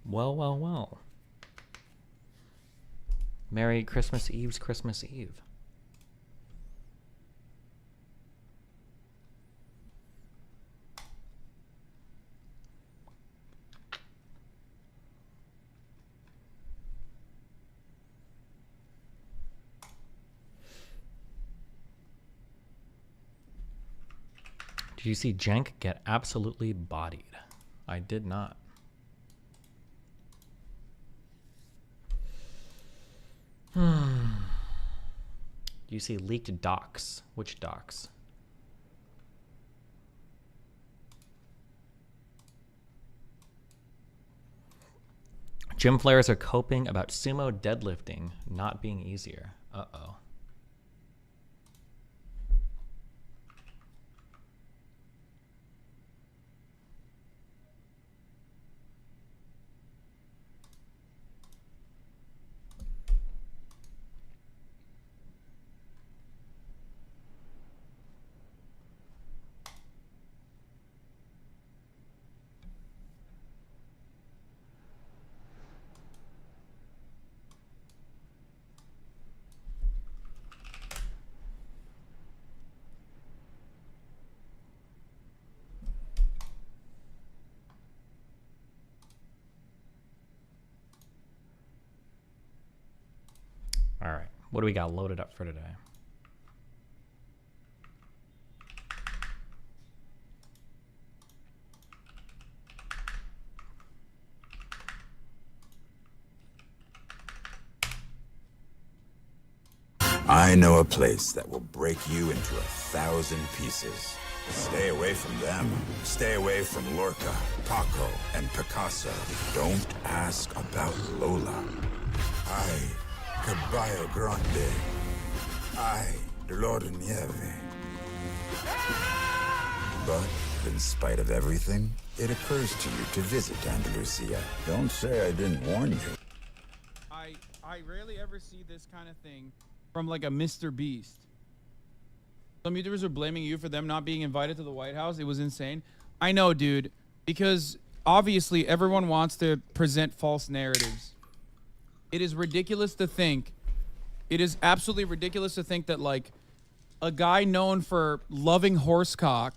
Well, well, well. Merry Christmas Eve's Christmas Eve. Did you see Jenk get absolutely bodied? I did not. Do you see leaked docs? Which docs? Gym flares are coping about sumo deadlifting not being easier. Uh-oh. All right, what do we got loaded up for today? I know a place that will break you into 1,000 pieces. Stay away from them. Stay away from Lorca, Paco, and Picasso. Don't ask about Lola. Ay, Caballo Grande. Ay, Dolor de Nieve. But, in spite of everything, it occurs to you to visit Andalusia. Don't say I didn't warn you. I rarely ever see this kind of thing from like a Mr. Beast. Some YouTubers are blaming you for them not being invited to the White House. It was insane. I know, dude, because obviously everyone wants to present false narratives. It is ridiculous to think, it is absolutely ridiculous to think that like a guy known for loving horsecock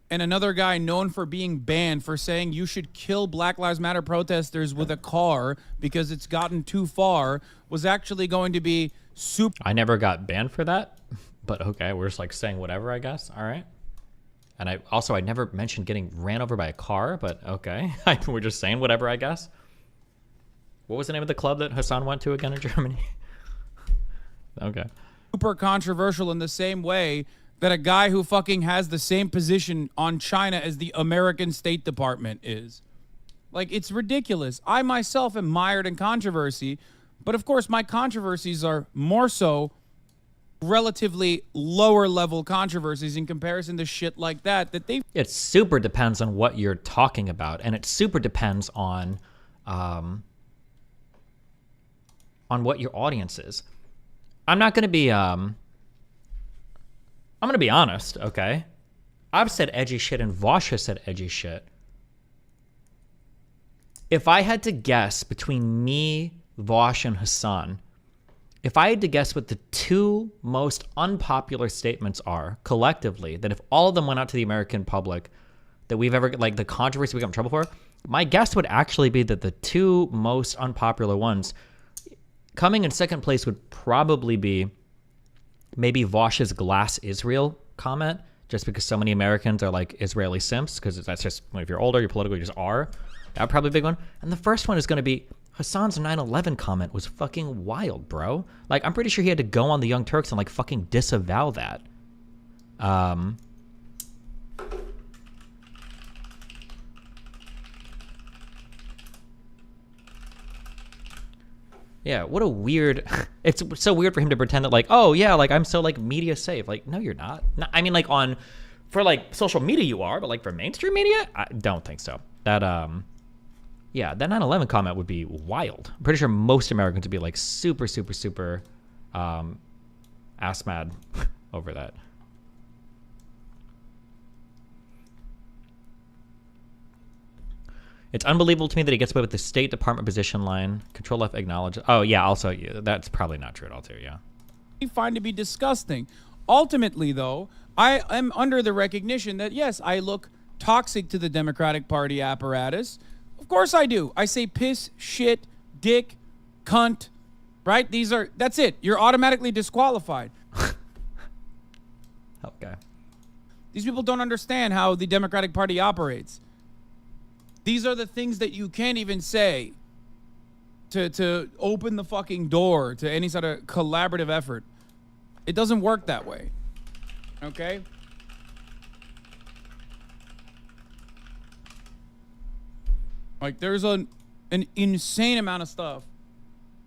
and another guy known for being banned for saying you should kill Black Lives Matter protesters with a car because it's gotten too far was actually going to be super. I never got banned for that, but okay, we're just like saying whatever, I guess. All right. And I never mentioned getting ran over by a car, but okay. We're just saying whatever, I guess. What was the name of the club that Hassan went to again in Germany? Okay. Super controversial in the same way that a guy who fucking has the same position on China as the American State Department is. Like, it's ridiculous. I myself am mired in controversy, but of course my controversies are more so relatively lower level controversies in comparison to shit like that they. It super depends on what you're talking about, and it super depends on what your audience is. I'm not going to be I'm going to be honest, okay? I've said edgy shit and Vosh has said edgy shit. If I had to guess between me, Vosh, and Hassan, if I had to guess what the two most unpopular statements are collectively, that if all of them went out to the American public, that we've ever, like the controversy we got in trouble for, my guess would actually be that the two most unpopular ones, coming in second place would probably be maybe Vosh's Glass Israel comment, just because so many Americans are like Israeli simps, because that's just, if you're older, you're political, you just are. That would probably be a big one. And the first one is going to be Hassan's 9/11 comment was fucking wild, bro. Like, I'm pretty sure he had to go on the Young Turks and like fucking disavow that. Yeah, what a weird... It's so weird for him to pretend that, like, oh, yeah, like, I'm so, like, media safe. Like, no, you're not. I mean, like, for, like, social media you are, but, like, for mainstream media? I don't think so. That, yeah, that 9/11 comment would be wild. I'm pretty sure most Americans would be, like, super, super, super ass mad over that. It's unbelievable to me that he gets away with the State Department position line. Control F acknowledge. Oh, yeah, also, yeah, that's probably not true at all, too, yeah. Find to be disgusting. Ultimately, though, I am under the recognition that, yes, I look toxic to the Democratic Party apparatus. Of course I do. I say piss, shit, dick, cunt, right? That's it. You're automatically disqualified. Okay. These people don't understand how the Democratic Party operates. These are the things that you can't even say to open the fucking door to any sort of collaborative effort. It doesn't work that way. Okay? Like, there's an insane amount of stuff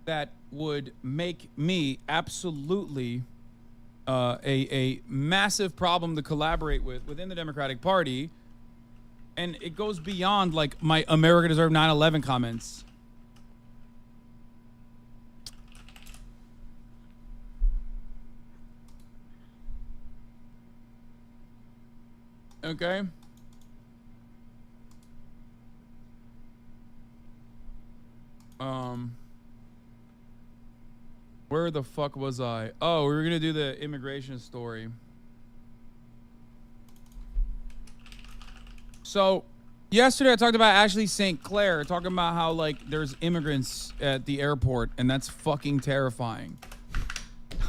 that would make me absolutely a massive problem to collaborate within the Democratic Party. And it goes beyond, like, my America deserved 9/11 comments. Okay? Where the fuck was I? Oh, we were gonna do the immigration story. So, yesterday I talked about Ashley St. Clair, talking about how, like, there's immigrants at the airport, and that's fucking terrifying.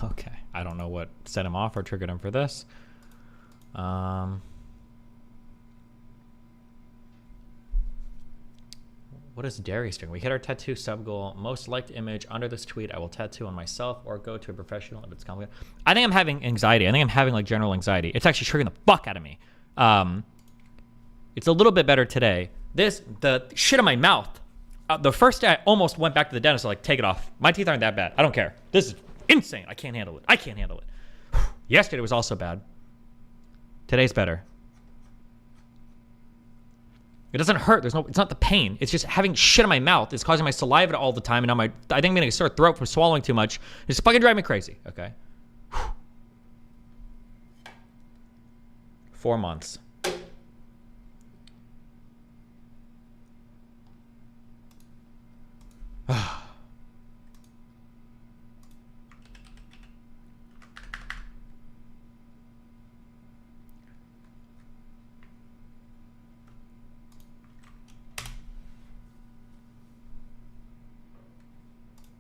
Okay. I don't know what set him off or triggered him for this. What is Darius doing? We hit our tattoo sub goal. Most liked image under this tweet I will tattoo on myself or go to a professional if it's complicated. I think I'm having anxiety. I think I'm having, like, general anxiety. It's actually triggering the fuck out of me. It's a little bit better today. The shit in my mouth. The first day I almost went back to the dentist, like, take it off. My teeth aren't that bad. I don't care. This is insane. I can't handle it. I can't handle it. Yesterday was also bad. Today's better. It doesn't hurt. It's not the pain. It's just having shit in my mouth. It's causing my saliva all the time, and now I think I'm getting a sore throat from swallowing too much. It's fucking driving me crazy. Okay. 4 months.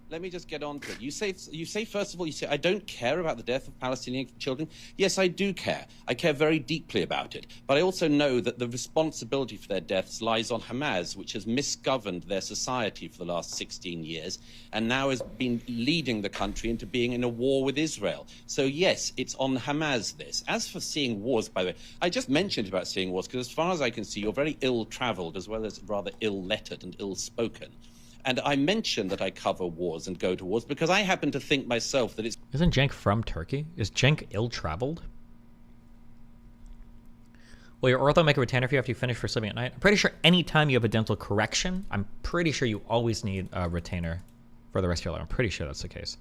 Let me just get on to it. You say first of all, I don't care about the death of Palestinian children. Yes, I do care. I care very deeply about it. But I also know that the responsibility for their deaths lies on Hamas, which has misgoverned their society for the last 16 years and now has been leading the country into being in a war with Israel. So yes, it's on Hamas, this. As for seeing wars, by the way, I just mentioned about seeing wars because as far as I can see, you're very ill-traveled as well as rather ill-lettered and ill-spoken. And I mention that I cover wars and go to wars because I happen to think myself that it's... Isn't Cenk from Turkey? Is Cenk ill-traveled? Will your ortho make a retainer for you after you finish for sleeping at night? I'm pretty sure anytime you have a dental correction, I'm pretty sure you always need a retainer for the rest of your life. I'm pretty sure that's the case.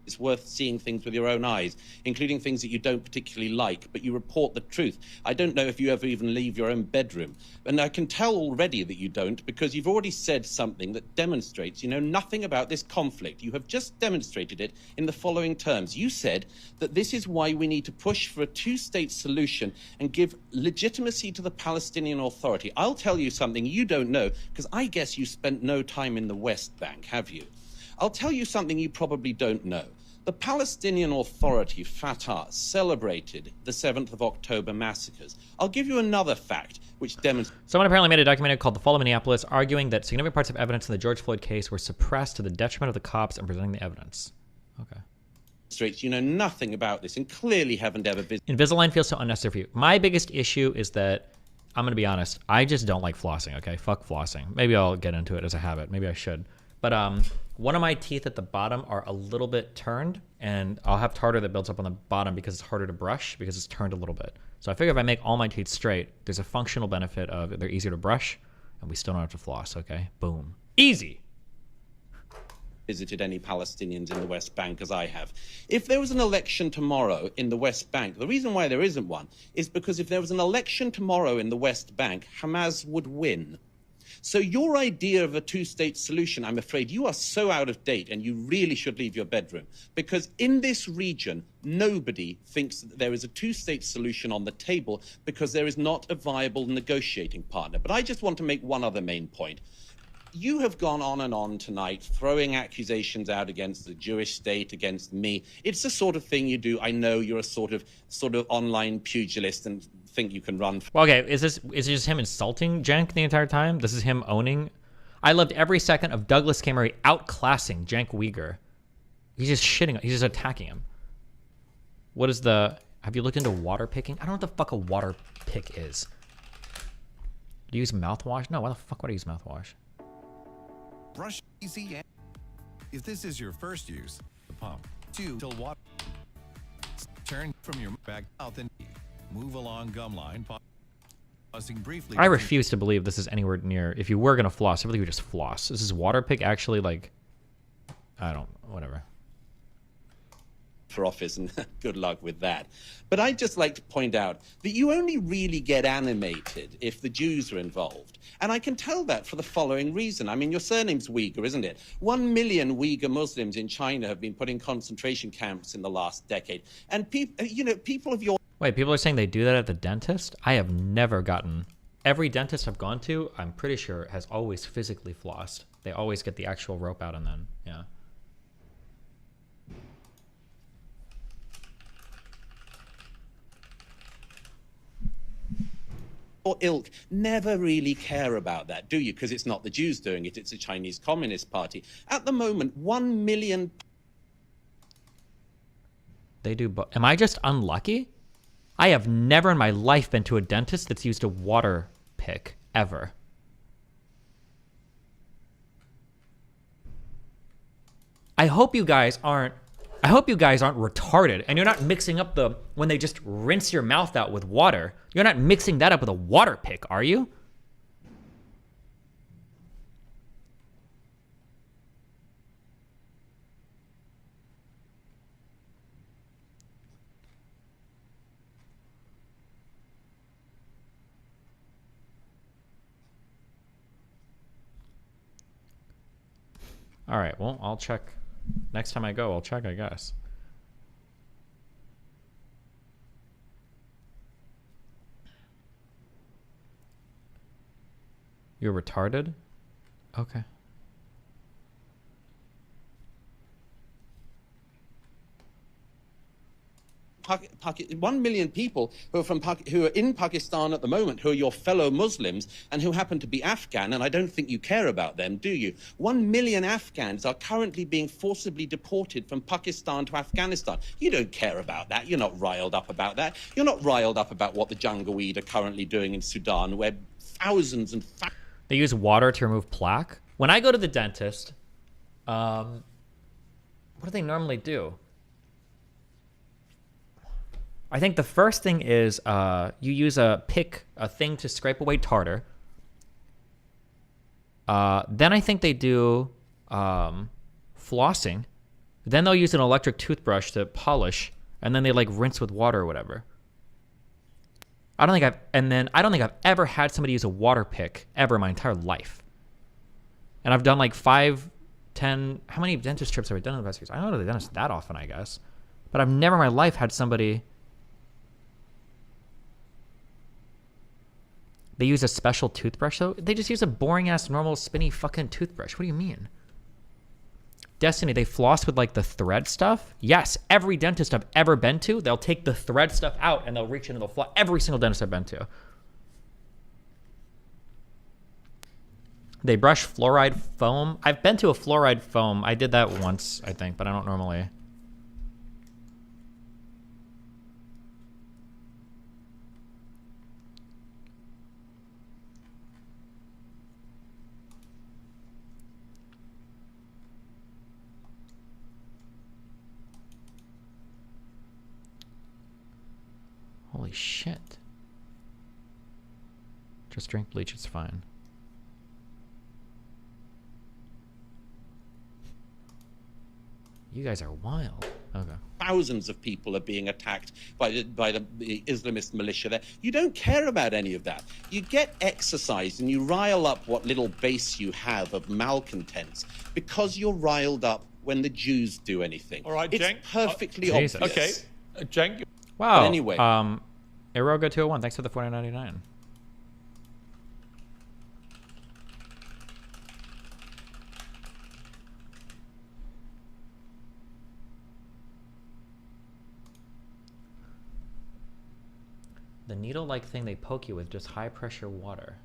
It's worth seeing things with your own eyes, including things that you don't particularly like, but you report the truth. I don't know if you ever even leave your own bedroom. And I can tell already that you don't, because you've already said something that demonstrates you know nothing about this conflict. You have just demonstrated it in the following terms. You said that this is why we need to push for a two-state solution and give legitimacy to the Palestinian Authority. I'll tell you something you don't know, because I guess you spent no time in the West Bank, have you? I'll tell you something you probably don't know. The Palestinian Authority, Fatah, celebrated the 7th of October massacres. I'll give you another fact which demonstrates... Someone apparently made a documentary called The Fall of Minneapolis, arguing that significant parts of evidence in the George Floyd case were suppressed to the detriment of the cops and presenting the evidence. Okay. You know nothing about this and clearly haven't ever visited... Invisalign feels so unnecessary for you. My biggest issue is that, I'm going to be honest, I just don't like flossing, okay? Fuck flossing. Maybe I'll get into it as a habit. Maybe I should. But one of my teeth at the bottom are a little bit turned, and I'll have tartar that builds up on the bottom because it's harder to brush because it's turned a little bit. So I figure if I make all my teeth straight, there's a functional benefit of they're easier to brush, and we still don't have to floss, okay? Boom. Easy. visited any Palestinians in the West Bank as I have. If there was an election tomorrow in the West Bank, the reason why there isn't one is because if there was an election tomorrow in the West Bank, Hamas would win. So your idea of a two-state solution, I'm afraid you are so out of date, and you really should leave your bedroom, because in this region, nobody thinks that there is a two-state solution on the table because there is not a viable negotiating partner. But I just want to make one other main point. You have gone on and on tonight, throwing accusations out against the Jewish state, against me. It's the sort of thing you do. I know you're a sort of online pugilist and think you can run. Well, okay, is it just him insulting Cenk the entire time? This is him owning. I loved every second of Douglas Camry outclassing Cenk Uyghur. He's just shitting. He's just attacking him. What is the? Have you looked into water picking? I don't know what the fuck a water pick is. Do you use mouthwash? No. Why the fuck would I use mouthwash? Brush easy. If this is your first use, the pump. 2 till water. Turn from your bag out and move along gum line. Pausing briefly. I refuse to believe this is anywhere near. If you were gonna floss, I really would just floss. This is water pick actually like. I don't. Whatever. For office, and good luck with that. But I'd just like to point out that you only really get animated if the Jews are involved. And I can tell that for the following reason. I mean, your surname's Uyghur, isn't it? 1 million Uyghur Muslims in China have been put in concentration camps in the last decade. And people of your... Wait, people are saying they do that at the dentist? I have never gotten... Every dentist I've gone to, I'm pretty sure, has always physically flossed. They always get the actual rope out and then, yeah. Or ilk never really care about that, do you? Because it's not the Jews doing it, it's the Chinese Communist Party. At the moment, 1 million... They do both. Am I just unlucky? I have never in my life been to a dentist that's used a water pick, ever. I hope you guys aren't retarded and you're not mixing up when they just rinse your mouth out with water. You're not mixing that up with a water pick, are you? All right, well, I'll check. Next time I go, I'll check, I guess. You're retarded? Okay. 1 million people who are in Pakistan at the moment, who are your fellow Muslims and who happen to be Afghan, and I don't think you care about them, do you? 1 million Afghans are currently being forcibly deported from Pakistan to Afghanistan. You don't care about that. You're not riled up about that. You're not riled up about what the Janjaweed are currently doing in Sudan, where thousands and they use water to remove plaque. When I go to the dentist, what do they normally do? I think the first thing is you use a thing to scrape away tartar. Then I think they do flossing. Then they'll use an electric toothbrush to polish, and then they like rinse with water or whatever. I don't think I've ever had somebody use a water pick ever in my entire life. And I've done like 5, 10. How many dentist trips have I done in the past years? I don't go to the dentist that often, I guess. But I've never in my life had somebody. They use a special toothbrush, though? They just use a boring-ass, normal, spinny fucking toothbrush. What do you mean? Destiny, they floss with, like, the thread stuff? Yes, every dentist I've ever been to, they'll take the thread stuff out and they'll reach in and they'll floss. Every single dentist I've been to. They brush fluoride foam. I've been to a fluoride foam. I did that once, I think, but I don't normally... Holy shit. Just drink bleach, it's fine. You guys are wild. Okay. Thousands of people are being attacked by the Islamist militia there. You don't care about any of that. You get exercised and you rile up what little base you have of malcontents because you're riled up when the Jews do anything. All right, it's Cenk. perfectly Jesus. obvious. Okay, Cenk. Wow. But anyway. Eroga 201, thanks for the $4.99. The needle-like thing they poke you with, just high-pressure water.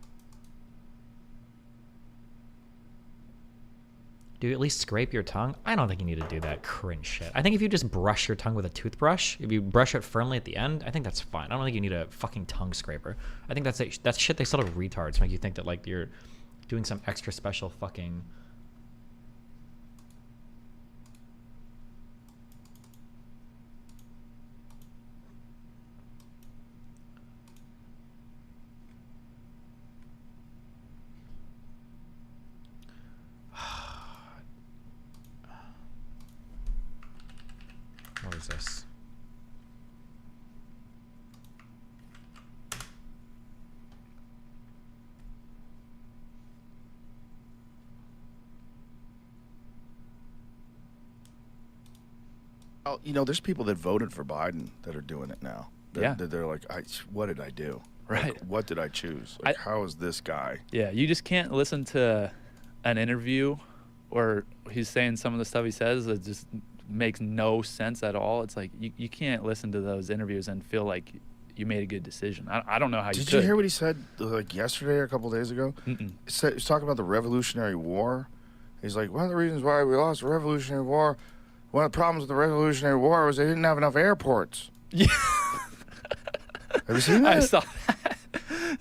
Do you at least scrape your tongue? I don't think you need to do that cringe shit. I think if you just brush your tongue with a toothbrush, if you brush it firmly at the end, I think that's fine. I don't think you need a fucking tongue scraper. I think that's shit they sell to retards to make you think that like you're doing some extra special fucking... What is this? Well, you know, there's people that voted for Biden that are doing it now. They're like, what did I do? Right. Like, what did I choose? Like, how is this guy? Yeah, you just can't listen to an interview or he's saying some of the stuff he says that just makes no sense at all. It's like you can't listen to those interviews and feel like you made a good decision. I don't know how you could. Did you hear what he said like yesterday or a couple days ago? Mm-mm. He was talking about the Revolutionary War. He's like, one of the reasons why we lost the Revolutionary War, one of the problems with the Revolutionary War was they didn't have enough airports. Yeah. Have you seen that? I saw that.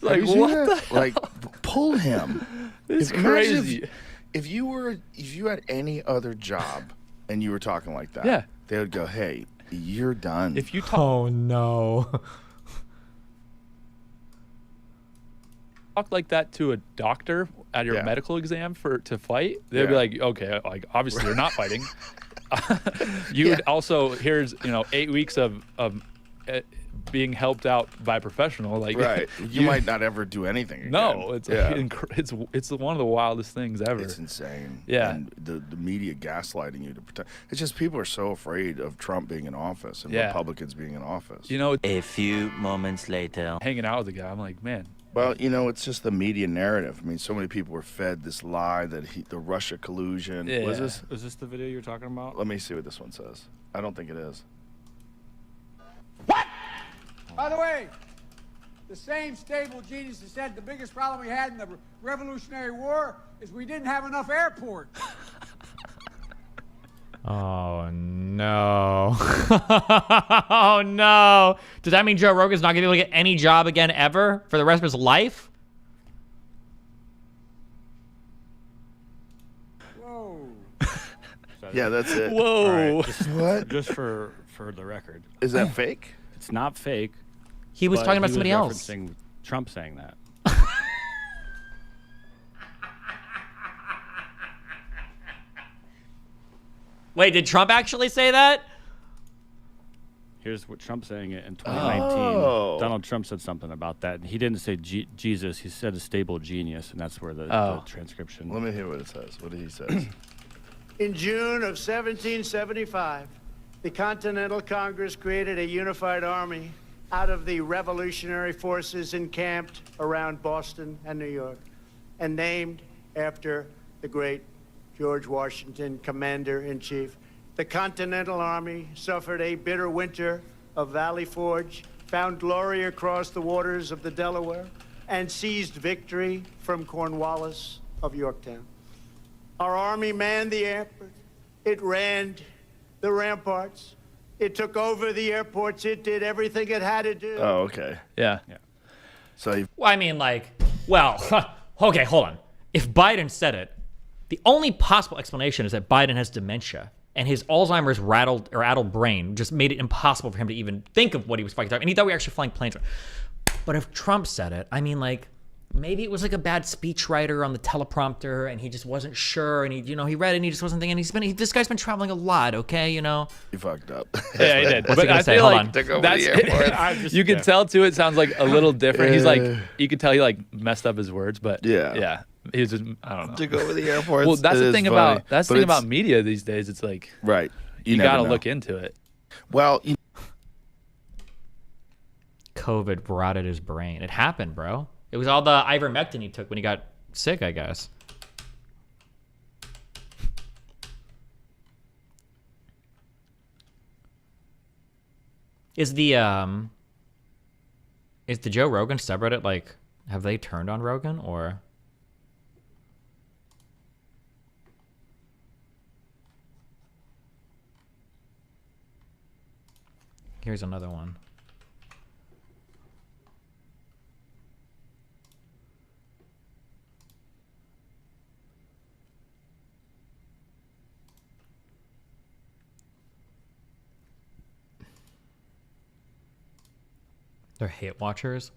Like, Have you seen what that? the hell? Like, pull him. It's Imagine crazy. If you had any other job and you were talking like that, Yeah. they would go, hey, you're done. If you talk Oh no. like that to a doctor at your Yeah. medical exam to fight, they'd be Yeah. like, okay, like obviously you're not fighting. You would also, here's 8 weeks of being helped out by a professional, like right. You might not ever do anything again. No, it's yeah. it's one of the wildest things ever. It's insane. Yeah. And the media gaslighting you to protect. It's just people are so afraid of Trump being in office and Yeah. Republicans being in office. You know, A few moments later. hanging out with the guy, I'm like, man. Well, you know, it's just the media narrative. I mean, so many people were fed this lie that the Russia collusion. Yeah. Was this? Is this the video you're talking about? Let me see what this one says. I don't think it is. By the way, the same stable genius that said the biggest problem we had in the Revolutionary War is we didn't have enough airports. Oh no. Oh no. Does that mean Joe Rogan's not gonna be able to get any job again ever for the rest of his life? Whoa. Yeah, that's it. Whoa. All right, What? just for the record, Is that fake? it's not fake. He was but talking about he somebody was else. referencing Trump saying that. Wait, did Trump actually say that? Here's what Trump's saying it in 2019. Oh. Donald Trump said something about that. He didn't say Jesus. He said a stable genius, and that's where the transcription. Let me hear what it says. What did he say? In June of 1775, the Continental Congress created a unified army out of the revolutionary forces encamped around Boston and New York, and named after the great George Washington, Commander-in-Chief. The Continental Army suffered a bitter winter of Valley Forge, found glory across the waters of the Delaware, and seized victory from Cornwallis of Yorktown. Our army manned the airport. It ran the ramparts. It took over the airports. It did everything it had to do. Oh, okay. Yeah. So he, Well, I mean, like, well, okay, hold on. If Biden said it, the only possible explanation is that Biden has dementia and his Alzheimer's addled brain just made it impossible for him to even think of what he was fucking talking. And he thought we were actually flying planes. But if Trump said it, I mean, like, maybe it was like a bad speechwriter on the teleprompter, and he just wasn't sure, and he read it, and he just wasn't thinking. This guy's been traveling a lot, okay, He fucked up. Yeah, he did. What's he But gonna I say? feel Hold like on. Took over that's the airport. you can tell too. It sounds like a little different. He's like, you could tell he like messed up his words, but yeah. He was just, I don't know. Took over the airport. Well, that's the thing about media these days. It's like right. You got to look into it. Well, COVID rotted his brain. It happened, bro. It was all the ivermectin he took when he got sick, I guess. Is the Joe Rogan subreddit like, have they turned on Rogan or? Here's another one. They're hate watchers.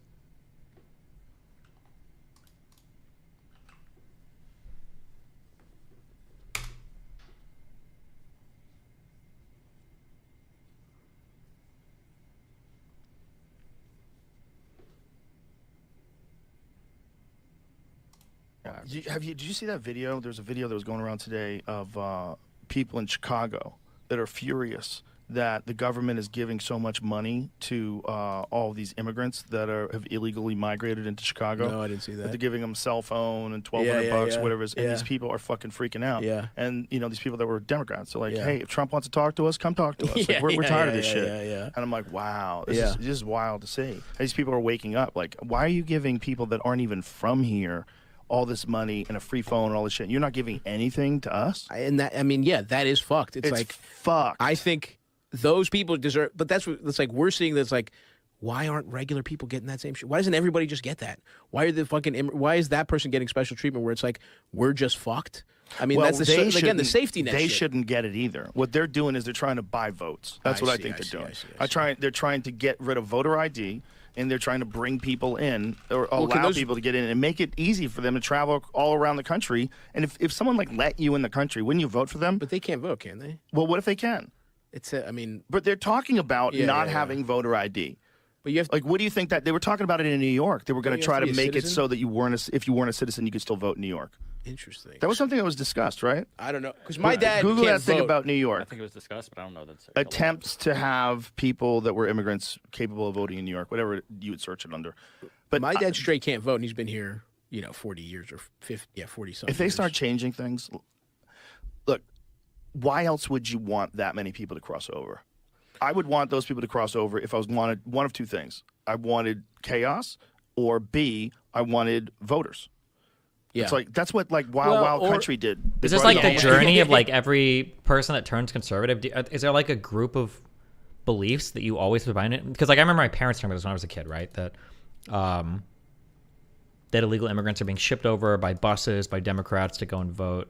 Did you see that video? There's a video that was going around today of people in Chicago that are furious that the government is giving so much money to all of these immigrants that have illegally migrated into Chicago. No, I didn't see that. They're giving them cell phone and $1,200 whatever it is, and Yeah. these people are fucking freaking out. Yeah. And these people that were Democrats, they're like, Yeah. hey, if Trump wants to talk to us, come talk to us. Like, Yeah, we're tired of this yeah, shit. yeah. And I'm like, wow, this Yeah. is wild to see. And these people are waking up. Like, why are you giving people that aren't even from here all this money and a free phone and all this shit? You're not giving anything to us? That is fucked. It's like fucked. I think those people deserve, but that's like we're seeing this like, why aren't regular people getting that same shit? Why doesn't everybody just get that? Why is that person getting special treatment where it's like we're just fucked? I mean, Well, that's they again the shouldn't- safety net. They shit. shouldn't get it either. What they're doing is they're trying to buy votes. That's what I think they're doing. They're trying to get rid of voter ID, and they're trying to bring people in or allow people to get in and make it easy for them to travel all around the country. And if someone like let you in the country, wouldn't you vote for them? But they can't vote, can they? Well, what if they can? But they're talking about not having voter ID. But you have what do you think that they were talking about it in New York? They were going to try to make it so that if you weren't a citizen, you could still vote in New York. Interesting. That was something that was discussed, right? I don't know because my dad Google can't that thing vote. about New York. I think it was discussed, but I don't know that's Attempts to have people that were immigrants capable of voting in New York, whatever you would search it under. But my dad straight can't vote, and he's been here, 40 years or 50, 40 something. if they start changing things, look, why else would you want that many people to cross over? I would want those people to cross over if I wanted one of two things. I wanted chaos, or B, I wanted voters. Yeah. It's like that's what Wild Country did. Is this like the journey of like every person that turns conservative? Is there like a group of beliefs that you always combine it? Because like I remember my parents telling me this when I was a kid, right? That that illegal immigrants are being shipped over by buses by Democrats to go and vote.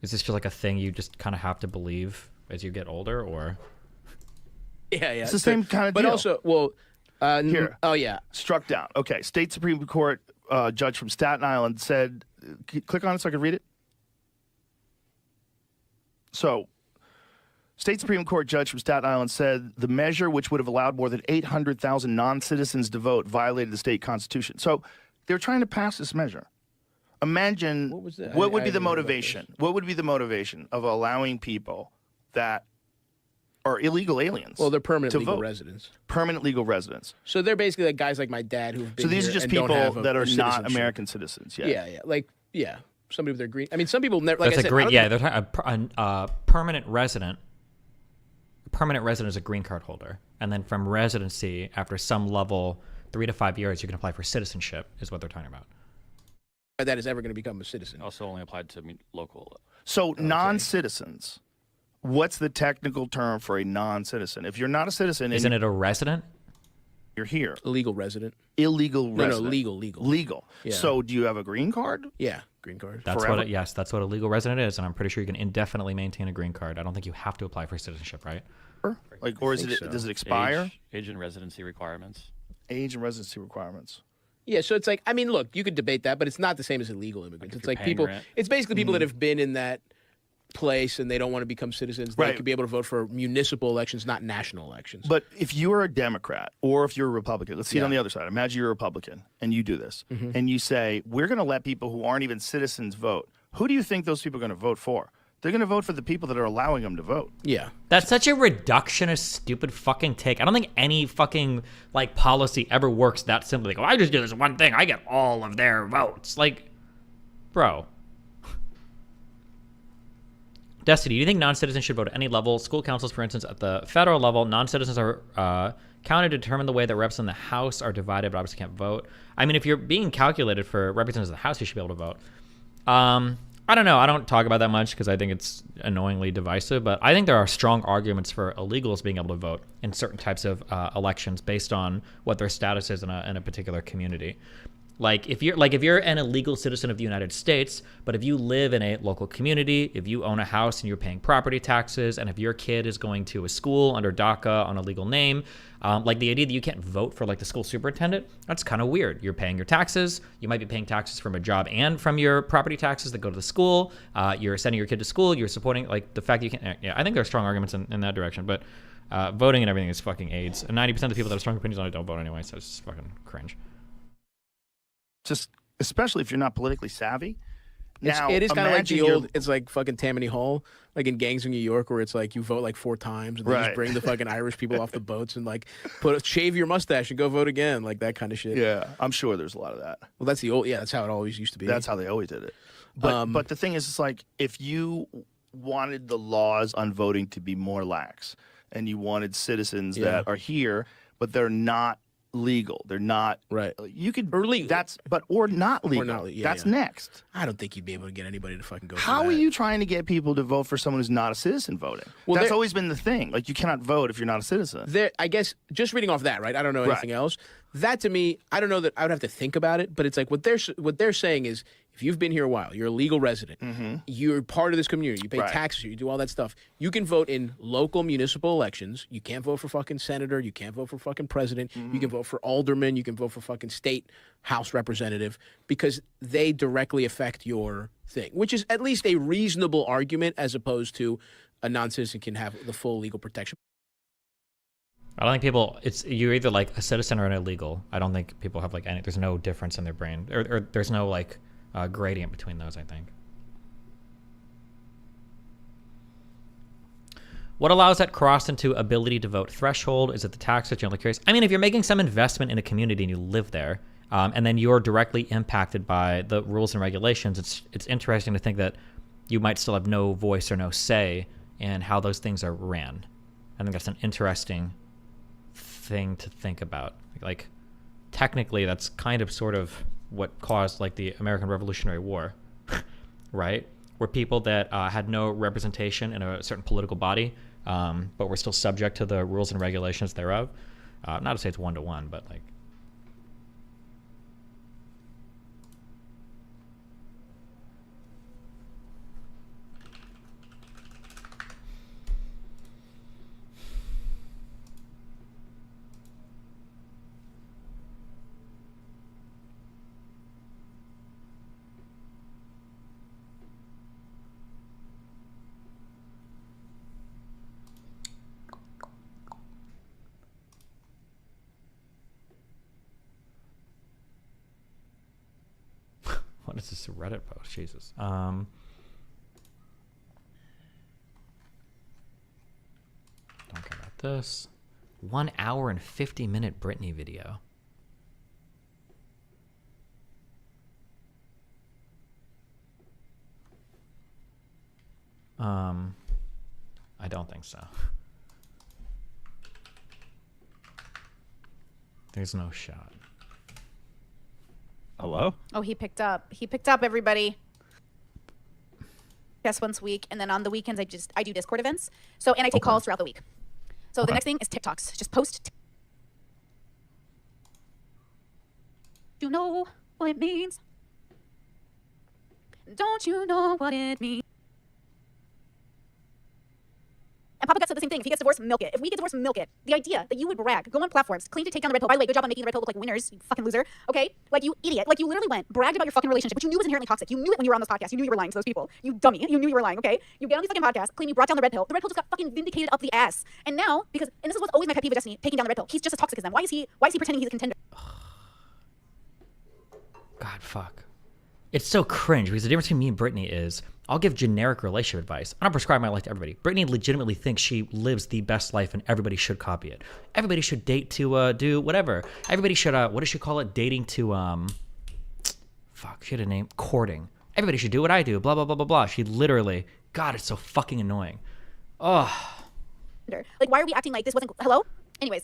Is this just like a thing you just kind of have to believe as you get older, or? Yeah. It's the same kind of but deal. also, well, here. Oh yeah. Struck down. Okay. State Supreme Court judge from Staten Island said, click on it so I can read it. So, State Supreme Court judge from Staten Island said the measure, which would have allowed more than 800,000 non-citizens to vote, violated the state constitution. So, they're trying to pass this measure. Imagine what would be the motivation? What would be the motivation of allowing people that are illegal aliens? Well, they're permanent to legal vote? residents. Permanent legal residents. So they're basically like guys like my dad who've been So these here are just and don't people have that are not citizenship. American citizens. Yeah. Somebody with their green. I mean, some people never. Like That's I said, a green. I don't Yeah, think- they're a permanent resident. Permanent resident is a green card holder, and then from residency, after some level, 3 to 5 years, you can apply for citizenship. Is what they're talking about. that is ever going to become a citizen. Also only applied to local. So non-citizens, what's the technical term for a non-citizen? If you're not a citizen, Isn't it a resident? You're here. Illegal resident. Illegal resident. No, legal. Legal. Yeah. So do you have a green card? Yeah, green card. That's Forever? what. Yes, that's what a legal resident is, and I'm pretty sure you can indefinitely maintain a green card. I don't think you have to apply for citizenship, right? Like, or is it? Does it expire? Age and residency requirements. Age and residency requirements. Yeah, so it's like, I mean, look, you could debate that, but it's not the same as illegal immigrants. It's like paying people, rent. it's basically people that have been in that place and they don't want to become citizens. They Right. could be able to vote for municipal elections, not national elections. But if you are a Democrat or if you're a Republican, let's see it Yeah. on the other side. Imagine you're a Republican and you do this and you say, we're going to let people who aren't even citizens vote. Who do you think those people are going to vote for? They're going to vote for the people that are allowing them to vote. Yeah. That's such a reductionist, stupid fucking take. I don't think any fucking like policy ever works that simply. Like, oh, I just do this one thing, I get all of their votes. Like, bro. Destiny, do you think non-citizens should vote at any level? School councils, for instance, at the federal level, non-citizens are counted to determine the way that reps in the House are divided, but obviously can't vote. I mean, if you're being calculated for representatives of the House, you should be able to vote. I don't know. I don't talk about that much because I think it's annoyingly divisive, but I think there are strong arguments for illegals being able to vote in certain types of elections based on what their status is in a particular community. Like if you're an illegal citizen of the United States, but if you live in a local community, if you own a house and you're paying property taxes, and if your kid is going to a school under DACA on a legal name, like the idea that you can't vote for like the school superintendent, that's kind of weird. You're paying your taxes. You might be paying taxes from a job and from your property taxes that go to the school. You're sending your kid to school. You're supporting like the fact that you can't. Yeah, I think there are strong arguments in that direction, but voting and everything is fucking AIDS. And 90% of the people that have strong opinions on it don't vote anyway, so it's just fucking cringe. Just especially if you're not politically savvy. Now, It is kind of like the imagine old, it's like fucking Tammany Hall, like in Gangs of New York, where it's like you vote like 4 times and they Right. just bring the fucking Irish people off the boats and like shave your mustache and go vote again, like that kind of shit. Yeah, I'm sure there's a lot of that. Well, that's the old, yeah, that's how it always used to be. That's how they always did it. But the thing is, it's like if you wanted the laws on voting to be more lax, and you wanted citizens that are here, but they're not legal, they're not right. You could or legal, or not legal. Yeah, that's yeah. next. I don't think you'd be able to get anybody to fucking go. How for are that. you trying to get people to vote for someone who's not a citizen voting? Well, that's there- always been the thing. Like you cannot vote if you're not a citizen. There, I guess just reading off that, right? I don't know anything else. That to me, I don't know that I would have to think about it, but it's like what they're saying is if you've been here a while, you're a legal resident, you're part of this community, you pay taxes, you do all that stuff. You can vote in local municipal elections. You can't vote for fucking senator. You can't vote for fucking president. You can vote for alderman. You can vote for fucking state house representative because they directly affect your thing, which is at least a reasonable argument as opposed to a non-citizen can have the full legal protection. I don't think people, you're either like a citizen or an illegal. I don't think people have like any, there's no difference in their brain or there's no like gradient between those, I think. What allows that cross into ability to vote threshold? Is it the tax that you're only curious? I mean, if you're making some investment in a community and you live there, and then you're directly impacted by the rules and regulations, it's interesting to think that you might still have no voice or no say in how those things are ran. I think that's an interesting thing to think about. Like, technically, that's kind of sort of what caused like the American Revolutionary War, right? Where people that had no representation in a certain political body, but were still subject to the rules and regulations thereof. Not to say it's 1-to-1, but like. What is this Reddit post? Jesus. Don't care about this. 1 hour and 50-minute Britney video. I don't think so. There's no shot. Hello? Oh, he picked up. He picked up, everybody. Yes, once a week. And then on the weekends, I do Discord events. So, and I take calls throughout the week. So the next thing is TikToks. Just post. You know what it means? Don't you know what it means? And Papa Gut said the same thing. thing. If he gets divorced, milk it. If we get divorced, milk it. The idea that you would brag, go on platforms, claim to take down the red pill. By the way, good job on making the red pill look like winners, you fucking loser. Okay? Like, you idiot. Like, you literally went, bragged about your fucking relationship, which you knew was inherently toxic. You knew it when you were on this podcast. You knew you were lying to those people. You dummy. You knew you were lying, okay? You get on these fucking podcasts, claim you brought down the red pill. The red pill just got fucking vindicated up the ass. And now, because, and this is what's always my pet peeve with Destiny, taking down the red pill. He's just as toxic as them. Why is he pretending he's a contender? God, fuck. It's so cringe because the difference between me and Brittany is I'll give generic relationship advice. I don't prescribe my life to everybody. Brittany legitimately thinks she lives the best life and everybody should copy it. Everybody should date to do whatever. Everybody should, what does she call it? Dating to, fuck, she had a name. Courting. Everybody should do what I do. Blah, blah, blah, blah, blah. She literally, God, it's so fucking annoying. Oh. Like, why are we acting like this wasn't, hello? Anyways.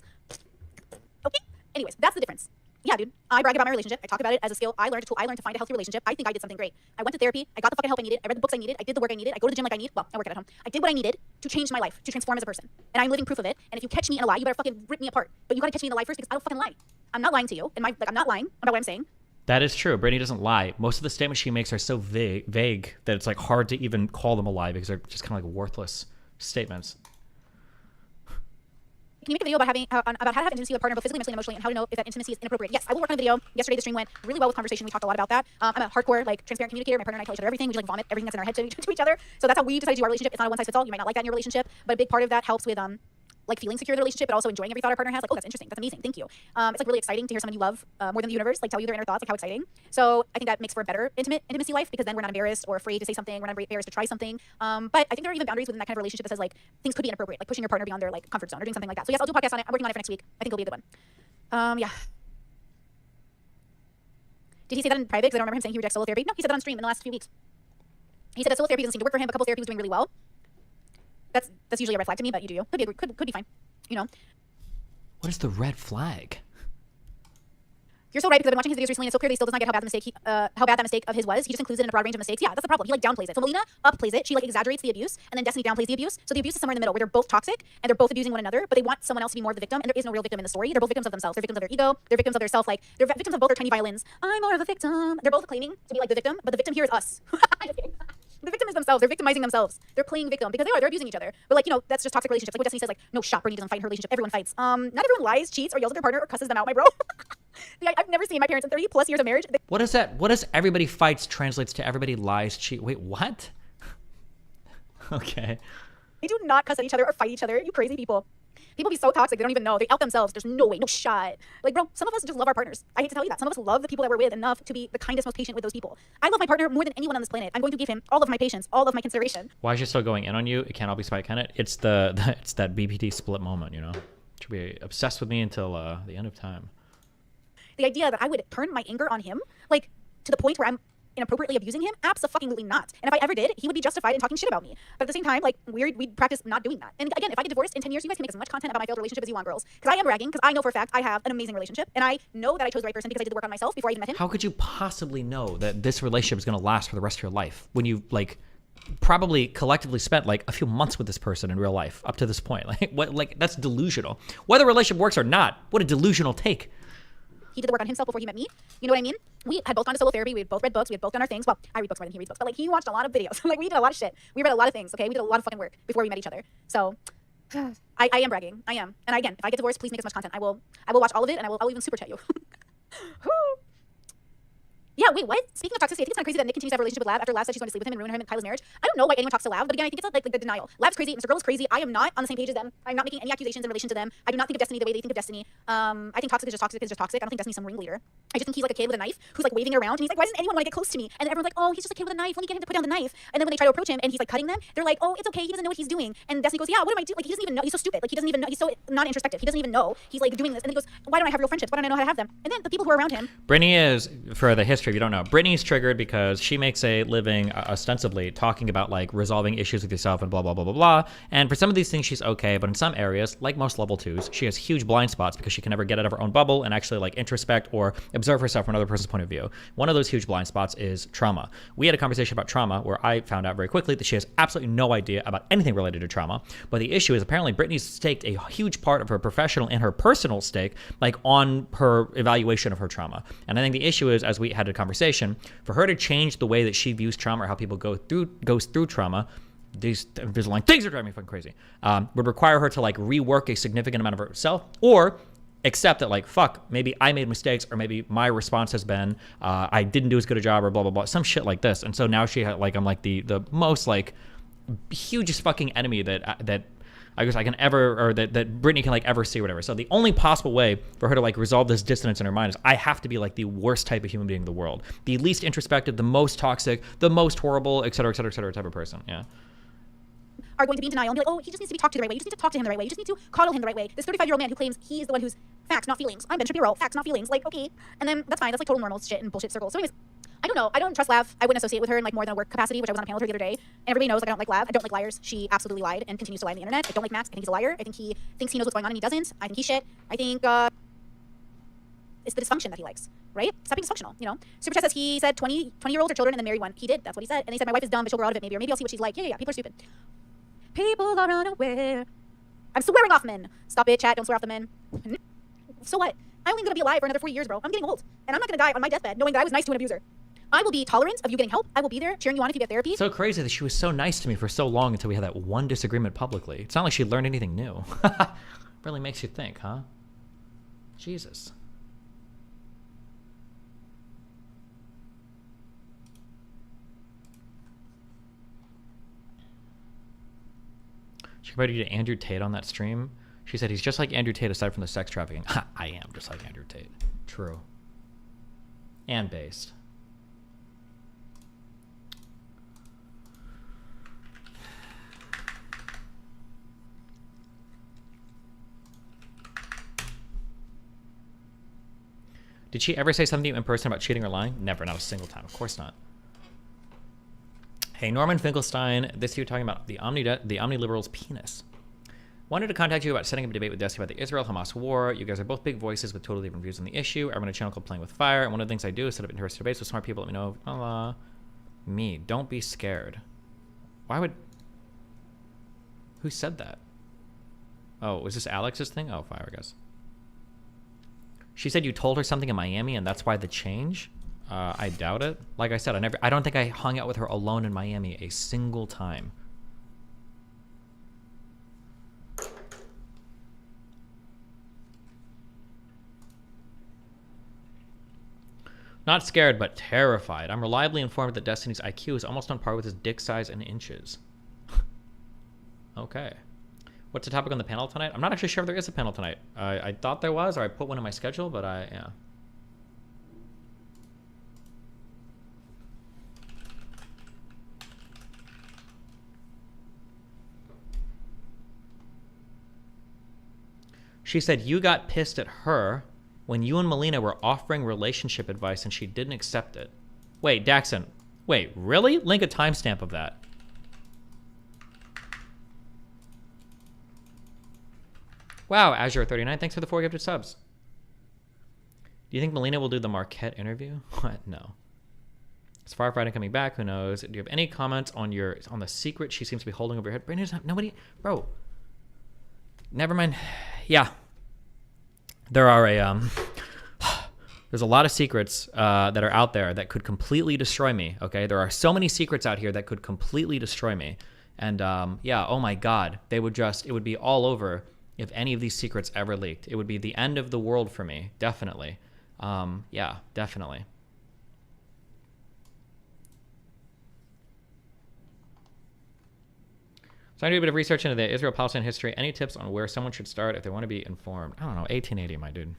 Okay. Anyways, that's the difference. Yeah, dude. I brag about my relationship. I talk about it as a skill. I learned a tool. I learned to find a healthy relationship. I think I did something great. I went to therapy. I got the fucking help I needed. I read the books I needed. I did the work I needed. I go to the gym like I need. Well, I work out at home. I did what I needed to change my life, to transform as a person. And I'm living proof of it. And if you catch me in a lie, you better fucking rip me apart. But you gotta catch me in the lie first because I don't fucking lie. I'm not lying to you. And I'm not lying about what I'm saying. That is true. Brittany doesn't lie. Most of the statements she makes are so vague that it's like hard to even call them a lie because they're just kind of like worthless statements. Can you make a video about how to have intimacy with a partner, both physically, mentally, and emotionally, and how to know if that intimacy is inappropriate? Yes, I will work on a video. Yesterday, the stream went really well with conversation. We talked a lot about that. I'm a hardcore, like, transparent communicator. My partner and I tell each other everything. We just, like, vomit everything that's in our head to each other. So that's how we decided to do our relationship. It's not a one-size-fits-all. You might not like that in your relationship, but a big part of that helps with like feeling secure in the relationship, but also enjoying every thought our partner has. Like, oh, that's interesting. That's amazing. Thank you. It's like really exciting to hear someone you love more than the universe like tell you their inner thoughts. Like, how exciting. So I think that makes for a better intimacy life because then we're not embarrassed or afraid to say something. We're not embarrassed to try something. But I think there are even boundaries within that kind of relationship that says like things could be inappropriate, like pushing your partner beyond their like comfort zone or doing something like that. So yes, I'll do a podcast on it. I'm working on it for next week. I think it'll be a good one. Yeah. Did he say that in private? Because I don't remember him saying he rejects solo therapy. No, he said that on stream in the last few weeks. He said that solo therapy doesn't seem to work for him, but couples therapy was doing really well. That's usually a red flag to me, but you do. Could be fine. You know. What is the red flag? You're so right because I've been watching his videos recently and it's so clear that he still does not get how bad that mistake of his was. He just includes it in a broad range of mistakes. Yeah, that's the problem. He like downplays it. So Melina upplays it. She like exaggerates the abuse, and then Destiny downplays the abuse. So the abuse is somewhere in the middle where they're both toxic and they're both abusing one another, but they want someone else to be more of the victim, and there is no real victim in the story. They're both victims of themselves. They're victims of their ego. They're victims of their self. Like they're victims of both their tiny violins. I'm more of a victim. They're both claiming to be like the victim, but the victim here is us. I'm just kidding. The victim is themselves. They're victimizing themselves. They're playing victim because they're abusing each other. But like, you know, that's just toxic relationships. Like what Destiny says, like, no shot, Brittany doesn't fight in her relationship. Everyone fights. Not everyone lies, cheats, or yells at their partner or cusses them out, my bro. I've never seen my parents in 30 plus years of marriage. What is that? What does everybody fights translates to everybody lies, cheat? Wait, what? Okay. They do not cuss at each other or fight each other. You crazy people. People be so toxic, they don't even know. They out themselves. There's no way, no shot. Like, bro, some of us just love our partners. I hate to tell you that. Some of us love the people that we're with enough to be the kindest, most patient with those people. I love my partner more than anyone on this planet. I'm going to give him all of my patience, all of my consideration. Why is she still going in on you? It can't all be spite, can it? It's it's that BPD split moment, you know? She'll be obsessed with me until the end of time. The idea that I would turn my anger on him, like, to the point where I'm inappropriately abusing him? Absolutely not. And if I ever did, he would be justified in talking shit about me. But at the same time, like, we practice not doing that. And again, if I get divorced in 10 years, you guys can make as much content about my failed relationship as you want, girls. Because I am bragging, because I know for a fact I have an amazing relationship. And I know that I chose the right person because I did the work on myself before I even met him. How could you possibly know that this relationship is going to last for the rest of your life when you, like, probably collectively spent like a few months with this person in real life up to this point? Like, what? Like, that's delusional. Whether a relationship works or not, what a delusional take. He did the work on himself before he met me. You know what I mean? We had both gone to solo therapy. We had both read books. We had both done our things. Well, I read books more than he reads books, but like he watched a lot of videos. Like we did a lot of shit. We read a lot of things. Okay, we did a lot of fucking work before we met each other. So I am bragging. I am. And again, if I get divorced, please make as much content. I will watch all of it, and I'll even super chat you. Yeah, wait, what? Speaking of toxicity, I think it's kind of crazy that Nick continues to have a relationship with Lav after Lav said she's going to sleep with him and ruin him and Kyla's marriage. I don't know why anyone talks to Lav, but again, I think it's like the denial. Lav's crazy, Mr. Girl is crazy. I am not on the same page as them. I'm not making any accusations in relation to them. I do not think of Destiny the way they think of Destiny. I think toxic is just toxic is just toxic. I don't think Destiny's some ringleader. I just think he's like a kid with a knife who's like waving it around, and he's like, why doesn't anyone want to get close to me? And then everyone's like, oh, he's just a kid with a knife. Let me get him to put down the knife. And then when they try to approach him and he's like cutting them, they're like, oh, it's okay. He doesn't know what he's doing. And Destiny goes, yeah, what am I doing? Like he doesn't even know. He's so stupid. Like he doesn't even know. He's so not introspective. He doesn't even know he's like doing this. And then he goes, why don't I have real friendships? Why don't I know how to have them? And then the people who are around him. Brittany is, for the history, if you don't know, Brittany's triggered because she makes a living ostensibly talking about like resolving issues with yourself and blah, blah, blah, blah, blah. And for some of these things, she's okay. But in some areas, like most level 2s, she has huge blind spots because she can never get out of her own bubble and actually like introspect or observe herself from another person's point of view. One of those huge blind spots is trauma. We had a conversation about trauma where I found out very quickly that she has absolutely no idea about anything related to trauma. But the issue is apparently Brittany's staked a huge part of her professional and her personal stake like on her evaluation of her trauma. And I think the issue is, as we had a conversation, for her to change the way that she views trauma or how people goes through trauma, these Invisalign things are driving me fucking crazy, would require her to like rework a significant amount of herself, or accept that like, fuck, maybe I made mistakes, or maybe my response has been I didn't do as good a job, or blah blah blah, some shit like this. And so now she had like, I'm like the most like hugest fucking enemy that I guess I can ever, or that Brittany can like ever see, or whatever. So the only possible way for her to like resolve this dissonance in her mind is I have to be like the worst type of human being in the world, the least introspective, the most toxic, the most horrible, et cetera, et cetera, et cetera type of person. Yeah. Are going to be in denial and be like, oh, he just needs to be talked to the right way. You just need to talk to him the right way. You just need to coddle him the right way. This 35-year-old man who claims he's the one who's facts, not feelings. I'm Ben Shapiro, facts, not feelings. Like, okay. And then that's fine. That's like total normal shit in bullshit circles. So anyways, I don't know. I don't trust Lav. I wouldn't associate with her in like more than a work capacity, which I was on a panel with her the other day. And everybody knows like I don't like Lav. I don't like liars. She absolutely lied and continues to lie on the internet. I don't like Max. I think he's a liar. I think he thinks he knows what's going on and he doesn't. I think he's shit. I think it's the dysfunction that he likes, right? Stop being dysfunctional, you know? Super Chat says he said 20-year-olds are children and then marry one. He did. That's what he said. And they said my wife is dumb, but she'll grow out of it maybe. Or maybe I'll see what she's like. Yeah. People are stupid. People are unaware. I'm swearing off men. Stop it, chat. Don't swear off the men. So what? I'm only going to be alive for another 40 years, bro. I'm getting old. And I'm not going to die on my deathbed knowing that I was nice to an abuser. I will be tolerant of you getting help. I will be there cheering you on if you get therapy. So crazy that she was so nice to me for so long until we had that one disagreement publicly. It's not like she learned anything new. Really makes you think, huh? Jesus. She compared you to Andrew Tate on that stream. She said he's just like Andrew Tate aside from the sex trafficking. I am just like Andrew Tate. True. And based. Did she ever say something in person about cheating or lying? Never, not a single time. Of course not. Hey, Norman Finkelstein, this you're talking about the omniliberal's penis. Wanted to contact you about setting up a debate with Desi about the Israel-Hamas war. You guys are both big voices with totally different views on the issue. I run a channel called Playing with Fire, and one of the things I do is set up interesting debates with smart people. Let me know. Me. Don't be scared. Why would... Who said that? Oh, was this Alex's thing? Oh, Fire, I guess. She said you told her something in Miami, and that's why the change? I doubt it. Like I said, I don't think I hung out with her alone in Miami a single time. Not scared, but terrified. I'm reliably informed that Destiny's IQ is almost on par with his dick size in inches. Okay. What's the topic on the panel tonight? I'm not actually sure if there is a panel tonight. I thought there was, or I put one in my schedule, but yeah. She said you got pissed at her when you and Melina were offering relationship advice and she didn't accept it. Wait, Daxon. Wait, really? Link a timestamp of that. Wow, Azure39, thanks for the 4 gifted subs. Do you think Melina will do the Marquette interview? What? No. Is Firefighting coming back? Who knows? Do you have any comments on the secret she seems to be holding over your head? Brandon's not, nobody, bro. Never mind. Yeah. There are there's a lot of secrets that are out there that could completely destroy me, okay? There are so many secrets out here that could completely destroy me. And yeah, oh my God, it would be all over if any of these secrets ever leaked. It would be the end of the world for me, definitely. Yeah, definitely. So I do a bit of research into the Israel-Palestine history. Any tips on where someone should start if they want to be informed? I don't know, 1880, my dude.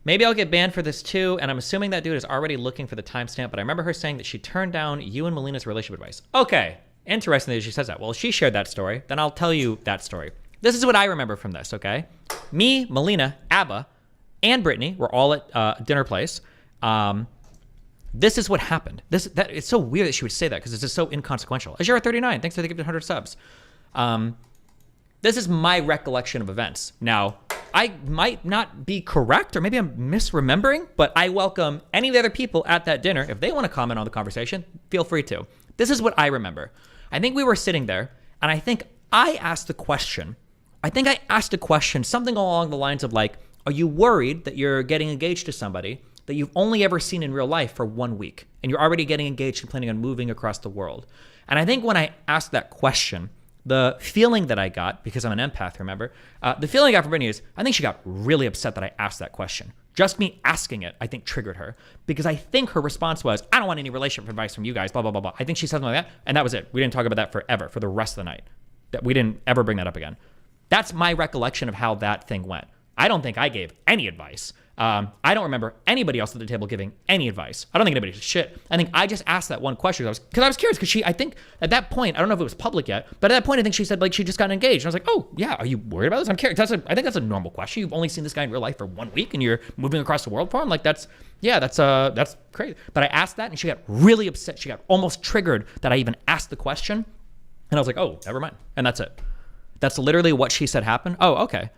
Maybe I'll get banned for this too, and I'm assuming that dude is already looking for the timestamp, but I remember her saying that she turned down you and Melina's relationship advice. Okay. Interesting that she says that. Well, if she shared that story, then I'll tell you that story. This is what I remember from this, okay? Me, Melina, Abba, and Brittany were all at a dinner place. This is what happened. It's so weird that she would say that because it's just so inconsequential. Azure39, thanks for the gift of 100 subs. This is my recollection of events. Now, I might not be correct, or maybe I'm misremembering, but I welcome any of the other people at that dinner. If they want to comment on the conversation, feel free to. This is what I remember. I think we were sitting there, and I think I asked the question. I think I asked a question, something along the lines of like, are you worried that you're getting engaged to somebody that you've only ever seen in real life for 1 week, and you're already getting engaged and planning on moving across the world? And I think when I asked that question, the feeling that I got, because I'm an empath, remember, the feeling I got from Brittany is, I think she got really upset that I asked that question. Just me asking it, I think, triggered her, because I think her response was, I don't want any relationship advice from you guys, blah, blah, blah, blah. I think she said something like that, and that was it. We didn't talk about that forever, for the rest of the night. That we didn't ever bring that up again. That's my recollection of how that thing went. I don't think I gave any advice. I don't remember anybody else at the table giving any advice. I don't think anybody did shit. I think I just asked that one question because I was curious, because I think at that point, I don't know if it was public yet, but at that point, I think she said like she just got engaged. And I was like, oh yeah, are you worried about this? I'm curious. I think that's a normal question. You've only seen this guy in real life for 1 week and you're moving across the world for him. Like that's crazy. But I asked that and she got really upset. She got almost triggered that I even asked the question. And I was like, oh, never mind. And that's it. That's literally what she said happened. Oh, okay.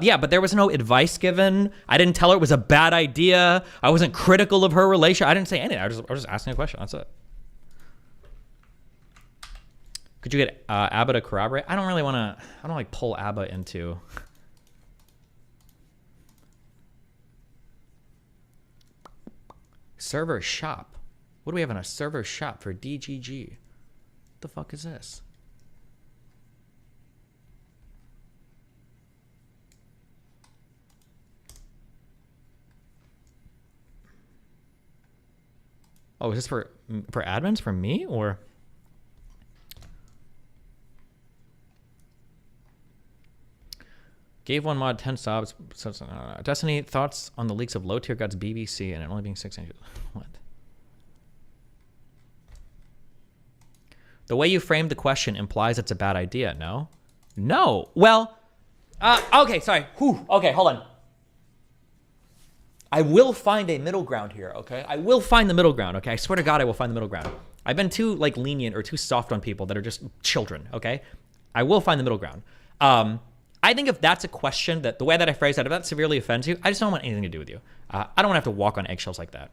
Yeah, but there was no advice given. I didn't tell her it was a bad idea. I wasn't critical of her relationship. I didn't say anything. I was just asking a question. That's it. Could you get Abba to corroborate? I don't really want to. I don't like pull Abba into. Server shop. What do we have in a server shop for DGG? What the fuck is this? Oh, is this for admins, for me, or? Gave one mod 10 subs. Destiny, thoughts on the leaks of low tier gods BBC and it only being 6 inches. What? The way you framed the question implies it's a bad idea, no? No. Well, okay, sorry. Whew. Okay, hold on. I will find a middle ground here, okay? I will find the middle ground, okay? I swear to God, I will find the middle ground. I've been too, like, lenient or too soft on people that are just children, okay? I will find the middle ground. I think if that's a question that, the way that I phrase that, if that severely offends you, I just don't want anything to do with you. I don't want to have to walk on eggshells like that.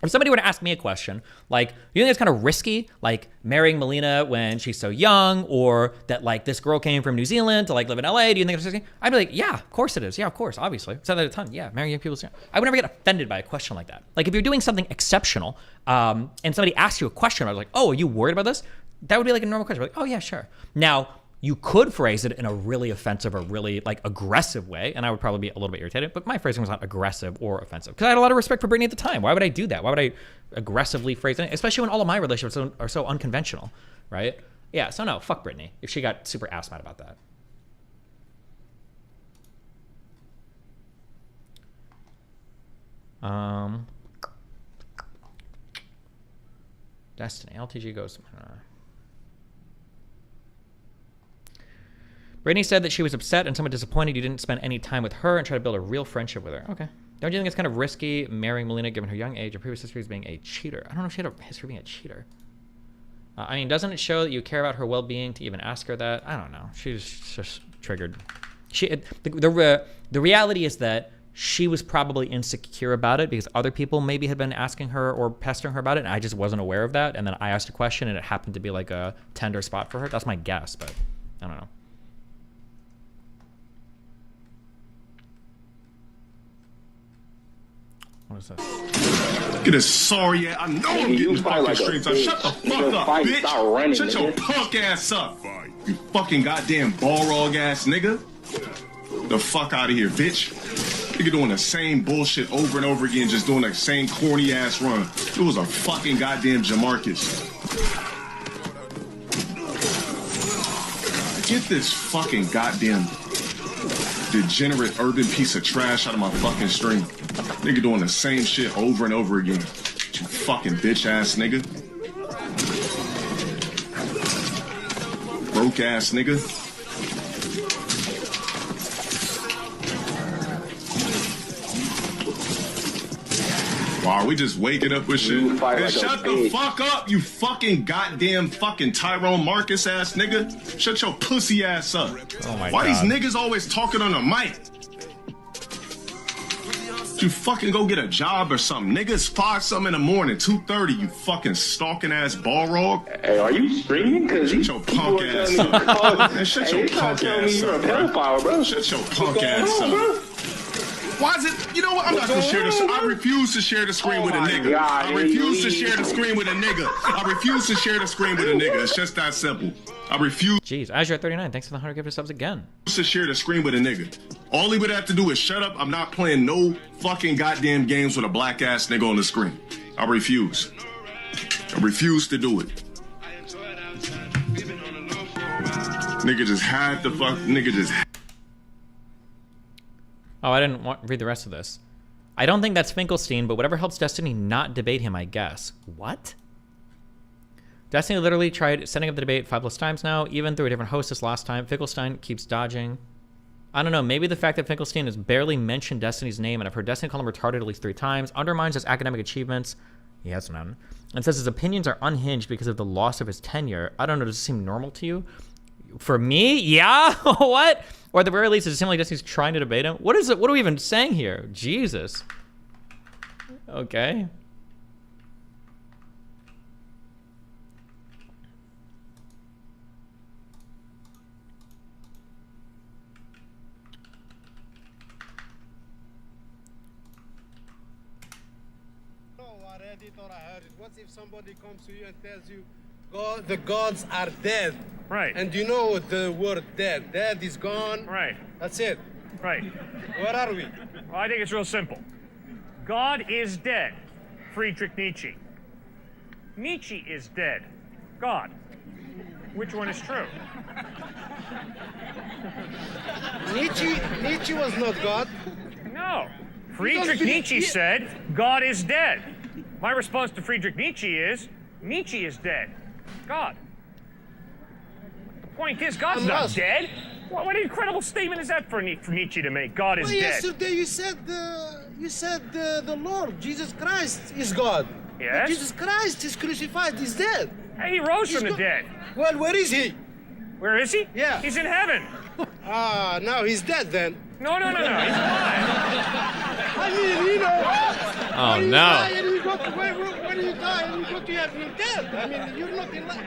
If somebody were to ask me a question, like, you think it's kind of risky, like marrying Melina when she's so young, or that like this girl came from New Zealand to like live in LA, do you think it's risky? I'd be like, yeah, of course it is. Yeah, of course, obviously. I've said that a ton. Yeah, marrying young people. I would never get offended by a question like that. Like if you're doing something exceptional and somebody asks you a question, I was like, oh, are you worried about this? That would be like a normal question. Like, oh yeah, sure. Now, you could phrase it in a really offensive or really like aggressive way, and I would probably be a little bit irritated, but my phrasing was not aggressive or offensive because I had a lot of respect for Brittany at the time. Why would I do that? Why would I aggressively phrase it? Especially when all of my relationships are so unconventional, right? Yeah, so no, fuck Brittany if she got super ass mad about that. Destiny, LTG goes... Brittany said that she was upset and somewhat disappointed you didn't spend any time with her and try to build a real friendship with her. Okay. Don't you think it's kind of risky marrying Melina given her young age and previous history as being a cheater? I don't know if she had a history of being a cheater. I mean, doesn't it show that you care about her well-being to even ask her that? I don't know. She's just triggered. The reality is that she was probably insecure about it because other people maybe had been asking her or pestering her about it, and I just wasn't aware of that. And then I asked a question, and it happened to be like a tender spot for her. That's my guess, but I don't know. What is this? Get a sorry ass. I know I'm getting fucking streams. Shut the fuck up, bitch. Shut your punk ass up. You fucking goddamn Balrog ass nigga. The fuck out of here, bitch. Nigga doing the same bullshit over and over again, just doing the same corny ass run. It was a fucking goddamn Jamarcus. Get this fucking goddamn degenerate urban piece of trash out of my fucking stream. Nigga doing the same shit over and over again. You fucking bitch ass nigga. Broke ass nigga. Wow, are we just waking up with shit? Hey, shut the fuck up, you fucking goddamn fucking Tyrone Marcus ass nigga. Shut your pussy ass up. Oh my Why God. these niggas always talking on a mic? You fucking go get a job or something. Niggas 5-something in the morning, 2:30, you fucking stalking ass Balrog. Hey, are you streaming? Cause shut your punk ass up. Man, shut your punk ass up, bro. Shut your punk ass up. Why is it? You know what? I'm not gonna share this. I refuse to share the screen with a nigga. I refuse to share the screen with a nigga. I refuse to share the screen with a nigga. It's just that simple. I refuse. Jeez, Azure at 39. Thanks for the 100 gifted subs again. To share the screen with a nigga. All he would have to do is shut up. I'm not playing no fucking goddamn games with a black ass nigga on the screen. I refuse. I refuse to do it. Nigga just had the fuck. Nigga just. Oh, I didn't read the rest of this. I don't think that's Finkelstein, but whatever helps Destiny not debate him, I guess. What? Destiny literally tried setting up the debate 5+ times now, even through a different host this last time. Finkelstein keeps dodging. I don't know, maybe the fact that Finkelstein has barely mentioned Destiny's name, and I've heard Destiny call him retarded at least 3 times, undermines his academic achievements. He has none. And says his opinions are unhinged because of the loss of his tenure. I don't know, does it seem normal to you? For me? Yeah? What? Or at the very least, does it seem like Destiny's trying to debate him? What is it? What are we even saying here? Jesus. Okay. What if somebody comes to you and tells you, God, the gods are dead? Right. And you know the word dead. Dead is gone. Right. That's it. Right. Where are we? Well, I think it's real simple. God is dead. Friedrich Nietzsche. Nietzsche is dead. God. Which one is true? Nietzsche was not God. No. Friedrich Nietzsche said, God is dead. My response to Friedrich Nietzsche is dead. God. The point is, God's not dead. What an incredible statement is that for Nietzsche to make? God is dead. Yesterday you said the Lord, Jesus Christ, is God. Yes? But Jesus Christ is crucified, he's dead. Hey, he rose from the dead. Well, where is he? Where is he? Yeah. He's in heaven. Now he's dead then. No, he's alive. I mean, you know. Oh, when you no. die and you go to, when you die and you go to heaven, you're dead. I mean, you're not in life.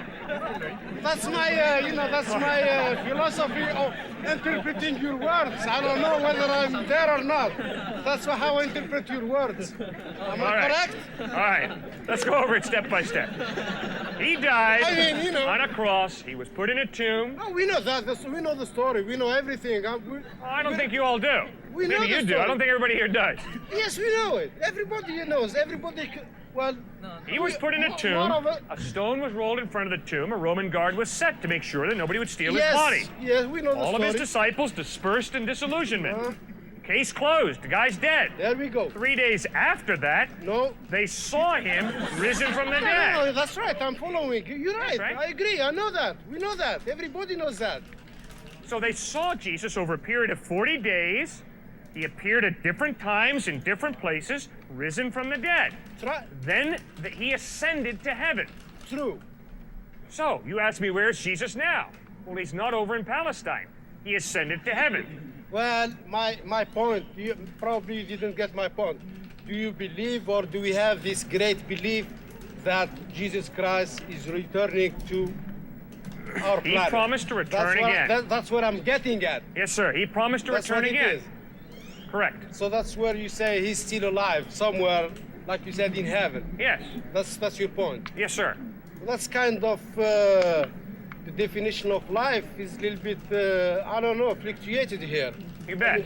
That's my, philosophy of interpreting your words. I don't know whether I'm there or not. That's how I interpret your words. Am I correct? All right. Let's go over it step by step. He died on a cross. He was put in a tomb. Oh, we know that. We know the story. We know everything. I don't think you all do. We know Maybe the you do. story. I don't think everybody here does. Yes, we know it. Everybody knows. Everybody. Well, he was put in a tomb. A stone was rolled in front of the tomb. A Roman guard was set to make sure that nobody would steal his body. Yes, we know the All story. of his disciples dispersed in disillusionment. Case closed. The guy's dead. There we go. 3 days after that, they saw him risen from the dead. No, that's right. I'm following. You're right. I agree. I know that. We know that. Everybody knows that. So they saw Jesus over a period of 40 days. He appeared at different times in different places, risen from the dead. That's right. Then he ascended to heaven. True. So you ask me, where's Jesus now? Well, he's not over in Palestine. He ascended to heaven. Well, my point, you probably didn't get my point. Do you believe, or do we have this great belief that Jesus Christ is returning to our planet? He promised to return again. That's what I'm getting at. Yes, sir. He promised to return again. Correct. So that's where you say he's still alive, somewhere, like you said, in heaven. Yes. That's your point. Yes, sir. That's kind of the definition of life is a little bit, I don't know, fluctuated here. You bet.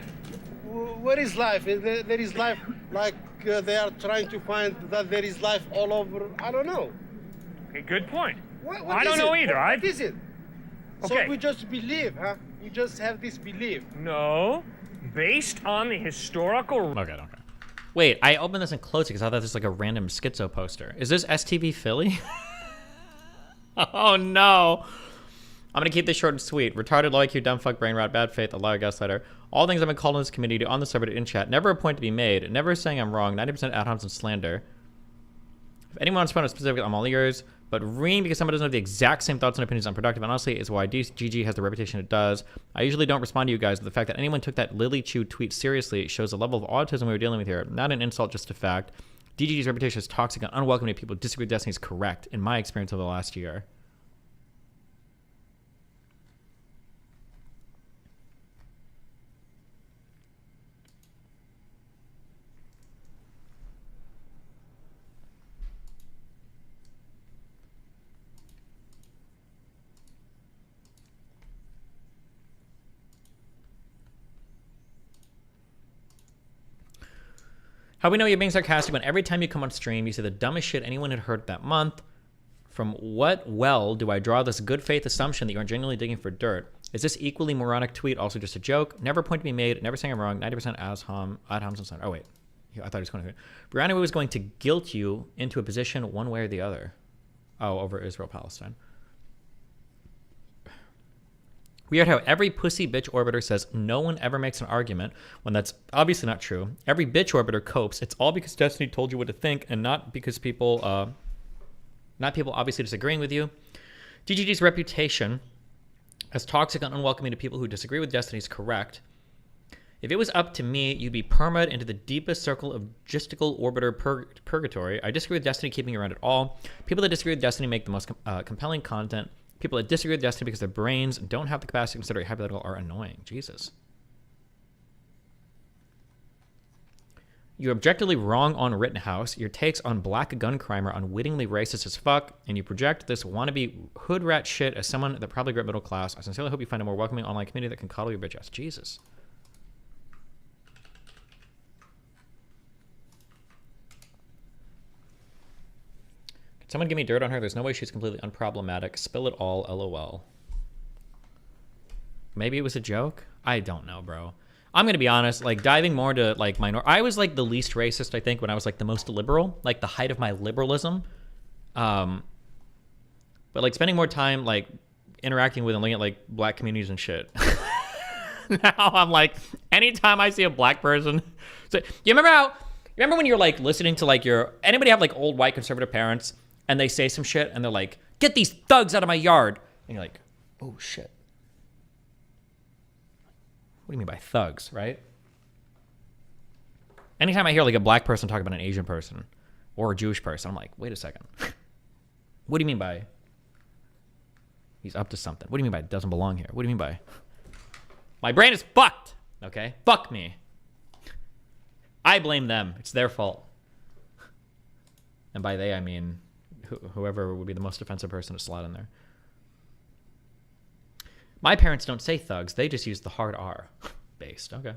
Where is life? There is life like they are trying to find that there is life all over. I don't know. Okay, good point. What I don't know either. What is it? Okay. So we just believe, huh? We just have this belief. No. Based on the historical... Okay. Wait, I opened this and closed it because I thought this was like a random schizo poster. Is this STV Philly? Oh, no. I'm going to keep this short and sweet. Retarded, low IQ, dumb fuck, brain rot, bad faith, a liar, gaslighter. All things I've been called in this community, on the server, in chat. Never a point to be made. Never saying I'm wrong. 90% ad homs and slander. If anyone wants to find a specific, I'm all ears. But reading because someone doesn't have the exact same thoughts and opinions is unproductive. And honestly, is why GG has the reputation it does. I usually don't respond to you guys, but the fact that anyone took that Lily Chu tweet seriously shows the level of autism we were dealing with here. Not an insult, just a fact. DGG's reputation is toxic and unwelcoming to people who disagree with Destiny is correct, in my experience over the last year. How we know you're being sarcastic when every time you come on stream, you say the dumbest shit anyone had heard that month. From what well do I draw this good faith assumption that you are genuinely digging for dirt? Is this equally moronic tweet also just a joke? Never point to be made, never saying I'm wrong, 90% ad homs and son. Oh, wait. I thought he was going to. Brianna was going to guilt you into a position one way or the other. Oh, over Israel-Palestine. Weird how every pussy bitch orbiter says no one ever makes an argument when that's obviously not true. Every bitch orbiter copes. It's all because Destiny told you what to think and not because people, obviously disagreeing with you. GGG's reputation as toxic and unwelcoming to people who disagree with Destiny is correct. If it was up to me, you'd be perma'd into the deepest circle of logistical orbiter purgatory. I disagree with Destiny keeping you around at all. People that disagree with Destiny make the most compelling content. People that disagree with Destiny because their brains don't have the capacity to consider a hypothetical are annoying. Jesus. You're objectively wrong on Rittenhouse. Your takes on black gun crime are unwittingly racist as fuck, and you project this wannabe hood rat shit as someone that probably grew up middle class. I sincerely hope you find a more welcoming online community that can coddle your bitch ass. Jesus. Can someone give me dirt on her? There's no way she's completely unproblematic. Spill it all, lol. Maybe it was a joke? I don't know, bro. I'm gonna be honest, like diving more to like I was like the least racist, I think, when I was like the most liberal, like the height of my liberalism. But like spending more time like interacting with and looking at like black communities and shit. Now I'm like, anytime I see a black person, so you remember when you're like listening to like anybody have like old white conservative parents and they say some shit and they're like, get these thugs out of my yard, and you're like, oh shit. What do you mean by thugs, right? Anytime I hear like a black person talk about an Asian person or a Jewish person, I'm like, wait a second. What do you mean by he's up to something? What do you mean by it doesn't belong here? What do you mean by my brain is fucked? Okay, fuck me. I blame them. It's their fault. And by they, I mean whoever would be the most offensive person to slot in there. My parents don't say thugs. They just use the hard R. Based. Okay.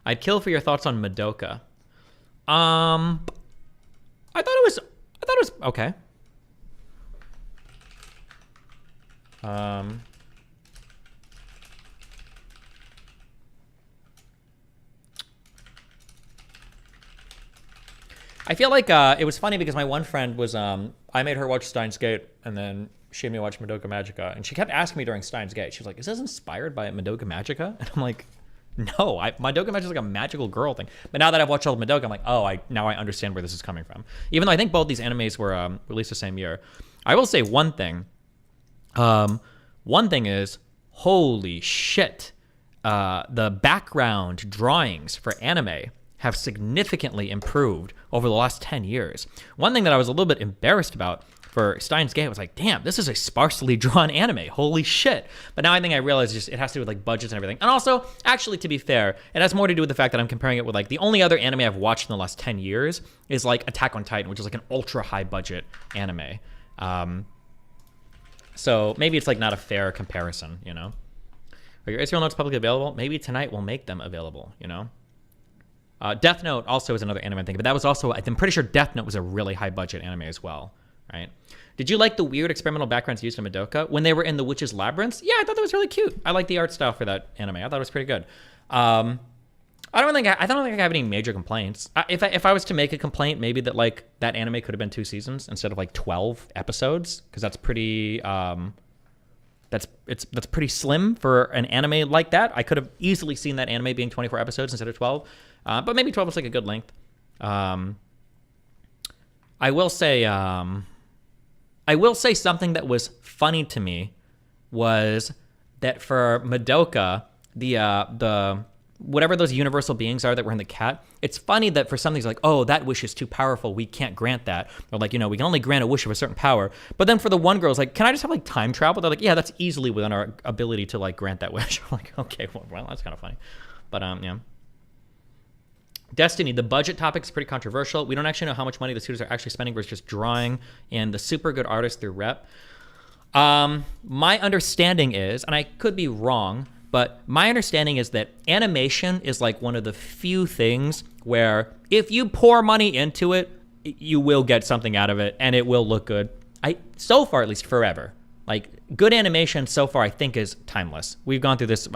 I'd kill for your thoughts on Madoka. I thought it was okay. I feel like it was funny because my one friend was, I made her watch Steins Gate, and then she made me watch Madoka Magica, and she kept asking me during Steins Gate, she was like, is this inspired by Madoka Magica? And I'm like, no, Madoka Magica is like a magical girl thing. But now that I've watched all of Madoka, I'm like, oh, now I understand where this is coming from. Even though I think both these animes were released the same year. I will say one thing. One thing is, holy shit, the background drawings for anime have significantly improved over the last 10 years. One thing that I was a little bit embarrassed about for Steins Gate was like, damn, this is a sparsely drawn anime. Holy shit. But now I think I realize it has to do with like budgets and everything. And also, actually, to be fair, it has more to do with the fact that I'm comparing it with like the only other anime I've watched in the last 10 years is like Attack on Titan, which is like an ultra high budget anime. So maybe it's like not a fair comparison, you know? Are your Israel notes publicly available? Maybe tonight we'll make them available, you know? Death Note also is another anime I'm thinking, but that was also, I'm pretty sure Death Note was a really high budget anime as well, right? Did you like the weird experimental backgrounds used in Madoka when they were in the Witch's Labyrinth? Yeah, I thought that was really cute. I like the art style for that anime. I thought it was pretty good. I don't think I have any major complaints. If I was to make a complaint, maybe that like that anime could have been 2 seasons instead of like 12 episodes, because that's pretty that's pretty slim for an anime like that. I could have easily seen that anime being 24 episodes instead of 12, but maybe 12 is like a good length. I will say something that was funny to me was that for Madoka, the whatever those universal beings are that were in the cat, it's funny that for some things like, oh, that wish is too powerful, we can't grant that. Or like, we can only grant a wish of a certain power. But then for the one girl, it's like, can I just have like time travel? They're like, yeah, that's easily within our ability to like grant that wish. I'm like, okay, well, that's kind of funny. But yeah. Destiny, the budget topic is pretty controversial. We don't actually know how much money the studios are actually spending versus just drawing and the super good artists through rep. My understanding is, and I could be wrong, but my understanding is that animation is like one of the few things where if you pour money into it, you will get something out of it and it will look good. So far, at least forever. Like good animation so far, I think is timeless. We've gone through this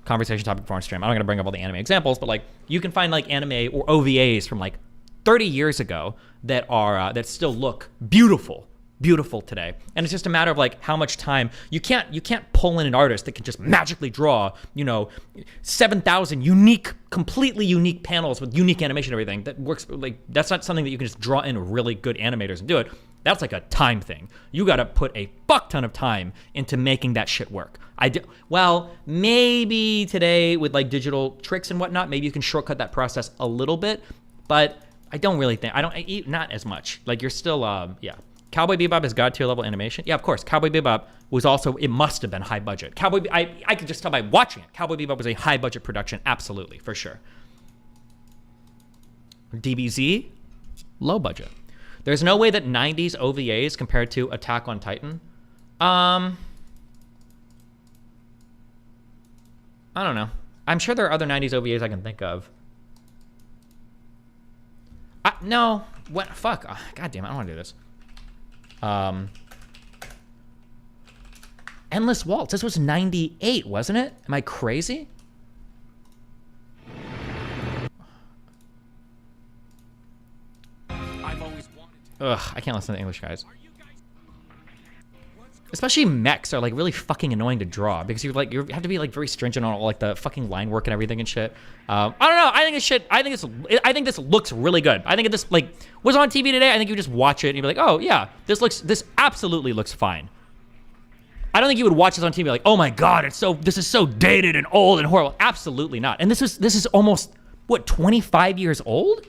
conversation topic before on stream. I'm not gonna bring up all the anime examples, but like you can find like anime or OVAs from like 30 years ago that are that still look beautiful today. And it's just a matter of like how much time. You can't pull in an artist that can just magically draw 7,000 completely unique panels with unique animation and everything that works. Like that's not something that you can just draw in really good animators and do it. That's like a time thing. You got to put a fuck ton of time into making that shit work. Well, maybe today with like digital tricks and whatnot, maybe you can shortcut that process a little bit, but I don't really think, not as much. Like you're still, yeah. Cowboy Bebop is God tier level animation. Yeah, of course. Cowboy Bebop was also, it must have been high budget. I could just tell by watching it. Cowboy Bebop was a high budget production. Absolutely, for sure. DBZ, low budget. There's no way that 90s OVAs compared to Attack on Titan. I don't know. I'm sure there are other 90s OVAs I can think of. No. What? Fuck. Oh, God damn it. I don't want to do this. Endless Waltz. This was 98, wasn't it? Am I crazy? Ugh, I can't listen to English guys. Especially mechs are like really fucking annoying to draw because you have to be like very stringent on all like the fucking line work and everything and shit. I don't know. I think this looks really good. I think if this like was on TV today, I think you just watch it and you'd be like, oh yeah, this absolutely looks fine. I don't think you would watch this on TV and be like, oh my god, this is so dated and old and horrible. Absolutely not. And this is almost what 25 years old.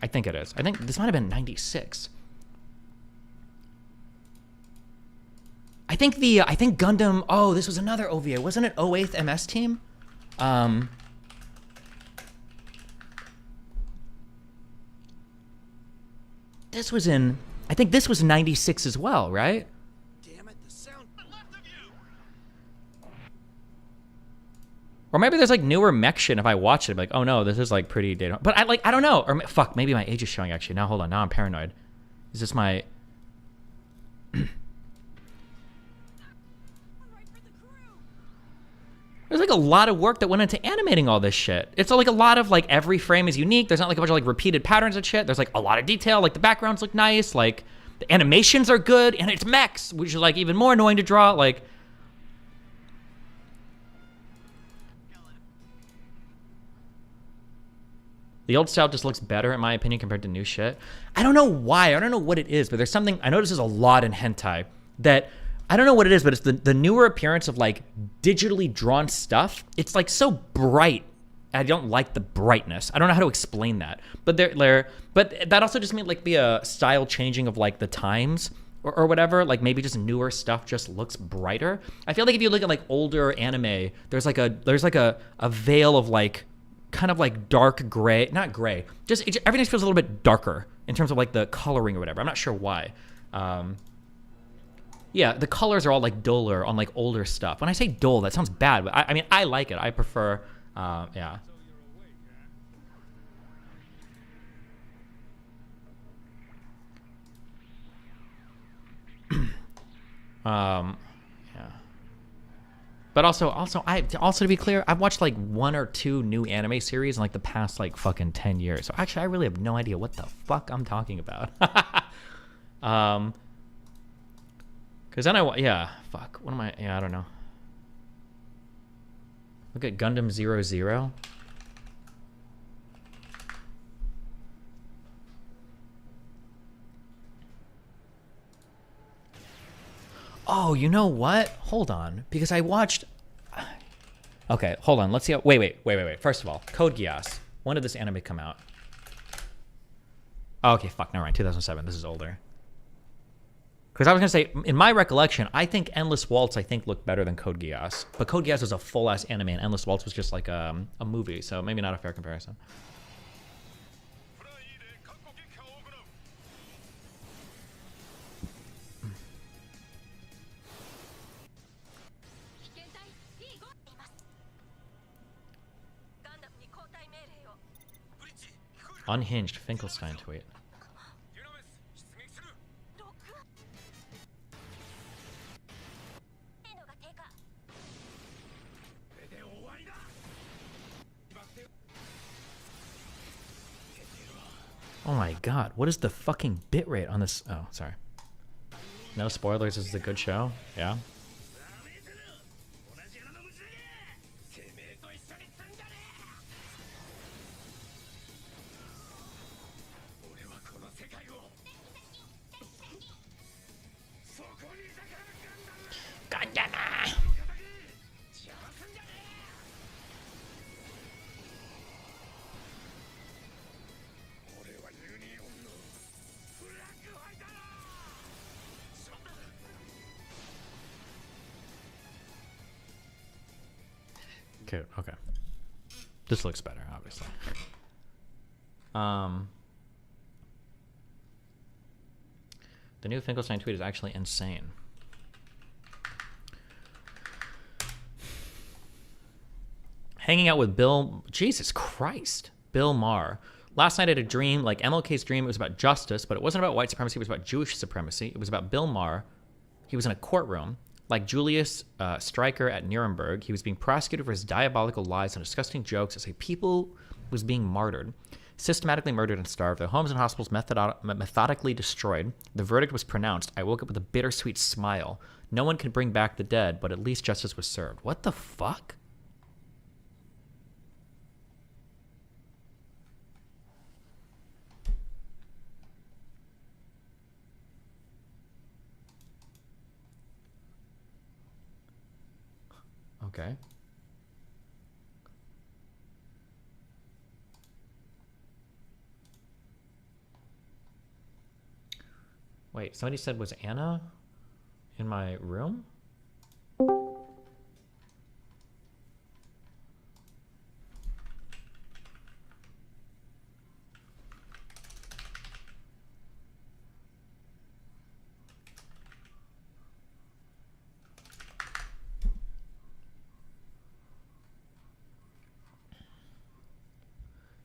I think it is. I think this might have been 96. I think Gundam, oh, this was another OVA. Wasn't it 08th MS Team? This was in, I think this was 96 as well, right? Damn it, the sound left of you. Or maybe there's like newer mech shit. If I watch it, I'm like, oh no, this is like pretty dated. But I don't know. Or fuck, maybe my age is showing actually. Now hold on. Now I'm paranoid. Is this my? There's like a lot of work that went into animating all this shit. It's like a lot of like every frame is unique. There's not like a bunch of like repeated patterns and shit. There's like a lot of detail. Like the backgrounds look nice. Like the animations are good, and it's mechs, which is like even more annoying to draw. Like. The old style just looks better, in my opinion, compared to new shit. I don't know why. I don't know what it is, but there's something. I notice there's a lot in hentai that I don't know what it is, but it's the newer appearance of like digitally drawn stuff. It's like so bright. I don't like the brightness. I don't know how to explain that. But but that also just means like the style changing of like the times or whatever. Like maybe just newer stuff just looks brighter. I feel like if you look at like older anime, there's like a veil of like. Kind of like dark gray, not gray, just everything feels a little bit darker in terms of like the coloring or whatever. I'm not sure why. Yeah, the colors are all like duller on like older stuff. When I say dull, that sounds bad, but I mean, I like it. I prefer, yeah. Yeah. But also to be clear, I've watched like 1 or 2 new anime series in like the past like fucking 10 years. So actually, I really have no idea what the fuck I'm talking about. Because then fuck. What am I? Yeah, I don't know. Look at Gundam 00. Oh, you know what? Hold on, because I watched. Okay, hold on. Let's see. Wait. First of all, Code Geass. When did this anime come out? Oh, okay, fuck. Never mind. 2007. This is older. Because I was gonna say, in my recollection, I think Endless Waltz looked better than Code Geass. But Code Geass was a full ass anime, and Endless Waltz was just like a movie. So maybe not a fair comparison. Unhinged Finkelstein tweet. Oh my god, what is the fucking bitrate on this? Oh, sorry. No spoilers, this is a good show. Yeah. Okay. This looks better, obviously. The new Finkelstein tweet is actually insane. Hanging out with Bill... Jesus Christ. Bill Maher. Last night I had a dream, like MLK's dream, it was about justice, but it wasn't about white supremacy, it was about Jewish supremacy. It was about Bill Maher. He was in a courtroom. Like Julius Streicher at Nuremberg, he was being prosecuted for his diabolical lies and disgusting jokes as a people was being martyred, systematically murdered and starved, their homes and hospitals methodically destroyed. The verdict was pronounced. I woke up with a bittersweet smile. No one could bring back the dead, but at least justice was served. What the fuck? Okay. Wait, somebody said, was Anna in my room?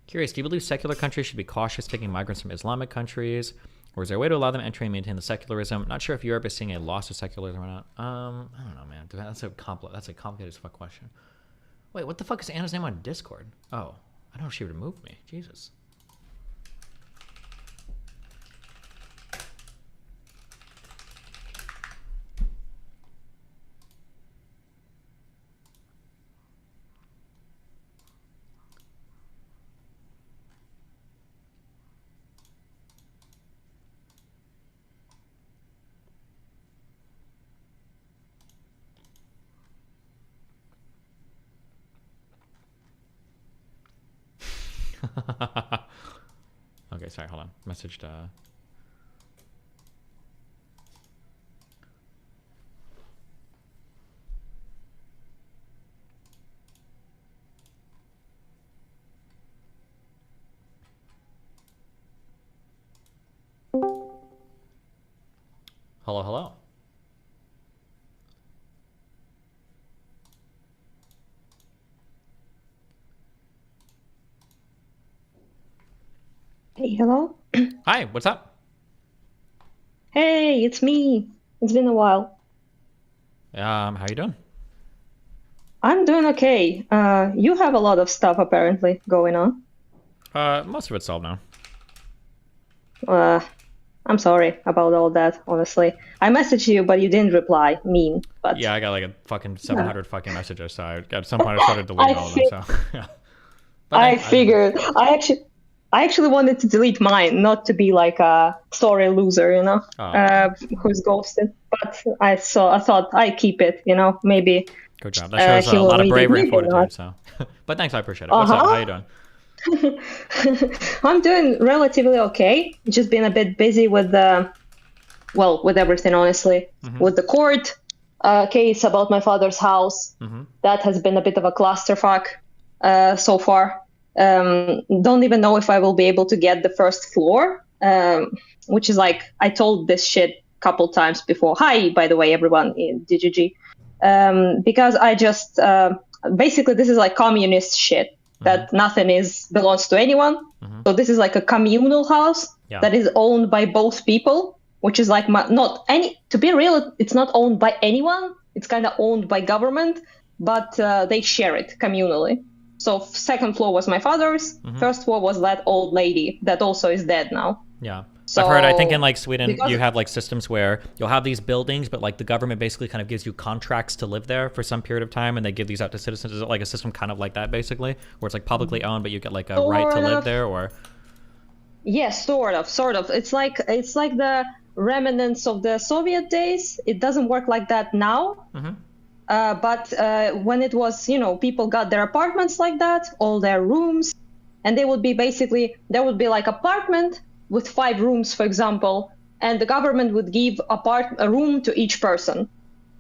Curious, do you believe secular countries should be cautious taking migrants from Islamic countries? Or is there a way to allow them entry and maintain the secularism? Not sure if Europe is seeing a loss of secularism or not. I don't know, man. That's a complicated as fuck question. Wait, what the fuck is Anna's name on Discord? Oh, I don't know if she removed me. Jesus. Okay, sorry, hold on. Messaged, hello. Hey, hello? Hi, what's up? Hey, it's me. It's been a while. How you doing? I'm doing okay. You have a lot of stuff apparently going on. Most of it's solved now. I'm sorry about all that, honestly. I messaged you, but you didn't reply. Mean, but Yeah, I got like a fucking 700 fucking messages, so at some point I started deleting all of them. So yeah. But I figured. I actually wanted to delete mine, not to be like a sorry loser, you know, who's ghosted. But I thought I keep it, you know, maybe. Good job. That shows a lot of bravery and fortitude. So, but thanks, I appreciate it. What's up? How you doing? I'm doing relatively okay. Just been a bit busy with with everything, honestly. With the court case about my father's house. That has been a bit of a clusterfuck so far. Don't even know if I will be able to get the first floor, which is like, I told this shit a couple times before. Hi, by the way, everyone in DGG. Because I just, basically this is like communist shit. That nothing belongs to anyone. So this is like a communal house that is owned by both people, which is like to be real, it's not owned by anyone. It's kind of owned by government, but they share it communally. So second floor was my father's. First floor was that old lady that also is dead now. Yeah. So, I've heard, I think in like Sweden, you have like systems where you'll have these buildings, but like the government basically kind of gives you contracts to live there for some period of time, and they give these out to citizens. Is it like a system kind of like that, basically, where it's like publicly owned, but you get like a right to live there, or? Yes, sort of. It's like the remnants of the Soviet days. It doesn't work like that now. But when it was, you know, people got their apartments like that, all their rooms, and they would be there would be like apartment with 5 rooms, for example, and the government would give a room to each person.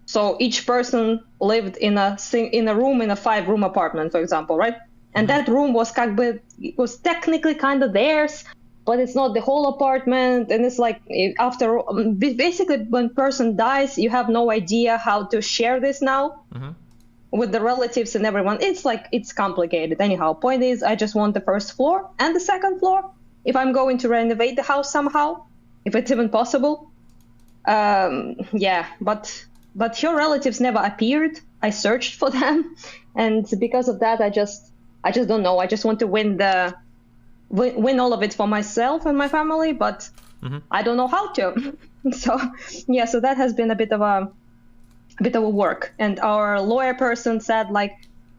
So each person lived in a room in a 5-room apartment, for example, right? And that room was technically kind of theirs, but it's not the whole apartment. And it's like basically when person dies, you have no idea how to share this now with the relatives and everyone. It's complicated. Anyhow, point is, I just want the first floor and the second floor. If I'm going to renovate the house somehow, if it's even possible. But your relatives never appeared. I searched for them. And because of that, I just don't know. I just want to win all of it for myself and my family, but I don't know how to. So that has been a bit of a work. And our lawyer person said, like,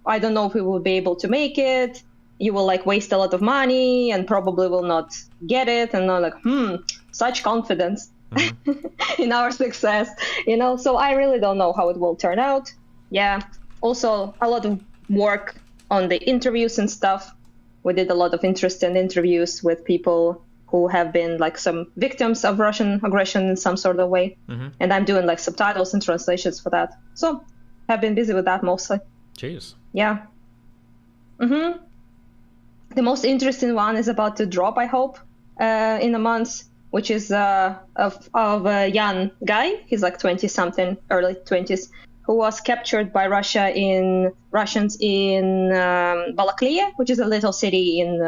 I don't know if we will be able to make it. You will like waste a lot of money and probably will not get it. And I'm like, such confidence in our success, you know? So I really don't know how it will turn out. Yeah. Also a lot of work on the interviews and stuff. We did a lot of interesting interviews with people who have been like some victims of Russian aggression in some sort of way. And I'm doing like subtitles and translations for that. So I've been busy with that mostly. Jeez. Yeah. The most interesting one is about to drop, I hope, in a month, which is of a young guy. He's like 20-something, early 20s, who was captured by Russians in Balaklia, which is a little city in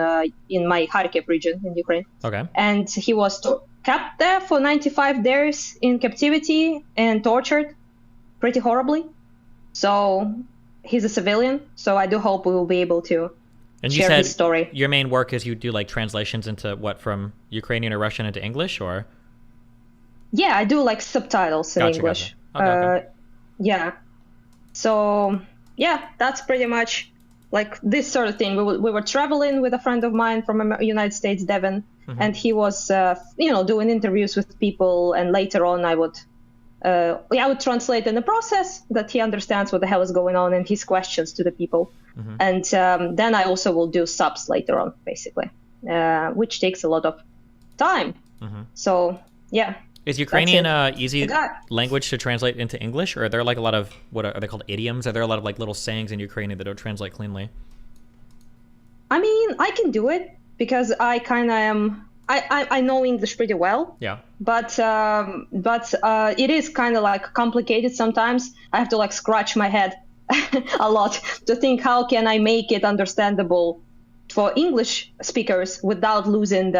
my Kharkiv region in Ukraine. Okay. And he was kept there for 95 days in captivity and tortured pretty horribly. So he's a civilian. So I do hope we will be able to share his story. Your main work is you do like translations into what, from Ukrainian or Russian into English, or? Yeah, I do like subtitles in English. Gotcha. Okay. Yeah. So yeah, that's pretty much like this sort of thing. We were traveling with a friend of mine from the United States, Devin, and he was doing interviews with people, and later on I would translate in the process that he understands what the hell is going on and his questions to the people. And then I also will do subs later on, basically, which takes a lot of time. So yeah. Is Ukrainian easy language to translate into English, or are there like a lot of, what are they called, idioms? Are there a lot of like little sayings in Ukrainian that don't translate cleanly? I mean, I can do it because I kind of am. I know English pretty well. Yeah. But it is kind of like complicated sometimes. I have to like scratch my head a lot to think how can I make it understandable for English speakers without losing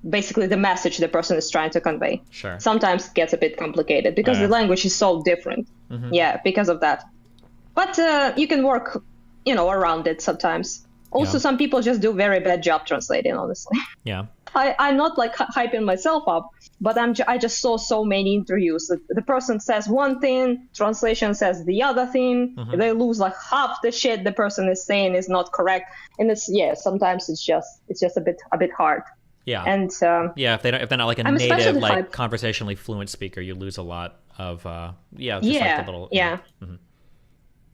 basically the message the person is trying to convey. Sure. Sometimes it gets a bit complicated because the language is so different. Yeah, because of that. But you can work, around it sometimes. Also, some people just do very bad job translating, honestly. Yeah. I'm not like hyping myself up, but I just saw so many interviews. The person says one thing, translation says the other thing. They lose like half the shit the person is saying is not correct, and sometimes it's just a bit hard. Yeah. And if they're not like a native like conversationally fluent speaker, you lose a lot of like the little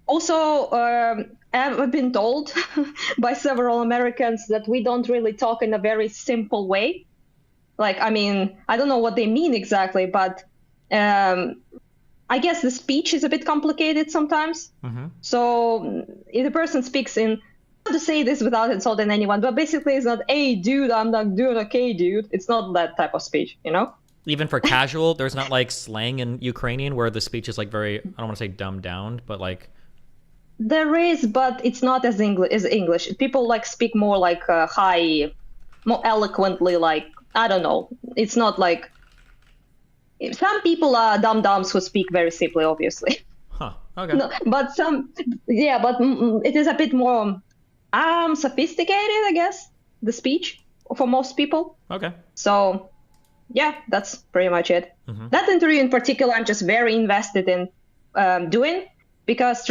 Also, I've been told by several Americans that we don't really talk in a very simple way. Like, I mean, I don't know what they mean exactly, but I guess the speech is a bit complicated sometimes. So if the person speaks in, how to say this without insulting anyone, but basically it's not, hey, dude, I'm not doing okay, dude. It's not that type of speech, Even for casual, there's not like slang in Ukrainian where the speech is like very, I don't want to say dumbed down, but like... There is, but it's not as English. People like speak more like more eloquently. Like, I don't know. It's not like some people are dum-dums who speak very simply, obviously. Huh. Okay. No, but it is a bit more sophisticated, I guess. The speech for most people. Okay. So, yeah, that's pretty much it. That interview in particular, I'm just very invested in doing. Because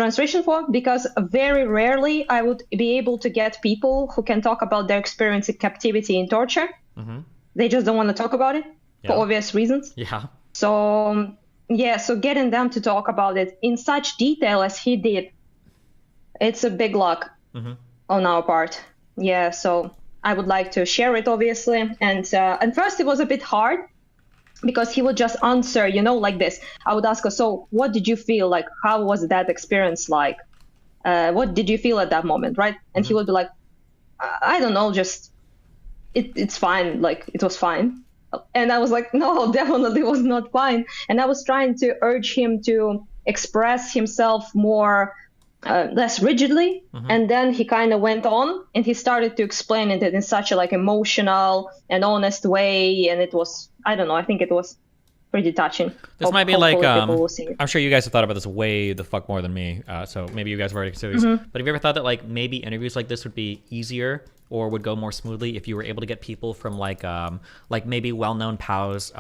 very rarely I would be able to get people who can talk about their experience in captivity and torture. They just don't want to talk about it for obvious reasons. Yeah. So, so getting them to talk about it in such detail as he did, it's a big luck on our part. Yeah, so I would like to share it, obviously. And first it was a bit hard. Because he would just answer, like this. I would ask her, so what did you feel? Like, how was that experience like? What did you feel at that moment, right? And he would be like, I don't know, just, it's fine. Like, it was fine. And I was like, no, definitely was not fine. And I was trying to urge him to express himself more, less rigidly. And then he kind of went on and he started to explain it in such a like emotional and honest way. And it was, I don't know, I think it was pretty touching. This might be like, I'm sure you guys have thought about this way the fuck more than me. So maybe you guys have already considered this. But have you ever thought that like maybe interviews like this would be easier or would go more smoothly if you were able to get people from like maybe well-known POWs,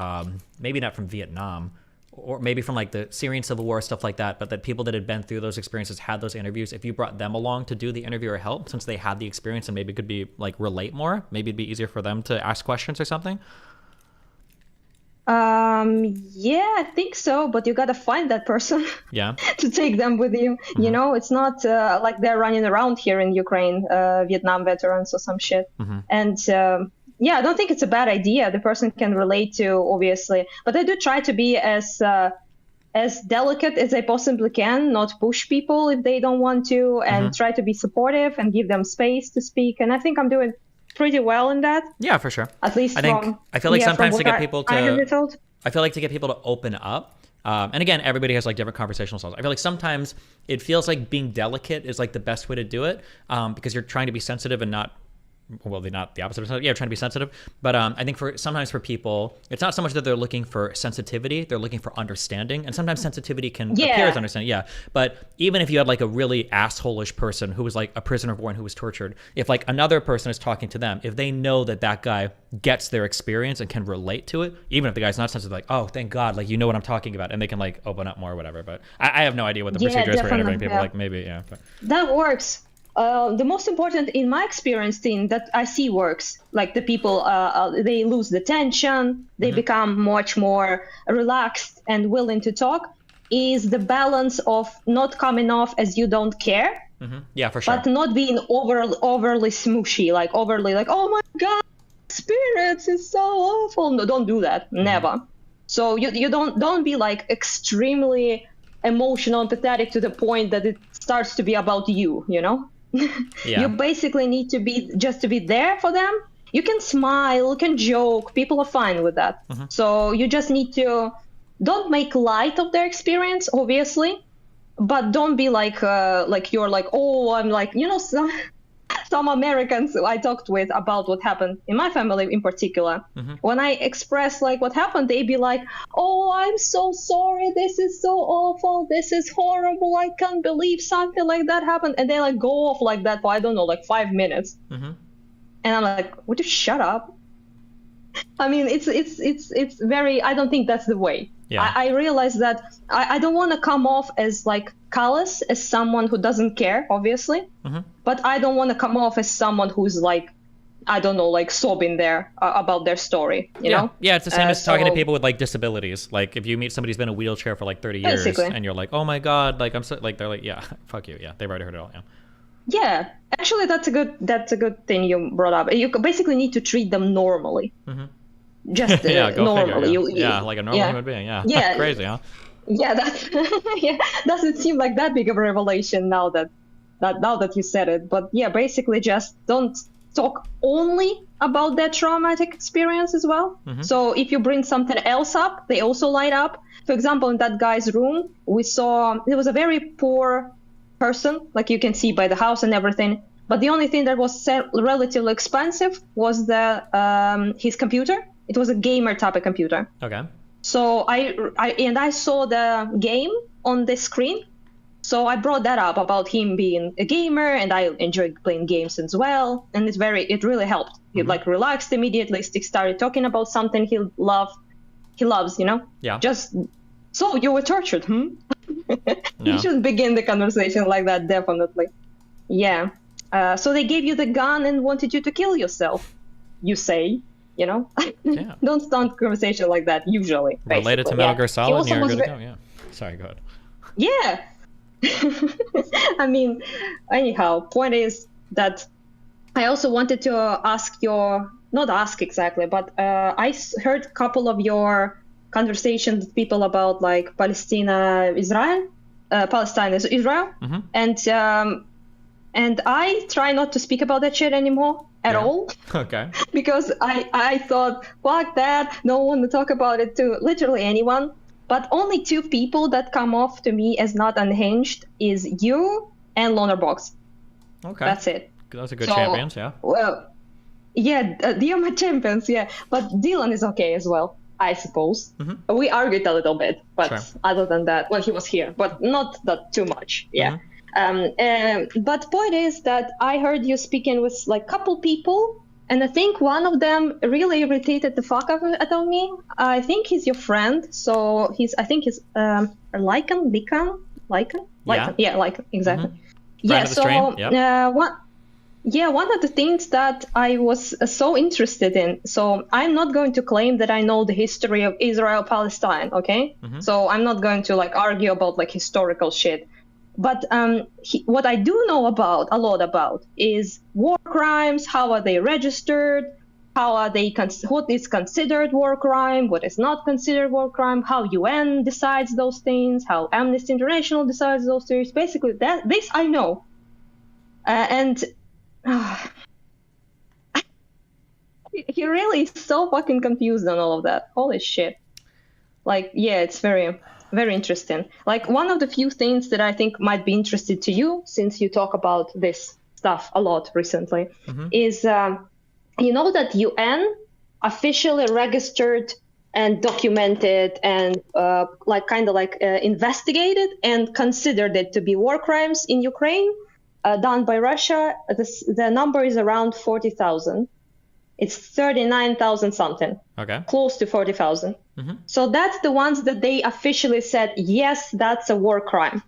maybe not from Vietnam, or maybe from like the Syrian civil war, stuff like that, but that people that had been through those experiences had those interviews. If you brought them along to do the interview or help, since they had the experience and maybe could be like relate more, maybe it'd be easier for them to ask questions or something. Yeah, I think so, but you gotta find that person to take them with you. It's not like they're running around here in Ukraine, Vietnam veterans or some shit. And I don't think it's a bad idea. The person can relate to, obviously, but I do try to be as delicate as I possibly can, not push people if they don't want to, and try to be supportive and give them space to speak. And I think I'm doing pretty well in that. Yeah, for sure. At least I feel like sometimes to get people to, I feel like to get people to open up. And again, everybody has like different conversational styles. I feel like sometimes it feels like being delicate is like the best way to do it, because you're trying to be sensitive and not. Well, they're not the opposite of sensitive. Yeah, trying to be sensitive. But I think sometimes for people, it's not so much that they're looking for sensitivity, they're looking for understanding. And sometimes sensitivity can appear as understanding. Yeah. But even if you had like a really asshole-ish person who was like a prisoner of war and who was tortured, if like another person is talking to them, if they know that that guy gets their experience and can relate to it, even if the guy's not sensitive, like, oh, thank God, like, you know what I'm talking about. And they can like open up more or whatever. But I have no idea what the procedure is for interviewing people. Like maybe, But. That works. The most important in my experience thing that I see works, like the people, they lose the tension, they become much more relaxed and willing to talk, is the balance of not coming off as you don't care, yeah, for sure, but not being overly smooshy, like overly like, oh my God, experience is so awful. No, don't do that, never. So you don't be like extremely emotional and pathetic to the point that it starts to be about you, You basically need to be there for them. You can smile, you can joke. People are fine with that. So you just need to don't make light of their experience, obviously, but don't be like you're like, oh, I'm like, some some Americans I talked with about what happened in my family in particular, when I express like what happened, they'd be like, "Oh, I'm so sorry. This is so awful. This is horrible. I can't believe something like that happened." And they like go off like that for, I don't know, like 5 minutes. And I'm like, "Would you shut up?" I mean, it's very, I don't think that's the way. Yeah. I realize that I don't want to come off as like callous, as someone who doesn't care, obviously. But I don't want to come off as someone who's like, I don't know, like sobbing there about their story, you know? Yeah, it's the same as talking to people with like disabilities. Like if you meet somebody who's been in a wheelchair for like 30 years Basically. and you're like, "Oh my God," like I'm so, like, they're like, "Yeah, fuck you." Yeah, they've already heard it all. Yeah. Yeah, actually, that's a good thing you brought up. You basically need to treat them normally. Just Yeah, go normally. figure, yeah. Like a normal human being. Yeah. Yeah. Crazy, huh? Yeah, that yeah, doesn't seem like that big of a revelation now that you said it. But yeah, basically just don't talk only about that traumatic experience as well. So if you bring something else up, they also light up. For example, in that guy's room, we saw there was a very poor person, like you can see by the house and everything. But the only thing that was relatively expensive was his computer. It was a gamer type of computer. Okay. So I saw the game on the screen. So I brought that up about him being a gamer, and I enjoy playing games as well. And it really helped. He like relaxed immediately. He started talking about something he loves, you know? Yeah. Just, so you were tortured, No. You should begin the conversation like that, definitely. Yeah. So they gave you the gun and wanted you to kill yourself, you say, you know? Yeah. Don't start conversation like that, usually. Related to basically, Metal yeah. Gear He Solid, also and you're was good to go. Yeah. Sorry, go ahead. Yeah. I mean, anyhow, point is that I also wanted to not ask exactly, but I heard a couple of your conversations with people about like Palestine is Israel, and I try not to speak about that shit anymore at all. Okay. Because I thought, fuck that, no one will talk about it to literally anyone. But only two people that come off to me as not unhinged is you and Lonerbox. Okay. That's it. Those are good So, champions, yeah. Well, yeah, they are my champions, yeah. But Dylan is okay as well, I suppose. We argued a little bit, but Sure. other than that, well, he was here, but not that too much, yeah. But point is that I heard you speaking with like couple people, and I think one of them really irritated the fuck out of me. I think he's your friend, so he's Lycan, exactly. Yeah, Friend of the stream, yep. One of the things that I was so interested in, so I'm not going to claim that I know the history of Israel-Palestine, okay? So I'm not going to like argue about like historical shit. But what I do know a lot about is war crimes, how are they registered, how are they, what is considered war crime, what is not considered war crime, how UN decides those things, how Amnesty International decides those things. Basically, this I know. He really is so fucking confused on all of that. Holy shit. Like, yeah, it's very, very interesting. Like, one of the few things that I think might be interesting to you, since you talk about this stuff a lot recently, is, you know that UN officially registered and documented and investigated and considered it to be war crimes in Ukraine done by Russia. The number is around 40,000. It's 39,000 something. Okay. Close to 40,000. So that's the ones that they officially said, yes, that's a war crime.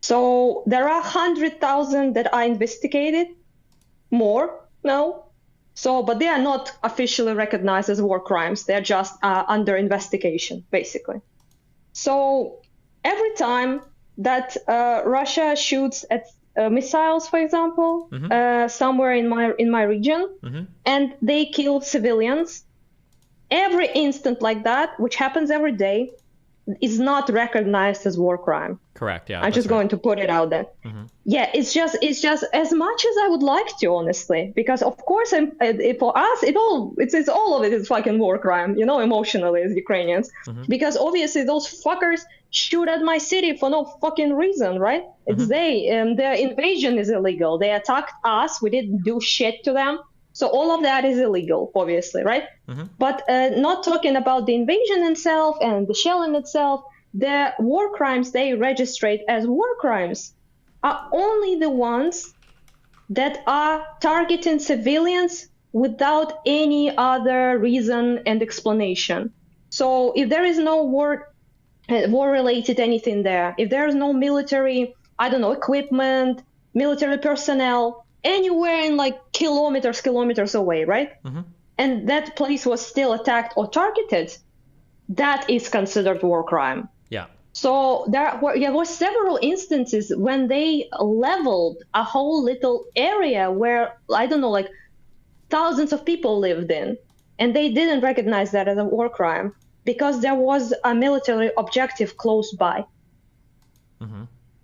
So there are 100,000 that are investigated, more now. So, but they are not officially recognized as war crimes. They're just under investigation, basically. So every time that Russia shoots at missiles, for example, somewhere in my region, and they kill civilians, every instant like that, which happens every day, is not recognized as war crime. Correct. Yeah. I'm just going to put it out there. Yeah, it's just as much as I would like to, honestly, because of course, for us, it's all of it is fucking war crime, emotionally as Ukrainians, because obviously those fuckers shoot at my city for no fucking reason, right? It's their invasion is illegal. They attacked us. We didn't do shit to them. So all of that is illegal, obviously, right? But not talking about the invasion itself and the shelling itself, the war crimes they registered as war crimes are only the ones that are targeting civilians without any other reason and explanation. So if there is no war-related anything there, if there is no military, equipment, military personnel, anywhere in like kilometers away, right? And that place was still attacked or targeted, that is considered war crime. Yeah. So there were several instances when they leveled a whole little area where, like thousands of people lived in, and they didn't recognize that as a war crime because there was a military objective close by.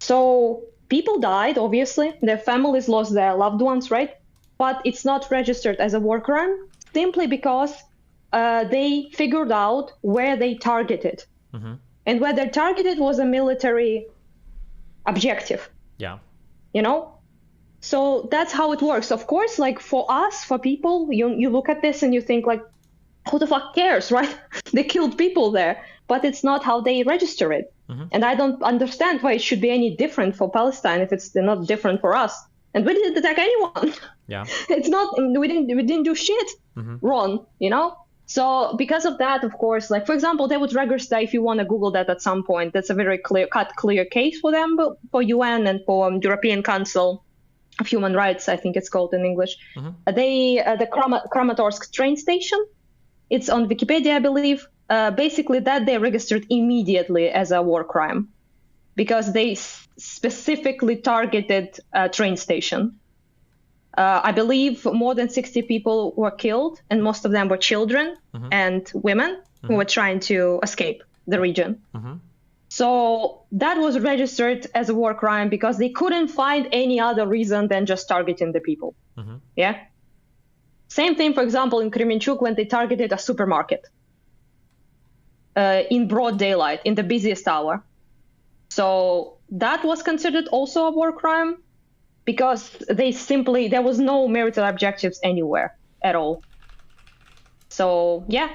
So people died, obviously. Their families lost their loved ones, right? But it's not registered as a war crime simply because they figured out where they targeted. And where they targeted was a military objective. Yeah. So that's how it works. Of course, like for us, for people, you look at this and you think like, who the fuck cares, right? They killed people there. But it's not how they register it. And I don't understand why it should be any different for Palestine if it's not different for us. And we didn't attack anyone. Yeah. It's not, we didn't do shit wrong, So because of that, of course, like for example, they would register, if you want to Google that at some point, that's a very clear case for them, but for UN and for European Council of Human Rights, I think it's called in English. The Kramatorsk train station, it's on Wikipedia, I believe. Basically that they registered immediately as a war crime because they specifically targeted a train station. I believe more than 60 people were killed, and most of them were children and women who were trying to escape the region. So that was registered as a war crime because they couldn't find any other reason than just targeting the people. Yeah. Same thing, for example, in Kremenchuk when they targeted a supermarket in broad daylight, in the busiest hour. So that was considered also a war crime because there was no military objectives anywhere at all. So, yeah.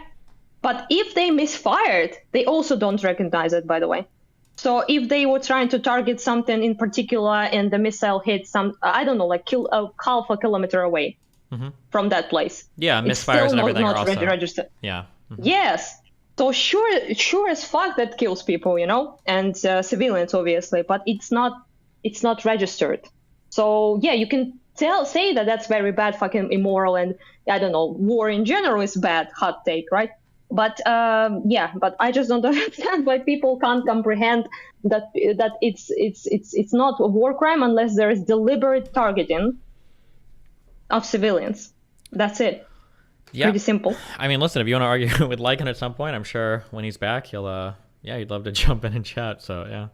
But if they misfired, they also don't recognize it, by the way. So if they were trying to target something in particular and the missile hit half a kilometer away from that place. Yeah, misfires and everything are also registered. Yeah. Yes. So sure as fuck that kills people, and civilians obviously, but it's not registered. So yeah, you can say that that's very bad, fucking immoral, and war in general is bad, hot take, right? But but I just don't understand why people can't comprehend that it's not a war crime unless there is deliberate targeting of civilians. That's it. Yeah. Pretty simple. I mean, listen, if you want to argue with Lycan at some point, I'm sure when he's back, he'll he'd love to jump in and chat. So yeah.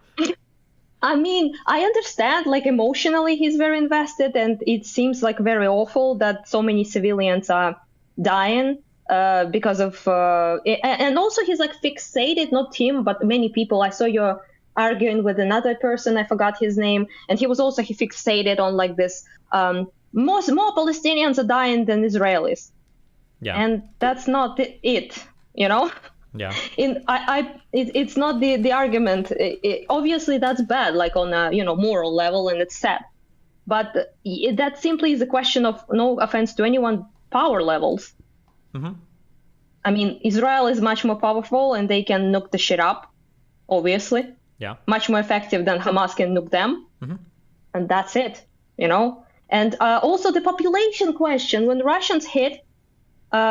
I mean, I understand, like emotionally he's very invested, and it seems like very awful that so many civilians are dying because of and also he's like fixated, not him, but many people. I saw you arguing with another person, I forgot his name, and he fixated on like this more Palestinians are dying than Israelis. Yeah. And that's not it, Yeah. It's not the argument. Obviously, that's bad, like on a moral level, and it's sad. But that simply is a question of, no offense to anyone, power levels. I mean, Israel is much more powerful, and they can nuke the shit up. Obviously. Yeah. Much more effective than Hamas can nuke them. And that's it. And also the population question. When Russians hit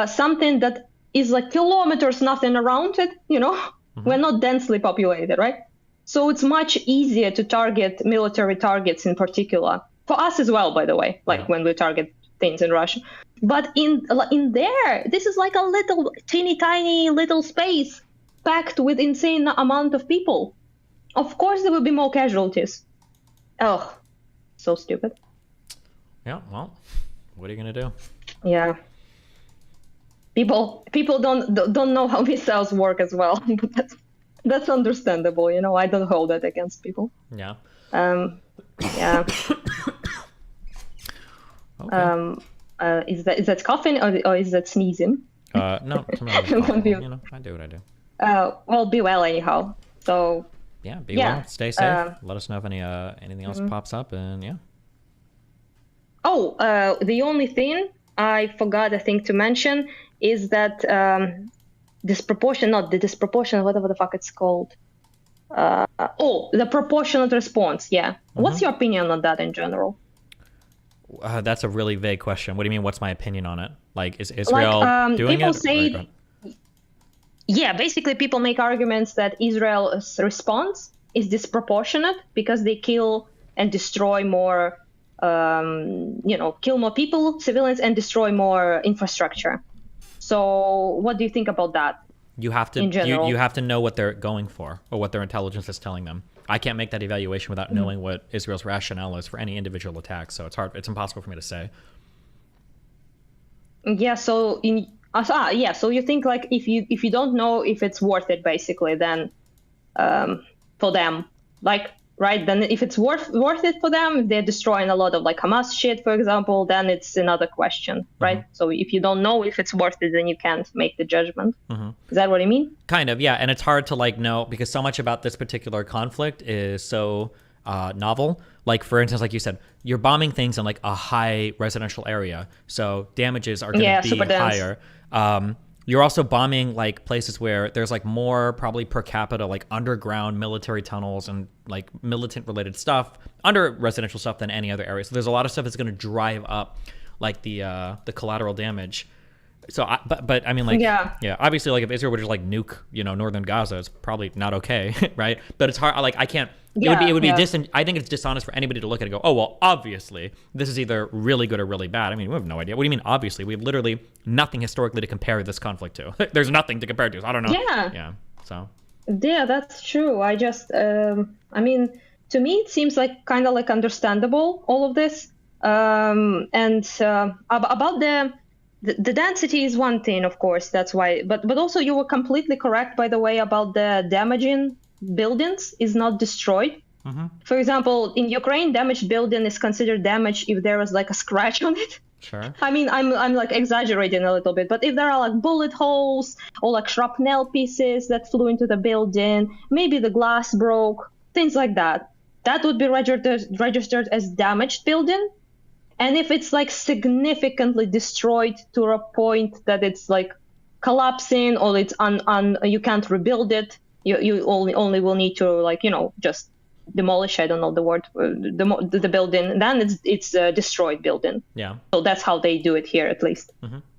something that is like kilometers, nothing around it, we're not densely populated, right? So it's much easier to target military targets in particular. For us as well, by the way, when we target things in Russia. But in there, this is like a little teeny tiny little space. packed with insane amount of people. Of course, there will be more casualties. Oh, so stupid. Yeah, well, what are you gonna do? Yeah. People don't know how missiles work as well. But that's understandable, you know. I don't hold that against people. Yeah. Yeah. Okay. Is that coughing or is that sneezing? No, you know, I do what I do. Well, be well anyhow. So. Yeah, be well. Stay safe. Let us know if anything else pops up, and yeah. Oh, the only thing I forgot, I think, to mention is that whatever the fuck it's called. The proportionate response. Yeah. What's your opinion on that in general? That's a really vague question. What do you mean? What's my opinion on it? Like, is Israel doing people it? Say, yeah, basically, people make arguments that Israel's response is disproportionate because they kill and destroy more, kill more people, civilians, and destroy more infrastructure. So, what do you think about that? You have to in general? You have to know what they're going for or what their intelligence is telling them. I can't make that evaluation without knowing what Israel's rationale is for any individual attack. So it's impossible for me to say. Yeah. So so you think like if you don't know if it's worth it, basically, then for them, like, right, then if it's worth it for them, if they're destroying a lot of like Hamas shit, for example, then it's another question, right? So if you don't know if it's worth it, then you can't make the judgment. Is that what you mean? Kind of, yeah. And it's hard to like know because so much about this particular conflict is so novel. Like, for instance, like you said, you're bombing things in like a high residential area, so damages are going to be higher. You're also bombing like places where there's like more probably per capita like underground military tunnels and like militant related stuff under residential stuff than any other area. So there's a lot of stuff that's going to drive up like the collateral damage. So, but I mean, like, yeah, obviously, like if Israel would just like nuke, northern Gaza, it's probably not okay, right? But it's hard. Like, I can't. It would be I think it's dishonest for anybody to look at it and go, oh well, obviously this is either really good or really bad. I mean, we have no idea. What do you mean? Obviously, we have literally nothing historically to compare this conflict to. There's nothing to compare it to. So I don't know. Yeah. So. Yeah, that's true. I just, I mean, to me, it seems like kind of like understandable all of this, and about the density is one thing, of course. That's why, but also you were completely correct, by the way, about the damaging buildings is not destroyed. For example, in Ukraine, damaged building is considered damage if there was like a scratch on it. Sure. I mean, I'm like exaggerating a little bit, but if there are like bullet holes or like shrapnel pieces that flew into the building, maybe the glass broke, things like that, that would be registered as damaged building. And if it's like significantly destroyed to a point that it's like collapsing or it's you can't rebuild it, you only will need to like, just demolish, I don't know the word, the building, then it's a destroyed building. Yeah. So that's how they do it here, at least.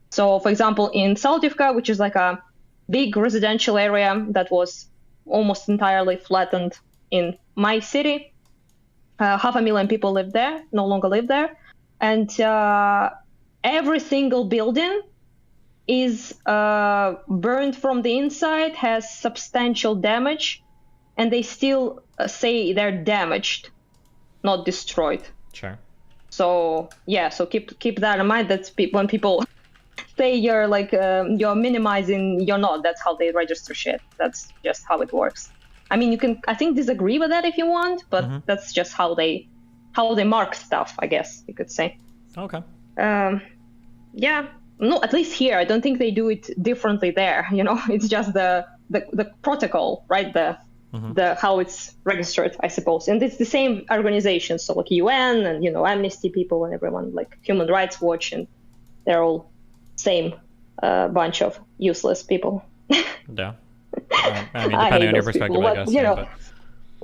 So, for example, in Saltivka, which is like a big residential area that was almost entirely flattened in my city, 500,000 people live there, no longer live there. And every single building is burned from the inside, has substantial damage, and they still say they're damaged, not destroyed. Sure. So yeah, so keep that in mind. That when people say you're like you're minimizing, you're not. That's how they register shit. That's just how it works. I mean, you can I think disagree with that if you want, but that's just how they mark stuff, I guess you could say. Okay. Yeah. No, at least here, I don't think they do it differently there. It's just the protocol, right? The how it's registered, I suppose. And it's the same organization, so like UN and Amnesty people and everyone, like Human Rights Watch, and they're all same bunch of useless people. Yeah. I mean, depending on your perspective, people, I guess. But,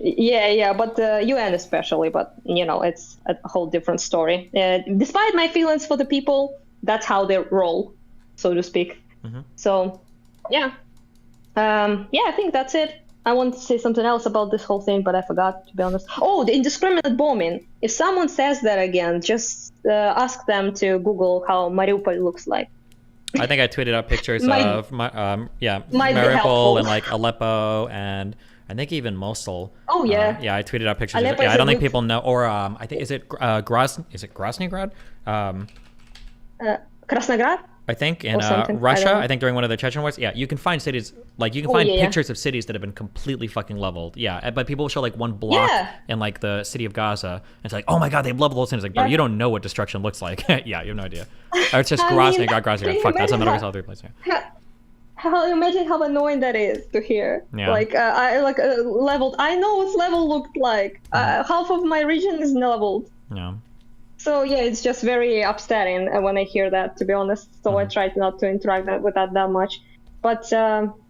Yeah, but UN especially, but it's a whole different story. Despite my feelings for the people, that's how they roll, so to speak. So, yeah. I think that's it. I wanted to say something else about this whole thing, but I forgot, to be honest. Oh, the indiscriminate bombing. If someone says that again, just ask them to Google how Mariupol looks like. I think I tweeted out pictures of might be Mariupol helpful. and like Aleppo and I think even Mosul. Oh yeah. Yeah, I tweeted out pictures. Aleppo Yeah, is I don't a think good- people know. Or I think is it Groznygrad? Krasnograd. I think in Or something. I Russia. don't know. I think during one of the Chechen wars. Yeah, you can find cities like you can Oh, find yeah. pictures of cities that have been completely fucking leveled. Yeah, but people will show like one block Yeah. in like the city of Gaza. And it's like, oh my god, they leveled those things. Like, bro, Yeah. you don't know what destruction looks like. Yeah, you have no idea. Or it's just I mean, Groznygrad. can you Fuck, that's a imagine Metal Gear how- Solid 3 place. Yeah. How imagine how annoying that is to hear. Yeah. Like I like leveled. I know what level looked like. Half of my region is leveled. Yeah. So yeah, it's just very upsetting when I hear that, to be honest. So I try not to interact with that much. But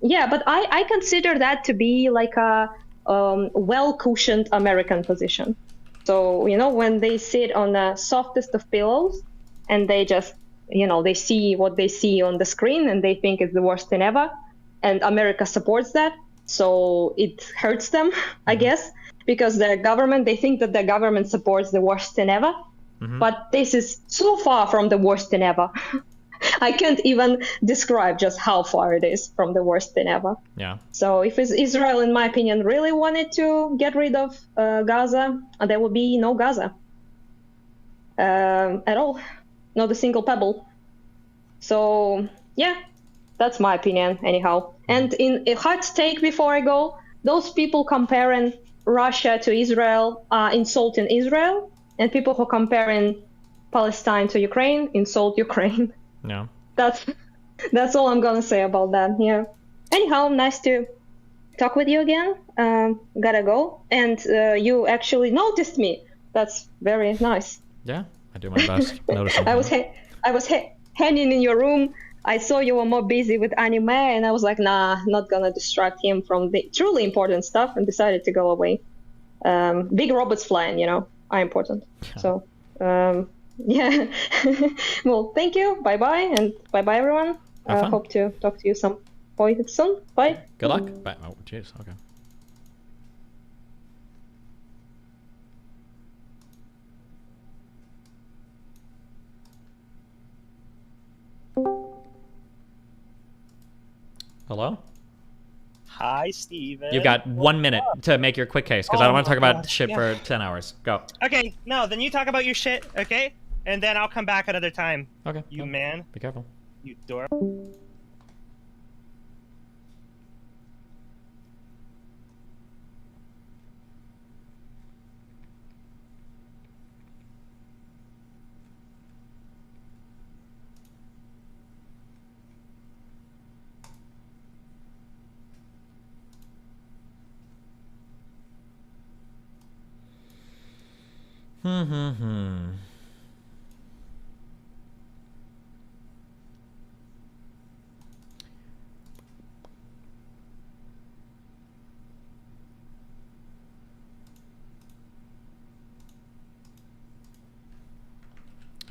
yeah, but I consider that to be like a well cushioned American position. So when they sit on the softest of pillows and they just they see what they see on the screen and they think it's the worst thing ever, and America supports that, so it hurts them, I guess, because their government, they think that their government supports the worst thing ever. But this is so far from the worst thing ever. I can't even describe just how far it is from the worst thing ever. Yeah. So if Israel, in my opinion, really wanted to get rid of Gaza, there would be no Gaza at all. Not a single pebble. So yeah, that's my opinion anyhow. And in a hot take before I go, those people comparing Russia to Israel are insulting Israel, and people who are comparing Palestine to Ukraine insult Ukraine. Yeah. That's all I'm gonna say about that. Yeah. Anyhow, nice to talk with you again. Gotta go, and you actually noticed me. That's very nice. Yeah, I do my best. Noticing. I was hanging in your room. I saw you were more busy with anime, and I was like, nah, not gonna distract him from the truly important stuff, and decided to go away. Big robots flying, are important. So, yeah. Well, thank you. Bye bye, and bye bye, everyone. Have fun. Hope to talk to you some point soon. Bye. Good luck. Bye. Oh, jeez. Okay. Hello? Hi, Steven. You've got 1 minute to make your quick case, because I don't want to talk about shit for 10 hours. Go. Okay, no, then you talk about your shit, okay? And then I'll come back another time. Okay. You man. Be careful. You dork.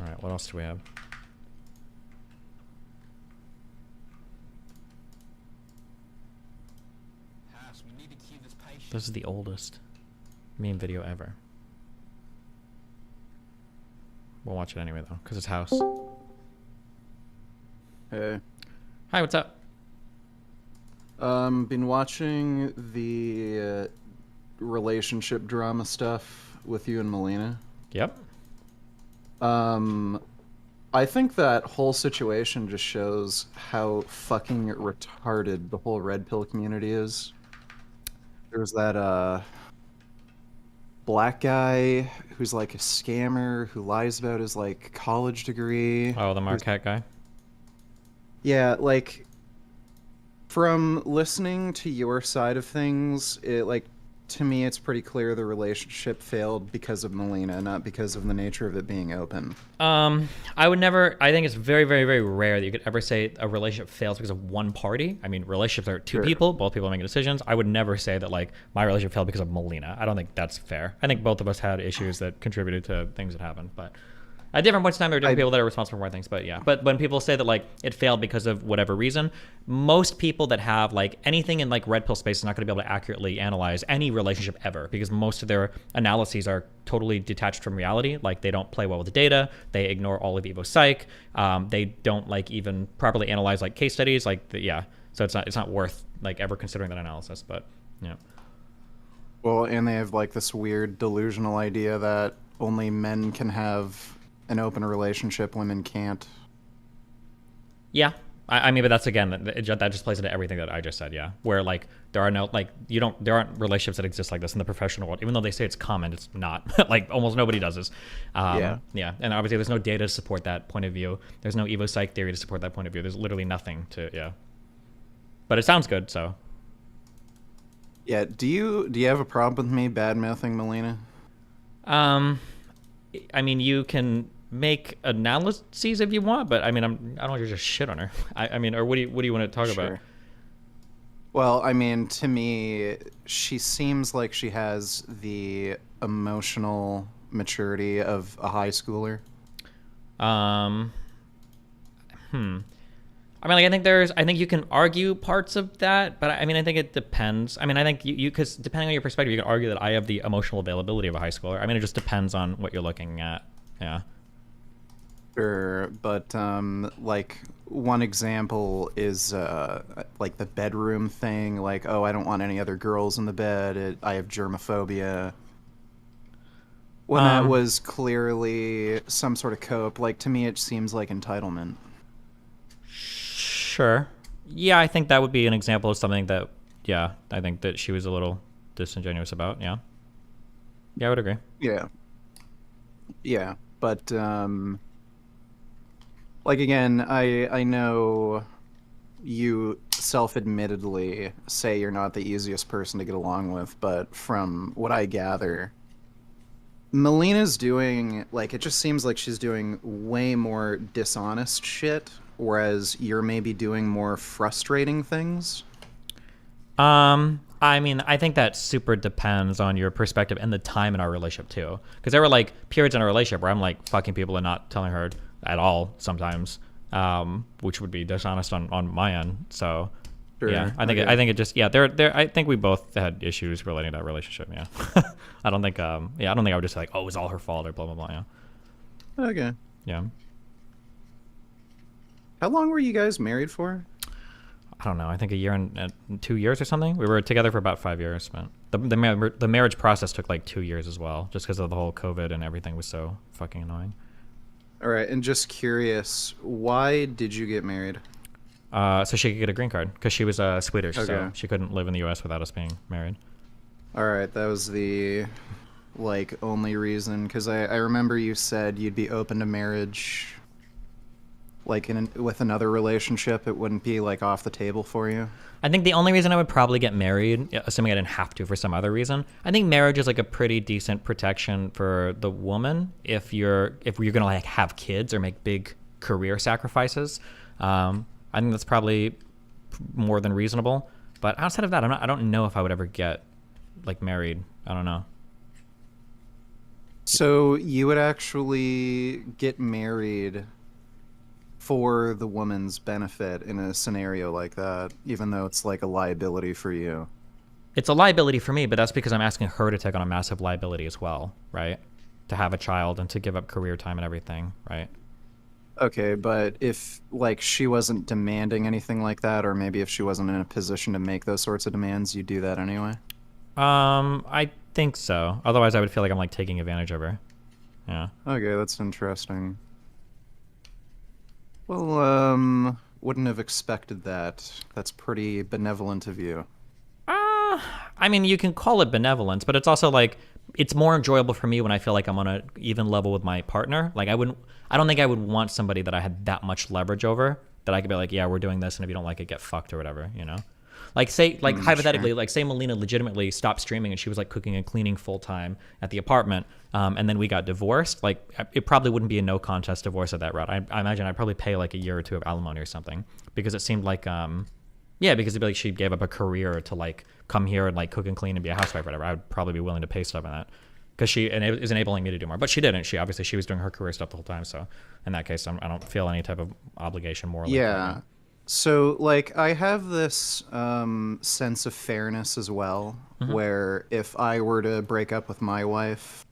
All right, what else do we have? This is the oldest meme video ever. We'll watch it anyway, though, because it's House. Hey. Hi, what's up? Been watching the relationship drama stuff with you and Melina. Yep. I think that whole situation just shows how fucking retarded the whole red pill community is. There's that black guy who's like a scammer who lies about his like college degree. Oh, the Marquette guy? Yeah, like from listening to your side of things, it like to me it's pretty clear the relationship failed because of Melina, not because of the nature of it being open. I would never. I think it's very, very, very rare that you could ever say a relationship fails because of one party. I mean, relationships are two people. Both people are making decisions. I would never say that like my relationship failed because of Melina. I don't think that's fair. I think both of us had issues that contributed to things that happened. But At different points in time, there are different people that are responsible for more things, but yeah. But when people say that like it failed because of whatever reason, most people that have like anything in like red pill space is not going to be able to accurately analyze any relationship ever, because most of their analyses are totally detached from reality. Like they don't play well with the data, they ignore all of Evo Psych, they don't like even properly analyze like case studies, like yeah. So it's not worth like ever considering that analysis. But yeah. Well, and they have like this weird delusional idea that only men can have an open relationship, women can't. Yeah, I mean, but that's again, that just plays into everything that I just said. Yeah, where like there are no like there aren't relationships that exist like this in the professional world. Even though they say it's common, it's not. Like almost nobody does this. Yeah, and obviously there's no data to support that point of view. There's no Evo Psych theory to support that point of view. There's literally nothing to But it sounds good, so. Yeah. Do you have a problem with me bad-mouthing Melina? I mean, you can make analyses if you want, but I mean, I don't want to just shit on her. I mean, or what do you want to talk about? Well, I mean, to me, she seems like she has the emotional maturity of a high schooler. I mean, like, I think you can argue parts of that, but I mean, I think it depends. I mean, I think because depending on your perspective, you can argue that I have the emotional availability of a high schooler. I mean, it just depends on what you're looking at. Yeah. Sure, but like one example is like the bedroom thing. Like, oh, I don't want any other girls in the bed. I have germophobia. When that was clearly some sort of cope. Like, to me, it seems like entitlement. Sure. Yeah, I think that would be an example of something that, yeah, I think that she was a little disingenuous about. Yeah. Yeah, I would agree. Yeah. Yeah, but like again, I know you self-admittedly say you're not the easiest person to get along with, but from what I gather, Melina's doing, like, it just seems like she's doing way more dishonest shit, whereas you're maybe doing more frustrating things. I mean, I think that super depends on your perspective and the time in our relationship too. Because there were like periods in our relationship where I'm like fucking people and not telling her at all sometimes, which would be dishonest on my end. So Sure. yeah, I think it just I think we both had issues relating to that relationship. Yeah, I don't think I would just say like, oh, it was all her fault or blah blah blah. Yeah. Okay. Yeah. How long were you guys married for? I don't know. I think a year and 2 years or something. We were together for about 5 years, but the marriage process took like 2 years as well, just because of the whole COVID and everything was so fucking annoying. All right, and just curious, why did you get married? So she could get a green card because she was Swedish, Okay. so she couldn't live in the U.S. without us being married. All right, that was the like only reason, because I remember you said you'd be open to marriage. Like with another relationship, it wouldn't be like off the table for you. I think the only reason I would probably get married, assuming I didn't have to for some other reason, I think marriage is like a pretty decent protection for the woman if you're gonna like have kids or make big career sacrifices. I think that's probably more than reasonable. But outside of that, I don't know if I would ever get like married. I don't know. So you would actually get married for the woman's benefit in a scenario like that, even though it's like a liability for you. It's a liability for me, but that's because I'm asking her to take on a massive liability as well, right? To have a child and to give up career time and everything, right? Okay, but if like she wasn't demanding anything like that, or maybe if she wasn't in a position to make those sorts of demands, you'd do that anyway? I think so. Otherwise, I would feel like I'm like taking advantage of her. Yeah. Okay, that's interesting. Well, wouldn't have expected that. That's pretty benevolent of you. I mean, you can call it benevolence, but it's also like, it's more enjoyable for me when I feel like I'm on an even level with my partner. Like I don't think I would want somebody that I had that much leverage over, that I could be like, yeah, we're doing this, and if you don't like it, get fucked or whatever, you know? Like say, like hypothetically, sure. like say Melina legitimately stopped streaming and she was like cooking and cleaning full time at the apartment, and then we got divorced. Like it probably wouldn't be a no contest divorce at that route. I imagine I'd probably pay like a year or two of alimony or something, because it seemed like, because it'd be like she gave up a career to like come here and like cook and clean and be a housewife or whatever. I would probably be willing to pay stuff on that. because she is enabling me to do more. But she didn't. She was doing her career stuff the whole time. So in that case, I don't feel any type of obligation morally. Yeah. So like I have this sense of fairness as well, where if I were to break up with my wife,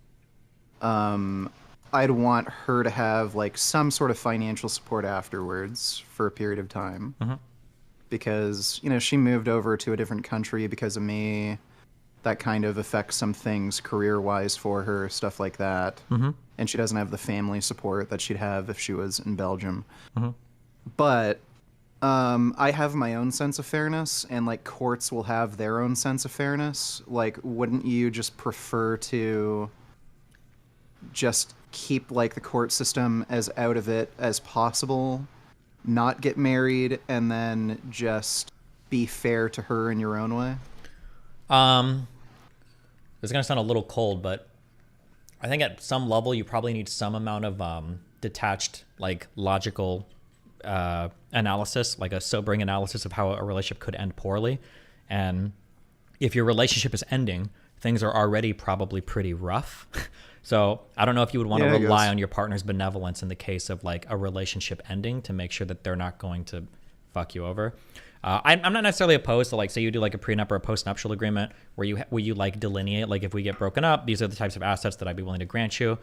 I'd want her to have like some sort of financial support afterwards for a period of time. Because, you know, she moved over to a different country because of me. That kind of affects some things career-wise for her, stuff like that. And she doesn't have the family support that she'd have if she was in Belgium. But I have my own sense of fairness, and like courts will have their own sense of fairness. Like, wouldn't you just prefer to just keep like the court system as out of it as possible, not get married, and then just be fair to her in your own way? It's gonna sound a little cold, but I think at some level you probably need some amount of detached, like logical analysis, like a sobering analysis of how a relationship could end poorly. And if your relationship is ending, things are already probably pretty rough. So I don't know if you would want to rely on your partner's benevolence in the case of like a relationship ending to make sure that they're not going to fuck you over. I'm not necessarily opposed to, like, say you do like a prenup or a postnuptial agreement where you like delineate, like, if we get broken up, these are the types of assets that I'd be willing to grant you.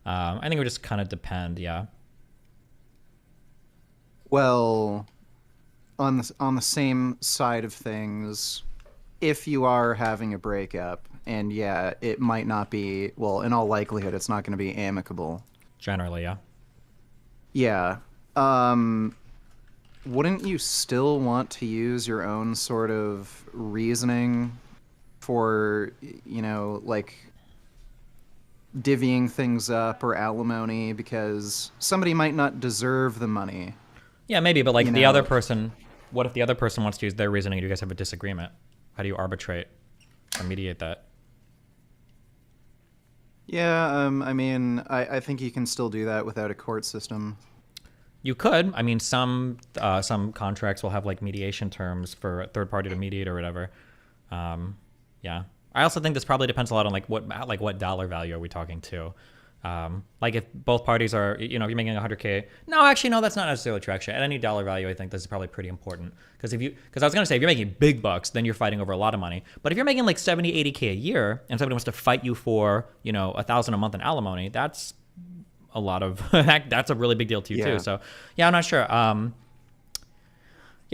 I think it would just kind of depend. Yeah. Well, on the same side of things, if you are having a breakup, and yeah, it might not be, well, in all likelihood, it's not going to be amicable. Generally, yeah. Yeah. Wouldn't you still want to use your own sort of reasoning for, you know, like divvying things up or alimony, because somebody might not deserve the money? Yeah, maybe, but like the other person, what if the other person wants to use their reasoning and you guys have a disagreement? How do you arbitrate or mediate that? Yeah, I mean, I think you can still do that without a court system. You could. I mean, some contracts will have like mediation terms for a third party to mediate or whatever. Yeah. I also think this probably depends a lot on like what dollar value are we talking to. Like if both parties are, you know, if you're making 100K, no, actually, no, that's not necessarily true. Actually, at any dollar value, I think this is probably pretty important. Because I was going to say, if you're making big bucks, then you're fighting over a lot of money. But if you're making like 70, 80K a year and somebody wants to fight you for, you know, $1,000 a month in alimony, that's a lot of, that's a really big deal to you too. So yeah, I'm not sure. Yeah,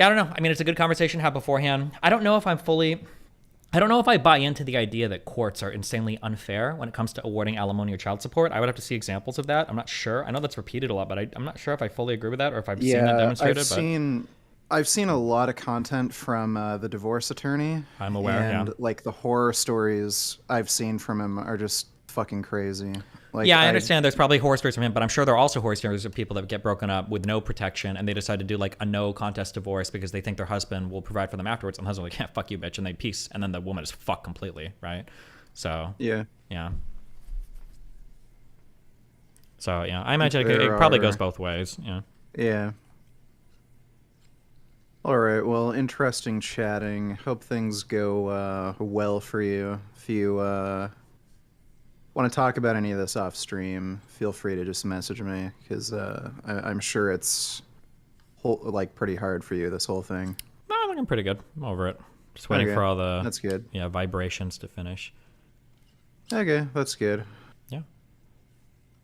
I don't know. I mean, it's a good conversation to have beforehand. I don't know if I buy into the idea that courts are insanely unfair when it comes to awarding alimony or child support. I would have to see examples of that. I'm not sure. I know that's repeated a lot, but I'm not sure if I fully agree with that or if I've seen that demonstrated. I've seen a lot of content from the divorce attorney. I'm aware, and like the horror stories I've seen from him are just fucking crazy. Like, yeah, I understand there's probably horror stories from him, but I'm sure there are also horror stories of people that get broken up with no protection and they decide to do like a no contest divorce because they think their husband will provide for them afterwards. And the husband's like, yeah, fuck you, bitch. And they peace. And then the woman is fucked completely, right? So, yeah. So, yeah, I imagine it probably goes both ways. Yeah. Yeah. All right. Well, interesting chatting. Hope things go well for you. If you want to talk about any of this off stream, feel free to just message me, because I'm sure it's like pretty hard for you, this whole thing. No, I think I'm pretty good. I'm over it. Just waiting for all the that's good. Yeah, vibrations to finish. Okay, that's good. Yeah.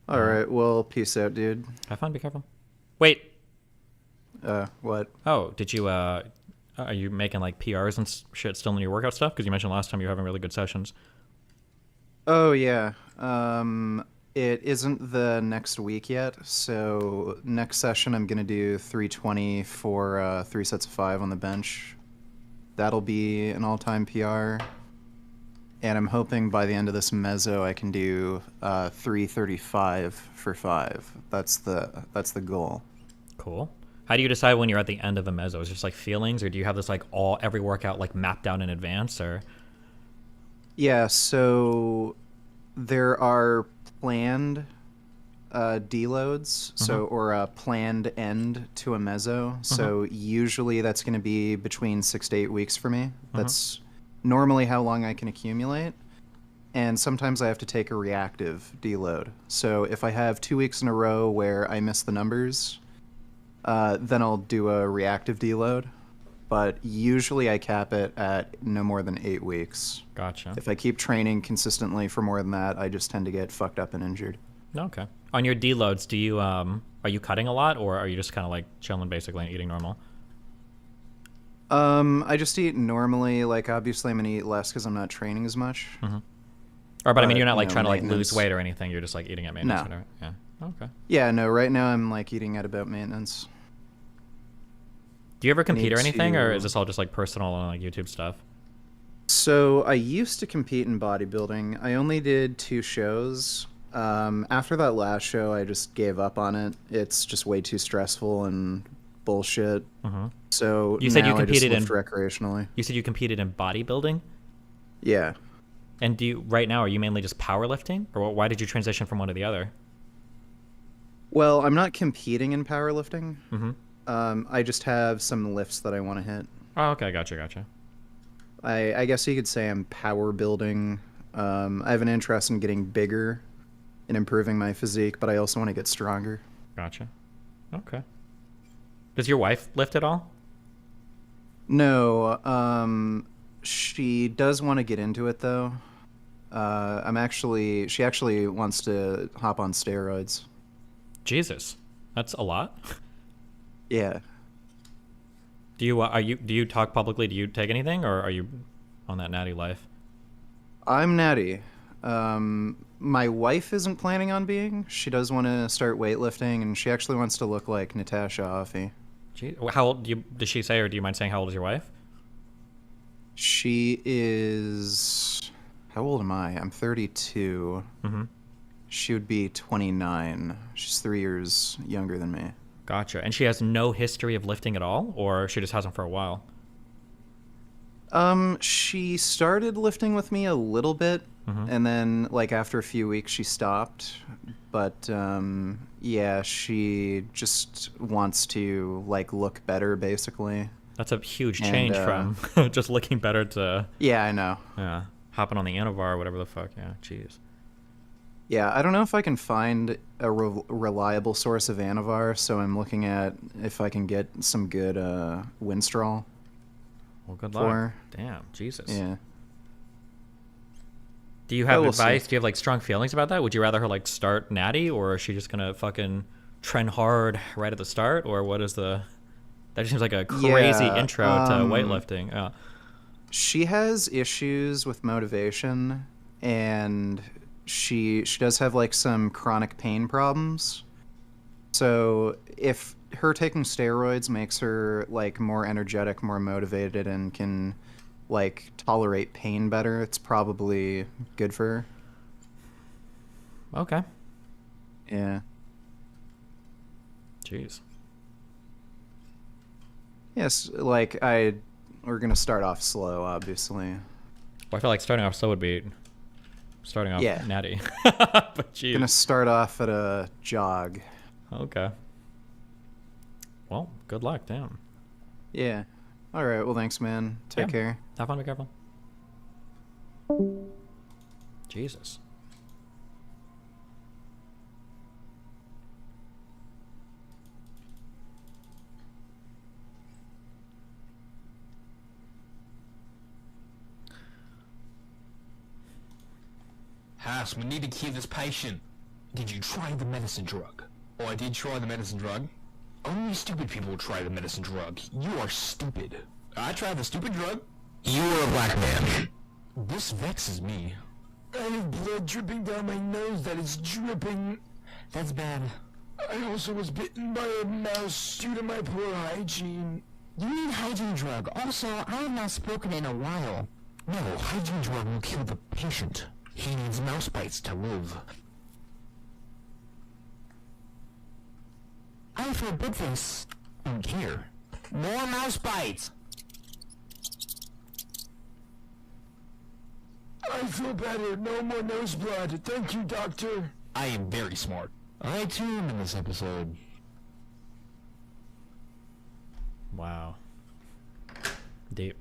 All right. Well, peace out, dude. Have fun. Be careful. Wait. What? Oh, did you are you making like PRs and shit still in your workout stuff? Because you mentioned last time you were having really good sessions. Oh, yeah. It isn't the next week yet, so next session I'm going to do 320 for 3 sets of 5 on the bench. That'll be an all-time PR. And I'm hoping by the end of this mezzo I can do 335 for 5. That's the goal. Cool. How do you decide when you're at the end of a mezzo? Is it just like feelings, or do you have this like every workout like mapped out in advance, or? Yeah, so there are planned deloads, or a planned end to a mezzo. So usually that's going to be between 6 to 8 weeks for me. That's normally how long I can accumulate. and sometimes I have to take a reactive deload. So if I have 2 weeks in a row where I miss the numbers, then I'll do a reactive deload. But usually I cap it at no more than 8 weeks. Gotcha. If I keep training consistently for more than that, I just tend to get fucked up and injured. Okay. On your deloads, do you are you cutting a lot, or are you just kind of like chilling basically and eating normal? I just eat normally. Like, obviously I'm gonna eat less because I'm not training as much. Mm-hmm. Or, but I mean, you're not like you know, trying to like lose maintenance. weight or anything. You're just like eating at maintenance. No. Whatever. Yeah. Okay. Yeah, no, right now I'm like eating at about maintenance. Do you ever compete or Need anything, or to- is this all just like personal and like YouTube stuff? So I used to compete in bodybuilding. I only did 2 shows. After that last show, I just gave up on it. It's just way too stressful and bullshit. Mhm. So You said you now I just competed lift in recreationally. You said you competed in bodybuilding. Yeah. And do you right now are you mainly just powerlifting, or why did you transition from one to the other? Well, I'm not competing in powerlifting. Mhm. I just have some lifts that I want to hit. Oh, okay, gotcha. I guess you could say I'm power building. I have an interest in getting bigger and improving my physique, but I also want to get stronger. Gotcha. Okay. Does your wife lift at all? No, she does want to get into it though. She actually wants to hop on steroids. Jesus, that's a lot. Yeah. Do you talk publicly? Do you take anything, or are you on that natty life? I'm natty. My wife isn't planning on being. She does want to start weightlifting, and she actually wants to look like Natasha Offey. Gee, how old does she say, or do you mind saying how old is your wife? She is... How old am I? I'm 32. Mm-hmm. She would be 29. She's 3 years younger than me. Gotcha. And she has no history of lifting at all, or she just hasn't for a while? She started lifting with me a little bit, and then, like, after a few weeks, she stopped. But, yeah, she just wants to, like, look better, basically. That's a huge change from just looking better to... Yeah, I know. Yeah. Hopping on the Anavar or whatever the fuck. Yeah, jeez. Yeah, I don't know if I can find a reliable source of Anavar, so I'm looking at if I can get some good Winstrol. Well, good for luck. her. Damn, Jesus. Yeah. Do you have we'll advice? see. Do you have like strong feelings about that? Would you rather her like start natty, or is she just gonna fucking trend hard right at the start, or what is the? That just seems like a crazy Yeah, intro to weightlifting. Yeah. She has issues with motivation, and she does have like some chronic pain problems. So if her taking steroids makes her like more energetic, more motivated, and can like tolerate pain better, it's probably good for her. Okay. Yeah. Jeez. Yes, like we're gonna start off slow, obviously. Well, I feel like starting off slow would be starting off Yeah. natty. But geez. Gonna start off at a jog. Okay. Well, good luck. Damn. Yeah. All right. Well, thanks, man. Take Yeah. care. Have fun. Be careful. Jesus. Haas, we need to keep this patient. Did you try the medicine drug? Oh, I did try the medicine drug. Only stupid people try the medicine drug. You are stupid. I tried the stupid drug. You are a black man. This vexes me. I have blood dripping down my nose that is dripping. That's bad. I also was bitten by a mouse due to my poor hygiene. You need hygiene drug. Also, I have not spoken in a while. No, hygiene drug will kill the patient. He needs mouse bites to live. I forbid this. And here. More mouse bites! I feel better. No more nose blood. Thank you, doctor. I am very smart. I too am in this episode. Wow. Deep.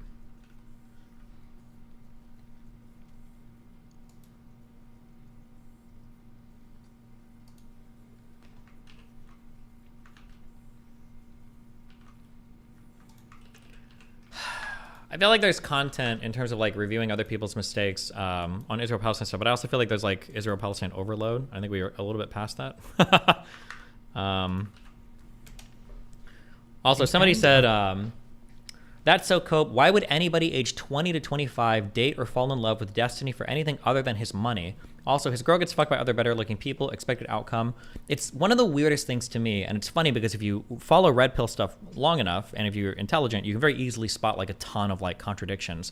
I feel like there's content in terms of like reviewing other people's mistakes on Israel-Palestine stuff, but I also feel like there's like Israel-Palestine overload. I think we are a little bit past that. Also, somebody said, that's so cope. Why would anybody age 20 to 25 date or fall in love with Destiny for anything other than his money? Also, his girl gets fucked by other better looking people. Expected outcome. It's one of the weirdest things to me, and it's funny because if you follow red pill stuff long enough, and if you're intelligent, you can very easily spot like a ton of like contradictions.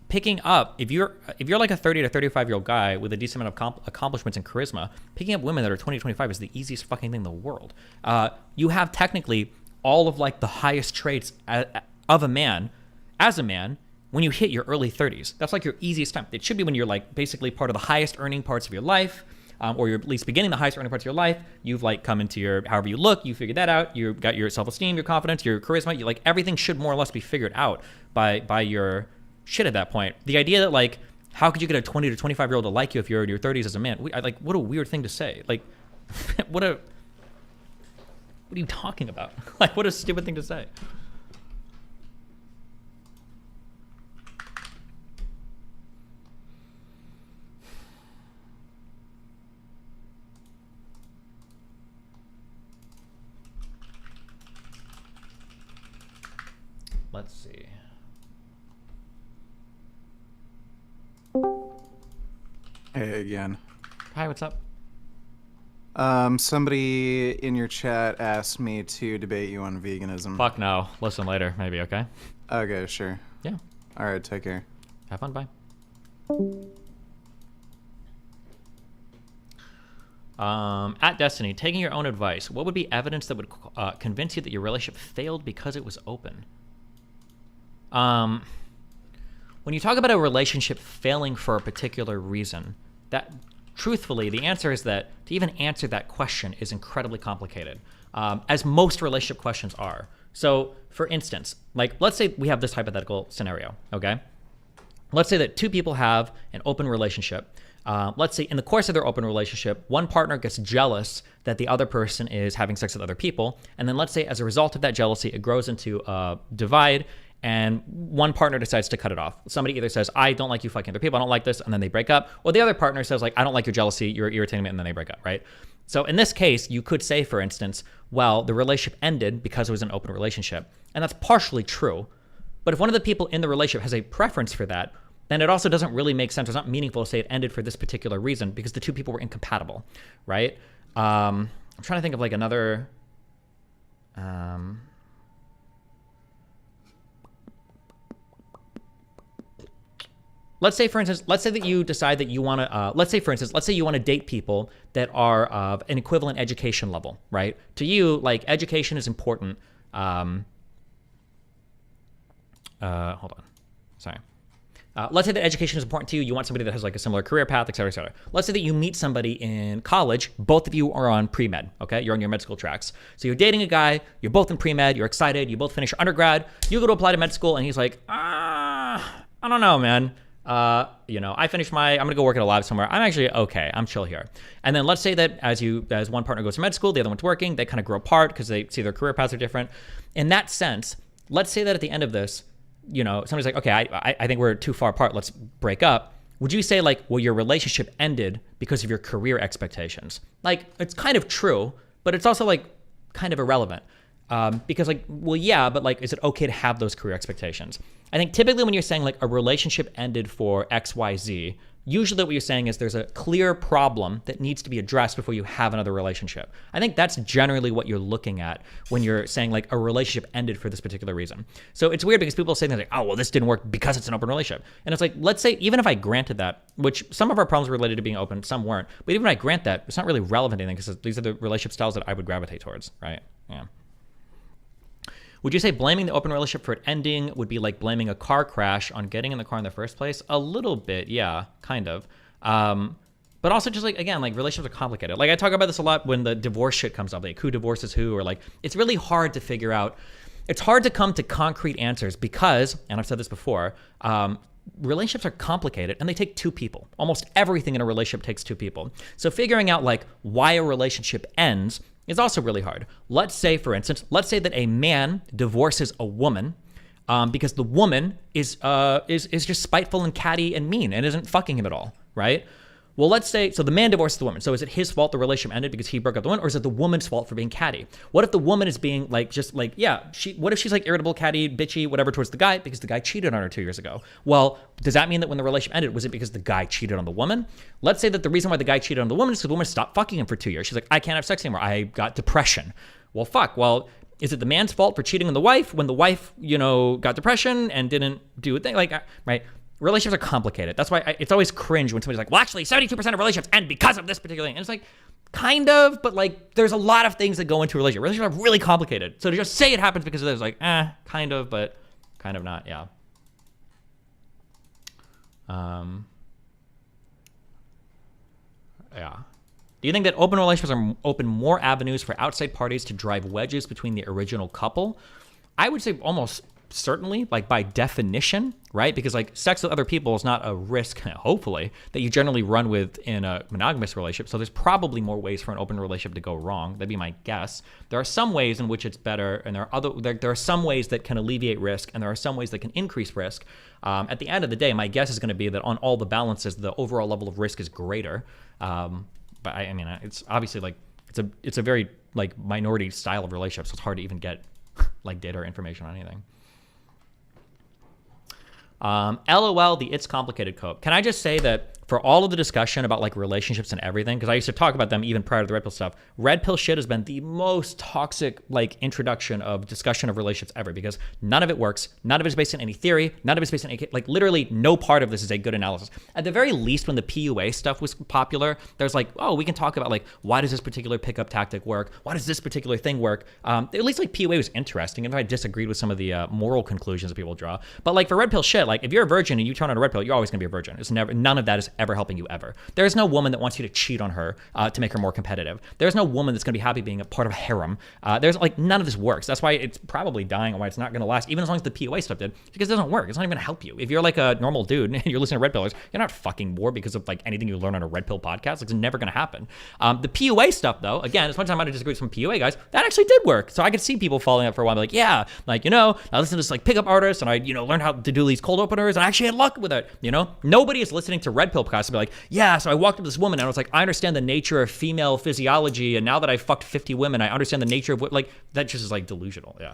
Picking up, if you're like a 30 to 35-year-old guy with a decent amount of accomplishments and charisma, picking up women that are 20 to 25 is the easiest fucking thing in the world. You have technically all of like the highest traits of a man, as a man, when you hit your early 30s. That's like your easiest time. It should be when you're like basically part of the highest earning parts of your life, or you're at least beginning the highest earning parts of your life. You've like come into your, however you look, you figured that out. You've got your self-esteem, your confidence, your charisma. You like everything should more or less be figured out by your shit at that point. The idea that like, how could you get a 20 to 25-year-old to like you if you're in your 30s as a man? Like, what a weird thing to say. Like, what are you talking about? Like, what a stupid thing to say. Let's see. Hey again. Hi, what's up? Somebody in your chat asked me to debate you on veganism. Fuck no. Listen later, maybe, okay? Okay, sure. Yeah. All right, take care. Have fun, bye. At Destiny, taking your own advice, what would be evidence that would convince you that your relationship failed because it was open? When you talk about a relationship failing for a particular reason, that truthfully, the answer is that to even answer that question is incredibly complicated, as most relationship questions are. So, for instance, like let's say we have this hypothetical scenario, okay? Let's say that two people have an open relationship. Let's say in the course of their open relationship, one partner gets jealous that the other person is having sex with other people. And then let's say as a result of that jealousy, it grows into a divide and one partner decides to cut it off. Somebody either says, I don't like you fucking other people, I don't like this, and then they break up. Or the other partner says, like, I don't like your jealousy, you're irritating me, and then they break up, right? So in this case, you could say, for instance, well, the relationship ended because it was an open relationship. And that's partially true. But if one of the people in the relationship has a preference for that, then it also doesn't really make sense. It's not meaningful to say it ended for this particular reason because the two people were incompatible, right? I'm trying to think of like another... Let's say, for instance, let's say that you decide that you want to, let's say you want to date people that are of an equivalent education level, right? To you, like, education is important. Hold on. Sorry. Let's say that education is important to you. You want somebody that has like a similar career path, et cetera, et cetera. Let's say that you meet somebody in college. Both of you are on pre-med, okay? You're on your med school tracks. So you're dating a guy. You're both in pre-med. You're excited. You both finish your undergrad. You go to apply to med school, and he's like, I don't know, man. I finished I'm gonna go work at a lab somewhere. I'm actually okay. I'm chill here. And then let's say that as one partner goes to med school, the other one's working, they kind of grow apart because they see their career paths are different. In that sense, let's say that at the end of this, somebody's like, okay, I think we're too far apart. Let's break up. Would you say like, well, your relationship ended because of your career expectations? Like, it's kind of true, but it's also like kind of irrelevant. Because like, well, yeah, but like, is it okay to have those career expectations? I think typically when you're saying like a relationship ended for X, Y, Z, usually what you're saying is there's a clear problem that needs to be addressed before you have another relationship. I think that's generally what you're looking at when you're saying like a relationship ended for this particular reason. So it's weird because people say things like, oh, well, this didn't work because it's an open relationship. And it's like, let's say, even if I granted that, which some of our problems were related to being open, some weren't, but even if I grant that, it's not really relevant to anything because these are the relationship styles that I would gravitate towards, right? Yeah. Would you say blaming the open relationship for it ending would be like blaming a car crash on getting in the car in the first place? A little bit, yeah, kind of. But also just like, again, like relationships are complicated. Like I talk about this a lot when the divorce shit comes up, like who divorces who, or like, it's really hard to figure out. It's hard to come to concrete answers because, and I've said this before, relationships are complicated and they take two people. Almost everything in a relationship takes two people. So figuring out like why a relationship ends is also really hard. Let's say, for instance, that a man divorces a woman because the woman is just spiteful and catty and mean and isn't fucking him at all, right? Well, let's say, so the man divorced the woman. So is it his fault the relationship ended because he broke up the woman, or is it the woman's fault for being catty? What if the woman is being like, just like, yeah, what if she's like irritable, catty, bitchy, whatever towards the guy because the guy cheated on her 2 years ago? Well, does that mean that when the relationship ended, was it because the guy cheated on the woman? Let's say that the reason why the guy cheated on the woman is because the woman stopped fucking him for 2 years. She's like, I can't have sex anymore. I got depression. Well, fuck. Well, is it the man's fault for cheating on the wife when the wife, got depression and didn't do a thing? Like, right? Relationships are complicated. That's why it's always cringe when somebody's like, well, actually, 72% of relationships end because of this particular thing. And it's like, kind of, but like, there's a lot of things that go into a relationship. Relationships are really complicated. So to just say it happens because of this, like, kind of, but kind of not, yeah. Yeah. Do you think that open relationships open more avenues for outside parties to drive wedges between the original couple? I would say almost certainly, like by definition, right? Because like sex with other people is not a risk, hopefully, that you generally run with in a monogamous relationship. So there's probably more ways for an open relationship to go wrong. That'd be my guess. There are some ways in which it's better, and there are some ways that can alleviate risk, and there are some ways that can increase risk. At the end of the day, my guess is going to be that on all the balances, the overall level of risk is greater. But I mean, it's obviously like it's a very like minority style of relationship, so it's hard to even get like data or information on anything. LOL, the It's Complicated Cope. Can I just say that for all of the discussion about like relationships and everything, because I used to talk about them even prior to the red pill stuff, red pill shit has been the most toxic like introduction of discussion of relationships ever, because none of it works. None of it is based on any theory. None of it is based on any, like literally no part of this is a good analysis. At the very least, when the PUA stuff was popular, there's like, oh, we can talk about like, why does this particular pickup tactic work? Why does this particular thing work? At least like PUA was interesting, and if I disagreed with some of the moral conclusions that people draw. But like for red pill shit, like if you're a virgin and you turn on a red pill, you're always gonna be a virgin. It's never, none of that is ever helping you ever. There is no woman that wants you to cheat on her to make her more competitive. There's no woman that's going to be happy being a part of a harem. There's like none of this works. That's why it's probably dying and why it's not going to last, even as long as the POA stuff did, because it doesn't work. It's not even going to help you. If you're like a normal dude and you're listening to red pillers, you're not fucking more because of like anything you learn on a red pill podcast. Like, it's never going to happen. The POA stuff though, again, as much as I might have disagreed with some POA guys, that actually did work. So I could see people following up for a while, like, yeah, like, I listen to this like pickup artist and I, learned how to do these cold openers and I actually had luck with it. Nobody is listening to red pill podcasts and be like, yeah, so I walked up to this woman and I was like, I understand the nature of female physiology, and now that I fucked 50 women, I understand the nature of what, like, that just is like delusional. Yeah.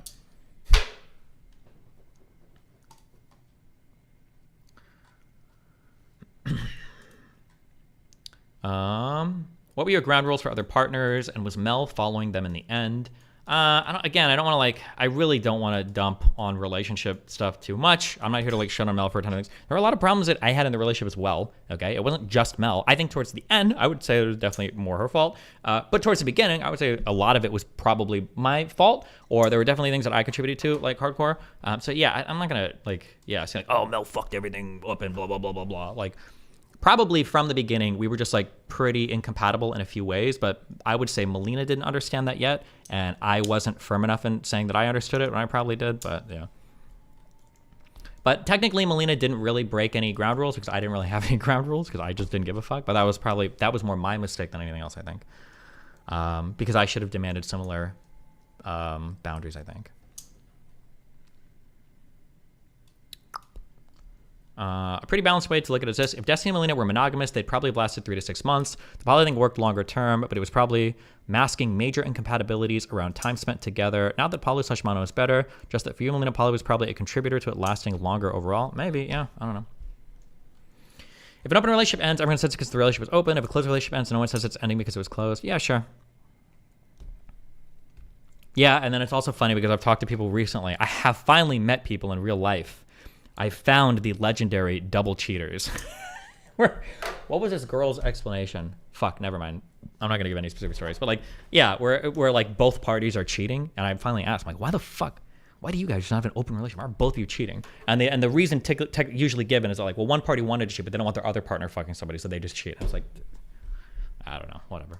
What were your ground rules for other partners, and was Mel following them in the end? I really don't want to dump on relationship stuff too much. I'm not here to like shut on Mel for a ton of things. There were a lot of problems that I had in the relationship as well. Okay, it wasn't just Mel. I think towards the end, I would say it was definitely more her fault. But towards the beginning, I would say a lot of it was probably my fault, or there were definitely things that I contributed to, like hardcore. So yeah, I'm not gonna say like, oh, Mel fucked everything up and blah blah blah blah blah. Like, probably from the beginning, we were just like pretty incompatible in a few ways, but I would say Melina didn't understand that yet, and I wasn't firm enough in saying that I understood it when I probably did, but yeah. But technically, Melina didn't really break any ground rules because I didn't really have any ground rules because I just didn't give a fuck, but that was more my mistake than anything else, I think. Because I should have demanded similar boundaries, I think. A pretty balanced way to look at it is this: if Destiny and Melina were monogamous, they'd probably have lasted 3 to 6 months. The poly thing worked longer term, but it was probably masking major incompatibilities around time spent together. Not that poly/mono is better, just that for you, Melina, poly was probably a contributor to it lasting longer overall. Maybe, yeah, I don't know. If an open relationship ends, everyone says it's because the relationship was open. If a closed relationship ends, no one says it's ending because it was closed. Yeah, sure. Yeah, and then it's also funny because I've talked to people recently. I have finally met people in real life. I found the legendary double cheaters. What was this girl's explanation? Fuck, never mind. I'm not gonna give any specific stories, but like, yeah, where like both parties are cheating, and I finally asked, I'm like, why the fuck? Why do you guys just not have an open relationship? Why are both of you cheating? And the reason usually given is like, well, one party wanted to cheat, but they don't want their other partner fucking somebody, so they just cheat. I was like, I don't know, whatever.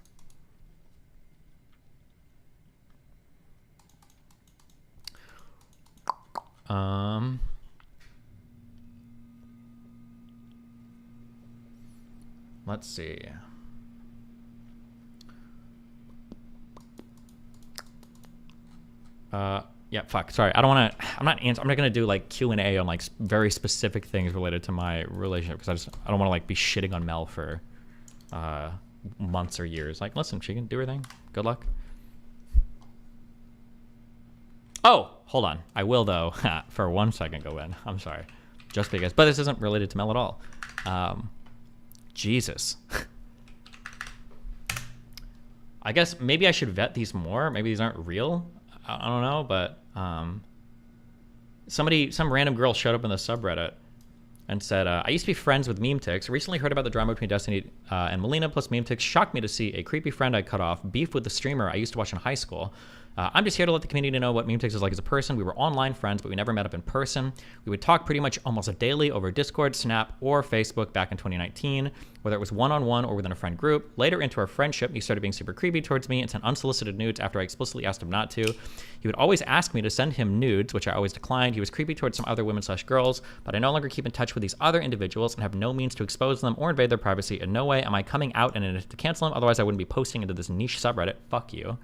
Let's see. Yeah, fuck. Sorry, I don't want to. I'm not gonna do like Q&A on like very specific things related to my relationship because I don't want to like be shitting on Mel for months or years. Like, listen, she can do her thing. Good luck. Oh, hold on. I will though. For 1 second, go in. I'm sorry, just because. But this isn't related to Mel at all. Jesus. I guess maybe I should vet these more. Maybe these aren't real. I don't know, but some random girl showed up in the subreddit and said, I used to be friends with Meme Ticks. Recently heard about the drama between Destiny and Melina plus Meme Ticks. Shocked me to see a creepy friend I cut off beef with the streamer I used to watch in high school. I'm just here to let the community know what Meme Ticks is like as a person. We were online friends, but we never met up in person. We would talk pretty much almost daily over Discord, Snap, or Facebook back in 2019, whether it was one-on-one or within a friend group. Later into our friendship, he started being super creepy towards me and sent unsolicited nudes after I explicitly asked him not to. He would always ask me to send him nudes, which I always declined. He was creepy towards some other women/girls, but I no longer keep in touch with these other individuals and have no means to expose them or invade their privacy. In no way am I coming out in an attempt to cancel him, otherwise I wouldn't be posting into this niche subreddit. Fuck you.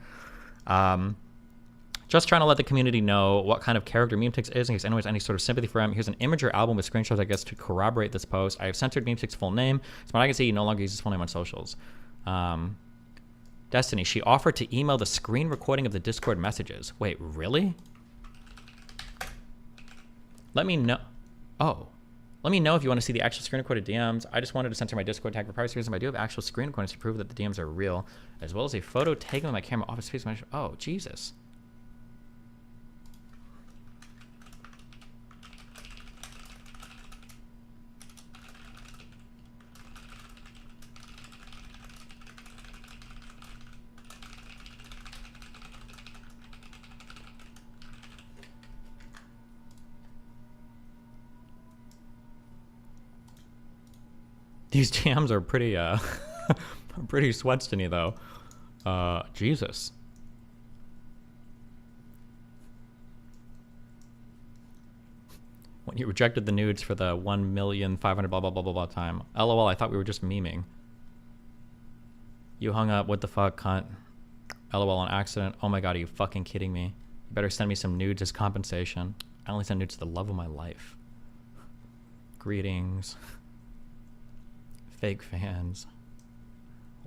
Just trying to let the community know what kind of character Meme Ticks is in case anyone has any sort of sympathy for him. Here's an image or album with screenshots, I guess, to corroborate this post. I have censored Meme Ticks' full name, so when I can see he no longer uses his full name on socials. Destiny, she offered to email the screen recording of the Discord messages. Wait, really? Let me know. Oh. Let me know if you want to see the actual screen recorded DMs. I just wanted to censor my Discord tag for privacy reasons, but I do have actual screen recordings to prove that the DMs are real, as well as a photo taken with my camera off his face. Oh, Jesus. These jams are pretty, pretty sweatstony though. Jesus. When you rejected the nudes for the 1,500,000 blah blah blah blah blah time. LOL, I thought we were just memeing. You hung up, what the fuck, cunt? LOL on accident. Oh my god, are you fucking kidding me? You better send me some nudes as compensation. I only send nudes to the love of my life. Greetings. Fake fans.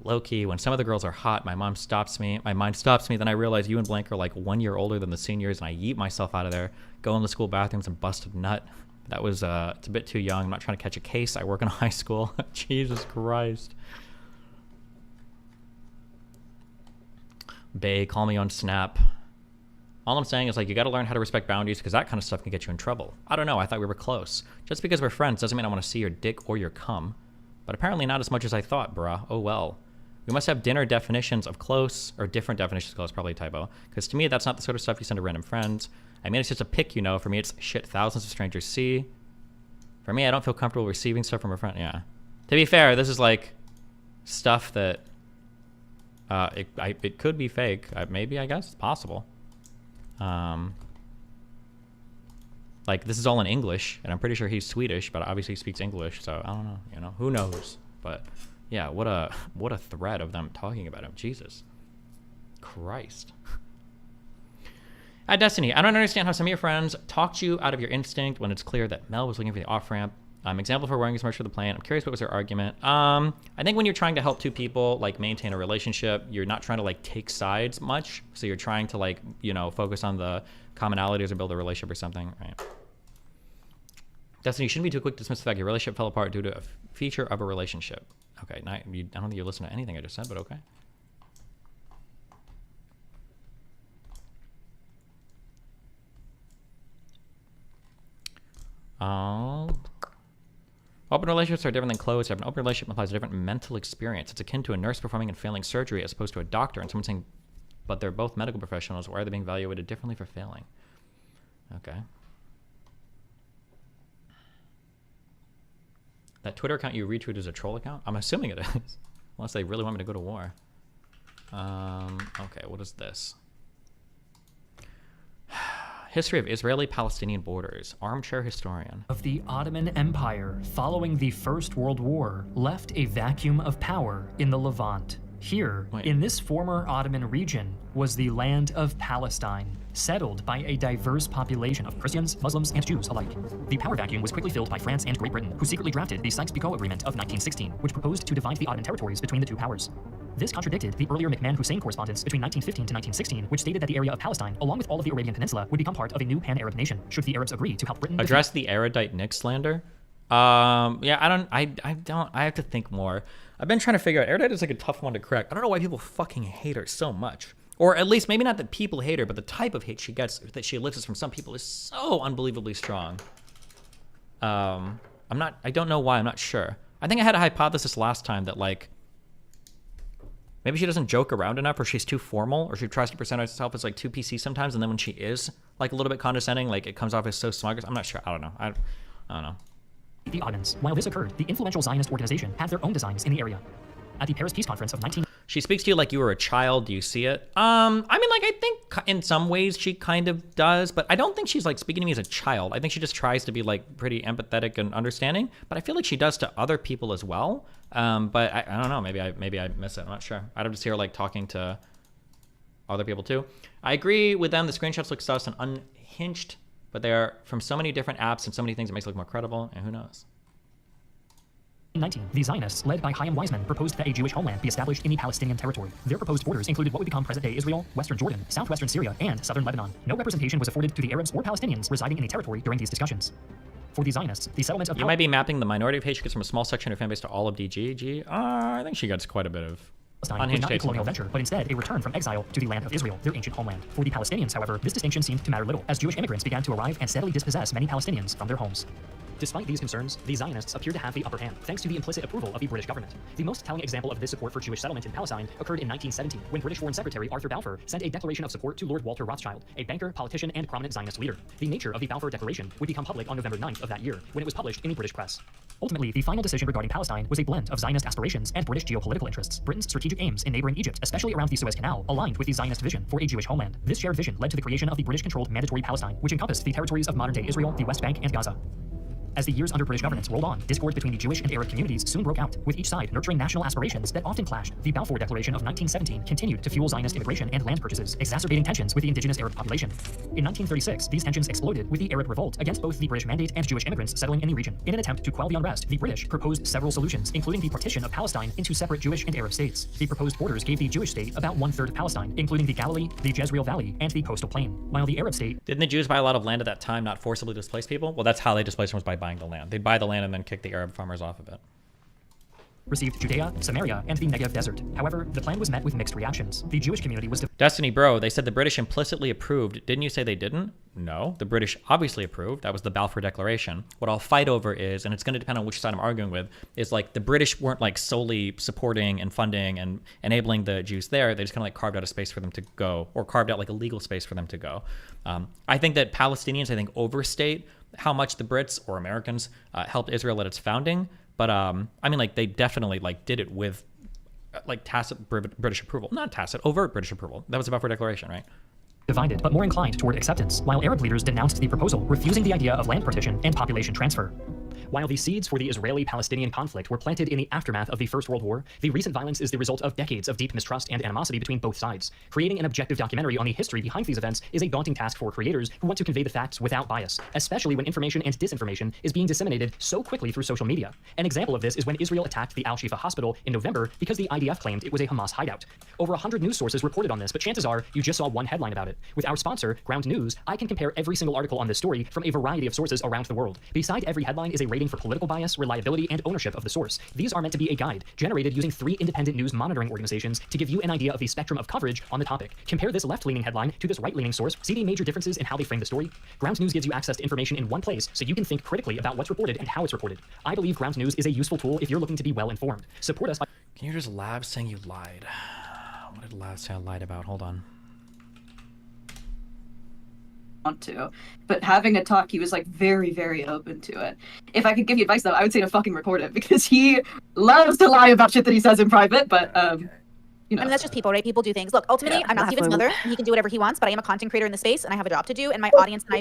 Low-key, when some of the girls are hot, my mind stops me, then I realize you and Blank are like 1 year older than the seniors, and I yeet myself out of there, go in the school bathrooms and bust a nut. That was, it's a bit too young. I'm not trying to catch a case. I work in a high school. Jesus Christ. Bae, call me on Snap. All I'm saying is, like, you gotta learn how to respect boundaries because that kind of stuff can get you in trouble. I don't know, I thought we were close. Just because we're friends doesn't mean I want to see your dick or your cum. But apparently not as much as I thought, bruh. Oh well. We must have different definitions of close, or different definitions of close, probably a typo. Because to me, that's not the sort of stuff you send to random friends. I mean, it's just a pic, you know. For me, it's shit thousands of strangers see. For me, I don't feel comfortable receiving stuff from a friend. Yeah. To be fair, this is like stuff that it could be fake. Maybe, I guess. It's possible. Like, this is all in English, and I'm pretty sure he's Swedish, but obviously he speaks English, so I don't know, you know, who knows? But yeah, what a thread of them talking about him. Jesus Christ. At Destiny, I don't understand how some of your friends talked you out of your instinct when it's clear that Mel was looking for the off-ramp. Example for wearing as much for the plan. I'm curious, what was their argument? I think when you're trying to help two people, like, maintain a relationship, you're not trying to, like, take sides much. So you're trying to, like, you know, focus on the commonalities or build a relationship or something, right? Destiny, you shouldn't be too quick to dismiss the fact your relationship fell apart due to a feature of a relationship. Okay, I don't think you listen to anything I just said, but okay. Open relationships are different than closed. To have an open relationship implies a different mental experience. It's akin to a nurse performing and failing surgery as opposed to a doctor and someone saying, but they're both medical professionals. Why are they being evaluated differently for failing? Okay. That Twitter account you retweeted is a troll account? I'm assuming it is. Unless they really want me to go to war. Okay, what is this? History of Israeli-Palestinian borders. Armchair historian. Of the Ottoman Empire following the First World War left a vacuum of power in the Levant. Here, in this former Ottoman region, was the land of Palestine, settled by a diverse population of Christians, Muslims, and Jews alike. The power vacuum was quickly filled by France and Great Britain, who secretly drafted the Sykes-Picot Agreement of 1916, which proposed to divide the Ottoman territories between the two powers. This contradicted the earlier McMahon-Hussein correspondence between 1915 to 1916, which stated that the area of Palestine, along with all of the Arabian Peninsula, would become part of a new pan-Arab nation, should the Arabs agree to help Britain address the erudite Nick slander. Yeah, I have to think more. I've been trying to figure out, erudite is like a tough one to correct. I don't know why people fucking hate her so much. Or at least, maybe not that people hate her, but the type of hate she gets, that she elicits from some people is so unbelievably strong. I don't know why, I'm not sure. I think I had a hypothesis last time that, like, maybe she doesn't joke around enough, or she's too formal, or she tries to present herself as, like, too PC sometimes, and then when she is, like, a little bit condescending, like, it comes off as so smug. I'm not sure. I don't know. I don't know. The Ottomans. While this occurred, the influential Zionist organization had their own designs in the area. At the Paris Peace Conference of 19... She speaks to you like you were a child. Do you see it? I mean, like, I think in some ways she kind of does, but I don't think she's, like, speaking to me as a child. I think she just tries to be, like, pretty empathetic and understanding, but I feel like she does to other people as well. But I don't know. Maybe I miss it. I'm not sure. I don't just hear her, like, talking to other people, too. I agree with them. The screenshots look sus and unhinged, but they are from so many different apps and so many things it makes it look more credible, and who knows. 19, the Zionists, led by Chaim Weizmann, proposed that a Jewish homeland be established in the Palestinian territory. Their proposed borders included what would become present-day Israel, western Jordan, southwestern Syria, and southern Lebanon. No representation was afforded to the Arabs or Palestinians residing in the territory during these discussions. For the Zionists, the settlement of... You might be mapping the minority of hate she gets from a small section of her fan base to all of DG. I think she gets quite a bit of... Palestine was not a colonial venture, but instead a return from exile to the land of Israel, their ancient homeland. For the Palestinians, however, this distinction seemed to matter little, as Jewish immigrants began to arrive and steadily dispossess many Palestinians from their homes. Despite these concerns, the Zionists appear to have the upper hand, thanks to the implicit approval of the British government. The most telling example of this support for Jewish settlement in Palestine occurred in 1917, when British Foreign Secretary Arthur Balfour sent a declaration of support to Lord Walter Rothschild, a banker, politician, and prominent Zionist leader. The nature of the Balfour Declaration would become public on November 9th of that year, when it was published in the British press. Ultimately, the final decision regarding Palestine was a blend of Zionist aspirations and British geopolitical interests. Britain's strategic aims in neighboring Egypt, especially around the Suez Canal, aligned with the Zionist vision for a Jewish homeland. This shared vision led to the creation of the British-controlled Mandatory Palestine, which encompassed the territories of modern-day Israel, the West Bank, and Gaza. As the years under British governance rolled on, discord between the Jewish and Arab communities soon broke out, with each side nurturing national aspirations that often clashed. The Balfour Declaration of 1917 continued to fuel Zionist immigration and land purchases, exacerbating tensions with the indigenous Arab population. In 1936, these tensions exploded with the Arab revolt against both the British Mandate and Jewish immigrants settling in the region. In an attempt to quell the unrest, the British proposed several solutions, including the partition of Palestine into separate Jewish and Arab states. The proposed borders gave the Jewish state about 1/3 of Palestine, including the Galilee, the Jezreel Valley, and the coastal plain, while the Arab state... Didn't the Jews buy a lot of land at that time, not forcibly displace people? Well, that's how they displaced them, was by buying the land. They'd buy the land and then kick the Arab farmers off of it. Received Judea, Samaria, and the Negev desert. However, the plan was met with mixed reactions. The Jewish community was... Destiny Bro, they said the British implicitly approved. Didn't you say they didn't? No, the British obviously approved. That was the Balfour Declaration. What I'll fight over is, and it's going to depend on which side I'm arguing with, is like the British weren't like solely supporting and funding and enabling the Jews there. They just kind of like carved out a space for them to go, or carved out like a legal space for them to go. I think that Palestinians, overstate how much the Brits or Americans helped Israel at its founding. But I mean, like, they definitely like did it with like tacit British approval, not tacit, overt British approval. That was the Balfour Declaration, right? Divided, but more inclined toward acceptance, while Arab leaders denounced the proposal, refusing the idea of land partition and population transfer. While the seeds for the Israeli-Palestinian conflict were planted in the aftermath of the First World War, the recent violence is the result of decades of deep mistrust and animosity between both sides. Creating an objective documentary on the history behind these events is a daunting task for creators who want to convey the facts without bias, especially when information and disinformation is being disseminated so quickly through social media. An example of this is when Israel attacked the Al-Shifa hospital in November because the IDF claimed it was a Hamas hideout. Over 100 news sources reported on this, but chances are you just saw one headline about it. With our sponsor, Ground News, I can compare every single article on this story from a variety of sources around the world. Beside every headline is a rating for political bias, reliability, and ownership of the source. These are meant to be a guide, generated using 3 independent news monitoring organizations to give you an idea of the spectrum of coverage on the topic. Compare this left-leaning headline to this right-leaning source. See the major differences in how they frame the story? Ground News gives you access to information in one place, so you can think critically about what's reported and how it's reported. I believe Ground News is a useful tool if you're looking to be well-informed. Support us by... Can you just Lab saying you lied? What did Lab say I lied about? Hold on. Want to, but having a talk, he was like very, very open to it. If I could give you advice though, I would say to fucking record it, because he loves to lie about shit that he says in private, but you know. I mean, that's just people, right? People do things. Look, ultimately, I'm not Steven's mother, and he can do whatever he wants, but I am a content creator in the space, and I have a job to do, and my audience and I...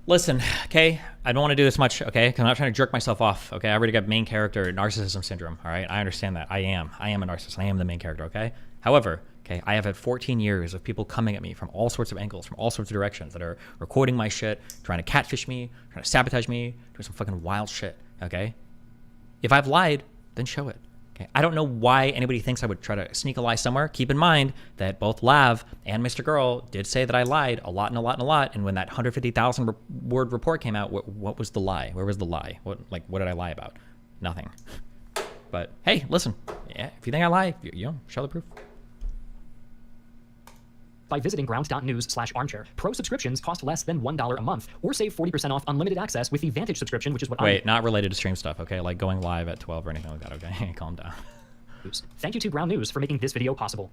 Listen, okay, I don't want to do this much, okay, because I'm not trying to jerk myself off, okay? I already got main character narcissism syndrome, all right? I understand that. I am a narcissist. I am the main character, okay? However, okay, I have had 14 years of people coming at me from all sorts of angles, from all sorts of directions that are recording my shit, trying to catfish me, trying to sabotage me, doing some fucking wild shit, okay? If I've lied, then show it. Okay. I don't know why anybody thinks I would try to sneak a lie somewhere. Keep in mind that both Lav and Mr. Girl did say that I lied a lot and a lot and a lot. And when that 150,000 word report came out, what was the lie? Where was the lie? What did I lie about? Nothing. But hey, listen. Yeah, if you think I lie, you know, show the proof. By visiting ground.news/armchair. Pro subscriptions cost less than $1 a month, or save 40% off unlimited access with the Vantage subscription, which is what Wait, not related to stream stuff, okay? Like going live at 12 or anything like that, okay? Calm down. Thank you to Ground News for making this video possible.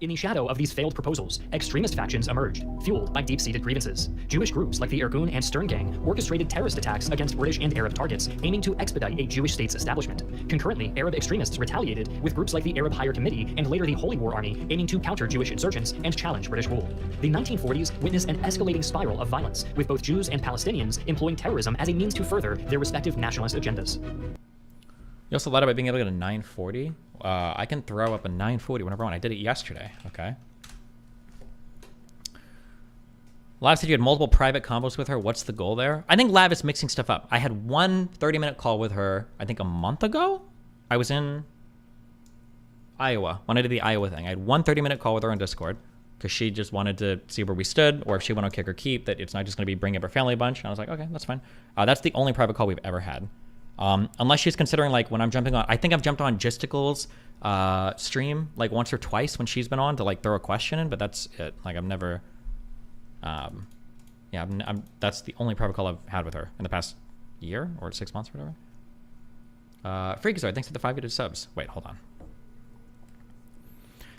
In the shadow of these failed proposals, extremist factions emerged, fueled by deep-seated grievances. Jewish groups like the Irgun and Stern Gang orchestrated terrorist attacks against British and Arab targets, aiming to expedite a Jewish state's establishment. Concurrently, Arab extremists retaliated with groups like the Arab Higher Committee and later the Holy War Army, aiming to counter Jewish insurgents and challenge British rule. The 1940s witnessed an escalating spiral of violence, with both Jews and Palestinians employing terrorism as a means to further their respective nationalist agendas. You also lied about being able to get a 940. I can throw up a 940 whenever I want. I did it yesterday, okay? Lav said you had multiple private combos with her. What's the goal there? I think Lav is mixing stuff up. I had one 30-minute call with her, I think a month ago? I was in Iowa when I did the Iowa thing. I had one 30-minute call with her on Discord because she just wanted to see where we stood, or if she wanted to kick or keep, that it's not just going to be bringing up her family a bunch. And I was like, okay, that's fine. That's the only private call we've ever had. Unless she's considering, like, when I'm jumping on, I think I've jumped on Gisticle's stream like once or twice when she's been on to like throw a question in, but that's it. Like I've never, yeah, that's the only private call I've had with her in the past year or 6 months or whatever. Freakazoid, thanks for the 5 subs. Wait, hold on.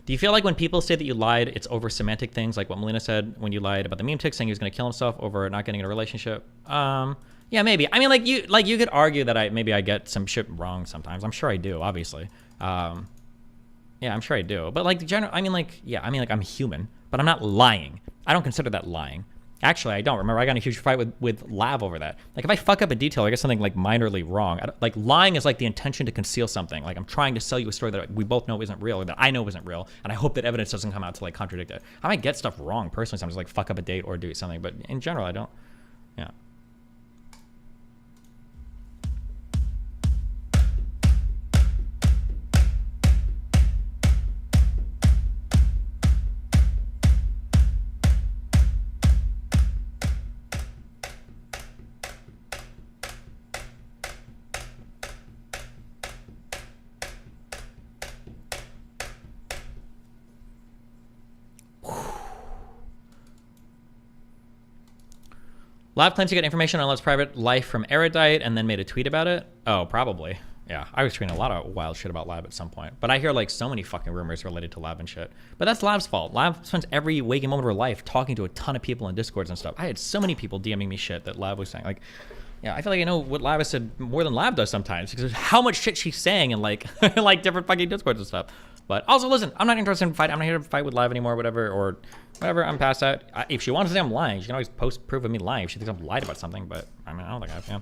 Do you feel like when people say that you lied, it's over semantic things, like what Melina said when you lied about the meme tick, saying he was going to kill himself over not getting in a relationship? Yeah, maybe. I mean, like you could argue that I get some shit wrong sometimes. I'm sure I do, obviously. Yeah, I'm sure I do. But like I'm human, but I'm not lying. I don't consider that lying. Actually, I don't. Remember, I got in a huge fight with Lav over that. Like, if I fuck up a detail, I get something like minorly wrong. Like, lying is like the intention to conceal something. Like, I'm trying to sell you a story that we both know isn't real, or that I know isn't real, and I hope that evidence doesn't come out to like contradict it. I might get stuff wrong personally sometimes, like fuck up a date or do something, but in general, I don't. Yeah. Lav claims to get information on Lav's private life from Erudite and then made a tweet about it. Oh, probably. Yeah, I was tweeting a lot of wild shit about Lav at some point. But I hear like so many fucking rumors related to Lav and shit. But that's Lav's fault. Lav spends every waking moment of her life talking to a ton of people in Discords and stuff. I had so many people DMing me shit that Lav was saying. Like, yeah, I feel like I know what Lav has said more than Lav does sometimes because of how much shit she's saying in like like different fucking Discords and stuff. But also, listen, I'm not interested in fight. I'm not here to fight with Lav anymore, whatever, I'm past that. If she wants to say I'm lying, she can always post proof of me lying if she thinks I've lied about something, but I mean, I don't think I have, yeah.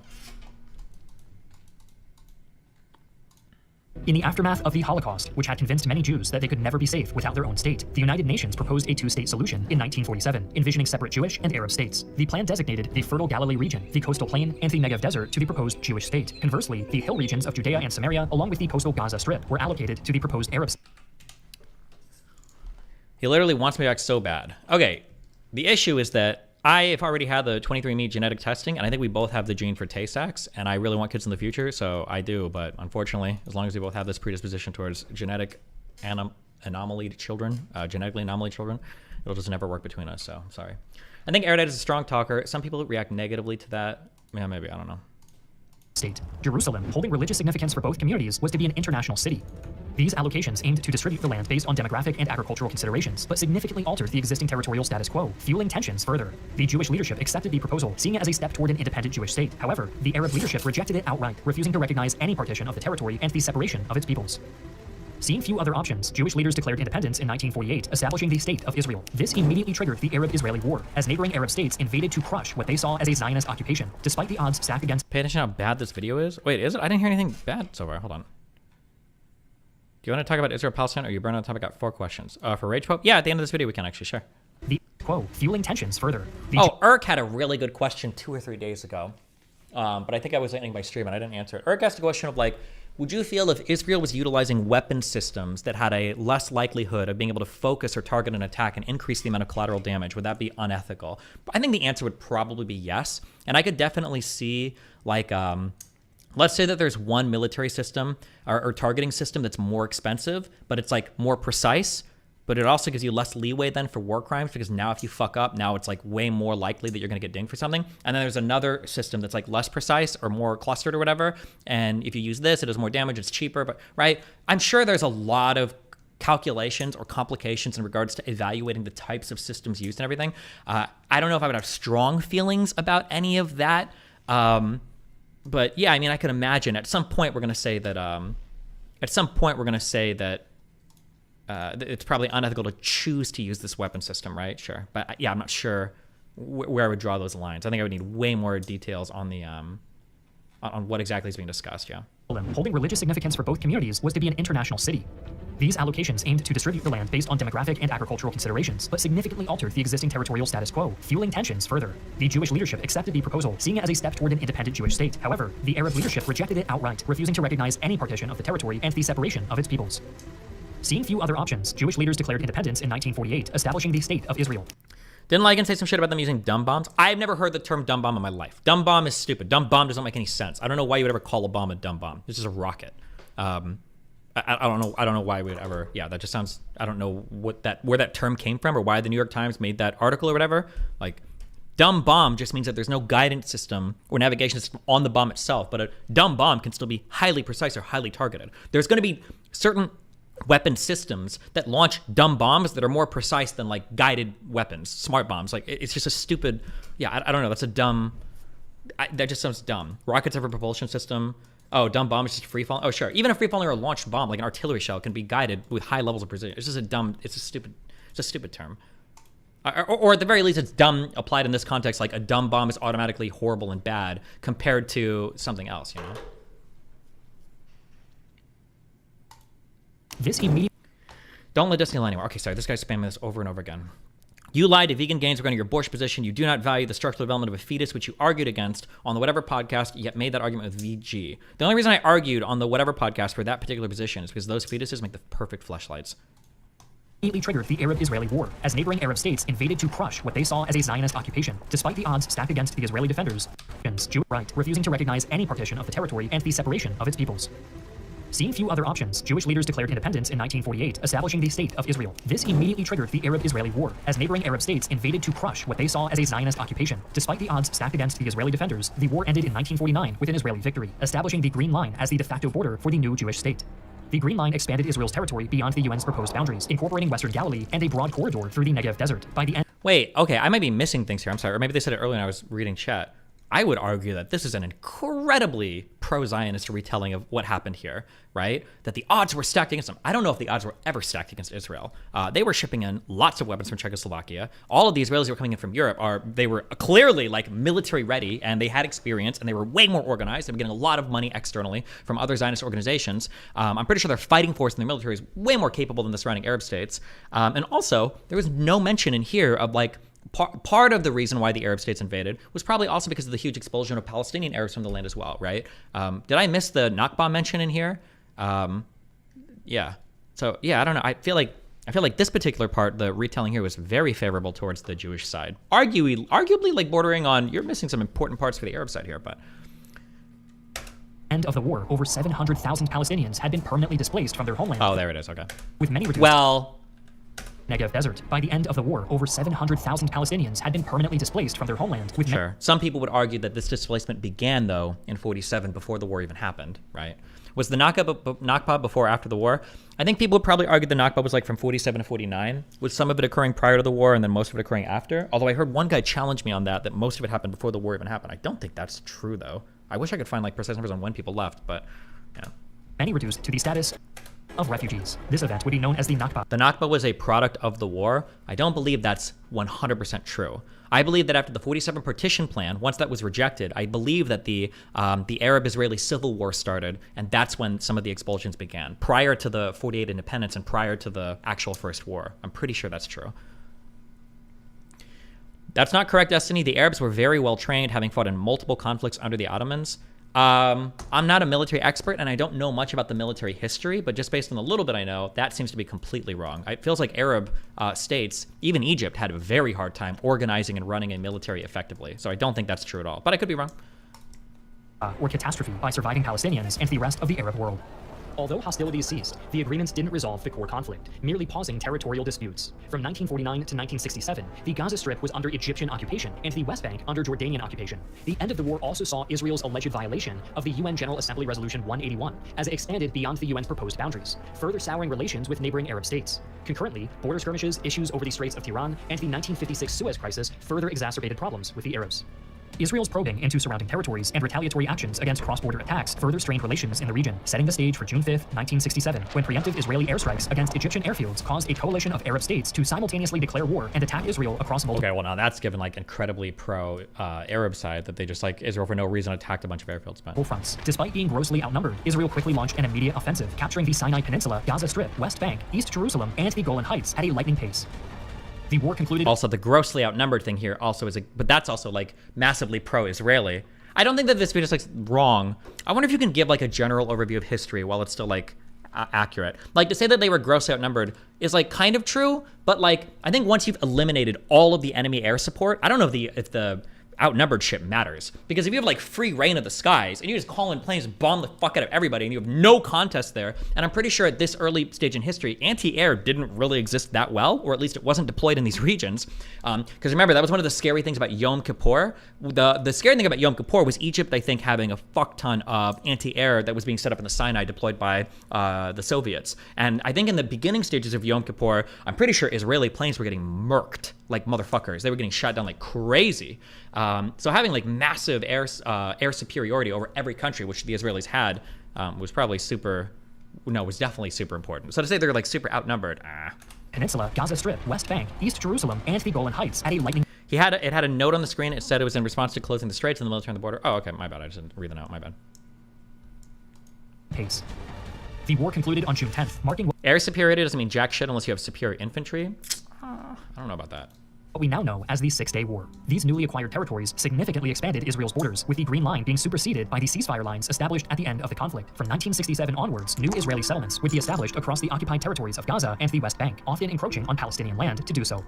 In the aftermath of the Holocaust, which had convinced many Jews that they could never be safe without their own state, the United Nations proposed a two-state solution in 1947, envisioning separate Jewish and Arab states. The plan designated the Fertile Galilee region, the coastal plain, and the Negev Desert to the proposed Jewish state. Conversely, the hill regions of Judea and Samaria, along with the coastal Gaza Strip, were allocated to the proposed Arab state. He literally wants me back so bad. Okay, the issue is that I have already had the 23andMe genetic testing, and I think we both have the gene for Tay-Sachs, and I really want kids in the future, so I do, but unfortunately, as long as we both have this predisposition towards genetic anomaly children, genetically anomaly children, it'll just never work between us, so I'm sorry. I think Erudite is a strong talker. Some people react negatively to that. Yeah, maybe, I don't know. State. Jerusalem, holding religious significance for both communities, was to be an international city. These allocations aimed to distribute the land based on demographic and agricultural considerations, but significantly altered the existing territorial status quo, fueling tensions further. The Jewish leadership accepted the proposal, seeing it as a step toward an independent Jewish state. However, the Arab leadership rejected it outright, refusing to recognize any partition of the territory and the separation of its peoples. Seeing few other options, Jewish leaders declared independence in 1948, establishing the State of Israel. This immediately triggered the Arab-Israeli War, as neighboring Arab states invaded to crush what they saw as a Zionist occupation, despite the odds stacked against. Pay attention how bad this video is. Wait, is it? I didn't hear anything bad so far. Hold on. Do you want to talk about Israel-Palestine, or you burn out the topic? I got 4 questions. For Rage Pope? Yeah, at the end of this video, we can actually share. The quote, fueling tensions further. Urk had a really good question 2 or 3 days ago. But I think I was ending my stream and I didn't answer it. Urk asked a question of like, would you feel if Israel was utilizing weapon systems that had a less likelihood of being able to focus or target an attack and increase the amount of collateral damage, would that be unethical? I think the answer would probably be yes. And I could definitely see like, let's say that there's one military system or targeting system that's more expensive, but it's like more precise. But it also gives you less leeway then for war crimes, because now if you fuck up, now it's like way more likely that you're going to get dinged for something. And then there's another system that's like less precise or more clustered or whatever. And if you use this, it does more damage, it's cheaper, but right? I'm sure there's a lot of calculations or complications in regards to evaluating the types of systems used and everything. I don't know if I would have strong feelings about any of that. But yeah, I mean, I can imagine at some point we're going to say that, it's probably unethical to choose to use this weapon system, right? Sure. But yeah, I'm not sure where I would draw those lines. I think I would need way more details on the on what exactly is being discussed, yeah. Holding religious significance for both communities was to be an international city. These allocations aimed to distribute the land based on demographic and agricultural considerations, but significantly altered the existing territorial status quo, fueling tensions further. The Jewish leadership accepted the proposal, seeing it as a step toward an independent Jewish state. However, the Arab leadership rejected it outright, refusing to recognize any partition of the territory and the separation of its peoples. Seeing few other options, Jewish leaders declared independence in 1948, establishing the State of Israel. Didn't Ligon say some shit about them using dumb bombs? I've never heard the term dumb bomb in my life. Dumb bomb is stupid. Dumb bomb doesn't make any sense. I don't know why you would ever call a bomb a dumb bomb. This is a rocket. I don't know why we would ever. Yeah, that just sounds. I don't know where that term came from or why the New York Times made that article or whatever. Like, dumb bomb just means that there's no guidance system or navigation system on the bomb itself. But a dumb bomb can still be highly precise or highly targeted. There's going to be certain weapon systems that launch dumb bombs that are more precise than like guided weapons, smart bombs. Like it's just a stupid, yeah, I don't know. That's a dumb, that just sounds dumb. Rockets have a propulsion system. Oh, dumb bomb is just free falling. Oh, sure. Even a free falling or a launched bomb, like an artillery shell, can be guided with high levels of precision. It's just it's a stupid term. Or at the very least, it's dumb applied in this context. Like a dumb bomb is automatically horrible and bad compared to something else, you know? Don't let Disney lie anymore. Okay, sorry, this guy's spamming this over and over again. You lied to vegan gains regarding your Bush position. You do not value the structural development of a fetus, which you argued against on the Whatever podcast, yet made that argument with VG. The only reason I argued on the Whatever podcast for that particular position is because those fetuses make the perfect fleshlights. Immediately triggered the Arab-Israeli War, as neighboring Arab states invaded to crush what they saw as a Zionist occupation, despite the odds stacked against the Israeli defenders. Jewish right, refusing to recognize any partition of the territory and the separation of its peoples. Seeing few other options, Jewish leaders declared independence in 1948, establishing the State of Israel. This immediately triggered the Arab-Israeli War, as neighboring Arab states invaded to crush what they saw as a Zionist occupation. Despite the odds stacked against the Israeli defenders, the war ended in 1949 with an Israeli victory, establishing the Green Line as the de facto border for the new Jewish state. The Green Line expanded Israel's territory beyond the UN's proposed boundaries, incorporating Western Galilee and a broad corridor through the Negev Desert. By the end. Wait, okay, I might be missing things here. I'm sorry, or maybe they said it earlier when I was reading chat. I would argue that this is an incredibly pro-Zionist retelling of what happened here, right? That the odds were stacked against them. I don't know if the odds were ever stacked against Israel. They were shipping in lots of weapons from Czechoslovakia. All of the Israelis who were coming in from Europe they were clearly like military ready, and they had experience, and they were way more organized. They were getting a lot of money externally from other Zionist organizations. I'm pretty sure their fighting force in the military is way more capable than the surrounding Arab states. And also, there was no mention in here of like, part of the reason why the Arab states invaded was probably also because of the huge expulsion of Palestinian Arabs from the land as well, right? Did I miss the Nakba mention in here? Yeah. So yeah, I don't know. I feel like this particular part, the retelling here, was very favorable towards the Jewish side. Arguably like bordering on, you're missing some important parts for the Arab side here, but. End of the war, over 700,000 Palestinians had been permanently displaced from their homeland. Oh, there it is. Okay. With many reduced. Well. Negev Desert. By the end of the war, over 700,000 Palestinians had been permanently displaced from their homeland. With sure. Some people would argue that this displacement began, though, in 47 before the war even happened, right? Was the Nakba before or after the war? I think people would probably argue the Nakba was like from 47 to 49, with some of it occurring prior to the war and then most of it occurring after. Although I heard one guy challenge me on that most of it happened before the war even happened. I don't think that's true, though. I wish I could find like precise numbers on when people left, but yeah. Many reduced to the status of refugees. This event would be known as the Nakba. The Nakba was a product of the war. I don't believe that's 100% true. I believe that after the 47 partition plan, once that was rejected, I believe that the Arab-Israeli civil war started, and that's when some of the expulsions began, prior to the 48 independence and prior to the actual first war. I'm pretty sure that's true. That's not correct, Destiny. The Arabs were very well trained, having fought in multiple conflicts under the Ottomans. I'm not a military expert, and I don't know much about the military history, but just based on the little bit I know, that seems to be completely wrong. It feels like Arab states, even Egypt, had a very hard time organizing and running a military effectively. So I don't think that's true at all, but I could be wrong. Or catastrophe by surviving Palestinians and the rest of the Arab world. Although hostilities ceased, the agreements didn't resolve the core conflict, merely pausing territorial disputes. From 1949 to 1967, the Gaza Strip was under Egyptian occupation and the West Bank under Jordanian occupation. The end of the war also saw Israel's alleged violation of the UN General Assembly Resolution 181 as it expanded beyond the UN's proposed boundaries, further souring relations with neighboring Arab states. Concurrently, border skirmishes, issues over the Straits of Tiran, and the 1956 Suez Crisis further exacerbated problems with the Arabs. Israel's probing into surrounding territories and retaliatory actions against cross-border attacks further strained relations in the region, setting the stage for June 5, 1967, when preemptive Israeli airstrikes against Egyptian airfields caused a coalition of Arab states to simultaneously declare war and attack Israel across multiple... Okay, well now that's given like incredibly pro-Arab side that they just like Israel for no reason attacked a bunch of airfields. But fronts. Despite being grossly outnumbered, Israel quickly launched an immediate offensive, capturing the Sinai Peninsula, Gaza Strip, West Bank, East Jerusalem, and the Golan Heights at a lightning pace. The war concluded. Also, the grossly outnumbered thing here also is, but that's also like massively pro-Israeli. I don't think that this video is like wrong. I wonder if you can give like a general overview of history while it's still like accurate. Like to say that they were grossly outnumbered is like kind of true, but like I think once you've eliminated all of the enemy air support, I don't know if the outnumbered shit matters, because if you have like free reign of the skies and you just call in planes, bomb the fuck out of everybody, and you have no contest there, and I'm pretty sure at this early stage in history, anti-air didn't really exist that well, or at least it wasn't deployed in these regions. Because remember, that was one of the scary things about Yom Kippur. The scary thing about Yom Kippur was Egypt, I think, having a fuck ton of anti-air that was being set up in the Sinai, deployed by the Soviets. And I think in the beginning stages of Yom Kippur, I'm pretty sure Israeli planes were getting murked like motherfuckers. They were getting shot down like crazy. So having like massive air superiority over every country, which the Israelis had, was definitely super important. So to say they're like super outnumbered, Peninsula, Gaza Strip, West Bank, East Jerusalem, and the Golan Heights at a lightning. It had a note on the screen. It said it was in response to closing the straits in the military on the border. Oh, okay, my bad. I just didn't read the note. My bad. Pace. The war concluded on June 10th, marking air superiority doesn't mean jack shit unless you have superior infantry. I don't know about that. What we now know as the Six-Day War. These newly acquired territories significantly expanded Israel's borders, with the Green Line being superseded by the ceasefire lines established at the end of the conflict. From 1967 onwards, new Israeli settlements would be established across the occupied territories of Gaza and the West Bank, often encroaching on Palestinian land to do so.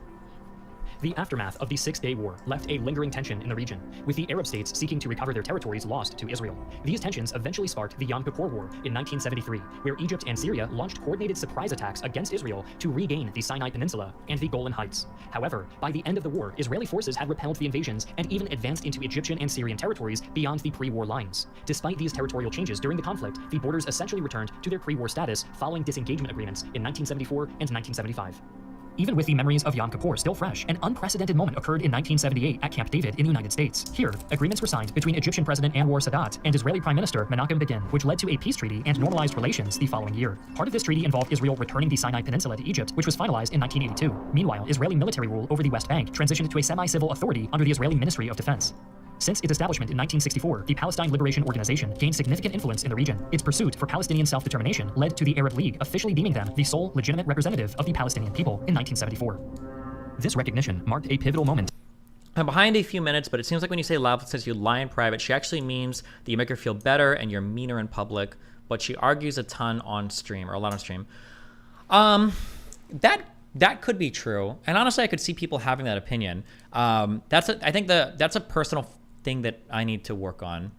The aftermath of the Six-Day War left a lingering tension in the region, with the Arab states seeking to recover their territories lost to Israel. These tensions eventually sparked the Yom Kippur War in 1973, where Egypt and Syria launched coordinated surprise attacks against Israel to regain the Sinai Peninsula and the Golan Heights. However, by the end of the war, Israeli forces had repelled the invasions and even advanced into Egyptian and Syrian territories beyond the pre-war lines. Despite these territorial changes during the conflict, the borders essentially returned to their pre-war status following disengagement agreements in 1974 and 1975. Even with the memories of Yom Kippur still fresh, an unprecedented moment occurred in 1978 at Camp David in the United States. Here, agreements were signed between Egyptian President Anwar Sadat and Israeli Prime Minister Menachem Begin, which led to a peace treaty and normalized relations the following year. Part of this treaty involved Israel returning the Sinai Peninsula to Egypt, which was finalized in 1982. Meanwhile, Israeli military rule over the West Bank transitioned to a semi-civil authority under the Israeli Ministry of Defense. Since its establishment in 1964, the Palestine Liberation Organization gained significant influence in the region. Its pursuit for Palestinian self-determination led to the Arab League officially deeming them the sole legitimate representative of the Palestinian people in 1974. This recognition marked a pivotal moment. I'm behind a few minutes, but it seems like when you say loud says you lie in private, she actually means that you make her feel better and you're meaner in public, but she argues a ton on stream, or a lot on stream. That could be true, and honestly, I could see people having that opinion. I think that's a personal thing that I need to work on.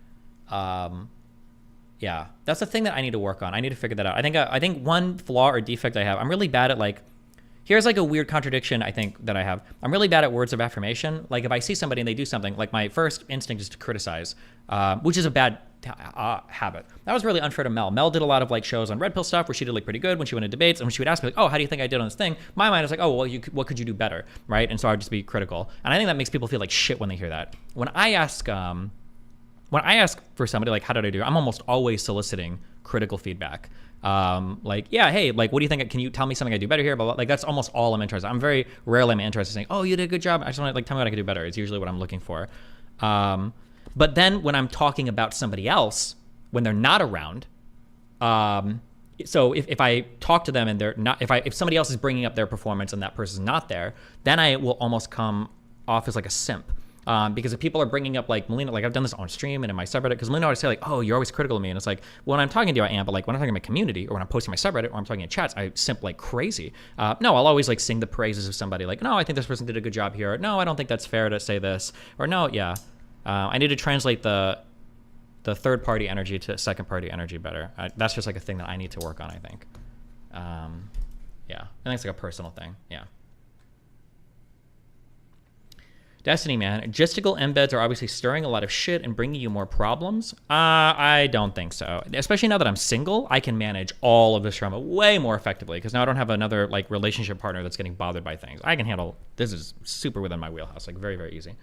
Yeah, that's the thing that I need to work on. I need to figure that out. I think one flaw or defect I have, I'm really bad at like, here's like a weird contradiction I think that I have. I'm really bad at words of affirmation. Like if I see somebody and they do something, like my first instinct is to criticize, which is a bad habit. That was really unfair to Mel. Mel did a lot of like shows on Red Pill stuff where she did like pretty good when she went to debates, and when she would ask me like, oh, how do you think I did on this thing? My mind is like, oh, well, what could you do better, right? And so I would just be critical. And I think that makes people feel like shit when they hear that. When I ask for somebody like, how did I do? I'm almost always soliciting critical feedback. Like, yeah, hey, like, what do you think? Can you tell me something I do better here? But like, that's almost all I'm interested in. I'm very rarely interested in saying, oh, you did a good job. I just want to like, tell me what I can do better. It's usually what I'm looking for. But then when I'm talking about somebody else, when they're not around, so if I talk to them and they're not, if somebody else is bringing up their performance and that person's not there, then I will almost come off as like a simp. Because if people are bringing up like Melina, like I've done this on stream and in my subreddit, because Melina always say like, oh, you're always critical of me. And it's like, when I'm talking to you, I am, but like when I'm talking to my community or when I'm posting my subreddit or I'm talking in chats, I simp like crazy. No, I'll always like sing the praises of somebody like, no, I think this person did a good job here. No, I don't think that's fair to say this. Or no, yeah. I need to translate the third party energy to second party energy better. That's just like a thing that I need to work on, I think. Yeah, I think it's like a personal thing. Yeah. Destiny, man. Gistical embeds are obviously stirring a lot of shit and bringing you more problems. I don't think so. Especially now that I'm single, I can manage all of this drama way more effectively because now I don't have another like relationship partner that's getting bothered by things. I can handle, this is super within my wheelhouse, like very, very easy.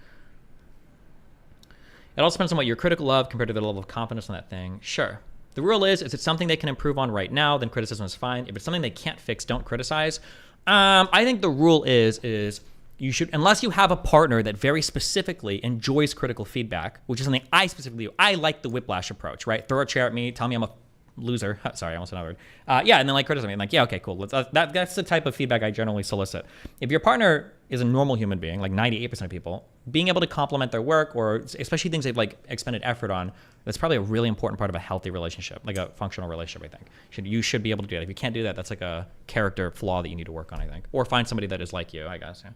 It all depends on what you're critical of compared to the level of confidence in that thing. Sure. The rule is it's something they can improve on right now, then criticism is fine. If it's something they can't fix, don't criticize. I think the rule is you should, unless you have a partner that very specifically enjoys critical feedback, which is something I specifically do. I like the whiplash approach, right? Throw a chair at me, tell me I'm a loser. Sorry, I almost said another word. Yeah, and then like criticize me. I'm like, yeah, okay, cool. That's the type of feedback I generally solicit. If your partner is a normal human being, like 98% of people, being able to compliment their work or especially things they've like expended effort on, that's probably a really important part of a healthy relationship, like a functional relationship, I think. You should be able to do that. If you can't do that, that's like a character flaw that you need to work on, I think. Or find somebody that is like you, I guess, yeah.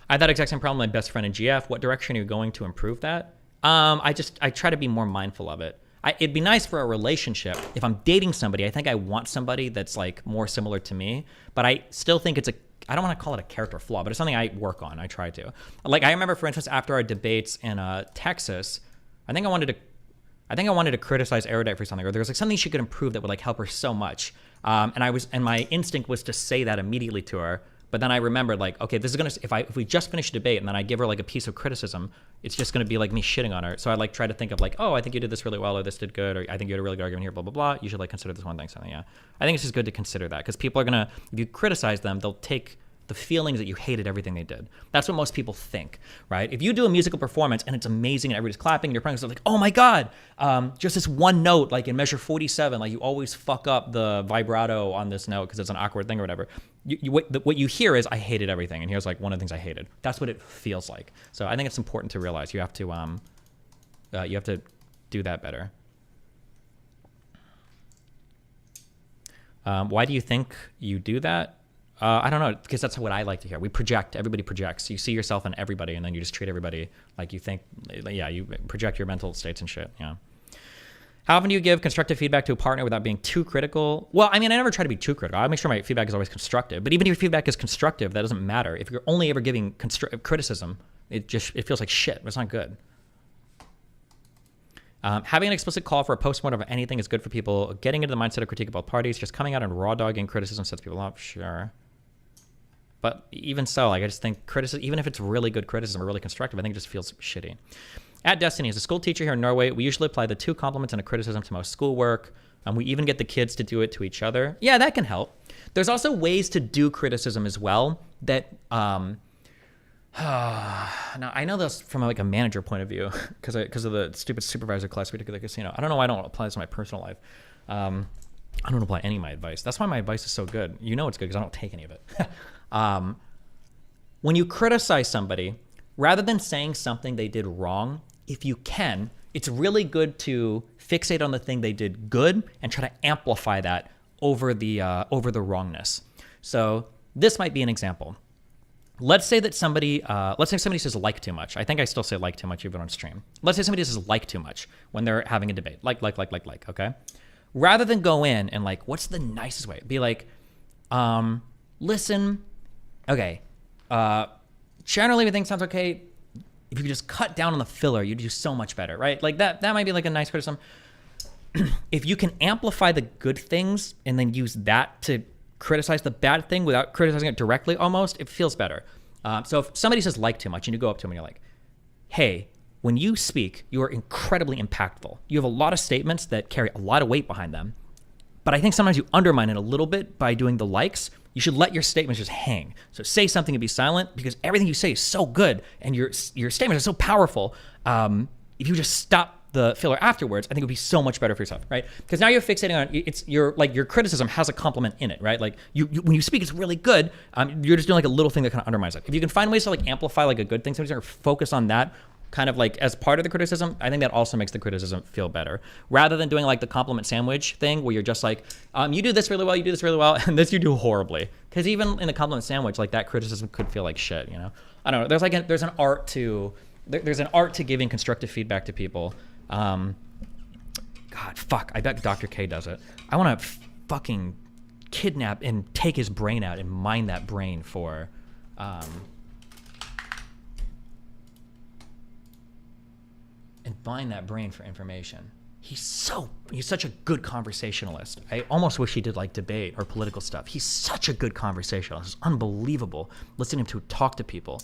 I had that exact same problem with my best friend in GF. What direction are you going to improve that? I try to be more mindful of it. It'd be nice for a relationship. If I'm dating somebody, I think I want somebody that's like more similar to me, but I still think I don't want to call it a character flaw, but it's something I work on. I try to. Like I remember, for instance, after our debates in Texas, I think I wanted to criticize Erudite for something, or there was like something she could improve that would like help her so much. And my instinct was to say that immediately to her. But then I remembered like, okay, this is gonna, if we just finish a debate and then I give her like a piece of criticism, it's just gonna be like me shitting on her. So I like try to think of like, oh, I think you did this really well, or this did good, or I think you had a really good argument here, blah, blah, blah. You should like consider this one thing, something, yeah. I think it's just good to consider that because people are gonna, if you criticize them, they'll take the feelings that you hated everything they did. That's what most people think, right? If you do a musical performance and it's amazing and everybody's clapping and your friends are like, oh my God, just this one note, like in measure 47, like you always fuck up the vibrato on this note because it's an awkward thing or whatever. What you hear is, I hated everything. And here's like one of the things I hated. That's what it feels like. So I think it's important to realize you have to do that better. Why do you think you do that? I don't know, because that's what I like to hear. We project, everybody projects. You see yourself in everybody, and then you just treat everybody like you think, yeah, you project your mental states and shit, yeah. How often do you give constructive feedback to a partner without being too critical? Well, I mean, I never try to be too critical. I make sure my feedback is always constructive. But even if your feedback is constructive, that doesn't matter. If you're only ever giving criticism, it feels like shit. It's not good. Having an explicit call for a postmortem of anything is good for people. Getting into the mindset of critique of both parties, just coming out and raw dogging criticism sets people up, sure. But even so, like I just think criticism, even if it's really good criticism or really constructive, I think it just feels shitty. At Destiny, as a school teacher here in Norway, we usually apply the 2 compliments and a criticism to most schoolwork. We even get the kids to do it to each other. Yeah, that can help. There's also ways to do criticism as well that, now I know this from like a manager point of view because of the stupid supervisor class we took at the casino. I don't know why I don't apply this to my personal life. I don't apply any of my advice. That's why my advice is so good. You know it's good because I don't take any of it. When you criticize somebody, rather than saying something they did wrong, if you can, it's really good to fixate on the thing they did good and try to amplify that over the wrongness. So this might be an example. Let's say somebody says like too much. I think I still say like too much even on stream. Let's say somebody says like too much when they're having a debate. Like, okay? Rather than go in and like, what's the nicest way? Be like, listen, okay, generally everything sounds okay. If you could just cut down on the filler, you'd do so much better, right? Like that might be like a nice criticism. If you can amplify the good things and then use that to criticize the bad thing without criticizing it directly almost, it feels better. So if somebody says like too much and you go up to them and you're like, hey, when you speak, you are incredibly impactful. You have a lot of statements that carry a lot of weight behind them. But I think sometimes you undermine it a little bit by doing the likes. You should let your statements just hang. So say something and be silent, because everything you say is so good and your statements are so powerful. If you just stop the filler afterwards, I think it would be so much better for yourself, right? Because now you're fixating on your criticism has a compliment in it, right? Like you when you speak, it's really good. You're just doing like a little thing that kind of undermines it. If you can find ways to like amplify like a good thing, or focus on that kind of like as part of the criticism, I think that also makes the criticism feel better, rather than doing like the compliment sandwich thing where you're just like, you do this really well, you do this really well, and this you do horribly. Because even in the compliment sandwich, like that criticism could feel like shit, you know? I don't know. There's an art to giving constructive feedback to people. God, fuck. I bet Dr. K does it. I want to fucking kidnap and take his brain out and mine that brain for, information. He's such a good conversationalist. I almost wish he did like debate or political stuff. He's such a good conversationalist. It's unbelievable listening to him talk to people.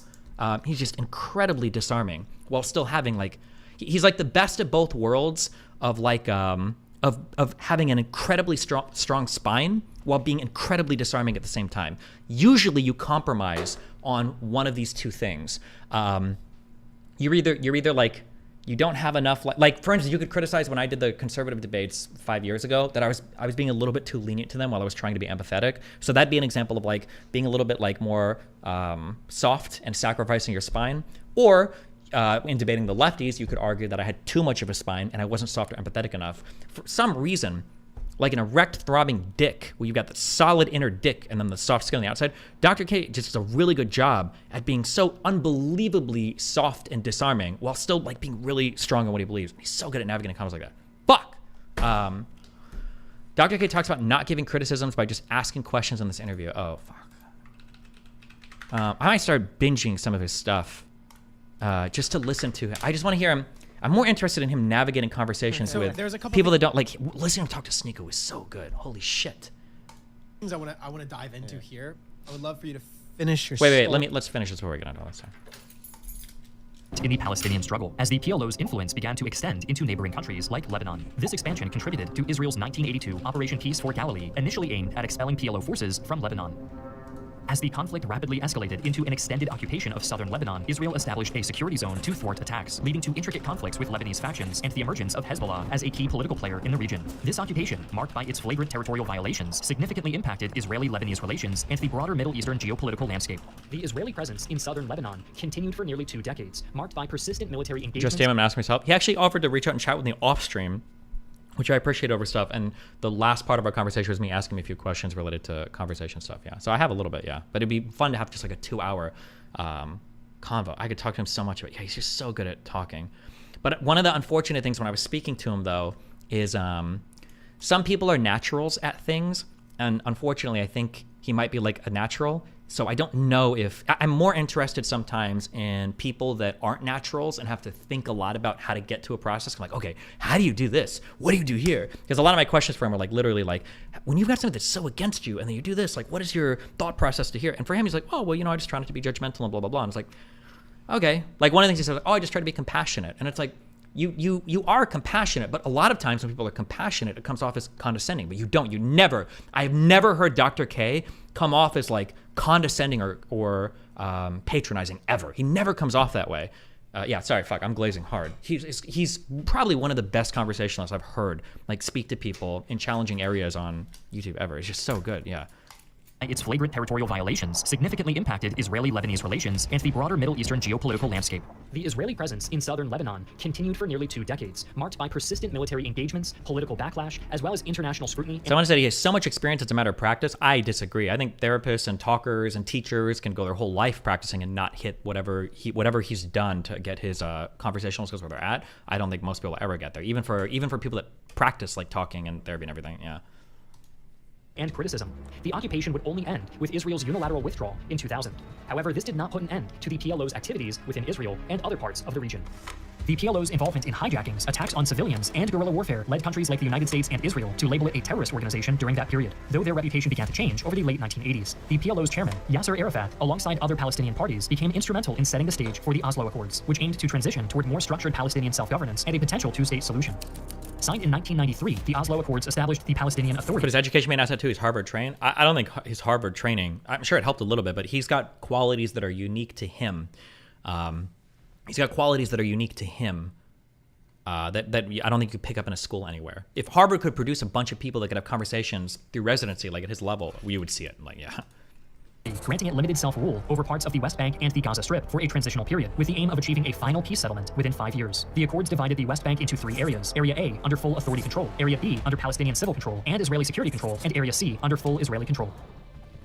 He's just incredibly disarming while still having like, he's like the best of both worlds of like, of having an incredibly strong spine while being incredibly disarming at the same time. Usually you compromise on one of these two things. You're either like, you don't have enough, like for instance, you could criticize when I did the conservative debates 5 years ago that I was being a little bit too lenient to them while I was trying to be empathetic. So that'd be an example of like being a little bit like more soft and sacrificing your spine. Or in debating the lefties, you could argue that I had too much of a spine and I wasn't soft or empathetic enough. For some reason, like an erect, throbbing dick, where you've got the solid inner dick and then the soft skin on the outside, Dr. K just does a really good job at being so unbelievably soft and disarming while still like being really strong in what he believes. He's so good at navigating comments like that. Fuck! Dr. K talks about not giving criticisms by just asking questions in this interview. Oh, fuck. I might start binging some of his stuff just to listen to him. I just want to hear him. I'm more interested in him navigating conversations with people that don't like. Listening to him talk to Sneeko was so good. Holy shit. Things I want to dive into here. I would love for you to finish your. Wait. Let's finish this before we get into all this. In the Palestinian struggle, as the PLO's influence began to extend into neighboring countries like Lebanon. This expansion contributed to Israel's 1982 Operation Peace for Galilee, initially aimed at expelling PLO forces from Lebanon. As the conflict rapidly escalated into an extended occupation of southern Lebanon, Israel established a security zone to thwart attacks, leading to intricate conflicts with Lebanese factions and the emergence of Hezbollah as a key political player in the region. This occupation, marked by its flagrant territorial violations, significantly impacted Israeli-Lebanese relations and the broader Middle Eastern geopolitical landscape. The Israeli presence in southern Lebanon continued for nearly 2 decades, marked by persistent military engagement. Just him asking myself. He actually offered to reach out and chat with me off stream, which I appreciate over stuff. And the last part of our conversation was me asking me a few questions related to conversation stuff. Yeah. So I have a little bit. Yeah. But it'd be fun to have just like a 2-hour convo. I could talk to him so much about. Yeah, he's just so good at talking. But one of the unfortunate things when I was speaking to him though is some people are naturals at things, and unfortunately I think he might be like a natural. So I don't know if I'm more interested sometimes in people that aren't naturals and have to think a lot about how to get to a process. I'm like, okay, how do you do this? What do you do here? Because a lot of my questions for him are like literally like, when you've got something that's so against you and then you do this, like, what is your thought process to here? And for him, he's like, oh, well, I just try not to be judgmental and blah, blah, blah. And it's like, okay. Like one of the things he says, oh, I just try to be compassionate. And it's like, you are compassionate, but a lot of times when people are compassionate, it comes off as condescending, but you don't. I have never heard Dr. K come off as like condescending or patronizing ever. He never comes off that way. I'm glazing hard. He's probably one of the best conversationalists I've heard, like speak to people in challenging areas on YouTube ever. It's just so good. Yeah. Its flagrant territorial violations significantly impacted Israeli-Lebanese relations and the broader Middle Eastern geopolitical landscape. The Israeli presence in southern Lebanon continued for nearly 2 decades, marked by persistent military engagements, political backlash, as well as international scrutiny. Someone said he has so much experience it's a matter of practice. I disagree. I think therapists and talkers and teachers can go their whole life practicing and not hit whatever he's done to get his conversational skills where they're at. I don't think most people ever get there, even for people that practice like talking and therapy and everything. Yeah. And criticism. The occupation would only end with Israel's unilateral withdrawal in 2000. However, this did not put an end to the PLO's activities within Israel and other parts of the region. The PLO's involvement in hijackings, attacks on civilians, and guerrilla warfare led countries like the United States and Israel to label it a terrorist organization during that period, though their reputation began to change over the late 1980s. The PLO's chairman, Yasser Arafat, alongside other Palestinian parties, became instrumental in setting the stage for the Oslo Accords, which aimed to transition toward more structured Palestinian self-governance and a potential two-state solution. Signed in 1993, the Oslo Accords established the Palestinian Authority. But his education made an asset too. He's Harvard trained. I don't think his Harvard training, I'm sure it helped a little bit, but he's got qualities that are unique to him. That I don't think you could pick up in a school anywhere. If Harvard could produce a bunch of people that could have conversations through residency, like at his level, we would see it. Like, yeah. Granting it limited self-rule over parts of the West Bank and the Gaza Strip for a transitional period, with the aim of achieving a final peace settlement within 5 years. The Accords divided the West Bank into 3 areas: Area A, under full authority control; Area B, under Palestinian civil control and Israeli security control; and Area C, under full Israeli control.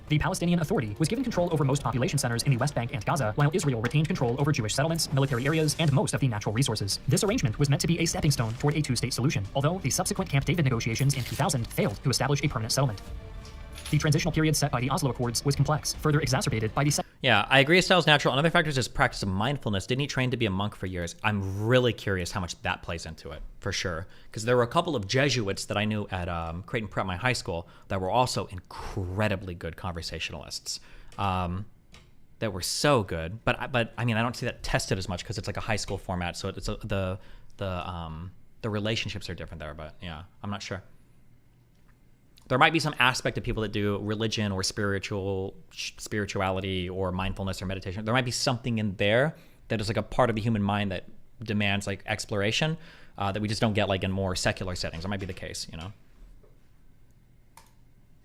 The Palestinian Authority was given control over most population centers in the West Bank and Gaza, while Israel retained control over Jewish settlements, military areas, and most of the natural resources. This arrangement was meant to be a stepping stone toward a two-state solution, although the subsequent Camp David negotiations in 2000 failed to establish a permanent settlement. The transitional period set by the Oslo Accords was complex, further exacerbated by the... Yeah, I agree his style is natural. Another factor is his practice of mindfulness. Didn't he train to be a monk for years? I'm really curious how much that plays into it, for sure. Because there were a couple of Jesuits that I knew at Creighton Prep, my high school, that were also incredibly good conversationalists. That were so good. But I mean, I don't see that tested as much because it's like a high school format, so it's the relationships are different there. But yeah, I'm not sure. There might be some aspect of people that do religion or spirituality or mindfulness or meditation. There might be something in there that is like a part of the human mind that demands like exploration that we just don't get like in more secular settings. That might be the case, you know.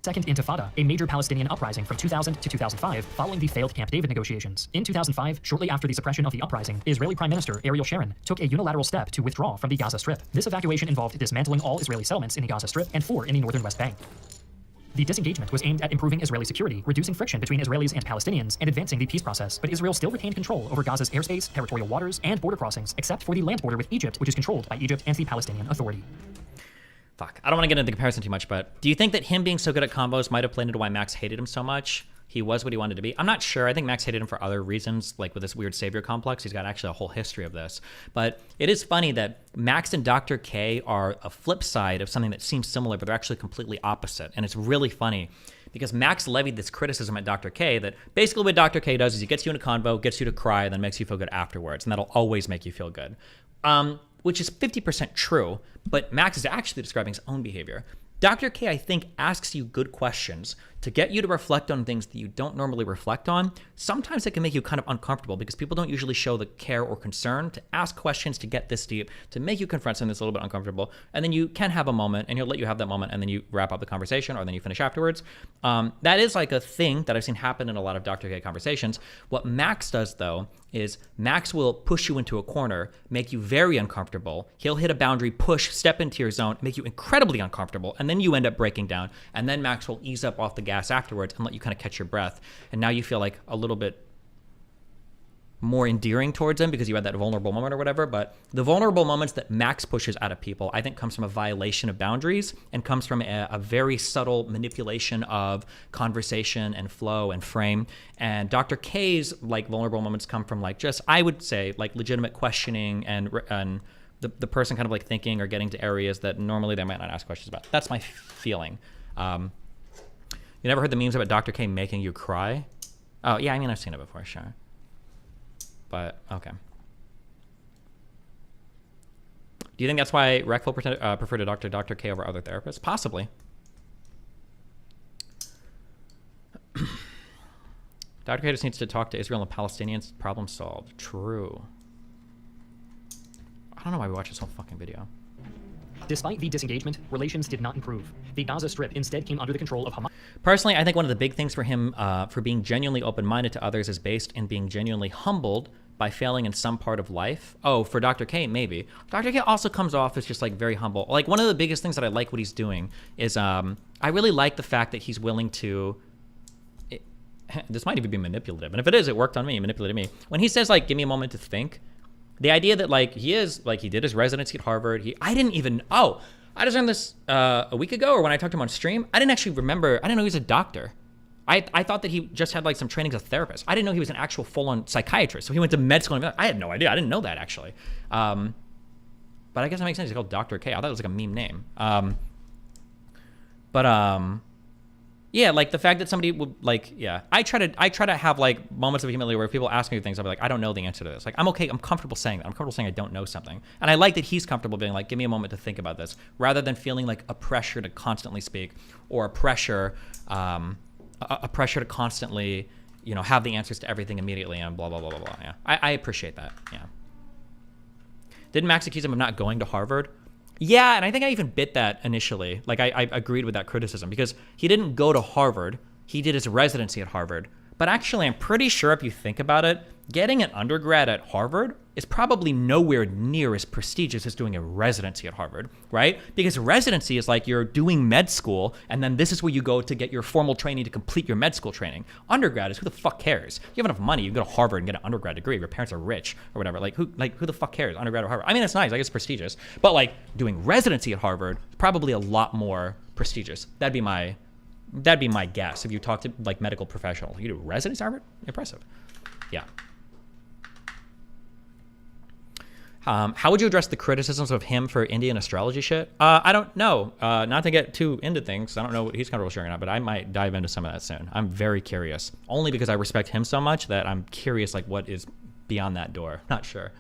Second Intifada, a major Palestinian uprising from 2000 to 2005 following the failed Camp David negotiations. In 2005, shortly after the suppression of the uprising, Israeli Prime Minister Ariel Sharon took a unilateral step to withdraw from the Gaza Strip. This evacuation involved dismantling all Israeli settlements in the Gaza Strip and 4 in the northern West Bank. The disengagement was aimed at improving Israeli security, reducing friction between Israelis and Palestinians, and advancing the peace process. But Israel still retained control over Gaza's airspace, territorial waters, and border crossings, except for the land border with Egypt, which is controlled by Egypt and the Palestinian Authority. Fuck. I don't want to get into the comparison too much, but do you think that him being so good at combos might have played into why Max hated him so much? He was what he wanted to be. I'm not sure. I think Max hated him for other reasons, like with this weird savior complex. He's got actually a whole history of this. But it is funny that Max and Dr. K are a flip side of something that seems similar, but they're actually completely opposite. And it's really funny because Max levied this criticism at Dr. K that basically what Dr. K does is he gets you in a convo, gets you to cry, then makes you feel good afterwards. And that'll always make you feel good. Which is 50% true, but Max is actually describing his own behavior. Dr. K, I think, asks you good questions to get you to reflect on things that you don't normally reflect on. Sometimes it can make you kind of uncomfortable because people don't usually show the care or concern to ask questions to get this deep, to make you confront something that's a little bit uncomfortable. And then you can have a moment, and he'll let you have that moment, and then you wrap up the conversation, or then you finish afterwards. That is like a thing that I've seen happen in a lot of Dr. K conversations. What Max does, though, is Max will push you into a corner, make you very uncomfortable. He'll hit a boundary, push, step into your zone, make you incredibly uncomfortable, and then you end up breaking down. And then Max will ease up off the gas afterwards and let you kind of catch your breath. And now you feel like a little bit more endearing towards him because you had that vulnerable moment or whatever. But the vulnerable moments that Max pushes out of people, I think comes from a violation of boundaries and comes from a very subtle manipulation of conversation and flow and frame. And Dr. K's like vulnerable moments come from like just, I would say, like legitimate questioning and the person kind of like thinking or getting to areas that normally they might not ask questions about. That's my feeling. You never heard the memes about Dr. K making you cry? Oh, yeah, I mean, I've seen it before, sure. But, okay. Do you think that's why Reckful preferred to talk to Dr. K over other therapists? Possibly. Dr. K just needs to talk to Israel and Palestinians. Problem solved. True. I don't know why we watched this whole fucking video. Despite the disengagement, relations did not improve. The Gaza Strip instead came under the control of Hamas. Personally, I think one of the big things for him, for being genuinely open-minded to others, is based in being genuinely humbled by failing in some part of life. Oh, for Dr. K, maybe. Dr. K also comes off as just like very humble. Like one of the biggest things that I like what he's doing is I really like the fact that he's willing to. This might even be manipulative, and if it is, it worked on me, manipulated me. When he says like, "Give me a moment to think," the idea that like he did his residency at Harvard. I just learned this a week ago, or when I talked to him on stream. I didn't actually remember. I didn't know he was a doctor. I thought that he just had like some training as a therapist. I didn't know he was an actual full-on psychiatrist. So he went to med school. And I had no idea. I didn't know that actually. But I guess that makes sense. He's called Dr. K. I thought it was like a meme name. Yeah, like the fact that somebody would like, yeah, I try to have like moments of humility where people ask me things, I'll be like, I don't know the answer to this. Like, I'm okay. I'm comfortable saying that. I'm comfortable saying I don't know something. And I like that he's comfortable being like, give me a moment to think about this, rather than feeling like a pressure to constantly speak, or a pressure to constantly, you know, have the answers to everything immediately and blah, blah, blah, blah, blah. Yeah, I appreciate that. Yeah. Didn't Max accuse him of not going to Harvard? Yeah, and I think I even bit that initially. Like, I agreed with that criticism because he didn't go to Harvard. He did his residency at Harvard. But actually, I'm pretty sure if you think about it, getting an undergrad at Harvard is probably nowhere near as prestigious as doing a residency at Harvard, right? Because residency is like you're doing med school, and then this is where you go to get your formal training to complete your med school training. Undergrad is who the fuck cares? You have enough money, you can go to Harvard and get an undergrad degree if your parents are rich or whatever. Like who the fuck cares? Undergrad or Harvard? I mean, it's nice, I guess it's prestigious. But like doing residency at Harvard is probably a lot more prestigious. That'd be my guess if you talk to like medical professionals. You do residency at Harvard? Impressive. Yeah. How would you address the criticisms of him for Indian astrology shit? I don't know. Not to get too into things. I don't know what he's comfortable sharing or not, but I might dive into some of that soon. I'm very curious. Only because I respect him so much that I'm curious like what is beyond that door. Not sure.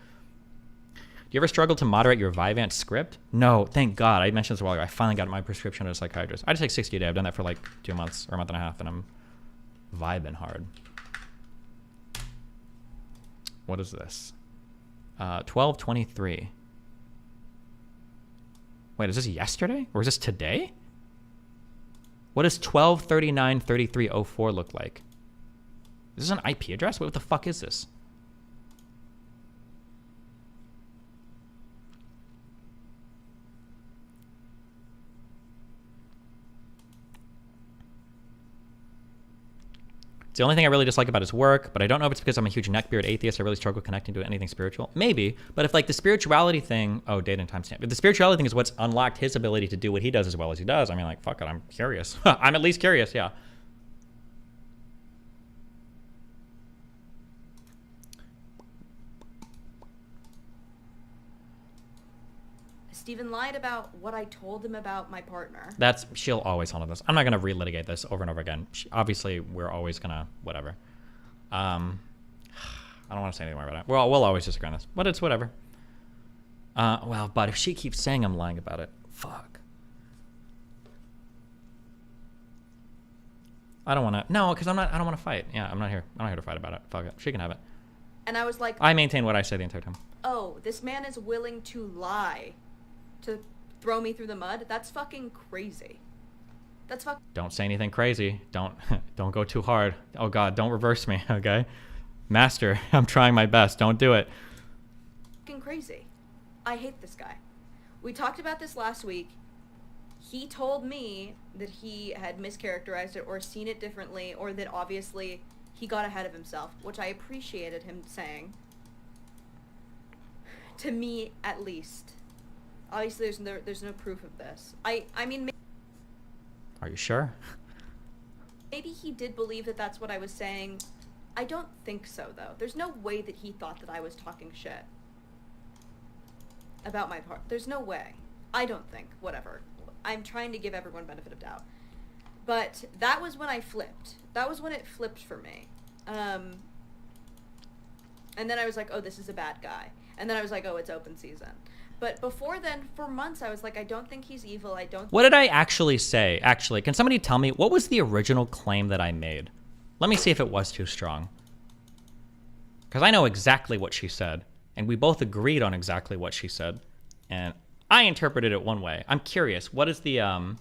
Do you ever struggle to moderate your Vyvanse script? No, thank God. I mentioned this a while ago. I finally got my prescription at a psychiatrist. I just take 60 a day. I've done that for like 2 months or a month and a half, and I'm vibing hard. What is this? 12:23. Wait, is this yesterday or is this today? What does 12:39:33:04 look like? Is this an IP address? What the fuck is this? It's the only thing I really dislike about his work, but I don't know if it's because I'm a huge neckbeard atheist. I really struggle connecting to anything spiritual. Maybe, but if like the spirituality thing, oh, date and timestamp. If the spirituality thing is what's unlocked his ability to do what he does as well as he does, I mean, like, fuck it, I'm curious. I'm at least curious, yeah. Steven lied about what I told him about my partner. She'll always handle this. I'm not going to relitigate this over and over again. Obviously, we're always going to, whatever. I don't want to say anything more about it. We'll always disagree on this, but it's whatever. Well, but if she keeps saying I'm lying about it, fuck. I don't want to, no, because I don't want to fight. Yeah, I'm not here to fight about it. Fuck it. She can have it. And I was like, I maintain what I say the entire time. Oh, this man is willing to lie to throw me through the mud? That's fucking crazy. That's fucking... Don't say anything crazy. Don't go too hard. Oh God, don't reverse me, okay? Master, I'm trying my best. Don't do it. Fucking crazy. I hate this guy. We talked about this last week. He told me that he had mischaracterized it or seen it differently, or that obviously he got ahead of himself, which I appreciated him saying. To me, at least. Obviously, there's no proof of this. I mean... Are you sure? Maybe he did believe that that's what I was saying. I don't think so, though. There's no way that he thought that I was talking shit about my part. There's no way. I don't think. Whatever. I'm trying to give everyone benefit of doubt. But that was when I flipped. That was when it flipped for me. And then I was like, oh, this is a bad guy. And then I was like, oh, it's open season. But before then, for months, I was like, I don't think he's evil. I don't... What did I actually say? Actually, can somebody tell me, what was the original claim that I made? Let me see if it was too strong. Because I know exactly what she said. And we both agreed on exactly what she said. And I interpreted it one way. I'm curious, what is the...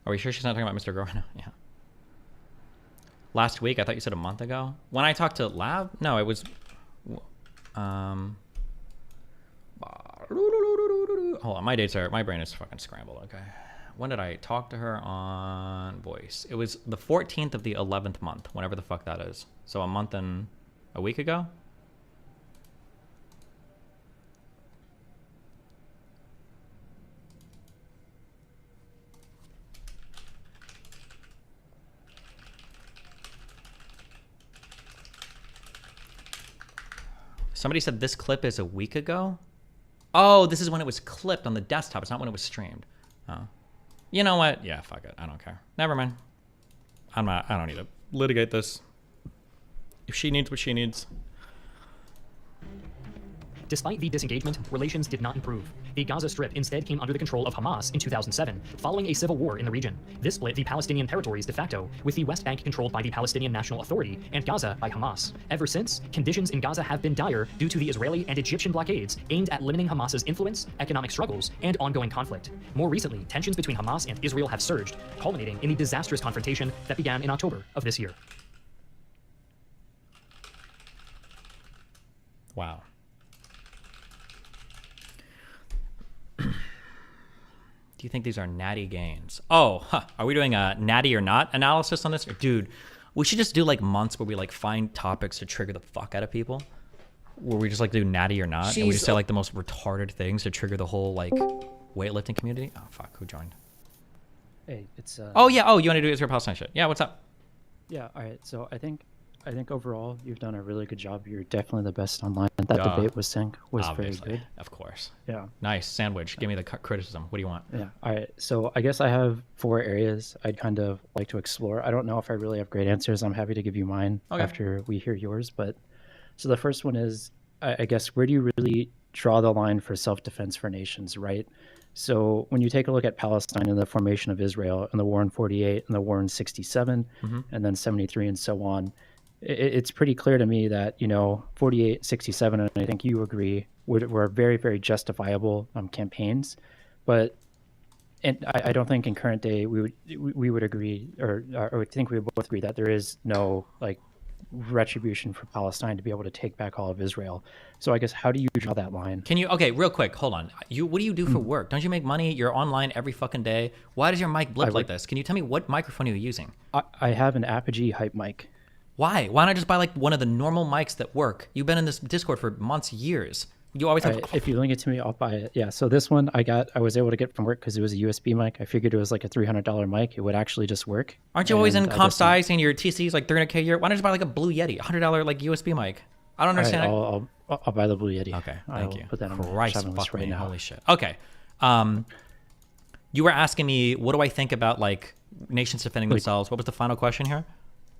Are we sure she's not talking about Mr. Girl right now? Yeah. Last week? I thought you said a month ago. When I talked to Lab? No, it was... Hold on, my brain is fucking scrambled, okay. When did I talk to her on voice? It was the 14th of the 11th month, whenever the fuck that is. So a month and a week ago? Somebody said this clip is a week ago? Oh, this is when it was clipped on the desktop. It's not when it was streamed. Oh. You know what? Yeah, fuck it. I don't care. Never mind. I don't need to litigate this. If she needs what she needs. Despite the disengagement, relations did not improve. The Gaza Strip instead came under the control of Hamas in 2007, following a civil war in the region. This split the Palestinian territories de facto, with the West Bank controlled by the Palestinian National Authority and Gaza by Hamas. Ever since, conditions in Gaza have been dire due to the Israeli and Egyptian blockades aimed at limiting Hamas's influence, economic struggles, and ongoing conflict. More recently, tensions between Hamas and Israel have surged, culminating in the disastrous confrontation that began in October of this year. Wow. Do you think these are natty gains? Oh, are we doing a natty or not analysis on this? Or, dude, we should just do like months where we like find topics to trigger the fuck out of people. Where we just like do natty or not, and we just say like the most retarded things to trigger the whole like weightlifting community. Oh fuck, who joined? Hey, it's Oh yeah, oh you want to do Israel Palestine shit? Yeah, what's up? Yeah, all right. So I think overall you've done a really good job. You're definitely the best online. That debate was Obviously, very good. Of course. Yeah. Nice sandwich. Give me the criticism. What do you want? Yeah. All right. So I guess I have 4 areas I'd kind of like to explore. I don't know if I really have great answers. I'm happy to give you mine after we hear yours. But so the first one is, I guess, where do you really draw the line for self-defense for nations, right? So when you take a look at Palestine and the formation of Israel and the war in 48 and the war in 67 and then 73 and so on, it's pretty clear to me that, 48, 67, and I think you agree, were very, very justifiable campaigns. But I don't think in current day we would agree, or I think we would both agree that there is no like retribution for Palestine to be able to take back all of Israel. So I guess how do you draw that line? Can you, okay, real quick, hold on. What do you do for work? Don't you make money? You're online every fucking day. Why does your mic blip like this? Can you tell me what microphone you're using? I have an Apogee hype mic. Why? Why not just buy like one of the normal mics that work? You've been in this Discord for months, years. You always have. If you link it to me, I'll buy it. Yeah. So this one I was able to get from work because it was a USB mic. I figured it was like a $300 mic. It would actually just work. Aren't you always in comp size saying your TC is like $300K a year? Why don't you just buy like a Blue Yeti, $100 like USB mic? I don't understand. Right, I'll buy the Blue Yeti. Okay, thank you. Put that on Christ, my shopping list right now. Holy shit. Okay. You were asking me, what do I think about like nations defending themselves? What was the final question here?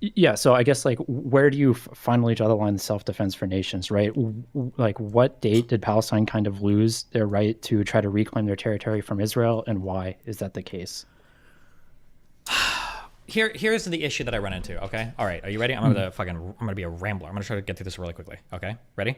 Yeah, so I guess like where do you finally draw the line of self-defense for nations, right? Like what date did Palestine kind of lose their right to try to reclaim their territory from Israel, and why is that the case? Here's the issue that I run into, okay? All right, are you ready? I'm gonna be a rambler. I'm gonna try to get through this really quickly, okay? Ready?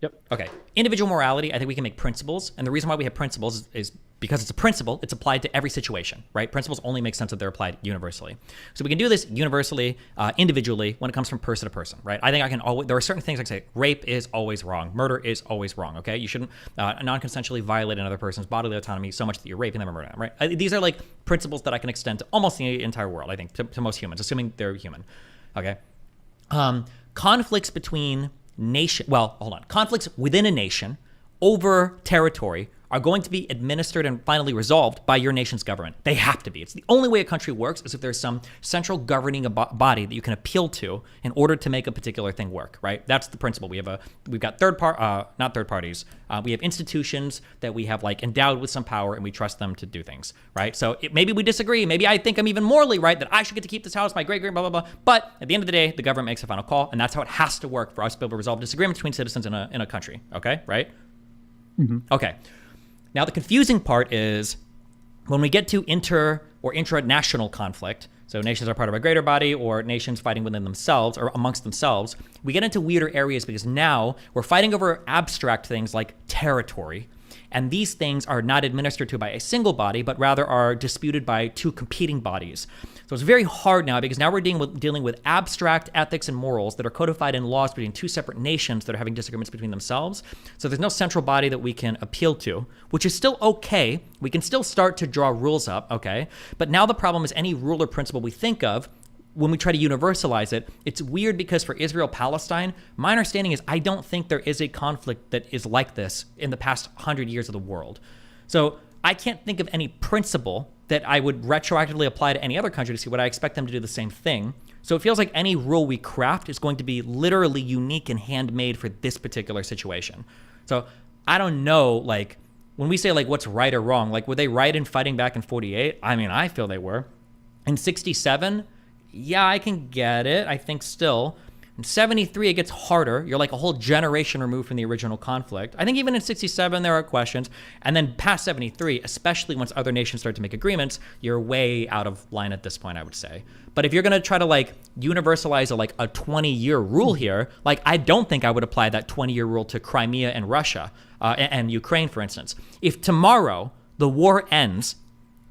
Yep. Okay. Individual morality, I think we can make principles. And the reason why we have principles is because it's a principle, it's applied to every situation, right? Principles only make sense if they're applied universally. So we can do this universally, individually, when it comes from person to person, right? I think I can always, there are certain things like say, rape is always wrong. Murder is always wrong, okay? You shouldn't non-consensually violate another person's bodily autonomy so much that you're raping them or murdering them, right? These are like principles that I can extend to almost the entire world, I think, to most humans, assuming they're human, okay? Conflicts between conflicts within a nation over territory are going to be administered and finally resolved by your nation's government. They have to be. It's the only way a country works is if there's some central governing body that you can appeal to in order to make a particular thing work, right? That's the principle. We've got not third parties. We have institutions that we have like endowed with some power and we trust them to do things, right? So maybe we disagree. Maybe I think I'm even morally right that I should get to keep this house, my great, blah, blah, blah. But at the end of the day, the government makes a final call, and that's how it has to work for us to be able to resolve disagreements between citizens in a country, okay, right? Mm-hmm. Okay. Now, the confusing part is when we get to inter or intranational conflict, so nations are part of a greater body or nations fighting within themselves or amongst themselves, we get into weirder areas because now we're fighting over abstract things like territory. And these things are not administered to by a single body, but rather are disputed by two competing bodies. So it's very hard now because now we're dealing with abstract ethics and morals that are codified in laws between two separate nations that are having disagreements between themselves. So there's no central body that we can appeal to, which is still okay. We can still start to draw rules up, okay? But now the problem is any rule or principle we think of, when we try to universalize it, it's weird because for Israel-Palestine, my understanding is I don't think there is a conflict that is like this in the past 100 years of the world. So I can't think of any principle that I would retroactively apply to any other country to see what I expect them to do the same thing. So it feels like any rule we craft is going to be literally unique and handmade for this particular situation. So I don't know, like, when we say, like, what's right or wrong, like, were they right in fighting back in 48? I mean, I feel they were. In 67, yeah, I can get it, I think still. In 73, it gets harder. You're like a whole generation removed from the original conflict. I think even in 67, there are questions. And then past 73, especially once other nations start to make agreements, you're way out of line at this point, I would say. But if you're going to try to like universalize a 20-year rule here, like I don't think I would apply that 20-year rule to Crimea and Russia and Ukraine, for instance. If tomorrow the war ends,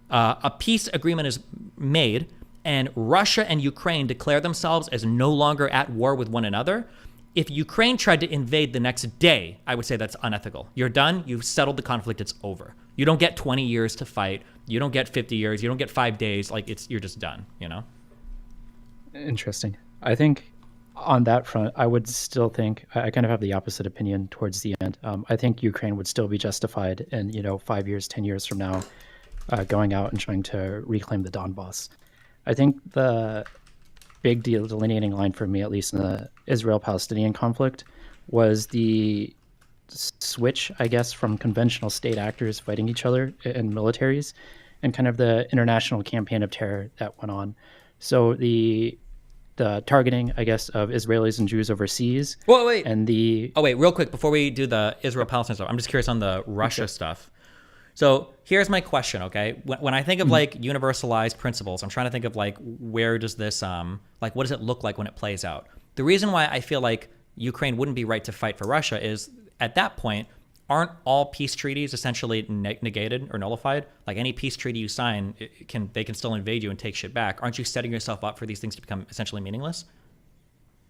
a peace agreement is made, and Russia and Ukraine declare themselves as no longer at war with one another, if Ukraine tried to invade the next day, I would say that's unethical. You're done. You've settled the conflict. It's over. You don't get 20 years to fight. You don't get 50 years. You don't get 5 days. Like you're just done, you know? Interesting. I think on that front, I would still think I kind of have the opposite opinion towards the end. I think Ukraine would still be justified in, 5 years, 10 years from now, going out and trying to reclaim the Donbass. I think the big delineating line for me, at least in the Israel-Palestinian conflict, was the switch, I guess, from conventional state actors fighting each other and militaries and kind of the international campaign of terror that went on. So the targeting, I guess, of Israelis and Jews overseas. Well, wait. And real quick, before we do the Israel-Palestine stuff, I'm just curious on the Russia stuff. So here's my question, okay? When I think of like universalized principles, I'm trying to think of like, where does this, like, what does it look like when it plays out? The reason why I feel like Ukraine wouldn't be right to fight for Russia is at that point, aren't all peace treaties essentially negated or nullified? Like any peace treaty you sign, they can still invade you and take shit back. Aren't you setting yourself up for these things to become essentially meaningless?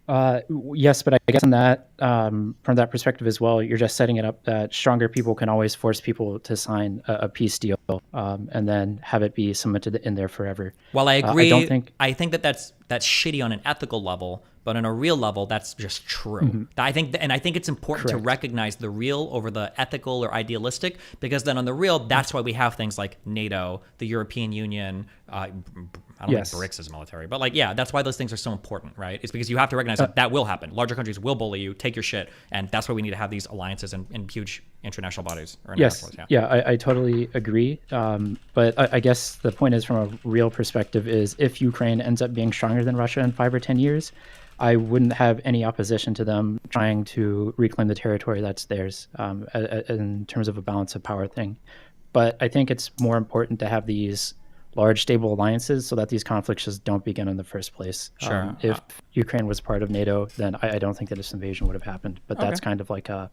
Yes, but I guess in that, from that perspective as well, you're just setting it up that stronger people can always force people to sign a peace deal, and then have it be cemented in there forever. Well, I agree. I think that's shitty on an ethical level, but on a real level, that's just true. Mm-hmm. I think it's important to recognize the real over the ethical or idealistic, because then on the real, that's why we have things like NATO, the European Union. I don't think BRICS is military, but that's why those things are so important, right? It's because you have to recognize that will happen. Larger countries will bully you, take your shit, and that's why we need to have these alliances and huge international bodies. I totally agree. But I guess the point is, from a real perspective, is if Ukraine ends up being stronger than Russia in 5 or 10 years, I wouldn't have any opposition to them trying to reclaim the territory that's theirs, in terms of a balance of power thing. But I think it's more important to have these large, stable alliances so that these conflicts just don't begin in the first place. Sure. If Ukraine was part of NATO, then I don't think that this invasion would have happened. But that's kind of like a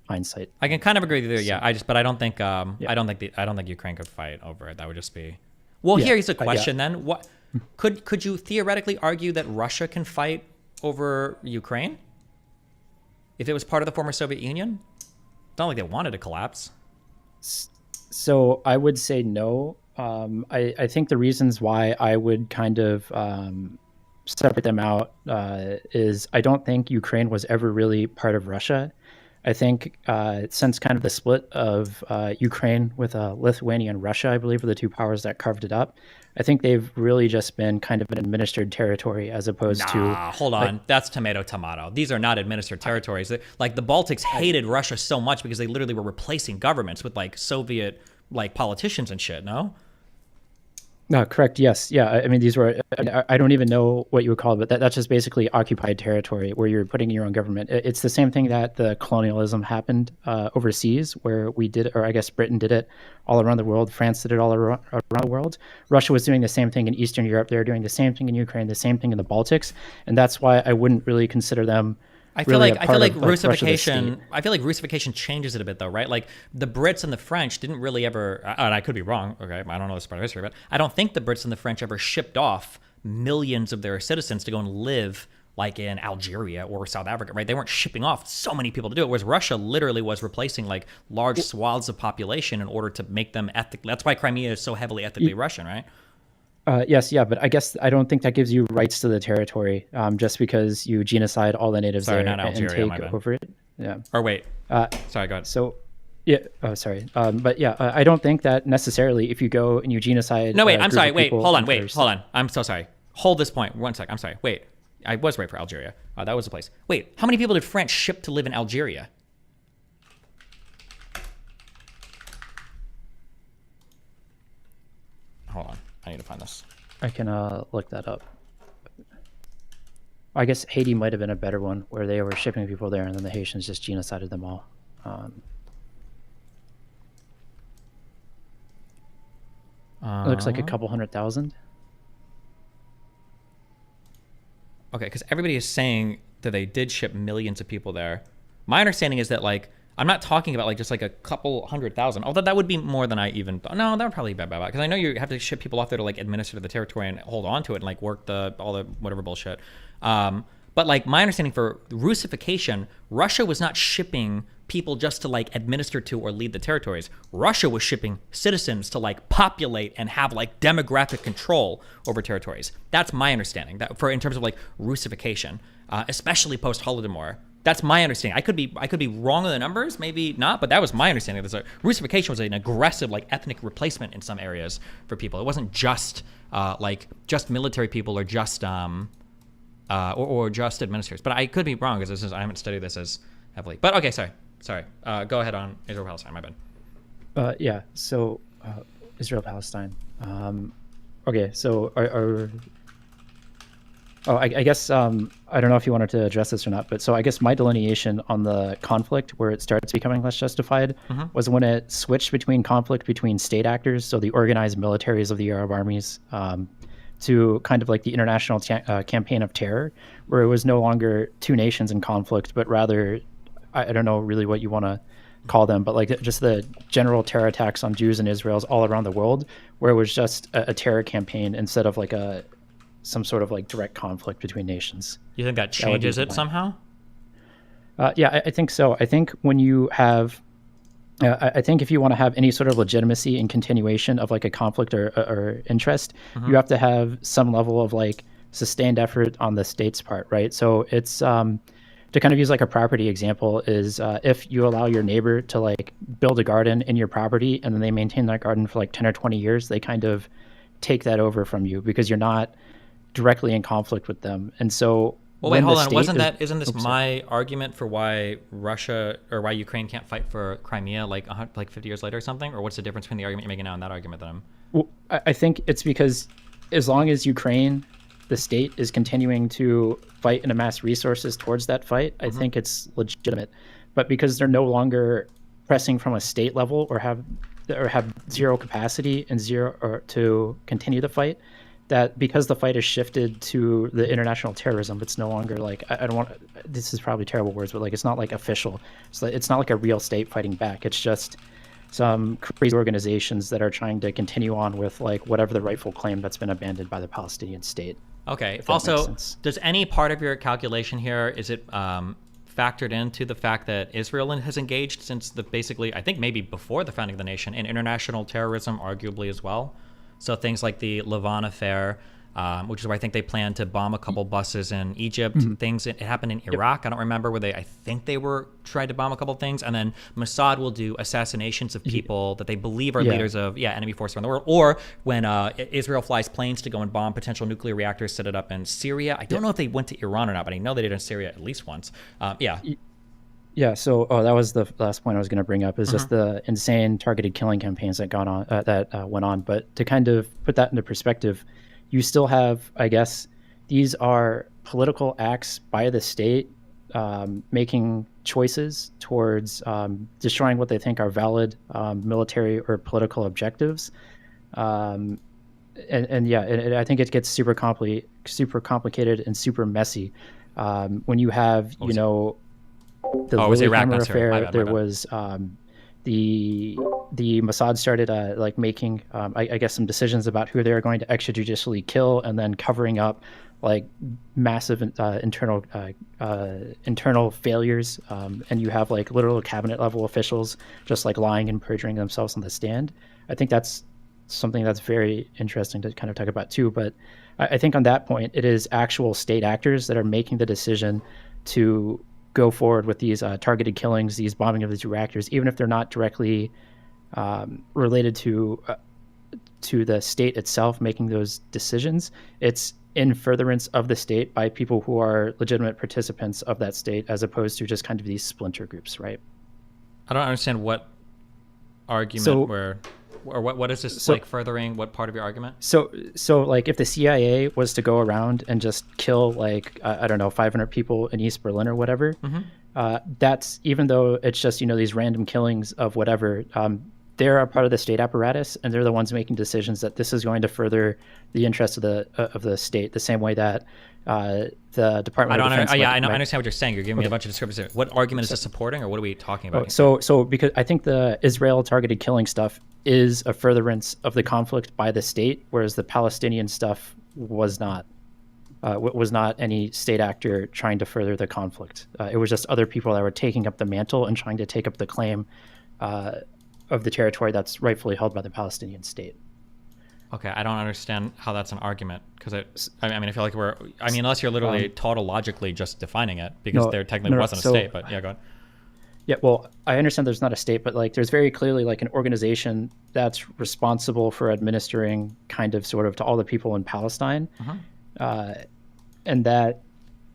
hindsight. I can kind of agree with you there. Yeah, but I don't think I don't think Ukraine could fight over it. That would just be. Well, here's a question then. What could you theoretically argue that Russia can fight over Ukraine if it was part of the former Soviet Union? It's not like they wanted to collapse. So I would say no. I think the reasons why I would kind of separate them out is I don't think Ukraine was ever really part of Russia. I think since kind of the split of Ukraine with Lithuania and Russia, I believe, were the two powers that carved it up. I think they've really just been kind of an administered territory as opposed to... Hold on. That's tomato. These are not administered territories. Like the Baltics hated Russia so much because they literally were replacing governments with like Soviet like politicians and shit, no? No, correct. Yes. Yeah. I mean, these were, I don't even know what you would call it, but that's just basically occupied territory where you're putting your own government. It's the same thing that the colonialism happened overseas, where we did, or I guess Britain did it all around the world. France did it all around the world. Russia was doing the same thing in Eastern Europe. They were doing the same thing in Ukraine, the same thing in the Baltics. And that's why I wouldn't really consider them I feel really like Russification. I feel like Russification changes it a bit though, right? Like the Brits and the French didn't really ever, and I could be wrong. Okay, I don't know this part of history, but I don't think the Brits and the French ever shipped off millions of their citizens to go and live like in Algeria or South Africa, right? They weren't shipping off so many people to do it, whereas Russia literally was replacing like large swaths of population in order to make them ethnic. That's why Crimea is so heavily ethnically Russian, right? Yes, yeah, but I guess I don't think that gives you rights to the territory just because you genocide all the natives Sorry, there not Algeria, and take over it. Yeah. Or wait. Sorry, go ahead. So, yeah. Oh, sorry. But yeah, I don't think that necessarily if you go and you genocide. No, wait. I'm sorry. Wait. Hold on. I'm so sorry. Hold this point. 1 sec. I'm sorry. Wait. I was right for Algeria. That was the place. Wait. How many people did France ship to live in Algeria? Hold on. I need to find this. I can look that up. I guess Haiti might have been a better one where they were shipping people there and then the Haitians just genocided them all. It looks like a couple 100,000. Okay, because everybody is saying that they did ship millions of people there. My understanding is that, like, I'm not talking about, like, just, like, a couple 100,000. Although that would be more than I even thought. No, that would probably be bad. Because I know you have to ship people off there to, like, administer the territory and hold on to it and, like, work all the whatever bullshit. But, like, my understanding for Russification, Russia was not shipping people just to, like, administer to or lead the territories. Russia was shipping citizens to, like, populate and have, like, demographic control over territories. That's my understanding in terms of, like, Russification, especially post-Holodomor. That's my understanding. I could be wrong on the numbers, maybe not, but that was my understanding. Russification was an aggressive, like, ethnic replacement in some areas for people. It wasn't just just military people or just or just administrators. But I could be wrong because I haven't studied this as heavily. But okay, sorry. Go ahead on Israel-Palestine. My bad. Yeah. So Israel-Palestine. Okay. So I guess I don't know if you wanted to address this or not, but so I guess my delineation on the conflict where it starts becoming less justified was when it switched between conflict between state actors, so the organized militaries of the Arab armies, to kind of like the international campaign of terror, where it was no longer two nations in conflict, but rather, I don't know really what you want to call them, but like just the general terror attacks on Jews and Israelis all around the world, where it was just a terror campaign instead of like some sort of like direct conflict between nations. You think that changes it somehow? Yeah, I think so. I think when you have, I think if you want to have any sort of legitimacy and continuation of like a conflict or interest, you have to have some level of like sustained effort on the state's part, right? So it's to kind of use like a property example is if you allow your neighbor to like build a garden in your property and then they maintain that garden for like 10 or 20 years, they kind of take that over from you because you're not directly in conflict with them. And so well, wait, hold on. Isn't this my argument for why Russia or why Ukraine can't fight for Crimea like 50 years later or something? Or what's the difference between the argument you're making now and that argument that I'm... Well, I think it's because as long as Ukraine, the state, is continuing to fight and amass resources towards that fight, I think it's legitimate. But because they're no longer pressing from a state level or have zero capacity and to continue the fight, that because the fight has shifted to the international terrorism, it's no longer like, I don't want, this is probably terrible words, but like it's not like official. So it's not like a real state fighting back. It's just some crazy organizations that are trying to continue on with like whatever the rightful claim that's been abandoned by the Palestinian state. Okay. Also, does any part of your calculation here, is it factored into the fact that Israel has engaged since basically, I think maybe before the founding of the nation, in international terrorism, arguably as well? So things like the Lavon affair, which is where I think they planned to bomb a couple buses in Egypt. It happened in Iraq. I don't remember where I think they were trying to bomb a couple things. And then Mossad will do assassinations of people that they believe are leaders of enemy forces around the world. Or when Israel flies planes to go and bomb potential nuclear reactors, set it up in Syria. I don't know if they went to Iran or not, but I know they did in Syria at least once. Yeah, so that was the last point I was going to bring up, is just the insane targeted killing campaigns that went on. But to kind of put that into perspective, you still have, I guess, these are political acts by the state making choices towards destroying what they think are valid military or political objectives. I think it gets super complicated and super messy. When you have, you know, the Lilyhammer affair, there was the Mossad started like making, I guess, some decisions about who they were going to extrajudicially kill, and then covering up like massive internal failures, and you have like literal cabinet level officials just like lying and perjuring themselves on the stand. I think that's something that's very interesting to kind of talk about too. But I think on that point, it is actual state actors that are making the decision to go forward with these targeted killings, these bombing of these reactors, even if they're not directly related to the state itself making those decisions. It's in furtherance of the state by people who are legitimate participants of that state, as opposed to just kind of these splinter groups, right? I don't understand what argument what is this like furthering? What part of your argument? So like if the CIA was to go around and just kill like I don't know 500 people in East Berlin or whatever, that's, even though it's just, you know, these random killings of whatever, they're a part of the state apparatus, and they're the ones making decisions that this is going to further the interests of the state, the same way that the Department of Defense. I understand what you're saying. You're giving me a bunch of descriptions. What argument is this supporting, or what are we talking about? So because I think the Israel targeted killing stuff is a furtherance of the conflict by the state, whereas the Palestinian stuff was not any state actor trying to further the conflict. It was just other people that were taking up the mantle and trying to take up the claim of the territory that's rightfully held by the Palestinian state. Okay, I don't understand how that's an argument, because I mean, I feel like unless you're literally tautologically just defining it, because there technically wasn't a state, but yeah, go ahead. Yeah, well, I understand there's not a state, but like there's very clearly like an organization that's responsible for administering kind of sort of to all the people in Palestine, and that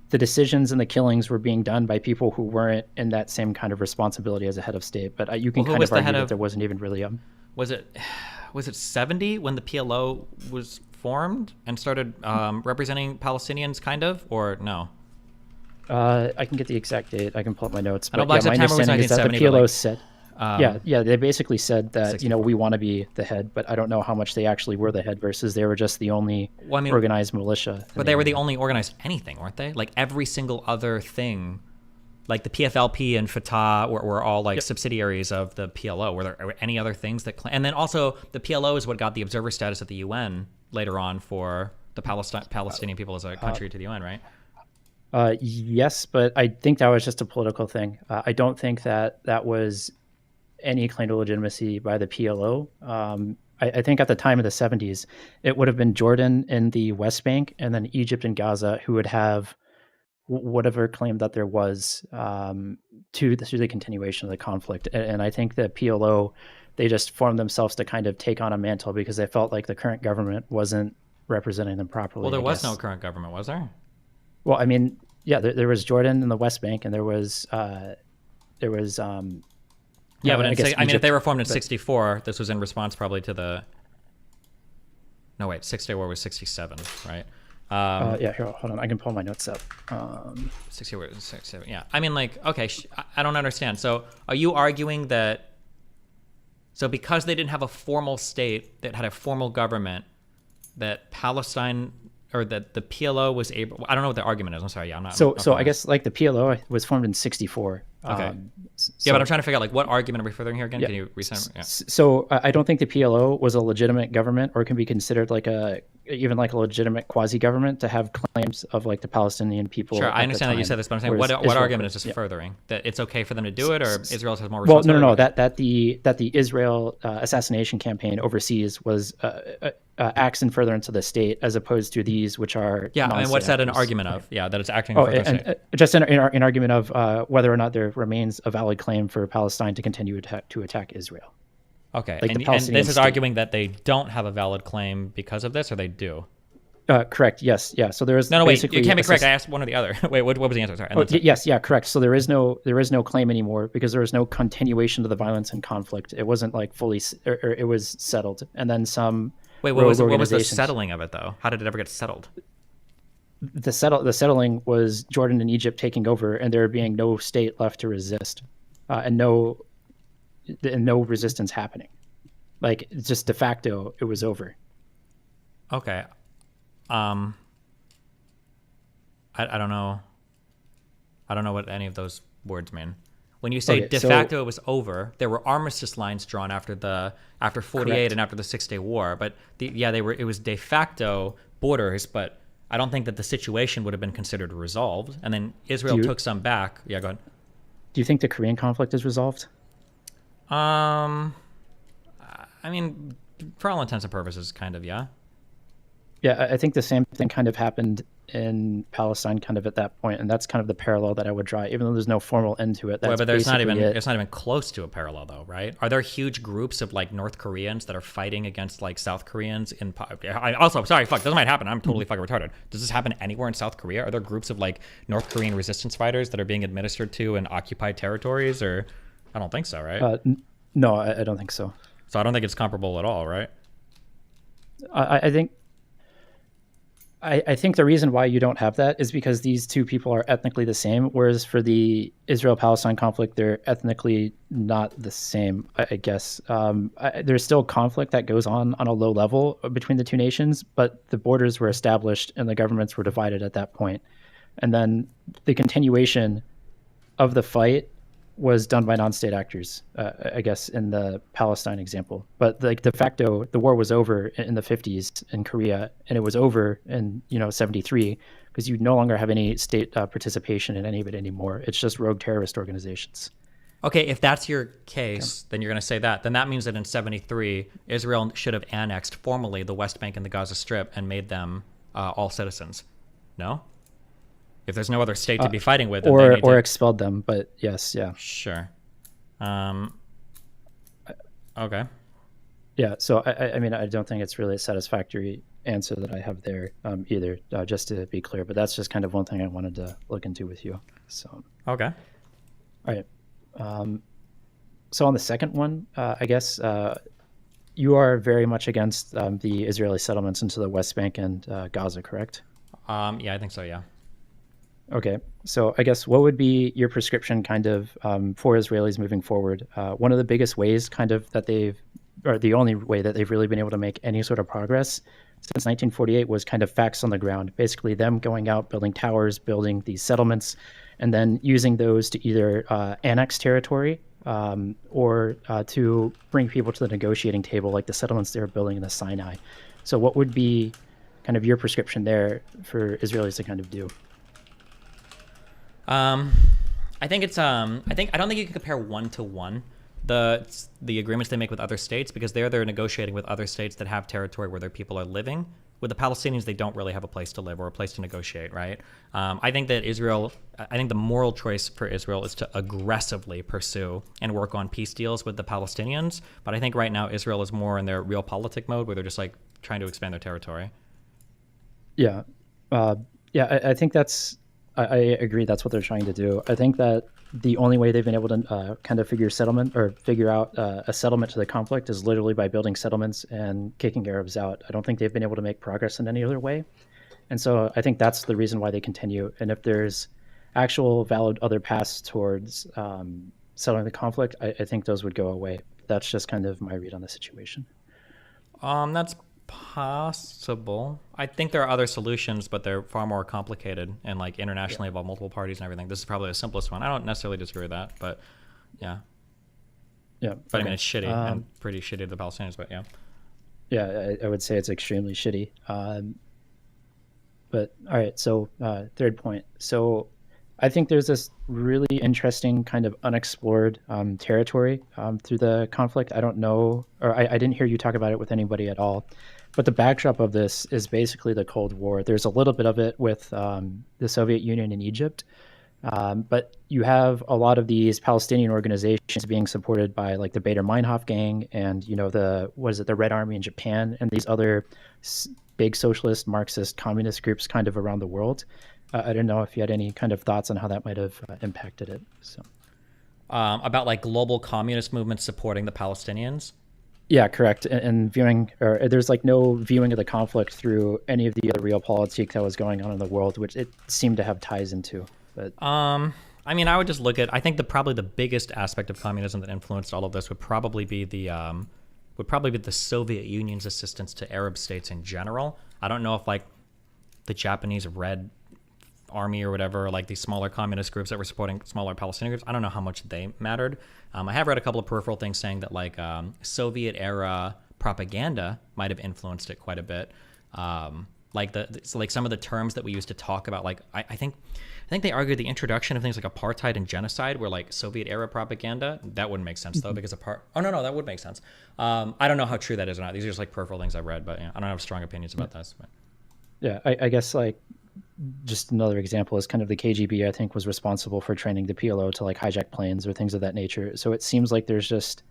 the decisions and the killings were being done by people who weren't in that same kind of responsibility as a head of state. But you can kind of argue that there wasn't even really Was it 70 when the PLO was formed and started representing Palestinians, kind of, or no? I can get the exact date. I can pull up my notes. But my understanding is that the PLO said, they basically said that 64. You know, we want to be the head, but I don't know how much they actually were the head versus they were just the only organized militia. But they were the only organized anything, weren't they? Like every single other thing, like the PFLP and Fatah were all like subsidiaries of the PLO. Were there any other things that? And then also the PLO is what got the observer status at the UN later on for the Palestinian people as a country to the UN, right? Yes, but I think that was just a political thing. I don't think that was any claim to legitimacy by the PLO. I think at the time of the 70s, it would have been Jordan in the West Bank and then Egypt and Gaza who would have whatever claim that there was to the continuation of the conflict. And I think the PLO, they just formed themselves to kind of take on a mantle because they felt like the current government wasn't representing them properly. Well, there was no current government, was there? Well, I mean, yeah, there was Jordan in the West Bank, and there was yeah, but if they were formed in 64, this was in response probably to the. No, wait, 64 was 67, right? Yeah, here, hold on. I can pull my notes up. 64, 67, yeah. I mean, like, okay, I don't understand. So are you arguing that, so because they didn't have a formal state that had a formal government, that Palestine, or that the PLO was able, I don't know what the argument is. I'm sorry. Yeah, I'm not. So I guess like the PLO was formed in 64. Okay. Yeah, but I'm trying to figure out like what argument are we furthering here again? Yeah. Can you resend? Yeah. So I don't think the PLO was a legitimate government or can be considered like even like a legitimate quasi-government to have claims of like the Palestinian people. Sure, I understand that you said this, but I'm saying what argument is this furthering? That it's okay for them to do it, or Israel has more responsibility? Well, no. That the Israel assassination campaign overseas was acts in furtherance of the state, as opposed to these, which are I mean, what's that an argument of? Yeah, that it's acting in furtherance of the state. Just an argument of whether or not there remains a valid claim for Palestine to continue to attack Israel. Okay, like and this is arguing that they don't have a valid claim because of this, or they do? Correct. Yes. Yeah. So there is no. Wait, you can't be correct. I asked one or the other. Wait, what was the answer? Sorry. Yes. Yeah. Correct. So there is no claim anymore because there is no continuation to the violence and conflict. It wasn't like fully, or it was settled, and then some. Wait, what was the settling of it though? How did it ever get settled? The settling was Jordan and Egypt taking over, and there being no state left to resist, and no resistance happening. Like just de facto, it was over. Okay. I don't know. I don't know what any of those words mean. When you say Okay, de so- facto it was over, there were armistice lines drawn after 48 Correct. and after the 6-Day War. But it was de facto borders, but I don't think that the situation would have been considered resolved. And then Israel took some back. Yeah, go ahead. Do you think the Korean conflict is resolved? I mean, for all intents and purposes, kind of, yeah. Yeah, I think the same thing kind of happened in Palestine kind of at that point, and that's kind of the parallel that I would draw, even though there's no formal end to it. That's Well, but it's not even it. close to a parallel, though, right? Are there huge groups of like North Koreans that are fighting against like South Koreans in? This might happen. I'm totally fucking retarded. Does this happen anywhere in South Korea? Are there groups of like North Korean resistance fighters that are being administered to in occupied territories? Or I don't think so, right? No, I don't think so. So I don't think it's comparable at all, right? I think the reason why you don't have that is because these two people are ethnically the same, whereas for the Israel-Palestine conflict, they're ethnically not the same, I guess. There's still conflict that goes on a low level between the two nations, but the borders were established and the governments were divided at that point. And then the continuation of the fight was done by non-state actors, I guess, in the Palestine example. But like de facto, the war was over in the 50s in Korea, and it was over in 73 because you no longer have any state participation in any of it anymore. It's just rogue terrorist organizations. Okay, if that's your case, then you're going to say that. Then that means that in 73, Israel should have annexed formally the West Bank and the Gaza Strip and made them all citizens. No? If there's no other state to be fighting with, then they need or expelled them, but yes, yeah. Sure. Okay. Yeah, so I mean, I don't think it's really a satisfactory answer that I have there either, just to be clear, but that's just kind of one thing I wanted to look into with you. So. Okay. All right. So on the second one, I guess you are very much against the Israeli settlements into the West Bank and Gaza, correct? Yeah, I think so, yeah. Okay, so I guess what would be your prescription kind of for Israelis moving forward? One of the biggest ways kind of that or the only way that they've really been able to make any sort of progress since 1948 was kind of facts on the ground. Basically them going out, building towers, building these settlements, and then using those to either annex territory or to bring people to the negotiating table, like the settlements they were building in the Sinai. So what would be kind of your prescription there for Israelis to kind of do? I think it's I don't think you can compare one-to-one the agreements they make with other states, because they're negotiating with other states that have territory where their people are living. With the Palestinians, they don't really have a place to live or a place to negotiate, right? I think the moral choice for Israel is to aggressively pursue and work on peace deals with the Palestinians. But I think right now Israel is more in their realpolitik mode, where they're just like trying to expand their territory. Yeah. I think I agree that's what they're trying to do. I think that the only way they've been able to kind of figure out a settlement to the conflict is literally by building settlements and kicking Arabs out. I don't think they've been able to make progress in any other way. And so I think that's the reason why they continue. And if there's actual valid other paths towards settling the conflict, I think those would go away. That's just kind of my read on the situation. That's possible. I think there are other solutions, but they're far more complicated and like internationally involve multiple parties and everything. This is probably the simplest one. I don't necessarily disagree with that, but yeah. Yeah. But I mean, it's shitty and pretty shitty to the Palestinians, but yeah. Yeah, I would say it's extremely shitty. But all right, so third point. So I think there's this really interesting kind of unexplored territory through the conflict. I don't know, or I didn't hear you talk about it with anybody at all. But the backdrop of this is basically the Cold War. There's a little bit of it with the Soviet Union and Egypt. But you have a lot of these Palestinian organizations being supported by like the Baader Meinhof gang and, the Red Army in Japan and these other big socialist, Marxist, communist groups kind of around the world. I don't know if you had any kind of thoughts on how that might have impacted it. So, about like global communist movements supporting the Palestinians? Yeah, correct. And there's like no viewing of the conflict through any of the other realpolitik that was going on in the world, which it seemed to have ties into. But I mean, I would just look at, I think probably the biggest aspect of communism that influenced all of this would probably be the Soviet Union's assistance to Arab states in general. I don't know if like the Japanese read army or whatever, like these smaller communist groups that were supporting smaller Palestinian groups. I don't know how much they mattered. I have read a couple of peripheral things saying that like Soviet era propaganda might have influenced it quite a bit. So like some of the terms that we used to talk about, like I think they argued the introduction of things like apartheid and genocide were like Soviet era propaganda. That wouldn't make sense though, because that would make sense. I don't know how true that is or not. These are just like peripheral things I've read, but I don't have strong opinions about this. But. Yeah, I guess like just another example is kind of the KGB, I think, was responsible for training the PLO to like hijack planes or things of that nature. So it seems like there's just,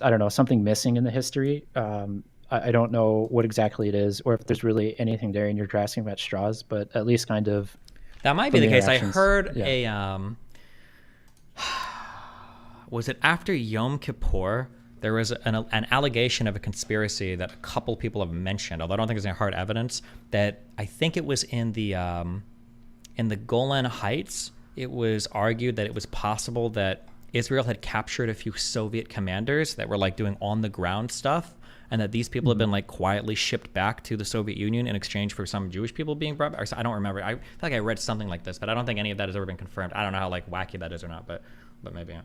I don't know, something missing in the history. I don't know what exactly it is, or if there's really anything there and you're grasping at straws, but at least kind of. That might be the case. I heard was it after Yom Kippur? There was an allegation of a conspiracy that a couple people have mentioned, although I don't think there's any hard evidence, that I think it was in the Golan Heights. It was argued that it was possible that Israel had captured a few Soviet commanders that were like doing on the ground stuff, and that these people have been like quietly shipped back to the Soviet Union in exchange for some Jewish people being brought back. I don't remember. I feel like I read something like this, but I don't think any of that has ever been confirmed. I don't know how like wacky that is or not, but maybe.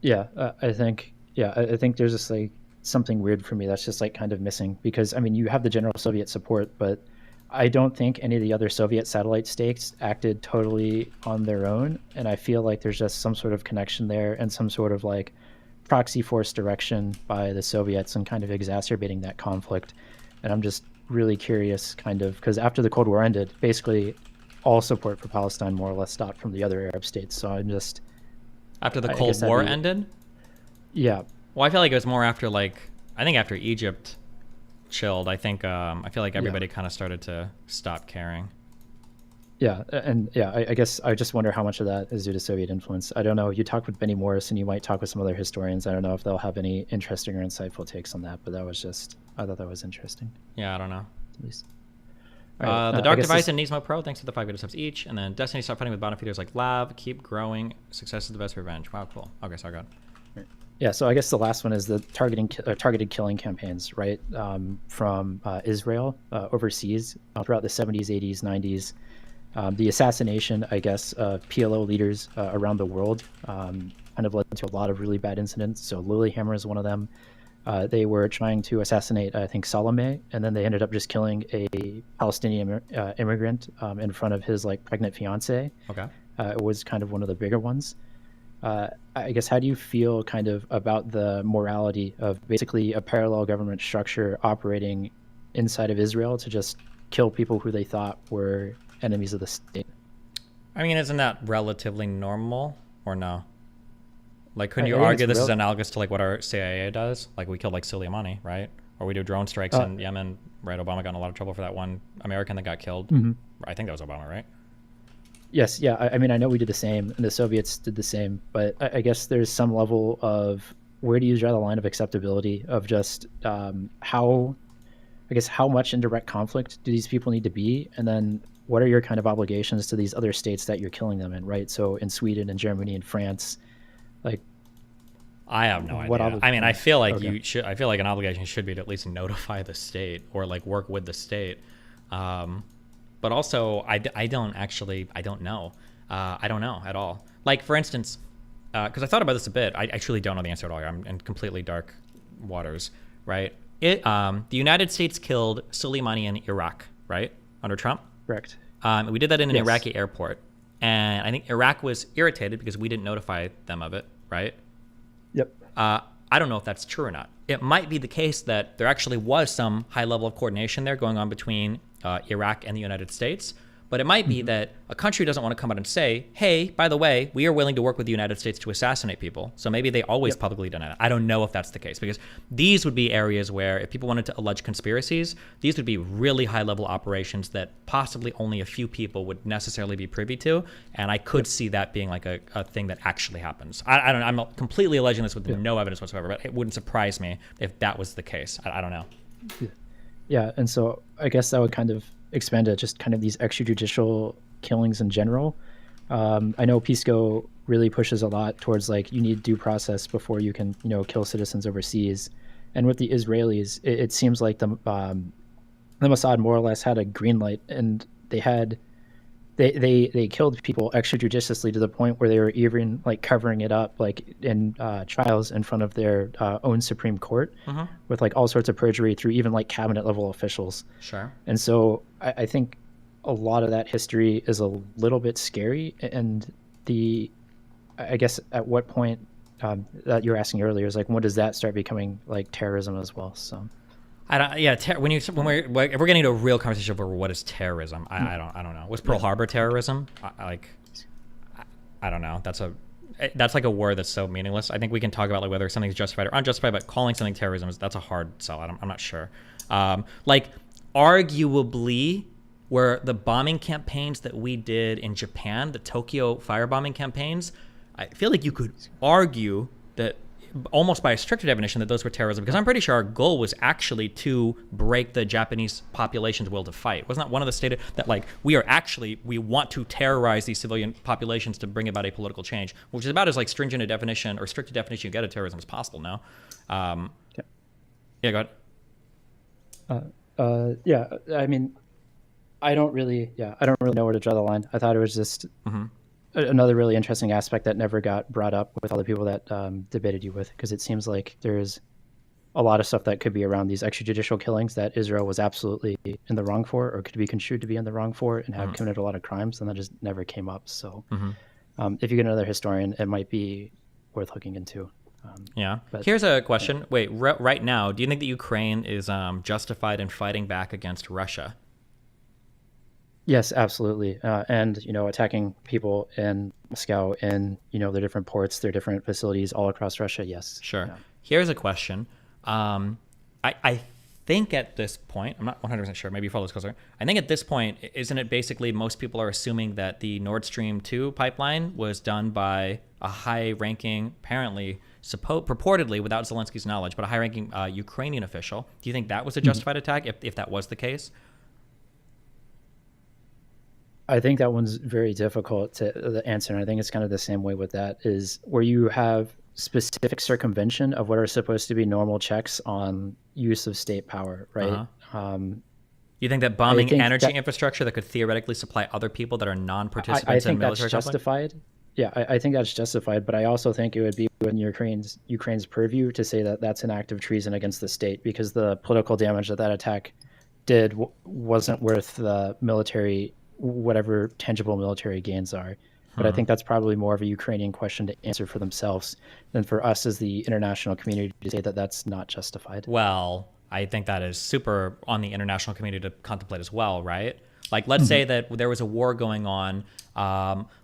Yeah, I think there's just like something weird for me that's just like kind of missing, because I mean you have the general Soviet support, but I don't think any of the other Soviet satellite states acted totally on their own, and I feel like there's just some sort of connection there and some sort of like proxy force direction by the Soviets and kind of exacerbating that conflict. And I'm just really curious, kind of, because after the Cold War ended, basically all support for Palestine more or less stopped from the other Arab states. So I'm just after the Cold War ended. Yeah. Well, I feel like it was more after after Egypt chilled. I think I feel like everybody kind of started to stop caring. Yeah, and I guess I just wonder how much of that is due to Soviet influence. I don't know. You talked with Benny Morris, and you might talk with some other historians. I don't know if they'll have any interesting or insightful takes on that, but I thought that was interesting. Yeah, I don't know. At least. The Dark Device and Nismo Pro, thanks for the 5 good subs each. And then Destiny, start fighting with bottom feeders like Lav. Keep growing. Success is the best revenge. Wow, cool. Okay, sorry, go ahead. Yeah, so I guess the last one is the targeted killing campaigns, right, from Israel overseas throughout the 70s, 80s, 90s. The assassination, I guess, of PLO leaders around the world kind of led to a lot of really bad incidents. So Lilyhammer is one of them. They were trying to assassinate, I think, Salome, and then they ended up just killing a Palestinian immigrant in front of his like pregnant fiance. Okay. It was kind of one of the bigger ones. I guess, how do you feel kind of about the morality of basically a parallel government structure operating inside of Israel to just kill people who they thought were enemies of the state? I mean, isn't that relatively normal or no? Like, couldn't you argue this is analogous to like what our CIA does? Like, we killed like Soleimani, right? Or we do drone strikes in Yemen, right? Obama got in a lot of trouble for that one American that got killed. Mm-hmm. I think that was Obama, right? Yes, yeah. I mean, I know we did the same, and the Soviets did the same, but I guess there's some level of where do you draw the line of acceptability of just how much in direct conflict do these people need to be, and then what are your kind of obligations to these other states that you're killing them in, right? So in Sweden and Germany and France, like, I have no idea. I mean, I feel like I feel like an obligation should be to at least notify the state or like work with the state. But also, I don't know. I don't know at all. Like, for instance, because I thought about this a bit, I truly don't know the answer at all. I'm in completely dark waters, right? The United States killed Soleimani in Iraq, right? Under Trump? Correct. We did that in an Iraqi airport. And I think Iraq was irritated because we didn't notify them of it, right? Yep. I don't know if that's true or not. It might be the case that there actually was some high level of coordination there going on between Iraq and the United States. But it might be that a country doesn't want to come out and say, hey, by the way, we are willing to work with the United States to assassinate people. So maybe they always publicly deny that. I don't know if that's the case, because these would be areas where if people wanted to allege conspiracies, these would be really high level operations that possibly only a few people would necessarily be privy to. And I could see that being like a thing that actually happens. I don't know. I'm completely alleging this with no evidence whatsoever, but it wouldn't surprise me if that was the case. I don't know. Yeah. And so I guess that would kind of expand to just kind of these extrajudicial killings in general. I know Pisco really pushes a lot towards like you need due process before you can kill citizens overseas. And with the Israelis, it seems like the Mossad more or less had a green light, and they had they killed people extrajudiciously to the point where they were even like covering it up like in trials in front of their own Supreme Court with like all sorts of perjury through even like cabinet level officials. Sure. And so I think a lot of that history is a little bit scary. And I guess at what point that you were asking earlier is like, when does that start becoming like terrorism as well? So. I don't. Yeah, if we're getting into a real conversation over what is terrorism, I don't know. Was Pearl Harbor terrorism? I don't know. That's like a word that's so meaningless. I think we can talk about like whether something's justified or unjustified, but calling something terrorism that's a hard sell. I'm not sure. Like arguably, where the bombing campaigns that we did in Japan, the Tokyo firebombing campaigns, I feel like you could argue that, almost by a stricter definition, that those were terrorism, because I'm pretty sure our goal was actually to break the Japanese population's will to fight. Wasn't that one of the stated that like we want to terrorize these civilian populations to bring about a political change, which is about as like stringent a definition or strict a definition you get of terrorism as possible now. Yeah, go ahead. Yeah, I mean, I don't really know where to draw the line. I thought it was just another really interesting aspect that never got brought up with all the people that debated you with, because it seems like there's a lot of stuff that could be around these extrajudicial killings that Israel was absolutely in the wrong for, or could be construed to be in the wrong for, and have committed a lot of crimes, and that just never came up. So if you get another historian, it might be worth looking into. Here's a question. Wait, right now, do you think that Ukraine is justified in fighting back against Russia? Yes, absolutely. And, attacking people in Moscow and, their different ports, their different facilities all across Russia. Yes. Sure. Yeah. Here's a question. I think at this point, I'm not 100% sure, maybe you follow this closer. I think at this point, isn't it basically most people are assuming that the Nord Stream 2 pipeline was done by a high-ranking, apparently, purportedly without Zelensky's knowledge, but a high-ranking Ukrainian official. Do you think that was a justified attack if that was the case? I think that one's very difficult to answer, and I think it's kind of the same way with that, is where you have specific circumvention of what are supposed to be normal checks on use of state power, right? You think that bombing energy infrastructure that could theoretically supply other people that are non-participants in military conflict? Justified. Yeah, I think that's justified, but I also think it would be within Ukraine's purview to say that that's an act of treason against the state, because the political damage that attack did wasn't worth the military, whatever tangible military gains are. But I think that's probably more of a Ukrainian question to answer for themselves than for us as the international community to say that that's not justified. Well, I think that is super on the international community to contemplate as well, right? Like, let's say that there was a war going on.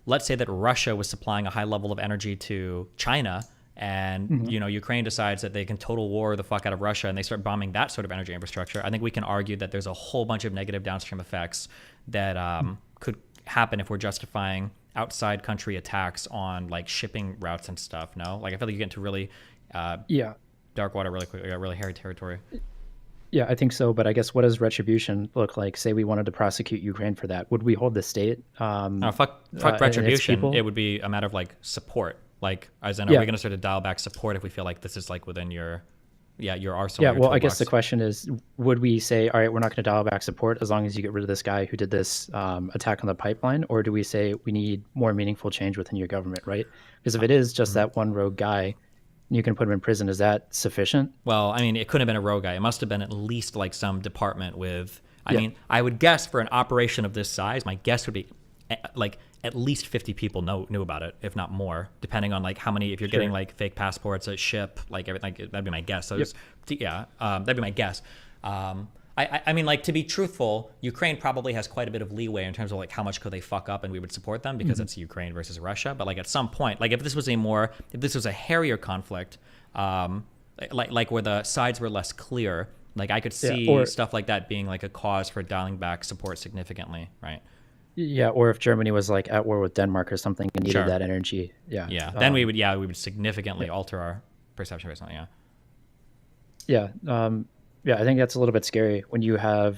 Let's say that Russia was supplying a high level of energy to China, and Ukraine decides that they can total war the fuck out of Russia, and they start bombing that sort of energy infrastructure. I think we can argue that there's a whole bunch of negative downstream effects that could happen if we're justifying outside country attacks on like shipping routes and stuff. No, like I feel like you get into really dark water really quickly, really hairy territory. Yeah, I think so. But I guess what does retribution look like? Say we wanted to prosecute Ukraine for that. Would we hold the state? No, fuck retribution. It would be a matter of like support. Like, as in, are we going to start to dial back support if we feel like this is like within your arsenal? Yeah, well, I guess the question is, would we say, all right, we're not going to dial back support as long as you get rid of this guy who did this attack on the pipeline? Or do we say we need more meaningful change within your government, right? Because if it is just that one rogue guy, you can put him in prison, is that sufficient? Well, I mean, it couldn't have been a rogue guy. It must have been at least like some department with, I mean, I would guess for an operation of this size, my guess would be like at least 50 people knew about it, if not more, depending on like how many, if you're getting like fake passports, a ship, like everything, that'd be my guess. So that'd be my guess. I mean, like, to be truthful, Ukraine probably has quite a bit of leeway in terms of like how much could they fuck up and we would support them because it's Ukraine versus Russia. But like at some point, like if this was a hairier conflict, like where the sides were less clear, like I could see stuff like that being like a cause for dialing back support significantly, right? Yeah, or if Germany was like at war with Denmark or something and needed that energy. Then we would significantly alter our perception or something. I think that's a little bit scary when you have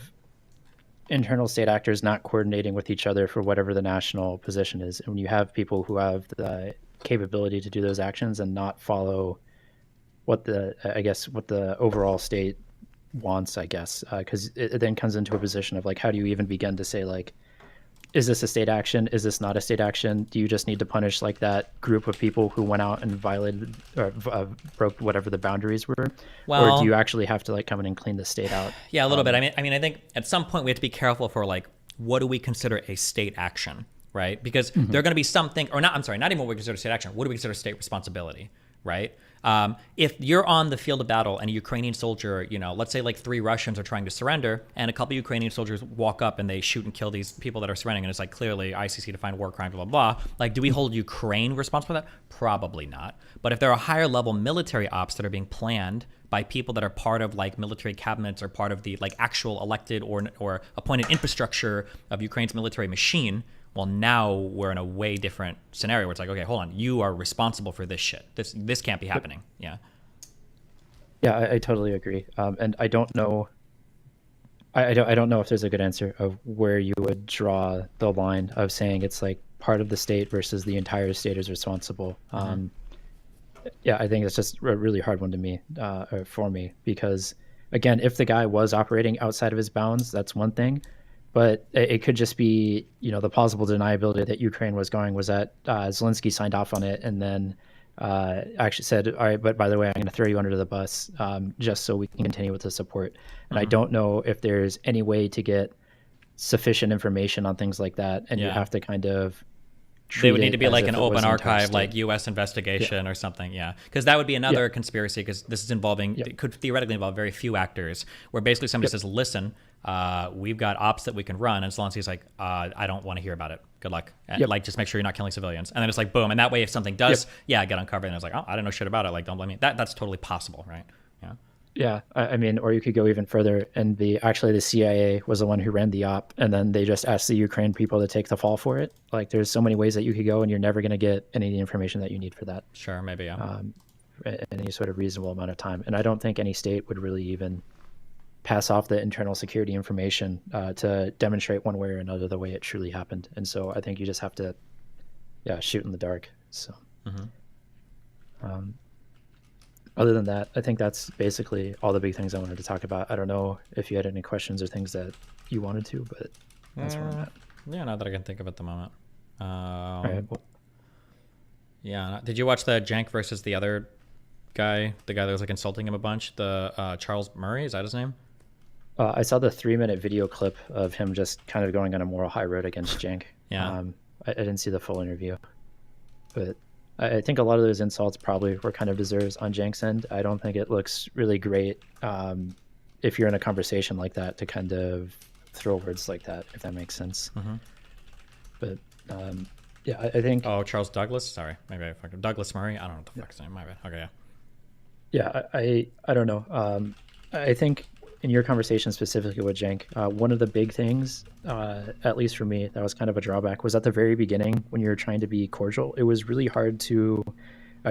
internal state actors not coordinating with each other for whatever the national position is, and when you have people who have the capability to do those actions and not follow what the overall state wants, I guess, because it then comes into a position of like, how do you even begin to say like, is this a state action? Is this not a state action? Do you just need to punish like that group of people who went out and violated or broke whatever the boundaries were? Well, or do you actually have to like come in and clean the state out? Yeah, a little bit. I mean, I think at some point we have to be careful for like, what do we consider a state action, right? Because there are going to be something, or not, I'm sorry, not even what we consider state action. What do we consider state responsibility, right? If you're on the field of battle and a Ukrainian soldier, you know, let's say like 3 Russians are trying to surrender and a couple Ukrainian soldiers walk up and they shoot and kill these people that are surrendering, and it's like clearly ICC defined war crimes, blah, blah, blah. Like, do we hold Ukraine responsible for that? Probably not. But if there are higher level military ops that are being planned by people that are part of like military cabinets or part of the like actual elected or appointed infrastructure of Ukraine's military machine, well, now we're in a way different scenario where it's like, okay, hold on, you are responsible for this shit. This can't be happening. Yeah. Yeah, I totally agree. And I don't know. I don't know if there's a good answer of where you would draw the line of saying it's like part of the state versus the entire state is responsible. Yeah, I think it's just a really hard one to me, for me, because again, if the guy was operating outside of his bounds, that's one thing. But it could just be, you know, the plausible deniability that Ukraine was going was that Zelensky signed off on it and then actually said, all right, but by the way, I'm going to throw you under the bus just so we can continue with the support. And I don't know if there's any way to get sufficient information on things like that. And you have to kind of they would need to be like an open archive, like U.S. investigation or something. Yeah, because that would be another conspiracy, because this is involving, it could theoretically involve very few actors, where basically somebody says, listen, we've got ops that we can run. And Zelensky's like, I don't want to hear about it. Good luck. And like, just make sure you're not killing civilians. And then it's like, boom. And that way, if something does, get uncovered, and it's like, oh, I don't know shit about it. Like, don't blame me. That's totally possible, right? Yeah. Yeah, I mean, or you could go even further, and the CIA was the one who ran the op, and then they just asked the Ukraine people to take the fall for it. Like, there's so many ways that you could go, and you're never going to get any of the information that you need for that. Sure, maybe, yeah. Any sort of reasonable amount of time. And I don't think any state would really even pass off the internal security information to demonstrate one way or another the way it truly happened. And so I think you just have to, shoot in the dark. So. Other than that, I think that's basically all the big things I wanted to talk about. I don't know if you had any questions or things that you wanted to, but that's where I'm at. Yeah, not that I can think of at the moment. All right, well. Yeah, did you watch the Jank versus the other guy, the guy that was like insulting him a bunch, the Charles Murray, is that his name? I saw the 3-minute video clip of him just kind of going on a moral high road against Jank. Yeah. I didn't see the full interview, but I think a lot of those insults probably were kind of deserves on Jank's end. I don't think it looks really great if you're in a conversation like that to kind of throw words like that, if that makes sense. But yeah, I think. Oh, Charles Douglas. Sorry, maybe I fucked up. Douglas Murray. I don't know what the fuck's name. My bad. Okay, yeah. Yeah, I don't know. I think in your conversation specifically with Jank, one of the big things, at least for me, that was kind of a drawback, was at the very beginning when you were trying to be cordial. It was really hard to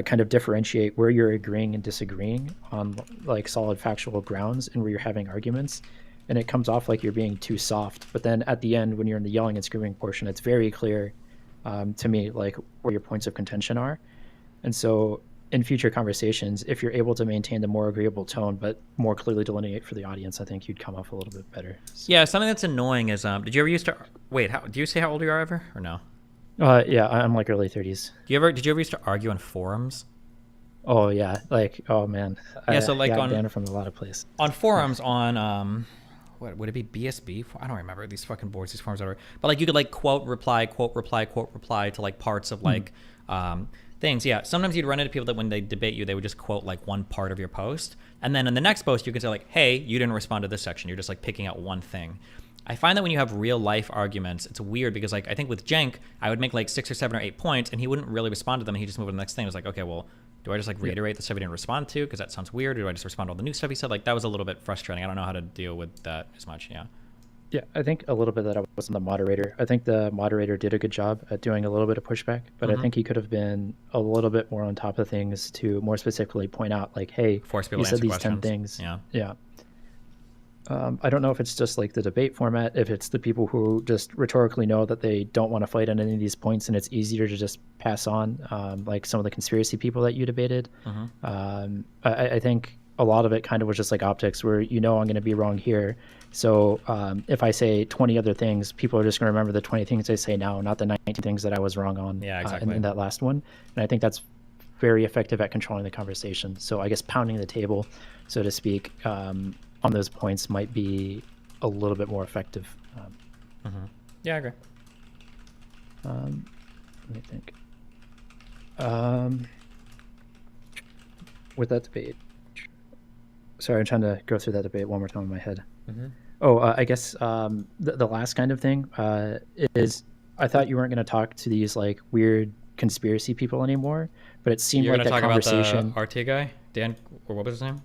kind of differentiate where you're agreeing and disagreeing on like solid factual grounds and where you're having arguments. And it comes off like you're being too soft. But then at the end, when you're in the yelling and screaming portion, it's very clear to me like where your points of contention are. And so in future conversations, if you're able to maintain the more agreeable tone, but more clearly delineate for the audience, I think you'd come off a little bit better. So. Yeah, something that's annoying is, did you ever used to, wait, do you say how old you are ever, or no? Yeah, I'm like early 30s. Did you ever used to argue on forums? Oh yeah, like, oh man. Yeah, so like got banned from a lot of places. On forums on, what would it be, BSB? I don't remember these fucking boards, these forums, whatever. But like you could like quote reply to like parts of like, things. Yeah, sometimes you'd run into people that when they debate you, they would just quote like one part of your post, and then in the next post you could say like, hey, you didn't respond to this section, you're just like picking out one thing. I find that when you have real life arguments, it's weird because like I think with Jank, I would make like 6 or 7 or 8 points and he wouldn't really respond to them, and he'd just move to the next thing. It was like, okay, well, do I just like reiterate the stuff he didn't respond to because that sounds weird, or do I just respond to all the new stuff he said? Like that was a little bit frustrating. I don't know how to deal with that as much. Yeah, I think a little bit that I wasn't the moderator. I think the moderator did a good job at doing a little bit of pushback, but I think he could have been a little bit more on top of things to more specifically point out, like, hey, force people you to said answer these questions. 10 things. Yeah. I don't know if it's just like the debate format, if it's the people who just rhetorically know that they don't want to fight on any of these points and it's easier to just pass on, like some of the conspiracy people that you debated. I think a lot of it kind of was just like optics, where I'm going to be wrong here. So if I say 20 other things, people are just going to remember the 20 things I say now, not the 19 things that I was wrong on in that last one. And I think that's very effective at controlling the conversation. So I guess pounding the table, so to speak, on those points might be a little bit more effective. Yeah, I agree. Let me think. With that debate, sorry, I'm trying to go through that debate one more time in my head. I guess the last kind of thing is, I thought you weren't going to talk to these like weird conspiracy people anymore, but it seemed You're like gonna that talk conversation. about the RT guy, Dan, or what was his name?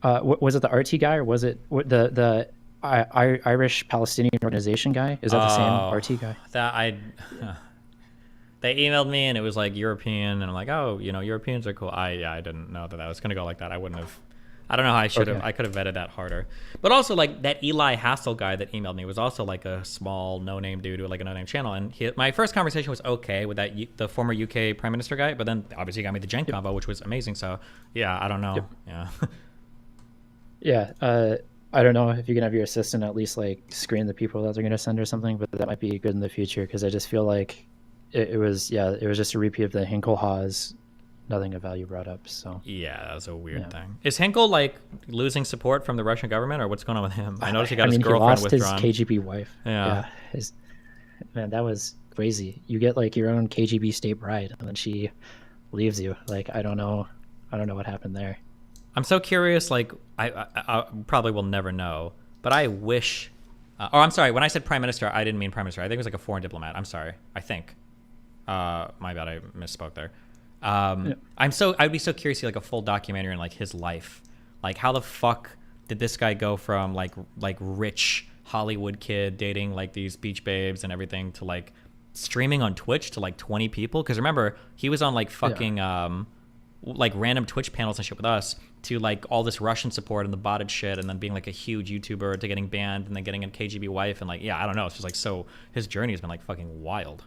Was it the RT guy, or was it the Irish Palestinian organization guy? Is that the same RT guy? They emailed me and it was like European, and I'm like, oh, Europeans are cool. I didn't know that was gonna go like that. I wouldn't have. I don't know how I should have. I could have vetted that harder. But also, like, that Eli Hassel guy that emailed me was also like a small no-name dude with like a no-name channel. And my first conversation was okay with the former UK Prime Minister guy, but then obviously he got me the Gen convo, which was amazing. So yeah, I don't know. Yeah. Yeah. I don't know if you can have your assistant at least like screen the people that they're going to send or something, but that might be good in the future, because I just feel like it was just a repeat of the Hinkle Haas. Nothing of value brought up. So yeah, that was a weird thing. Is Hinkle like losing support from the Russian government, or what's going on with him? I noticed he got his girlfriend withdrawn. He lost his KGB wife. Yeah. Man, that was crazy. You get like your own KGB state bride, and then she leaves you. Like, I don't know what happened there. I'm so curious. Like, I probably will never know, but I wish. I'm sorry. When I said prime minister, I didn't mean prime minister. I think it was like a foreign diplomat. I'm sorry. I think. My bad. I misspoke there. I'd be so curious to see like a full documentary on like his life. Like, how the fuck did this guy go from like rich Hollywood kid dating like these beach babes and everything to like streaming on Twitch to like 20 people? Because remember, he was on like fucking like random Twitch panels and shit with us, to like all this Russian support and the botted shit, and then being like a huge YouTuber, to getting banned and then getting a KGB wife, and like, yeah, I don't know. It's just like, so his journey has been like fucking wild.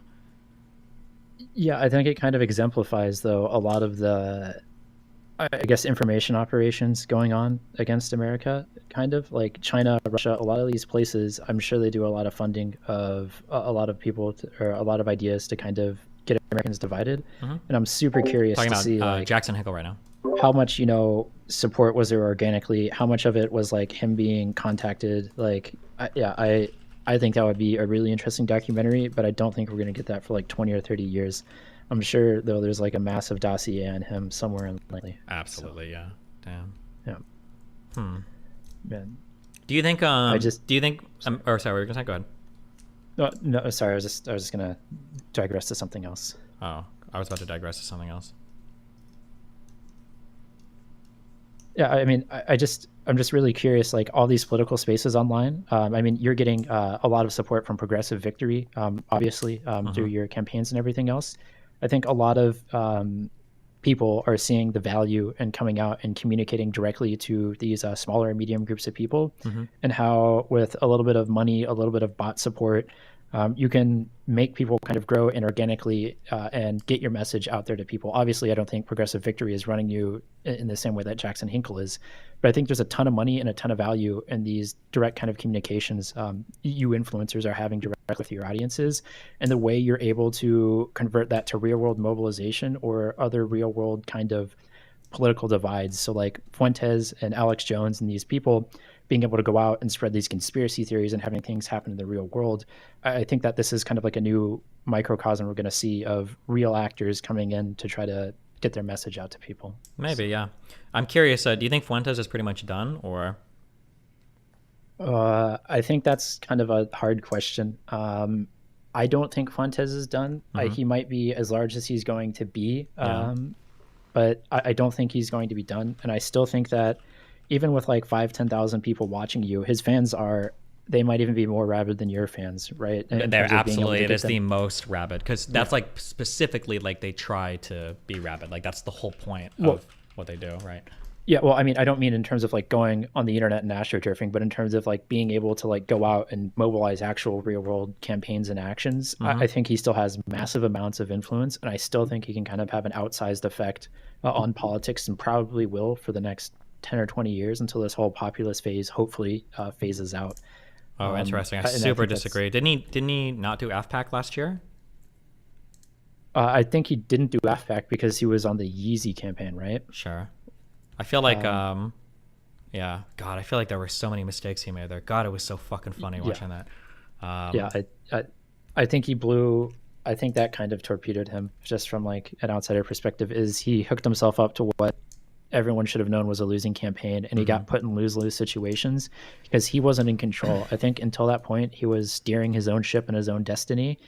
Yeah, I think it kind of exemplifies, though, a lot of the, I guess, information operations going on against America, kind of like China, Russia, a lot of these places. I'm sure they do a lot of funding of a lot of people or a lot of ideas to kind of get Americans divided. And I'm super curious to see like Jackson Hinkle right now. How much support was there organically? How much of it was like him being contacted? Like, I think that would be a really interesting documentary, but I don't think we're going to get that for like 20 or 30 years. I'm sure, though, there's like a massive dossier on him somewhere in lately. Absolutely, yeah. Damn. Yeah. Man. Do you think? Do you think? Or sorry, we were gonna say. Go ahead. No, sorry. I was just gonna digress to something else. Oh, I was about to digress to something else. Yeah, I mean, I'm just really curious, like all these political spaces online. I mean, you're getting a lot of support from Progressive Victory, obviously, through your campaigns and everything else. I think a lot of people are seeing the value in coming out and communicating directly to these smaller and medium groups of people, and how with a little bit of money, a little bit of bot support, you can make people kind of grow inorganically and get your message out there to people. Obviously, I don't think Progressive Victory is running you in the same way that Jackson Hinkle is, but I think there's a ton of money and a ton of value in these direct kind of communications you influencers are having direct with your audiences, and the way you're able to convert that to real world mobilization or other real world kind of political divides. So like Fuentes and Alex Jones and these people being able to go out and spread these conspiracy theories and having things happen in the real world. I think that this is kind of like a new microcosm we're going to see of real actors coming in to try to get their message out to people. Maybe, yeah. I'm curious, do you think Fuentes is pretty much done, or? I think that's kind of a hard question. I don't think Fuentes is done. He might be as large as he's going to be, but I don't think he's going to be done. And I still think that even with like 5,000-10,000 people watching you, his fans they might even be more rabid than your fans, right? They're absolutely, it is the most rabid, because that's like specifically like they try to be rabid. Like that's the whole point of what they do, right? Yeah, well, I mean, I don't mean in terms of like going on the internet and astroturfing, but in terms of like being able to like go out and mobilize actual real world campaigns and actions. I think he still has massive amounts of influence, and I still think he can kind of have an outsized effect on politics, and probably will for the next 10 or 20 years until this whole populist phase hopefully phases out. Oh, interesting. I super disagree. Didn't he not do AFPAC last year? I think he didn't do AFPAC because he was on the Yeezy campaign, right? Sure. I feel like, yeah, God, I feel like there were so many mistakes he made there. God, it was so fucking funny watching that. I think he blew. I think that kind of torpedoed him, just from like an outsider perspective. Is he hooked himself up to what everyone should have known was a losing campaign, and he got put in lose-lose situations because he wasn't in control. I think until that point, he was steering his own ship and his own destiny,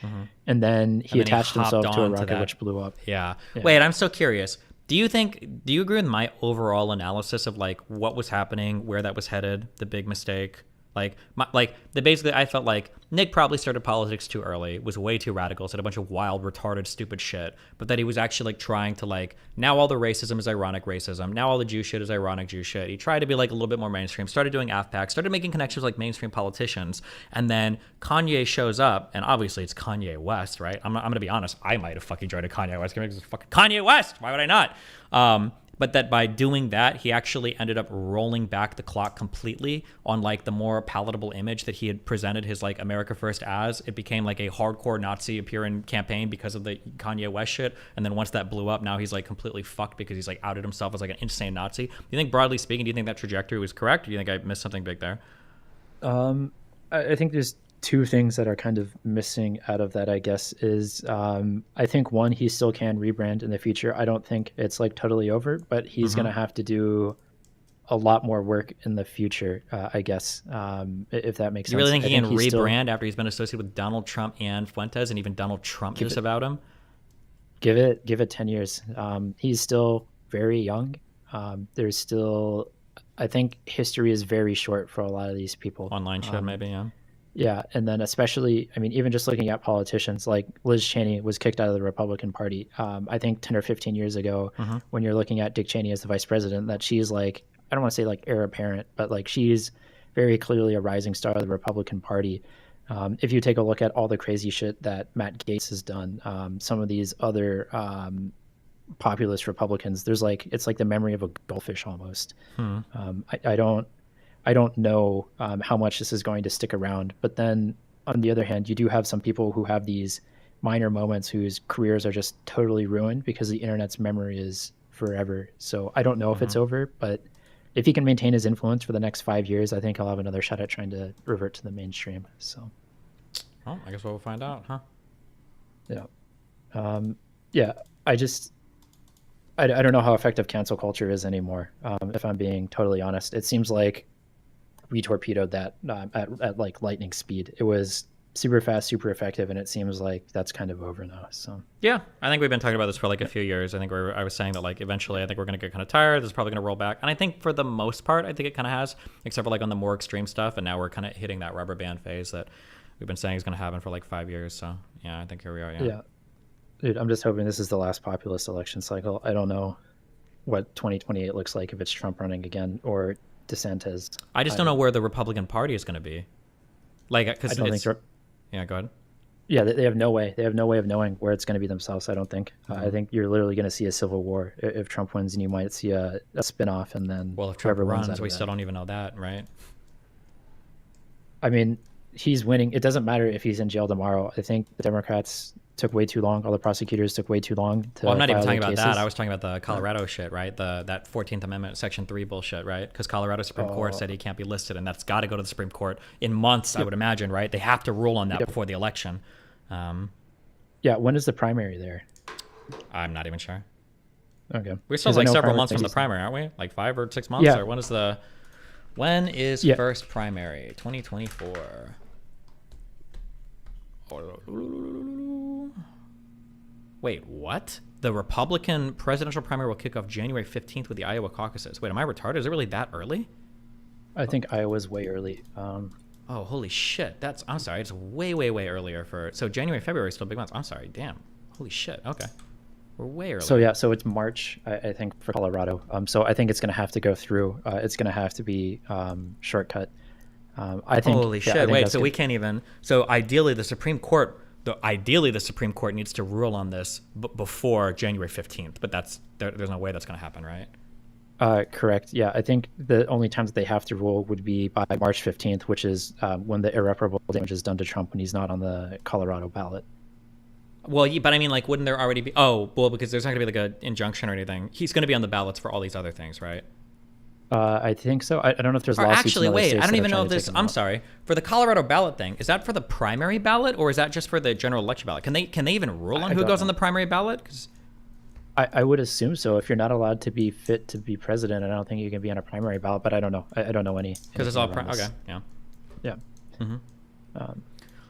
and then he attached himself to a rocket which blew up. Yeah. Wait, I'm so curious. Do you agree with my overall analysis of like what was happening, where that was headed, the big mistake? Basically, I felt like Nick probably started politics too early, was way too radical, said a bunch of wild, retarded, stupid shit, but that he was actually like trying to like, now all the racism is ironic racism, now all the Jew shit is ironic Jew shit. He tried to be like a little bit more mainstream, started doing AFPAC, started making connections with like mainstream politicians, and then Kanye shows up, and obviously it's Kanye West, right? I'm gonna be honest, I might have fucking joined a Kanye West because it's fucking Kanye West. Why would I not? But that by doing that, he actually ended up rolling back the clock completely on like the more palatable image that he had presented his like America First as. It became like a hardcore Nazi appearing campaign because of the Kanye West shit. And then once that blew up, now he's like completely fucked because he's like outed himself as like an insane Nazi. Do you think, broadly speaking, do you think that trajectory was correct? Or do you think I missed something big there? I think there's two things that are kind of missing out of that, I guess, is I think one, he still can rebrand in the future. I don't think it's like totally over, but he's going to have to do a lot more work in the future, I guess, if that makes sense. You really think he can rebrand after he's been associated with Donald Trump and Fuentes, and even Donald Trump disavowed him? Give it 10 years. He's still very young. There's still, I think history is very short for a lot of these people. Online shit, maybe, yeah. Yeah, and then especially, I mean, even just looking at politicians, like Liz Cheney was kicked out of the Republican Party. I think 10 or 15 years ago, when you're looking at Dick Cheney as the vice president, that she's like, I don't want to say like heir apparent, but like she's very clearly a rising star of the Republican Party. If you take a look at all the crazy shit that Matt Gaetz has done, some of these other populist Republicans, there's like, it's like the memory of a goldfish almost. I don't know how much this is going to stick around. But then on the other hand, you do have some people who have these minor moments whose careers are just totally ruined because the internet's memory is forever. So I don't know if it's over, but if he can maintain his influence for the next 5 years, I think I'll have another shot at trying to revert to the mainstream. So, well, I guess we'll find out, huh? Yeah. Yeah. I don't know how effective cancel culture is anymore. If I'm being totally honest, it seems like we torpedoed that at like lightning speed. It was super fast, super effective, and it seems like that's kind of over now. So yeah, I think we've been talking about this for like a few years. I think I was saying that like eventually I think we're going to get kind of tired. This is probably going to roll back, and I think for the most part, I think it kind of has, except for like on the more extreme stuff. And now we're kind of hitting that rubber band phase that we've been saying is going to happen for like 5 years. So yeah, I think here we are. Yeah, dude, I'm just hoping this is the last populist election cycle. I don't know what 2028 looks like if it's Trump running again or DeSantis. I just don't know where the Republican Party is going to be. Like, because I don't think. Yeah, go ahead. Yeah, they have no way. They have no way of knowing where it's going to be themselves. I don't think. I think you're literally going to see a civil war if Trump wins, and you might see a spinoff, and then if Trump runs, we still don't even know that, right? I mean, he's winning. It doesn't matter if he's in jail tomorrow. I think the Democrats took way too long. All the prosecutors took way too long to. Well, I'm not even talking about that. I was talking about the Colorado shit, right? That 14th Amendment, Section 3 bullshit, right? Because Colorado Supreme Court said he can't be listed, and that's got to go to the Supreme Court in months, I would imagine, right? They have to rule on that before the election. Yeah, when is the primary there? I'm not even sure. Okay. We're still like several months from the primary, aren't we? Like 5 or 6 months? Yeah. Or when is first primary? 2024. Wait, what? The Republican presidential primary will kick off January 15th with the Iowa caucuses. Wait, am I retarded? Is it really that early? I think Iowa's way early. Oh, holy shit. I'm sorry. It's way, way, way earlier so January, February is still big months. I'm sorry. Damn. Holy shit. Okay. We're way early. So yeah, so it's March, I think, for Colorado. So I think it's going to have to go through. It's going to have to be shortcut. I think. Holy shit! Wait, so we can't even. So ideally, the Supreme Court needs to rule on this before January 15th. But there's no way that's going to happen, right? Correct. Yeah, I think the only times that they have to rule would be by March 15th, which is when the irreparable damage is done to Trump when he's not on the Colorado ballot. Well, but I mean, like, wouldn't there already be? Oh, well, because there's not going to be like an injunction or anything. He's going to be on the ballots for all these other things, right? I think so. I don't know if there's Or lawsuits. actually, in other wait, states I don't that are even know trying if to this. take them I'm out. sorry. For the Colorado ballot thing, is that for the primary ballot or is that just for the general election ballot? Can they even rule on I who don't goes know. on the primary ballot? Because I would assume so. If you're not allowed to be fit to be president, I don't think you can be on a primary ballot. But I don't know. I don't know any. because it's all anything around okay. this. Yeah. Yeah. Mm-hmm.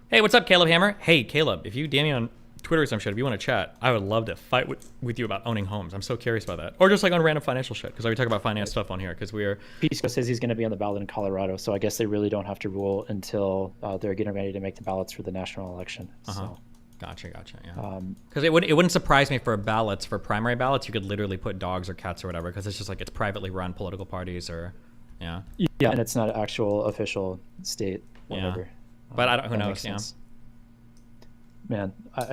Hey, what's up, Caleb Hammer? Hey, Caleb, if you DM me on Twitter or some shit, if you want to chat, I would love to fight with you about owning homes. I'm so curious about that. Or just like on random financial shit, because we talk about finance stuff on here, because we're... Pisco says he's going to be on the ballot in Colorado, so I guess they really don't have to rule until they're getting ready to make the ballots for the national election. So. Gotcha, yeah. Because it wouldn't surprise me for ballots, for primary ballots, you could literally put dogs or cats or whatever, because it's just like it's privately run political parties or... Yeah. Yeah, and it's not an actual official state, whatever. Yeah. But I don't, who That knows, makes yeah. sense. Man, I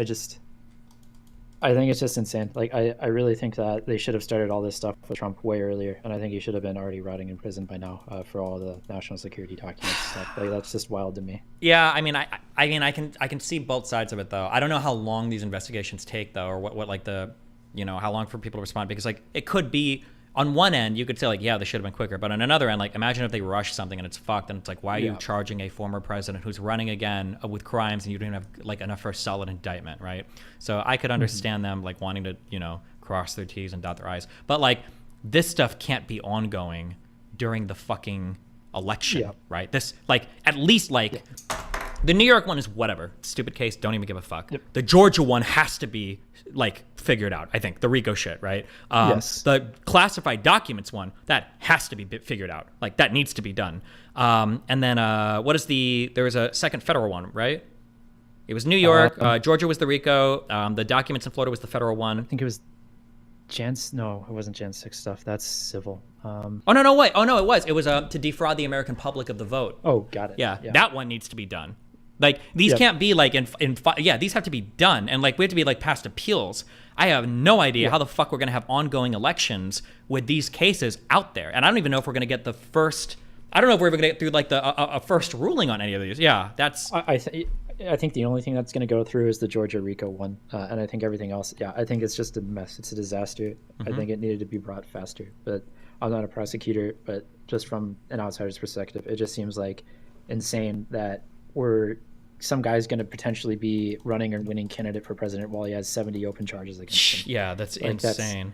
think it's just insane. Like, I really think that they should have started all this stuff with Trump way earlier, and I think he should have been already rotting in prison by now for all the national security documents stuff. Like, that's just wild to me. Yeah, I mean, I can see both sides of it though. I don't know how long these investigations take though, or what like the, how long for people to respond, because like it could be on one end you could say like, yeah, they should have been quicker, but on another end, like imagine if they rush something and it's fucked, and it's like, why are you charging a former president who's running again with crimes and you don't even have like enough for a solid indictment, right? So I could understand them like wanting to cross their T's and dot their I's, but like this stuff can't be ongoing during the fucking election, right? This like at least like the New York one is whatever, stupid case, don't even give a fuck. The Georgia one has to be like figured out, I think, the RICO shit, right? Yes. The classified documents one, that has to be figured out, like that needs to be done. And then there was a second federal one, right? It was New York, Georgia was the RICO, the documents in Florida was the federal one. I think it was no, it wasn't Jan 6 stuff. That's civil. Oh no, wait. Oh no, it was to defraud the American public of the vote. Oh, got it. Yeah, that one needs to be done. Like these can't be like these have to be done, and like we have to be like past appeals. I have no idea how the fuck we're gonna have ongoing elections with these cases out there, and I don't even know if we're gonna get the first. I don't know if we're ever gonna get through like a first ruling on any of these. Yeah, that's. I think the only thing that's going to go through is the Georgia RICO one, and I think everything else. Yeah, I think it's just a mess. It's a disaster. I think it needed to be brought faster. But I'm not a prosecutor, but just from an outsider's perspective, it just seems like insane that some guy's going to potentially be running or winning candidate for president while he has 70 open charges against him. Yeah, that's like, insane.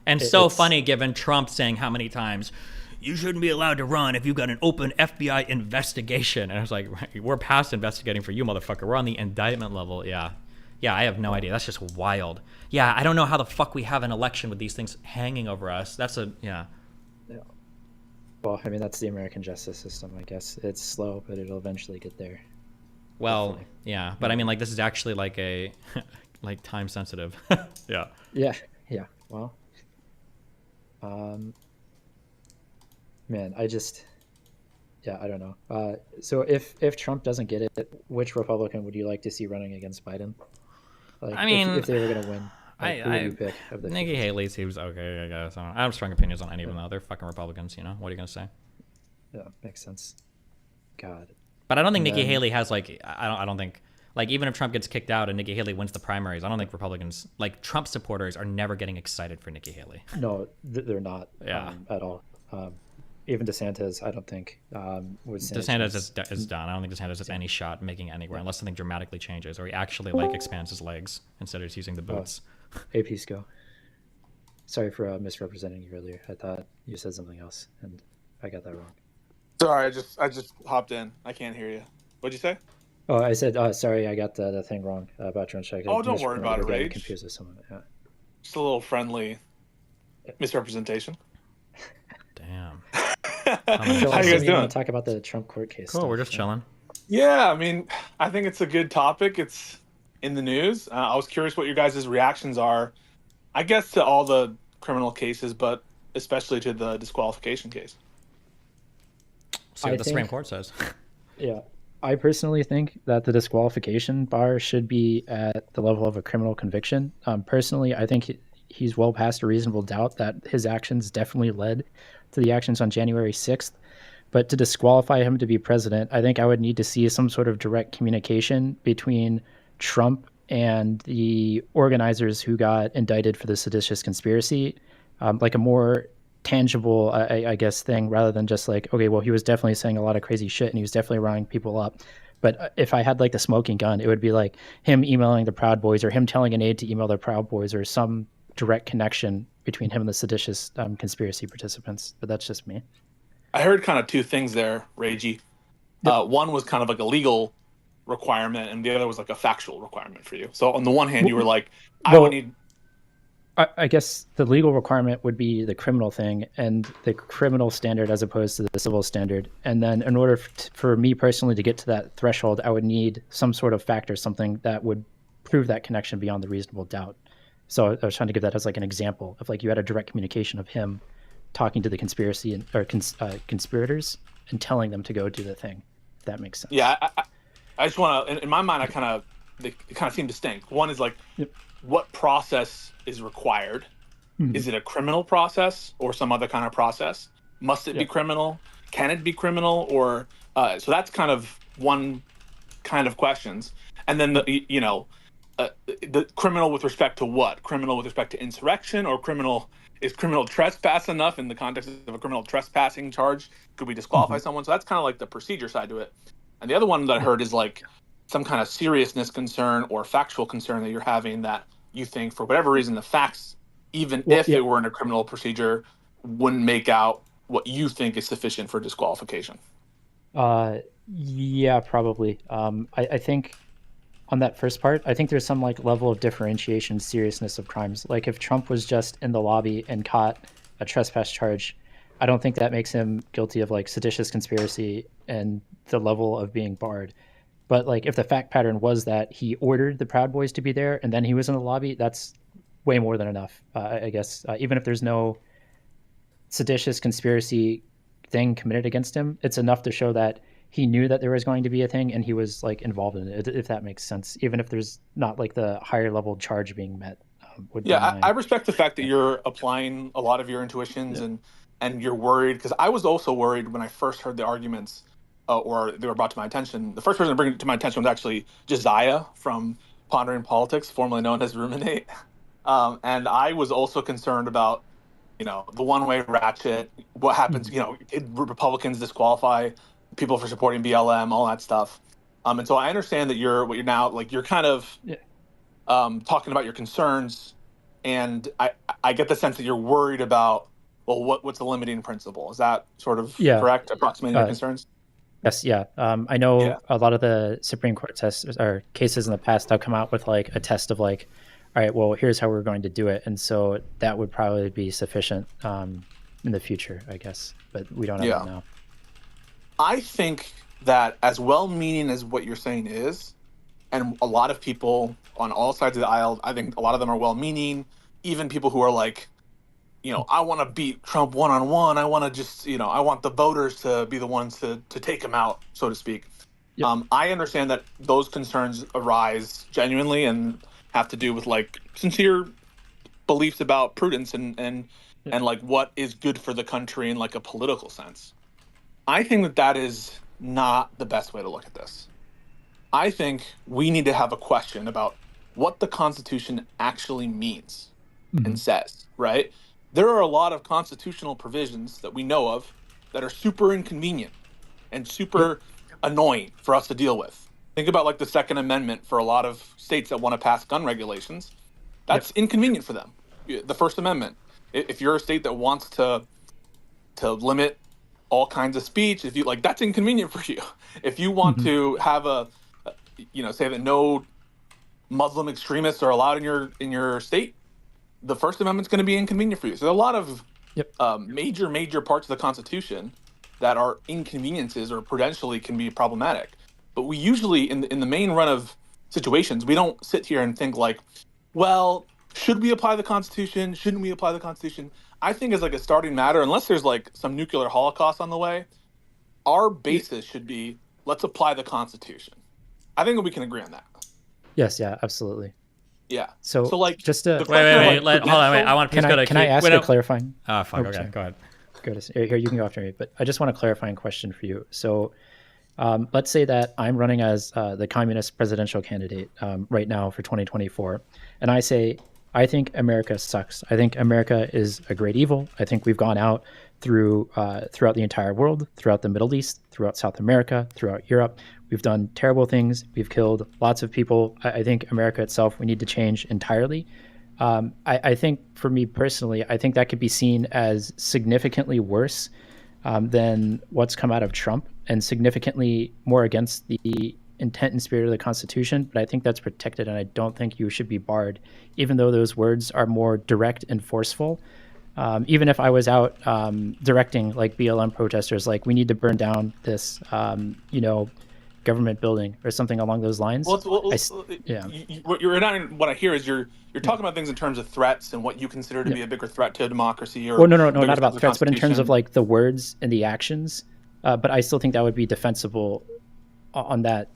And so funny given Trump saying how many times you shouldn't be allowed to run if you've got an open FBI investigation. And I was like, we're past investigating for you, motherfucker. We're on the indictment level. Yeah. Yeah, I have no idea. That's just wild. Yeah, I don't know how the fuck we have an election with these things hanging over us. Yeah. Well, I mean, that's the American justice system, I guess. It's slow, but it'll eventually get there. Well, hopefully. Yeah, but I mean, like, this is actually like like time sensitive. Yeah. Yeah. Well, man, I don't know. So if Trump doesn't get it, which Republican would you like to see running against Biden? Like, I mean, if they were going to win, who would you pick? Nikki Haley seems okay, I guess. I have strong opinions on any of them, though. They're fucking Republicans, What are you going to say? Yeah, makes sense. God. But I don't think Nikki Haley has, like, I don't think, like, even if Trump gets kicked out and Nikki Haley wins the primaries, I don't think Republicans, like, Trump supporters are never getting excited for Nikki Haley. No, they're not at all. Even DeSantis, I don't think. DeSantis is done. I don't think DeSantis has any shot making anywhere unless something dramatically changes or he actually, like, expands his legs instead of just using the boots. Hey, Pisco. Sorry for misrepresenting you earlier. I thought you said something else, and I got that wrong. Sorry, I just hopped in. I can't hear you. What'd you say? Oh, I said, sorry, I got the thing wrong about drone check. Oh, don't worry about it, Rage. Confused with someone. Yeah. Just a little friendly misrepresentation. Damn. How you guys doing? Want to talk about the Trump court case? Cool, we're just chilling. Yeah, I mean, I think it's a good topic. It's in the news. I was curious what your guys' reactions are, I guess, to all the criminal cases, but especially to the disqualification case. See what the Supreme Court says. Yeah. I personally think that the disqualification bar should be at the level of a criminal conviction. Personally, I think he's well past a reasonable doubt that his actions definitely led to the actions on January 6th. But to disqualify him to be president, I think I would need to see some sort of direct communication between Trump and the organizers who got indicted for the seditious conspiracy, like a more tangible, I guess, thing, rather than just like, okay, well, he was definitely saying a lot of crazy shit and he was definitely rounding people up. But if I had like the smoking gun, it would be like him emailing the Proud Boys or him telling an aide to email the Proud Boys or some direct connection between him and the seditious conspiracy participants. But that's just me. I heard kind of two things there, Reiji. One was kind of like a legal requirement, and the other was like a factual requirement for you. So on the one hand, you were like, I would need... I guess the legal requirement would be the criminal thing and the criminal standard as opposed to the civil standard. And then in order for me personally to get to that threshold, I would need some sort of fact or something that would prove that connection beyond the reasonable doubt. So I was trying to give that as like an example of like you had a direct communication of him talking to the conspiracy or conspirators and telling them to go do the thing, if that makes sense. Yeah, I just want to, in my mind, they kind of seem distinct. One is like, what process is required? Mm-hmm. Is it a criminal process or some other kind of process? Must it be criminal? Can it be criminal? Or so that's kind of one kind of questions. And then the criminal with respect to what? Criminal with respect to insurrection, or is criminal trespass enough in the context of a criminal trespassing charge? Could we disqualify someone? So that's kind of like the procedure side to it. And the other one that I heard is like some kind of seriousness concern or factual concern that you're having that you think for whatever reason the facts, even if it were in a criminal procedure, wouldn't make out what you think is sufficient for disqualification. Yeah, probably. I think on that first part, I think there's some like level of differentiation, seriousness of crimes. Like if Trump was just in the lobby and caught a trespass charge, I don't think that makes him guilty of like seditious conspiracy and the level of being barred. But like if the fact pattern was that he ordered the Proud Boys to be there and then he was in the lobby, that's way more than enough, I guess. Even if there's no seditious conspiracy thing committed against him, it's enough to show that he knew that there was going to be a thing and he was like involved in it, if that makes sense, even if there's not like the higher level charge being met. I respect the fact that you're applying a lot of your intuitions and you're worried, because I was also worried when I first heard the arguments or they were brought to my attention. The first person to bring it to my attention was actually Josiah from Pondering Politics, formerly known as Ruminate. And I was also concerned about, the one-way ratchet, what happens, Republicans disqualify people for supporting BLM, all that stuff. And so I understand that you're kind of talking about your concerns, and I get the sense that you're worried about, well, what's the limiting principle? Is that sort of correct, approximating your concerns? Yes, yeah. I know a lot of the Supreme Court tests or cases in the past have come out with like a test of like, all right, well, here's how we're going to do it. And so that would probably be sufficient in the future, I guess. But we don't have it now. I think that as well-meaning as what you're saying is, and a lot of people on all sides of the aisle, I think a lot of them are well-meaning, even people who are like, I want to beat Trump one-on-one. I want to just, I want the voters to be the ones to take him out, so to speak. Yep. I understand that those concerns arise genuinely and have to do with like sincere beliefs about prudence and like what is good for the country in like a political sense. I think that is not the best way to look at this. I think we need to have a question about what the Constitution actually means and says, right? There are a lot of constitutional provisions that we know of that are super inconvenient and super annoying for us to deal with. Think about like the Second Amendment for a lot of states that want to pass gun regulations. That's inconvenient for them. The First Amendment, if you're a state that wants to limit all kinds of speech, if you like, that's inconvenient for you. If you want to have say that no Muslim extremists are allowed in your state, the First Amendment's going to be inconvenient for you. So there are a lot of major parts of the Constitution that are inconveniences or prudentially can be problematic. But we usually, in the main run of situations, we don't sit here and think like, well, should we apply the Constitution? Shouldn't we apply the Constitution? I think as like a starting matter, unless there's like some nuclear holocaust on the way, our basis should be, let's apply the Constitution. I think we can agree on that. Yes, yeah, absolutely. Yeah. So like, just to wait. Hold on, wait. I want to can I ask a clarifying? Oh fuck. Okay, sorry. go ahead. Here, you can go after me. But I just want a clarifying question for you. So, let's say that I'm running as the communist presidential candidate right now for 2024, and I say I think America sucks. I think America is a great evil. I think we've gone out throughout the entire world, throughout the Middle East, throughout South America, throughout Europe. We've done terrible things. We've killed lots of people. I think America itself, we need to change entirely. I think for me personally, I think that could be seen as significantly worse than what's come out of Trump and significantly more against the intent and spirit of the Constitution. But I think that's protected, and I don't think you should be barred, even though those words are more direct and forceful. Even if I was out directing like BLM protesters, like we need to burn down this, government building or something along those lines. Yeah. What I hear is you're talking about things in terms of threats and what you consider to be a bigger threat to democracy. Or no, not about threats, but in terms of like the words and the actions. But I still think that would be defensible on that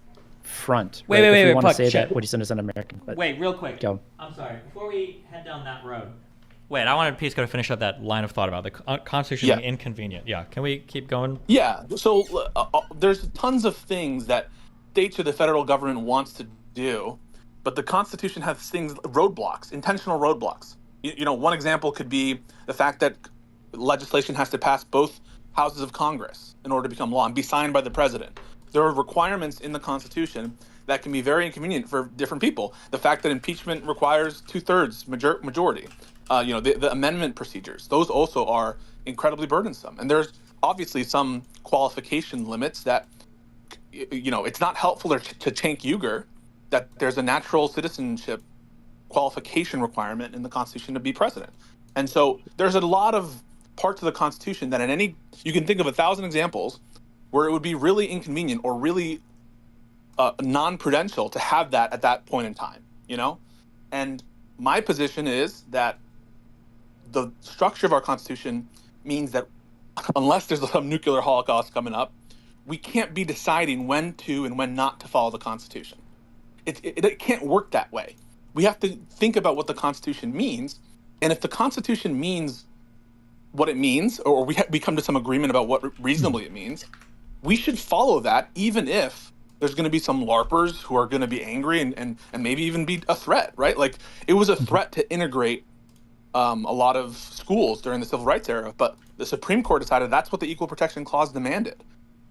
front. Wait. If you want to say that what he said is un-American. Wait, real quick. Go. I'm sorry. Before we head down that road. Wait, I wanted Pisco to finish up that line of thought about the Constitution being inconvenient. Yeah, can we keep going? Yeah, so there's tons of things that states or the federal government wants to do, but the Constitution has things, roadblocks, intentional roadblocks. One example could be the fact that legislation has to pass both houses of Congress in order to become law and be signed by the president. There are requirements in the Constitution that can be very inconvenient for different people. The fact that impeachment requires 2/3 majority. The amendment procedures, those also are incredibly burdensome. And there's obviously some qualification limits that, it's not helpful to Cenk Uygur that there's a natural citizenship qualification requirement in the Constitution to be president. And so there's a lot of parts of the Constitution that you can think of 1,000 examples where it would be really inconvenient or really non-prudential to have that at that point in time, And my position is that the structure of our Constitution means that unless there's some nuclear holocaust coming up, we can't be deciding when to and when not to follow the Constitution. It can't work that way. We have to think about what the Constitution means, and if the Constitution means what it means, or we come to some agreement about what reasonably it means, we should follow that, even if there's going to be some LARPers who are going to be angry and maybe even be a threat, right? Like, it was a threat to integrate a lot of schools during the Civil Rights era, but the Supreme Court decided that's what the Equal Protection Clause demanded.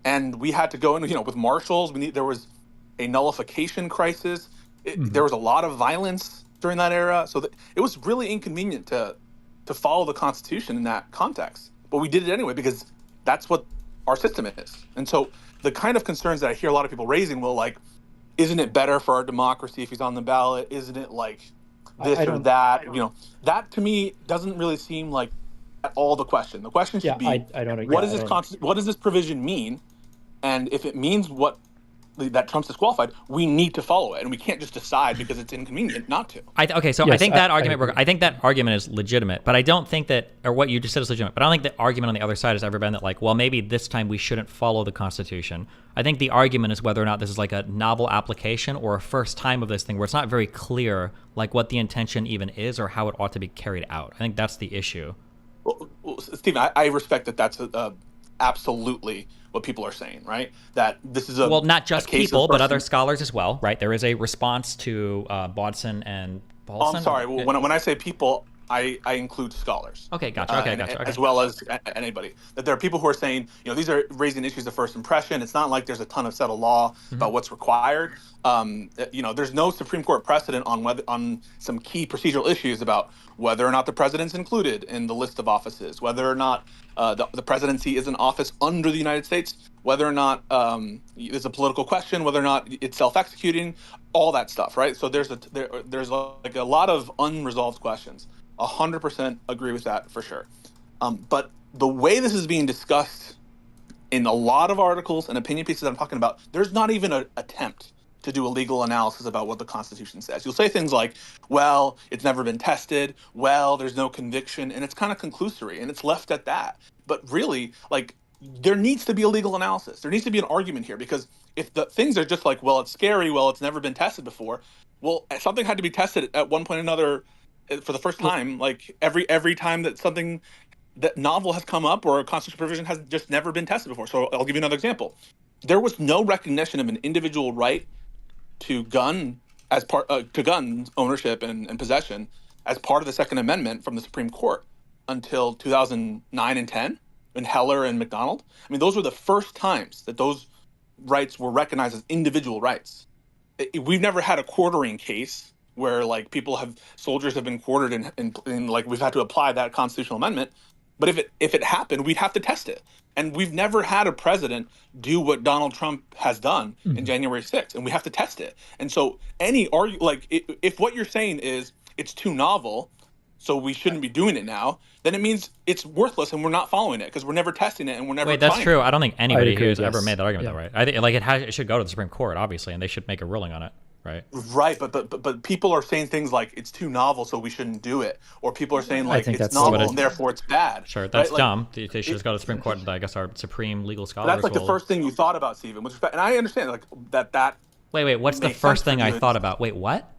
And we had to go in, with marshals, there was a nullification crisis. There was a lot of violence during that era. So it was really inconvenient to follow the Constitution in that context. But we did it anyway, because that's what our system is. And so the kind of concerns that I hear a lot of people raising, isn't it better for our democracy if he's on the ballot? Isn't it like this or that? That to me doesn't really seem like at all the question. The question should be, what does this provision mean? And if it means that Trump's disqualified, we need to follow it, and we can't just decide because it's inconvenient not to. I think that argument is legitimate, but I don't think that, or what you just said is legitimate, but I don't think the argument on the other side has ever been that maybe this time we shouldn't follow the Constitution. I think the argument is whether or not this is like a novel application or a first time of this thing where it's not very clear what the intention even is or how it ought to be carried out. I think that's the issue. Well, Stephen, I respect that that's absolutely what people are saying, right? That this is not just people, but other scholars as well, right? There is a response to Bodson and Paulson. I'm sorry. When I say people, I include scholars. Okay, gotcha. Okay. As well as anybody. That there are people who are saying, these are raising issues of first impression. It's not like there's a ton of settled law about what's required. There's no Supreme Court precedent on some key procedural issues about whether or not the president's included in the list of offices, whether or not the presidency is an office under the United States, whether or not there's a political question, whether or not it's self-executing, all that stuff, right? So there's a lot of unresolved questions. 100% agree with that for sure. But the way this is being discussed in a lot of articles and opinion pieces that I'm talking about, there's not even an attempt to do a legal analysis about what the Constitution says. You'll say things like, well, it's never been tested, well, there's no conviction, and it's kind of conclusory, and it's left at that. But really, there needs to be a legal analysis. There needs to be an argument here, because if the things are just like, well, it's scary, well, it's never been tested before. Well, something had to be tested at one point or another for the first time. Like every time that something that novel has come up or a constitutional provision has just never been tested before. So I'll give you another example. There was no recognition of an individual right to gun ownership and possession as part of the Second Amendment from the Supreme Court until 2009 and 10, in Heller and McDonald. I mean, those were the first times that those rights were recognized as individual rights. We've never had a quartering case where like soldiers have been quartered and like we've had to apply that constitutional amendment. But if it happened, we'd have to test it. And we've never had a president do what Donald Trump has done in January 6th, and we have to test it. And so if what you're saying is it's too novel, so we shouldn't be doing it now, then it means it's worthless and we're not following it because we're never testing it and we're never. Wait, that's trying true. it. I don't think anybody who's ever made that argument, though, right? I think like it should go to the Supreme Court, obviously, and they should make a ruling on it, right? Right, but people are saying things like it's too novel, so we shouldn't do it, or people are saying like it's novel and therefore it's bad. Sure, that's right? dumb. They should just go to the Supreme Court, and I guess our supreme legal scholars. That's like the first thing you thought about, Stephen. With respect, and I understand like that. Wait, what's the first thing I thought about? Wait, what?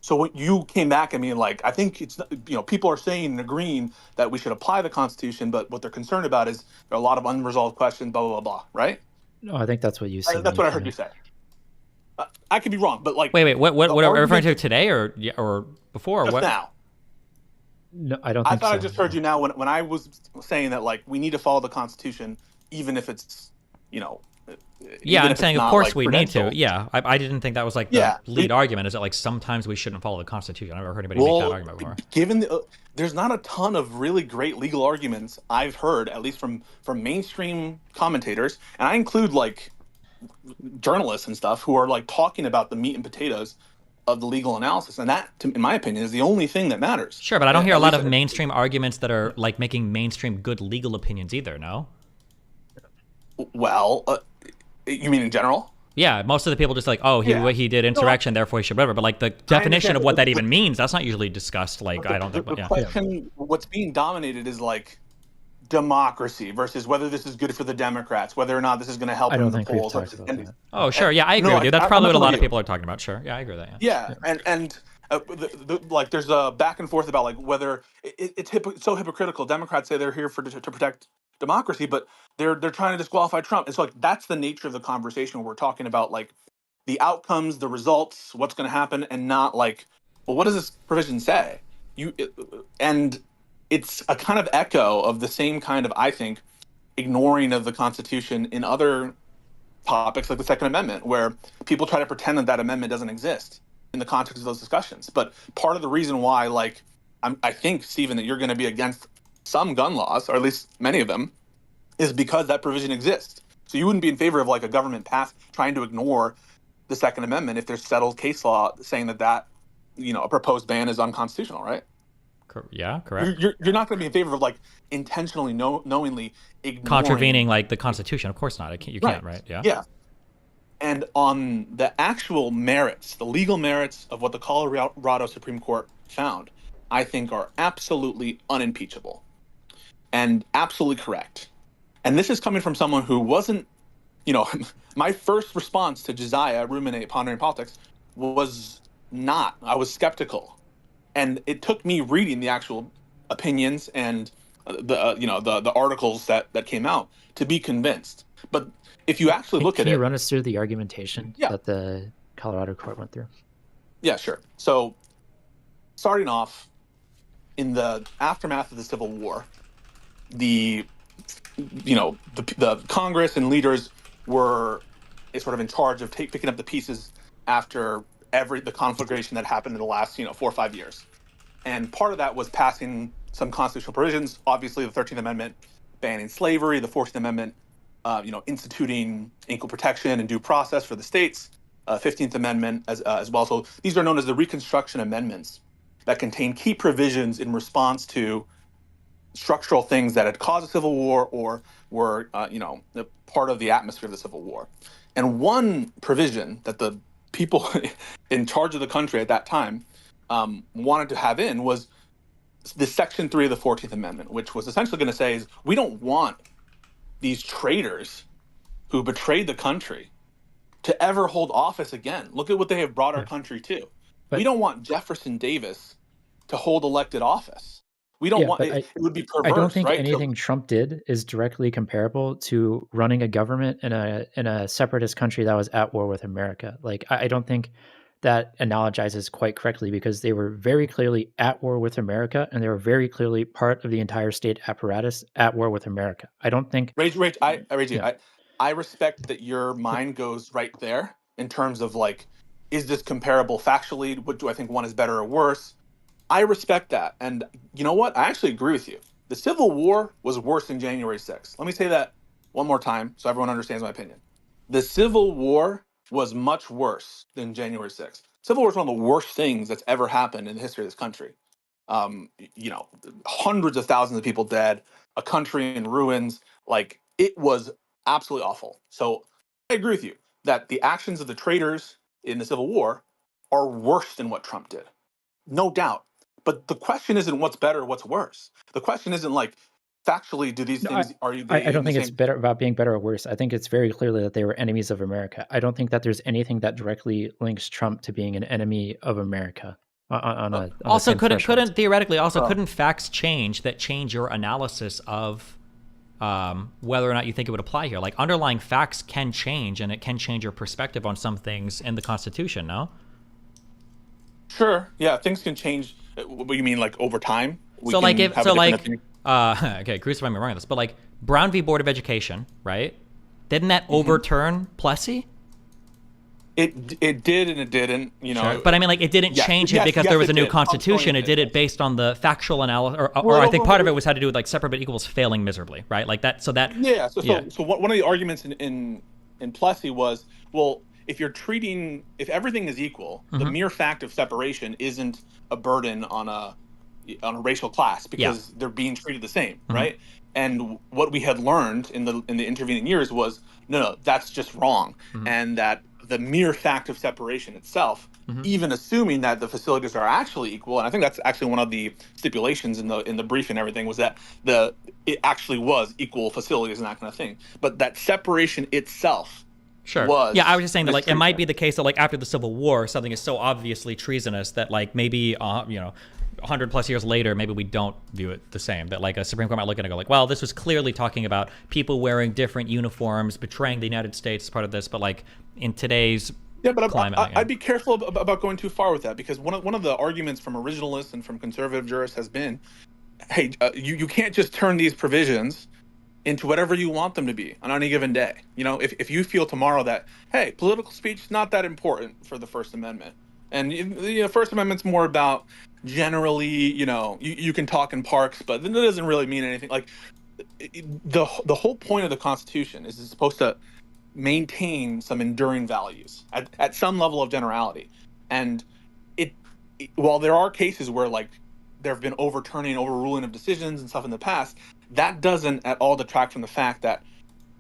So when you came back, I mean, like, I think it's, people are saying and agreeing that we should apply the Constitution, but what they're concerned about is there are a lot of unresolved questions, blah, blah, blah, blah, right? No, I think that's what you said. That's what I heard you say. I could be wrong, but like... Wait, what are we referring to today or before? Just what? now. No, I don't think so. I just heard you now when I was saying that, like, we need to follow the Constitution, even if it's, Yeah, I'm saying, of course, like, we need to. Yeah, I didn't think that was like the lead argument. Is that like sometimes we shouldn't follow the Constitution? I've never heard anybody make that argument before. Given there's not a ton of really great legal arguments I've heard, at least from mainstream commentators, and I include like journalists and stuff who are like talking about the meat and potatoes of the legal analysis, and that, in my opinion, is the only thing that matters. Sure, but I don't hear a lot of mainstream arguments that are like making mainstream good legal opinions either. No. Well. You mean in general? Yeah, most of the people just like, he did insurrection, therefore he should whatever. But like the definition of what that even means, that's not usually discussed. Like I don't think. The question, what's being dominated is like democracy versus whether this is good for the Democrats, whether or not this is going to help in the polls. Oh, sure, yeah, I agree with you. That's probably what a lot of people are talking about. Sure, yeah, I agree with that. Yeah, and like there's a back and forth about like whether it's so hypocritical. Democrats say they're here to protect democracy, but they're trying to disqualify Trump. It's like that's the nature of the conversation where we're talking about like the outcomes, the results, what's going to happen, and not like, well, what does this provision say? And it's a kind of echo of the same kind of, I think, ignoring of the Constitution in other topics like the Second Amendment, where people try to pretend that amendment doesn't exist in the context of those discussions. But part of the reason why, like, I think, Stephen, that you're going to be against some gun laws, or at least many of them, is because that provision exists. So you wouldn't be in favor of like a government trying to ignore the Second Amendment if there's settled case law saying that a proposed ban is unconstitutional, right? Yeah, correct. You're not going to be in favor of like intentionally, knowingly ignoring contravening like the Constitution. Of course not. You can't, right? Yeah. Yeah. And on the actual merits, the legal merits of what the Colorado Supreme Court found, I think are absolutely unimpeachable and absolutely correct. And this is coming from someone who wasn't, my first response to Josiah, Ruminate, Pondering Politics, was not. I was skeptical. And it took me reading the actual opinions and the articles that came out to be convinced. But if you actually look at it... Can you run us through the argumentation that the Colorado court went through? Yeah, sure. So starting off, in the aftermath of the Civil War, the Congress and leaders were sort of in charge of picking up the pieces after the conflagration that happened in the last 4 or 5 years. And part of that was passing some constitutional provisions, obviously the 13th Amendment banning slavery, the 14th Amendment instituting equal protection and due process for the states, 15th Amendment as well. So these are known as the Reconstruction Amendments that contain key provisions in response to structural things that had caused a civil war or were, part of the atmosphere of the Civil War. And one provision that the people in charge of the country at that time wanted to have in was the Section 3 of the 14th Amendment, which was essentially going to say is we don't want these traitors who betrayed the country to ever hold office again. Look at what they have brought our country to. We don't want Jefferson Davis to hold elected office. We don't want it. It would be perverse. I don't think right? anything Trump did is directly comparable to running a government in a separatist country that was at war with America. Like, I don't think that analogizes quite correctly, because they were very clearly at war with America, and they were very clearly part of the entire state apparatus at war with America. I don't think. Rage, I respect that your mind goes right there in terms of like, is this comparable factually? What do I think one is better or worse? I respect that. And you know what? I actually agree with you. The Civil War was worse than January 6th. Let me say that one more time so everyone understands my opinion. The Civil War was much worse than January 6th. Civil War is one of the worst things that's ever happened in the history of this country. You know, hundreds of thousands of people dead, a country in ruins. Like, it was absolutely awful. So I agree with you that the actions of the traitors in the Civil War are worse than what Trump did. No doubt. But the question isn't what's better or what's worse. The question isn't like, factually, do these things, are you? I don't think it's better about being better or worse. I think it's very clearly that they were enemies of America. I don't think that there's anything that directly links Trump to being an enemy of America. Also, couldn't theoretically couldn't facts change your analysis of whether or not you think it would apply here? Like, underlying facts can change, and it can change your perspective on some things in the Constitution. No. Sure. Yeah, things can change. What do you mean, like over time? Okay, crucify me wrong on this, but like Brown v. Board of Education, right? Didn't that overturn Plessy? It did and it didn't, you know. Sure. But I mean, like, it didn't change it because there was a new constitution. It did it based on the factual analysis, or I think part of it was had to do with like separate but equals failing miserably, right? Like that. So that. Yeah. So one of the arguments in Plessy was, well, if everything is equal, the mere fact of separation isn't a burden on a racial class because they're being treated the same, right? And what we had learned in the intervening years was no, that's just wrong, and that the mere fact of separation itself, even assuming that the facilities are actually equal, and I think that's actually one of the stipulations in the brief and everything, was that it actually was equal facilities and that kind of thing, but that separation itself. Sure. Yeah, I was just saying that like it might be the case that like after the Civil War, something is so obviously treasonous that like maybe 100 plus years later, maybe we don't view it the same. That like a Supreme Court might look at it and go like, well, this was clearly talking about people wearing different uniforms, betraying the United States as part of this. But like in today's climate, I'd be careful about going too far with that, because one of the arguments from originalists and from conservative jurists has been, hey, you can't just turn these provisions into whatever you want them to be on any given day. You know, if you feel tomorrow that, hey, political speech is not that important for the First Amendment, and the First Amendment's more about generally, you can talk in parks, but that doesn't really mean anything. Like the whole point of the Constitution is it's supposed to maintain some enduring values at some level of generality. And while there are cases where like there have been overruling of decisions and stuff in the past, that doesn't at all detract from the fact that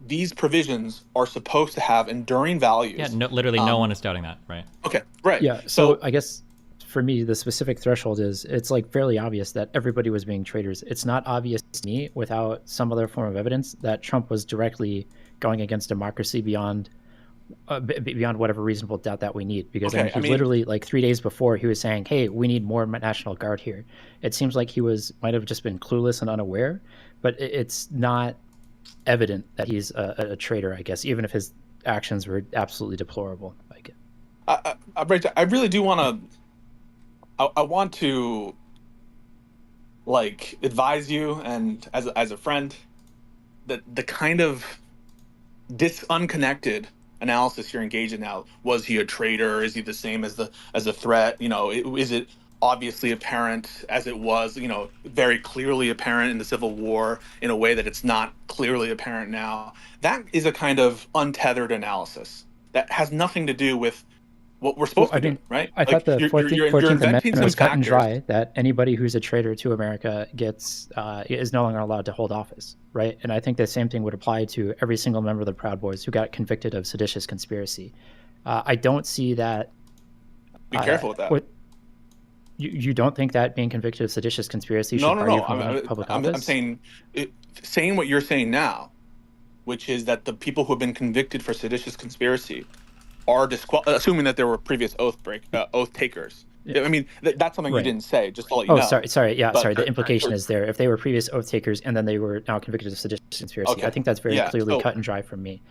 these provisions are supposed to have enduring values. Yeah, literally no one is doubting that, right? Okay, right. Yeah, so I guess for me, the specific threshold is it's like fairly obvious that everybody was being traitors. It's not obvious to me without some other form of evidence that Trump was directly going against democracy beyond whatever reasonable doubt that we need. Because I mean, literally like 3 days before he was saying, hey, we need more National Guard here. It seems like he might have just been clueless and unaware, but it's not evident that he's a traitor, I guess, even if his actions were absolutely deplorable. I really do want to. I want to like advise you, and as a friend, that the kind of unconnected analysis you're engaged in now. Was he a traitor? Is he the same as a threat? Is it obviously apparent as it was, very clearly apparent in the Civil War in a way that it's not clearly apparent now? That is a kind of untethered analysis that has nothing to do with what we're supposed to do, right? I thought the 14th Amendment was cut and dry, that anybody who's a traitor to America is no longer allowed to hold office, right? And I think the same thing would apply to every single member of the Proud Boys who got convicted of seditious conspiracy. I don't see that. Be careful with that. You don't think that being convicted of seditious conspiracy should bar you from public office? I'm saying what you're saying now which is that the people who have been convicted for seditious conspiracy are assuming that there were previous oath takers. I mean, that's something you Right. didn't say, just to let you know. Sorry. Yeah, But sorry. The implication is there. If they were previous oath takers and then they were now convicted of seditious conspiracy, Okay. I think that's very Yeah, clearly so- cut and dry from me.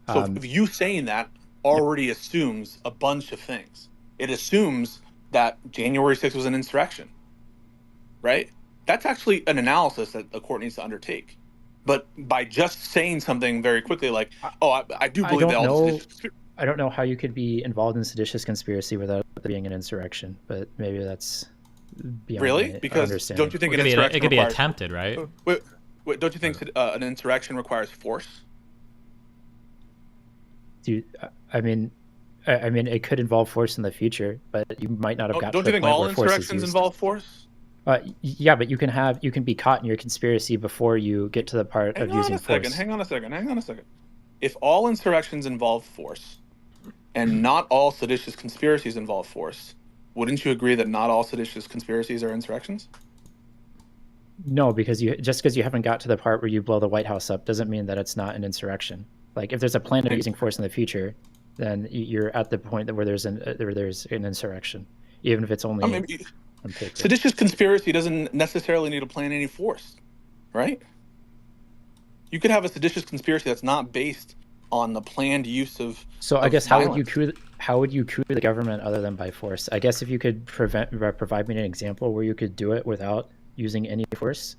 So if you saying that already assumes a bunch of things. It assumes that January 6th was an insurrection, right? That's actually an analysis that the court needs to undertake. But by just saying something very quickly like, oh, I do believe that all this is I don't know how you could be involved in seditious conspiracy without it being an insurrection, but maybe that's beyond really? my Because understanding. don't you think an insurrection it could be requires- attempted, right? Wait, don't you think an insurrection requires force? I mean, it could involve force in the future, but you might not have got Don't to you the think point all where force is insurrections used. involve force? Yeah, but you can be caught in your conspiracy before you get to the part of using force. Hang on a second. If all insurrections involve force, and not all seditious conspiracies involve force, wouldn't you agree that not all seditious conspiracies are insurrections? No, because just because you haven't got to the part where you blow the White House up doesn't mean that it's not an insurrection. Like if there's a plan of using force in the future, then you're at the point where there's an insurrection, even if it's only on paper. Seditious conspiracy doesn't necessarily need to plan any force, right? You could have a seditious conspiracy that's not based on the planned use of. So I guess how would you coup the government other than by force? I guess if you could provide me an example where you could do it without using any force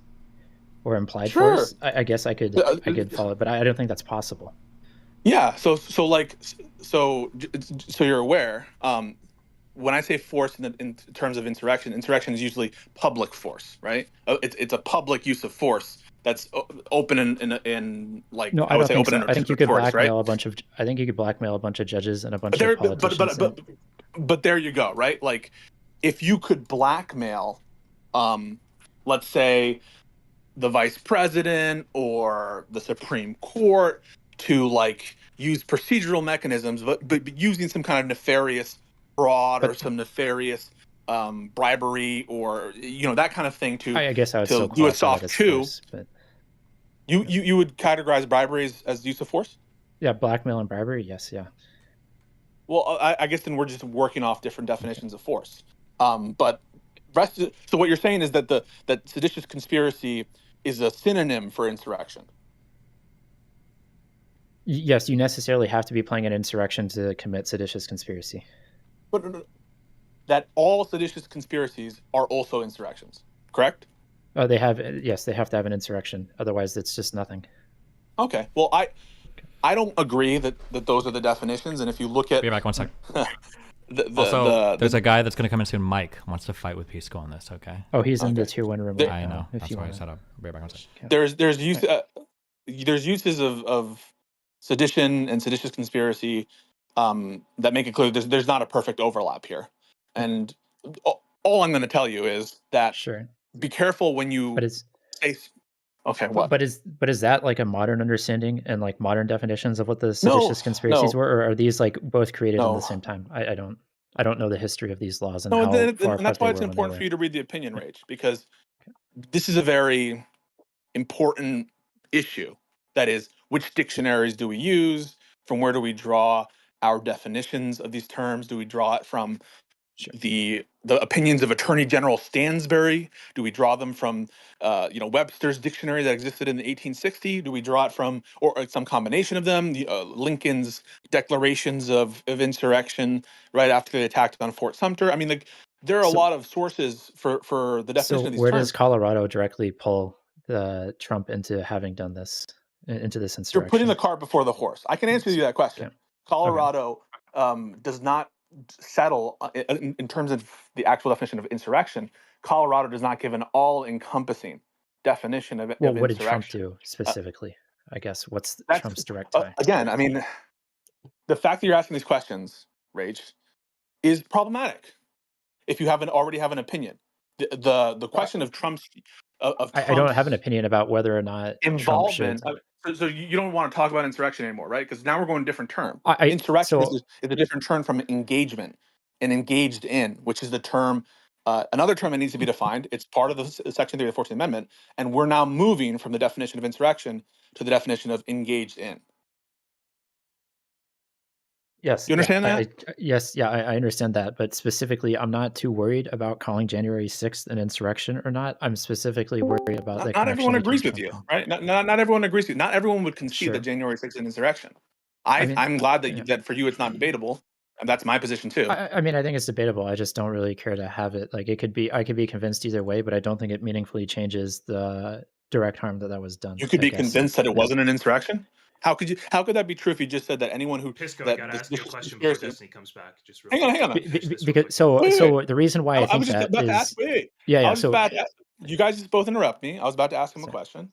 or implied force, I guess I could follow it, but I don't think that's possible. Yeah. So you're aware. When I say force in terms of insurrection is usually public force, right? It's a public use of force that's open in like no, I would say open so. in I think you could blackmail right? a bunch of. I think you could blackmail a bunch of judges and a bunch of politicians. But there you go, right? Like if you could blackmail, let's say, the vice president or the Supreme Court to like use procedural mechanisms, but using some kind of nefarious fraud or some nefarious bribery or that kind of thing to I guess I would to still do a qualify soft that as coup. force, but You would categorize bribery as use of force? yeah, blackmail and bribery, yes, yeah. Well, I guess then we're just working off different definitions of force. But so what you're saying is that that seditious conspiracy is a synonym for insurrection. Yes, you necessarily have to be playing an insurrection to commit seditious conspiracy. But that all seditious conspiracies are also insurrections, correct? Oh, they have to have an insurrection. Otherwise, it's just nothing. Okay. Well, I don't agree that those are the definitions. And if you look at... Be back 1 second. There's a guy that's going to come in soon. Mike wants to fight with Pisco on this, okay? Oh, he's in the tier 1 room. I know. That's why I set up. Be back 1 second. There's uses of sedition and seditious conspiracy that make it clear there's not a perfect overlap here. And all I'm going to tell you is that be careful when you say... Okay, what? But is that like a modern understanding and like modern definitions of what the seditious conspiracies were, or are these like both created at the same time? I don't know the history of these laws and how far apart and that's why it's they were important for you to read the opinion, Rach, because this is a very important issue. That is, which dictionaries do we use? From where do we draw our definitions of these terms? Do we draw it from the opinions of Attorney General Stansbury? Do we draw them from Webster's dictionary that existed in the 1860s? Do we draw it from or some combination of them? Lincoln's declarations of insurrection right after they attacked on Fort Sumter. I mean, there are a lot of sources for the definition of these where terms. does Colorado directly pull Trump into having done this, into this insurrection? You're putting the cart before the horse. I can answer you that question. Yeah. Colorado does not settle in terms of the actual definition of insurrection. Colorado does not give an all-encompassing definition of insurrection. What did Trump do specifically? I guess what's Trump's direct tie? Again, I mean, the fact that you're asking these questions, Rach, is problematic. If you already have an opinion, the question of Trump's I don't have an opinion about whether or not involvement. Trump should. So you don't want to talk about insurrection anymore, right? Because now we're going a different term. Insurrection is a different term from engagement and engaged in, which is the term Another term that needs to be defined. It's part of the Section 3 of the 14th Amendment, and we're now moving from the definition of insurrection to the definition of engaged in. Yes. You understand that? Yes. Yeah, I understand that. But specifically, I'm not too worried about calling January 6th an insurrection or not. I'm specifically worried about the Not everyone connection agrees between with Trump you, right? Not everyone agrees with you. Not everyone would concede that Sure. January 6th is an insurrection. I mean, I'm glad that yeah. that for you it's not debatable, and that's my position too. I mean, I think it's debatable. I just don't really care to have it. Like, it could be, I could be convinced either way, but I don't think it meaningfully changes the direct harm that was done. You could I be guess. convinced that it wasn't an insurrection. How could you? How could that be true if you just said that anyone who Pisco, that I gotta ask you a this question before conspiracy? Destiny comes back. Just real Hang on, quick. hang on. Because so Wait, so wait. the reason why I I think was just that about to is ask. Wait. yeah I was just so about to ask. You guys just both interrupt me. I was about to ask him a question.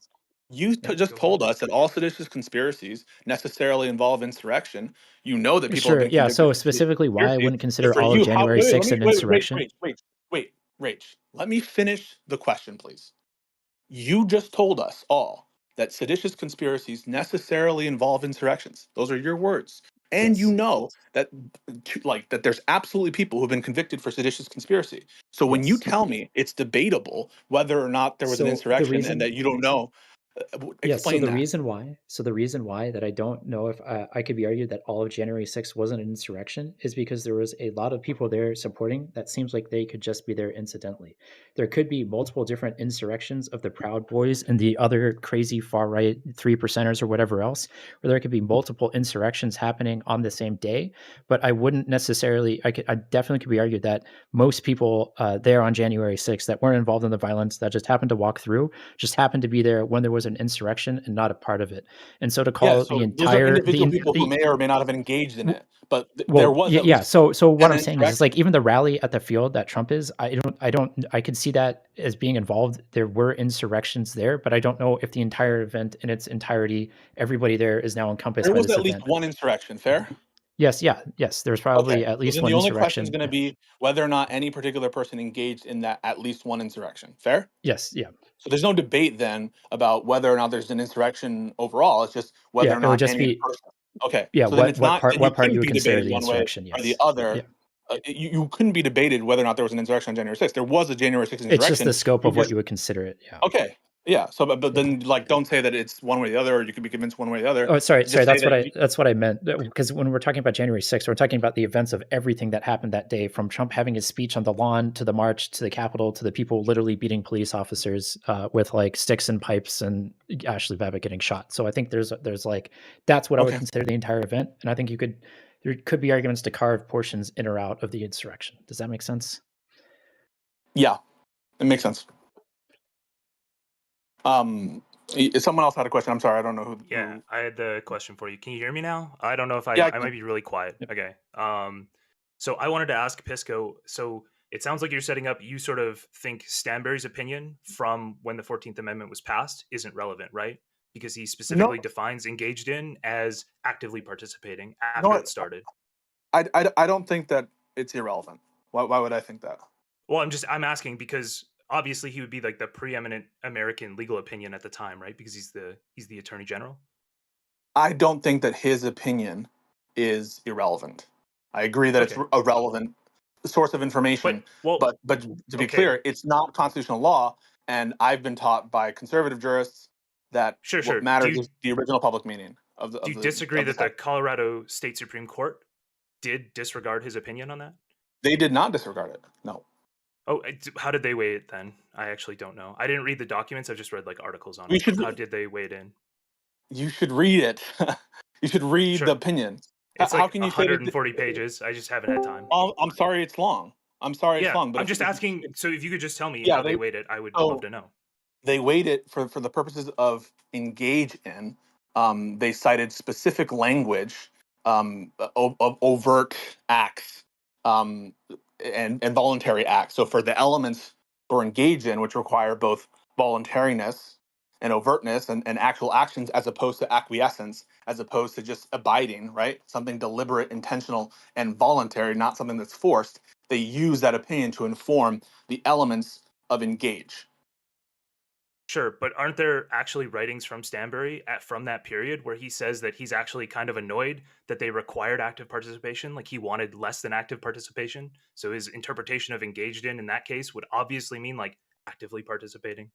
You just told us that all seditious conspiracies necessarily involve insurrection. You know that people have sure been yeah. convicted So of specifically, why I conspiracy. wouldn't So consider for all of you, how? January Wait, let 6th me an insurrection? wait. Let me finish the question, please. You just told us all that seditious conspiracies necessarily involve insurrections. Those are your words. And you know that that there's absolutely people who've been convicted for seditious conspiracy. So when you Yes. tell me it's debatable whether or not there was an So the insurrection and reason that you don't know, Yes. So explain the that. reason why, that I don't know if I could be argued that all of January 6th wasn't an insurrection is because there was a lot of people there supporting that seems like they could just be there incidentally. There could be multiple different insurrections of the Proud Boys and the other crazy far right 3%ers or whatever else, where there could be multiple insurrections happening on the same day. But I wouldn't necessarily, I definitely could be argued that most people there on January 6th that weren't involved in the violence, that just happened to walk through, just happened to be there when there was an insurrection and not a part of it. And so to call So the those are entire individual people who may or may not have been engaged in it, but there well, was at yeah. least So what an I'm saying is insurrection. like even the rally at the field that Trump is, I could see that as being involved. There were insurrections there, but I don't know if the entire event in its entirety, everybody there is now encompassed There by was this at least event. one insurrection. Fair. Yes, yeah, yes. There's Okay. probably at So least then one the only question is insurrection. going to be whether or not any particular person engaged in that at least one insurrection. Fair? Yes, yeah. So there's no debate then about whether or not there's an insurrection overall. It's just whether Yeah, or it would not just any be person. Okay. yeah, So then it's not. Then you what part you couldn't would be consider debated the one way insurrection, or the yes. other. Yeah. You couldn't be debated whether or not there was an insurrection on January 6th. There was a January 6th It's just insurrection. the scope You of what just you would consider it. Yeah. okay. Yeah. So, but then like don't say that it's one way or the other, or you could be convinced one way or the other. Oh, sorry. Just say That's what I meant. Because when we're talking about January 6th, we're talking about the events of everything that happened that day, from Trump having his speech on the lawn to the march to the Capitol to the people literally beating police officers with like sticks and pipes and Ashley Babbitt getting shot. So I think there's like that's what I would Okay. consider the entire event, and I think there could be arguments to carve portions in or out of the insurrection. Does that make sense? Yeah, it makes sense. Someone else had a question. I'm sorry, I don't know who. Yeah, I had the question for you. Can you hear me now? I don't know if Yeah, I might be really quiet. Okay. So I wanted to ask Pisco. So it sounds like you're setting up. You sort of think Stanberry's opinion from when the 14th Amendment was passed isn't relevant, right? Because he specifically defines engaged in as actively participating after it started. I don't think that it's irrelevant. Why would I think that? Well, I'm asking because obviously he would be like the preeminent American legal opinion at the time, right? Because he's the attorney general. I don't think that his opinion is irrelevant. I agree that it's a relevant source of information, but to be clear, it's not constitutional law, and I've been taught by conservative jurists that what matters is the original public meaning of the. Do you disagree that the Colorado State Supreme Court did disregard his opinion on that? They did not disregard it. No. Oh, how did they weigh it then? I actually don't know. I didn't read the documents. I've just read like articles on it. How did they weigh it in? You should read it. You should read the opinion. It's how like can you 140 pages. I just haven't had time. I'm sorry it's long. I'm sorry it's long. But I'm just asking. So if you could just tell me Yeah, how they weighed it, I would so- love to know. They weighed it for the purposes of engage in. They cited specific language of overt acts and voluntary acts. So for the elements for engage in, which require both voluntariness and overtness and actual actions as opposed to acquiescence, as opposed to just abiding, right? Something deliberate, intentional, and voluntary, not something that's forced. They use that opinion to inform the elements of engage. Sure, but aren't there actually writings from Stanbury from that period where he says that he's actually kind of annoyed that they required active participation, like he wanted less than active participation? So his interpretation of engaged in that case would obviously mean like actively participating.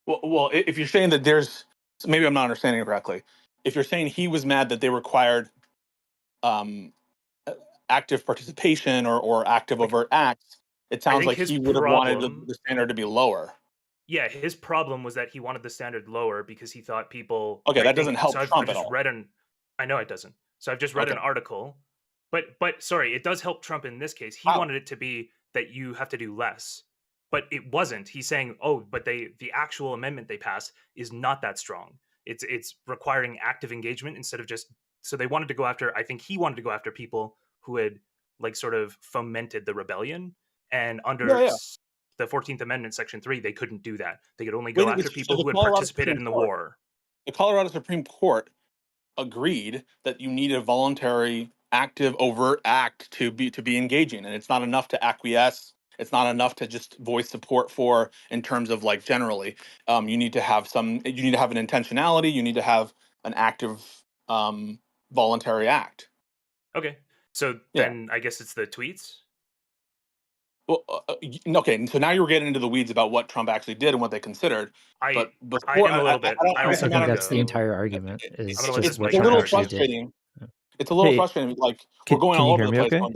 Well, if you're saying that there's, maybe I'm not understanding it correctly. If you're saying he was mad that they required active participation or active overt acts, it sounds like he would have wanted the standard to be lower. Yeah, his problem was that he wanted the standard lower because he thought people. Okay, that doesn't help Trump at all. I know it doesn't. So I've just read an article, but sorry, it does help Trump in this case. He wanted it to be that you have to do less, but it wasn't. He's saying, oh, but the actual amendment they passed is not that strong. It's requiring active engagement instead of just. So they wanted to go after. I think he wanted to go after people who had like sort of fomented the rebellion, and under. The 14th Amendment, Section 3, they couldn't do that. They could only go after people who had participated in the war. The Colorado Supreme Court agreed that you need a voluntary, active, overt act to be engaging, and it's not enough to acquiesce. It's not enough to just voice support for in terms of like generally. You need to have an intentionality. You need to have an active, voluntary act. Okay, so then I guess it's the tweets. Well, okay, so now you're getting into the weeds about what Trump actually did and what they considered. But before, I am a little bit. I also think that's the entire argument. Is it's what a little Trump frustrating. It's a little frustrating. Like we're going all over the place, going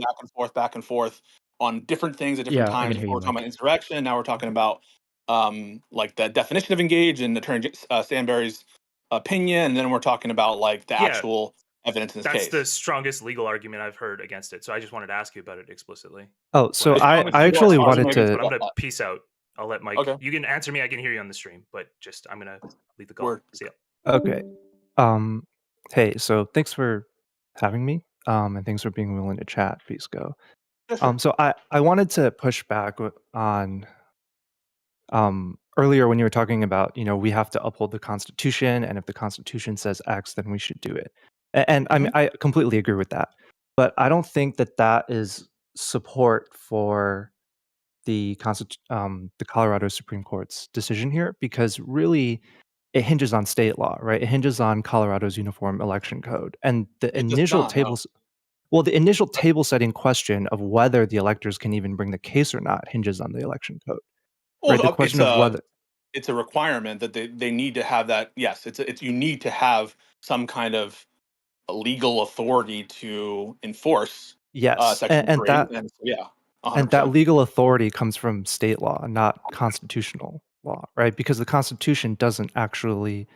back and forth on different things at different times. We're talking about insurrection. Now we're talking about like the definition of engage and Attorney Stanbury's opinion, and then we're talking about like the actual evidence in this case. That's the strongest legal argument I've heard against it. So I just wanted to ask you about it explicitly. Oh, so I actually wanted to. I'm gonna peace out. I'll let Mike. Okay. You can answer me. I can hear you on the stream, but I'm gonna leave the call. See ya. Okay. Hey, so thanks for having me. And thanks for being willing to chat, Pisco. So I wanted to push back on earlier when you were talking about, we have to uphold the Constitution, and if the Constitution says X, then we should do it. And I mean, I completely agree with that, but I don't think that is support for the Colorado Supreme Court's decision here, because really it hinges on state law, right? It hinges on Colorado's Uniform Election Code, and the initial tables. Well, the initial table setting question of whether the electors can even bring the case or not hinges on the election code. Well, right? The question of whether it's a requirement that they need to have that. Yes, you need to have some kind of legal authority to enforce. Yes, Section 3, that 100%. And that legal authority comes from state law, not constitutional law, right? Because the Constitution doesn't actually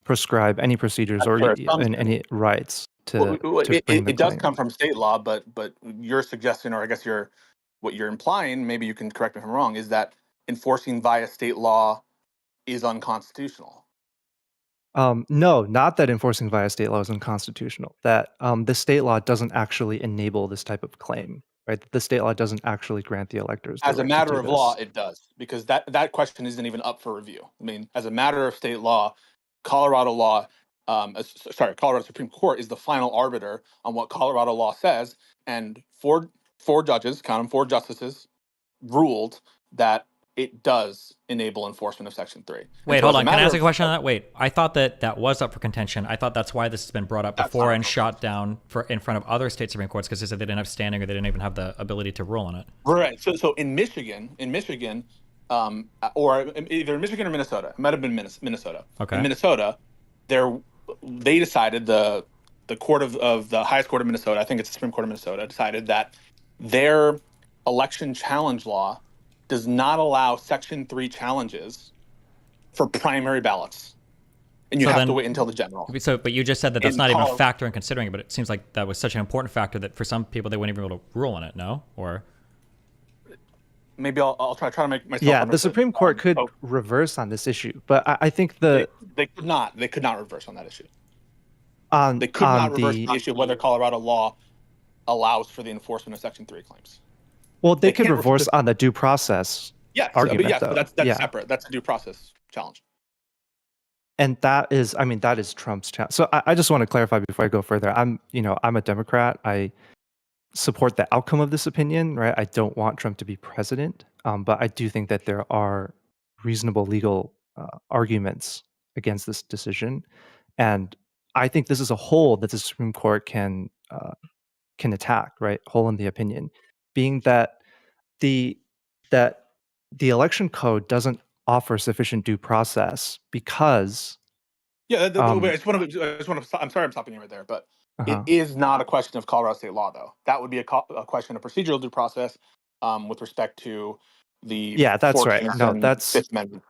prescribe any procedures or any rights to bring the it does come from state law, but you're suggesting, or I guess what you're implying, maybe you can correct me if I'm wrong, is that enforcing via state law is unconstitutional. No, not that enforcing via state law is unconstitutional. That the state law doesn't actually enable this type of claim, right? The state law doesn't actually grant the electors. As a matter of law, it does, because that question isn't even up for review. I mean, as a matter of state law, Colorado Supreme Court is the final arbiter on what Colorado law says, and four judges, count them, 4 justices, ruled that it does enable enforcement of Section 3. Wait, hold on. Can I ask a question on that? Wait, I thought that was up for contention. I thought that's why this has been brought up before and shot down in front of other state Supreme Courts, because they said they didn't have standing or they didn't even have the ability to rule on it. Right. So in Michigan, or either Michigan or Minnesota, it might have been Minnesota. Okay. In Minnesota, they decided the court of the highest court of Minnesota, I think it's the Supreme Court of Minnesota, decided that their election challenge law does not allow Section 3 challenges for primary ballots. And you have to wait until the general. But you just said that that's not even a factor in considering it, but it seems like that was such an important factor that for some people they wouldn't even be able to rule on it, no? Or maybe I'll try to make myself understood. The Supreme Court could reverse on this issue, but I think they could not reverse on that issue. They could not reverse the issue of whether Colorado law allows for the enforcement of Section 3 claims. Well, they could reverse on the due process argument, but that's separate. That's a due process challenge. And that is Trump's challenge. So I just want to clarify before I go further. I'm a Democrat. I support the outcome of this opinion, right? I don't want Trump to be president, but I do think that there are reasonable legal arguments against this decision, and I think this is a hole that the Supreme Court can attack, right? Hole in the opinion, being that the election code doesn't offer sufficient due process because Yeah, wait, I just want to. I'm sorry, I'm stopping you right there, but it is not a question of Colorado state law, though. That would be a question of procedural due process with respect to the that's right. 14th No, and that's Fifth Amendment.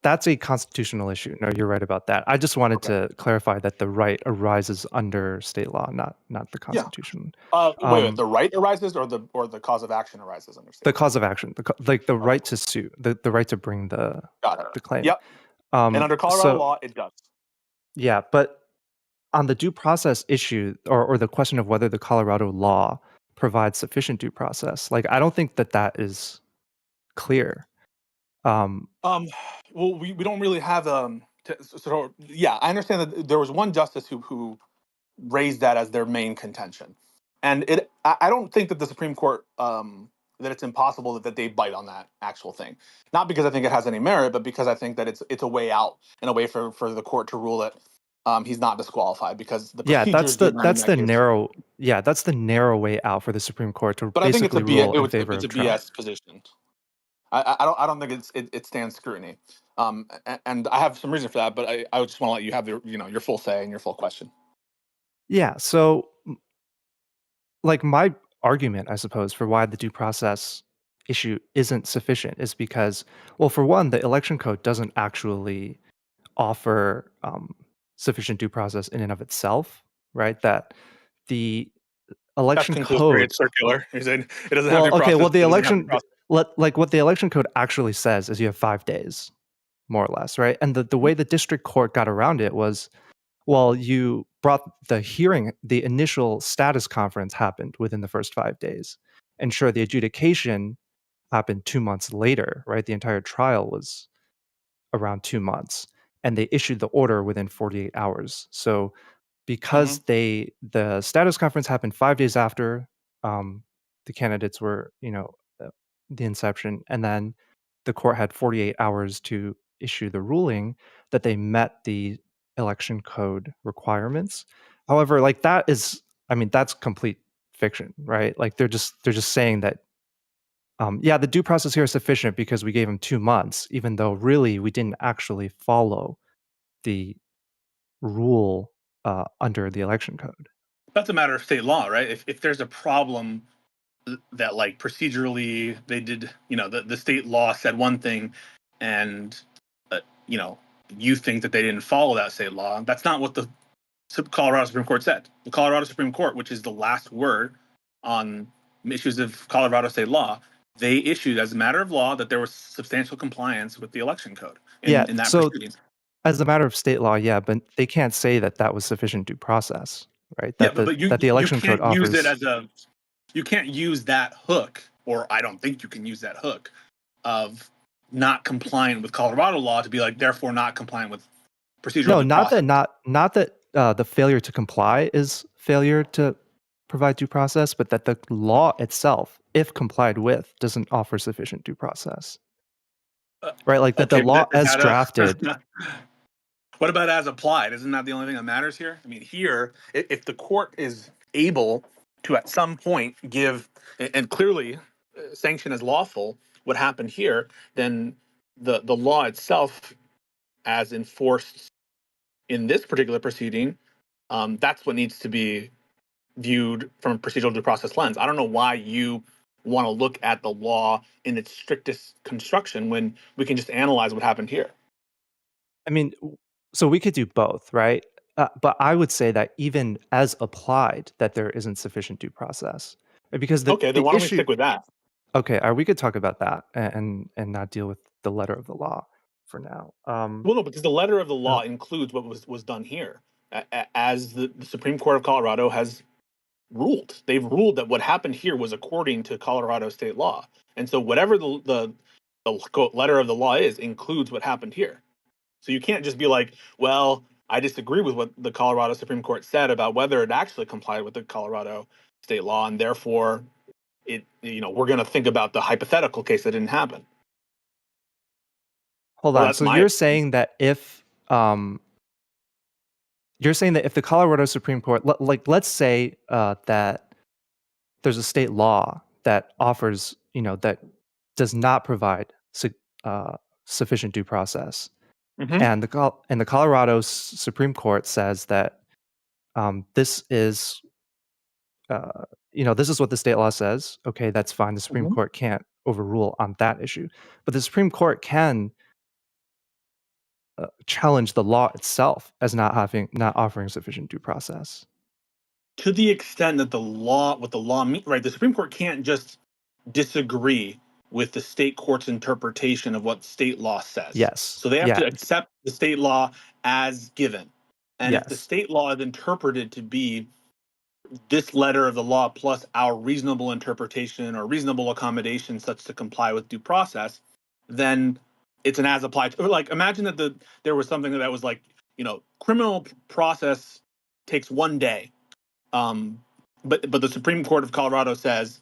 That's a constitutional issue. No, you're right about that. I just wanted to clarify that the right arises under state law, not the Constitution. Wait, the right arises, or the cause of action arises under state the cause of action, the right to sue, the right to bring the claim. Yep. And under Colorado law, it does. Yeah, but on the due process issue, or the question of whether the Colorado law provides sufficient due process, like I don't think that is clear. Well, we don't really have yeah, I understand that there was one justice who raised that as their main contention, and I don't think that the Supreme Court that it's impossible that they bite on that actual thing. Not because I think it has any merit, but because I think that it's a way out and a way for the court to rule that he's not disqualified because the that's the narrow way out for the Supreme Court to basically rule in favor of Trump. BS position. I don't think it stands scrutiny, and I have some reason for that. But I just want to let you have your full say and your full question. Yeah. So, like my argument, I suppose, for why the due process issue isn't sufficient is because, well, for one, the election code doesn't actually offer sufficient due process in and of itself, right? That the election code it's circular. It doesn't have due process. Well, the election. Like what the election code actually says is you have 5 days, more or less, right? And the way the district court got around it was, well, you brought the hearing, the initial status conference happened within the first 5 days. And sure, the adjudication happened 2 months later, right? The entire trial was around 2 months, and they issued the order within 48 hours. So because the status conference happened 5 days after the candidates were, the inception, and then the court had 48 hours to issue the ruling that they met the election code requirements. However, like that's complete fiction, right? Like they're just saying that the due process here is sufficient because we gave them 2 months, even though really we didn't actually follow the rule under the election code. That's a matter of state law, right? If there's a problem that like procedurally they did, the state law said one thing, and you think that they didn't follow that state law. That's not what the Colorado Supreme Court said. The Colorado Supreme Court, which is the last word on issues of Colorado state law, they issued as a matter of law that there was substantial compliance with the election code in that proceeding. As a matter of state law, but they can't say that was sufficient due process, right? That the election code offers. Use it you can't use that hook, or I don't think you can use that hook of not complying with Colorado law to be like, therefore not compliant with procedural. No, not that the failure to comply is failure to provide due process, but that the law itself, if complied with, doesn't offer sufficient due process. Right? Like that the law as drafted. What about as applied? Isn't that the only thing that matters here? I mean, here, if the court is able to at some point give and clearly sanction as lawful what happened here, then the law itself, as enforced in this particular proceeding, that's what needs to be viewed from a procedural due process lens. I don't know why you want to look at the law in its strictest construction when we can just analyze what happened here. I mean, so we could do both, right? But I would say that even as applied, that there isn't sufficient due process, right? Because then why don't we stick with that? Okay, we could talk about that and not deal with the letter of the law for now. Well, no, because the letter of the law includes what was done here, as the Supreme Court of Colorado has ruled. They've ruled that what happened here was according to Colorado state law, and so whatever the letter of the law includes what happened here. So you can't just be like, well, I disagree with what the Colorado Supreme Court said about whether it actually complied with the Colorado state law, and therefore we're going to think about the hypothetical case that didn't happen. Hold Well, on. that's So my you're saying that if the Colorado Supreme Court, let's say that there's a state law that offers, that does not provide sufficient due process, Mhm. and the Colorado Supreme Court says that this is, this is what the state law says. Okay, that's fine. The Supreme Mhm. Court can't overrule on that issue, but the Supreme Court can challenge the law itself as not offering sufficient due process. To the extent that what the law means, right? The Supreme Court can't just disagree with the state court's interpretation of what state law says. Yes. So they have to accept the state law as given. And if the Yes. state law is interpreted to be this letter of the law plus our reasonable interpretation or reasonable accommodation such to comply with due process, then it's an as applied. Or like imagine that there was something that was like, criminal process takes 1 day. But the Supreme Court of Colorado says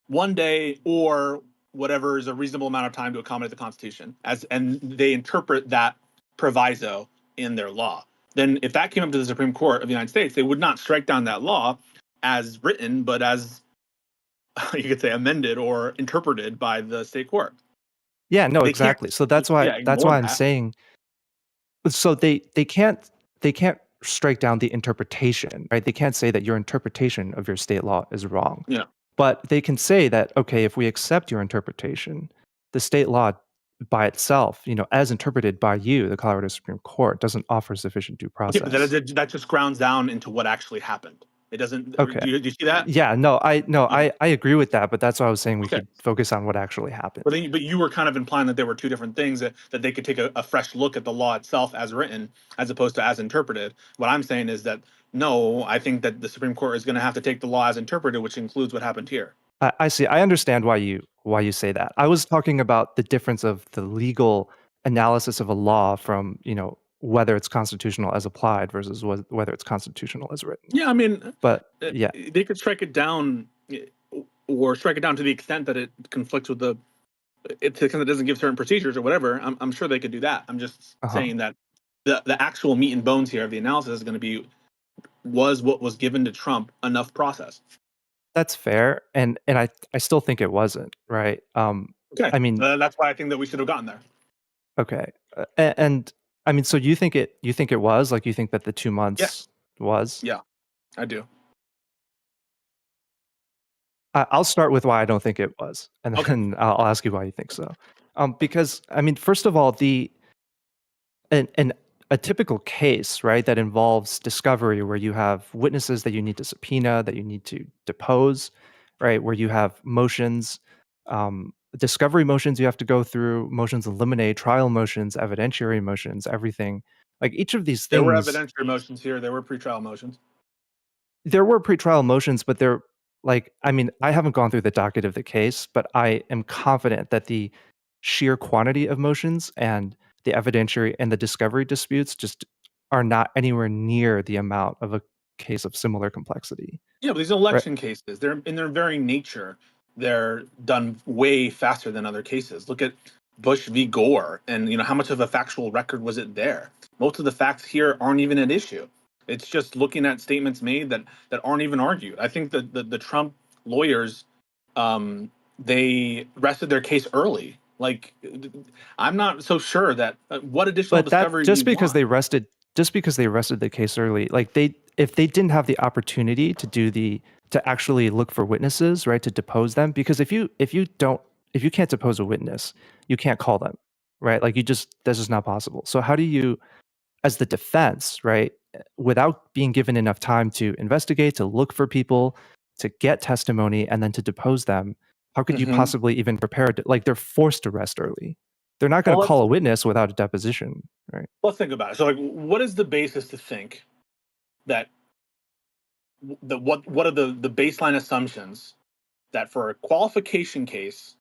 1 day or whatever is a reasonable amount of time to accommodate the Constitution, and they interpret that proviso in their law. Then if that came up to the Supreme Court of the United States, they would not strike down that law as written, but as you could say amended or interpreted by the state court. Yeah, no, They exactly. can't, So that's why ignore I'm that. saying. So they can't strike down the interpretation, right? They can't say that your interpretation of your state law is wrong. Yeah. But they can say that, okay, if we accept your interpretation, the state law by itself, as interpreted by you, the Colorado Supreme Court, doesn't offer sufficient due Okay, process. but that just grounds down into what actually happened. It doesn't. Okay. Do you see that? Yeah, I agree with that, but that's why I was saying we Okay. could focus on what actually happened. But you were kind of implying that there were two different things, that they could take a fresh look at the law itself as written, as opposed to as interpreted. What I'm saying is that no, I think that the Supreme Court is going to have to take the law as interpreted, which includes what happened here. I see. I understand why you say that. I was talking about the difference of the legal analysis of a law from, whether it's constitutional as applied versus whether it's constitutional as written. Yeah, I mean, but yeah, they could strike it down, or strike it down to the extent that it conflicts with to the extent that it doesn't give certain procedures or whatever. I'm sure they could do that. I'm just saying that the actual meat and bones here of the analysis is going to be, was what was given to Trump enough process? That's fair, and I still think it wasn't, right? Okay, I mean, that's why I think that we should have gotten there. Okay, and I mean, so you think it was, like, you think that the 2 months was? Yeah, I do. I'll start with why I don't think it was, and then I'll ask you why you think so. Because I mean, first of all, a typical case, right, that involves discovery, where you have witnesses that you need to subpoena, that you need to depose, right, where you have motions, discovery motions you have to go through, motions eliminate, trial motions, evidentiary motions, everything. Like, each of these things. There were evidentiary motions here. There were pretrial motions. There were pretrial motions, but they're like, I mean, I haven't gone through the docket of the case, but I am confident that the sheer quantity of motions and the evidentiary and the discovery disputes just are not anywhere near the amount of a case of similar complexity. Yeah, but these election cases, they're in their very nature, they're done way faster than other cases. Look at Bush v. Gore, and how much of a factual record was it there? Most of the facts here aren't even at issue. It's just looking at statements made that aren't even argued. I think that the Trump lawyers, they rested their case early. Like, I'm not so sure that what additional discovery. Just because they rested the case early, like, if they didn't have the opportunity to actually look for witnesses, right, to depose them, because if you can't depose a witness, you can't call them, right? Like, that's just not possible. So how do you, as the defense, right, without being given enough time to investigate, to look for people, to get testimony, and then to depose them, how could you possibly even prepare? Like, they're forced to rest early. They're not going to call a witness without a deposition, right? Let's think about it. So, like, what is the basis to think that what are the baseline assumptions that for a qualification case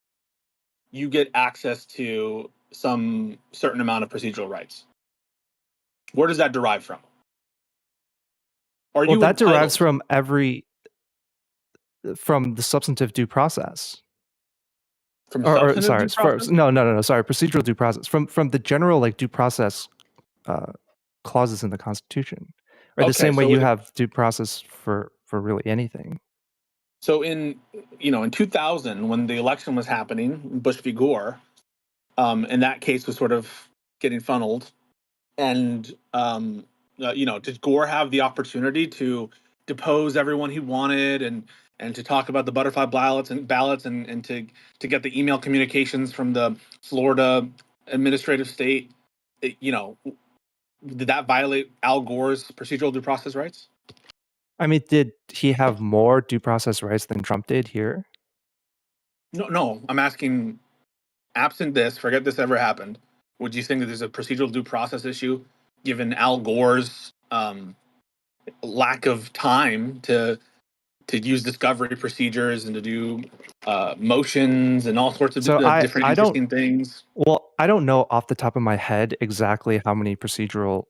you get access to some certain amount of procedural rights? Where does that derive from? That derives from the substantive due process. From or substantive sorry, due process? sorry, procedural due process from the general like due process clauses in the Constitution, or the Okay, same way so you have due process for really anything. so in 2000 when the election was happening, Bush v. Gore, and that case was sort of getting funneled, and did Gore have the opportunity to depose everyone he wanted and to talk about the butterfly ballots and to get the email communications from the Florida administrative state? Did that violate Al Gore's procedural due process rights? I mean, did he have more due process rights than Trump did here? No. I'm asking, absent this, forget this ever happened, would you think that there's a procedural due process issue given Al Gore's lack of time to use discovery procedures and to do motions and all sorts of So different I don't interesting things? well, I don't know off the top of my head exactly how many procedural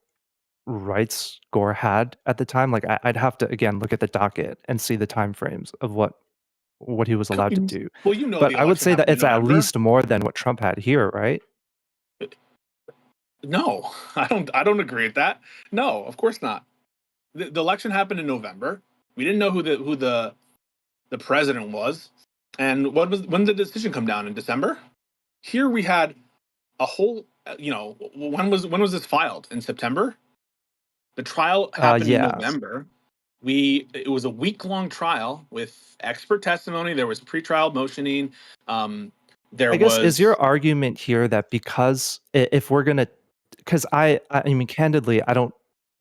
rights Gore had at the time. Like I'd have to again look at the docket and see the time frames of what he was allowed to do. Well, But the I would election say that happened in it's at November. least more than what Trump had here, right? No, I don't agree with that. No, of course not. The election happened in November. We didn't know who the president was, and when did the decision come down? In December. Here we had a whole. When was this filed? In September. The trial happened in Yeah. November. It was a week-long trial with expert testimony. There was pretrial motioning. I guess is your argument here that because if we're gonna, because I mean candidly,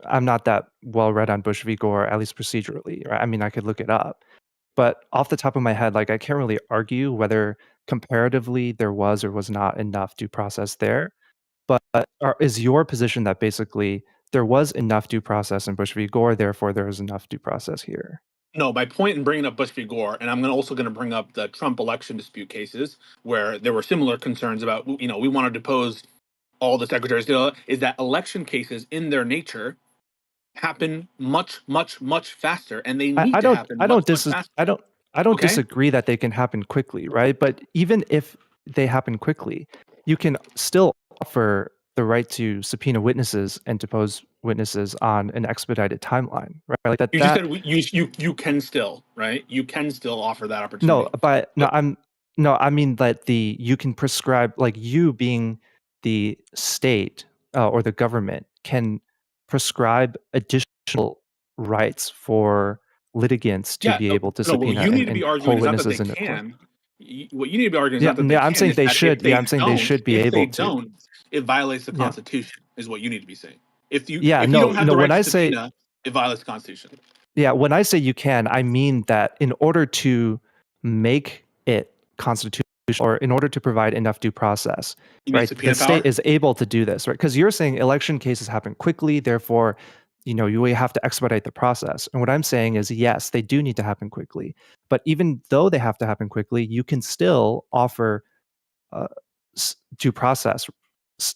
I'm not that well read on Bush v. Gore, at least procedurally. Right? I mean, I could look it up, but off the top of my head, like I can't really argue whether comparatively there was or was not enough due process there. But is your position that basically there was enough due process in Bush v. Gore, therefore there was enough due process here? No, my point in bringing up Bush v. Gore, and I'm also going to bring up the Trump election dispute cases where there were similar concerns about, we want to depose all the secretaries, is that election cases in their nature happen much, much, much faster, and they need to happen much faster. I don't Okay? disagree that they can happen quickly, right? But even if they happen quickly, you can still offer the right to subpoena witnesses and depose witnesses on an expedited timeline, right? Like that. You just said you can still, right? You can still offer that opportunity. I mean that you can prescribe, like you being the state or the government can prescribe additional rights for litigants to be able to subpoena what you need to and be hold arguing is not that witnesses they in court. can. What you need to be arguing is Yeah, not that they I'm can. saying it's they that should. if I'm saying they should be able if they to. don't, it violates the Yeah. Constitution. Is what you need to be saying. If you Yeah, if no, you don't have no, the when right I to say- subpoena, it violates the Constitution. Yeah, when I say you can, I mean that in order to make it constitutional or in order to provide enough due process, You need right? subpoena The state power? is able to do this, right? Because you're saying election cases happen quickly, therefore, you have to expedite the process. And what I'm saying is, yes, they do need to happen quickly. But even though they have to happen quickly, you can still offer due process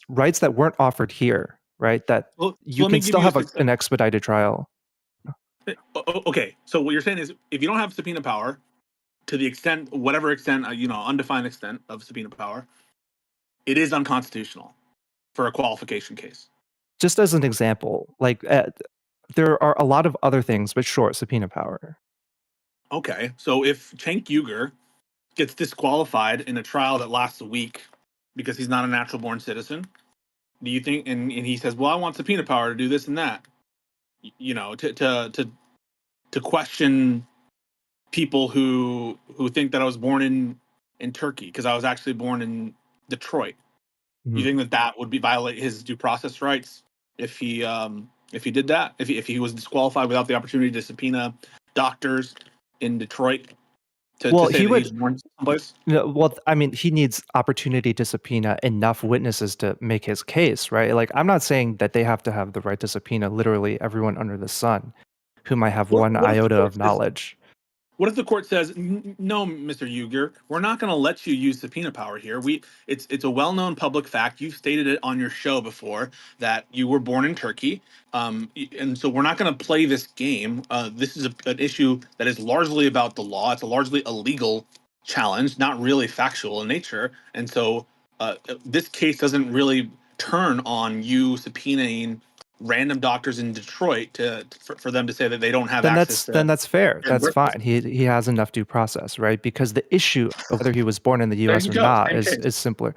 rights that weren't offered here, right? That you can still have an expedited trial. Okay, so what you're saying is if you don't have subpoena power, to the extent, whatever extent, undefined extent of subpoena power, it is unconstitutional for a qualification case. Just as an example, like there are a lot of other things but short subpoena power. Okay, so if Cenk Uygur gets disqualified in a trial that lasts a week because he's not a natural born citizen, do you think, and he says, well, I want subpoena power to do this and that, to question people who think that I was born in Turkey because I was actually born in Detroit. Mm-hmm. You think that would violate his due process rights if he did that? If he was disqualified without the opportunity to subpoena doctors in Detroit to say he was born someplace? Well, I mean, he needs opportunity to subpoena enough witnesses to make his case, right? Like, I'm not saying that they have to have the right to subpoena literally everyone under the sun who might have one iota of knowledge. What if the court says, no, Mr. Uygur, we're not going to let you use subpoena power here. It's a well-known public fact. You've stated it on your show before that you were born in Turkey. And so we're not going to play this game. This is an issue that is largely about the law. It's largely a legal challenge, not really factual in nature. And so this case doesn't really turn on you subpoenaing random doctors in Detroit for them to say that they don't have access to. Then that's fair. certain That's birth fine. He has enough due process, right? Because the issue of whether he was born in the There U.S. you or go, not same case. is simpler.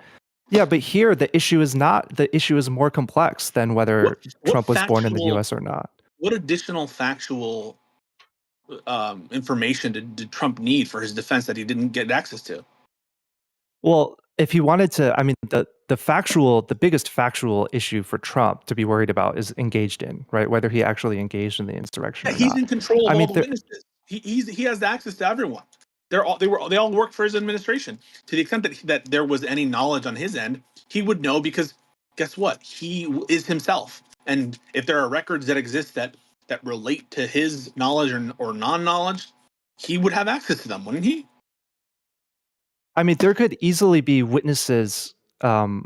Yeah, but here the issue is not. The issue is more complex than whether Trump was born in the U.S. or not. What additional factual information did Trump need for his defense that he didn't get access to? Well, if he wanted to, I mean, the biggest factual issue for Trump to be worried about is engaged in, right? Whether he actually engaged in the insurrection. Yeah, or he's not. in control of I mean, all the witnesses. He has access to everyone. They all work for his administration. To the extent that there was any knowledge on his end, he would know because guess what? He is himself. And if there are records that exist that relate to his knowledge or non-knowledge, he would have access to them, wouldn't he? I mean, there could easily be witnesses that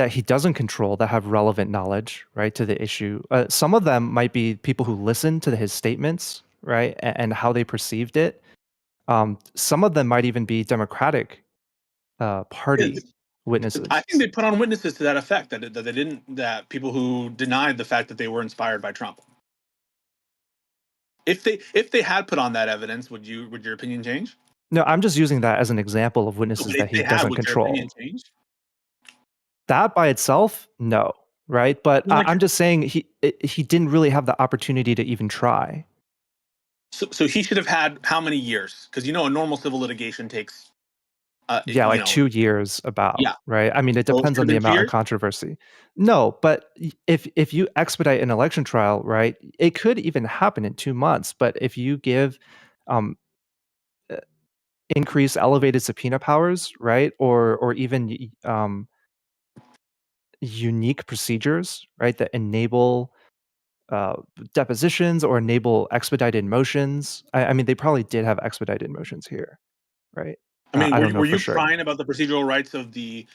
he doesn't control that have relevant knowledge, right, to the issue. Some of them might be people who listen to his statements, right, and how they perceived it. Some of them might even be Democratic Party witnesses. I think they put on witnesses to that effect that people who denied the fact that they were inspired by Trump. If they had put on that evidence, would your opinion change? No, I'm just using that as an example of witnesses that he doesn't control. Would your opinion change? That by itself, no, right? But I'm just saying he didn't really have the opportunity to even try. So he should have had how many years? Because a normal civil litigation takes. 2 years about, right? I mean, it depends on the amount of controversy. No, but if you expedite an election trial, right, it could even happen in 2 months. But if you give increase elevated subpoena powers, right, or even unique procedures, right, that enable depositions or enable expedited motions. I mean, they probably did have expedited motions here, right? I mean, I don't know were you for sure. crying about the procedural rights of the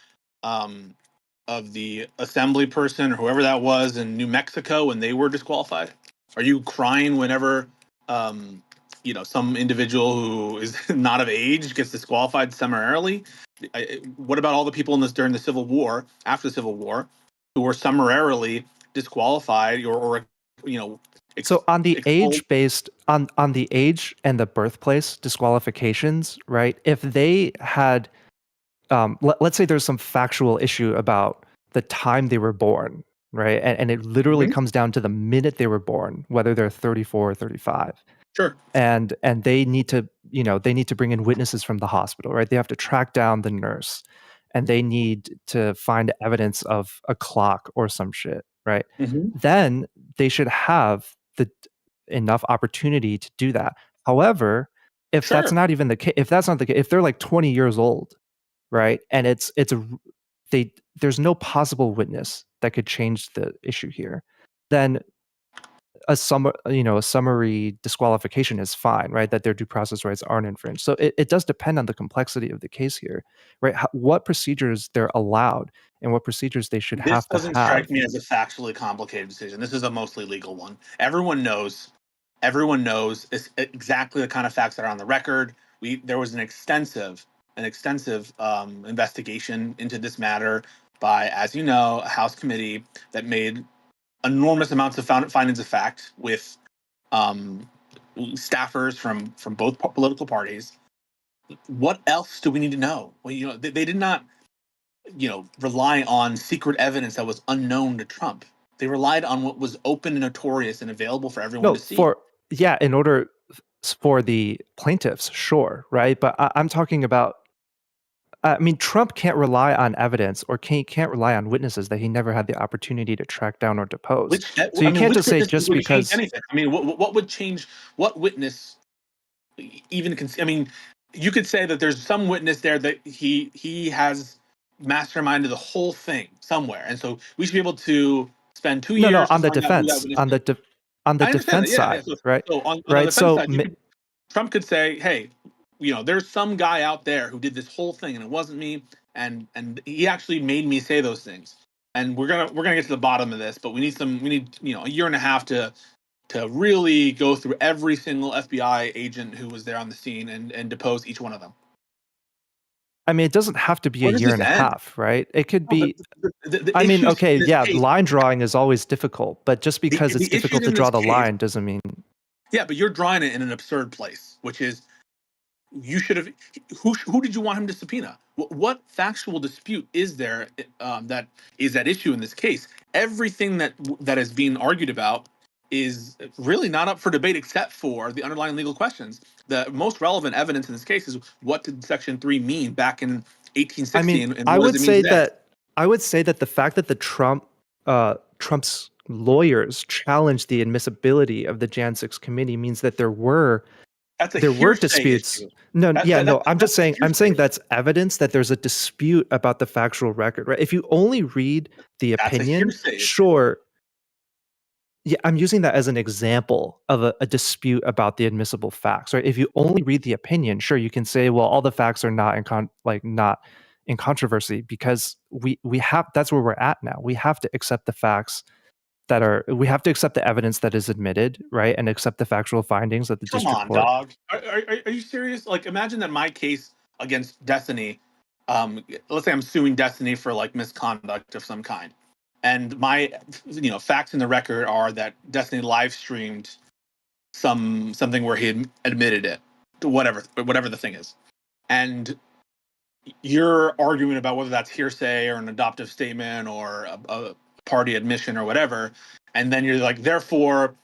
assembly person or whoever that was in New Mexico when they were disqualified? Are you crying whenever some individual who is not of age gets disqualified summarily? What about all the people during the Civil War, after the Civil War, who were summarily disqualified or so on the age-based on the age and the birthplace disqualifications, right? If they had, let's say there's some factual issue about the time they were born, right? And it literally comes down to the minute they were born, whether they're 34 or 35. Sure. And they need to, bring in witnesses from the hospital, right? They have to track down the nurse, and they need to find evidence of a clock or some shit, right? Then they should have enough opportunity to do that. However, if that's not even the case, if they're like 20 years old, right, and there's no possible witness that could change the issue here, then a summary disqualification is fine, right? That their due process rights aren't infringed. So it does depend on the complexity of the case here, right? What procedures they're allowed and what procedures they should have to have. This doesn't strike me as a factually complicated decision. This is a mostly legal one. Everyone knows exactly the kind of facts that are on the record. There was an extensive investigation into this matter by, as you know, a House committee that made enormous amounts of findings of fact with staffers from both political parties. What else do we need to know? Well, they did not, rely on secret evidence that was unknown to Trump. They relied on what was open and notorious and available for everyone to see. In order for the plaintiffs, sure, right? But I'm talking about. I mean, Trump can't rely on evidence or can't rely on witnesses that he never had the opportunity to track down or depose. So you can't just say just because. Anything. I mean, what would change? What witness even? I mean, you could say that there's some witness there that he has masterminded the whole thing somewhere, and so we should be able to spend 2 years. No, on the defense, on the defense side, right? So on the defense side, Trump could say, "Hey, there's some guy out there who did this whole thing, and it wasn't me, and he actually made me say those things. And we're gonna get to the bottom of this, but we need a year and a half to to really go through every single FBI agent who was there on the scene and depose each one of them. I mean, it doesn't have to be Where a does year this and a end? half, right? It could No, be. the I mean, issues okay, in this yeah, case- line drawing is always difficult, but just because the it's difficult issues to in draw this the case- line doesn't mean. Yeah, but you're drawing it in an absurd place, which is you should have. Who did you want him to subpoena? What factual dispute is there that is at issue in this case? Everything that is being argued about is really not up for debate except for the underlying legal questions. The most relevant evidence in this case is what did Section 3 mean back in 1860, I mean, and I what would does it mean say today? that the fact that the Trump's lawyers challenged the admissibility of the Jan 6 committee means that there were hearsay disputes. issue. No, That- that- I'm just saying. I'm hearsay. saying that's evidence that there's a dispute about the factual record, right? If you only read the That's a opinion, hearsay issue. sure. Yeah, I'm using that as an example of a dispute about the admissible facts, right? If you only read the opinion, sure, you can say, well, all the facts are not in controversy because we have that's where we're at now. We have to accept the facts we have to accept the evidence that is admitted, right, and accept the factual findings that the Come district on, court. dog. Are you serious? Like, imagine that my case against Destiny, let's say I'm suing Destiny for like misconduct of some kind, and my facts in the record are that Destiny live streamed something where he admitted it, whatever the thing is, and you're arguing about whether that's hearsay or an adoptive statement or a party admission or whatever, and then you're like, therefore,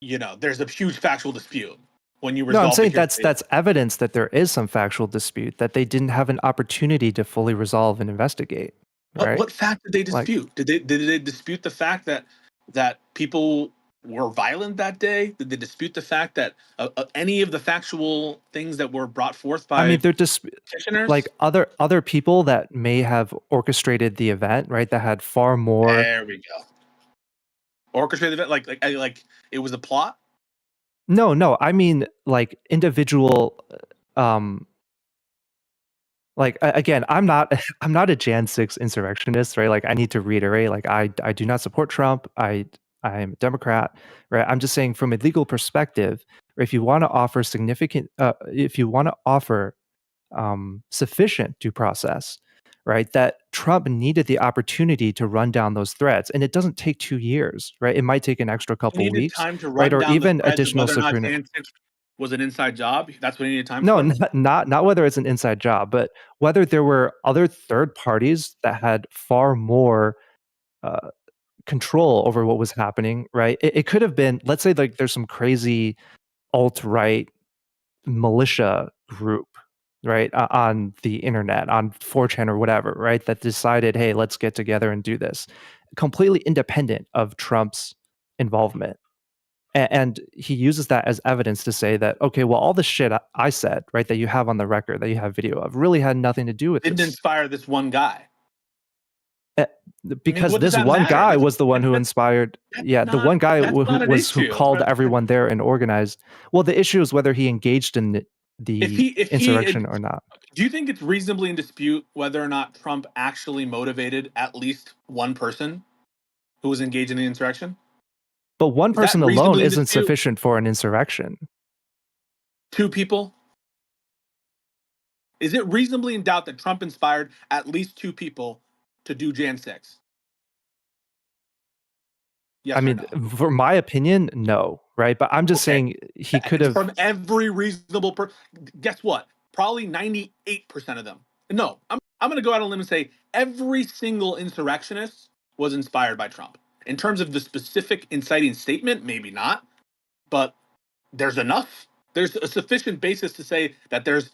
there's a huge factual dispute when you resolve. No, I'm saying the that's hearsay. evidence that there is some factual dispute that they didn't have an opportunity to fully resolve and investigate. Right? What fact did they dispute? Did they dispute the fact that people were violent that day? Did they dispute the fact that any of the factual things that were brought forth by? I mean, they're petitioners? like other people that may have orchestrated the event, right? That had far more. There we go. Orchestrated event, like it was a plot. No, I mean like individual. Again, I'm not a Jan 6 insurrectionist, right? Like I need to reiterate, like I do not support Trump. I am a Democrat, right? I'm just saying from a legal perspective, or if you want to offer sufficient due process, right? That Trump needed the opportunity to run down those threads, and it doesn't take 2 years, right? It might take an extra He couple needed weeks, time to right? run Or down even the threads of additional whether or not subpoena. Jan 6 was an inside job. That's what he needed time No, for. not whether it's an inside job, but whether there were other third parties that had far more control over what was happening, right? It could have been, let's say, like there's some crazy alt-right militia group, right, on the internet, on 4chan or whatever, right, that decided, hey, let's get together and do this, completely independent of Trump's involvement. And he uses that as evidence to say that, okay, well, all the shit I said, right, that you have on the record, that you have video of, really had nothing to do with Didn't this. inspire this one guy. Because what does this that one matter? guy was the one who inspired. Yeah, the one guy that's not an who issue. called everyone there and organized. Well, the issue is whether he engaged in the insurrection or not. Do you think it's reasonably in dispute whether or not Trump actually motivated at least one person who was engaged in the insurrection? But one Is that person alone reasonably in isn't dispute? sufficient for an insurrection. 2 people? Is it reasonably in doubt that Trump inspired at least 2 people to do Jan 6? Yes I mean, for my opinion, no, right? But I'm just saying he could have. From every reasonable person. Guess what? Probably 98% of them. No, I'm going to go out on a limb and say every single insurrectionist was inspired by Trump. In terms of the specific inciting statement, maybe not, but there's enough. There's a sufficient basis to say that there's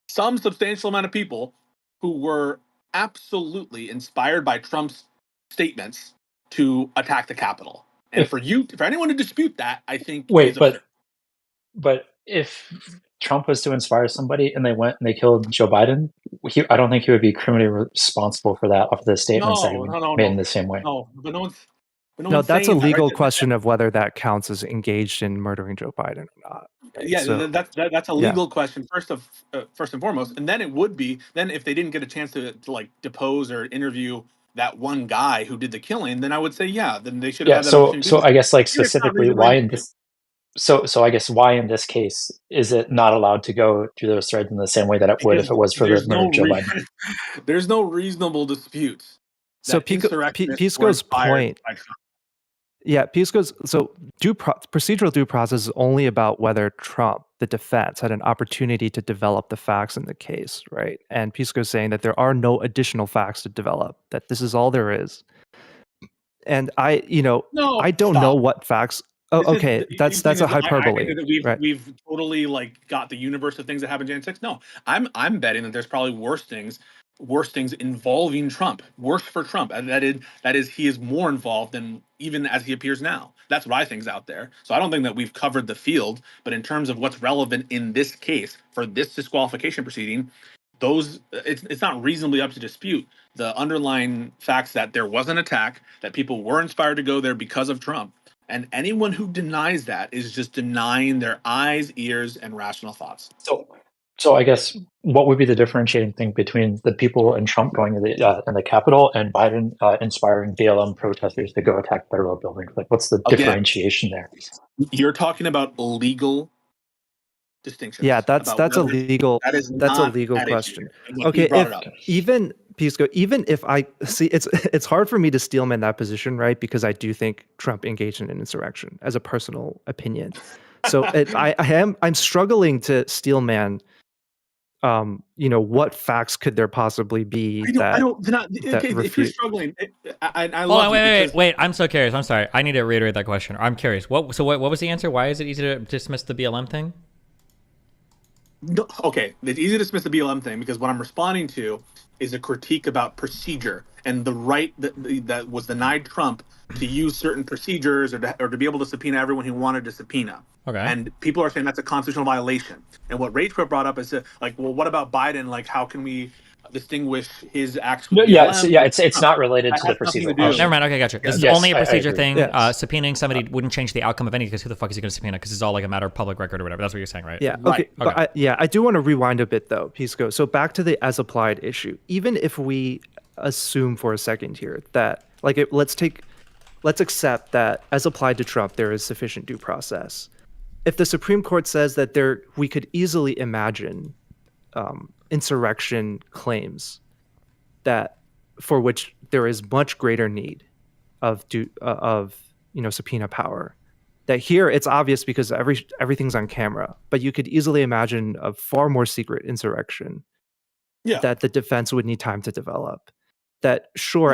some substantial amount of people who were absolutely inspired by Trump's statements to attack the Capitol. And for anyone to dispute that, I think but if Trump was to inspire somebody and they went and they killed Joe Biden, I don't think he would be criminally responsible for that off the statements that he made in the same way. No, but no one's. No, that's a saying that, legal right? question of whether that counts as engaged in murdering Joe Biden or not. Right? Yeah, So, that's a legal question first and foremost, and then it would be then if they didn't get a chance to like depose or interview that one guy who did the killing, then I would say, yeah, then they should have had that So opportunity. so I guess like Here, it's not specifically reasonably why in this so I guess why in this case is it not allowed to go through those threads in the same way that it would if because it was for the there's murder no of Joe Biden? there's no reasonable dispute So that insurrectionists were Pisco's inspired point. by Trump. Yeah, Pisco's so procedural due process is only about whether Trump, the defense, had an opportunity to develop the facts in the case, right? And Pisco's saying that there are no additional facts to develop, that this is all there is. And I don't know what facts. Oh, This is- okay, the that's thing a is, I hyperbole, think that right? we've totally like got the universe of things that happened January 6th. No, I'm betting that there's probably worse things involving Trump, worse for Trump. And that is he is more involved than even as he appears now. That's what I think is out there. So I don't think that we've covered the field, but in terms of what's relevant in this case for this disqualification proceeding, it's not reasonably up to dispute the underlying facts that there was an attack, that people were inspired to go there because of Trump. And anyone who denies that is just denying their eyes, ears, and rational thoughts. So I guess what would be the differentiating thing between the people and Trump going to the Capitol and Biden inspiring BLM protesters to go attack federal buildings? Like, what's the differentiation there? You're talking about legal distinctions. Yeah, that's a legal that's a legal question. Okay, even Pisco, even if I see it's hard for me to steelman that position, right? Because I do think Trump engaged in an insurrection as a personal opinion. So I'm struggling to steelman. What facts could there possibly be if you're struggling, I love wait. I'm so curious. I'm sorry. I need to reiterate that question. I'm curious. What was the answer? Why is it easy to dismiss the BLM thing? No, okay, it's easy to dismiss the BLM thing because what I'm responding to is a critique about procedure and the right that was denied Trump to use certain procedures or to be able to subpoena everyone he wanted to subpoena. Okay. And people are saying that's a constitutional violation. And what Rachel brought up is well, what about Biden? Like, how can we distinguish his acts with BLM? It's not related to the procedural. Never mind. Okay, gotcha. This is only a procedure thing. Subpoenaing somebody wouldn't change the outcome of any because who the fuck is he going to subpoena? Because it's all like a matter of public record or whatever. That's what you're saying, right? Yeah. Okay. But I do want to rewind a bit though, Pisco. So back to the as applied issue. Even if we assume for a second here that let's accept that as applied to Trump there is sufficient due process. If the Supreme Court says that we could easily imagine insurrection claims that for which there is much greater need of subpoena power, that here it's obvious because everything's on camera, but you could easily imagine a far more secret insurrection that the defense would need time to develop. That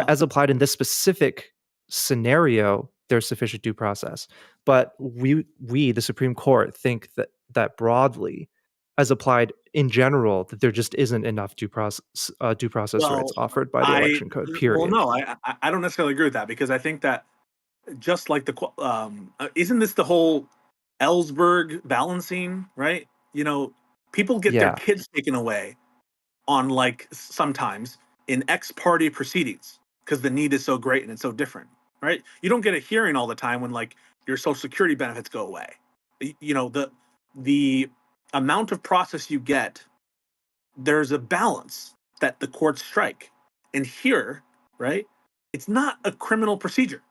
as applied in this specific scenario, there's sufficient due process, but we the Supreme Court think that broadly, as applied in general, that there just isn't enough due process rights offered by the election code. Period. Well, no, I don't necessarily agree with that because I think that just like isn't this the whole Ellsberg balancing, right? People get their kids taken away on sometimes in ex-party proceedings because the need is so great and it's so different, right? You don't get a hearing all the time when your Social Security benefits go away. The amount of process you get, there's a balance that the courts strike. And here, right, it's not a criminal procedure.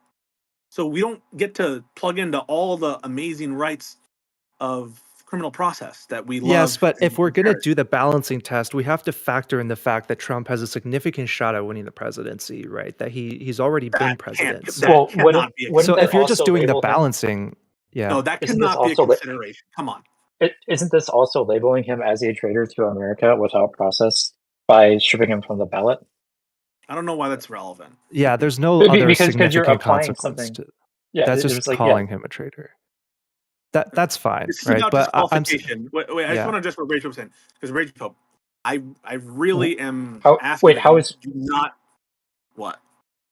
So we don't get to plug into all the amazing rights of criminal process that we love. Yes, but if we're going to do the balancing test, we have to factor in the fact that Trump has a significant shot at winning the presidency, right? That he's already been president. So if you're just doing the balancing, no, that cannot be a consideration. Come on. Isn't this also labeling him as a traitor to America without process by stripping him from the ballot? I don't know why that's relevant. Yeah, there's no other significant consequence to. Yeah, that's just calling him a traitor. That's fine, right? But wait, I just want to address what Rachel was saying because Rachel, I really am asking. Wait, how is not what?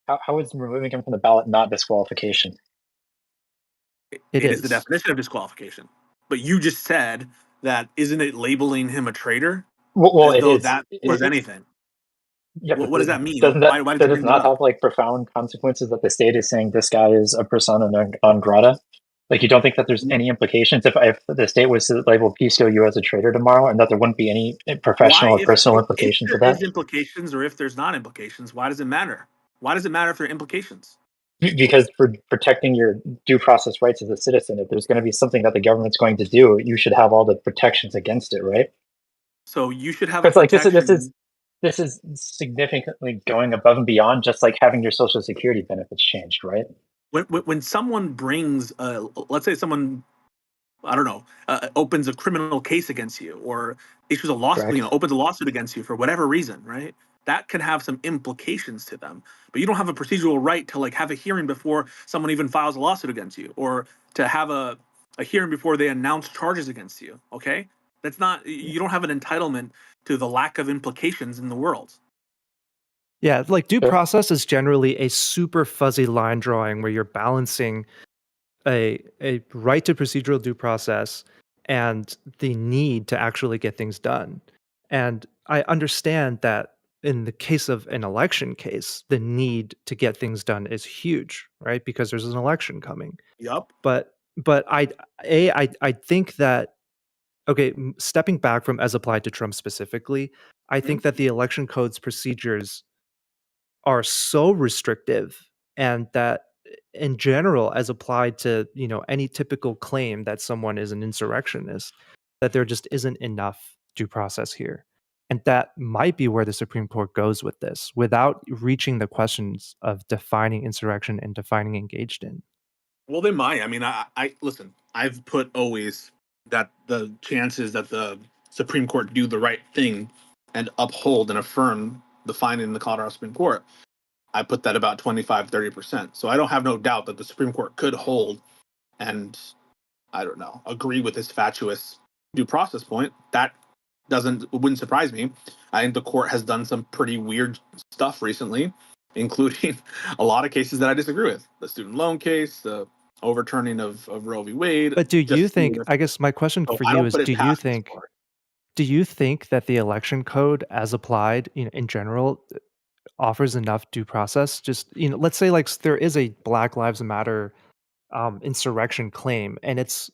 How is removing him from the ballot not disqualification? It is the definition of disqualification. But you just said that isn't it labeling him a traitor? Well, it is. That was anything. Yeah, what does that mean? Does it not have profound consequences that the state is saying this guy is a persona non grata? You don't think that there's any implications if the state was to label Pisco you as a traitor tomorrow, and that there wouldn't be any professional or personal implications of that? If there's implications or if there's not implications, why does it matter? Why does it matter if there are implications? Because for protecting your due process rights as a citizen, if there's going to be something that the government's going to do, you should have all the protections against it, right? So you should have a Because like protection. this is significantly going above and beyond just like having your social security benefits changed, right? When someone brings, let's say someone, I don't know, opens a criminal case against you or issues a lawsuit, Correct. Opens a lawsuit against you for whatever reason, right? That can have some implications to them. But you don't have a procedural right to like have a hearing before someone even files a lawsuit against you, or to have a hearing before they announce charges against you. Okay, that's not. You don't have an entitlement to the lack of implications in the world. Yeah, like due process is generally a super fuzzy line drawing where you're balancing a right to procedural due process and the need to actually get things done. And I understand that in the case of an election case, the need to get things done is huge, right? Because there's an election coming. Yup. But I think that stepping back from as applied to Trump specifically, I think that the election code's procedures are so restrictive, and that in general, as applied to any typical claim that someone is an insurrectionist, that there just isn't enough due process here. And that might be where the Supreme Court goes with this, without reaching the questions of defining insurrection and defining engaged in. Well, they might. I mean, I listen. I've put always that the chances that the Supreme Court do the right thing and uphold and affirm the finding in the Colorado Supreme Court, I put that about 25-30%. So I don't have no doubt that the Supreme Court could hold and, I don't know, agree with this fatuous due process point. That wouldn't surprise me. I think the court has done some pretty weird stuff recently, including a lot of cases that I disagree with. The student loan case, the overturning of Roe v. Wade. But do you think, I guess my question So for I you don't is, put it do you past this think court. that the election code as applied, in general, offers enough due process? Just, let's say like there is a Black Lives Matter insurrection claim, and it's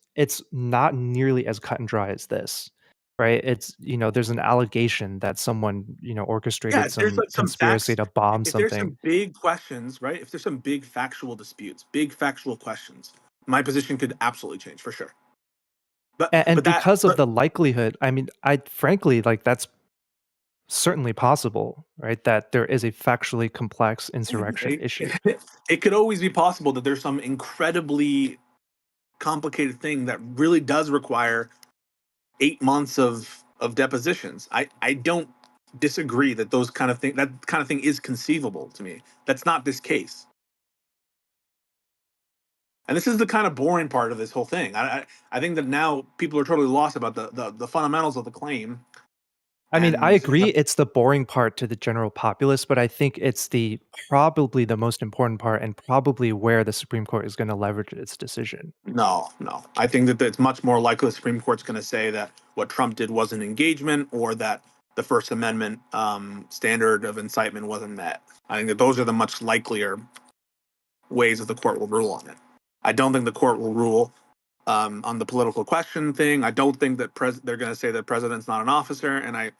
not nearly as cut and dry as this, right? It's, there's an allegation that someone, Yeah, orchestrated if there's some like some conspiracy facts, to bomb if there's something. some big questions, right? If there's some big factual disputes, big factual questions, my position could absolutely change for sure. And because of the likelihood, I mean, I frankly, like, that's certainly possible, right? That there is a factually complex insurrection issue. It could always be possible that there's some incredibly complicated thing that really does require 8 months of depositions. I don't disagree that that kind of thing is conceivable to me. That's not this case. And this is the kind of boring part of this whole thing. I think that now people are totally lost about the fundamentals of the claim. I mean, I And agree it's the boring part to the general populace, but I think it's probably the most important part, and probably where the Supreme Court is going to leverage its decision. No. I think that it's much more likely the Supreme Court's going to say that what Trump did was an engagement, or that the First Amendment standard of incitement wasn't met. I think that those are the much likelier ways that the court will rule on it. I don't think the court will rule on the political question thing. I don't think that they're going to say that president's not an officer, and I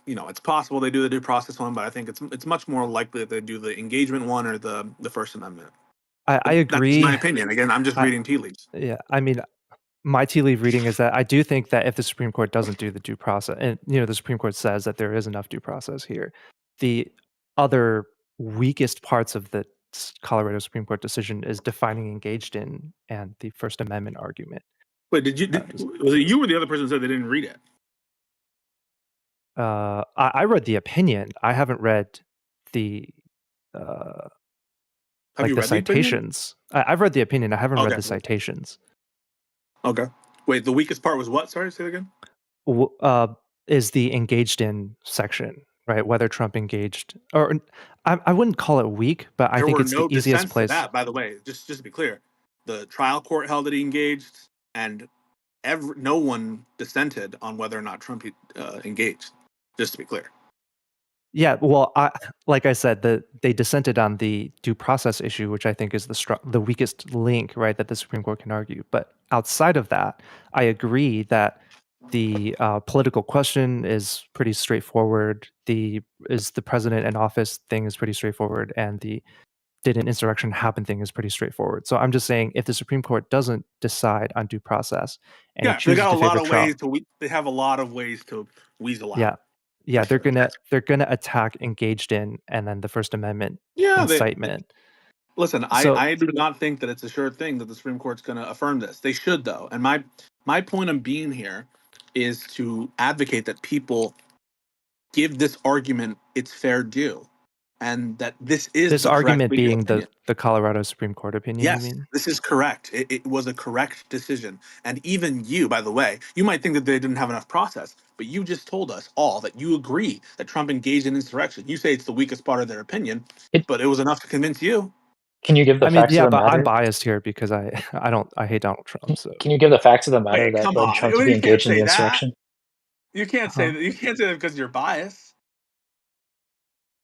it's possible they do the due process one, but I think it's much more likely that they do the engagement one or the First Amendment. I agree. That's my opinion. Again, I'm just reading tea leaves. Yeah, I mean, my tea leaf reading is that I do think that if the Supreme Court doesn't do the due process, and the Supreme Court says that there is enough due process here, the other weakest parts of the Colorado Supreme Court decision is defining engaged in and the First Amendment argument. Wait, was it you or the other person who said they didn't read it? I read the opinion. I haven't read the Have you the read citations. I've read the opinion. I haven't read Okay. the citations. Okay. Wait, the weakest part was what? Sorry, say it again. Is the engaged in section, right? Whether Trump engaged, or I wouldn't call it weak, but I think it's the easiest place. To that, by the way, just to be clear, the trial court held that he engaged, and no one dissented on whether or not Trump engaged. Just to be clear. Yeah, well, like I said, they dissented on the due process issue, which I think is the weakest link, right, that the Supreme Court can argue. But outside of that, I agree that The political question is pretty straightforward. The president in office thing is pretty straightforward, and the did an insurrection happen thing is pretty straightforward. So I'm just saying, if the Supreme Court doesn't decide on due process and it Yeah, they chooses got to a lot favor of Trump, ways to. They have a lot of ways to weasel out. yeah, they're gonna attack engaged in, and then the First Amendment Yeah, incitement. Listen, I do not think that it's a sure thing that the Supreme Court's going to affirm this. They should, though. And my point of being here is to advocate that people give this argument its fair due, and that this is This the correct argument legal being opinion. the Colorado Supreme Court opinion. Yes, You mean? this is correct. It was a correct decision. And even you, by the way, you might think that they didn't have enough process, but you just told us all that you agree that Trump engaged in insurrection. You say it's the weakest part of their opinion, but it was enough to convince you. Can you give the facts of the but matter? I'm biased here because I hate Donald Trump. So Can you give the facts of the matter Wait, that come led on. Trump to You be can't engaged in say the that. insurrection? You can't say that. You can't say that because you're biased.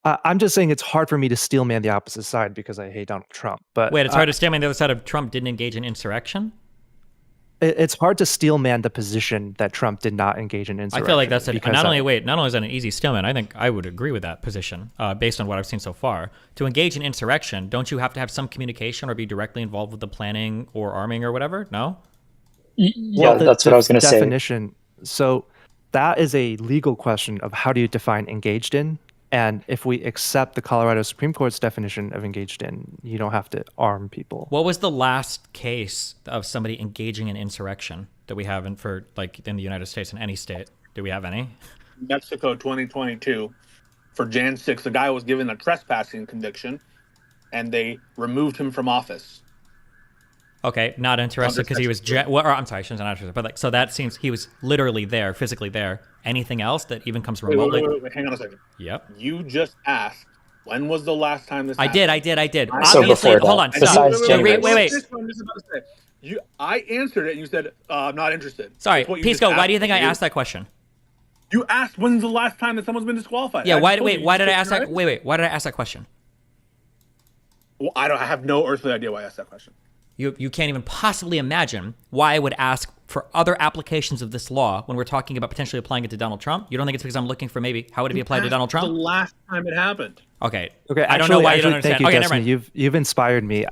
I'm just saying it's hard for me to steelman the opposite side because I hate Donald Trump. But Wait, it's hard to steelman the other side of Trump didn't engage in insurrection? It's hard to steelman the position that Trump did not engage in insurrection. I feel like that's not only is that an easy steelman, I think I would agree with that position based on what I've seen so far. To engage in insurrection, don't you have to have some communication or be directly involved with the planning or arming or whatever? No? Yeah, that's what I was going to say. Definition. So that is a legal question of how do you define engaged in? And if we accept the Colorado Supreme Court's definition of engaged in, you don't have to arm people. What was the last case of somebody engaging in insurrection that we have in the United States, in any state? Do we have any? Mexico 2022. For Jan 6, the guy was given a trespassing conviction, and they removed him from office. Okay, not interested because he was. I'm sorry, I shouldn't say not interested. But so that seems he was literally there, physically there. Anything else that even comes remotely? Wait, hang on a second. Yep. You just asked when was the last time this happened? I did. So Obviously, hold on. Besides Stop. Wait. This one I'm just about to say. I answered it, and you said I'm not interested. Sorry, Pisco. Why do you think I asked that question? You asked when's the last time that someone's been disqualified. Yeah. Why did I ask that? Wait. Why did I ask that question? Well, I have no earthly idea why I asked that question. You can't even possibly imagine why I would ask for other applications of this law when we're talking about potentially applying it to Donald Trump. You don't think it's because I'm looking for maybe how would it be applied to Donald Trump? The last time it happened. Okay. I don't know why you don't understand. Thank you, Okay, Destiny. never mind. You've inspired me.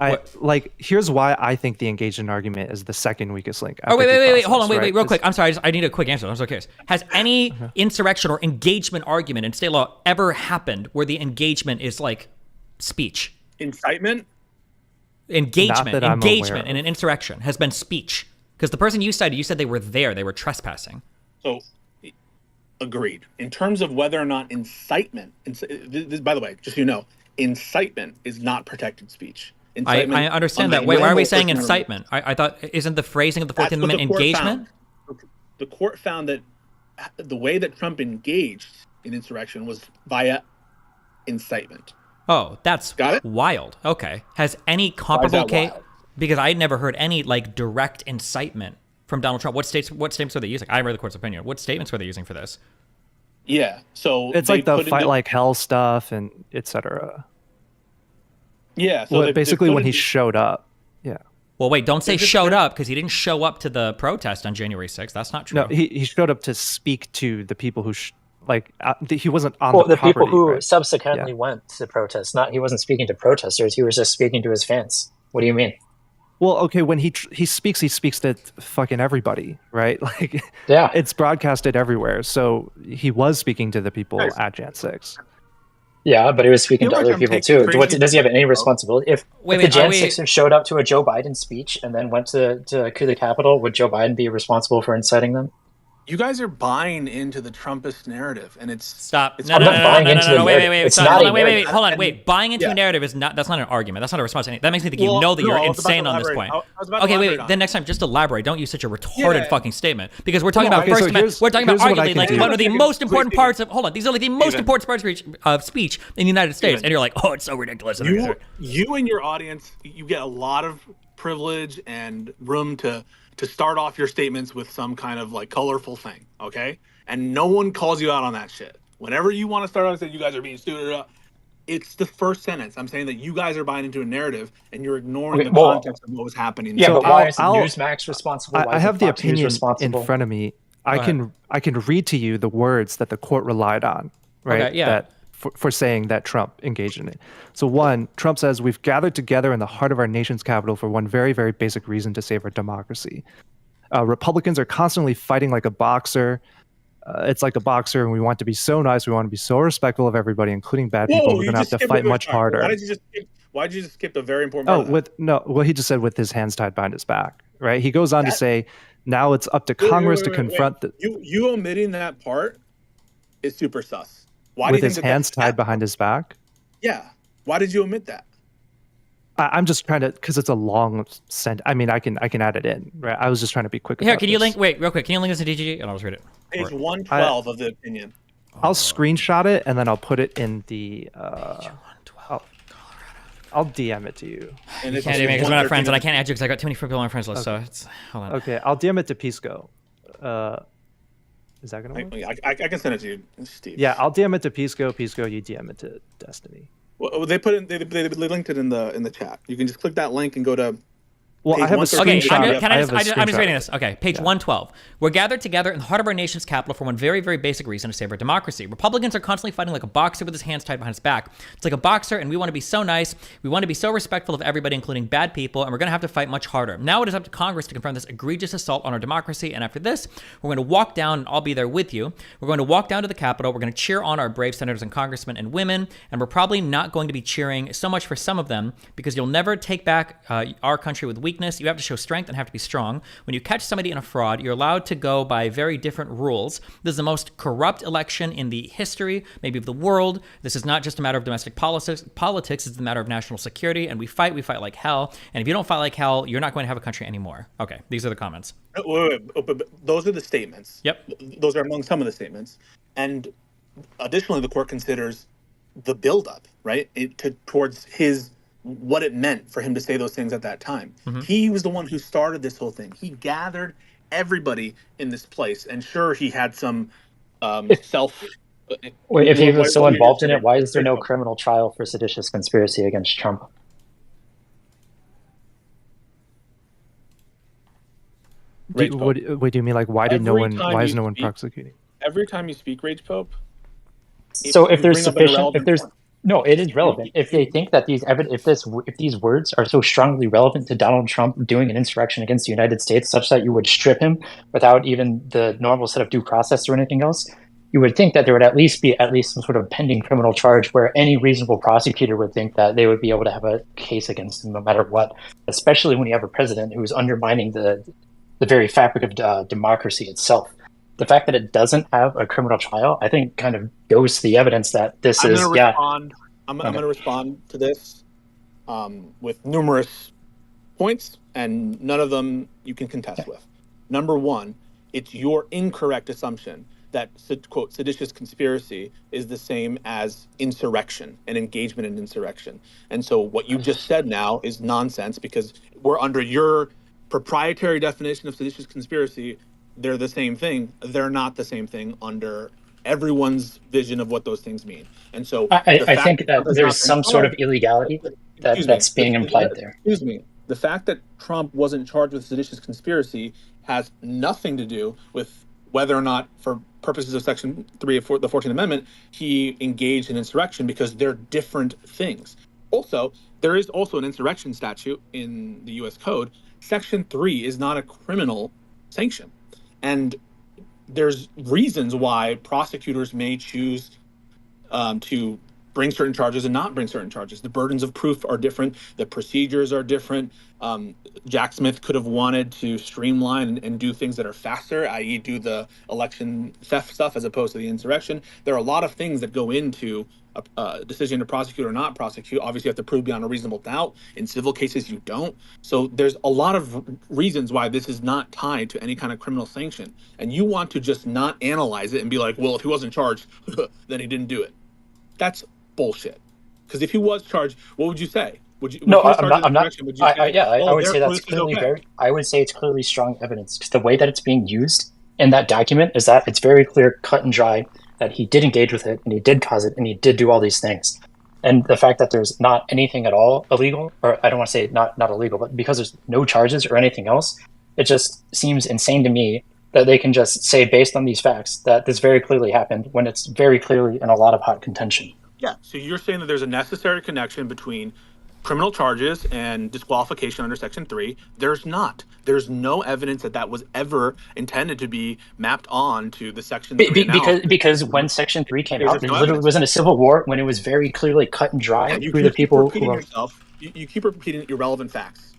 Here's why I think the engaged in argument is the second weakest link. Oh wait, hold on, real quick. I'm sorry, I need a quick answer. I'm so curious. Has any insurrection or engagement argument in state law ever happened where the engagement is like speech? Incitement? Engagement in an insurrection has been speech. Because the person you said they were there, they were trespassing. So, agreed. In terms of whether or not incitement, this, by the way, just so you know, incitement is not protected speech. I understand that. Wait, why are we saying incitement? I thought, isn't the phrasing of the 14th Amendment engagement? The court found that the way that Trump engaged in insurrection was via incitement. Oh, that's wild. Okay. Has any comparable case? Because I had never heard any direct incitement from Donald Trump. What statements were they using? I read the court's opinion. What statements were they using for this? Yeah, so it's like the fight like hell stuff and etc. Yeah, so basically when he showed up. Yeah. Well, wait, don't say showed up because he didn't show up to the protest on January 6th. That's not true. No, he showed up to speak to the people who he wasn't on the property, people who right? subsequently went to protest. He wasn't speaking to protesters. He was just speaking to his fans. What do you mean? Well, okay, when he speaks to fucking everybody, right? It's broadcasted everywhere. So he was speaking to the people at Jan 6. Yeah, but he was speaking to other people too. Does he have any responsibility? If the Jan 6ers showed up to a Joe Biden speech and then went to the Capitol, would Joe Biden be responsible for inciting them? You guys are buying into the Trumpist narrative, and it's stop. It's No, wait, hold on. Buying into Yeah. a narrative is not. That's not an argument. That's not a response. That makes me think you know that you're insane on this point. Okay, wait. Then next time, just elaborate. Don't use such a retarded fucking statement because we're talking about First Amendment. We're talking about arguably one of the most important parts of. Hold on, these are the most important parts of speech in the United States, and you're like, oh, it's so ridiculous. You and your audience, you get a lot of privilege and room to start off your statements with some kind of colorful thing, okay? And no one calls you out on that shit. Whenever you want to start off saying you guys are being stupid, it's the first sentence. I'm saying that you guys are buying into a narrative and you're ignoring the context of what was happening. Yeah, but why is Newsmax responsible? I have the opinion in front of me. I can read to you the words that the court relied on, right? Okay, yeah. That for saying that Trump engaged in it. So one, Trump says, we've gathered together in the heart of our nation's capital for one very, very basic reason: to save our democracy. Republicans are constantly fighting like a boxer. It's like a boxer, and we want to be so nice. We want to be so respectful of everybody, including bad people. We're going to have to fight much harder. Why did you just skip the very important part? Well, he just said with his hands tied behind his back, right? He goes on to say, now it's up to Congress to confront the... You omitting that part is super sus. Why with do you his think hands tied behind his back? Yeah. Why did you omit that? I'm just trying to, because it's a long sentence. I mean, I can add it in, right? I was just trying to be quick. Here, can you link? Wait, real quick. Can you link this to DGG and I'll just read it? Page 112 of the opinion. I'll screenshot it and then I'll put it in the. I'll DM it to you. And you can't do it because we're not friends, and I can't add you because I got too many people on my friends list. Okay. So it's hold on. Okay, I'll DM it to Pisco. Is that gonna work? I can send it to you, Steve. Yeah, I'll DM it to Pisco. Pisco, you DM it to Destiny. Well, they put in. They linked it in the chat. You can just click that link and go to. Well, I have a screenshot. I'm just reading this. Okay, page 112. We're gathered together in the heart of our nation's capital for one very, very basic reason: to save our democracy. Republicans are constantly fighting like a boxer with his hands tied behind his back. It's like a boxer, and we want to be so nice. We want to be so respectful of everybody, including bad people, and we're going to have to fight much harder. Now it is up to Congress to confront this egregious assault on our democracy, and after this, we're going to walk down, and I'll be there with you. We're going to walk down to the Capitol. We're going to cheer on our brave senators and congressmen and women, and we're probably not going to be cheering so much for some of them, because you'll never take back our country with weakness. You have to show strength and have to be strong. When you catch somebody in a fraud, you're allowed to go by very different rules. This is the most corrupt election in the history, maybe of the world. This is not just a matter of domestic politics. It's a matter of national security, and we fight like hell. And if you don't fight like hell, you're not going to have a country anymore. Okay, these are the comments. Wait. Those are the statements. Yep. Those are among some of the statements. And additionally, the court considers the buildup, right, towards what it meant for him to say those things at that time. Mm-hmm. He was the one who started this whole thing. He gathered everybody in this place, and sure, he had some self. Wait, if he was so involved in it, why is there no criminal trial for seditious conspiracy against Trump? What do you mean? Like, why is no one prosecuting? Every time you speak, Rage Pope. So if there's sufficient, no, it is relevant. If they think that if these words are so strongly relevant to Donald Trump doing an insurrection against the United States, such that you would strip him without even the normal set of due process or anything else, you would think that there would at least be some sort of pending criminal charge where any reasonable prosecutor would think that they would be able to have a case against him no matter what. Especially when you have a president who is undermining the very fabric of democracy itself. The fact that it doesn't have a criminal trial, I think, kind of goes to the evidence that this is. I'm going to respond to this with numerous points, and none of them you can contest with. Number one, it's your incorrect assumption that, quote, seditious conspiracy is the same as insurrection and engagement in insurrection. And so what you just said now is nonsense, because we're under your proprietary definition of seditious conspiracy. They're the same thing. They're not the same thing under everyone's vision of what those things mean. And so I think that there's some sort of illegality that's being implied there. Excuse me. The fact that Trump wasn't charged with seditious conspiracy has nothing to do with whether or not, for purposes of Section 3 of the 14th Amendment, he engaged in insurrection, because they're different things. Also, there is also an insurrection statute in the U.S. Code. Section 3 is not a criminal sanction. And there's reasons why prosecutors may choose to bring certain charges and not bring certain charges. The burdens of proof are different. The procedures are different. Jack Smith could have wanted to streamline and do things that are faster, i.e. do the election theft stuff as opposed to the insurrection. There are a lot of things that go into a decision to prosecute or not prosecute. Obviously, you have to prove beyond a reasonable doubt. In civil cases, you don't. So there's a lot of reasons why this is not tied to any kind of criminal sanction. And you want to just not analyze it and be like, well, if he wasn't charged, then he didn't do it. That's bullshit. Because if he was charged, what would you say? I'm not. I would say that's clearly I would say it's clearly strong evidence, because the way that it's being used in that document is that it's very clear, cut and dry, that he did engage with it and he did cause it and he did do all these things. And the fact that there's not anything at all illegal, or I don't want to say not illegal, but because there's no charges or anything else, it just seems insane to me that they can just say, based on these facts, that this very clearly happened when it's very clearly in a lot of hot contention. Yeah. So you're saying that there's a necessary connection between criminal charges and disqualification under Section 3. There's not. There's no evidence that that was ever intended to be mapped on to the Section 3 because when Section 3 came out, there literally wasn't a civil war when it was very clearly cut and dry you through the keep people repeating who yourself. You keep repeating irrelevant facts.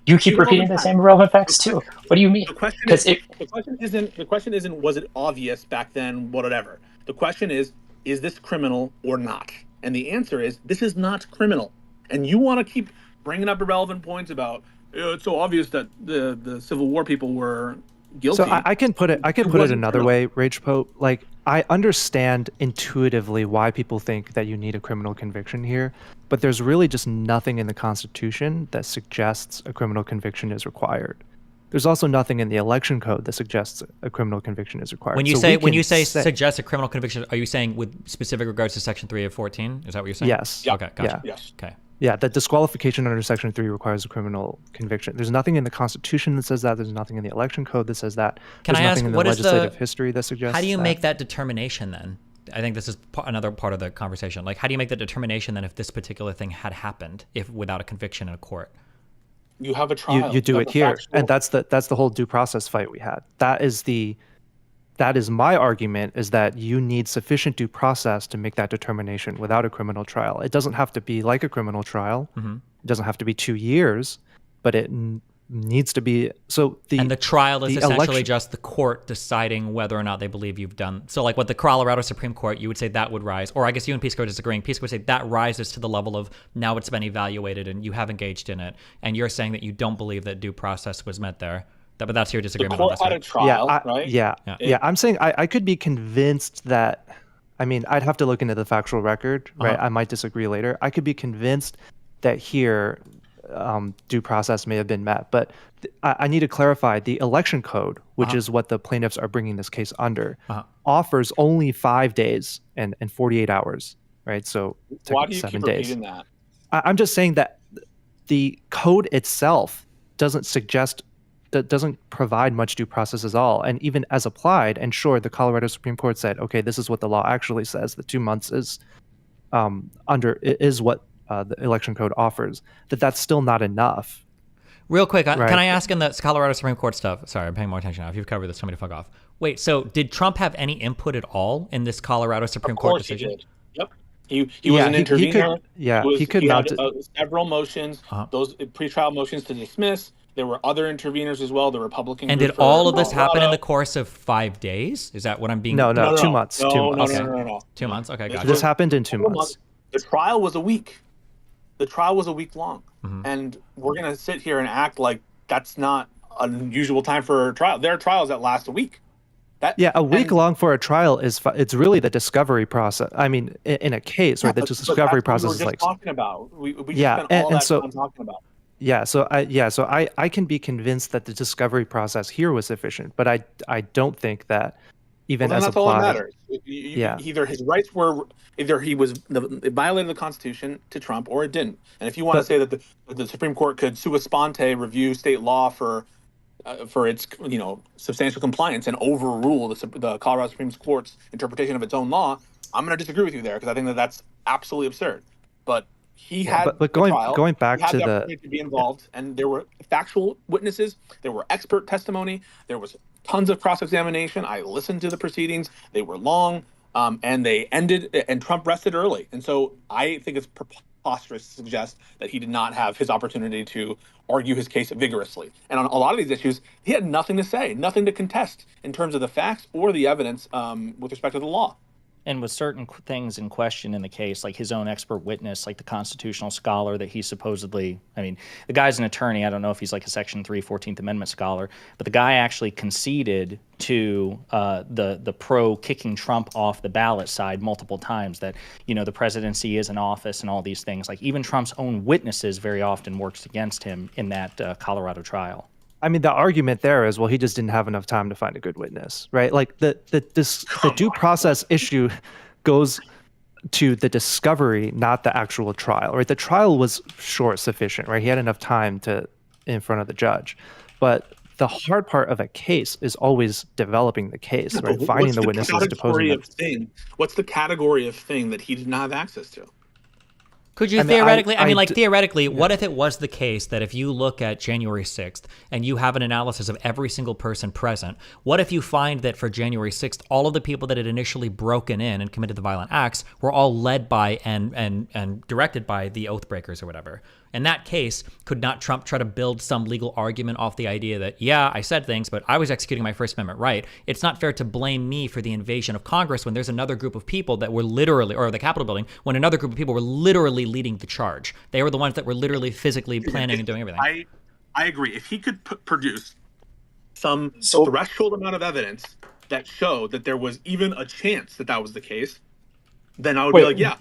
You keep repeating the same irrelevant facts too. What do you mean? The question isn't was it obvious back then, whatever. The question is this criminal or not? And the answer is this is not criminal. And you want to keep bringing up irrelevant points about it's so obvious that the Civil War people were guilty. So I can put it another way, Rage Pope. Like, I understand intuitively why people think that you need a criminal conviction here, but there's really just nothing in the Constitution that suggests a criminal conviction is required. There's also nothing in the election code that suggests a criminal conviction is required. When you say suggest a criminal conviction, are you saying with specific regards to Section 3 of 14? Is that what you're saying? Yes. Okay, gotcha. Yeah. Yes. Okay. Yeah, that disqualification under Section 3 requires a criminal conviction. There's nothing in the Constitution that says that. There's nothing in the election code that says that. There's nothing in the legislative history that suggests how do you that. make that determination then? I think this is another part of the conversation. Like, how do you make the determination then if this particular thing had happened without a conviction in a court? You have a trial. You do it here, and that's the whole due process fight we had. That is my argument, is that you need sufficient due process to make that determination without a criminal trial. It doesn't have to be like a criminal trial. Mm-hmm. It doesn't have to be 2 years, but it needs to be. So the trial is essentially just the court deciding whether or not they believe you've done. So like what the Colorado Supreme Court, you would say that would rise, or I guess you and Pisco are disagreeing. Pisco would say that rises to the level of now it's been evaluated and you have engaged in it, and you're saying that you don't believe that due process was met there. But that's your disagreement. The court had a trial, right? Yeah. I'm saying I could be convinced that. I mean, I'd have to look into the factual record, right? I might disagree later. I could be convinced that here due process may have been met, but I need to clarify the election code, which is what the plaintiffs are bringing this case under, offers only 5 days and 48 hours, right? So why do you 7 keep days. repeating that? I'm just saying that the code itself doesn't provide much due process at all. And even as applied, and sure, the Colorado Supreme Court said, okay, this is what the law actually says, that 2 months is what the election code offers, that's still not enough. Real quick, right? Can I ask in the Colorado Supreme Court stuff? Sorry, I'm paying more attention now. If you've covered this, tell me to fuck off. Wait, so did Trump have any input at all in this Colorado Supreme Court decision? He did. Yep. He was an intervener. He could had several motions, those pretrial motions to dismiss. There were other interveners as well, the Republican. And did all of this happen in the course of 5 days? Is that what I'm being? No, 2 months. No, 2 months. No. 2 months. Okay, gotcha. This happened in 2 months. The trial was a week. The trial was a week long, and we're gonna sit here and act like that's not an unusual time for a trial. There are trials that last a week. A week long for a trial it's really the discovery process. I mean, in a case, right? The discovery process is like talking about. We spent all that time talking about. So I can be convinced that the discovery process here was sufficient, but I don't think that even as that's applied. all that matters. Either his rights were, either he it violated the Constitution to Trump, or it didn't. And if you want to say that the Supreme Court could sua sponte review state law for its substantial compliance and overrule the Colorado Supreme Court's interpretation of its own law, I'm going to disagree with you there, because I think that that's absolutely absurd. But he had but going back to the opportunity to be involved, and there were factual witnesses, there were expert testimony, there was tons of cross-examination. I listened to the proceedings; they were long, and they ended. And Trump rested early, and so I think it's preposterous to suggest that he did not have his opportunity to argue his case vigorously. And on a lot of these issues, he had nothing to say, nothing to contest in terms of the facts or the evidence with respect to the law. And with certain things in question in the case, like his own expert witness, like the constitutional scholar that he supposedly, I mean, the guy's an attorney. I don't know if he's like a Section 3 14th Amendment scholar, but the guy actually conceded to the pro-kicking Trump off the ballot side multiple times, that, the presidency is an office and all these things. Like even Trump's own witnesses very often works against him in that Colorado trial. I mean, the argument there is, well, he just didn't have enough time to find a good witness, right? Like the due process issue goes to the discovery, not the actual trial, right? The trial was sufficient, right? He had enough time in front of the judge, but the hard part of a case is always developing the case, Yeah, right? but Finding what's the witnesses, deposing them. What's the category of thing that he did not have access to? Could you theoretically, theoretically, what if it was the case that if you look at January 6th and you have an analysis of every single person present, what if you find that for January 6th, all of the people that had initially broken in and committed the violent acts were all led by and directed by the oath breakers or whatever? In that case, could not Trump try to build some legal argument off the idea that, yeah, I said things, but I was executing my First Amendment right? It's not fair to blame me for the invasion of Congress when there's another group of people that were literally, or the Capitol building, when another group of people were literally leading the charge. They were the ones that were literally physically planning and doing everything. I agree. If he could produce some threshold amount of evidence that showed that there was even a chance that that was the case, then I would be like, yeah.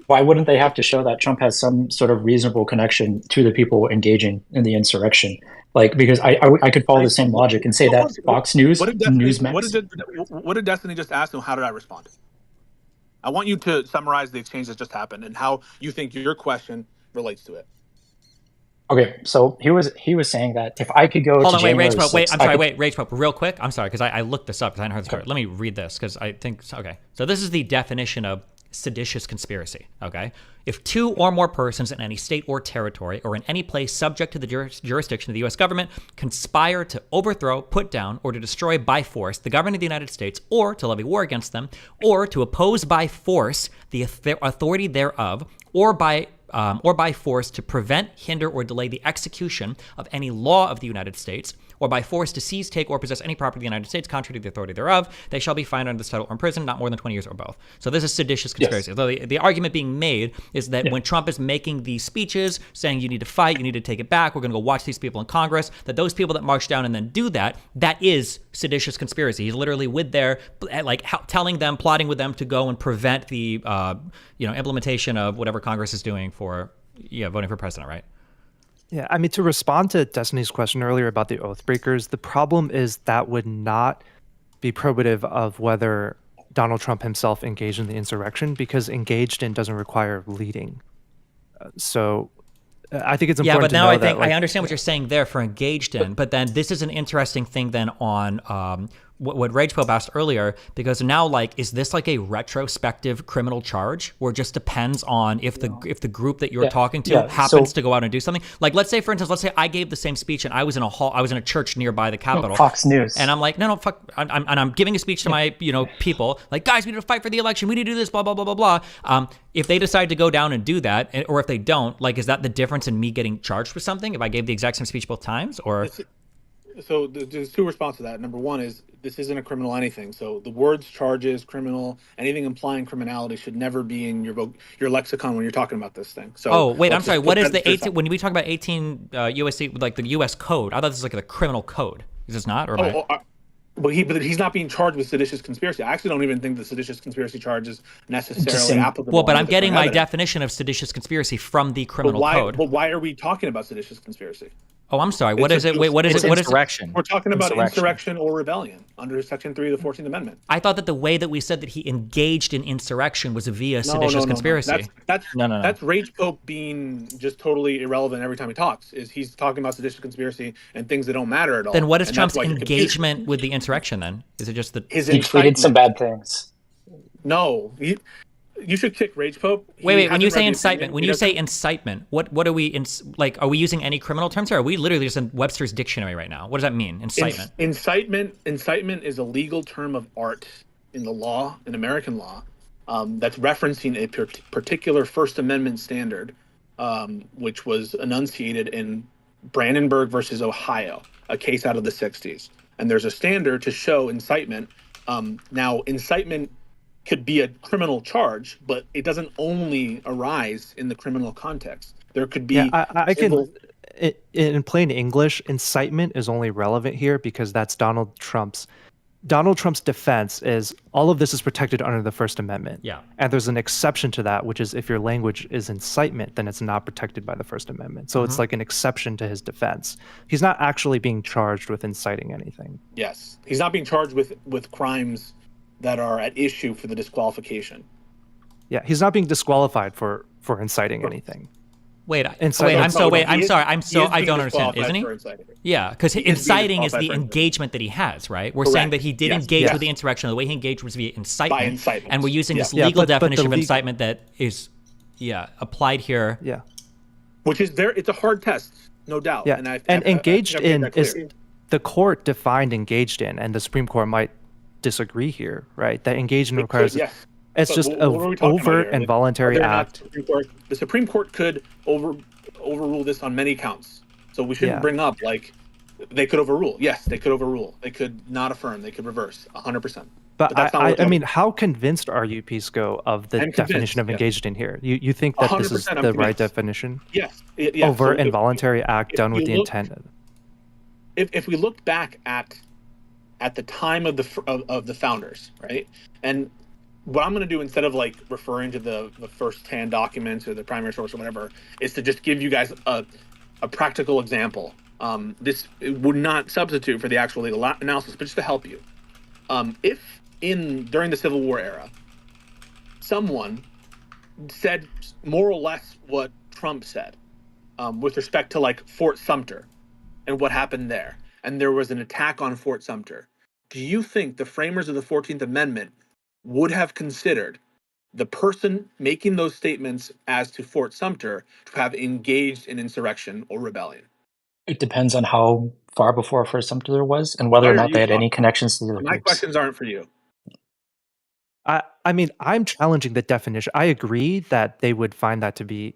Why wouldn't they have to show that Trump has some sort of reasonable connection to the people engaging in the insurrection? Like, because I could follow the same logic and say that Fox News, Newsmax. What did Destiny just ask, and how did I respond? I want you to summarize the exchange that just happened and how you think your question relates to it. Okay, so he was saying that if I could go Hold to on, January Rage Pope, 6th, Rage Pope, real quick. I'm sorry, because I looked this up because I hadn't heard the story. Let me read this because I think, okay. So this is the definition of seditious conspiracy, okay? If two or more persons in any state or territory or in any place subject to the jurisdiction of the U.S. government conspire to overthrow, put down, or to destroy by force the government of the United States, or to levy war against them, or to oppose by force the authority thereof, or by force to prevent, hinder, or delay the execution of any law of the United States, or by force to seize, take, or possess any property of the United States contrary to the authority thereof, they shall be fined under this title or imprisoned not more than 20 years or both. So this is seditious conspiracy. Yes. So the argument being made is that when Trump is making these speeches saying you need to fight, you need to take it back, we're going to go watch these people in Congress, that those people that march down and then do that, that is seditious conspiracy. He's literally with there, like telling them, plotting with them to go and prevent the implementation of whatever Congress is doing for voting for president, right? Yeah, I mean, to respond to Destiny's question earlier about the oath breakers, the problem is that would not be probative of whether Donald Trump himself engaged in the insurrection, because engaged in doesn't require leading. So I think it's important. Yeah, but now to know I think that, I understand what you're saying there for engaged in, but then this is an interesting thing then on what Rage Pope asked earlier, because now, like, is this like a retrospective criminal charge, or it just depends on if the group that you're talking to happens to go out and do something? Like, let's say, for instance, I gave the same speech and I was in a church nearby the Capitol, Fox News, and I'm like, no, fuck, I'm giving a speech to my people, like, guys, we need to fight for the election, we need to do this, blah blah blah blah blah. If they decide to go down and do that, or if they don't, like, is that the difference in me getting charged with something if I gave the exact same speech both times, or? So there's two responses to that. Number one is this isn't a criminal anything. So the words charges, criminal, anything implying criminality should never be in your lexicon when you're talking about this thing. So I'm sorry. What is the 18? When we talk about 18 USC, like the U.S. code, I thought this was like the criminal code. Is this not? Or but he's not being charged with seditious conspiracy. I actually don't even think the seditious conspiracy charge is necessarily applicable. Well, but I'm getting my definition of seditious conspiracy from the criminal code. But why are we talking about seditious conspiracy? Oh, I'm sorry. What is it? Wait, what is it? What is insurrection? We're talking about insurrection or rebellion under Section 3 of the 14th Amendment. I thought that the way that we said that he engaged in insurrection was via seditious conspiracy. That's Rage Pope being just totally irrelevant every time he talks. He's talking about seditious conspiracy and things that don't matter at all. Then what is Trump's engagement with the insurrection then? Is it just that he tweeted some bad things? No. You should kick Rage Pope. Wait. When you say incitement, what are we are we using any criminal terms here? Or are we literally just in Webster's dictionary right now? What does that mean? Incitement. Incitement is a legal term of art in the law, in American law, that's referencing a particular First Amendment standard, which was enunciated in Brandenburg versus Ohio, a case out of the 60s. And there's a standard to show incitement. Now, incitement could be a criminal charge, but it doesn't only arise in the criminal context. There could be in plain English, incitement is only relevant here because that's Donald Trump's defense is all of this is protected under the First Amendment. Yeah. And there's an exception to that, which is if your language is incitement, then it's not protected by the First Amendment. So it's like an exception to his defense. He's not actually being charged with inciting anything. Yes. He's not being charged with crimes that are at issue for the disqualification. Yeah, he's not being disqualified for inciting anything. Wait, Inciting. I'm sorry. I being don't understand. disqualified Isn't he? for inciting. Yeah, because He is being inciting is the disqualified for inciting. engagement that he has, right? We're Correct. saying that he did Yes. engage Yes. with the insurrection. The way he engaged was via incitement. By incitement. And we're using this Yeah, legal but the definition of legal- incitement that is, applied here. Yeah. Which is it's a hard test, no doubt. Yeah. And engaged I've made in that is clear. the court defined engaged in, and the Supreme Court might disagree here, right? That engagement requires yes. it's But just what a are we talking about overt here? and voluntary Whether or not act. The Supreme Court could overrule this on many counts. So we shouldn't Yeah. bring up they could overrule. Yes, they could overrule. They could not affirm. They could reverse 100%. But that's not what I we're mean, talking how convinced are you, Pisco, of the I'm definition of convinced, engaged in here? You think that this is 100% I'm the right convinced. definition? Yes. Yeah. Overt So and if- voluntary act if done with you the look- intent. If we look back at the time of the founders, right? And what I'm going to do, instead of referring to the first-hand documents or the primary source or whatever, is to just give you guys a practical example. This would not substitute for the actual legal analysis, but just to help you. If during the Civil War era, someone said more or less what Trump said with respect to Fort Sumter and what happened there, and there was an attack on Fort Sumter, do you think the framers of the 14th Amendment would have considered the person making those statements as to Fort Sumter to have engaged in insurrection or rebellion? It depends on how far before Fort Sumter there was, and whether or not they had any connections to the other My groups. questions aren't for you. I mean, I'm challenging the definition. I agree that they would find that to be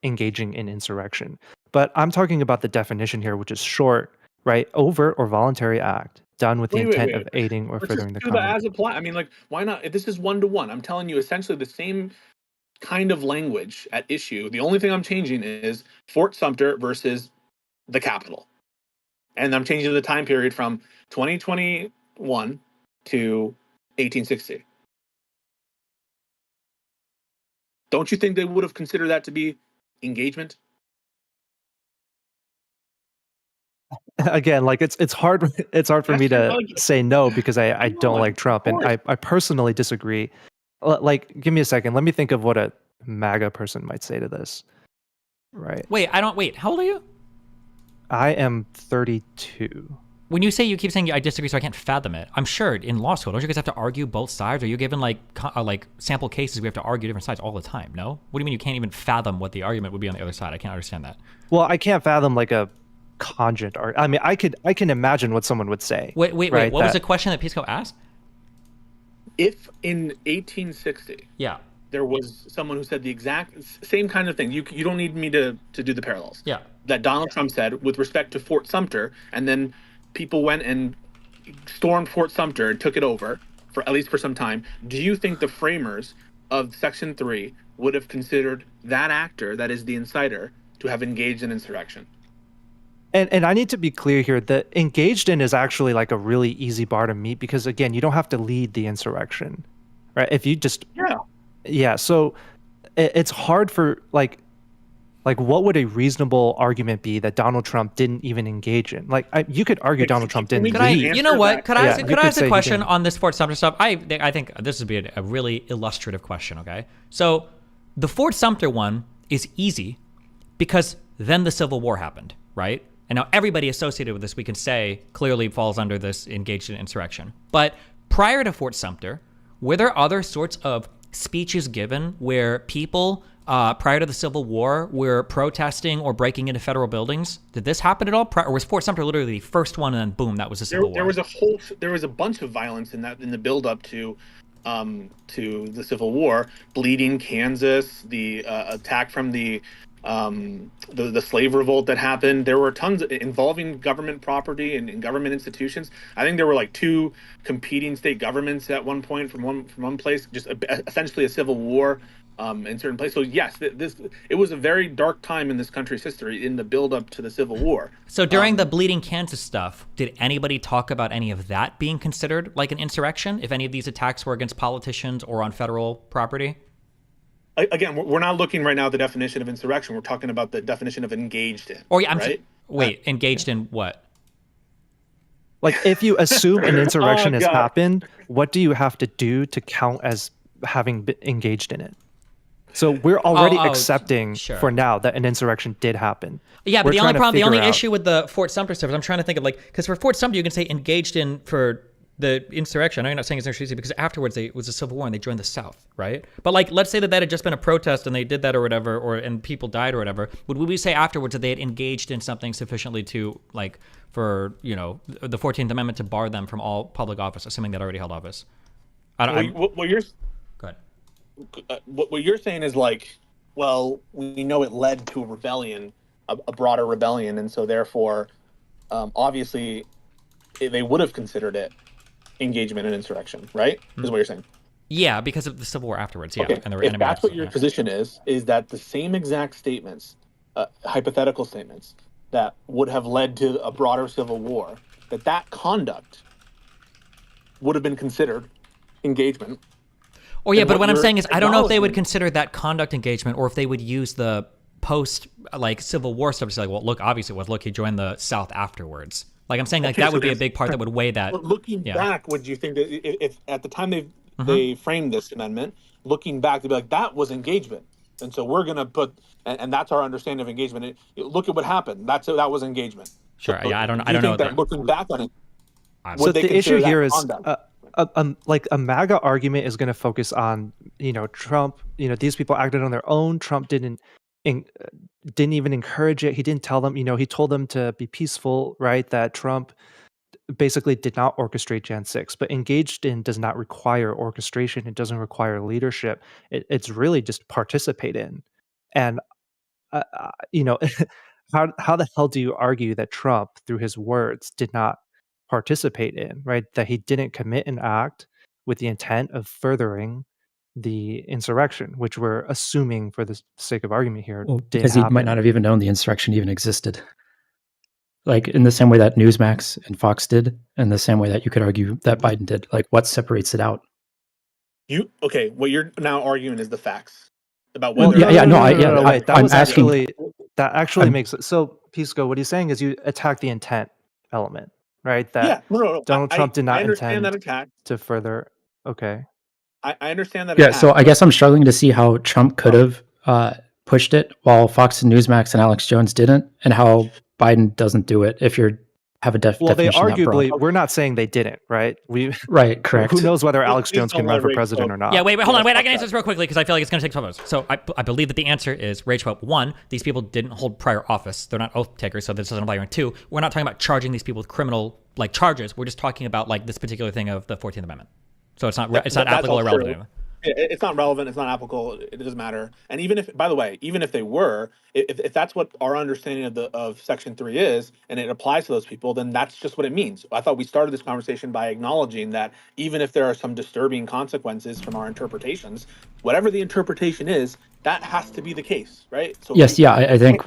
engaging in insurrection, but I'm talking about the definition here, which is short, right? Overt or voluntary act done with the intent of aiding or Let's furthering the just do that crime. as applied. I mean, why not? If this is 1-to-1, I'm telling you essentially the same kind of language at issue. The only thing I'm changing is Fort Sumter versus the Capitol. And I'm changing the time period from 2021 to 1860. Don't you think they would have considered that to be engagement? Again, it's hard for me to say no because I don't like Trump, and I personally disagree. Give me a second. Let me think of what a MAGA person might say to this. Right. Wait, how old are you? I am 32. When you say, you keep saying I disagree, so I can't fathom it. I'm sure in law school, don't you guys have to argue both sides? Are you given sample cases? We have to argue different sides all the time. No? What do you mean you can't even fathom what the argument would be on the other side? I can't understand that. Well, I can't fathom a cogent argument. I mean, I can imagine what someone would say. Wait. What was the question that Pisco asked? If in 1860, there was someone who said the exact same kind of thing. You don't need me to do the parallels. Yeah. That Donald Trump said with respect to Fort Sumter, and then people went and stormed Fort Sumter and took it over at least for some time. Do you think the framers of Section 3 would have considered that actor, that is the inciter, to have engaged in insurrection? And I need to be clear here that engaged in is actually a really easy bar to meet because, again, you don't have to lead the insurrection, right? If you just so it's hard for what would a reasonable argument be that Donald Trump didn't even engage in? You could argue Donald Trump didn't lead. You know what? Could I ask a question didn't. on this Fort Sumter stuff? I think this would be a really illustrative question. Okay, so the Fort Sumter one is easy because then the Civil War happened, right? And now everybody associated with this, we can say, clearly falls under this engaged in insurrection. But prior to Fort Sumter, were there other sorts of speeches given where people prior to the Civil War were protesting or breaking into federal buildings? Did this happen at all? Or was Fort Sumter literally the first one and then boom, that was the Civil War? There was a bunch of violence in the build up to the Civil War. Bleeding Kansas, the attack from the slave revolt that happened. There were tons involving government property and government institutions. I think there were 2 competing state governments at one point from one place, just essentially a civil war in certain places. So yes, it was a very dark time in this country's history in the build up to the Civil War. So during the Bleeding Kansas stuff, did anybody talk about any of that being considered like an insurrection? If any of these attacks were against politicians or on federal property? Again, we're not looking right now at the definition of insurrection. We're talking about the definition of engaged in. Engaged in what? If you assume an insurrection has happened, what do you have to do to count as having been engaged in it? So we're already Oh, accepting sure. for now that an insurrection did happen. Yeah, but We're the trying only to problem, the only figure out- issue with the Fort Sumter stuff is I'm trying to think of because for Fort Sumter you can say engaged in for the insurrection. I know you're not saying it's insurrection because afterwards it was a civil war and they joined the South, right? But let's say that had just been a protest and they did that or whatever, and people died or whatever. Would we say afterwards that they had engaged in something sufficiently to for the 14th Amendment to bar them from all public office, assuming they'd already held office? What you're what you're saying is well, we know it led to a rebellion, a broader rebellion, and so therefore, obviously, they would have considered it engagement in insurrection, right? Is what you're saying? Yeah, because of the Civil War afterwards. Yeah, Okay. and there were If enemy that's what actions, your yeah. position is that the same exact statements, hypothetical statements, that would have led to a broader civil war, that conduct would have been considered engagement. Oh yeah, And but what I'm you're saying is I don't know if they would acknowledging- consider that conduct engagement or if they would use the post Civil War stuff to say well, look, obviously it was, look, he joined the South afterwards. I'm saying Okay, that so would be a there's- big part that would weigh that. Looking yeah. back, would you think that if at the time they framed this amendment, looking back, they'd be like, that was engagement. And so we're going to put, and that's our understanding of engagement. Look at what happened. That was engagement. Sure. So, Yeah, I don't do you know. think that looking back on it, So would they the issue consider that here is conduct? a MAGA argument is going to focus on Trump. These people acted on their own. Trump didn't even encourage it. He didn't tell them. He told them to be peaceful, right? That Trump basically did not orchestrate Jan 6, but engaged in does not require orchestration. It doesn't require leadership. It's really just participate in. And how the hell do you argue that Trump, through his words, did not participate in, right? That he didn't commit an act with the intent of furthering the insurrection, which we're assuming for the sake of argument here. Because he might not have even known the insurrection even existed. In the same way that Newsmax and Fox did, and the same way that you could argue that Biden did. What separates it out? What you're now arguing is the facts about Well, whether. Wait, that I'm was asking. That actually makes it so. Pisco, what he's saying is you attack the intent element, right? That Donald Trump did not understand intend that attack. to further. Okay. I understand that. Yeah, attack, so I guess I'm struggling to see how Trump could have pushed it while Fox and Newsmax and Alex Jones didn't, and how Biden doesn't do it. If you have a Well, they definition that broad. arguably, we're not saying they didn't, right? Right, correct. Who knows whether Alex Jones can run for president or not? Yeah, wait, hold on. I can answer this real quickly because I feel like it's going to take 12 hours. So I believe that the answer is Rage Pope. 1, these people didn't hold prior office. They're not oath takers, so this doesn't apply. And 2, we're not talking about charging these people with criminal charges. We're just talking about this particular thing of the 14th Amendment. So it's not applicable or relevant. It's not relevant. It's not applicable. It doesn't matter. And even if, by the way, even if they were, if that's what our understanding of Section 3 is, and it applies to those people, then that's just what it means. I thought we started this conversation by acknowledging that even if there are some disturbing consequences from our interpretations, whatever the interpretation is, that has to be the case, right? So yes, yeah, I think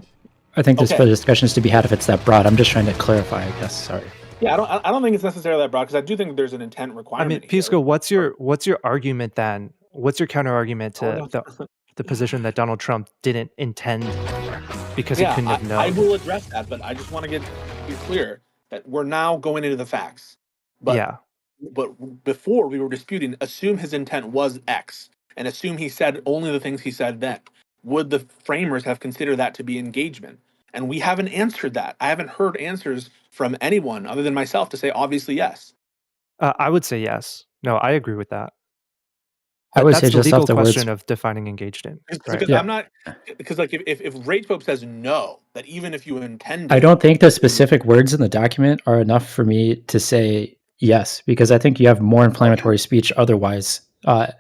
there's further discussions to be had if it's that broad. I'm just trying to clarify, I guess. Sorry. Yeah, I don't think it's necessarily that broad because I do think there's an intent requirement. I mean, Pisco, what's your argument then? What's your counter argument to the position that Donald Trump didn't intend because he couldn't have known? I will address that, but I just want to be clear that we're now going into the facts. But before we were disputing, assume his intent was X and assume he said only the things he said then. Would the framers have considered that to be engagement? And we haven't answered that. I haven't heard answers from anyone other than myself to say obviously yes. I would say yes. No, I agree with that. I would That's say the just legal off the question words. of defining engaged in. Because I'm not, because if Rage Pope says no, that even if you intend, I don't think the specific words in the document are enough for me to say yes, because I think you have more inflammatory speech otherwise. But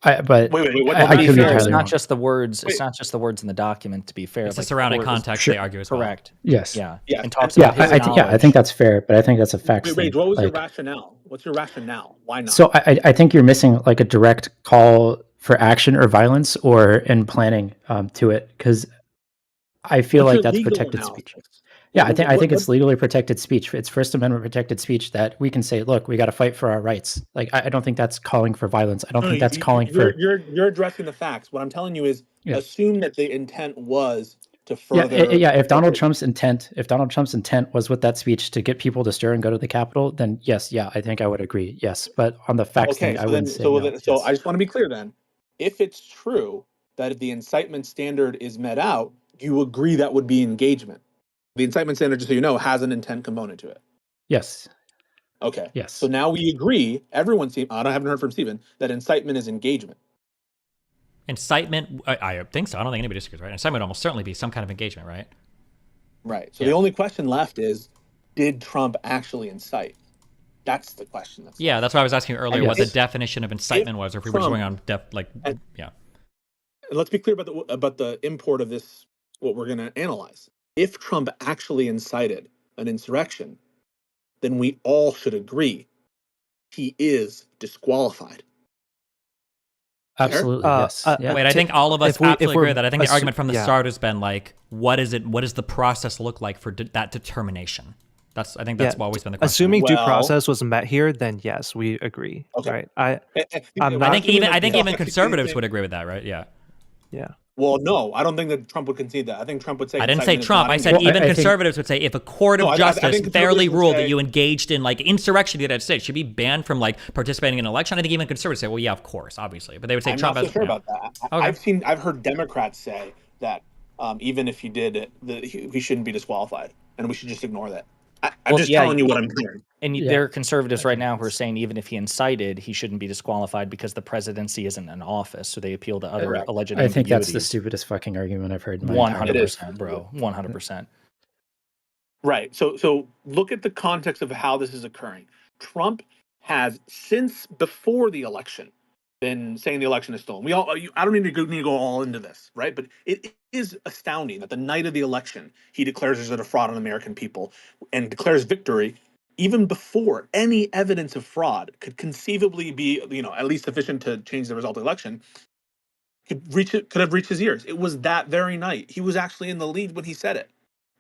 I could be it's entirely not wrong. just the words. It's not just the words in the document. To be fair, It's the surrounding context they argue as well. Correct. Yes. Yeah. Yeah. And talks Yeah, about his I think that's fair, but I think that's a fact. Wait, Rage, what was your rationale? What's your rationale? Why not? So I think you're missing a direct call for action or violence or in planning to it, because I feel like that's protected speech. Yeah, I think it's legally protected speech. It's First Amendment protected speech that we can say, look, we got to fight for our rights. I don't think that's calling for violence. I don't think that's calling for. You're addressing the facts. What I'm telling you is assume that the intent was to further. If Donald Trump's intent was with that speech to get people to stir and go to the Capitol, then yes, I think I would agree. Yes, but on the facts thing, I wouldn't say. So I just want to be clear then. If it's true that if the incitement standard is met out, you agree that would be engagement. The incitement standard, just so you know, has an intent component to it. Yes. Okay. Yes. So now we agree, everyone seems, I haven't heard from Stephen, that incitement is engagement. Incitement, I think so. I don't think anybody disagrees, right? Incitement would almost certainly be some kind of engagement, right? Right. So the only question left is, did Trump actually incite? That's the question. That's why I was asking earlier what the definition of incitement was, or if we were just going on Let's be clear about the import of this, what we're going to analyze. If Trump actually incited an insurrection, then we all should agree he is disqualified. Absolutely, yes. Wait, I think all of us absolutely agree with that. I think the argument from the start has been like, what does the process look like for that determination? I think that's always been the question. Assuming due process was met here, then yes, we agree. Okay. Right. I think even conservatives would agree with that, right? Yeah. Yeah. Well, no, I don't think that Trump would concede that. I think Trump would say. I didn't say Trump. I said even conservatives would say if a court of justice fairly ruled that you engaged in like insurrection in the United States should be banned from like participating in an election. I think even conservatives say, well, yeah, of course, obviously, but they would say Trump. I'm not so sure about that. Okay. I've heard Democrats say that even if he did it, he shouldn't be disqualified, and we should just ignore that. I'm just telling you what I'm hearing. And there are conservatives right now who are saying even if he incited, he shouldn't be disqualified because the presidency isn't in office. So they appeal to other alleged I think that's the stupidest fucking argument I've heard in my 100%, bro. 100%. Right. So look at the context of how this is occurring. Trump has, since before the election, been saying the election is stolen. I don't need to go all into this, right? But it is astounding that the night of the election, he declares there's a fraud on the American people and declares victory, even before any evidence of fraud could conceivably be, at least sufficient to change the result of the election, could have reached his ears. It was that very night. He was actually in the lead when he said it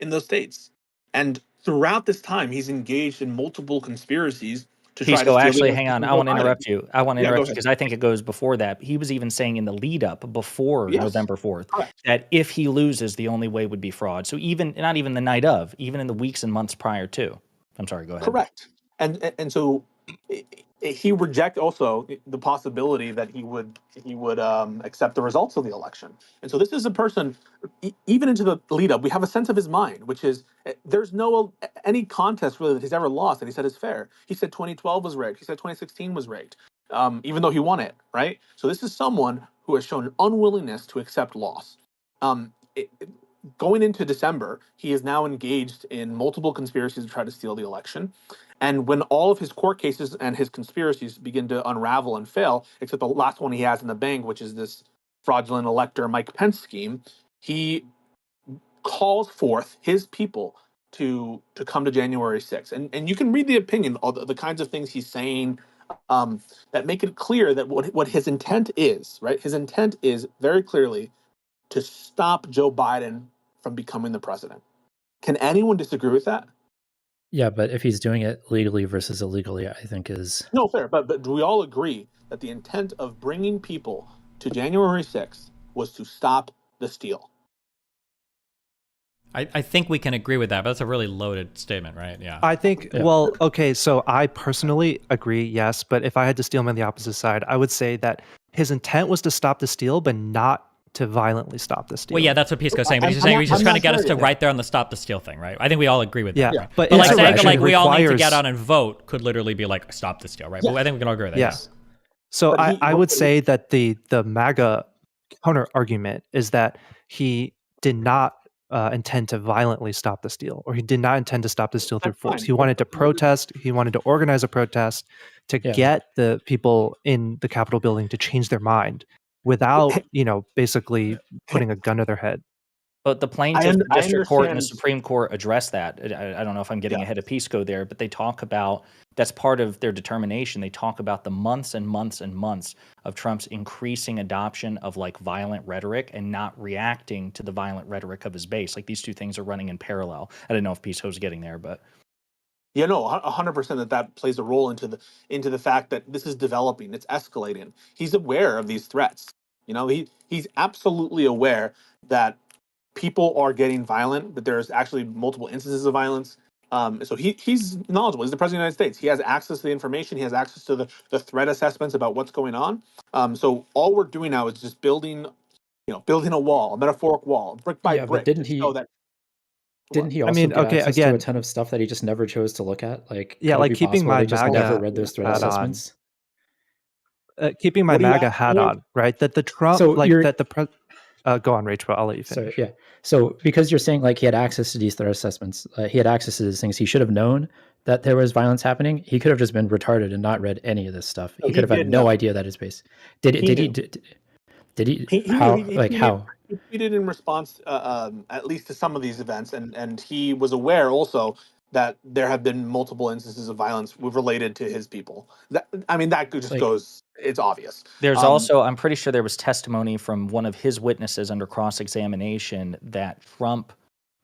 in those states. And throughout this time, he's engaged in multiple conspiracies to try to actually, hang on. I want to interrupt you. Because I think it goes before that. He was even saying in the lead up before November 4th that if he loses, the only way would be fraud. So not even the night of, even in the weeks and months prior to. I'm sorry, go ahead. Correct. And so he rejected also the possibility that he would accept the results of the election. And so this is a person, even into the lead up, we have a sense of his mind, which is there's any contest really that he's ever lost that he said is fair. He said 2012 was rigged. He said 2016 was rigged, even though he won it, right? So this is someone who has shown an unwillingness to accept loss. Going into December, he is now engaged in multiple conspiracies to try to steal the election. And when all of his court cases and his conspiracies begin to unravel and fail, except the last one he has in the bank, which is this fraudulent elector Mike Pence scheme, he calls forth his people to come to January 6th. And you can read the opinion, all the kinds of things he's saying that make it clear that what his intent is, right? His intent is very clearly to stop Joe Biden from becoming the president. Can anyone disagree with that? Yeah, but if he's doing it legally versus illegally, I think is... No, fair. But do we all agree that the intent of bringing people to January 6th was to stop the steal? I think we can agree with that, but that's a really loaded statement, right? Yeah. I think, well, okay, so I personally agree, yes, but if I had to steal him on the opposite side, I would say that his intent was to stop the steal, but not to violently stop the steal. Well, yeah, that's what Pisco's saying. But he's saying he's just trying to get us to right there on the stop the steal thing, right? I think we all agree with that. Yeah, right? But like saying like we all need to get out and vote could literally be like stop the steal, right? But I think we can all agree with that. Yeah. So I would say that the MAGA counter argument is that he did not intend to violently stop the steal, or he did not intend to stop the steal through force. He wanted to protest. He wanted to organize a protest to get the people in the Capitol building to change their mind without, basically putting a gun to their head. But the plaintiff, the district court, and the Supreme Court address that. I don't know if I'm getting ahead of Pisco there, but they talk about, that's part of their determination. They talk about the months and months and months of Trump's increasing adoption of like violent rhetoric and not reacting to the violent rhetoric of his base. Like these two things are running in parallel. I don't know if Pisco's getting there, but... Yeah, no, 100% that plays a role into the fact that this is developing, it's escalating. He's aware of these threats. He's absolutely aware that people are getting violent, that there's actually multiple instances of violence. So he's knowledgeable. He's the president of the United States. He has access to the information. He has access to the threat assessments about what's going on. So all we're doing now is just building building a wall, a metaphoric wall, brick by Yeah, brick. but didn't he? So that Didn't he I also mean, get okay, access again, to a ton of stuff that he just never chose to look at? Like, yeah, could it like be keeping possible my they just never MAGA read those threat hat on. assessments? Keeping my What are you MAGA hat asking? on, right? That the Trump, So like you're that go on, Rachel. I'll let you so finish. yeah. So because you're saying like he had access to these threat assessments, he had access to these things, he should have known that there was violence happening. He could have just been retarded and not read any of this stuff. No, He he could have had did no know. idea that it's based. Did it? He Did he? knew. Did he? He knew. How? He Like tweeted, how? he tweeted in response, at least to some of these events, and he was aware also that there have been multiple instances of violence related to his people. That just Like goes. It's obvious. There's also, I'm pretty sure there was testimony from one of his witnesses under cross-examination that Trump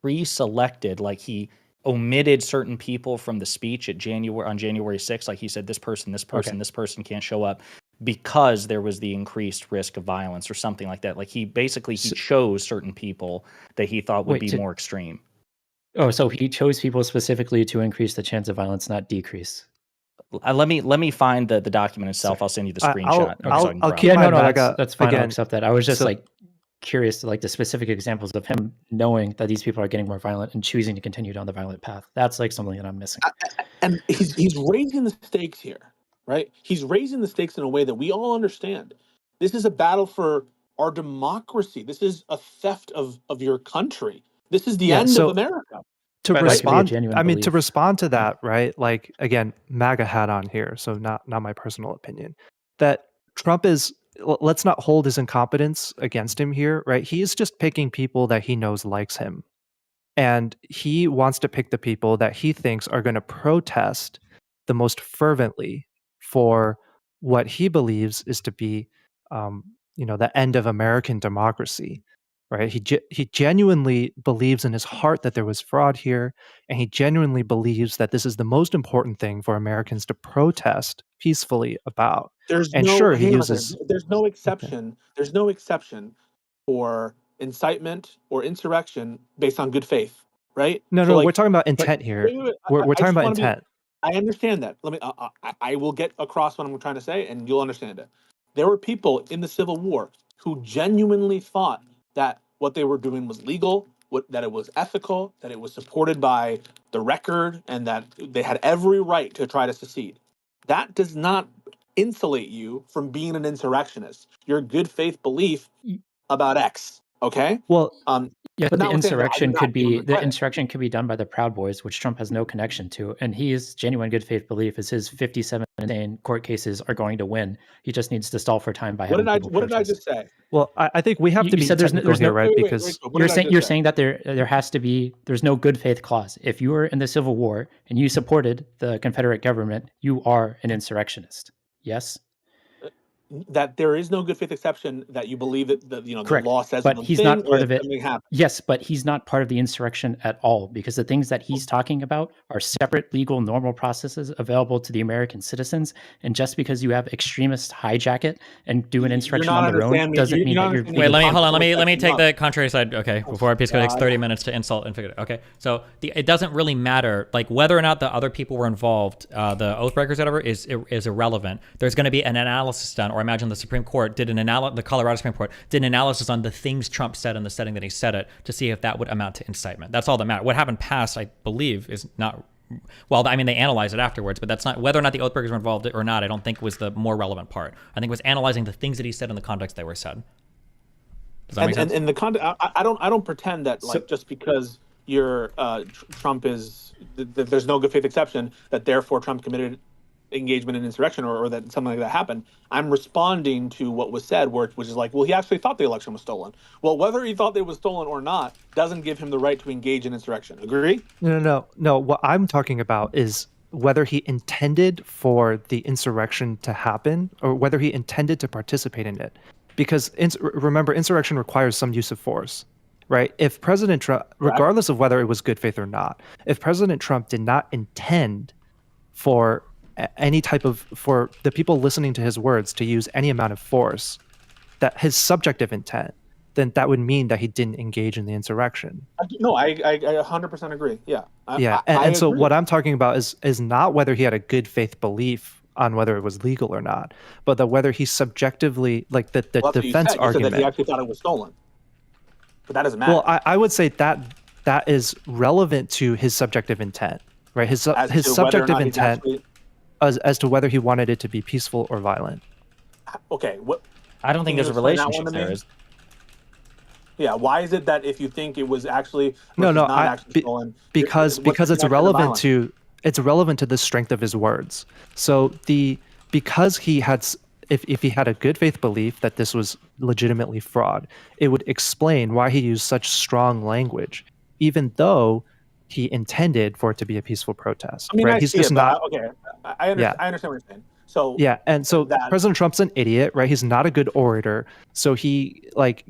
pre-selected, like he omitted certain people from the speech on January 6th. Like he said, this person, this person can't show up because there was the increased risk of violence or something like that. Like he chose certain people that he thought would be more extreme. Oh, so he chose people specifically to increase the chance of violence, not decrease. Let me find the document itself. I'll send you the screenshot. I'll keep my MAGA. That's fine. Again, I'll accept that. I was just curious to like the specific examples of him knowing that these people are getting more violent and choosing to continue down the violent path. That's like something that I'm missing. And he's raising the stakes here, right? He's raising the stakes in a way that we all understand. This is a battle for our democracy. This is a theft of your country. This is the end of America. To But respond, like, I mean, to respond to that, right? Like again, MAGA hat on here, so not my personal opinion. That Trump is. Let's not hold his incompetence against him here, right? He is just picking people that he knows likes him, and he wants to pick the people that he thinks are going to protest the most fervently for what he believes is to be, the end of American democracy. Right? He genuinely believes in his heart that there was fraud here, and he genuinely believes that this is the most important thing for Americans to protest peacefully about. There's no exception. Okay. There's no exception for incitement or insurrection based on good faith, right? No, we're talking about intent here. We're talking about intent. I understand that. I will get across what I'm trying to say, and you'll understand it. There were people in the Civil War who genuinely thought that what they were doing was legal, that it was ethical, that it was supported by the record, and that they had every right to try to secede. That does not insulate you from being an insurrectionist. Your good faith belief about X, okay? Well, yeah, but the insurrection could be done by the Proud Boys, which Trump has no connection to, and his genuine good faith belief is his 57 insane court cases are going to win. He just needs to stall for time by having people What did I just say? Well, I think we have to be technical here, right? Because you're saying that there has to be, there's no good faith clause. If you were in the Civil War and you supported the Confederate government, you are an insurrectionist. Yes. That there is no good faith exception, that you believe that the law says, but he's not part of it. Yes, but he's not part of the insurrection at all, because the things that he's talking about are separate, legal, normal processes available to the American citizens. And just because you have extremists hijack it and do an insurrection on their own doesn't mean that you're. Wait, let me take the contrary side. Okay, before our piece takes 30 minutes to insult and figure it. Okay, so it doesn't really matter, like whether or not the other people were involved, the oathbreakers, whatever, is irrelevant. There's going to be an analysis done. Or imagine the Supreme Court did the Colorado Supreme Court did an analysis on the things Trump said in the setting that he said it to see if that would amount to incitement. That's all that matters. What happened past, I believe, is not. Well, I mean, they analyzed it afterwards, but that's not whether or not the oathbreakers were involved or not. I don't think was the more relevant part. I think it was analyzing the things that he said in the context they were said. Does that make sense? And the context, I don't pretend that just because you're Trump is there's no good faith exception that therefore Trump committed engagement in insurrection or that something like that happened. I'm responding to what was said, which is like, well, he actually thought the election was stolen. Well, whether he thought it was stolen or not doesn't give him the right to engage in insurrection. Agree? No. What I'm talking about is whether he intended for the insurrection to happen or whether he intended to participate in it. Because remember, insurrection requires some use of force, right? If President Trump, regardless of whether it was good faith or not, if President Trump did not intend for for the people listening to his words to use any amount of force, that his subjective intent, then that would mean that he didn't engage in the insurrection. No, I 100% agree. Yeah. So what I'm talking about is not whether he had a good faith belief on whether it was legal or not, but that whether he subjectively, like the Well, that's what defense you said. You said that argument. he actually thought it was stolen, but that doesn't matter. Well, I would say that is relevant to his subjective intent, right? His subjective intent as to whether he wanted it to be peaceful or violent. Okay, what? I don't think there's a relationship there. Yeah, why is it that if you think it was actually stolen, because it's relevant to the strength of his words. So because he had, if he had a good faith belief that this was legitimately fraud, it would explain why he used such strong language, even though he intended for it to be a peaceful protest. I mean, right? I He's see just it, not. okay, I understand what you're saying. So yeah, and so President Trump's an idiot, right? He's not a good orator, so he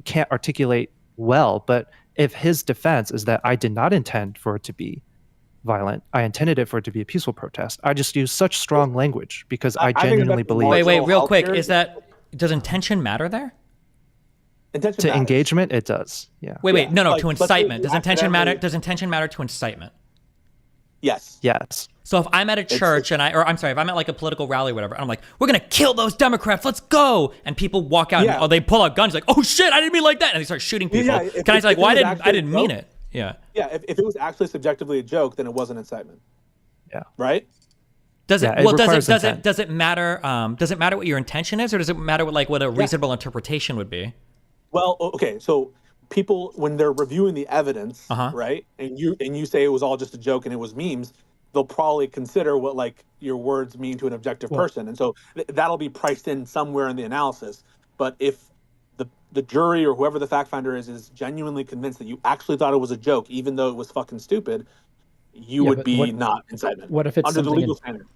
can't articulate well. But if his defense is that I did not intend for it to be violent, I intended it for it to be a peaceful protest, I just use such strong language because I genuinely believe. Wait, real quick, does intention matter there? To engagement, it does. Yeah. Wait, no, to incitement. Does intention matter? Does intention matter to incitement? Yes. Yes. So if I'm at a church if I'm at like a political rally or whatever, and I'm like, we're gonna kill those Democrats, let's go, and people walk out and they pull out guns, like, oh shit, I didn't mean like that, and they start shooting people. Yeah, Can I say like, why I didn't mean it? Yeah. Yeah, if it was actually subjectively a joke, then it wasn't incitement. Yeah. Right? Does it matter? Does it matter what your intention is, or does it matter what a reasonable interpretation would be? Well, okay, so people, when they're reviewing the evidence, right, and you say it was all just a joke and it was memes, they'll probably consider what your words mean to an objective person, and so that'll be priced in somewhere in the analysis. But if the jury or whoever the fact finder is genuinely convinced that you actually thought it was a joke, even though it was fucking stupid, you would be not incitement. What if it's under the legal standard?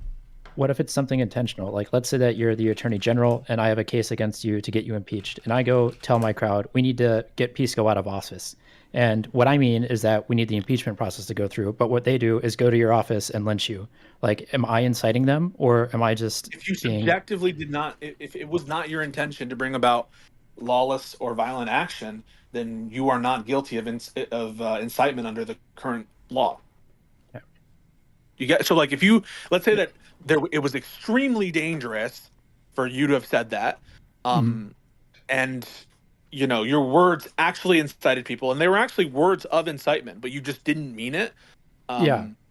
What if it's something intentional? Like, let's say that you're the attorney general and I have a case against you to get you impeached. And I go tell my crowd, we need to get Pisco out of office. And what I mean is that we need the impeachment process to go through. But what they do is go to your office and lynch you. Like, am I inciting them, or am I just If you subjectively did not, if it was not your intention to bring about lawless or violent action, then you are not guilty of incitement under the current law. Yeah. You get if you, let's say that it was extremely dangerous for you to have said that, and your words actually incited people, and they were actually words of incitement, but you just didn't mean it.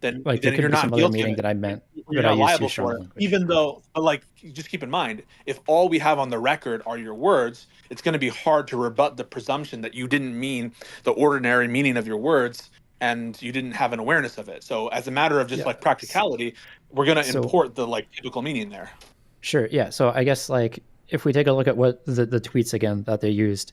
Then there could you're be not some other guilty meaning of it. that I meant, You're but I not used liable too strong for it. language. Even though, just keep in mind, if all we have on the record are your words, it's going to be hard to rebut the presumption that you didn't mean the ordinary meaning of your words, and you didn't have an awareness of it. So as a matter of just practicality, we're going to import the typical meaning there. Sure. Yeah. So I guess if we take a look at what the tweets again that they used,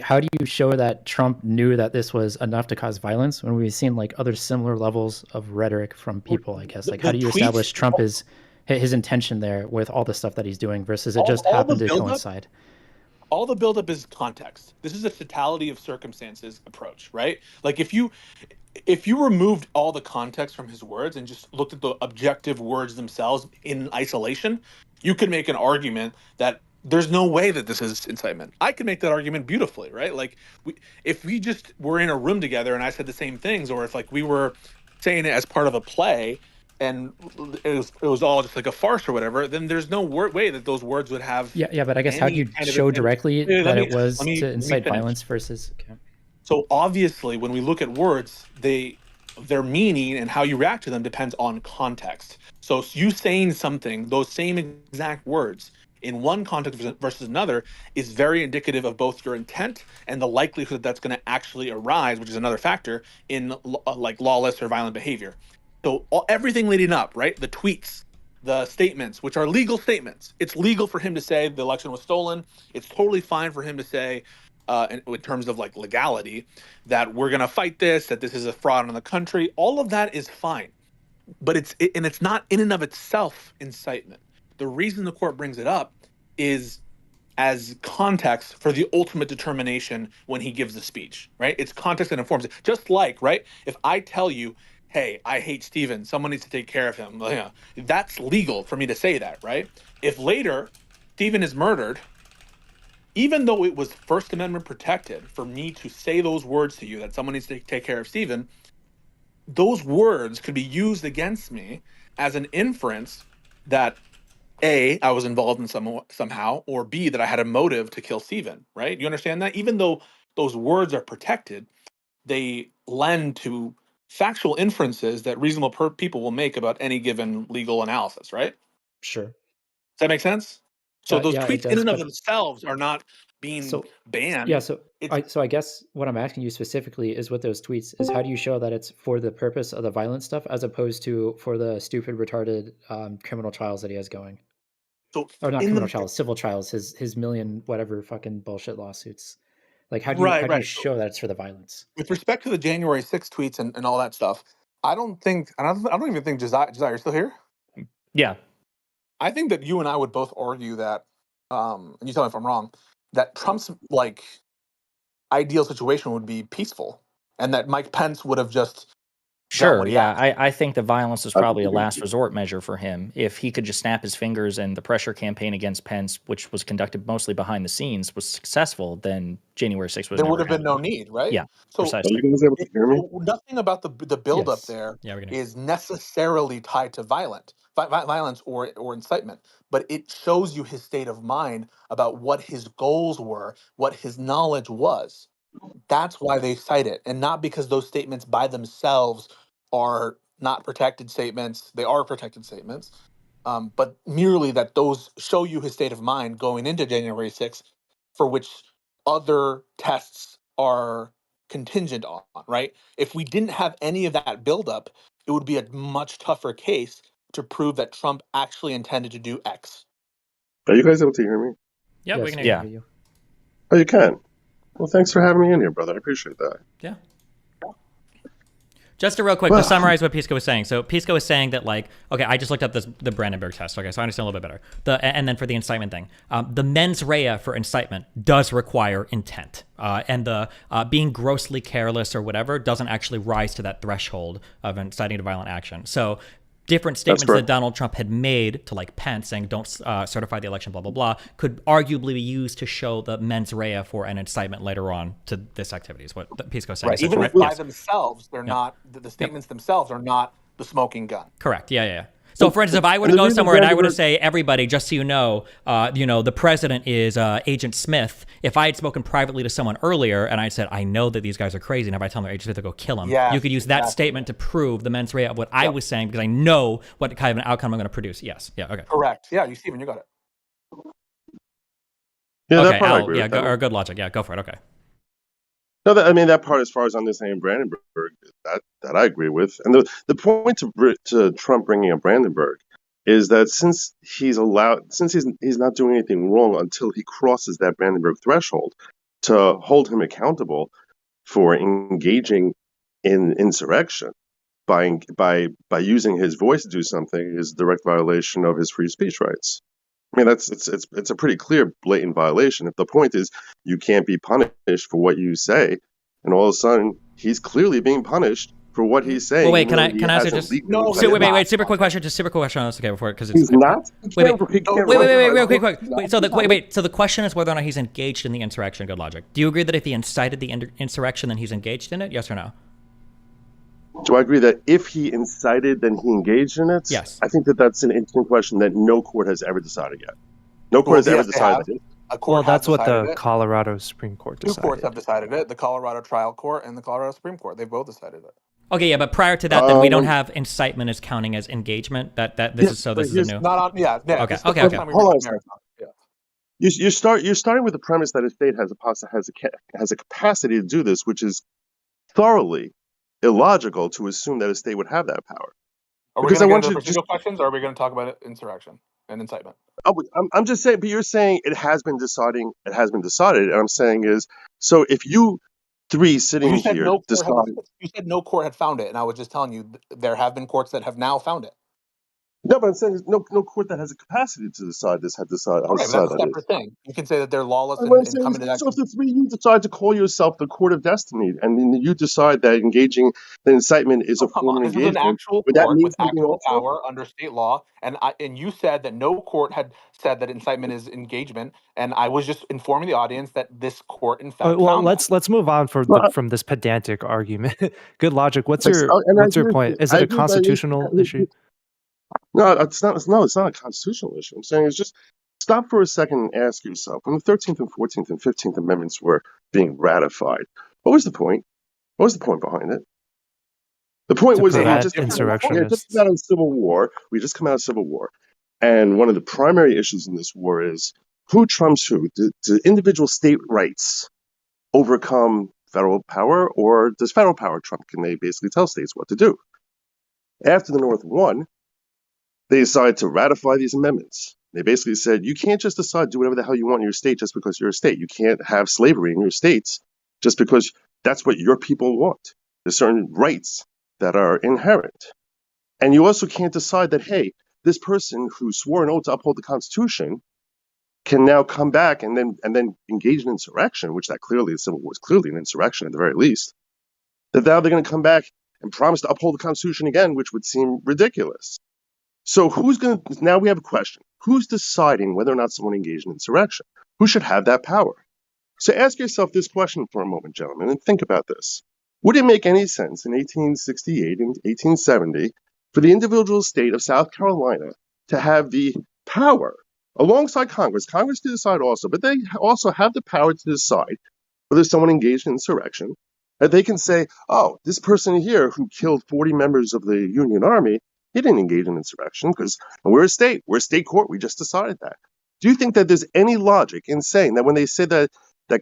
how do you show that Trump knew that this was enough to cause violence when we've seen other similar levels of rhetoric from people? I guess how do you establish Trump is his intention there with all the stuff that he's doing versus it just happened to coincide? All the buildup is context. This is a totality of circumstances approach, right? If you removed all the context from his words and just looked at the objective words themselves in isolation, you could make an argument that there's no way that this is incitement. I could make that argument beautifully, right? If we just were in a room together and I said the same things, or if we were saying it as part of a play and it was all just a farce or whatever, then there's no way that those words would have. Yeah, but I guess how do you show directly that it was to incite violence versus? Okay. So obviously, when we look at words, their meaning and how you react to them depends on context. So you saying something, those same exact words, in one context versus another is very indicative of both your intent and the likelihood that's going to actually arise, which is another factor in lawless or violent behavior. So everything leading up, right? The tweets, the statements, which are legal statements. It's legal for him to say the election was stolen. It's totally fine for him to say, in terms of legality, that we're going to fight this, that this is a fraud on the country. All of that is fine, but it's not in and of itself incitement. The reason the court brings it up is as context for the ultimate determination when he gives the speech, right? It's context that informs it. Just right? If I tell you, hey, I hate Steven, someone needs to take care of him, that's legal for me to say that, right? If later Steven is murdered, even though it was First Amendment protected for me to say those words to you, that someone needs to take care of Steven, those words could be used against me as an inference that A, I was involved in somehow, or B, that I had a motive to kill Steven, right? You understand that? Even though those words are protected, they lend to factual inferences that reasonable people will make about any given legal analysis, right? Sure. Does that make sense? So those Yeah, it tweets in does, and of but themselves are not being so banned. yeah, so I guess what I'm asking you specifically is with those tweets is how do you show that it's for the purpose of the violent stuff as opposed to for the stupid, retarded criminal trials that he has going? So Or not in criminal the trials, civil trials, his million whatever fucking bullshit lawsuits. Like how do you right. So show that it's for the violence? with respect to the January 6th tweets and all that stuff, I don't even think Josiah, you're still here? Yeah. I think that you and I would both argue that, and you tell me if I'm wrong, that Trump's like ideal situation would be peaceful, and that Mike Pence would have just done Sure. what he Yeah. asked. I think the violence is probably a last resort measure for him. If he could just snap his fingers and the pressure campaign against Pence, which was conducted mostly behind the scenes, was successful, then January 6th was There never would have been no happening. need, right? Yeah. So, Precisely. nothing about the buildup Yes. there Yeah, we can. is necessarily tied to violence or incitement, but it shows you his state of mind about what his goals were, what his knowledge was. That's why they cite it, and not because those statements by themselves are not protected statements. They are protected statements, but merely that those show you his state of mind going into January 6th, for which other tests are contingent on, right? If we didn't have any of that buildup, it would be a much tougher case to prove that Trump actually intended to do X. Are you guys able to hear me? Yeah, Yes, we can we hear can you. hear you. Oh, you can. Well, thanks for having me in here, brother. I appreciate that. Yeah. Just a real quick to summarize what Pisco was saying. So Pisco was saying that, like, okay, I just looked up the Brandenburg test. Okay, so I understand a little bit better. And then for the incitement thing, the mens rea for incitement does require intent, and the being grossly careless or whatever doesn't actually rise to that threshold of inciting to violent action. So different statements that Donald Trump had made to, like, Pence saying don't certify the election, blah, blah, blah, could arguably be used to show the mens rea for an incitement later on to this activity is what Pisco is saying. Right. Even if by themselves, they're not, the statements themselves are not the smoking gun. Correct. Yeah. So, for instance, if I were to go somewhere and I were to say, everybody, just so you know, the president is Agent Smith. If I had spoken privately to someone earlier and I said, I know that these guys are crazy, and if I tell them they're Agent Smith to go kill him, you could use that statement to prove the mens rea of what I was saying because I know what kind of an outcome I'm going to produce. Yes. Yeah. Okay. Correct. Yeah. Steven, you got it. Yeah, okay, that part I Al, agree with. or good logic. Yeah, go for it. Okay. No, that part, as far as understanding Brandenburg, that I agree with. And the point to Trump bringing up Brandenburg is that since he's not doing anything wrong until he crosses that Brandenburg threshold, to hold him accountable for engaging in insurrection by using his voice to do something is a direct violation of his free speech rights. I mean, it's a pretty clear, blatant violation. If the point is you can't be punished for what you say, and all of a sudden he's clearly being punished for what he's saying. Well, wait, can I ask just wait, super quick question on this, okay, before because it's he's not. Wait, real quick. Wait, so the question is whether or not he's engaged in the insurrection. Good logic. Do you agree that if he incited the insurrection, then he's engaged in it? Yes or no? Do I agree that if he incited, then he engaged in it? Yes. I think that's an interesting question that no court has ever decided yet. No court has ever decided. Well, that's what the Colorado Supreme Court decided. Two courts have decided it: the Colorado Trial Court and the Colorado Supreme Court. They both decided it. Okay, yeah, but prior to that, then we don't have incitement as counting as engagement. This is a new. Not on. Yeah. Okay. Hold on. You're starting with the premise that a state has a capacity to do this, which is thoroughly illogical to assume that a state would have that power. Are we going to get into procedural questions, or are we going to talk about insurrection and incitement? I'm just saying, but you're saying it has been decided, and I'm saying is, so if you three sitting here decide... You said no court had found it, and I was just telling you there have been courts that have now found it. No, but I'm saying no court that has a capacity to decide this had decided. Okay, that's a separate thing. You can say that they're lawless and coming to that. So if the three of you decide to call yourself the court of destiny, and then you decide that engaging the incitement is a form of engagement, this is an actual court with actual power under state law, and you said that no court had said that incitement is engagement, and I was just informing the audience that this court, in fact, found let's move on from this pedantic argument. Good logic. What's your point? Is it a constitutional issue? No, it's not. It's not a constitutional issue. I'm saying it's just stop for a second and ask yourself: when the 13th and 14th and 15th Amendments were being ratified, what was the point? What was the point behind it? The point was that we just come out of Civil War. We just come out of Civil War, and one of the primary issues in this war is who trumps who. Do individual state rights overcome federal power, or does federal power trump? Can they basically tell states what to do? After the North won, they decided to ratify these amendments. They basically said, you can't just decide to do whatever the hell you want in your state just because you're a state. You can't have slavery in your states just because that's what your people want. There's certain rights that are inherent. And you also can't decide that, hey, this person who swore an oath to uphold the Constitution can now come back and then engage in insurrection, which that clearly, the Civil War was clearly an insurrection at the very least, that now they're going to come back and promise to uphold the Constitution again, which would seem ridiculous. So now we have a question. Who's deciding whether or not someone engaged in insurrection? Who should have that power? So ask yourself this question for a moment, gentlemen, and think about this. Would it make any sense in 1868 and 1870 for the individual state of South Carolina to have the power, alongside Congress to decide also, but they also have the power to decide whether someone engaged in insurrection, that they can say, oh, this person here who killed 40 members of the Union Army, he didn't engage in insurrection because we're a state court. We just decided that. Do you think that there's any logic in saying that when they say that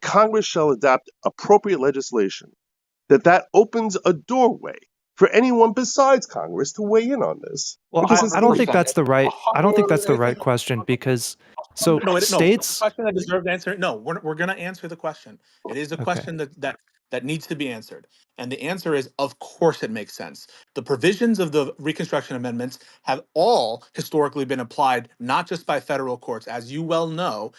Congress shall adopt appropriate legislation, that opens a doorway for anyone besides Congress to weigh in on this? Well, I don't think that's the right. I don't think that's the right question because states. No, question that deserves answer. No, we're going to answer the question. It is a question that needs to be answered. And the answer is, of course, it makes sense. The provisions of the Reconstruction Amendments have all historically been applied, not just by federal courts. As you well know,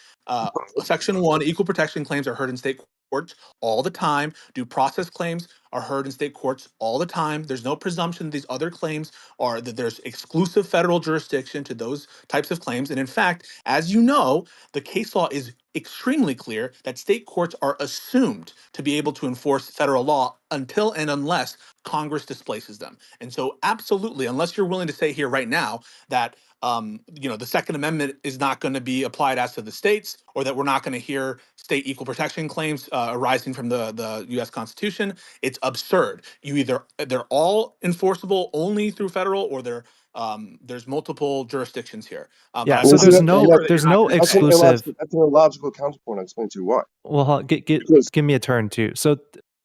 Section 1, equal protection claims are heard in state courts all the time. Due process claims are heard in state courts all the time. There's no presumption that these other claims are that there's exclusive federal jurisdiction to those types of claims. And in fact, as you know, the case law is extremely clear that state courts are assumed to be able to enforce federal law until and unless Congress displaces them. And so absolutely, unless you're willing to say here right now that the Second Amendment is not going to be applied as to the states, or that we're not going to hear state equal protection claims arising from the U.S. Constitution, it's absurd. They're all enforceable only through federal, or there's multiple jurisdictions here. So there's no exclusive. That's an illogical counterpoint. I'll explain to you why. Well, give me a turn too. So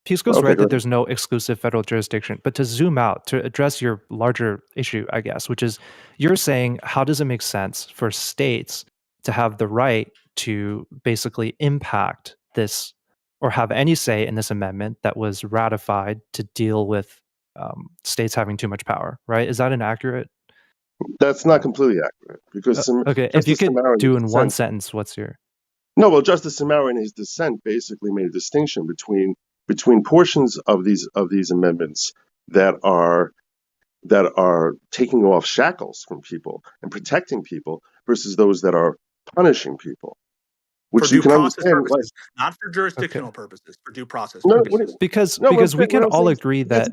Pisco's right that there's no exclusive federal jurisdiction, but to zoom out to address your larger issue, I guess, which is you're saying, how does it make sense for states to have the right to basically impact this or have any say in this amendment that was ratified to deal with states having too much power, right? Is that inaccurate? That's not completely accurate because if you could do in one sentence, what's your? No, well, Justice Samara in his dissent basically made a distinction between portions of these amendments that are taking off shackles from people and protecting people versus those that are punishing people. Which you can understand, purposes, not for jurisdictional purposes, for due process purposes. Because we can all agree that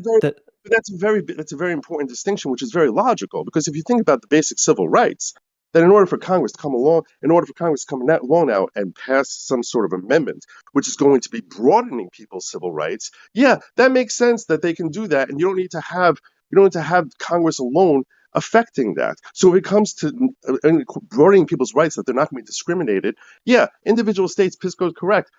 that's a very important distinction, which is very logical. Because if you think about the basic civil rights, that in order for Congress to come along now and pass some sort of amendment, which is going to be broadening people's civil rights, yeah, that makes sense that they can do that, and you don't need to have Congress alone affecting that. So if it comes to broadening people's rights, that they're not going to be discriminated, yeah, individual states, Pisco is correct.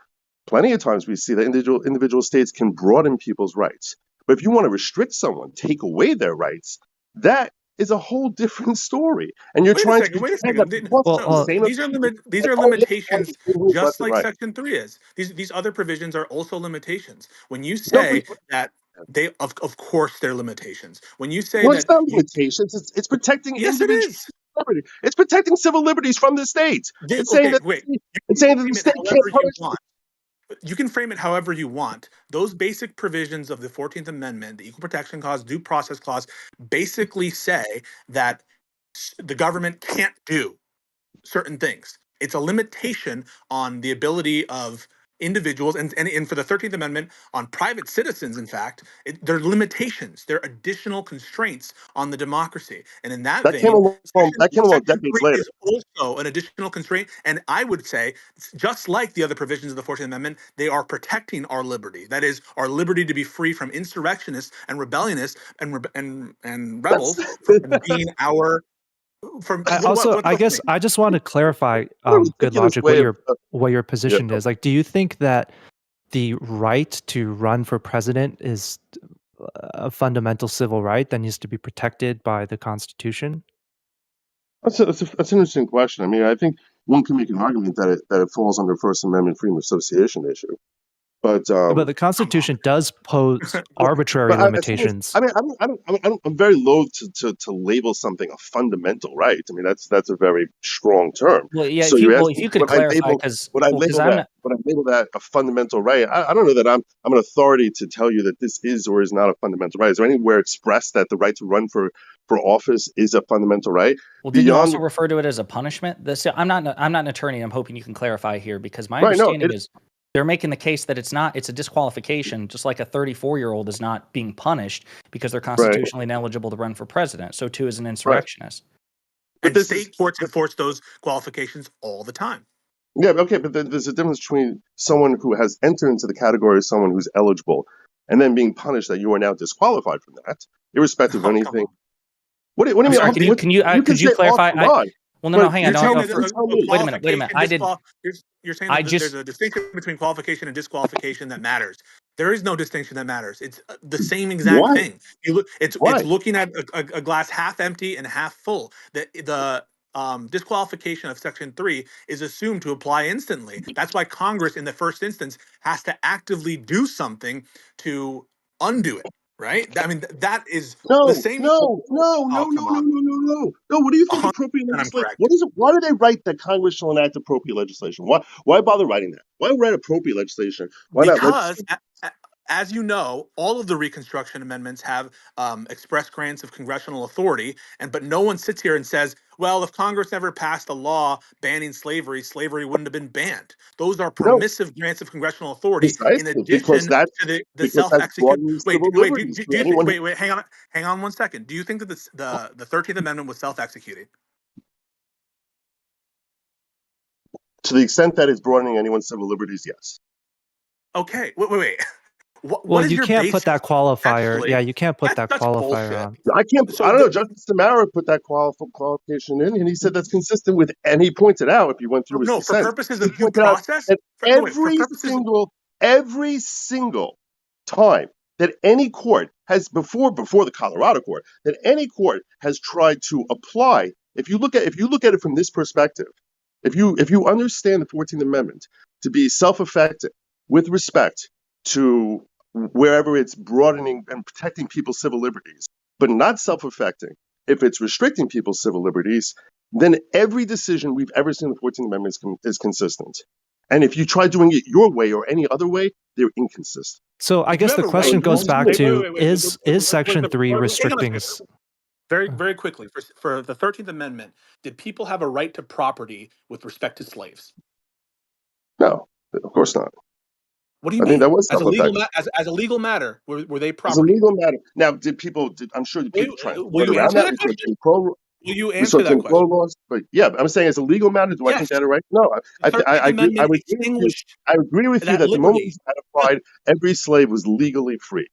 Plenty of times we see that individual states can broaden people's rights. But if you want to restrict someone, take away their rights, that is a whole different story. And you're trying to wait a second. These are limitations, just like Section 3 is. These other provisions are also limitations. When you say that they, of course, they're limitations. When you say it's not limitations, it's protecting individual liberty. It's protecting civil liberties from the states. It's saying that the state can't punish. You can frame it however you want. Those basic provisions of the 14th Amendment, the Equal Protection Clause, Due Process Clause, basically say that the government can't do certain things. It's a limitation on the ability of individuals, and for the 13th Amendment on private citizens, in fact, there are limitations, there are additional constraints on the democracy. And in that That came vein, along. That came along Section decades 3 later. is also an additional constraint. And I would say, just like the other provisions of the 14th Amendment, they are protecting our liberty. That is, our liberty to be free from insurrectionists and rebellionists and rebels from being our. From I guess I just want to clarify, good logic, what your position is. Like, do you think that the right to run for president is a fundamental civil right that needs to be protected by the Constitution? That's an interesting question. I mean, I think one can make an argument that it falls under First Amendment freedom of association issue. But the Constitution does pose arbitrary limitations. I'm very loath to label something a fundamental right. I mean, that's a very strong term. Well, yeah. So if you could clarify, because would I label that a fundamental right? I don't know that I'm an authority to tell you that this is or is not a fundamental right. Is there anywhere expressed that the right to run for office is a fundamental right? Well, did you also refer to it as a punishment? I'm not an attorney. I'm hoping you can clarify here, because my understanding is they're making the case that it's a disqualification, just like a 34-year-old is not being punished because they're constitutionally ineligible to run for president. So too is an insurrectionist. But the state courts enforce those qualifications all the time. Yeah, okay, but there's a difference between someone who has entered into the category of someone who's eligible and then being punished that you are now disqualified from that, irrespective of anything. What do you mean? Sorry, could you clarify? Well, no, hang on. Wait a minute. You're saying that there's a distinction between qualification and disqualification that matters. There is no distinction that matters. It's the same exact thing. It's looking at a glass half empty and half full. The disqualification of Section 3 is assumed to apply instantly. That's why Congress, in the first instance, has to actively do something to undo it. Right? I mean, that is the same. No. What do you think appropriate legislation? Why do they write that Congress shall enact appropriate legislation? Why bother writing that? Why write appropriate legislation? Why because, as you know, all of the Reconstruction amendments have express grants of congressional authority, but no one sits here and says, well, if Congress never passed a law banning slavery, slavery wouldn't have been banned. Those are permissive grants of congressional authority in addition to the self-execution. Wait, hang on 1 second. Do you think that the 13th Amendment was self-executing? To the extent that it's broadening anyone's civil liberties, yes. Okay, wait. You can't put that qualifier. Yeah, you can't put that qualifier on. I don't know. Justice Tamara put that qualification in, and he said that's consistent with. And he pointed out, if you went through his dissent, for purposes of due process, every single time that any court has before the Colorado court that any court has tried to apply. If you look at it from this perspective, if you understand the 14th Amendment to be self-effective with respect to wherever it's broadening and protecting people's civil liberties, but not self-affecting if it's restricting people's civil liberties, then every decision we've ever seen in the 14th Amendment is consistent. And if you try doing it your way or any other way, they're inconsistent. So I guess the question goes back to, is Section 3 restricting... Very, very quickly, for the 13th Amendment, did people have a right to property with respect to slaves? No, of course not. What do you mean? That was as a legal matter, were they property? As a legal matter. Now, I'm sure the people trying to will you answer that question? Will you answer that question? Laws, but yeah, I'm saying as a legal matter, do I think that right? No, I agree with you that the moment it was ratified, every slave was legally freed.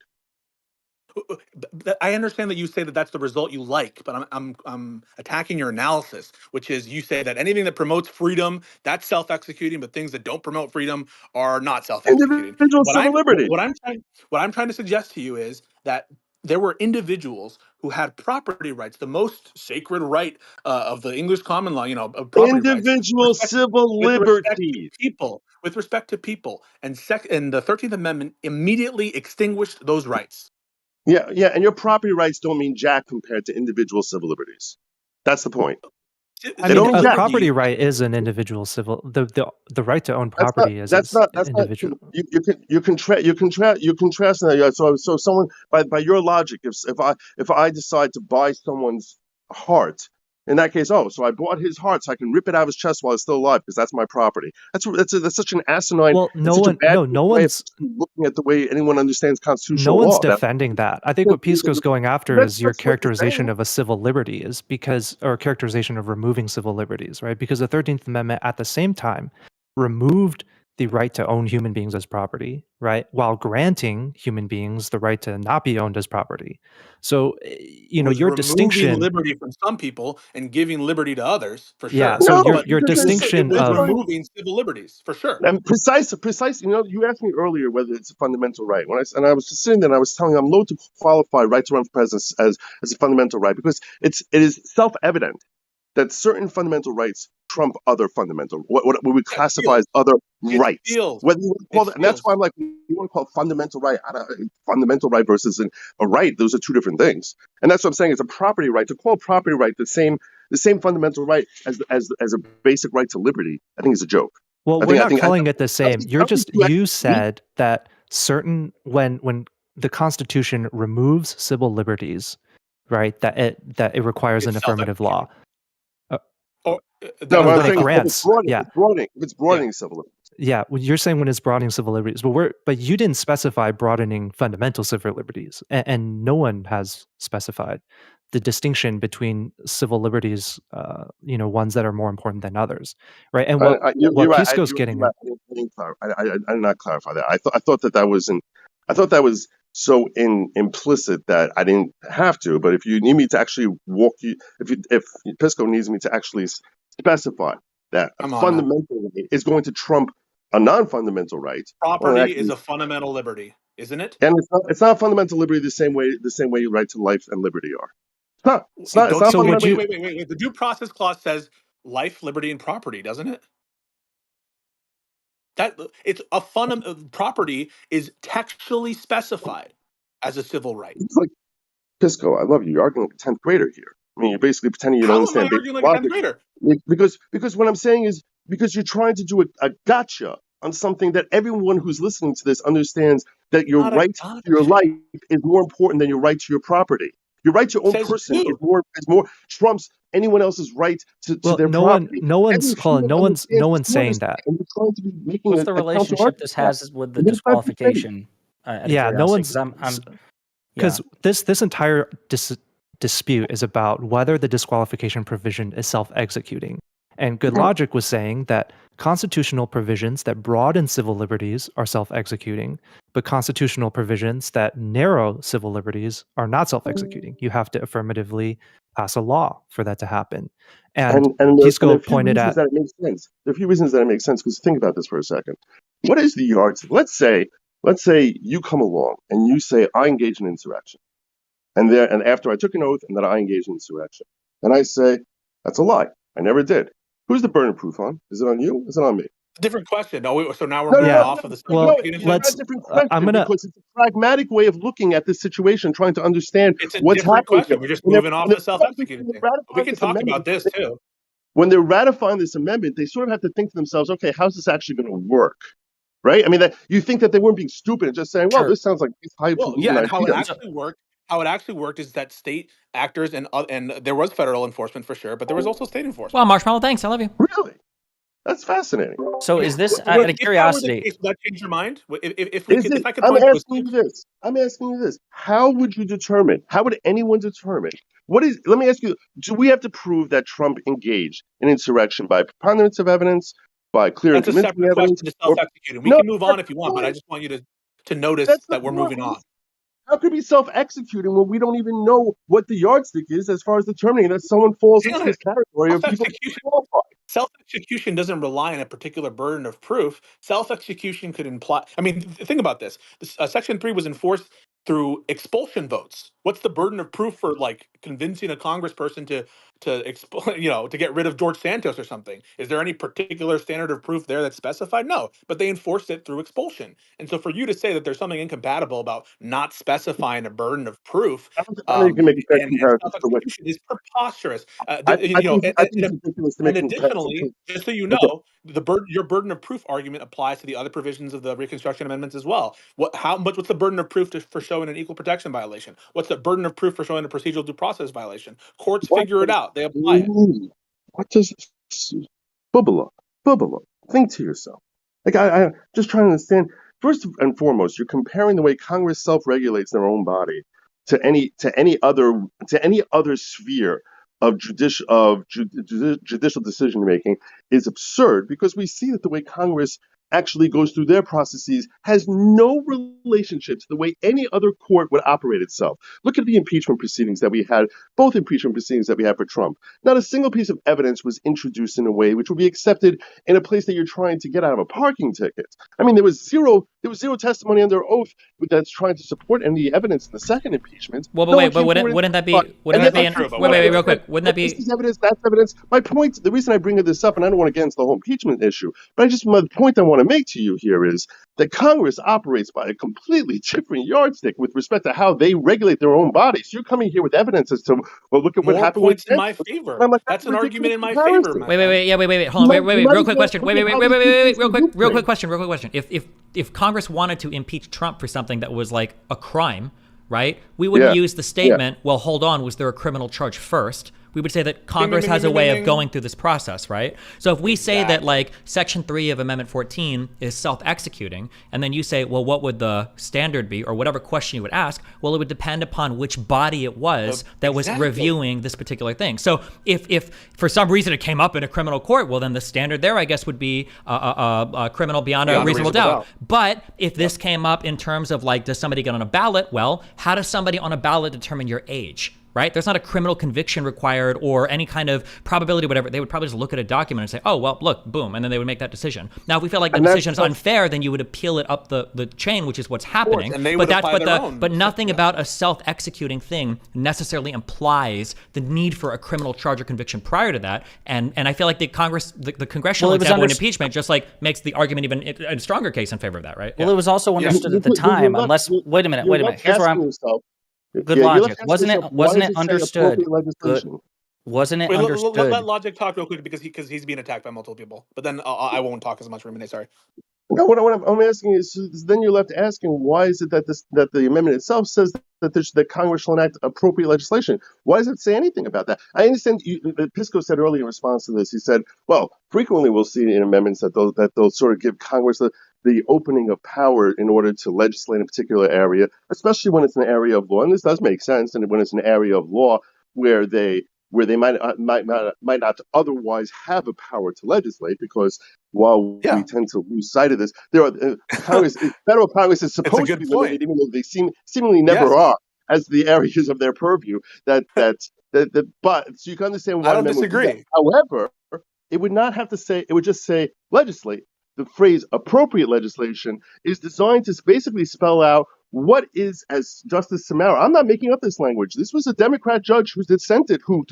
I understand that you say that that's the result you like, but I'm attacking your analysis, which is you say that anything that promotes freedom, that's self-executing, but things that don't promote freedom are not self-executing. Individual civil liberty. What I'm trying to suggest to you is that there were individuals who had property rights, the most sacred right of the English common law, of property individual rights, civil liberties. With respect to people, and the 13th Amendment immediately extinguished those rights. Yeah, and your property rights don't mean jack compared to individual civil liberties. That's the point. I mean, a property right is an individual civil. The right to own property is individual. You contrast that. So someone by your logic, if I decide to buy someone's heart In that case, so I bought his heart so I can rip it out of his chest while it's still alive because that's my property. That's such an asinine, Well, it's such a bad way of looking at the way anyone understands constitutional no law. one's defending that. I think what Pisco's going after is your characterization of a civil liberty is or characterization of removing civil liberties, right? Because the 13th Amendment at the same time removed the right to own human beings as property, right? While granting human beings the right to not be owned as property. So, your distinction, liberty from some people and giving liberty to others, for sure. Yeah, so your distinction it was of removing civil liberties, for sure. And precise. You asked me earlier whether it's a fundamental right. And I was just sitting there and I was telling you I'm loath to qualify right to run for president as a fundamental right because it is self-evident that certain fundamental rights trump other fundamental, what we would classify as other rights. Whether you want to call it, and that's why I'm like, you want to call it fundamental right? Fundamental right versus a right; those are two different things. And that's what I'm saying. It's a property right. To call property right the same fundamental right as a basic right to liberty, I think is a joke. Well, we're not calling it the same. You said that when the Constitution removes civil liberties, right? That it requires an affirmative law. No, I'm saying it's broadening civil liberties. Yeah, you're saying when it's broadening civil liberties, but you didn't specify broadening fundamental civil liberties, and no one has specified the distinction between civil liberties, ones that are more important than others, right? And what Pisco's getting at, I did not clarify that. I thought that was so implicit that I didn't have to. But if you need me to actually if Pisco needs me to actually specify that a fundamental right is going to trump a non-fundamental right. Property is a fundamental liberty, isn't it? And it's not a fundamental liberty the same way your right to life and liberty are. It's not. Wait. The Due Process Clause says life, liberty, and property, doesn't it? That it's a property is textually specified as a civil right. It's like, Pisco, I love you. You're arguing like a 10th grader here. I mean, you're basically pretending you don't understand. How am I arguing like a 10th grader? Because what I'm saying is because you're trying to do a gotcha on something that everyone who's listening to this understands that your right to your life is more important than your right to your property. Your right to your own person is more trumps anyone else's right to their property. No one's saying that. And you're trying to be making What's the relationship this has with the disqualification? No one's because this entire dispute is about whether the disqualification provision is self-executing. And Good Logic was saying that constitutional provisions that broaden civil liberties are self-executing, but constitutional provisions that narrow civil liberties are not self-executing. You have to affirmatively pass a law for that to happen. And Pisco pointed out that it makes sense. There are a few reasons that it makes sense, because think about this for a second. What is the yardstick? Let's say you come along and you say, I engage in insurrection. And after I took an oath and that I engaged in insurrection. And I say, that's a lie. I never did. Who's the burden of proof on? Is it on you? Is it on me? Different question. So now we're moving off of the. Well, because it's a pragmatic way of looking at this situation, trying to understand what's happening. Question. We're just moving off the self-executing thing. We can talk about this too. When they're ratifying this amendment, they sort of have to think to themselves, okay, how's this actually going to work? Right? I mean, that you think that they weren't being stupid and just saying, well, this sounds like how it actually worked is that state actors and there was federal enforcement for sure, but there was also state enforcement. Well, Marshmallow, thanks. I love you. Really? That's fascinating. So is this out of curiosity? Would that change your mind? I'm asking you this. How would you determine? How would anyone determine? Let me ask you, do we have to prove that Trump engaged in insurrection by preponderance of evidence, by clear and convincing evidence? That's a separate question to self-executing. We can move on if you want, but I just want you to notice that we're moving on. How could we self-executing when we don't even know what the yardstick is as far as determining that someone falls into this category of people qualified? Self-execution doesn't rely on a particular burden of proof. Self-execution could imply. I mean, think about this. Section 3 was enforced through expulsion votes. What's the burden of proof for convincing a congressperson to get rid of George Santos or something? Is there any particular standard of proof there that's specified? No, but they enforced it through expulsion. And so for you to say that there's something incompatible about not specifying a burden of proof, self-execution is preposterous. Additionally, just so you know, your burden of proof argument applies to the other provisions of the Reconstruction Amendments as well. What's the burden of proof for showing an equal protection violation? What's it? Burden of proof for showing a procedural due process violation. Courts figure it out. They apply it. What does Bubala? Think to yourself. Like I just trying to understand. First and foremost, you're comparing the way Congress self-regulates their own body to any other sphere of judicial decision making is absurd, because we see that the way Congress actually goes through their processes has no relationship to the way any other court would operate itself. Look at the impeachment proceedings that we had, both impeachment proceedings that we had for Trump. Not a single piece of evidence was introduced in a way which would be accepted in a place that you're trying to get out of a parking ticket. I mean, there was zero testimony under oath that's trying to support any evidence in the second impeachment. Well, but wouldn't that be real quick? Wouldn't that be this is evidence? That's evidence. My point, the reason I bring this up, and I don't want to get into the whole impeachment issue, but my point I want to make to you here is that Congress operates by a completely different yardstick with respect to how they regulate their own bodies. You're coming here with evidence as to, well, look at what happened. More points in my favor. That's an argument in my favor. Wait. Hold on. Wait. Real quick question. Wait. Real quick question. If Congress wanted to impeach Trump for something that was like a crime, right? We wouldn't use the statement, well, hold on, was there a criminal charge first? We would say that Congress has a way of going through this process, right? So if we say that like Section 3 of Amendment 14 is self-executing, and then you say, well, what would the standard be, or whatever question you would ask, well, it would depend upon which body it was that was reviewing this particular thing. So if for some reason it came up in a criminal court, well, then the standard there, I guess, would be a criminal beyond a reasonable doubt. But if this came up in terms of like, does somebody get on a ballot? Well, how does somebody on a ballot determine your age? Right? There's not a criminal conviction required or any kind of probability, whatever. They would probably just look at a document and say, oh, well, look, boom. And then they would make that decision. Now, if we feel like the decision is unfair, then you would appeal it up the chain, which is what's happening. But nothing about a self-executing thing necessarily implies the need for a criminal charge or conviction prior to that. And I feel like the congressional example in impeachment just like makes the argument even a stronger case in favor of that, right? Well, it was also understood at the time, unless, wait a minute. Here's where I'm... Good logic. Wasn't it understood? Wasn't it understood? Let Logic talk real quick because he's being attacked by multiple people. But then I won't talk as much. Renee, sorry. No, what I'm asking is, then you're left asking, why is it that the amendment itself says that Congress shall enact appropriate legislation? Why does it say anything about that? I understand Pisco said earlier in response to this. He said, well, frequently we'll see in amendments that they'll sort of give Congress the opening of power in order to legislate in a particular area, especially when it's an area of law. And this does make sense. And when it's an area of law where they might not otherwise have a power to legislate, because while we tend to lose sight of this, there are federal Congress is supposed to be limited, even though they seemingly never are, as the areas of their purview. But so you can understand why I don't disagree. However, it would not have to say; it would just say legislate. The phrase appropriate legislation is designed to basically spell out what is, as Justice Samara, I'm not making up this language. This was a Democrat judge who dissented, who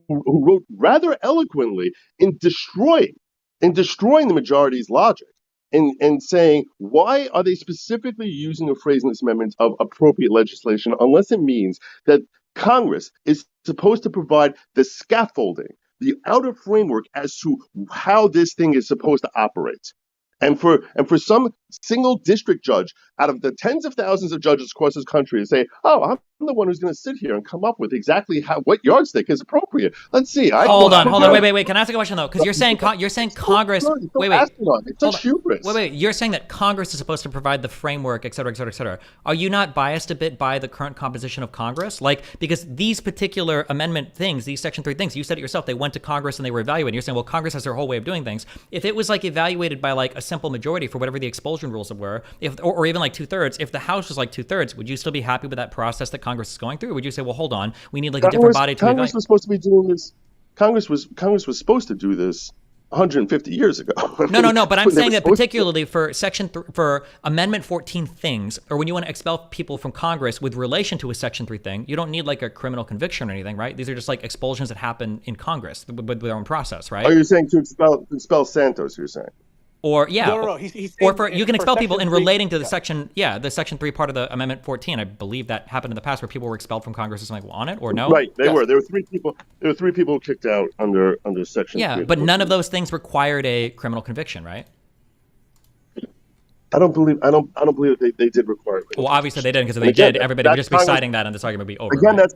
wrote rather eloquently in destroying the majority's logic and saying, why are they specifically using a phrase in this amendment of appropriate legislation unless it means that Congress is supposed to provide the scaffolding, the outer framework as to how this thing is supposed to operate. And for some single district judge out of the tens of thousands of judges across this country to say, oh, I'm the one who's going to sit here and come up with exactly what yardstick is appropriate. Let's see. Hold on. Wait. Can I ask a question though? Because you're saying Congress. It's such hubris. Wait. You're saying that Congress is supposed to provide the framework, et cetera, et cetera, et cetera. Are you not biased a bit by the current composition of Congress? Like, because these particular amendment things, these Section 3 things, you said it yourself, they went to Congress and they were evaluated. You're saying, well, Congress has their whole way of doing things. If it was like evaluated by like a simple majority for whatever the expulsion rules were, or even like 2/3, if the House was like 2/3, would you still be happy with that process that Congress is going through? Or would you say, well, hold on, we need like a different body to evaluate? Congress was supposed to be doing this. Congress was supposed to do this 150 years ago. No. But I'm saying that particularly for for Amendment 14 things, or when you want to expel people from Congress with relation to a Section 3 thing, you don't need like a criminal conviction or anything, right? These are just like expulsions that happen in Congress with their own process, right? Are you saying to expel Santos? You're saying? Or No. You can expel people in relating to the Section 3 part of the Amendment 14. I believe that happened in the past where people were expelled from Congress or something on it, or no? Right, they were. There were three people kicked out under Section 3. Yeah, but none of those things required a criminal conviction, right? I don't believe that they did require it. Well, obviously they didn't, because if they did, everybody would just be citing that, and this argument would be over. Again, right?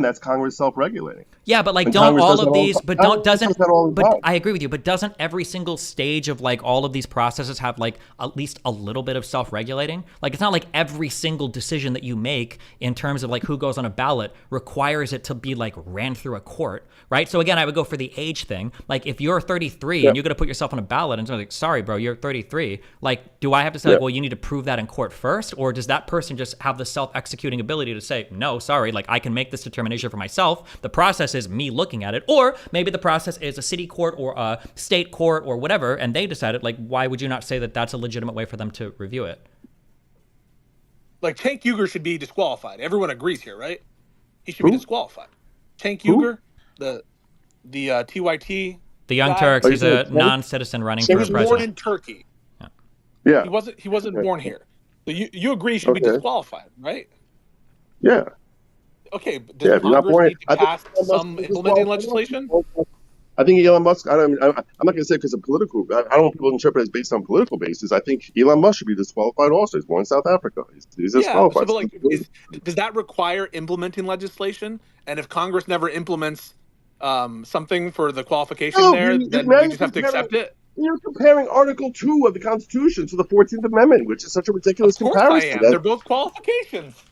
that's Congress self-regulating. Yeah, but like, And don't Congress all does of that all these, the but time. don't doesn't. Congress does that all the But time. I agree with you. But doesn't every single stage of like all of these processes have like at least a little bit of self-regulating? Like, it's not like every single decision that you make in terms of like who goes on a ballot requires it to be like ran through a court, right? So again, I would go for the age thing. Like, if you're 33 and you're going to put yourself on a ballot, and someone's like, sorry, bro, you're 33. Like, do I have to say, like, well, you need to prove that in court first? Or does that person just have the self-executing ability to say, no, sorry, like, I can make this determination for myself. The process is me looking at it. Or maybe the process is a city court or a state court or whatever, and they decided, like, why would you not say that that's a legitimate way for them to review it? Like, Cenk Uygur should be disqualified. Everyone agrees here, right? He should be disqualified. Cenk Uygur, the TYT. The Young guy. Turks, he's a non-citizen running for He president. was born in Turkey. Yeah. He wasn't born here. So you agree he should be disqualified, right? Yeah. Okay, but does Congress need to pass some implementing legislation? I think Elon Musk. I'm not going to say because of political. I don't want people to interpret it as based on political basis. I think Elon Musk should be disqualified also. He's born in South Africa. He's disqualified. But like, does that require implementing legislation? And if Congress never implements something for the qualification then we just have to accept it? You're comparing Article 2 of the Constitution to the 14th Amendment, which is such a ridiculous comparison. I am. They're both qualifications.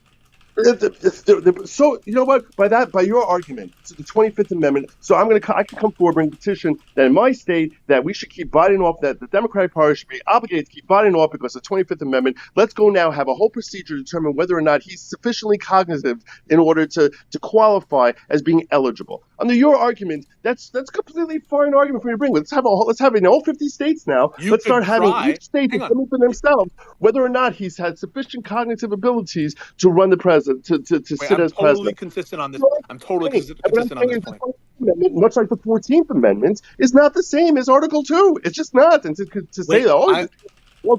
So you know what? By your argument, to the 25th Amendment. So I can come forward and petition that in my state that we should keep Biden off. That the Democratic Party should be obligated to keep Biden off because of the 25th Amendment. Let's go now have a whole procedure to determine whether or not he's sufficiently cognitive in order to qualify as being eligible. Under your argument, that's completely foreign argument for you to bring. Let's have it in all 50 states now. Let's start having each state determine for themselves whether or not he's had sufficient cognitive abilities to run the president. To sit as president. I'm totally consistent on this. I'm totally consistent on this point. Amendment, much like the 14th Amendment, is not the same as Article 2. It's just not. And to say that,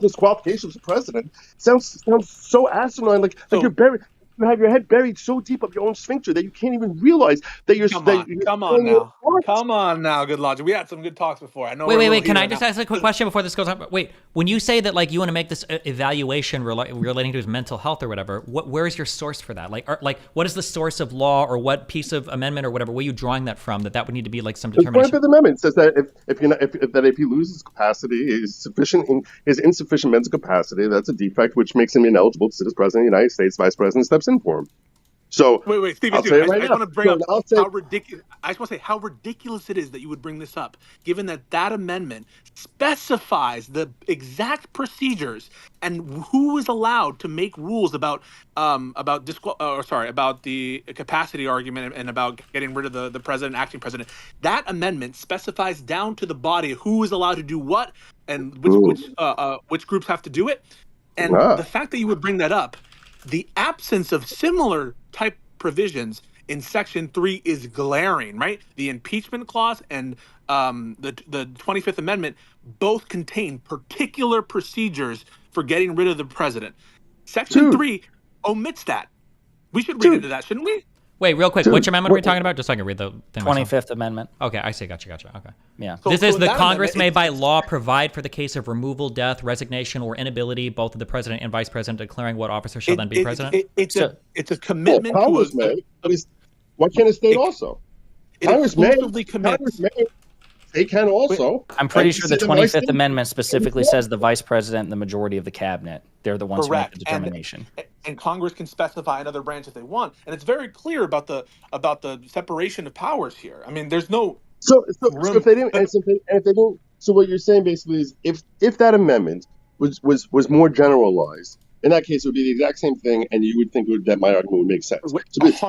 disqualifications of president sounds so asinine. Like you're buried. You have your head buried so deep up your own sphincter that you can't even realize that you're. Come on now, good logic. We had some good talks before. I know. Wait. Can I just ask a quick question before this goes on? Wait, when you say that like you want to make this evaluation relating to his mental health or whatever, where is your source for that? Like what is the source of law or what piece of amendment or whatever? Where are you drawing that from? That would need to be like some determination. The 25th Amendment says that if he loses capacity, his insufficient mental capacity, that's a defect which makes him ineligible to sit as president of the United States. Vice president steps in for him. So wait, Steve, I just want to bring up how ridiculous. I just want to say how ridiculous it is that you would bring this up, given that amendment specifies the exact procedures and who is allowed to make rules about the capacity argument and about getting rid of the president, acting president. That amendment specifies down to the body who is allowed to do what and which groups have to do it. And the fact that you would bring that up. The absence of similar type provisions in Section 3 is glaring, right? The impeachment clause and the 25th Amendment both contain particular procedures for getting rid of the president. Section 3 omits that. We should read into that, shouldn't we? Wait, real quick. Which amendment are we talking about? Just so I can read the thing 25th Amendment. Okay, I see. Gotcha. Okay. Yeah. This is the Congress may by law provide for the case of removal, death, resignation, or inability, both of the president and vice president, declaring what officer shall then be president. It's a commitment. Congress may. Why can't a state also? Congress may. They can also. I'm pretty sure the 25th Amendment specifically says the vice president and the majority of the cabinet. They're the ones who make the determination. And Congress can specify another branch if they want. And it's very clear about the separation of powers here. I mean, there's no. So if they didn't, so what you're saying basically is if that amendment was more generalized, in that case it would be the exact same thing, and you would think that my argument would make sense. So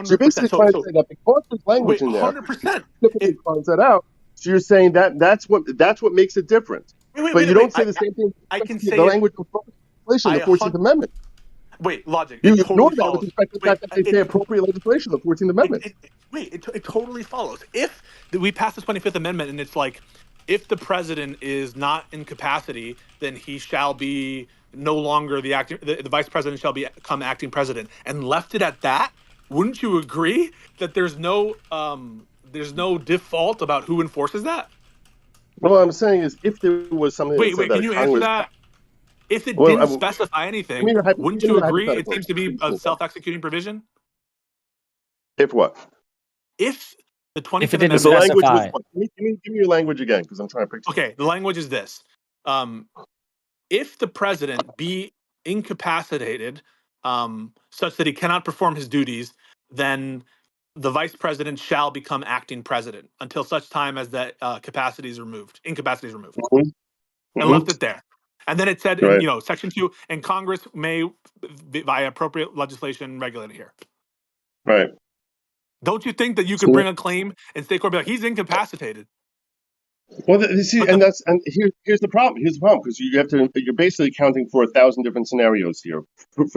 you're basically trying to say that because there's language in there, 100%. It finds that out. So you're saying that's what makes it different. But you don't say the same thing. I can say the language of legislation, the 14th Amendment. Wait, logic. You ignore that with respect to the fact that they say appropriate legislation, the 14th Amendment. It totally follows. If we pass the 25th Amendment and it's like, if the president is not in capacity, then he shall be no longer the vice president shall become acting president, and left it at that, wouldn't you agree that there's no default about who enforces that? Well, what I'm saying is if there was something. Wait, can you answer that? If it Well, didn't specify anything, wouldn't give me you your agree it hypothetical. seems to be a self-executing provision? If what? If the 25th If it didn't If the Amendment... language was specify. what? Give me your language again, because I'm trying to picture. Okay, the language is this. If the president be incapacitated such that he cannot perform his duties, then the vice president shall become acting president until such time as that incapacity is removed. And left it there. And then it said, Right. in Section 2, and Congress may, via appropriate legislation, regulate it here. Right. Don't you think that you could bring a claim in state court, be like, he's incapacitated? Well, here's the problem. Here's the problem, because you're basically accounting for 1,000 different scenarios here.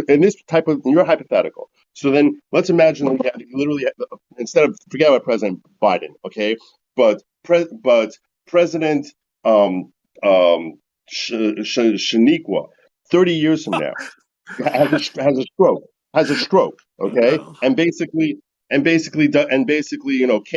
In this type of, you're hypothetical. So then let's imagine that you literally, instead of, forget about President Biden, okay, but President Shaniqua, 30 years from now, has a stroke, okay, and basically,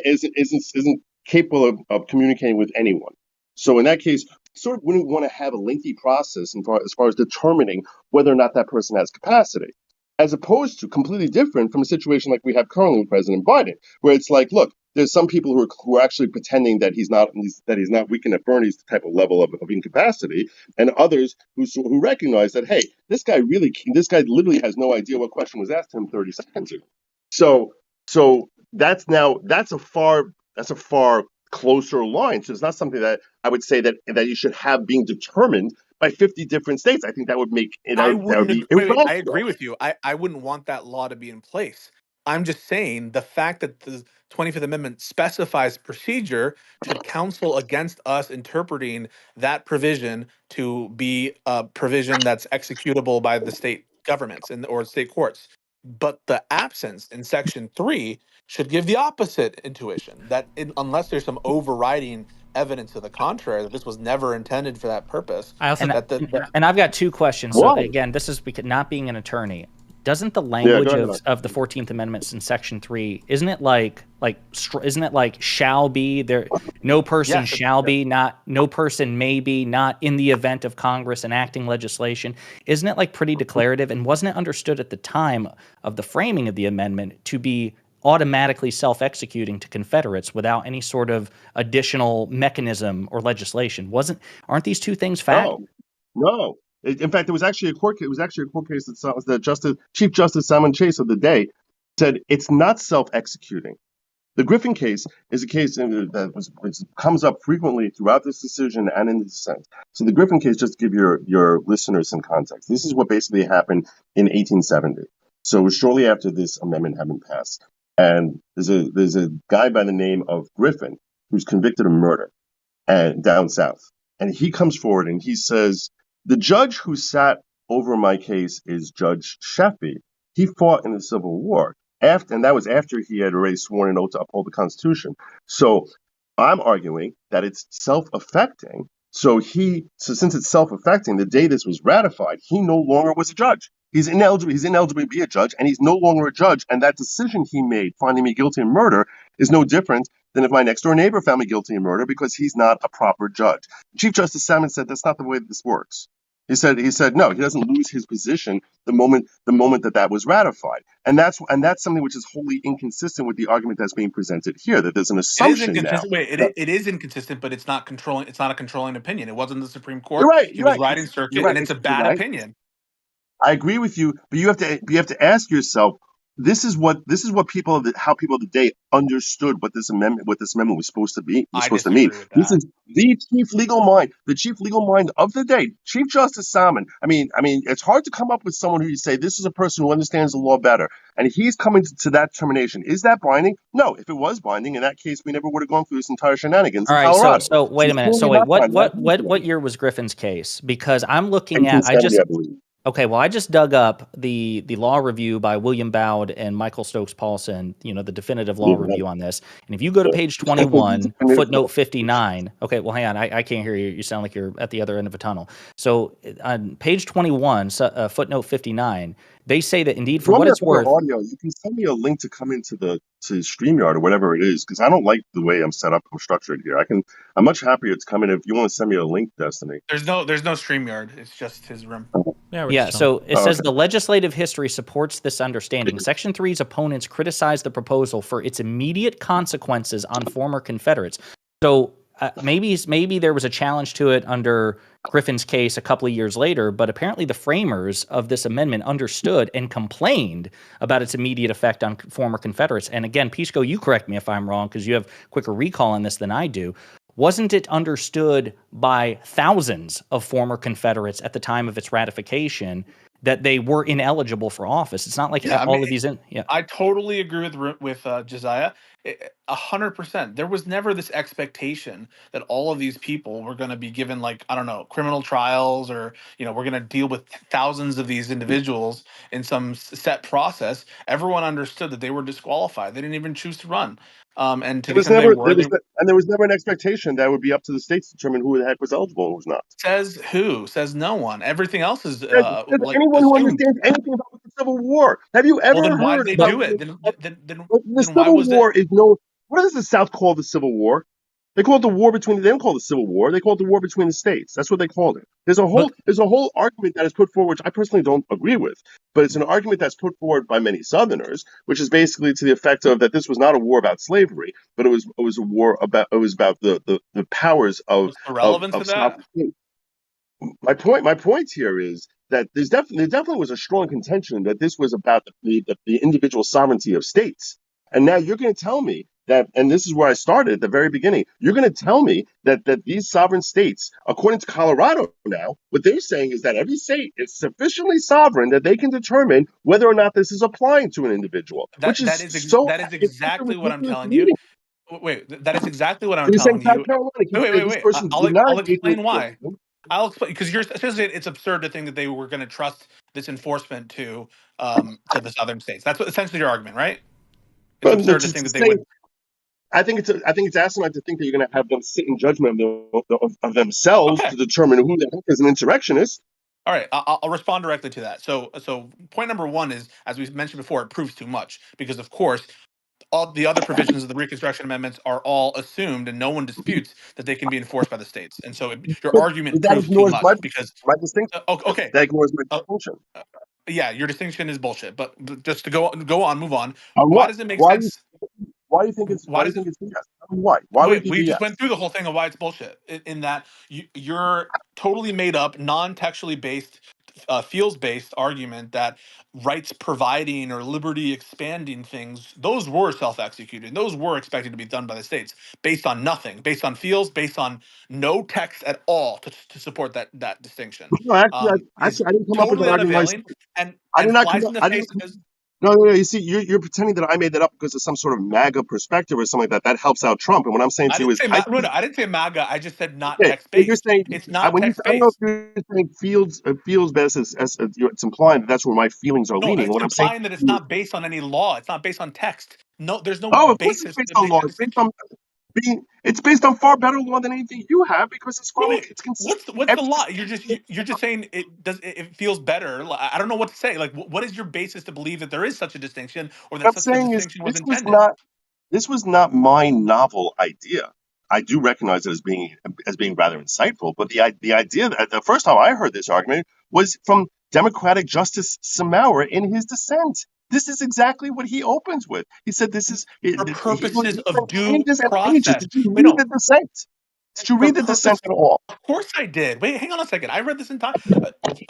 isn't capable of communicating with anyone. So in that case, sort of wouldn't want to have a lengthy process as far as determining whether or not that person has capacity, as opposed to completely different from a situation like we have currently with President Biden, where it's like, look, there's some people who are actually pretending that he's not weak enough for any type of level of incapacity, and others who recognize that, hey, this guy literally has no idea what question was asked to him 30 seconds ago. So that's a far closer line. So it's not something that I would say that you should have being determined by 50 different states. I think that would make it. I I agree with you. I wouldn't want that law to be in place. I'm just saying the fact that the 25th Amendment specifies procedure should counsel against us interpreting that provision to be a provision that's executable by the state governments or state courts. But the absence in Section 3 should give the opposite intuition, that unless there's some overriding evidence to the contrary, that this was never intended for that purpose. And I've got two questions. So again, this is because not being an attorney. Doesn't the language of the 14th Amendment in Section 3, isn't it like shall be there? No person shall be, not no person may be, not in the event of Congress enacting legislation. Isn't it like pretty declarative? And wasn't it understood at the time of the framing of the amendment to be automatically self-executing to Confederates without any sort of additional mechanism or legislation? Aren't these two things fact? No. In fact, it was actually a court case that Chief Justice Simon Chase of the day said it's not self-executing. The Griffin case is a case that comes up frequently throughout this decision and in the dissent. So the Griffin case, just to give your listeners some context, this is what basically happened in 1870. So it was shortly after this amendment had been passed. And there's a guy by the name of Griffin who's convicted of murder and down south. And he comes forward and he says, the judge who sat over my case is Judge Sheffy. He fought in the Civil War, and that was after he had already sworn an oath to uphold the Constitution. So I'm arguing that it's self-affecting. So since it's self-affecting, the day this was ratified, he no longer was a judge. He's ineligible to be a judge, and he's no longer a judge. And that decision he made, finding me guilty of murder, is no different than if my next-door neighbor found me guilty of murder, because he's not a proper judge. Chief Justice Salmon said that's not the way this works. He said no, he doesn't lose his position the moment that was ratified, and that's something which is wholly inconsistent with the argument that's being presented here, that there's an assumption now. It is inconsistent, but it's not controlling. It's not a controlling opinion. It wasn't the Supreme Court. You're right. He was riding circuit, and it's a bad opinion. I agree with you, but you have to ask yourself. This is how people of the day understood what this amendment was supposed to be. This is the chief legal mind of the day, Chief Justice Salmon. I mean, it's hard to come up with someone who you say this is a person who understands the law better, and he's coming to that determination. Is that binding? No. If it was binding, in that case, we never would have gone through this entire shenanigans. All right. So wait a minute. So wait, what year was Griffin's case? Because I'm looking at Okay, well, I just dug up the law review by William Bowd and Michael Stokes Paulson, the definitive law review on this. And if you go to page 21, footnote 59, okay, well, hang on, I can't hear you. You sound like you're at the other end of a tunnel. So on page 21, footnote 59, They say that indeed, If for you want what me to it's cover worth, audio, you can send me a link to come into to StreamYard or whatever it is, because I don't like the way I'm set up, I'm structured here. I'm much happier to come in if you want to send me a link, Destiny. There's no StreamYard. It's just his room. Yeah, so it Oh, says okay. the legislative history supports this understanding. Section 3's opponents criticize the proposal for its immediate consequences on former Confederates. So maybe there was a challenge to it under Griffin's case a couple of years later, but apparently the framers of this amendment understood and complained about its immediate effect on former Confederates. And again, Pisco, you correct me if I'm wrong, because you have quicker recall on this than I do. Wasn't it understood by thousands of former Confederates at the time of its ratification that they were ineligible for office? It's not like all of these. I totally agree with Josiah. 100%. There was never this expectation that all of these people were going to be given, like, I don't know, criminal trials, or we're going to deal with thousands of these individuals in some set process. Everyone understood that they were disqualified. They didn't even choose to run. And to the extent There was never an expectation that it would be up to the states to determine who the heck was eligible and who's not. Says who? Says no one. Everything else is Says like anyone who assumed. understands anything about the Civil War. Have you ever Well, then why heard did they about do it? Then the why Civil was War it? is no. What does the South call the Civil War? They call it the war between. They don't call it the Civil War. They call it the war between the states. That's what they called it. There's a whole argument that is put forward, which I personally don't agree with, but it's an argument that's put forward by many Southerners, which is basically to the effect of that this was not a war about slavery, but it was a war about the powers of the relevance of that. My point here is that there definitely was a strong contention that this was about the individual sovereignty of states. And now you're going to tell me that, and this is where I started at the very beginning, you're going to tell me that these sovereign states, according to Colorado now, what they're saying is that every state is sufficiently sovereign that they can determine whether or not this is applying to an individual. That is exactly what I'm telling you. Wait, that is exactly what I'm You're saying telling you. South Carolina, Wait. I'll explain why. I'll explain, because you're essentially, it's absurd to think that they were going to trust this enforcement to the southern states. That's what essentially your argument, right? It's absurd to think that they would. I think it's asinine to think that you're going to have them sit in judgment of themselves to determine who the heck is an insurrectionist. All right, I'll respond directly to that. So point number one is, as we mentioned before, it proves too much, because of course all the other provisions of the Reconstruction Amendments are all assumed, and no one disputes that they can be enforced by the states. And so your argument proves too much because my distinction. Okay, that ignores my distinction. Yeah, your distinction is bullshit. But just to go on, move on. Why does it make sense? Why do you think it's BS? Why? Why would it be we BS? just went through the whole thing of why it's bullshit. In that you're totally made up, non-textually based, feels-based argument that rights providing or liberty expanding things, those were self-executed. Those were expected to be done by the states based on nothing, based on feels, based on no text at all to support that distinction. No, actually, I didn't come up with an argument myself. And I did not flies come in up. the face because. No. You see, you're pretending that I made that up because of some sort of MAGA perspective or something like that. That helps out Trump. And what I'm saying to you is, I didn't say MAGA. I just said not okay, text-based. you're saying It's not when text-based. I don't know if you're saying feels best as it's implying that that's where my feelings are leaning. It's What I'm saying implying that it's not based on any law. It's not based on text. No, there's no of course basis it's based to on make law. that It's based on far better law than anything you have because it's far. It's consistent. What's the law? You're just saying it feels better. I don't know what to say. Like, what is your basis to believe that there is such a distinction, or that such a distinction was intended? This was not my novel idea. I do recognize it as being rather insightful, but the idea that the first time I heard this argument was from Democratic Justice Samauer in his dissent. This is exactly what he opens with. He said this is for purposes of due process. Did you read the dissent? Did you read the dissent at all? Of course I did. Wait, hang on a second. I read this entire.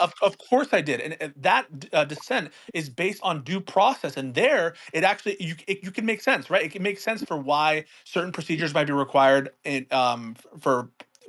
Of course I did, and that dissent is based on due process, and there it actually you can make sense, right? It can make sense for why certain procedures might be required in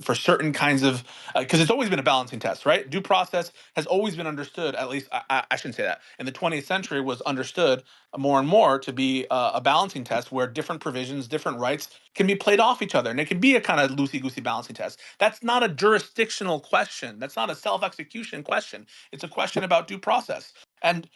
for certain kinds of because it's always been a balancing test, right? Due process has always been understood, at least I shouldn't say that, in the 20th century was understood more and more to be a balancing test where different provisions, different rights can be played off each other, and it can be a kind of loosey-goosey balancing test. That's not a jurisdictional question. That's not a self-execution question. It's a question about due process. And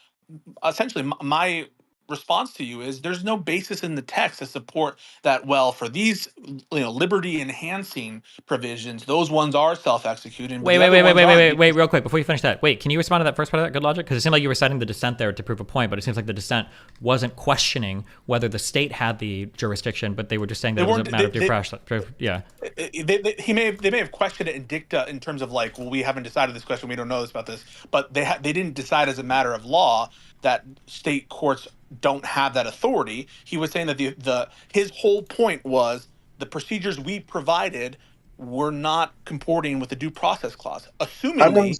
essentially, my response to you is there's no basis in the text to support that. Well, for these, liberty enhancing provisions, those ones are self-executing. Wait, real quick before you finish that. Wait, can you respond to that first part of that, Good Logic? Because it seemed like you were citing the dissent there to prove a point, but it seems like the dissent wasn't questioning whether the state had the jurisdiction, but they were just saying that it was a matter of due process. Yeah. They may have questioned it in dicta in terms of like, well, we haven't decided this question, we don't know about this, but they didn't decide as a matter of law that state courts don't have that authority. He was saying that his whole point was the procedures we provided were not comporting with the due process clause. Assumingly,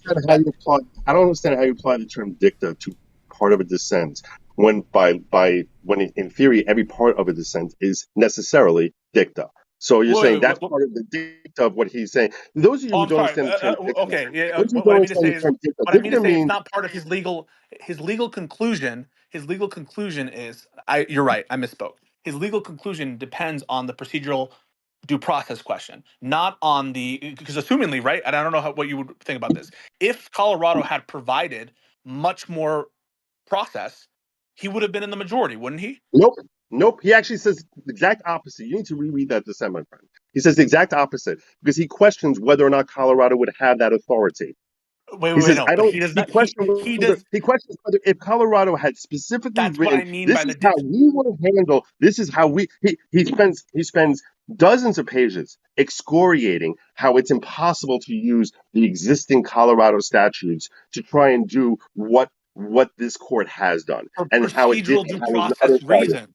I don't understand how you apply the term dicta to part of a dissent when in theory every part of a dissent is necessarily dicta. So you're saying that's part of the dicta of what he's saying. Those of you who don't understand the term dicta, okay, yeah. What I mean to say is, it's not part of his legal conclusion. His legal conclusion is, you're right, I misspoke. His legal conclusion depends on the procedural due process question, not on because assumingly, right, and I don't know what you would think about this. If Colorado had provided much more process, he would have been in the majority, wouldn't he? Nope. He actually says the exact opposite. You need to reread that dissent, my friend. He says the exact opposite because he questions whether or not Colorado would have that authority. He questions whether if Colorado had specifically written, this is how we would have handled. This is how he spends dozens of pages excoriating how it's impossible to use the existing Colorado statutes to try and do what this court has done and how it did. Due process reasons.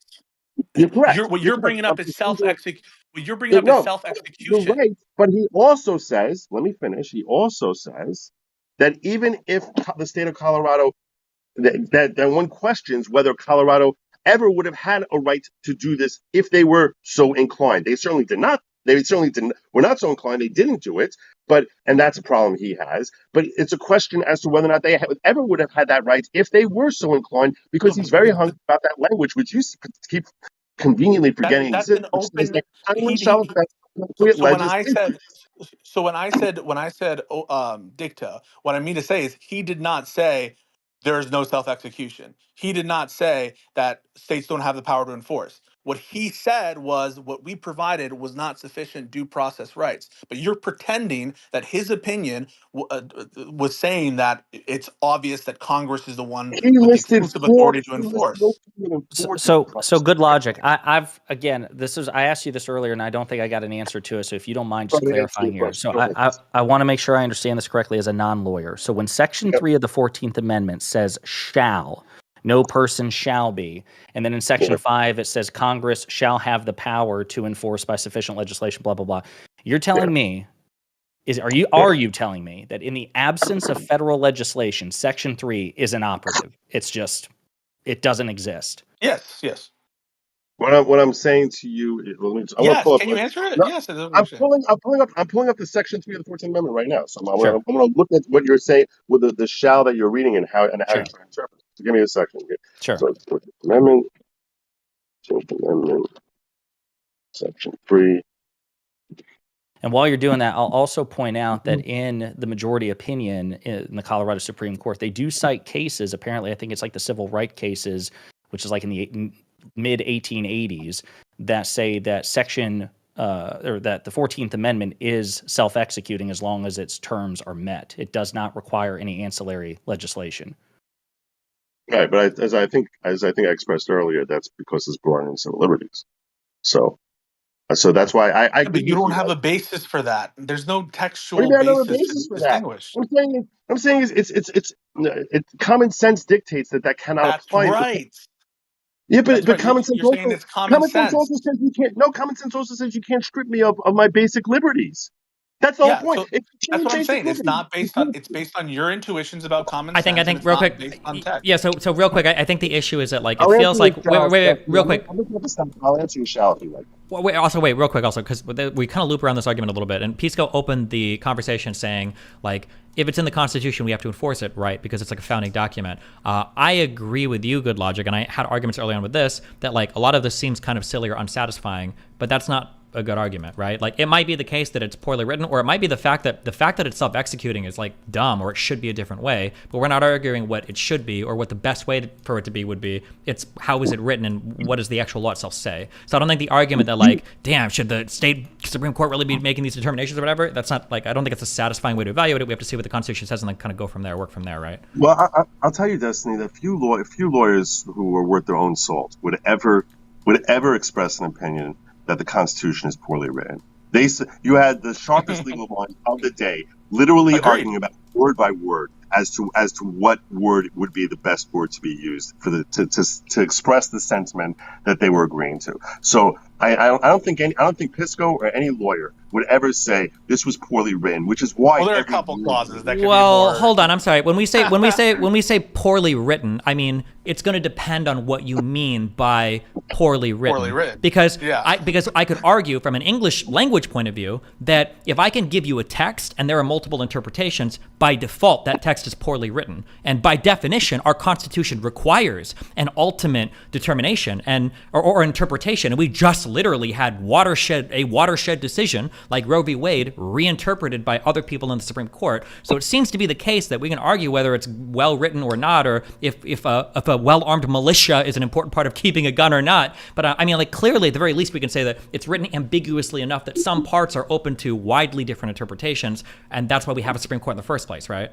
You're correct. You're bringing up is self-execution. You're right, but he also says, let me finish. He also says that even if the state of Colorado, that one questions whether Colorado ever would have had a right to do this if they were so inclined. They certainly did not. Were not so inclined. They didn't do it. And that's a problem he has. But it's a question as to whether or not they ever would have had that right if they were so inclined, because he's very hungry about that language, which you keep conveniently forgetting. So when I said dicta, what I mean to say is he did not say there is no self-execution. He did not say that states don't have the power to enforce. What he said was what we provided was not sufficient due process rights. But you're pretending that his opinion was saying that it's obvious that Congress is the one with the exclusive authority to enforce. So Good Logic. I asked you this earlier, and I don't think I got an answer to it. So if you don't mind just clarifying here. So I want to make sure I understand this correctly as a non-lawyer. So when Section 3 of the 14th Amendment says shall, no person shall be. And then in Section 5, it says Congress shall have the power to enforce by sufficient legislation, blah, blah, blah. You're telling me, are you telling me that in the absence of federal legislation, Section 3 is inoperative? It's just, it doesn't exist. Yes. What I'm saying to you is, can you answer it? No, yes, I'm pulling up the Section 3 of the 14th Amendment right now. So I'm going to look at what you're saying with the shall that you're reading and how you interpret it. So give me a second. Sure. So 14th Amendment, Section 3. And while you're doing that, I'll also point out that in the majority opinion in the Colorado Supreme Court, they do cite cases. Apparently, I think it's like the civil rights cases, which is like in the mid 1880s, that say that that the 14th Amendment is self-executing as long as its terms are met. It does not require any ancillary legislation. Right, but as I think I expressed earlier, that's because it's broader in civil liberties. So that's why I. But you don't have a basis for that. There's no textual basis to distinguish. I'm saying it's common sense dictates that cannot apply. That's right. Yeah, but common sense. You're saying it's common sense. Also says you can't. No, common sense also says you can't strip me of my basic liberties. That's the whole point. So that's what I'm saying. It's not based on. It's based on your intuitions about common sense. I think real quick. Yeah. So real quick, I think the issue is that like it feels like wait, real quick. I'll answer your shall if you like. Wait, real quick, because we kind of loop around this argument a little bit, and Pisco opened the conversation saying, like, if it's in the Constitution, we have to enforce it, right? Because it's like a founding document. I agree with you, Good Logic, and I had arguments early on with this, that like a lot of this seems kind of silly or unsatisfying, but that's not a good argument, right? Like it might be the case that it's poorly written, or it might be the fact that it's self-executing is like dumb, or it should be a different way. But we're not arguing what it should be or what the best way for it to be would be. It's how is it written and what does the actual law itself say. So I don't think the argument that like, damn, should the state Supreme Court really be making these determinations or whatever? That's not like, I don't think it's a satisfying way to evaluate it. We have to see what the Constitution says and then kind of go from there, work from there, right? Well, I'll tell you, Destiny, that few lawyers who are worth their own salt would ever express an opinion that the Constitution is poorly written. You had the sharpest legal mind of the day, literally arguing about word by word as to what word would be the best word to be used for to express the sentiment that they were agreeing to. So I don't think Pisco or any lawyer would ever say this was poorly written, which is why. Well, there are a couple clauses that could be more... hold on. I'm sorry. When we say poorly written, I mean it's going to depend on what you mean by poorly written. Poorly written. Because I could argue from an English language point of view that if I can give you a text and there are multiple interpretations, by default that text is poorly written. And by definition, our Constitution requires an ultimate determination or interpretation. And we just literally had a watershed decision like Roe v. Wade reinterpreted by other people in the Supreme Court. So it seems to be the case that we can argue whether it's well written or not, or if a well-armed militia is an important part of keeping a gun or not. But I mean, like clearly at the very least we can say that it's written ambiguously enough that some parts are open to widely different interpretations, and that's why we have a Supreme Court in the first place, right?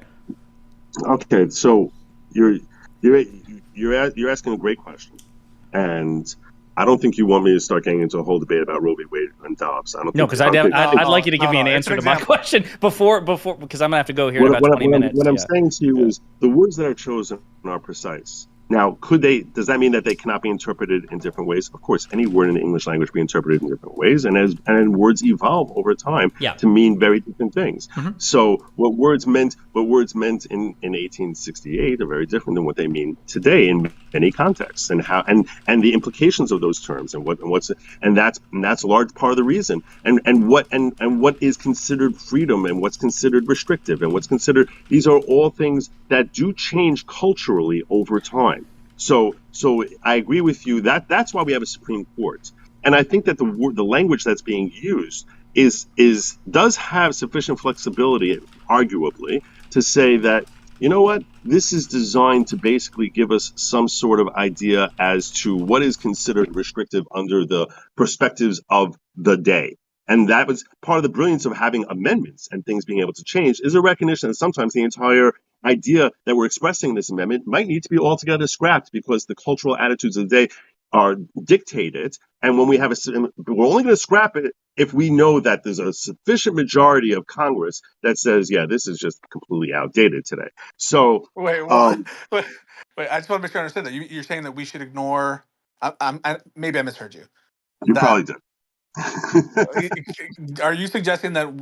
Okay, so you're asking a great question, and I don't think you want me to start getting into a whole debate about Roe v. Wade and Dobbs. No, because I'd like you to give me an answer to my question before because I'm gonna have to go here in about 20 minutes. What I'm saying to you is the words that are chosen are precise. Now, does that mean that they cannot be interpreted in different ways? Of course, any word in the English language can be interpreted in different ways, and words evolve over time to mean very different things. Mm-hmm. So what words meant in 1868 are very different than what they mean today in many contexts, and the implications of those terms and that's a large part of the reason. And what is considered freedom and what's considered restrictive and what's considered, these are all things that do change culturally over time. So I agree with you that's why we have a Supreme Court, and I think that the language that's being used does have sufficient flexibility, arguably, to say that, you know what, this is designed to basically give us some sort of idea as to what is considered restrictive under the perspectives of the day. And that was part of the brilliance of having amendments and things being able to change, is a recognition that sometimes the entire idea that we're expressing in this amendment might need to be altogether scrapped because the cultural attitudes of the day are dictated. And when we're only going to scrap it if we know that there's a sufficient majority of Congress that says, yeah, this is just completely outdated today. So wait, I just want to make sure I understand that you're saying that we should ignore. Maybe I misheard you. You probably did. Are you suggesting that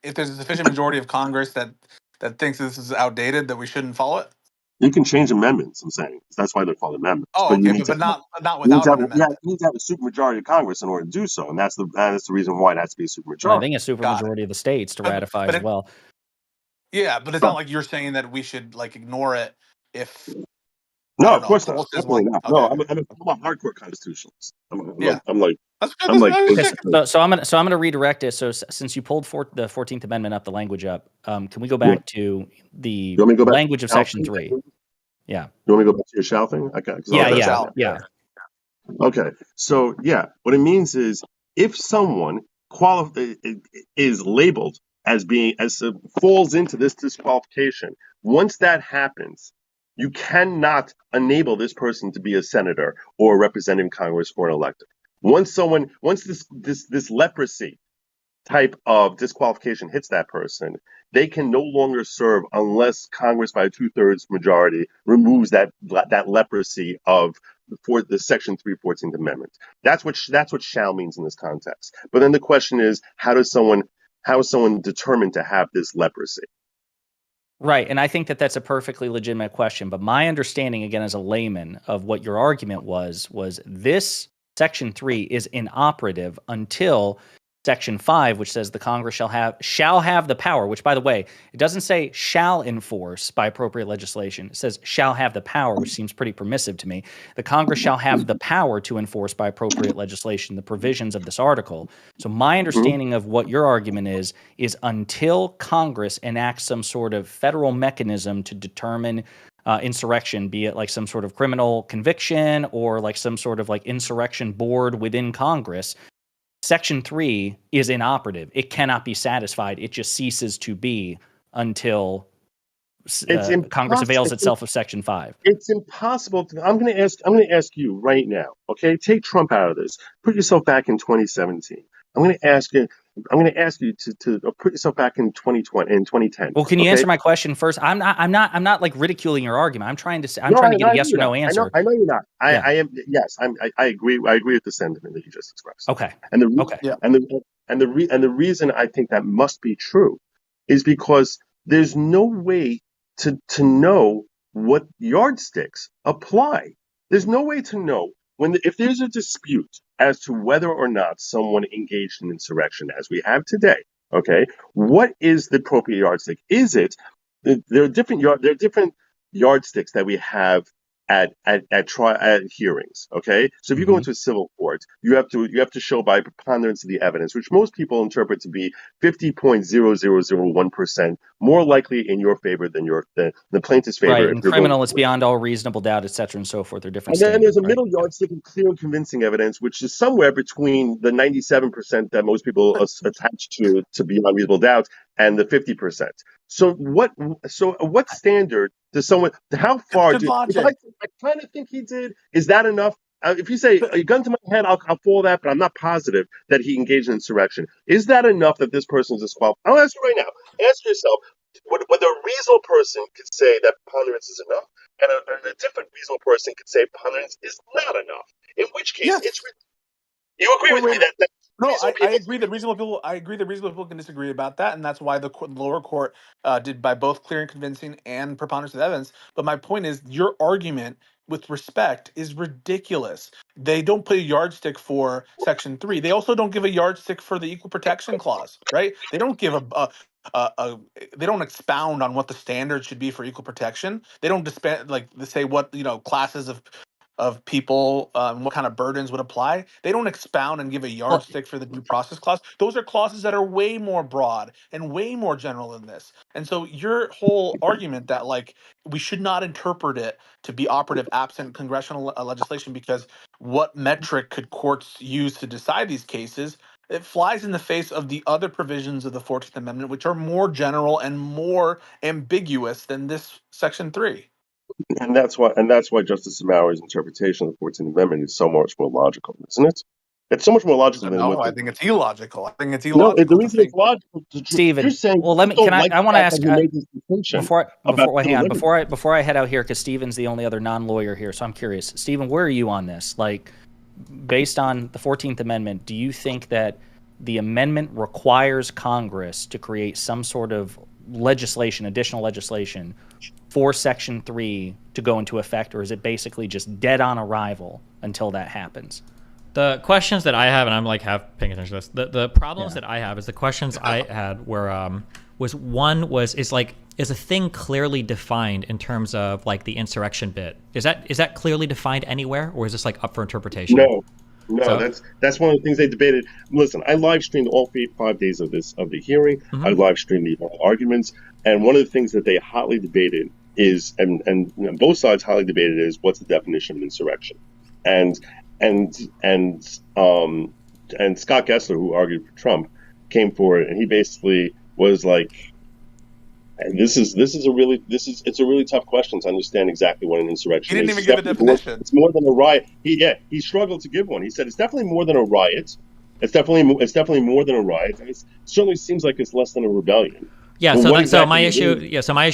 if there's a sufficient majority of Congress that thinks this is outdated, that we shouldn't follow it? You can change amendments, I'm saying. That's why they're called amendments. Oh, but not without an amendment. You need to have a supermajority of Congress in order to do so, and that's the reason why it has to be a supermajority. Well, I think a supermajority of the states to ratify as well. Yeah, but it's not like you're saying that we should ignore it if. No, of course not. Definitely not. No, I'm a hardcore constitutionalist. So I'm gonna redirect it. So since you pulled the 14th Amendment up, the language up, can we go back to the language of Section 3? Yeah. You want me to go back to your shall thing? Okay. Yeah. Okay. So what it means is if someone is labeled as falls into this disqualification, once that happens, you cannot enable this person to be a senator or a representative in Congress or an elector. Once this leprosy type of disqualification hits that person, they can no longer serve unless Congress by a 2/3 majority removes that leprosy for the Section 3 14th Amendment. That's what shall means in this context. But then the question is, how is someone determined to have this leprosy? Right, and I think that's a perfectly legitimate question. But my understanding, again, as a layman, of what your argument was this Section 3 is inoperative until Section 5, which says the Congress shall have the power, which, by the way, it doesn't say shall enforce by appropriate legislation. It says shall have the power, which seems pretty permissive to me. The Congress shall have the power to enforce by appropriate legislation the provisions of this article. So my understanding of what your argument is until Congress enacts some sort of federal mechanism to determine insurrection, be it like some sort of criminal conviction or like some sort of like insurrection board within Congress, Section 3 is inoperative. It cannot be satisfied. It just ceases to be until Congress avails itself of Section 5. It's impossible. I'm going to ask you right now. Okay, take Trump out of this. Put yourself back in 2017. I'm going to ask you to put yourself back in 2020 and 2010. Well, can you answer my question first? I'm not like ridiculing your argument. I'm trying to get a yes or no answer. I know you're not. I am. Yes, I agree. I agree with the sentiment that you just expressed. Okay. And the reason I think that must be true is because there's no way to know what yardsticks apply. There's no way to know if there's a dispute as to whether or not someone engaged in insurrection, as we have today. Okay, what is the appropriate yardstick? Is it there are different yardsticks that we have at hearings. Okay, so if you go into a civil court, you have to show by preponderance of the evidence, which most people interpret to be 50.0001% more likely in your favor than the plaintiff's favor. Right, in criminal, it's beyond all reasonable doubt, etc., and so forth. They're different. And then there's a middle yardstick of clear and convincing evidence, which is somewhere between the 97% that most people attach to beyond reasonable doubt and the 50%. So what standard does someone? How far? I kind of think he did. Is that enough? If you say a gun to my head, I'll follow that, but I'm not positive that he engaged in insurrection. Is that enough that this person is disqualified? I'll ask you right now. Ask yourself whether a reasonable person could say that preponderance is enough, and a different reasonable person could say preponderance is not enough. In which case, you agree with me that. No, I agree that reasonable people. I agree that reasonable people can disagree about that, and that's why the lower court did by both clear and convincing and preponderance of evidence. But my point is, your argument, with respect, is ridiculous. They don't put a yardstick for Section 3. They also don't give a yardstick for the Equal Protection Clause, right? They don't give they don't expound on what the standard should be for equal protection. They don't say what classes of people, what kind of burdens would apply. They don't expound and give a yardstick for the due process clause. Those are clauses that are way more broad and way more general than this. And so your whole argument that we should not interpret it to be operative absent congressional legislation because what metric could courts use to decide these cases, it flies in the face of the other provisions of the 14th Amendment, which are more general and more ambiguous than this Section 3. And that's why Justice Sotomayor's interpretation of the 14th Amendment is so much more logical, isn't it? It's so much more logical than I think it's illogical. I think it's illogical. No, the reason it's logical, Stephen. Well, let me. I want to ask before I head out here, because Stephen's the only other non-lawyer here, so I'm curious. Stephen, where are you on this? Based on the 14th Amendment, do you think that the amendment requires Congress to create some sort of additional legislation for Section 3 to go into effect, or is it basically just dead on arrival until that happens? The questions that I have, and I'm half paying attention to this, the problems that I have is the questions I had were is a thing clearly defined in terms of the insurrection bit? Is that clearly defined anywhere, or is this up for interpretation? No, that's one of the things they debated. Listen, I live streamed all 5 days of the hearing. Mm-hmm. I live streamed the arguments, and one of the things that they hotly debated is, and both sides hotly debated, is what's the definition of insurrection, and Scott Gessler, who argued for Trump, came forward, and he basically was it's a really tough question to understand exactly what an insurrection is. He didn't even give a definition. It's more than a riot. He struggled to give one. He said it's definitely more than a riot. It's definitely more than a riot. And it certainly seems like it's less than a rebellion. Yeah, Well, so my issue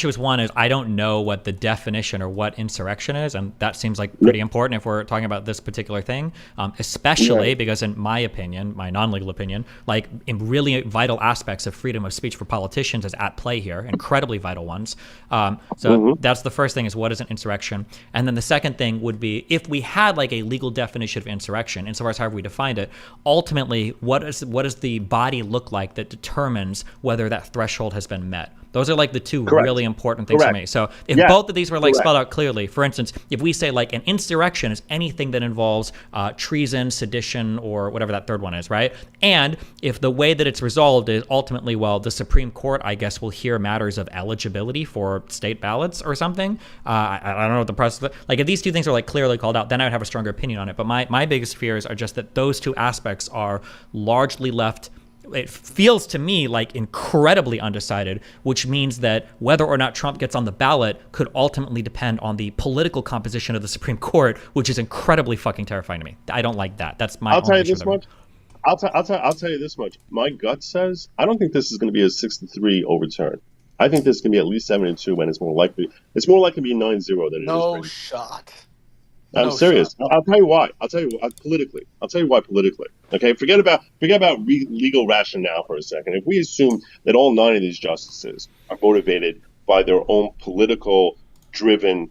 is one is I don't know what the definition or what insurrection is, and that seems like pretty important if we're talking about this particular thing, especially because in my opinion, my non-legal opinion, like in really vital aspects of freedom of speech for politicians is at play here, incredibly vital ones. That's the first thing is what is an insurrection, and then the second thing would be if we had like a legal definition of insurrection, insofar as however we defined it, ultimately what does the body look like that determines whether that threshold has been met? Those are like the two really important things for me. So if both of these were like spelled out clearly, for instance, if we say like an insurrection is anything that involves treason, sedition, or whatever that third one is, right? And if the way that it's resolved is ultimately, well, the Supreme Court, I guess, will hear matters of eligibility for state ballots or something. I don't know what the process, like if these two things are like clearly called out, then I would have a stronger opinion on it. But my biggest fears are just that those two aspects are largely left, it feels to me like incredibly undecided, which means that whether or not Trump gets on the ballot could ultimately depend on the political composition of the Supreme Court, which is incredibly fucking terrifying to me. I don't like that. That's my. I'll tell you this much. I'll tell you this much. My gut says I don't think this is going to be a 6-3 overturn. I think this is going to be at least 7-2, and it's more likely to be 9-0 than it is. No shot. I'm serious. I'll tell you why. I'll tell you why politically. Okay, forget about legal rationale for a second. If we assume that all 9 of these justices are motivated by their own political driven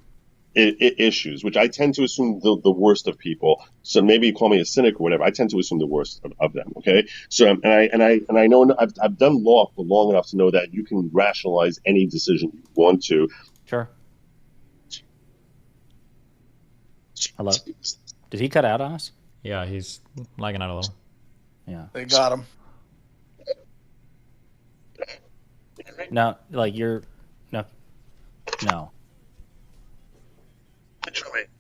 issues, which I tend to assume the worst of people. So maybe you call me a cynic or whatever. I tend to assume the worst of them. Okay. So and I know I've done law for long enough to know that you can rationalize any decision you want to. Sure. Hello. Did he cut out on us? Yeah, he's lagging out a little. Yeah. They got him. No, like you're no.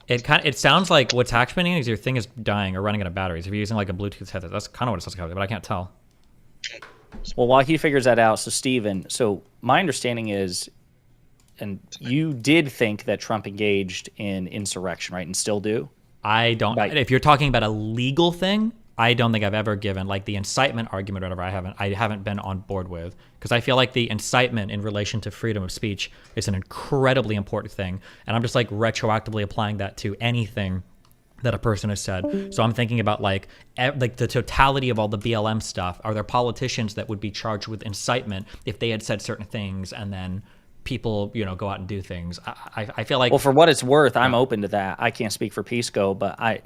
It sounds like what's happening is your thing is dying or running out of batteries. If you're using like a Bluetooth headset, that's kind of what it sounds like, but I can't tell. Well, while he figures that out, so Steven, so my understanding is, and you did think that Trump engaged in insurrection, right? And still do? I don't. Right. If you're talking about a legal thing, I don't think I've ever given like the incitement argument or whatever. I haven't been on board with, because I feel like the incitement in relation to freedom of speech is an incredibly important thing, and I'm just like retroactively applying that to anything that a person has said. So I'm thinking about like the totality of all the BLM stuff. Are there politicians that would be charged with incitement if they had said certain things and then people, go out and do things? I feel like, well, for what it's worth, I'm open to that. I can't speak for Pisco, but I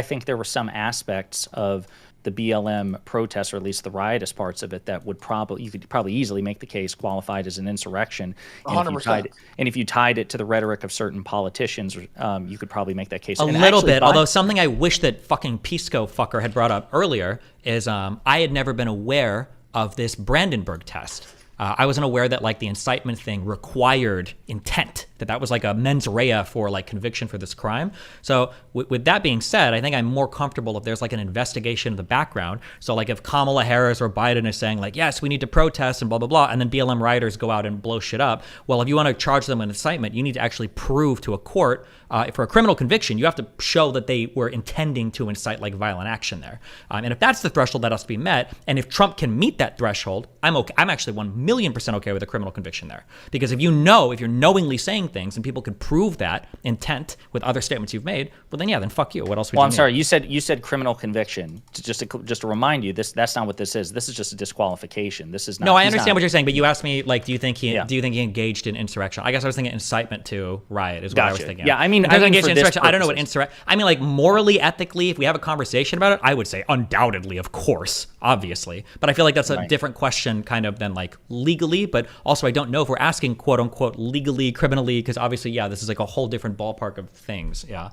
think there were some aspects of the BLM protests, or at least the riotous parts of it, that would you could probably easily make the case qualified as an insurrection. And 100%. If you tied it to the rhetoric of certain politicians, you could probably make that case. A little bit, although something I wish that fucking Pisco fucker had brought up earlier is I had never been aware of this Brandenburg test. I wasn't aware that like the incitement thing required intent, that was like a mens rea for like conviction for this crime. So with that being said, I think I'm more comfortable if there's like an investigation in the background. So like if Kamala Harris or Biden is saying like, yes, we need to protest and blah, blah, blah, and then BLM rioters go out and blow shit up. Well, if you want to charge them with incitement, you need to actually prove to a court for a criminal conviction, you have to show that they were intending to incite like violent action there. And if that's the threshold that has to be met, and if Trump can meet that threshold, I'm okay. I'm actually 1,000,000% okay with a criminal conviction there. Because if you're knowingly saying things and people can prove that intent with other statements you've made, well then fuck you. What else would you need? Sorry, you said criminal conviction. Just to remind you, that's not what this is. This is just a disqualification. This is not. No, I understand what you're saying, but you asked me like, do you think he engaged in insurrection? I guess I was thinking incitement to riot is what I was thinking. Yeah, I mean insurrection. I don't know what insurrection. I mean, like morally, ethically, if we have a conversation about it, I would say undoubtedly, of course, obviously. But I feel like that's a different question, kind of, than like legally. But also, I don't know if we're asking quote unquote legally, criminally, because obviously, this is like a whole different ballpark of things. Yeah.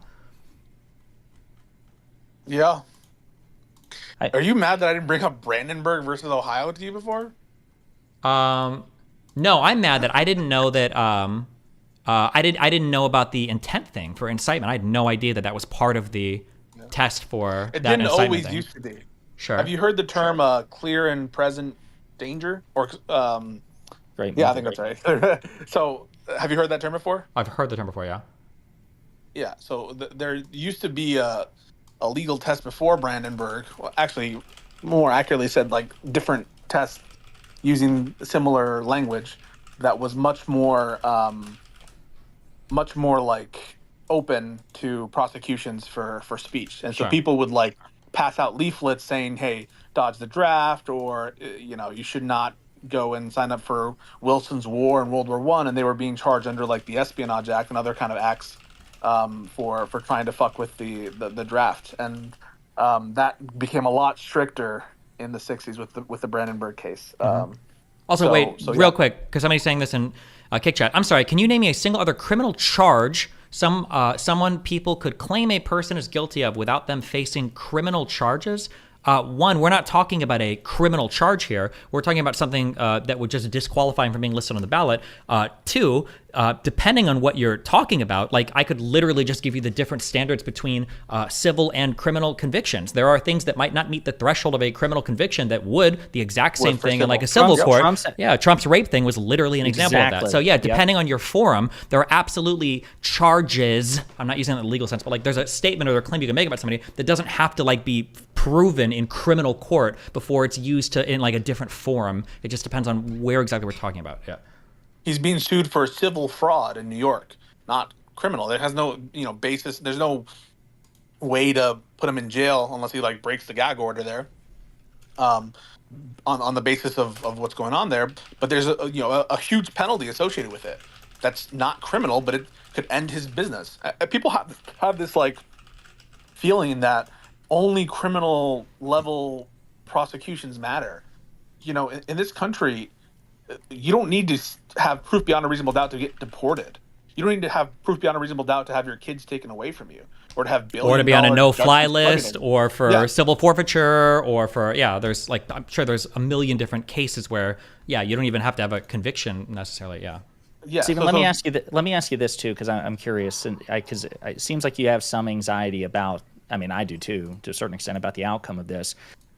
Yeah. Are you mad that I didn't bring up Brandenburg versus Ohio to you before? No, I'm mad that I didn't know that. I didn't know about the intent thing for incitement. I had no idea that was part of the test for it. That didn't incitement always thing. Used to be. Sure. Have you heard the term clear and present danger? Or Great. Yeah, I think that's right. So, have you heard that term before? I've heard the term before. Yeah. Yeah. So there used to be a legal test before Brandenburg. Well, actually, more accurately said, like different tests using similar language that was much more like open to prosecutions for speech. And so Sure. people would like pass out leaflets saying, hey, dodge the draft, or you should not go and sign up for Wilson's War in World War One, and they were being charged under like the Espionage Act and other kind of acts for trying to fuck with the draft. And that became a lot stricter in the 60s with the Brandenburg case. Also, real quick, because somebody's saying this in Kick Chat. I'm sorry, can you name me a single other criminal charge someone people could claim a person is guilty of without them facing criminal charges? One, we're not talking about a criminal charge here. We're talking about something that would just disqualify him from being listed on the ballot. Two, depending on what you're talking about, like I could literally just give you the different standards between civil and criminal convictions. There are things that might not meet the threshold of a criminal conviction that would the exact same thing in like a civil court. Trump's rape thing was literally an example of that. So yeah, depending on your forum, there are absolutely charges. I'm not using it in the legal sense, but like there's a statement or a claim you can make about somebody that doesn't have to like be proven in criminal court before it's used in like a different forum. It just depends on where exactly we're talking about. Yeah. He's being sued for civil fraud in New York, not criminal. There has no, basis. There's no way to put him in jail unless he like breaks the gag order there, on the basis of what's going on there. But there's a huge penalty associated with it. That's not criminal, but it could end his business. People have this like feeling that only criminal level prosecutions matter. In this country, you don't need to have proof beyond a reasonable doubt to get deported. You don't need to have proof beyond a reasonable doubt to have your kids taken away from you, or to have or to be on a no-fly list, or for civil forfeiture, or for there's like I'm sure there's a million different cases where you don't even have to have a conviction necessarily. Yeah. Stephen, let me ask you this too, because I'm curious, and because it seems like you have some anxiety about. I mean, I do too, to a certain extent, about the outcome of this.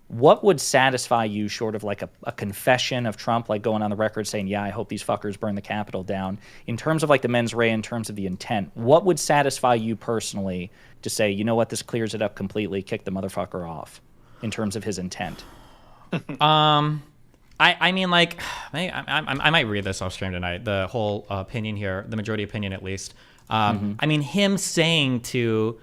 What would satisfy you, short of like a confession of Trump, like going on the record saying, yeah, I hope these fuckers burn the Capitol down, in terms of like the mens rea, in terms of the intent, what would satisfy you personally to say, you know what, this clears it up completely, kick the motherfucker off, in terms of his intent? I mean, like, I might read this off stream tonight, the whole opinion here, the majority opinion at least. I mean, him saying to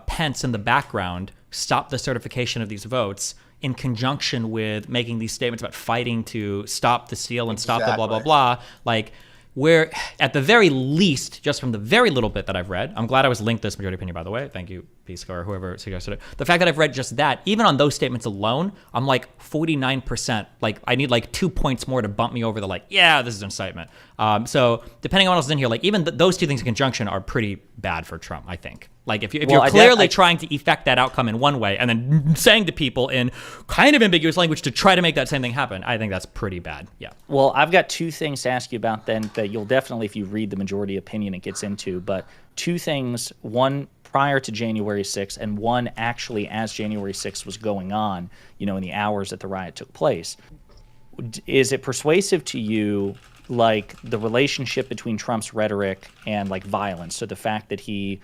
Pence in the background, stop the certification of these votes, in conjunction with making these statements about fighting to stop the steal and stop the blah, blah, blah. Like, where at the very least, just from the very little bit that I've read, I'm glad I was linked this majority opinion, by the way. Thank you, Pisco, or whoever suggested it. The fact that I've read just that, even on those statements alone, I'm like 49%. Like, I need like 2 points more to bump me over the like, yeah, this is incitement. So depending on what else is in here, like even those two things in conjunction are pretty bad for Trump, I think. Like if you're clearly trying to effect that outcome in one way and then saying to people in kind of ambiguous language to try to make that same thing happen, I think that's pretty bad. Yeah. Well, I've got two things to ask you about then that you'll definitely, if you read the majority opinion, it gets into. But two things, one prior to January 6th and one actually as January 6th was going on, in the hours that the riot took place. Is it persuasive to you, like the relationship between Trump's rhetoric and like violence? So the fact that he's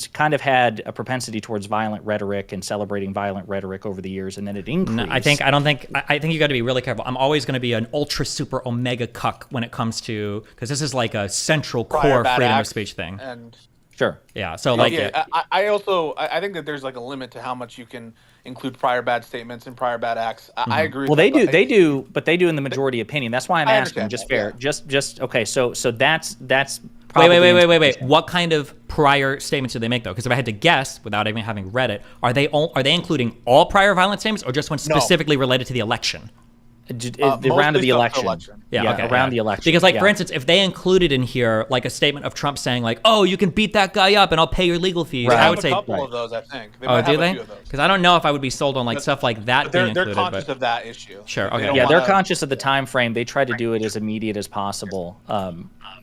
kind of had a propensity towards violent rhetoric and celebrating violent rhetoric over the years, and then it increased. No, I think you got to be really careful. I'm always going to be an ultra super omega cuck when it comes to, because this is like a central core freedom of speech thing. And sure. Yeah. So I think that there's like a limit to how much you can include prior bad statements and prior bad acts. I agree. Well, they do in the majority opinion. That's why I'm asking. Just fair. Yeah. Just okay. So that's probably. Wait. What kind of prior statements did they make though? Because if I had to guess, without even having read it, are they including all prior violent statements or just one specifically related to the election? Around the election. Around the election. Because, like, for instance, if they included in here, like, a statement of Trump saying, like, oh, you can beat that guy up and I'll pay your legal fees, I would say. A couple of those, I think. Do they? Because I don't know if I would be sold on, like, stuff like that being included. They're conscious of that issue. Sure, okay. Yeah, they're conscious of the time frame. They try to do it as immediate as possible.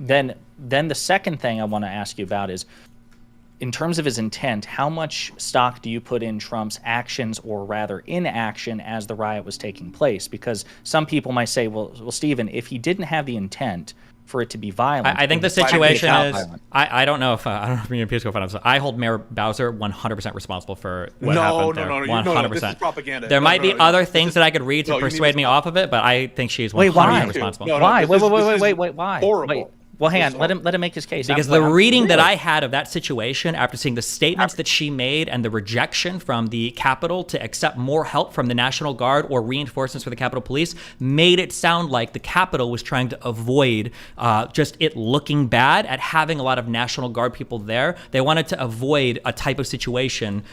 Then the second thing I want to ask you about is, in terms of his intent, how much stock do you put in Trump's actions, or rather inaction, as the riot was taking place? Because some people might say, well, Stephen, if he didn't have the intent for it to be violent. I think the situation is, I don't know if me and Pisco found out. I hold Mayor Bowser 100% responsible for what happened there. 100%. This is propaganda. There might be other things that I could read to persuade me off of it, but I think she's 100% responsible. Why? Wait, why? Horrible. Well, hang on. Let him make his case. Because the reading that I had of that situation, after seeing the statements that she made and the rejection from the Capitol to accept more help from the National Guard or reinforcements for the Capitol Police, made it sound like the Capitol was trying to avoid just it looking bad at having a lot of National Guard people there. They wanted to avoid a type of situation,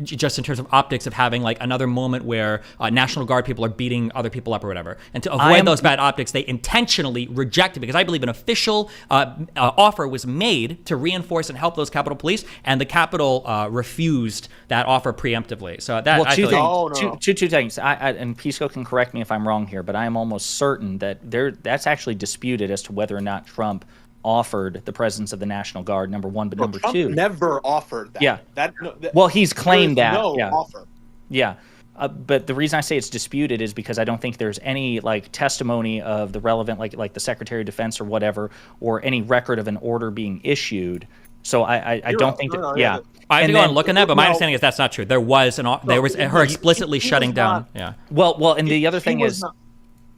just in terms of optics, of having like another moment where National Guard people are beating other people up or whatever. And to avoid those bad optics, they intentionally rejected, because I believe an official offer was made to reinforce and help those Capitol Police, and the Capitol refused that offer preemptively. So that, well, two things. And Pisco can correct me if I'm wrong here, but I am almost certain that that's actually disputed as to whether or not Trump offered the presence of the National Guard, number one, but number Trump two, never offered that. Yeah. Well, he's claimed that. Offer. Yeah. But the reason I say it's disputed is because I don't think there's any like testimony of the relevant, like the Secretary of Defense or whatever, or any record of an order being issued. So I don't think that. Yeah. I have to go and look in that, but my understanding is that's not true. There was her explicitly shutting down. Yeah. Well, and the other thing is,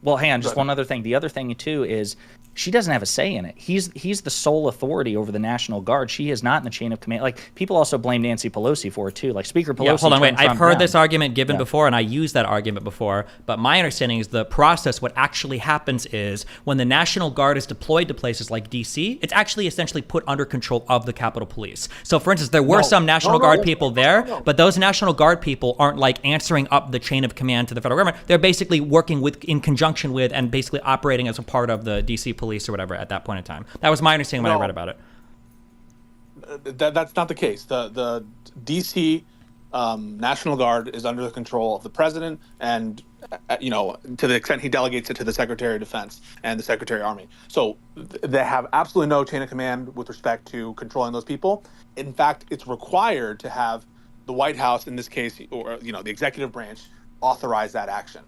well, hang on, just one other thing. The other thing too is, she doesn't have a say in it. He's the sole authority over the National Guard. She is not in the chain of command. Like, people also blame Nancy Pelosi for it too. Like, Speaker Pelosi. Yeah, hold on, wait. I've heard down. this argument given before, and I used that argument before. But my understanding is the process. What actually happens is when the National Guard is deployed to places like D.C., it's actually essentially put under control of the Capitol Police. So, for instance, there were some National Guard people there, but those National Guard people aren't like answering up the chain of command to the federal government. They're basically working in conjunction with and basically operating as a part of the D.C. Police or whatever at that point in time. That was my understanding when I read about it. That's not the case. The D.C. National Guard is under the control of the president, and to the extent he delegates it to the Secretary of Defense and the Secretary of Army. So they have absolutely no chain of command with respect to controlling those people. In fact, it's required to have the White House, in this case, or the executive branch, authorize that action.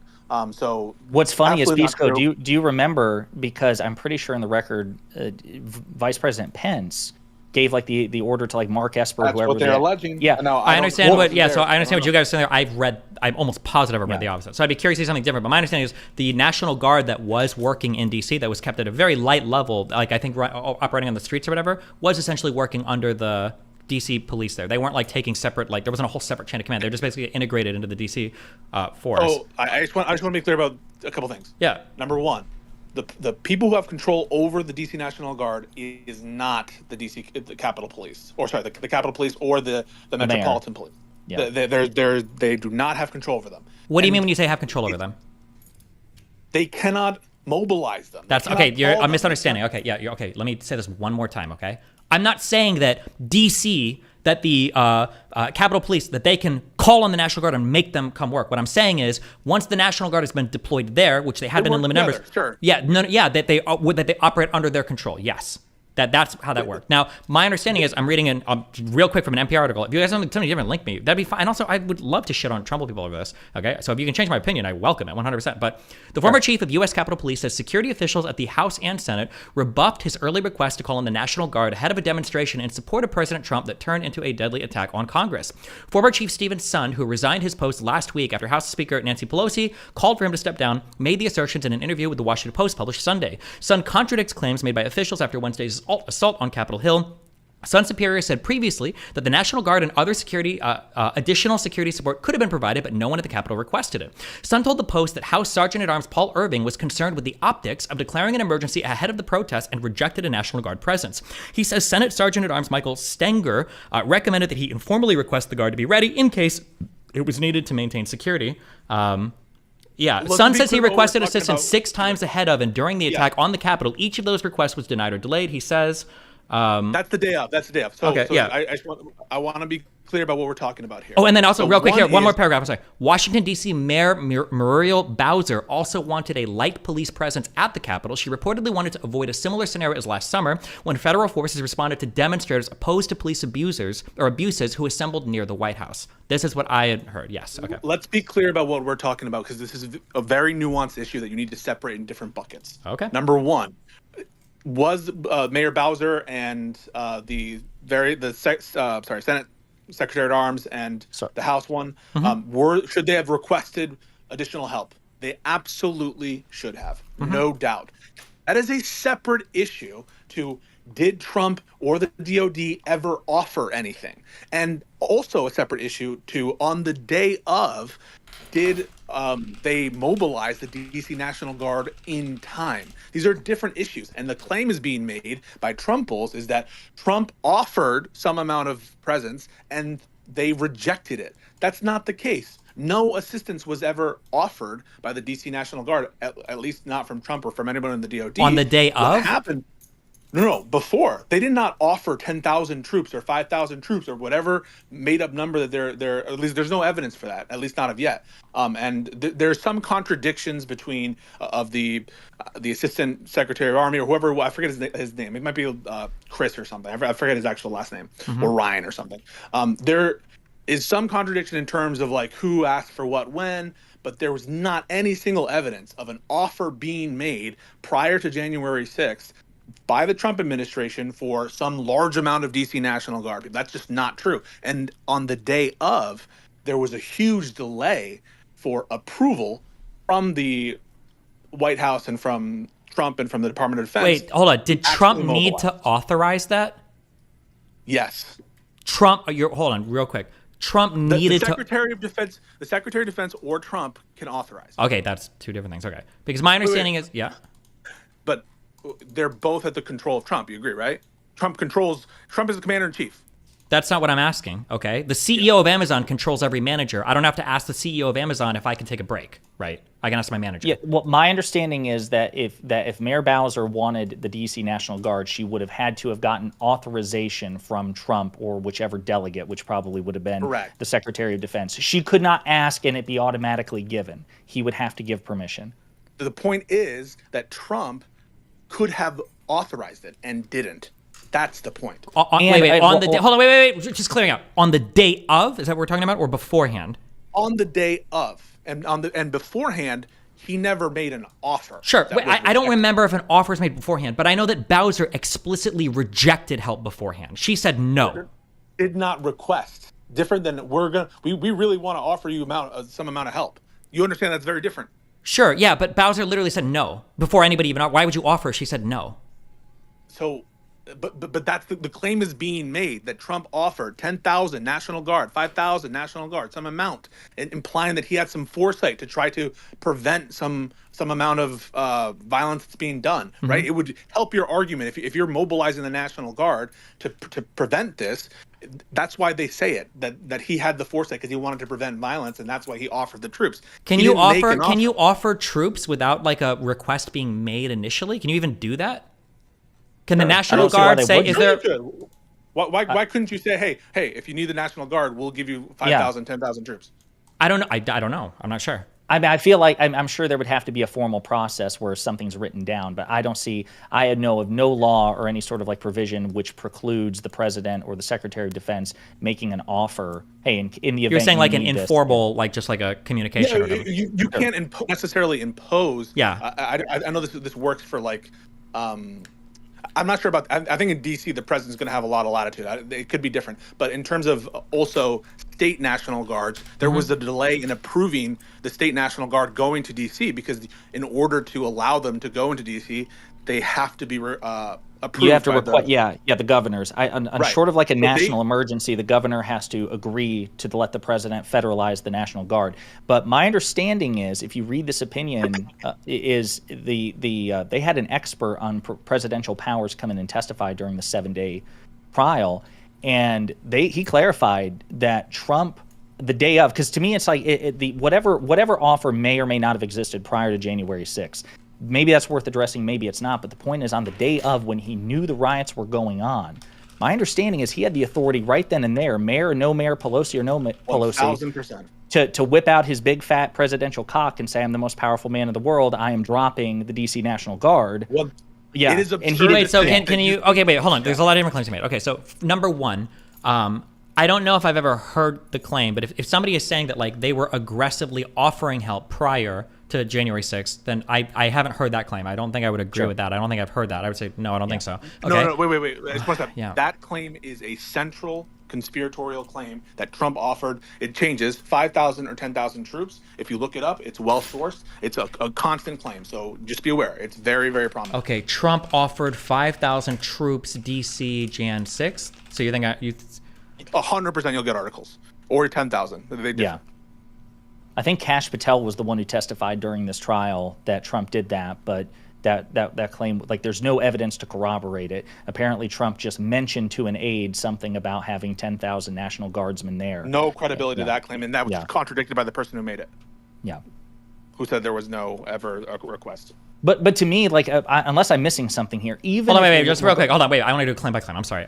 So what's funny is, Pisco, do you remember, because I'm pretty sure in the record, Vice President Pence gave like the order to like Mark Esper, that's whoever what they're alleging. Yeah, no, I understand what. Yeah, so I understand what you guys are saying there. I'm almost positive I've read the opposite. So I'd be curious to see something different. But my understanding is the National Guard that was working in D.C., that was kept at a very light level, like I think operating on the streets or whatever, was essentially working under the D.C. police there. They weren't like taking separate, like there wasn't a whole separate chain of command. They're just basically integrated into the D.C. force. Oh, I just want to be clear about a couple things. Yeah. Number one, the people who have control over the D.C. National Guard is not the the Capitol Police, or sorry, the Capitol Police or the Metropolitan Police. Yeah. They do not have control over them. What do you mean when you say have control over them? They cannot mobilize them. That's okay. You're a misunderstanding. Okay, yeah. Okay. Let me say this one more time. Okay. I'm not saying that D.C., that the Capitol Police, that they can call on the National Guard and make them come work. What I'm saying is, once the National Guard has been deployed there, which they have been in limited numbers, sure. that they operate under their control. Yes. That's how that worked. Now, my understanding is, I'm reading real quick from an NPR article. If you guys have something different, link me. That'd be fine. And also, I would love to shit on Trump people over this. Okay, so if you can change my opinion, I welcome it 100%. But the former chief of U.S. Capitol Police says security officials at the House and Senate rebuffed his early request to call on the National Guard ahead of a demonstration in support of President Trump that turned into a deadly attack on Congress. Former Chief Stephen Sun, who resigned his post last week after House Speaker Nancy Pelosi called for him to step down, made the assertions in an interview with the Washington Post published Sunday. Sun contradicts claims made by officials after Wednesday's assault on Capitol Hill. Sun Superior said previously that the National Guard and other additional security support could have been provided, but no one at the Capitol requested it. Sun told the Post that House Sergeant-at-Arms Paul Irving was concerned with the optics of declaring an emergency ahead of the protest and rejected a National Guard presence. He says Senate Sergeant-at-Arms Michael Stenger recommended that he informally request the Guard to be ready in case it was needed to maintain security. Sun says he requested assistance 6 times ahead of and during the attack on the Capitol. Each of those requests was denied or delayed, he says. That's the day of. So, okay, I want to be clear about what we're talking about here. Oh, and then also, real quick here, one more paragraph. I'm sorry. Washington, D.C. Mayor Muriel Bowser also wanted a light police presence at the Capitol. She reportedly wanted to avoid a similar scenario as last summer when federal forces responded to demonstrators opposed to police abuses who assembled near the White House. This is what I had heard. Yes. Okay. Let's be clear about what we're talking about, because this is a very nuanced issue that you need to separate in different buckets. Okay. Number one, was Mayor Bowser and the Senate Secretary at Arms and the House one should they have requested additional help? They absolutely should have, no doubt. That is a separate issue to did Trump or the DOD ever offer anything, and also a separate issue to on the day of, did they mobilize the DC National Guard in time? These are different issues. And the claim is being made by Trumples is that Trump offered some amount of presence and they rejected it. That's not the case. No assistance was ever offered by the DC National Guard, at least not from Trump or from anyone in the DOD. On the day of? What happened? No, before. They did not offer 10,000 troops or 5,000 troops or whatever made up number that they're at least there's no evidence for that, at least not of yet. And there's some contradictions between of the Assistant Secretary of Army or whoever, I forget his name. It might be Chris or something. I forget his actual last name, or Ryan or something. There is some contradiction in terms of like who asked for what when, but there was not any single evidence of an offer being made prior to January 6th by the Trump administration for some large amount of DC National Guard. That's just not true. And on the day of, there was a huge delay for approval from the White House and from Trump and from the Department of Defense. Wait, hold on. Did Trump need to authorize that? Yes. Trump, hold on, real quick. Trump needed the Secretary of Defense, the Secretary of Defense or Trump can authorize. Okay, that's two different things. Okay. Because my understanding is, yeah. But they're both at the control of Trump. You agree, right? Trump is the commander in chief. That's not what I'm asking, okay? The CEO of Amazon controls every manager. I don't have to ask the CEO of Amazon if I can take a break, right? I can ask my manager. Yeah, well, my understanding is that if Mayor Bowser wanted the DC National Guard, she would have had to have gotten authorization from Trump or whichever delegate, which probably would have been the Secretary of Defense. She could not ask and it be automatically given. He would have to give permission. The point is that Trump could have authorized it and didn't. That's the point. Hold on, wait. Just clearing up. On the day of, is that what we're talking about, or beforehand? On the day of, and beforehand, he never made an offer. Sure. I don't remember if an offer was made beforehand, but I know that Bowser explicitly rejected help beforehand. She said no. Did not request. Different than we really want to offer you some amount of help. You understand that's very different. Sure, yeah, but Bowser literally said no before anybody even. Why would you offer? She said no. So, but that's the claim is being made that Trump offered 10,000 National Guard, 5,000 National Guard, some amount, implying that he had some foresight to try to prevent some amount of violence that's being done. Right? It would help your argument if you're mobilizing the National Guard to prevent this. That's why they say it, that he had the foresight because he wanted to prevent violence, and that's why he offered the troops. Can you offer troops without like a request being made initially? Can you even do that? Can the National Guard say, is there... Why couldn't you say, hey, if you need the National Guard, we'll give you 5,000, 10,000 troops? I don't know. I don't know. I'm not sure. I mean, I feel like I'm sure there would have to be a formal process where something's written down, but I know of no law or any sort of like provision which precludes the president or the Secretary of Defense making an offer. Hey, in the event you're saying like an informal, like just like a communication. Yeah, you can't necessarily impose. Yeah, I know this works for like. I'm not sure about. I think in DC the president's going to have a lot of latitude. It could be different, but in terms of also state National Guards, there was a delay in approving the state National Guard going to DC because in order to allow them to go into DC, they have to be approved. You have to request, the governors. Short of like a national emergency, the governor has to agree to let the president federalize the National Guard. But my understanding is, if you read this opinion, is they had an expert on presidential powers come in and testify during the 7-day trial, and he clarified that Trump, the day of, because to me it's like whatever offer may or may not have existed prior to January 6th. Maybe that's worth addressing, maybe it's not, but the point is on the day of when he knew the riots were going on, my understanding is he had the authority right then and there, mayor or no mayor, Pelosi or no Pelosi, 1,000%. to whip out his big fat presidential cock and say, I'm the most powerful man in the world, I am dropping the DC National Guard. Well, yeah. It is absurd. And hold on, there's a lot of different claims you made. Okay, so number one, I don't know if I've ever heard the claim, but if somebody is saying that like they were aggressively offering help prior to January 6th, then I haven't heard that claim. I don't think I would agree with that. I don't think I've heard that. I would say, no, I don't think so. Okay. No, wait. That claim is a central conspiratorial claim that Trump offered. It changes 5,000 or 10,000 troops. If you look it up, it's well sourced. It's a constant claim. So just be aware. It's very, very prominent. Okay, Trump offered 5,000 troops DC Jan 6th. So you think 100% you'll get articles. Or 10,000. Yeah. I think Kash Patel was the one who testified during this trial that Trump did that, but that claim, like, there's no evidence to corroborate it. Apparently, Trump just mentioned to an aide something about having 10,000 National Guardsmen there. No credibility to that claim, and that was contradicted by the person who made it. Yeah. Who said there was no ever request. But to me, like, unless I'm missing something here, even hold on, wait, just real quick. Hold on, wait. I want to do a claim by claim. I'm sorry.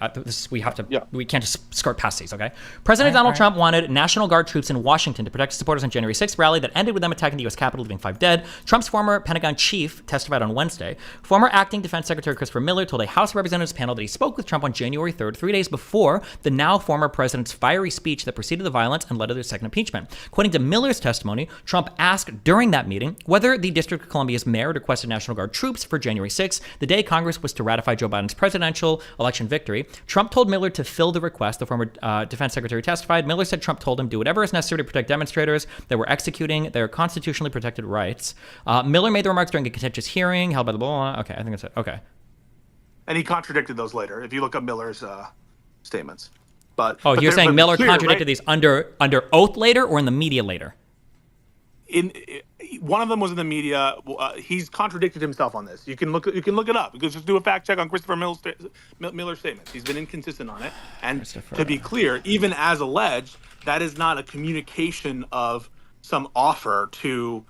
We can't just skirt past these, okay? President Donald Trump wanted National Guard troops in Washington to protect his supporters on January 6th rally that ended with them attacking the U.S. Capitol, leaving 5 dead. Trump's former Pentagon chief testified on Wednesday. Former acting Defense Secretary Christopher Miller told a House of Representatives panel that he spoke with Trump on January 3rd, 3 days before the now former president's fiery speech that preceded the violence and led to their second impeachment. According to Miller's testimony, Trump asked during that meeting whether the District of Columbia's mayor requested National Guard troops for January 6th, the day Congress was to ratify Joe Biden's presidential election victory. Trump told Miller to fill the request. The former defense secretary testified. Miller said Trump told him do whatever is necessary to protect demonstrators that were executing their constitutionally protected rights. Miller made the remarks during a contentious hearing held by the blah. Okay, I think that's it. Okay. And he contradicted those later, if you look up Miller's statements. But you're saying Miller contradicted these under oath later or in the media later? One of them was in the media. He's contradicted himself on this. You can look it up. You can just do a fact check on Christopher Miller's statements. He's been inconsistent on it. And to be clear, even as alleged, that is not a communication of some offer to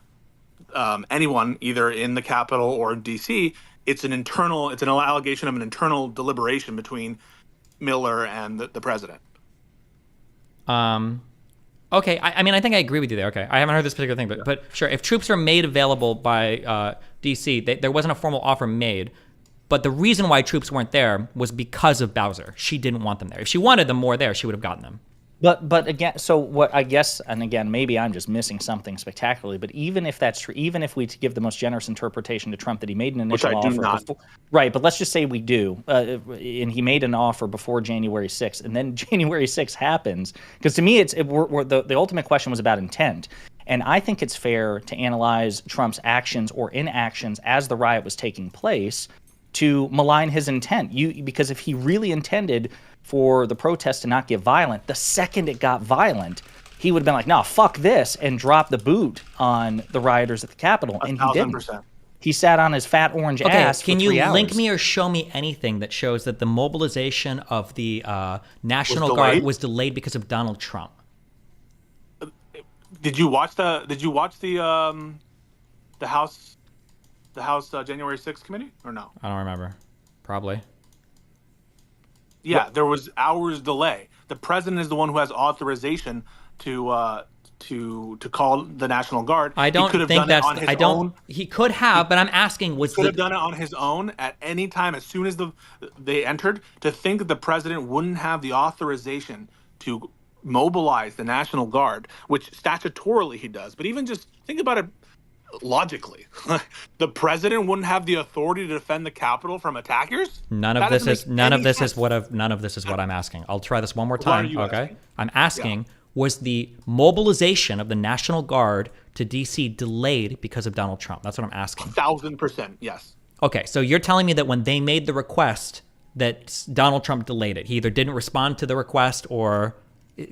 anyone, either in the Capitol or in D.C. It's an allegation of an internal deliberation between Miller and the president. Okay, I mean, I think I agree with you there. Okay, I haven't heard this particular thing, but sure, if troops are made available by D.C., there wasn't a formal offer made, but the reason why troops weren't there was because of Bowser. She didn't want them there. If she wanted them more there, she would have gotten them. But again, so what I guess, and again, maybe I'm just missing something spectacularly, but even if that's true, even if we give the most generous interpretation to Trump that he made an initial offer, before, right? But let's just say we do, and he made an offer before January 6th, and then January 6th happens, because to me, the ultimate question was about intent. And I think it's fair to analyze Trump's actions or inactions as the riot was taking place to malign his intent. Because if he really intended for the protest to not get violent, the second it got violent, he would have been like, no, fuck this, and dropped the boot on the rioters at the Capitol. And he didn't. He sat on his fat orange ass for 3 hours. Can you link me or show me anything that shows that the mobilization of the National Guard was delayed because of Donald Trump? Did you watch the House January 6th committee or no? I don't remember. Probably. Yeah, there was hours delay. The president is the one who has authorization to call the National Guard. I don't think that's. I don't. He could have, but I'm asking. He could have done it on his own at any time as soon as they entered. To think that the president wouldn't have the authorization to mobilize the National Guard, which statutorily he does, but even just think about it logically, the president wouldn't have the authority to defend the Capitol from attackers. None of this is what I'm asking. I'll try this one more time. Okay, asking? I'm asking: was the mobilization of the National Guard to D.C. delayed because of Donald Trump? That's what I'm asking. 1,000%, yes. Okay, so you're telling me that when they made the request, that Donald Trump delayed it. He either didn't respond to the request, or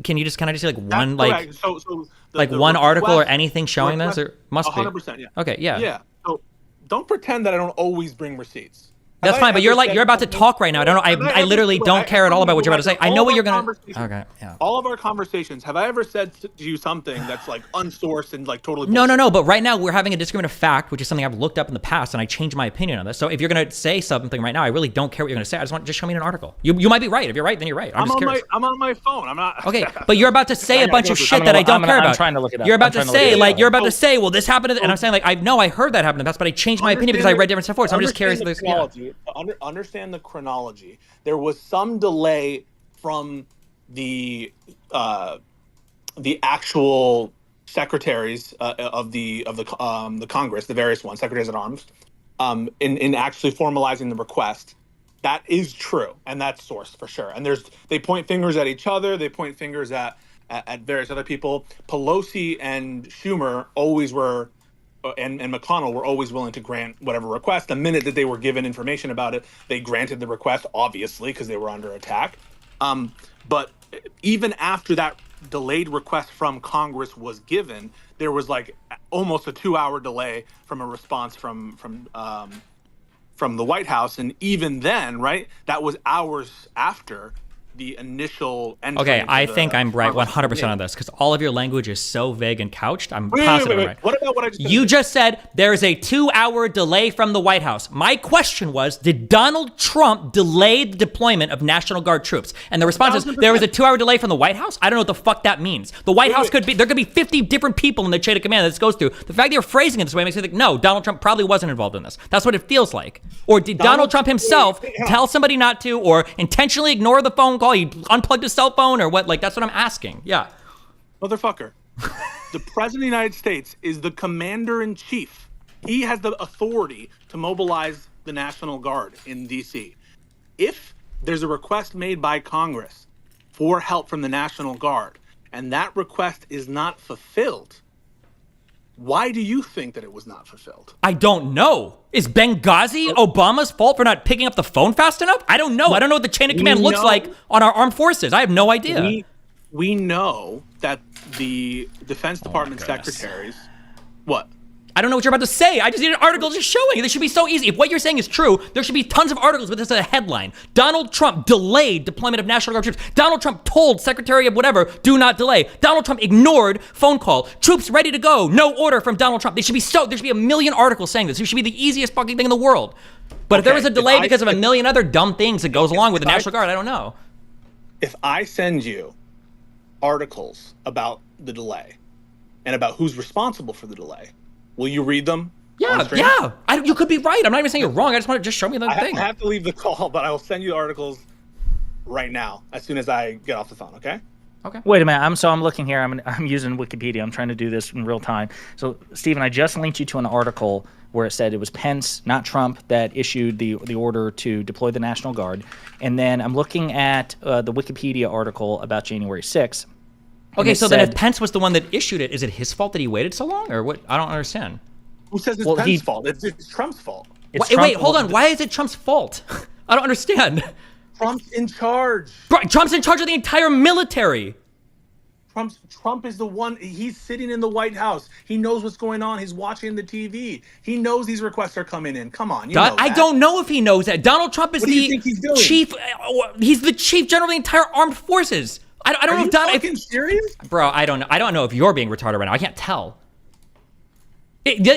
can you just kind of say like one one article or anything showing this? Or must 100%, be. yeah. Okay, yeah. Yeah. So don't pretend that I don't always bring receipts. That's fine, but you're about to talk right now. I don't know. I literally don't care at all about what you're about to say. I know what you're gonna. Okay, yeah. All of our conversations. Have I ever said to you something that's like unsourced and like totally? No. But right now we're having a disagreement of fact, which is something I've looked up in the past, and I changed my opinion on this. So if you're gonna say something right now, I really don't care what you're gonna say. I just want show me an article. You might be right. If you're right, then you're right. I'm just curious. I'm on my phone. I'm not. Okay, but you're about to say a bunch of shit that I don't care about. I'm trying to look it up. You're about to say well, this happened, and I'm saying like I know I heard that happen, but I changed my opinion because I read different stuff before. So I'm just curious. Understand the chronology. There was some delay from the actual secretaries of the Congress, the various ones, secretaries at arms, in actually formalizing the request. That is true, and that's sourced for sure. And they point fingers at each other. They point fingers at various other people. Pelosi and Schumer always were, and McConnell were always willing to grant whatever request. The minute that they were given information about it, they granted the request, obviously, because they were under attack. But even after that delayed request from Congress was given, there was like almost a 2-hour delay from a response from the White House, and even then, right, that was hours after the initial entry. Okay, I think I'm right 100% on this, because all of your language is so vague and couched. I'm Wait, positive wait, I'm wait. right. What about what I just said? You just said there's a 2-hour delay from the White House. My question was, did Donald Trump delay the deployment of National Guard troops? And the response is, there was a 2-hour delay from the White House? I don't know what the fuck that means. The White House could be, there could be 50 different people in the chain of command that this goes through. The fact that you're phrasing it this way makes me think, no, Donald Trump probably wasn't involved in this. That's what it feels like. Or did Donald Trump himself tell somebody not to, or intentionally ignore the phone call? He unplugged his cell phone, or what? Like, that's what I'm asking. Yeah. Motherfucker. The President of the United States is the commander-in-chief. He has the authority to mobilize the National Guard in D.C. If there's a request made by Congress for help from the National Guard, and that request is not fulfilled, why do you think that it was not fulfilled? I don't know. Is Benghazi Obama's fault for not picking up the phone fast enough? I don't know. I don't know what the chain of command looks like on our armed forces. I have no idea. We know that the Defense Department secretaries... What? I don't know what you're about to say. I just need an article just showing. This should be so easy. If what you're saying is true, there should be tons of articles with this as a headline. Donald Trump delayed deployment of National Guard troops. Donald Trump told Secretary of whatever, do not delay. Donald Trump ignored phone call. Troops ready to go. No order from Donald Trump. There should be a million articles saying this. It should be the easiest fucking thing in the world. But if there was a delay because of a million other dumb things that goes along with the National Guard, I don't know. If I send you articles about the delay and about who's responsible for the delay, will you read them? Yeah. You could be right. I'm not even saying you're wrong. I just want to just show me the thing. I have to leave the call, but I will send you the articles right now as soon as I get off the phone. Okay. Okay. Wait a minute. I'm looking here. I'm using Wikipedia. I'm trying to do this in real time. So, Stephen, I just linked you to an article where it said it was Pence, not Trump, that issued the order to deploy the National Guard. And then I'm looking at the Wikipedia article about January 6th. Okay, so then if Pence was the one that issued it, is it his fault that he waited so long, or what? I don't understand. Who says it's Pence's fault? It's Trump's fault. Wait, hold on. Why is it Trump's fault? I don't understand. Trump's in charge. Trump's in charge of the entire military. Trump is the one. He's sitting in the White House. He knows what's going on. He's watching the TV. He knows these requests are coming in. Come on, I don't know if he knows that. Donald Trump is the chief. He's the chief general of the entire armed forces. I don't know if Donald. Are you fucking serious? Bro, I don't know. I don't know if you're being retarded right now. I can't tell.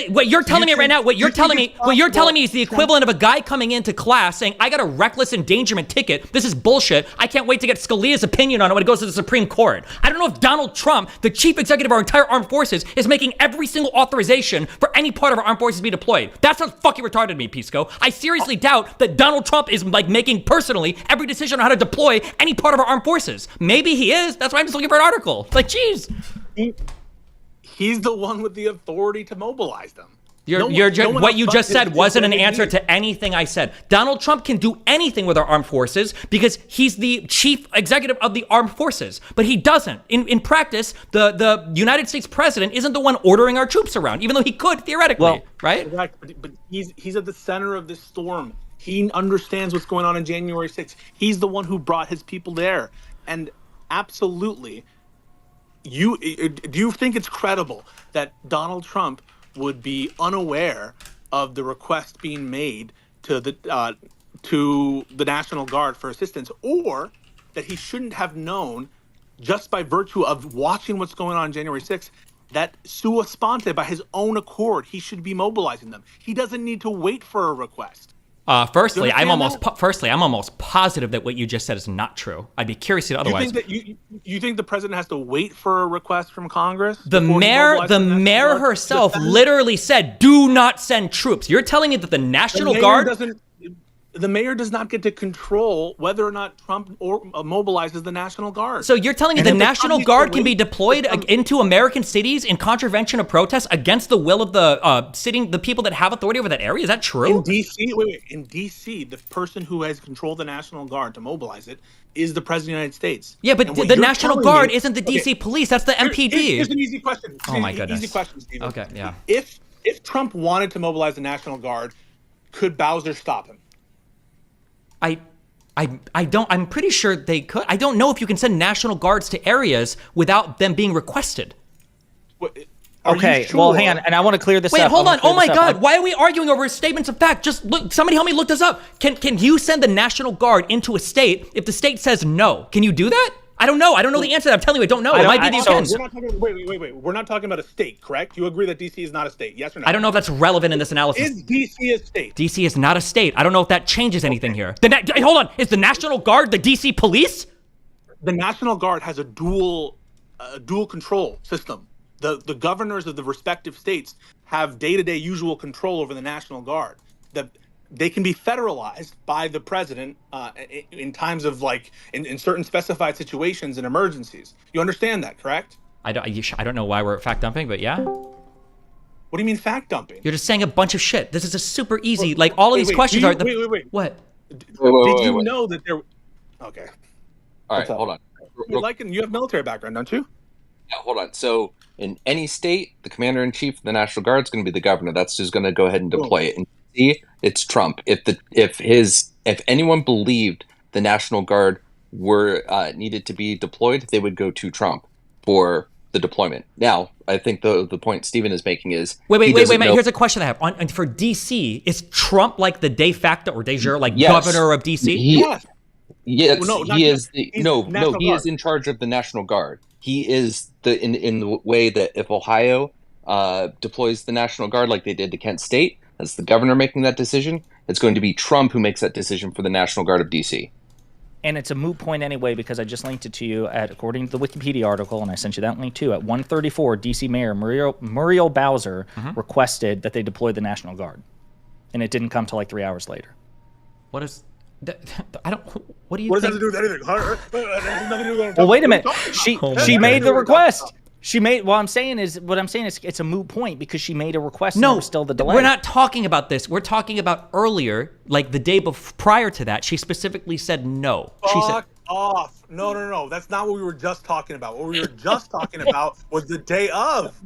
What you're telling me right now, what you're telling me is the equivalent of a guy coming into class saying, I got a reckless endangerment ticket. This is bullshit. I can't wait to get Scalia's opinion on it when it goes to the Supreme Court. I don't know if Donald Trump, the chief executive of our entire armed forces, is making every single authorization for any part of our armed forces to be deployed. That sounds fucking retarded to me, Pisco. I seriously doubt that Donald Trump is like making personally every decision on how to deploy any part of our armed forces. Maybe he is. That's why I'm just looking for an article. Like, jeez. He's the one with the authority to mobilize them. What you just said wasn't an answer to anything I said. Donald Trump can do anything with our armed forces because he's the chief executive of the armed forces, but he doesn't. In practice, the United States president isn't the one ordering our troops around, even though he could theoretically, right? Correct, but he's at the center of this storm. He understands what's going on in January 6th. He's the one who brought his people there, and absolutely. Do you think it's credible that Donald Trump would be unaware of the request being made to the National Guard for assistance, or that he shouldn't have known, just by virtue of watching what's going on January 6th, that sua sponte, by his own accord, he should be mobilizing them? He doesn't need to wait for a request. Firstly, I'm almost positive that what you just said is not true. I'd be curious to otherwise. You think the president has to wait for a request from Congress? The mayor herself literally said, "Do not send troops." You're telling me that the National Guard? the mayor does not get to control whether or not Trump mobilizes the National Guard. So you're telling me the National Guard can be deployed into American cities in contravention of protests against the will of the people that have authority over that area? Is that true? In D.C., in D.C., the person who has control of the National Guard to mobilize it is the President of the United States. Yeah, but the National Guard isn't the D.C. police. That's the MPD. Here's an easy question. Oh my goodness. Easy question, Stephen. Okay, yeah. If Trump wanted to mobilize the National Guard, could Bowser stop him? I'm pretty sure they could. I don't know if you can send National Guards to areas without them being requested. Okay, well, hang on, and I want to clear this up. Wait, hold on. Oh my God, why are we arguing over statements of fact? Just look, somebody help me look this up. Can you send the National Guard into a state if the state says no? Can you do that? I don't know. I don't know the answer. I'm telling you, I don't know. It might be the we're not talking, wait. We're not talking about a state, correct? You agree that D.C. is not a state, yes or no? I don't know if that's relevant in this analysis. Is D.C. a state? D.C. is not a state. I don't know if that changes anything here. Hold on. Is the National Guard the D.C. police? The National Guard has a dual control system. The governors of the respective states have day-to-day usual control over the National Guard. They can be federalized by the president in times of in certain specified situations and emergencies. You understand that, correct? I don't know why we're fact dumping, but yeah. What do you mean fact dumping? You're just saying a bunch of shit. This is a super easy. All of these questions are. Wait. What? Did you know that there? Okay. All right, hold on. You have military background, don't you? Yeah, hold on. So in any state, the commander-in-chief of the National Guard is going to be the governor. That's who's going to go ahead and deploy it. In D.C., it's Trump. If anyone believed the National Guard were needed to be deployed, they would go to Trump for the deployment. Now, I think the point Stephen is making is wait, here's a question I have. For D.C., is Trump like the de facto or de jure governor of D.C.? Yes, he is. He is in charge of the National Guard. He is in the way that if Ohio deploys the National Guard like they did to Kent State, that's the governor making that decision. It's going to be Trump who makes that decision for the National Guard of D.C. And it's a moot point anyway because I just linked it to you according to the Wikipedia article, and I sent you that link too. At 1:34, D.C. Mayor Muriel Bowser requested that they deploy the National Guard, and it didn't come till 3 hours later. What is? I don't. What do you? What does that have to do with anything? Well, wait a minute. She made the request. What I'm saying is it's a moot point because she made a request. No, and there was still the delay. We're not talking about this. We're talking about earlier, like the day prior to that. She specifically said no. She said off. No. That's not what we were just talking about. What we were just talking about was the day of.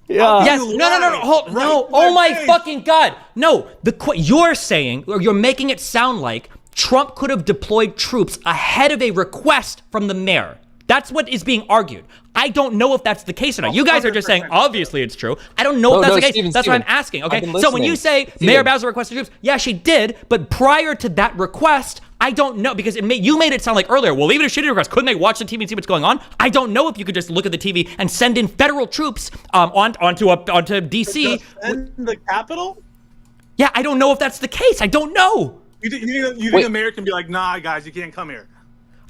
Yeah. Yes. No. No. Oh my fucking God. No. You're saying, or you're making it sound like Trump could have deployed troops ahead of a request from the mayor. That's what is being argued. I don't know if that's the case or not. You guys are just saying, obviously it's true. I don't know if that's the case. Steven, that's what I'm asking, okay? So when you say Mayor Bowser requested troops, yeah, she did, but prior to that request, I don't know, because you made it sound like earlier, well, even if she did request, couldn't they watch the TV and see what's going on? I don't know if you could just look at the TV and send in federal troops onto D.C. Just send the Capitol? Yeah, I don't know if that's the case. I don't know. You think the mayor can be like, nah, guys, you can't come here?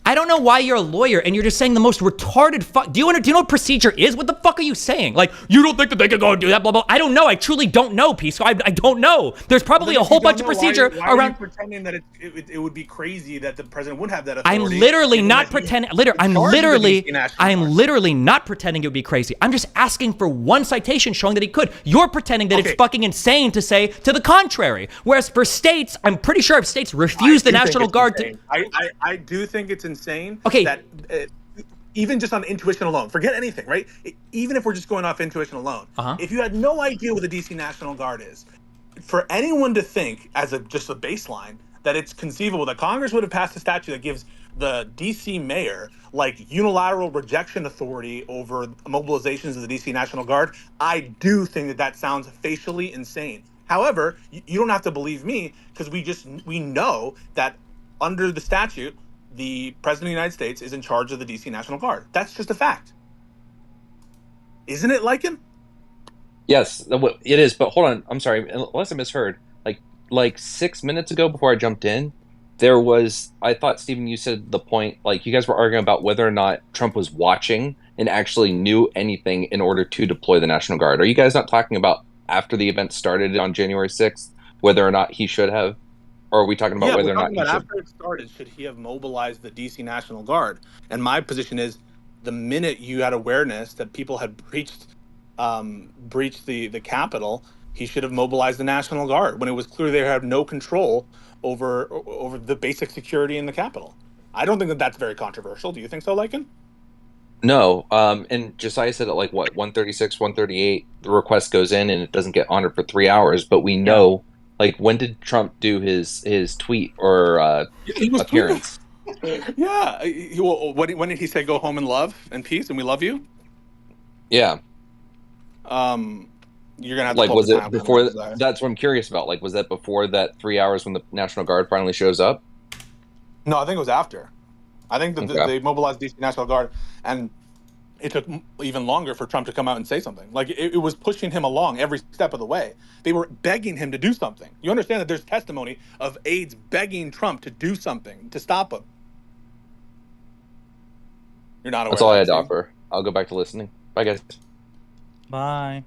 I don't know why you're a lawyer and you're just saying the most retarded fuck. Do you know what procedure is? What the fuck are you saying? Like, you don't think that they could go and do that, blah, blah. I don't know. I truly don't know, Pisco. I don't know. There's probably a whole bunch of procedure why around. Are you pretending that it would be crazy that the president wouldn't have that authority? I'm literally not pretending. I'm literally not pretending it would be crazy. I'm just asking for one citation showing that he could. You're pretending that it's fucking insane to say to the contrary. Whereas for states, I'm pretty sure if states refuse the National Guard to. I do think it's insane. Okay. That even just on intuition alone, forget anything, right? Even if we're just going off intuition alone, if you had no idea what the DC National Guard is, for anyone to think as just a baseline that it's conceivable that Congress would have passed a statute that gives the DC mayor unilateral rejection authority over mobilizations of the DC National Guard, I do think that sounds facially insane. However, you don't have to believe me because we know that under the statute, the President of the United States is in charge of the DC National Guard. That's just a fact. Isn't it, Lycan? Yes, it is. But hold on. I'm sorry. Unless I misheard. Like 6 minutes ago before I jumped in, I thought, Stephen, you said the point, you guys were arguing about whether or not Trump was watching and actually knew anything in order to deploy the National Guard. Are you guys not talking about after the event started on January 6th, whether or not he should have? Or are we talking about whether or not he should? After it started, should he have mobilized the DC National Guard? And my position is, the minute you had awareness that people had breached the Capitol, he should have mobilized the National Guard when it was clear they had no control over the basic security in the Capitol. I don't think that that's very controversial. Do you think so, Lycan? No. And Josiah said at like what 1:36, 1:38, the request goes in and it doesn't get honored for 3 hours. But we know, like, when did Trump do his tweet or appearance? Yeah. When did he say "Go home in love and peace" and we love you? Yeah. You're gonna have to like, pull was the it time before? on that. That's what I'm curious about. Like, was that before that 3 hours when the National Guard finally shows up? No, I think it was after. I think that they mobilized DC National Guard, and it took even longer for Trump to come out and say something. Like, it was pushing him along every step of the way. They were begging him to do something. You understand that there's testimony of aides begging Trump to do something to stop him. You're not aware. That's all I had to offer. I'll go back to listening. Bye, guys. Bye.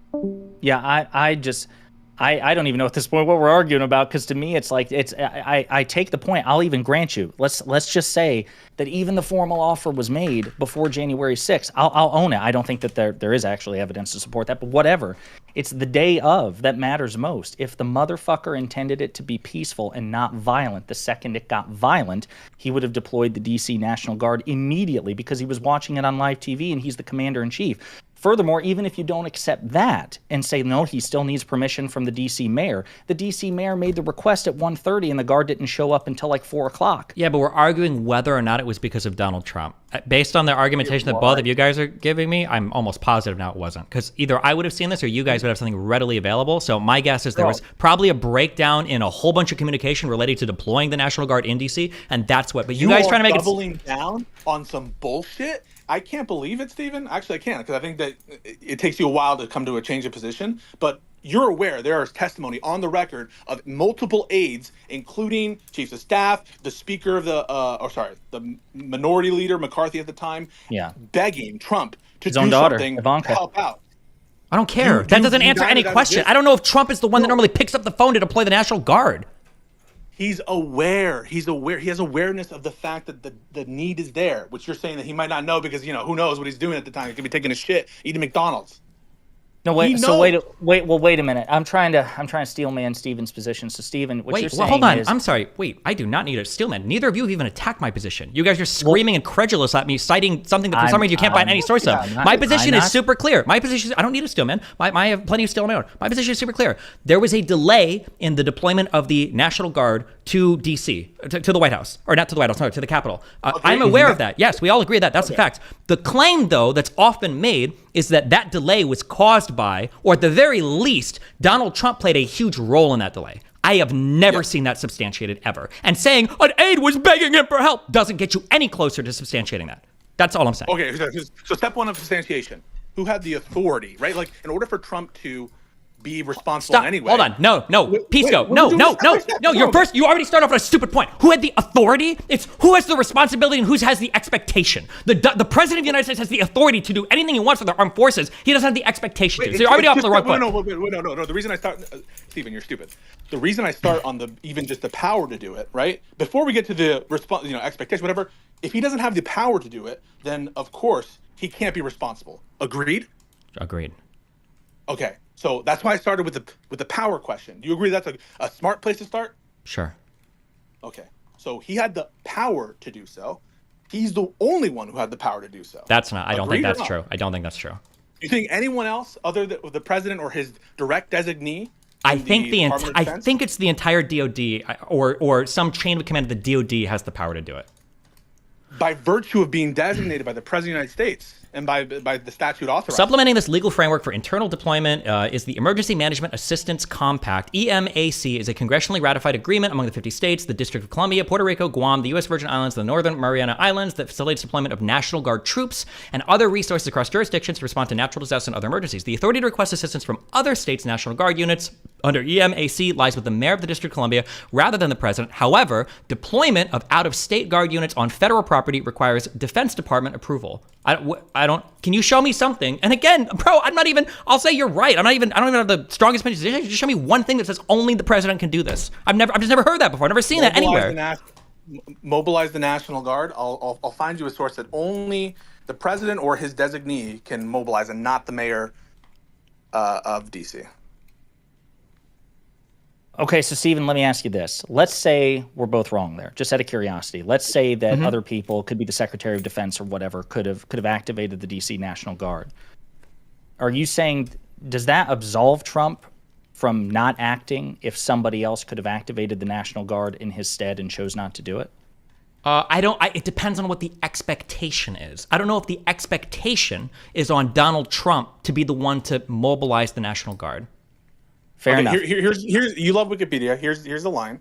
Yeah, I don't even know at this point what we're arguing about, because to me it's like I take the point. I'll even grant you. Let's just say that even the formal offer was made before January 6th. I'll own it. I don't think that there is actually evidence to support that, but whatever. It's the day of that matters most. If the motherfucker intended it to be peaceful and not violent, the second it got violent, he would have deployed the DC National Guard immediately because he was watching it on live TV and he's the commander-in-chief. Furthermore, even if you don't accept that and say, no, he still needs permission from the D.C. mayor, the D.C. mayor made the request at 1:30 and the guard didn't show up until like 4 o'clock. Yeah, but we're arguing whether or not it was because of Donald Trump. Based on the argumentation that both of you guys are giving me, I'm almost positive now it wasn't. Because either I would have seen this or you guys would have something readily available. So my guess is there was probably a breakdown in a whole bunch of communication related to deploying the National Guard in D.C. And that's what, but you guys trying to make it doubling down on some bullshit. I can't believe it, Stephen. Actually, I can't, because I think that it takes you a while to come to a change of position. But you're aware there is testimony on the record of multiple aides, including chiefs of staff, the speaker of the minority leader, McCarthy at the time, begging Trump to his do own daughter, something Ivanka. to help out. I don't care. That doesn't answer any question. I don't know if Trump is the one that normally picks up the phone to deploy the National Guard. He's aware. He has awareness of the fact that the need is there, which you're saying that he might not know because, who knows what he's doing at the time. He could be taking a shit, eating McDonald's. No, wait. So wait a minute. I'm trying to steel man Steven's position. So Steven, what you're saying hold on. is, I'm sorry. Wait, I do not need a steel man. Neither of you have even attacked my position. You guys are screaming incredulous at me, citing something that for some reason you can't find any source of. My position is super clear. My position is I don't need a steel man. I have plenty of steel on my own. My position is super clear. There was a delay in the deployment of the National Guard to D.C., to the White House. Or not to the White House, no, to the Capitol. I'm aware of that. Yes, we all agree that. That's a fact. The claim, though, that's often made is that delay was caused by, or at the very least, Donald Trump played a huge role in that delay. I have never seen that substantiated ever. And saying an aide was begging him for help doesn't get you any closer to substantiating that. That's all I'm saying. Okay, so step one of substantiation. Who had the authority, right? Like, in order for Trump to be responsible in any way. Hold on. No. Pisco. No. You already start off at a stupid point. Who had the authority? It's who has the responsibility and who has the expectation. The president of the United States has the authority to do anything he wants with the armed forces. He doesn't have the expectation to. So you're already off on the wrong foot. No. The reason I start, Stephen, you're stupid. The reason I start on even just the power to do it, right? Before we get to the expectation, whatever. If he doesn't have the power to do it, then of course he can't be responsible. Agreed? Agreed. Okay. So that's why I started with the power question. Do you agree that's a smart place to start? Sure. Okay. So he had the power to do so. He's the only one who had the power to do so. That's not. I don't think that's true. I don't think that's true. Do you think anyone else other than the president or his direct designee? I think it's the entire DOD or some chain of command of the DOD has the power to do it. By virtue of being designated by the president of the United States and by the statute authorized. Supplementing this legal framework for internal deployment is the Emergency Management Assistance Compact. EMAC is a congressionally ratified agreement among the 50 states, the District of Columbia, Puerto Rico, Guam, the U.S. Virgin Islands, the Northern Mariana Islands that facilitates deployment of National Guard troops and other resources across jurisdictions to respond to natural disasters and other emergencies. The authority to request assistance from other states' National Guard units under EMAC lies with the mayor of the District of Columbia rather than the president. However, deployment of out-of-state Guard units on federal property requires Defense Department approval. I don't. Can you show me something? And again, bro, I'm not even. I'll say you're right. I don't even have the strongest opinion. Just show me one thing that says only the president can do this. I've just never heard that before. I've never seen that anywhere. Mobilize the National Guard. I'll find you a source that only the president or his designee can mobilize, and not the mayor of DC. Okay, so Stephen, let me ask you this. Let's say we're both wrong there, just out of curiosity. Let's say that other people, could be the Secretary of Defense or whatever, could have activated the DC National Guard. Are you saying, does that absolve Trump from not acting if somebody else could have activated the National Guard in his stead and chose not to do it? It depends on what the expectation is. I don't know if the expectation is on Donald Trump to be the one to mobilize the National Guard. Fair enough. Here's you love Wikipedia. Here's the line.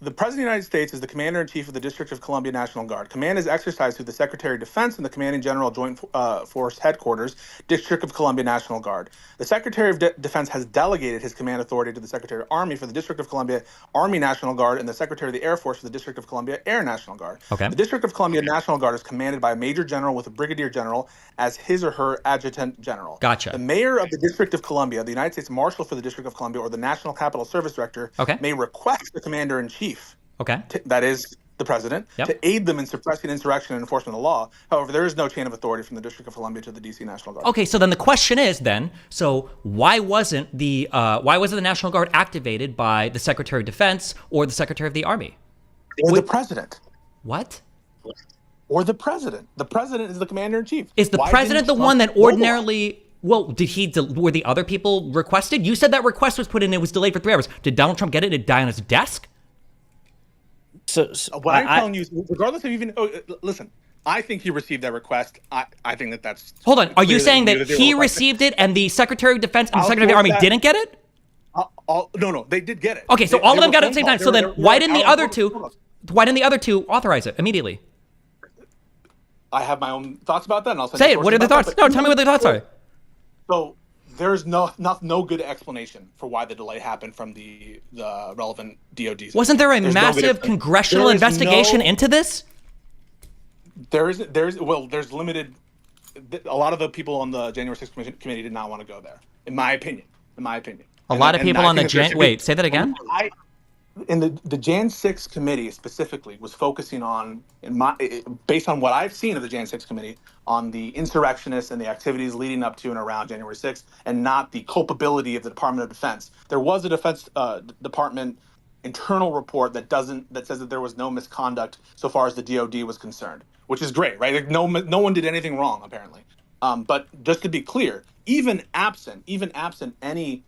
The President of the United States is the Commander-in-Chief of the District of Columbia National Guard. Command is exercised through the Secretary of Defense and the Commanding General Joint Force Headquarters, District of Columbia National Guard. The Secretary of Defense has delegated his command authority to the Secretary of Army for the District of Columbia Army National Guard and the Secretary of the Air Force for the District of Columbia Air National Guard. Okay. The District of Columbia National Guard is commanded by a Major General with a Brigadier General as his or her Adjutant General. Gotcha. The Mayor of the District of Columbia, the United States Marshal for the District of Columbia, or the National Capital Service Director may request the Commander-in-Chief, that is the President, to aid them in suppressing insurrection and enforcement of the law. However, there is no chain of authority from the District of Columbia to the DC National Guard. Okay, so then the question is so why wasn't the National Guard activated by the Secretary of Defense or the Secretary of the Army? Or the President. What? Or the President. The President is the Commander-in-Chief. Is the President the one that ordinarily... Well, were the other people requested? You said that request was put in, it was delayed for 3 hours. Did Donald Trump get it? Did it die on his desk? So what I'm telling you is, regardless of even... listen, I think he received that request. I think that's... Hold on. Are you saying that he received it and the Secretary of Defense and the Secretary of the Army didn't get it? No, they did get it. Okay, so all of them got it at the same time. So then why didn't the other two authorize it immediately? I have my own thoughts about that, and I'll say it. What are the thoughts? No, tell me what the thoughts are. So there's no good explanation for why the delay happened from the relevant DoD. Wasn't there a massive congressional investigation into this? There's limited. A lot of the people on the January 6th committee did not want to go there, in my opinion. A lot of people on the wait, say that again? The Jan 6 committee specifically was focusing on, based on what I've seen of the Jan 6 committee, on the insurrectionists and the activities leading up to and around January 6th, and not the culpability of the Department of Defense. There was a Defense Department internal report that says that there was no misconduct so far as the DoD was concerned, which is great, right? Like no one did anything wrong apparently. But just to be clear, even absent any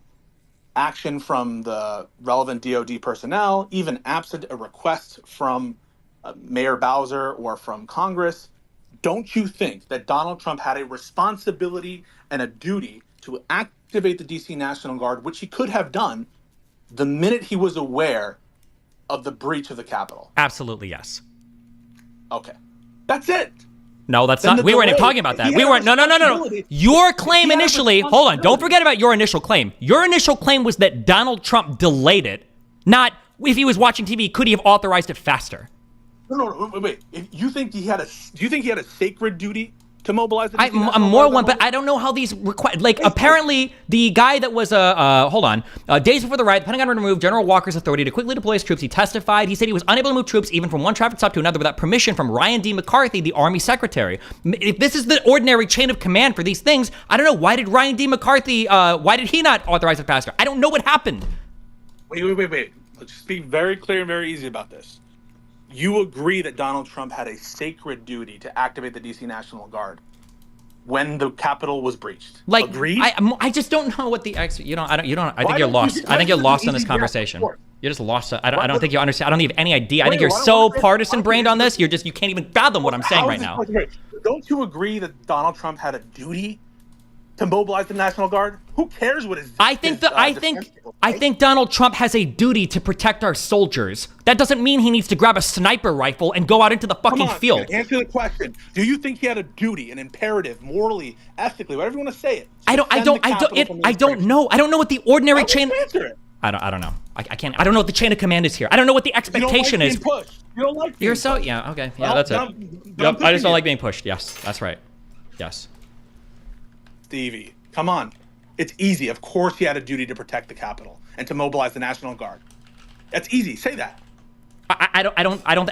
action from the relevant DoD personnel, even absent a request from Mayor Bowser or from Congress, don't you think that Donald Trump had a responsibility and a duty to activate the DC National Guard, which he could have done the minute he was aware of the breach of the Capitol? Absolutely, yes. Okay. That's it. No, that's not. We weren't even talking about that. We weren't. No. Your claim initially. Hold on. Don't forget about your initial claim. Your initial claim was that Donald Trump delayed it. Not if he was watching TV, could he have authorized it faster? No. Wait. If you think he had do you think he had a sacred duty to mobilize the DC I'm more one, but I don't know how these apparently the guy that was days before the riot, the Pentagon removed General Walker's authority to quickly deploy his troops. He testified. He said he was unable to move troops even from one traffic stop to another without permission from Ryan D. McCarthy, the Army Secretary. If this is the ordinary chain of command for these things, I don't know. Why did Ryan D. McCarthy, why did he not authorize it faster? I don't know what happened. Wait. Let's just be very clear and very easy about this. You agree that Donald Trump had a sacred duty to activate the DC National Guard when the Capitol was breached. Agreed? I just don't know what the I think you're lost. I think you're lost on this conversation. You're just lost. I don't think you understand. I don't have any idea. I think you're so partisan brained on this. You can't even fathom what I'm saying right now. Don't you agree that Donald Trump had a duty to mobilize the National Guard? Who cares what his I think Donald Trump has a duty to protect our soldiers. That doesn't mean he needs to grab a sniper rifle and go out into the fucking field. Answer the question. Do you think he had a duty, an imperative, morally, ethically, whatever you want to say it? I don't know. I don't know what the ordinary chain. Answer it. I don't know. I can't. I don't know what the chain of command is here. I don't know what the expectation is. You don't like being You're so pushed. yeah. Okay. Yeah, Well, that's then it. I'm Yep. I just don't pushing like being pushed. Yes, that's right. Yes. Stevie, come on. It's easy. Of course, he had a duty to protect the Capitol and to mobilize the National Guard. That's easy. Say that. I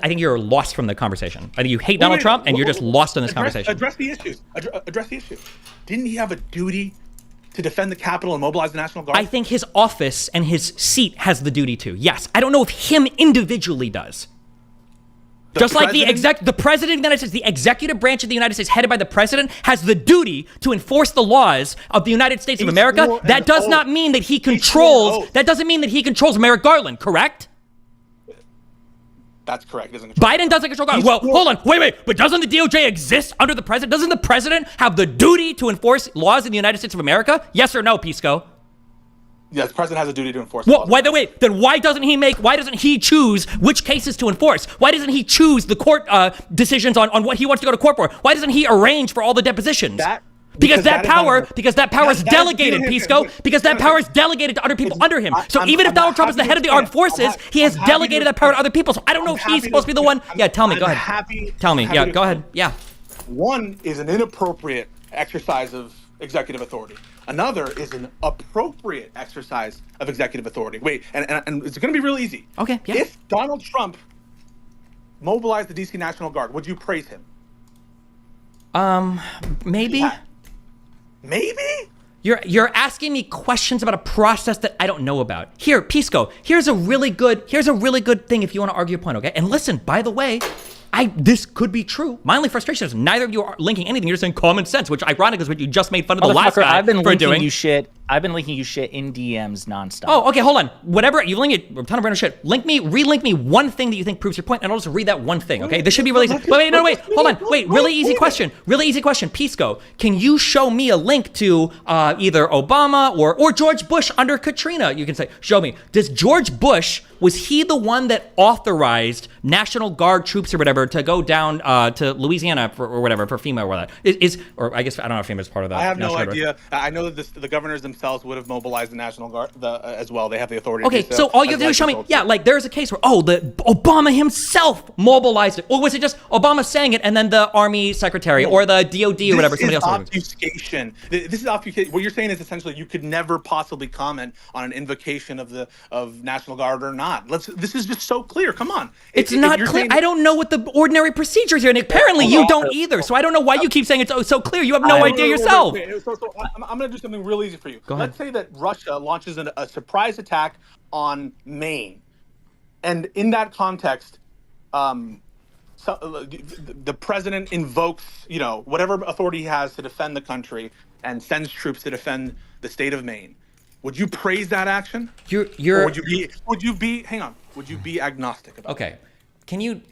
think you're lost from the conversation. I think you hate Donald Trump and you're just lost in this conversation. Address the issues. Address the issue. Didn't he have a duty to defend the Capitol and mobilize the National Guard? I think his office and his seat has the duty to. Yes. I don't know if him individually does. Just like the president of the United States, the executive branch of the United States, headed by the president, has the duty to enforce the laws of the United States of America. That does not mean that he controls. That doesn't mean that he controls Merrick Garland. Correct? That's correct. Biden doesn't control Garland. Well, hold on. Wait. But doesn't the DOJ exist under the president? Doesn't the president have the duty to enforce laws in the United States of America? Yes or no, Pisco? Yes, the president has a duty to enforce. Well, then why doesn't he choose which cases to enforce? Why doesn't he choose the court decisions on what he wants to go to court for? Why doesn't he arrange for all the depositions? Because that power is delegated, Pisco. Because that power is delegated to other people under him. So even if Donald Trump is the head of the armed forces, he has delegated that power to other people. So I don't know if he's supposed to be the one. Yeah, tell me. Go ahead. Tell me. Yeah, go ahead. Yeah. One is an inappropriate exercise of executive authority. Another is an appropriate exercise of executive authority. Wait, and it's going to be real easy. Okay. Yeah. If Donald Trump mobilized the DC National Guard, would you praise him? Maybe. Yeah. Maybe? You're asking me questions about a process that I don't know about. Here, Pisco, here's a really good thing if you want to argue a point, okay? And listen, by the way, this could be true. My only frustration is neither of you are linking anything. You're saying common sense, which ironic is what you just made fun of the last guy I've been for linking doing. you shit. I've been linking you shit in DMs nonstop. Oh, okay, hold on. Whatever, you link it, a ton of random shit. Relink me one thing that you think proves your point, and I'll just read that one thing, okay? This should be really easy. Wait, hold on. Wait, really easy question. Pisco, can you show me a link to either Obama or George Bush under Katrina? You can say, show me. Does George Bush, was he the one that authorized National Guard troops or whatever to go down to Louisiana for FEMA or whatever? Or I guess, I don't know if FEMA is part of that. I have no idea. I know that the governors themselves would have mobilized the National Guard as well. They have the authority to do so all you have to do is show me, like there's a case where, Obama himself mobilized it. Or was it just Obama saying it and then the Army Secretary or the DOD or whatever, somebody else? Obfuscation. This is obfuscation. What you're saying is essentially you could never possibly comment on an invocation of National Guard or not. This is just so clear. Come on. It's not clear. I don't know what the ordinary procedures here, and apparently you don't either. So I don't know why you keep saying it's so clear. You have no idea yourself. So I'm going to do something real easy for you. Go ahead. Let's say that Russia launches a surprise attack on Maine, and in that context, the president invokes, whatever authority he has to defend the country and sends troops to defend the state of Maine. Would you praise that action? Or would you be agnostic about it? Okay.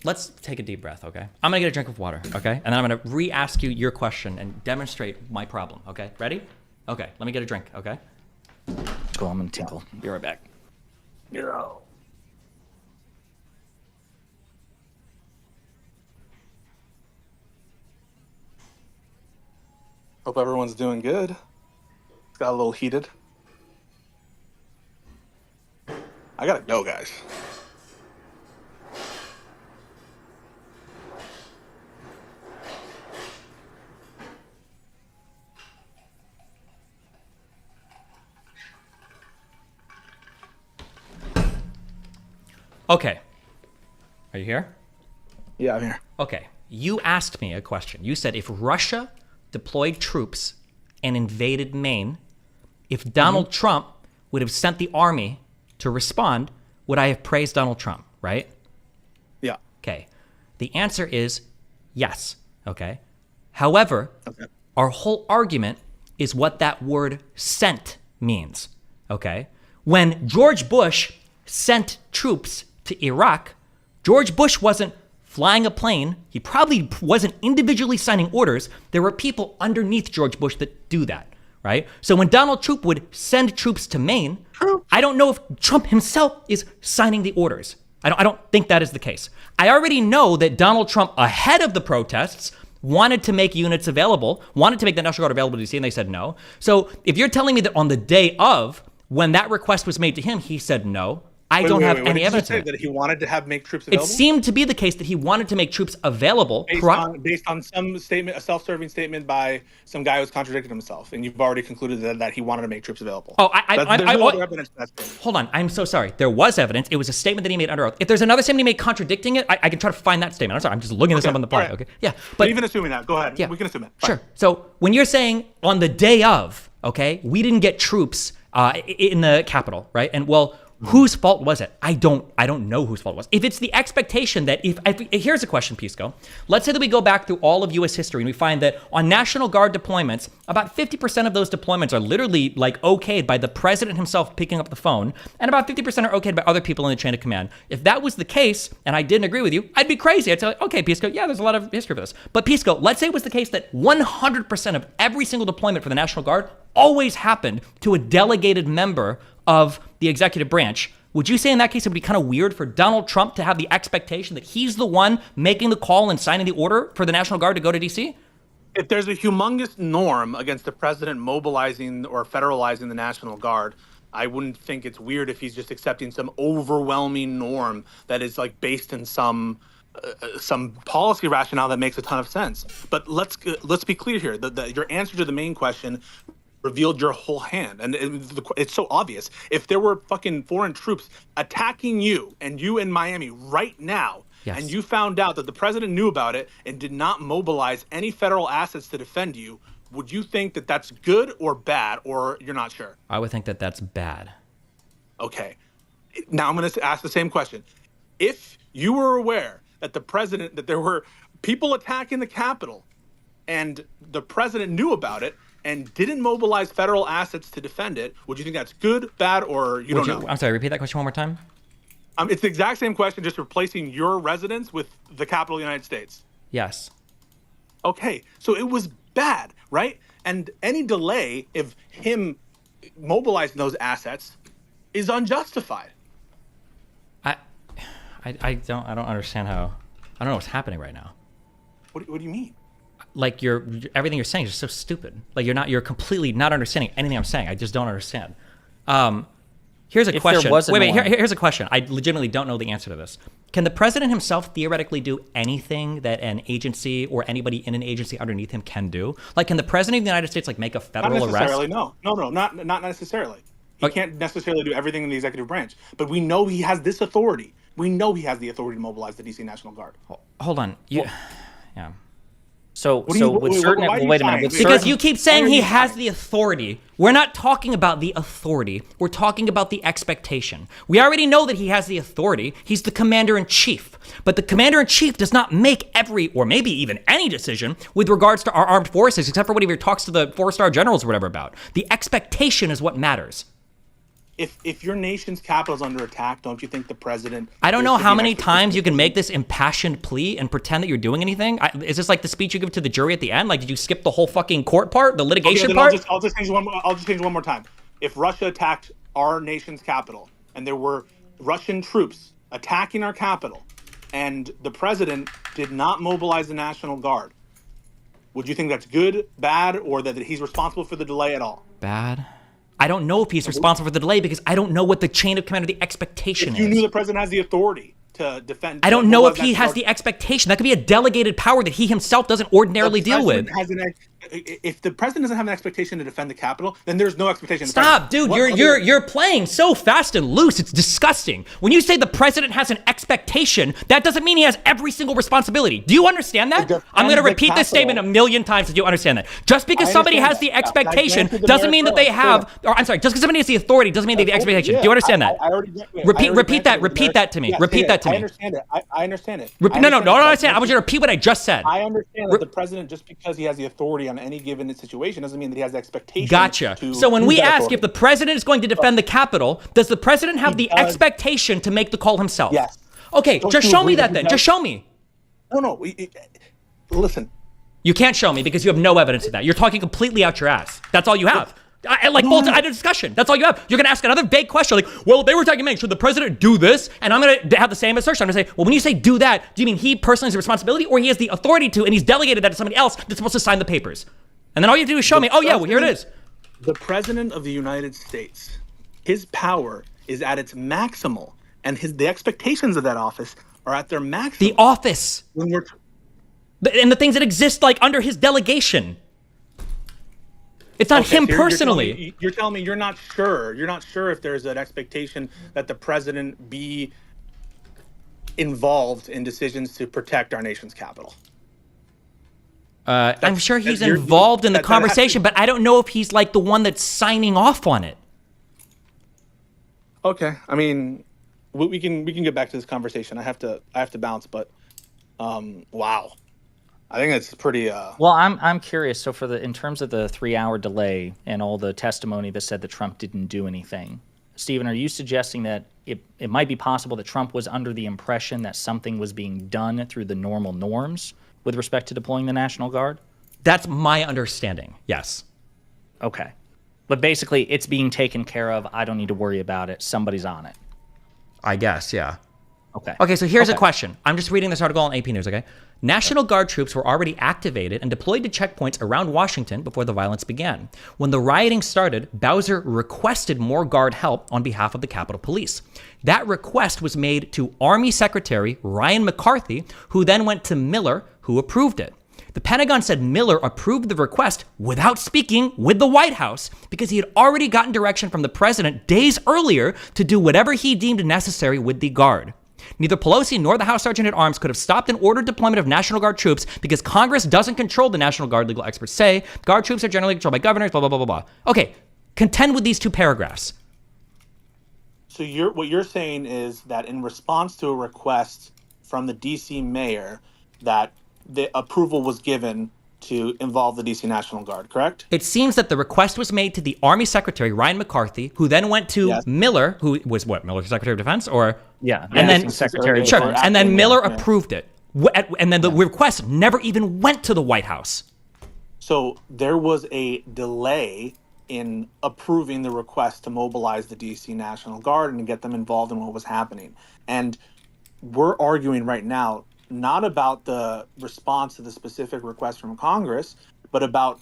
Let's take a deep breath, okay? I'm gonna get a drink of water, okay? And then I'm gonna re-ask you your question and demonstrate my problem, okay? Ready? Okay, let me get a drink, okay? Go, I'm gonna tinkle. Be right back. Hope everyone's doing good. It's got a little heated. I gotta go, guys. Okay. Are you here? Yeah, I'm here. Okay. You asked me a question. You said if Russia deployed troops and invaded Maine, if Donald Trump would have sent the army to respond, would I have praised Donald Trump, right? Yeah. Okay. The answer is yes. Okay. However, our whole argument is what that word sent means. Okay. When George Bush sent troops to Iraq, George Bush wasn't flying a plane. He probably wasn't individually signing orders. There were people underneath George Bush that do that, right? So when Donald Trump would send troops to Maine, I don't know if Trump himself is signing the orders. I don't think that is the case. I already know that Donald Trump, ahead of the protests, wanted to make units available, wanted to make the National Guard available to DC, and they said no. So if you're telling me that on the day of, When that request was made to him, he said no. I don't have any evidence of it. That he wanted to make troops available? It seemed to be the case that he wanted to make troops available. Based on some statement, a self-serving statement by some guy who's contradicted himself, and you've already concluded that he wanted to make troops available. Oh, there's no other evidence for that statement. Hold on, I'm so sorry. There was evidence. It was a statement that he made under oath. If there's another statement he made contradicting it, I can try to find that statement. I'm sorry, I'm just looking this up on the fly. Okay, yeah, but even assuming that, go ahead. Yeah, we can assume it. Fine. Sure. So when you're saying on the day of, okay, we didn't get troops in the Capitol, right? And well, whose fault was it? I don't know whose fault it was. If it's the expectation that here's a question, Pisco. Let's say that we go back through all of U.S. history and we find that on National Guard deployments, about 50% of those deployments are literally like okayed by the president himself picking up the phone, and about 50% are okayed by other people in the chain of command. If that was the case, and I didn't agree with you, I'd be crazy. I'd say, okay, Pisco, yeah, there's a lot of history for this. But Pisco, let's say it was the case that 100% of every single deployment for the National Guard always happened to a delegated member of the executive branch. Would you say in that case it would be kind of weird for Donald Trump to have the expectation that he's the one making the call and signing the order for the National Guard to go to D.C.? If there's a humongous norm against the president mobilizing or federalizing the National Guard, I wouldn't think it's weird if he's just accepting some overwhelming norm that is like based in some policy rationale that makes a ton of sense. But let's be clear here. Your answer to the main question revealed your whole hand, and it's so obvious. If there were fucking foreign troops attacking you and you in Miami right now, yes, and you found out that the president knew about it and did not mobilize any federal assets to defend you, would you think that that's good or bad, or you're not sure? I would think that that's bad. Okay. Now I'm going to ask the same question. If you were aware that that there were people attacking the Capitol and the president knew about it and didn't mobilize federal assets to defend it, would you think that's good, bad, or you don't know? I'm sorry, repeat that question one more time. It's the exact same question, just replacing your residence with the capital of the United States. Yes. Okay, so it was bad, right? And any delay of him mobilizing those assets is unjustified. I don't understand how. I don't know what's happening right now. What do you mean? Like everything you're saying is just so stupid. Like you're completely not understanding anything I'm saying. I just don't understand. Here's a question. Here's a question. I legitimately don't know the answer to this. Can the president himself theoretically do anything that an agency or anybody in an agency underneath him can do? Like, can the president of the United States make a federal arrest? No, not necessarily. He can't necessarily do everything in the executive branch, but we know he has this authority. We know he has the authority to mobilize the DC National Guard. Hold on. Yeah. So with certain, wait a minute. Because you keep saying he has the authority. We're not talking about the authority. We're talking about the expectation. We already know that he has the authority. He's the commander-in-chief. But the commander-in-chief does not make every, or maybe even any decision with regards to our armed forces, except for when he talks to the 4-star generals or whatever about. The expectation is what matters. If your nation's capital is under attack, don't you think the president... I don't know how many times you can make this impassioned plea and pretend that you're doing anything. Is this like the speech you give to the jury at the end? Like, did you skip the whole fucking court part, the litigation part? I'll just change one more time. If Russia attacked our nation's capital and there were Russian troops attacking our capital and the president did not mobilize the National Guard, would you think that's good, bad, or that he's responsible for the delay at all? Bad. I don't know if he's responsible for the delay because I don't know what the chain of command or the expectation is. You knew the president has the authority to defend. I don't know if he has the expectation. That could be a delegated power that he himself doesn't ordinarily deal with. If the president doesn't have an expectation to defend the Capitol, then there's no expectation. Stop, dude! You're playing so fast and loose. It's disgusting. When you say the president has an expectation, that doesn't mean he has every single responsibility. Do you understand that? I'm going to repeat this statement a million times so you understand that. Just because somebody has the expectation doesn't mean that they have. Or I'm sorry. Just because somebody has the authority doesn't mean they have the expectation. Do you understand that? Repeat that. Repeat that to me. Repeat that to me. I understand it. I understand it. No, I understand. I want you to repeat what I just said. I understand that the president, just because he has the authority on any given situation, doesn't mean that he has the expectation. Gotcha. So when we ask if the president is going to defend the Capitol, does the president have the expectation to make the call himself? Yes. Okay, just show me that then. Just show me. No. Listen. You can't show me because you have no evidence of that. You're talking completely out your ass. That's all you have. I had a discussion. That's all you have. You're going to ask another vague question like, well, they were talking about, should the president do this? And I'm going to have the same assertion. I'm going to say, well, when you say do that, do you mean he personally has the responsibility or he has the authority to, and he's delegated that to somebody else that's supposed to sign the papers? And then all you have to do is show me, oh yeah, well, here it is. The president of the United States his power is at its maximal, and the expectations of that office are at their maximum. The office. When we're and the things that exist like under his delegation. It's not him personally. You're telling me you're not sure. You're not sure if there's an expectation that the president be involved in decisions to protect our nation's capital. I'm sure he's involved in the conversation, but I don't know if he's like the one that's signing off on it. Okay, I mean, we can get back to this conversation. I have to bounce, but wow, I think it's pretty. Well, I'm curious. So in terms of the 3-hour delay and all the testimony that said that Trump didn't do anything, Stephen, are you suggesting that it might be possible that Trump was under the impression that something was being done through the normal norms with respect to deploying the National Guard? That's my understanding. Yes. Okay. But basically, it's being taken care of. I don't need to worry about it. Somebody's on it. I guess, yeah. Okay. Okay, so here's a question. I'm just reading this article on AP News, okay? National Guard troops were already activated and deployed to checkpoints around Washington before the violence began. When the rioting started, Bowser requested more Guard help on behalf of the Capitol Police. That request was made to Army Secretary Ryan McCarthy, who then went to Miller, who approved it. The Pentagon said Miller approved the request without speaking with the White House because he had already gotten direction from the president days earlier to do whatever he deemed necessary with the Guard. Neither Pelosi nor the House Sergeant at Arms could have stopped an ordered deployment of National Guard troops because Congress doesn't control the National Guard, legal experts say. Guard troops are generally controlled by governors, blah, blah, blah, blah, blah. Okay, contend with these two paragraphs. So what you're saying is that in response to a request from the D.C. mayor that the approval was given to involve the D.C. National Guard, correct? It seems that the request was made to the Army Secretary, Ryan McCarthy, who then went to Miller, who was what, Miller Secretary of Defense? Or yeah, and then Secretary. Sure, and then Miller approved it. And then the request never even went to the White House. So there was a delay in approving the request to mobilize the D.C. National Guard and to get them involved in what was happening. And we're arguing right now not about the response to the specific request from Congress, but about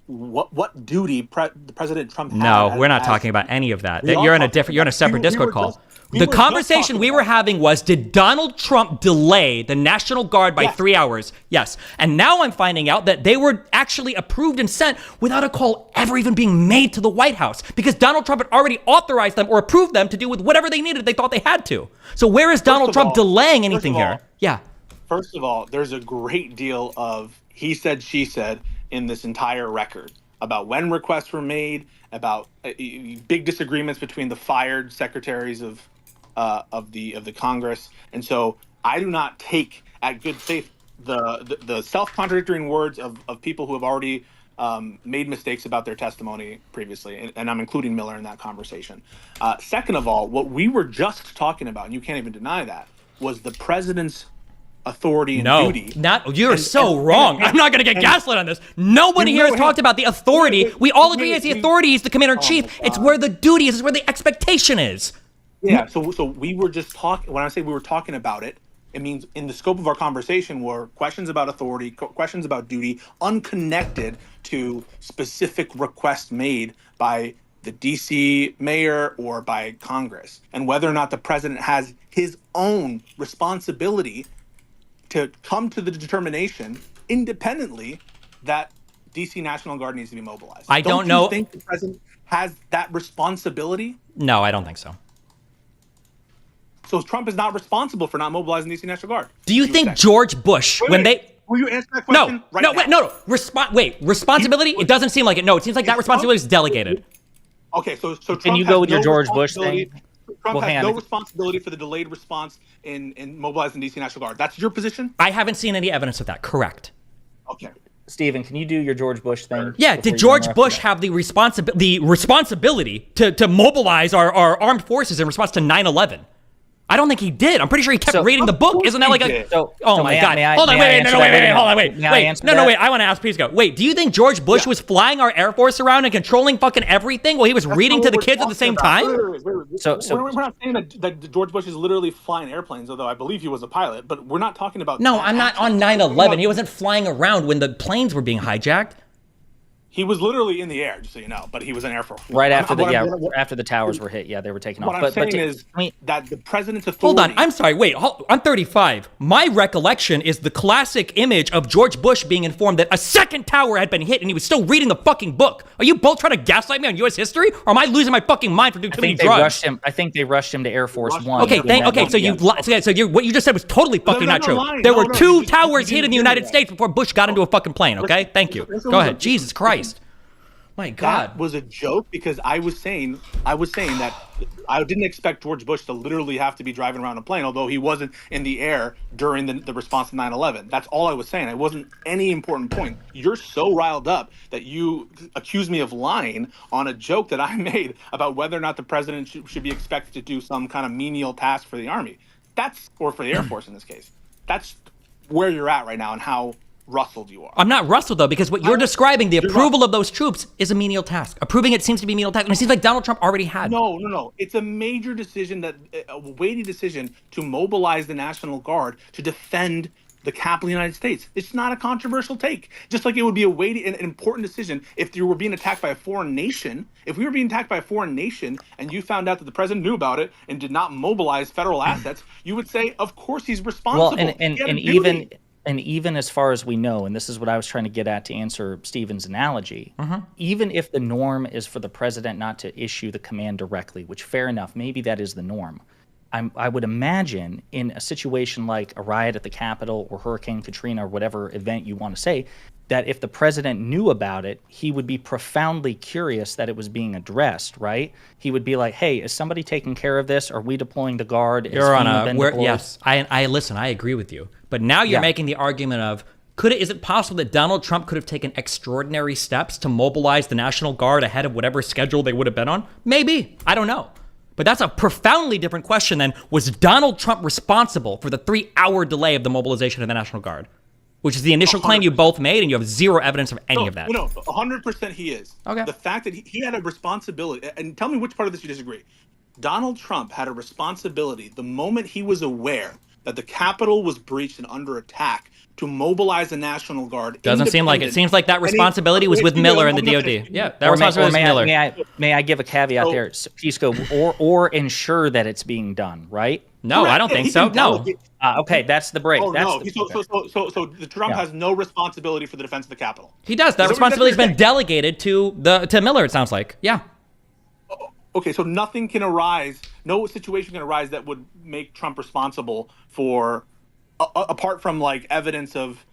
what duty President Trump had. No, we're not talking about any of that. You're in a separate Discord call. The conversation we were having was, did Donald Trump delay the National Guard by 3 hours? Yes. And now I'm finding out that they were actually approved and sent without a call ever even being made to the White House because Donald Trump had already authorized them or approved them to do with whatever they needed they thought they had to. So where is Donald Trump delaying anything here? Yeah. First of all, there's a great deal of he said, she said in this entire record about when requests were made, about big disagreements between the fired secretaries of the Congress. And so I do not take at good faith the self-contradictory words of people who have already made mistakes about their testimony previously. And I'm including Miller in that conversation. Second of all, what we were just talking about, and you can't even deny that, was the president's authority and duty. You're so wrong. I'm not going to get gaslit on this. Nobody here has talked about the authority. We all agree as the authority is the commander-in-chief. It's where the duty is. It's where the expectation is. Yeah, so we were just talking, when I say we were talking about it, it means in the scope of our conversation were questions about authority, questions about duty, unconnected to specific requests made by the DC mayor or by Congress, and whether or not the president has his own responsibility to come to the determination independently that DC National Guard needs to be mobilized. I don't know. You think the president has that responsibility? No, I don't think so. So Trump is not responsible for not mobilizing the DC National Guard. Do you think George Bush, Will you answer that question? Responsibility? It doesn't seem like it. No, it seems like that responsibility is delegated. Okay, so Trump can you go with your George Bush thing? Trump has no responsibility for the delayed response in mobilizing the DC National Guard. That's your position? I haven't seen any evidence of that. Correct. Okay. Stephen, can you do your George Bush thing? Yeah, did George Bush have the responsibility to mobilize our armed forces in response to 9/11? I don't think he did. I'm pretty sure he kept reading the book. Isn't that like a... Oh my God. Hold on, wait. I want to ask Pisco. Wait, do you think George Bush was flying our Air Force around and controlling fucking everything while he was reading to the kids at the same time? We're not saying that George Bush is literally flying airplanes, although I believe he was a pilot, but we're not talking about... No, I'm not on 9/11. He wasn't flying around when the planes were being hijacked. He was literally in the air, just so you know, but he was in Air Force One. Right after after the towers were hit, they were taken off. What I'm saying is that the president's authority. Hold on, I'm sorry. Wait, I'm 35. My recollection is the classic image of George Bush being informed that a second tower had been hit, and he was still reading the fucking book. Are you both trying to gaslight me on U.S. history, or am I losing my fucking mind for doing too many drugs? I think they rushed him to Air Force One. Okay, so what you just said was totally fucking not true. There were two towers hit in the United States before Bush got into a fucking plane. Okay, thank you. Go ahead. Jesus Christ. My God. That was a joke because I was saying that I didn't expect George Bush to literally have to be driving around a plane, although he wasn't in the air during the response to 9/11. That's all I was saying. It wasn't any important point. You're so riled up that you accuse me of lying on a joke that I made about whether or not the president should be expected to do some kind of menial task for the Army. Or for the Air Force in this case. That's where you're at right now and how rustled you are. I'm not rustled though, because what you're describing, the approval of those troops, is a menial task. Approving it seems to be a menial task, and it seems like Donald Trump already had. No. It's a major decision, a weighty decision to mobilize the National Guard to defend the capital of the United States. It's not a controversial take. Just like it would be a weighty and important decision if you were being attacked by a foreign nation. If we were being attacked by a foreign nation and you found out that the president knew about it and did not mobilize federal assets, you would say, of course he's responsible. Well, and even as far as we know, and this is what I was trying to get at to answer Stephen's analogy, even if the norm is for the president not to issue the command directly, which fair enough, maybe that is the norm. I would imagine in a situation like a riot at the Capitol or Hurricane Katrina or whatever event you want to say, that if the president knew about it, he would be profoundly curious that it was being addressed, right? He would be like, hey, is somebody taking care of this? Are we deploying the Guard? Yes, I agree with you. But now you're making the argument of, is it possible that Donald Trump could have taken extraordinary steps to mobilize the National Guard ahead of whatever schedule they would have been on? Maybe. I don't know. But that's a profoundly different question than, was Donald Trump responsible for the 3-hour delay of the mobilization of the National Guard? Which is the initial claim you both made, and you have zero evidence of any of that. No, 100% he is. Okay. The fact that he had a responsibility, and tell me which part of this you disagree. Donald Trump had a responsibility the moment he was aware that the Capitol was breached and under attack to mobilize the National Guard. Doesn't seem like it. Seems like that responsibility was with Miller and the DOD. Yeah, that responsibility was Miller. May I give a caveat there, Pisco, or ensure that it's being done, right? No, I don't think so. No. Okay, that's the break. So the Trump has no responsibility for the defense of the Capitol. He does. That responsibility has been delegated to Miller, it sounds like. Yeah. Okay, so nothing can arise, no situation can arise that would make Trump responsible for, apart from like evidence of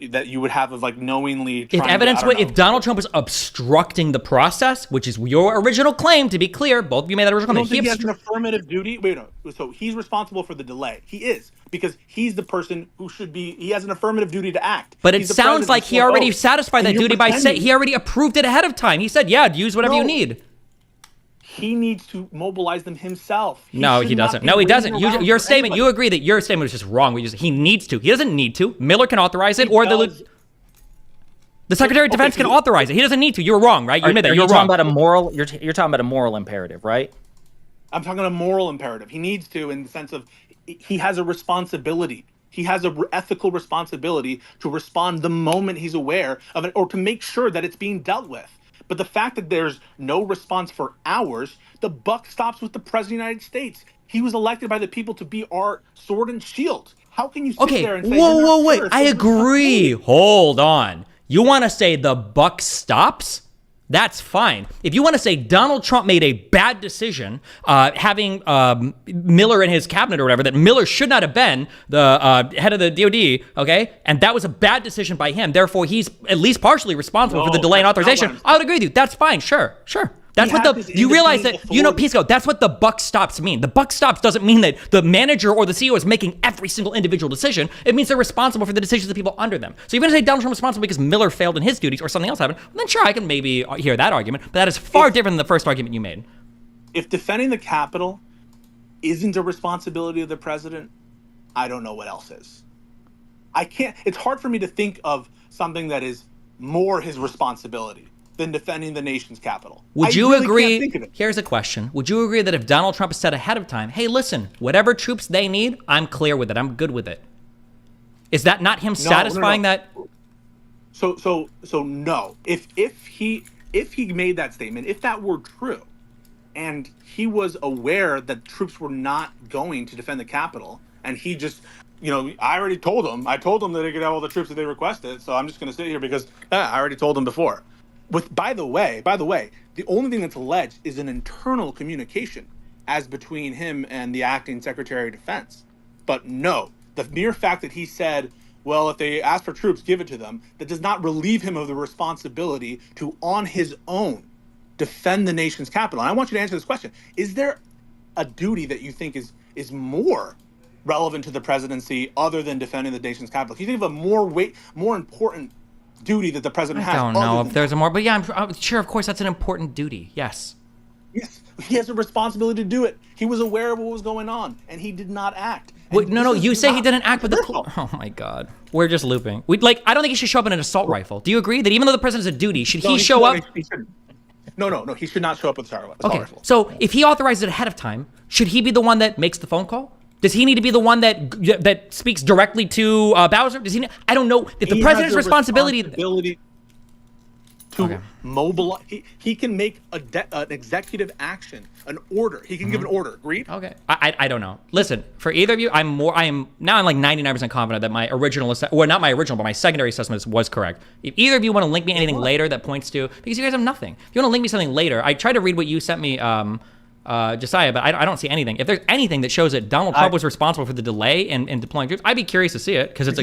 that you would have of like knowingly trying if Donald Trump was obstructing the process, which is your original claim, to be clear, both of you made that original claim. He has an affirmative duty. So he's responsible for the delay. He is, because he's the person who he has an affirmative duty to act. But it sounds like he already satisfied that duty by saying he already approved it ahead of time. He said, yeah, use whatever you need. He needs to mobilize them himself. No, he doesn't. No, he doesn't. Your statement, you agree that your statement was just wrong. He needs to. He doesn't need to. Miller can authorize it, or the Secretary of Defense can authorize it. He doesn't need to. You're wrong, right? You admit that. You're wrong. You're talking about a moral imperative, right? I'm talking about a moral imperative. He needs to, in the sense of he has a responsibility. He has an ethical responsibility to respond the moment he's aware of it, or to make sure that it's being dealt with. But the fact that there's no response for hours, the buck stops with the President of the United States. He was elected by the people to be our sword and shield. How can you sit there and say, wait, I agree. Hold on. You want to say the buck stops? That's fine. If you want to say Donald Trump made a bad decision, having Miller in his cabinet or whatever, that Miller should not have been the head of the DOD, okay? And that was a bad decision by him. Therefore, he's at least partially responsible for the delay in authorization. I would agree with you. That's fine. Sure. That's what you realize that, Pisco, that's what the buck stops mean. The buck stops doesn't mean that the manager or the CEO is making every single individual decision. It means they're responsible for the decisions of the people under them. So you're going to say Donald Trump was responsible because Miller failed in his duties or something else happened, then sure, I can maybe hear that argument, but that is far different than the first argument you made. If defending the Capitol isn't a responsibility of the president, I don't know what else is. It's hard for me to think of something that is more his responsibility than defending the nation's capital. Would you agree? Here's a question. Would you agree that if Donald Trump said ahead of time, hey, listen, whatever troops they need, I'm clear with it. I'm good with it. Is that not him satisfying that? So no. If he made that statement, if that were true, and he was aware that troops were not going to defend the Capitol, and he just, I already told him. I told him that they could have all the troops that they requested, so I'm just going to sit here because I already told him before. By the way, the only thing that's alleged is an internal communication as between him and the acting Secretary of Defense. But no, the mere fact that he said, well, if they ask for troops, give it to them, that does not relieve him of the responsibility to, on his own, defend the nation's capital. And I want you to answer this question. Is there a duty that you think is more relevant to the presidency other than defending the nation's capital? Can you think of a more important duty that the president has? I don't know if there's a more, but yeah, I'm sure, of course, that's an important duty. Yes. Yes, he has a responsibility to do it. He was aware of what was going on, and he did not act. Wait, no, you say he didn't act, but oh my God, we're just looping. I don't think he should show up in an assault rifle. Do you agree that even though the president has a duty, should he show up? No, he should not show up with a assault rifle. So if he authorizes it ahead of time, should he be the one that makes the phone call? Does he need to be the one that speaks directly to Bowser? Does he? I don't know if the president's responsibility to mobilize. He can make an executive action, an order. He can give an order. Agreed? Okay. I don't know. Listen, for either of you, I'm like 99% confident that my original, well, not my original, but my secondary assessment was correct. If either of you want to link me anything later that points to, because you guys have nothing. If you want to link me something later, I tried to read what you sent me, Josiah, but I don't see anything. If there's anything that shows that Donald Trump was responsible for the delay in deploying troops, I'd be curious to see it, because it's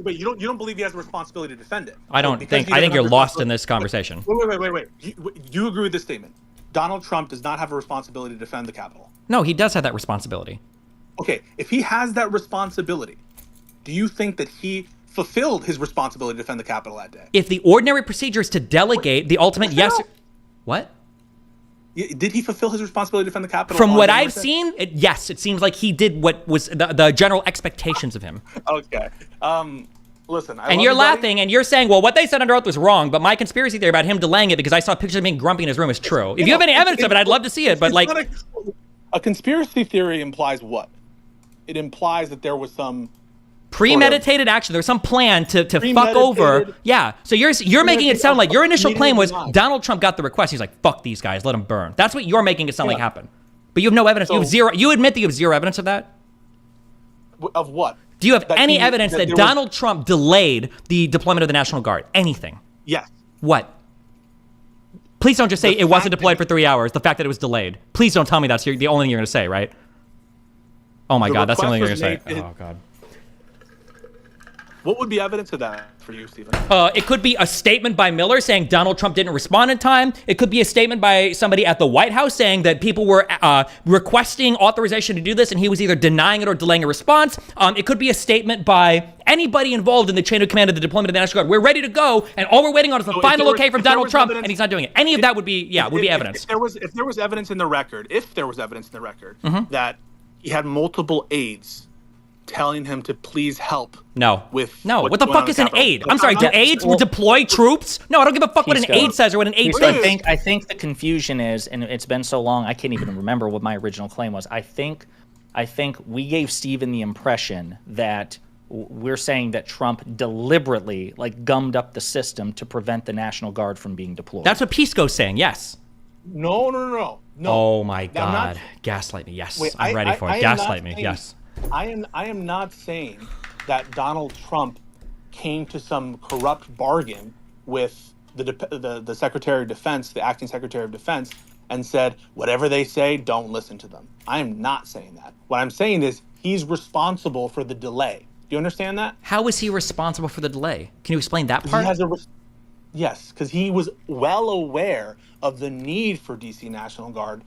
wait, you don't believe he has a responsibility to defend it? I think you're lost in this conversation. Wait. You agree with this statement? Donald Trump does not have a responsibility to defend the Capitol. No, he does have that responsibility. Okay, if he has that responsibility, do you think that he fulfilled his responsibility to defend the Capitol that day? If the ordinary procedure is to delegate the ultimate yes. What? Did he fulfill his responsibility to defend the Capitol? From what I've seen, yes, it seems like he did what was the general expectations of him. Okay. Listen, and you're laughing, and you're saying, well, what they said under oath was wrong, but my conspiracy theory about him delaying it because I saw pictures of him being grumpy in his room is true. If you have any evidence of it, I'd love to see it, but like... A conspiracy theory implies what? It implies that there was some... premeditated action. There was some plan to fuck over. Yeah. So you're making it sound like your initial claim was Donald Trump got the request. He's like, fuck these guys, let them burn. That's what you're making it sound like happened. But you have no evidence. You admit that you have zero evidence of that? Of what? Do you have any evidence that Donald Trump delayed the deployment of the National Guard? Anything? Yes. What? Please don't just say it wasn't deployed for 3 hours. The fact that it was delayed. Please don't tell me that's the only thing you're going to say, right? Oh my God, that's the only thing you're going to say. Oh God. What would be evidence of that for you, Stephen? It could be a statement by Miller saying Donald Trump didn't respond in time. It could be a statement by somebody at the White House saying that people were requesting authorization to do this and he was either denying it or delaying a response. It could be a statement by anybody involved in the chain of command of the deployment of the National Guard. We're ready to go, and all we're waiting on is the final okay from Donald Trump, and he's not doing it. Any of that would be, would be evidence. If there was evidence in the record, that he had multiple aides telling him to please help. What the fuck is an aide? I'm sorry, do aides deploy troops? No, I don't give a fuck what an aide says or what an aide thinks. I think the confusion is, and it's been so long, I can't even remember what my original claim was. I think we gave Stephen the impression that we're saying that Trump deliberately gummed up the system to prevent the National Guard from being deployed. That's what Pisco's saying, yes. No. Oh my God. Gaslight me, yes. Wait, I'm ready for it. Gaslight me, yes. I am not saying that Donald Trump came to some corrupt bargain with the Secretary of Defense, the acting Secretary of Defense, and said, whatever they say, don't listen to them. I am not saying that. What I'm saying is he's responsible for the delay. Do you understand that? How is he responsible for the delay? Can you explain that part? Yes, because he was well aware of the need for DC National Guard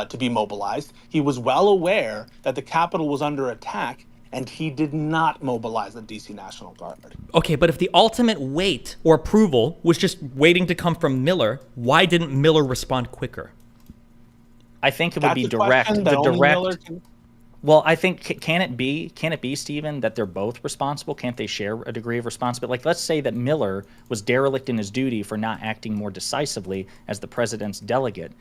to be mobilized. He was well aware that the Capitol was under attack, and he did not mobilize the DC National Guard. Okay, but if the ultimate weight or approval was just waiting to come from Miller, why didn't Miller respond quicker? I think it would be direct. Well, I think can it be, Stephen, that they're both responsible? Can't they share a degree of responsibility? Let's say that Miller was derelict in his duty for not acting more decisively as the president's delegate.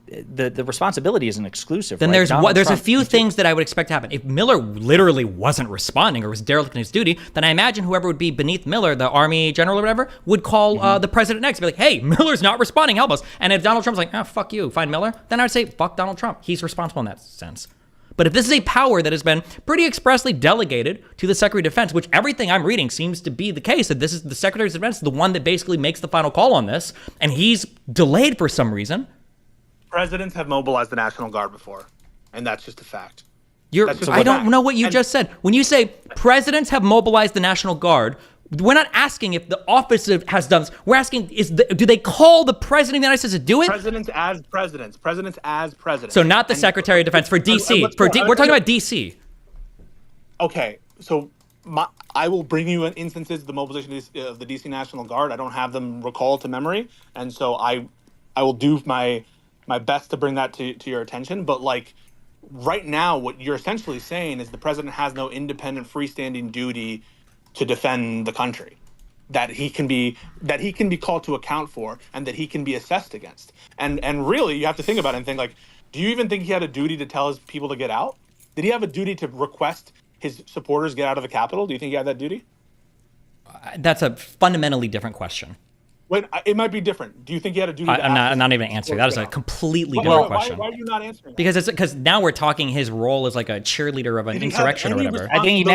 the responsibility isn't exclusive. Then right? there's Donald there's a Trump few things that I would expect to happen. If Miller literally wasn't responding or was derelict in his duty, then I imagine whoever would be beneath Miller, the army general or whatever, would call the president next, be like, "Hey, Miller's not responding. Help us." And if Donald Trump's like, "Oh, fuck you, find Miller," then I would say, "Fuck Donald Trump. He's responsible in that sense." But if this is a power that has been pretty expressly delegated to the Secretary of Defense, which everything I'm reading seems to be the case, that this is the Secretary of Defense, the one that basically makes the final call on this, and he's delayed for some reason. Presidents have mobilized the National Guard before, and that's just a fact. I don't know what you just said. When you say presidents have mobilized the National Guard, we're not asking if the office has done this. We're asking, do they call the president of the United States to do it? Presidents as presidents. Presidents as presidents. So not the Secretary of Defense for D.C. We're talking about D.C. Okay, so I will bring you instances of the mobilization of the D.C. National Guard. I don't have them recalled to memory, and so I will do my best to bring that to your attention. But like right now, what you're essentially saying is the president has no independent, freestanding duty to defend the country, that he can be called to account for, and that he can be assessed against. And really, you have to think about it and think like, do you even think he had a duty to tell his people to get out? Did he have a duty to request his supporters get out of the Capitol? Do you think he had that duty? That's a fundamentally different question. Wait, it might be different. Do you think he had a duty? I'm not even answering. That is a completely different question. Why are you not answering? Because now we're talking his role as like a cheerleader of an insurrection or whatever. I think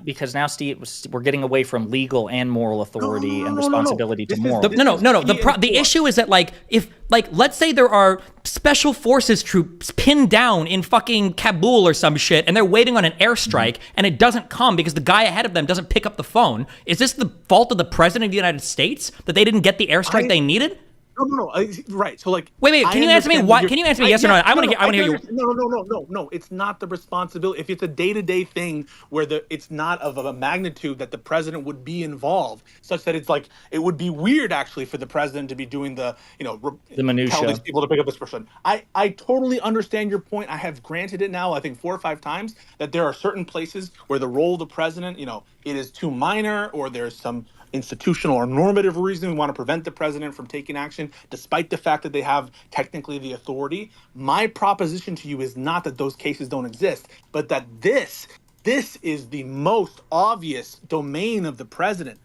because now Steve, we're getting away from legal and moral authority and responsibility to moral. The issue is that if let's say there are special forces troops pinned down in fucking Kabul or some shit, and they're waiting on an airstrike, and it doesn't come because the guy ahead of them doesn't pick up the phone. Is this the fault of the president of the United States that they didn't get the airstrike they needed? No. Right. So like, wait. Can you answer me? What? Can you answer me? Yes or no? I want to hear you. No. It's not the responsibility. If it's a day-to-day thing where it's not of a magnitude that the president would be involved, such that it's like it would be weird actually for the president to be doing the minutia, tell these people to pick up this person. I totally understand your point. I have granted it now, I think 4 or 5 times, that there are certain places where the role of the president, it is too minor, or there's some institutional or normative reason we want to prevent the president from taking action, despite the fact that they have technically the authority. My proposition to you is not that those cases don't exist, but that this is the most obvious domain of the president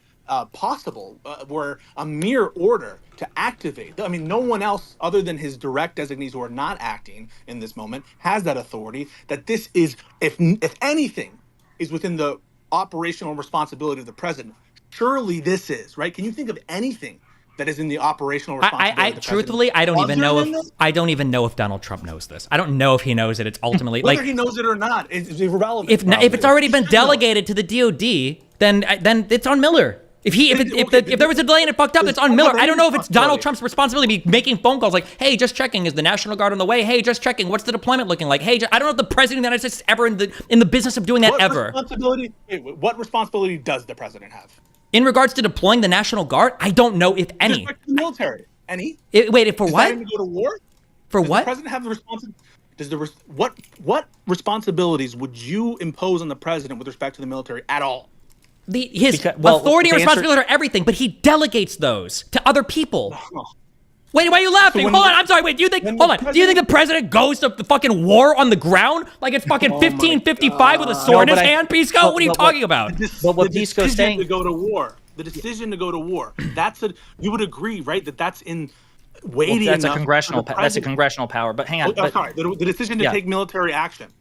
possible, where a mere order to activate. I mean, no one else other than his direct designees who are not acting in this moment has that authority. That this is, if anything, is within the operational responsibility of the president. Surely this is, right? Can you think of anything that is in the operational responsibility of the truthfully, I don't even know if Donald Trump knows this. I don't know if he knows it. It's ultimately whether he knows it or not is irrelevant. If it's already been delegated to the DOD, then it's on Miller. If there was a delay and it fucked up, it's on Miller. I don't know if it's Donald Trump's responsibility to be making phone calls like, "Hey, just checking, is the National Guard on the way? Hey, just checking, what's the deployment looking like? Hey, I don't know if the president of the United States is ever in the business of doing that ever." What responsibility does the president have in regards to deploying the National Guard? I don't know if any. The military, any? Wait, for what? To go to war? For does what? The president have the responsibility? What responsibilities would you impose on the president with respect to the military at all? His authority and responsibility are everything, but he delegates those to other people. Wait, why are you laughing? Hold on, I'm sorry. Wait, do you think the president goes to the fucking war on the ground like it's fucking 1555 with a sword in his hand, Pisco? What are you talking about? What Pisco's saying, to go to war, the decision to go to war. You would agree, right? That's in weighty enough. That's a congressional power. But hang on. I'm sorry. The decision to take military action.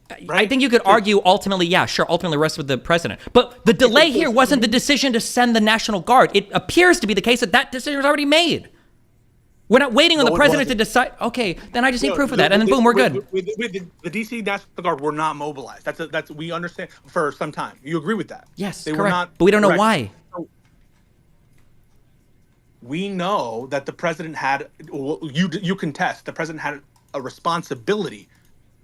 Right? I think you could argue ultimately rests with the president. But the delay here wasn't the decision to send the National Guard. It appears to be the case that decision was already made. We're not waiting on the president to decide. Okay, then I just need proof of that, and then boom, we're good. With the D.C. National Guard were not mobilized. That's we understand for some time. You agree with that? Yes, they correct. Were not. But we don't know why. We know that the president had. You contest. The president had a responsibility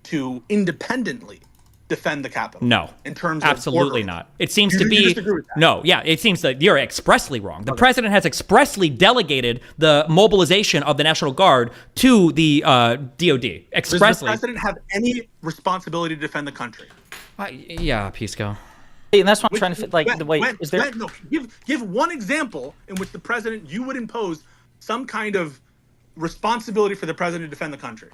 to independently defend the Capitol. No, in terms absolutely of not. It seems to be it seems that you're expressly wrong. The president has expressly delegated the mobilization of the National Guard to the DOD. Expressly. Does the president have any responsibility to defend the country? Yeah, Pisco. And that's what I'm trying to fit. The way is there? Give one example in which the president you would impose some kind of responsibility for the president to defend the country.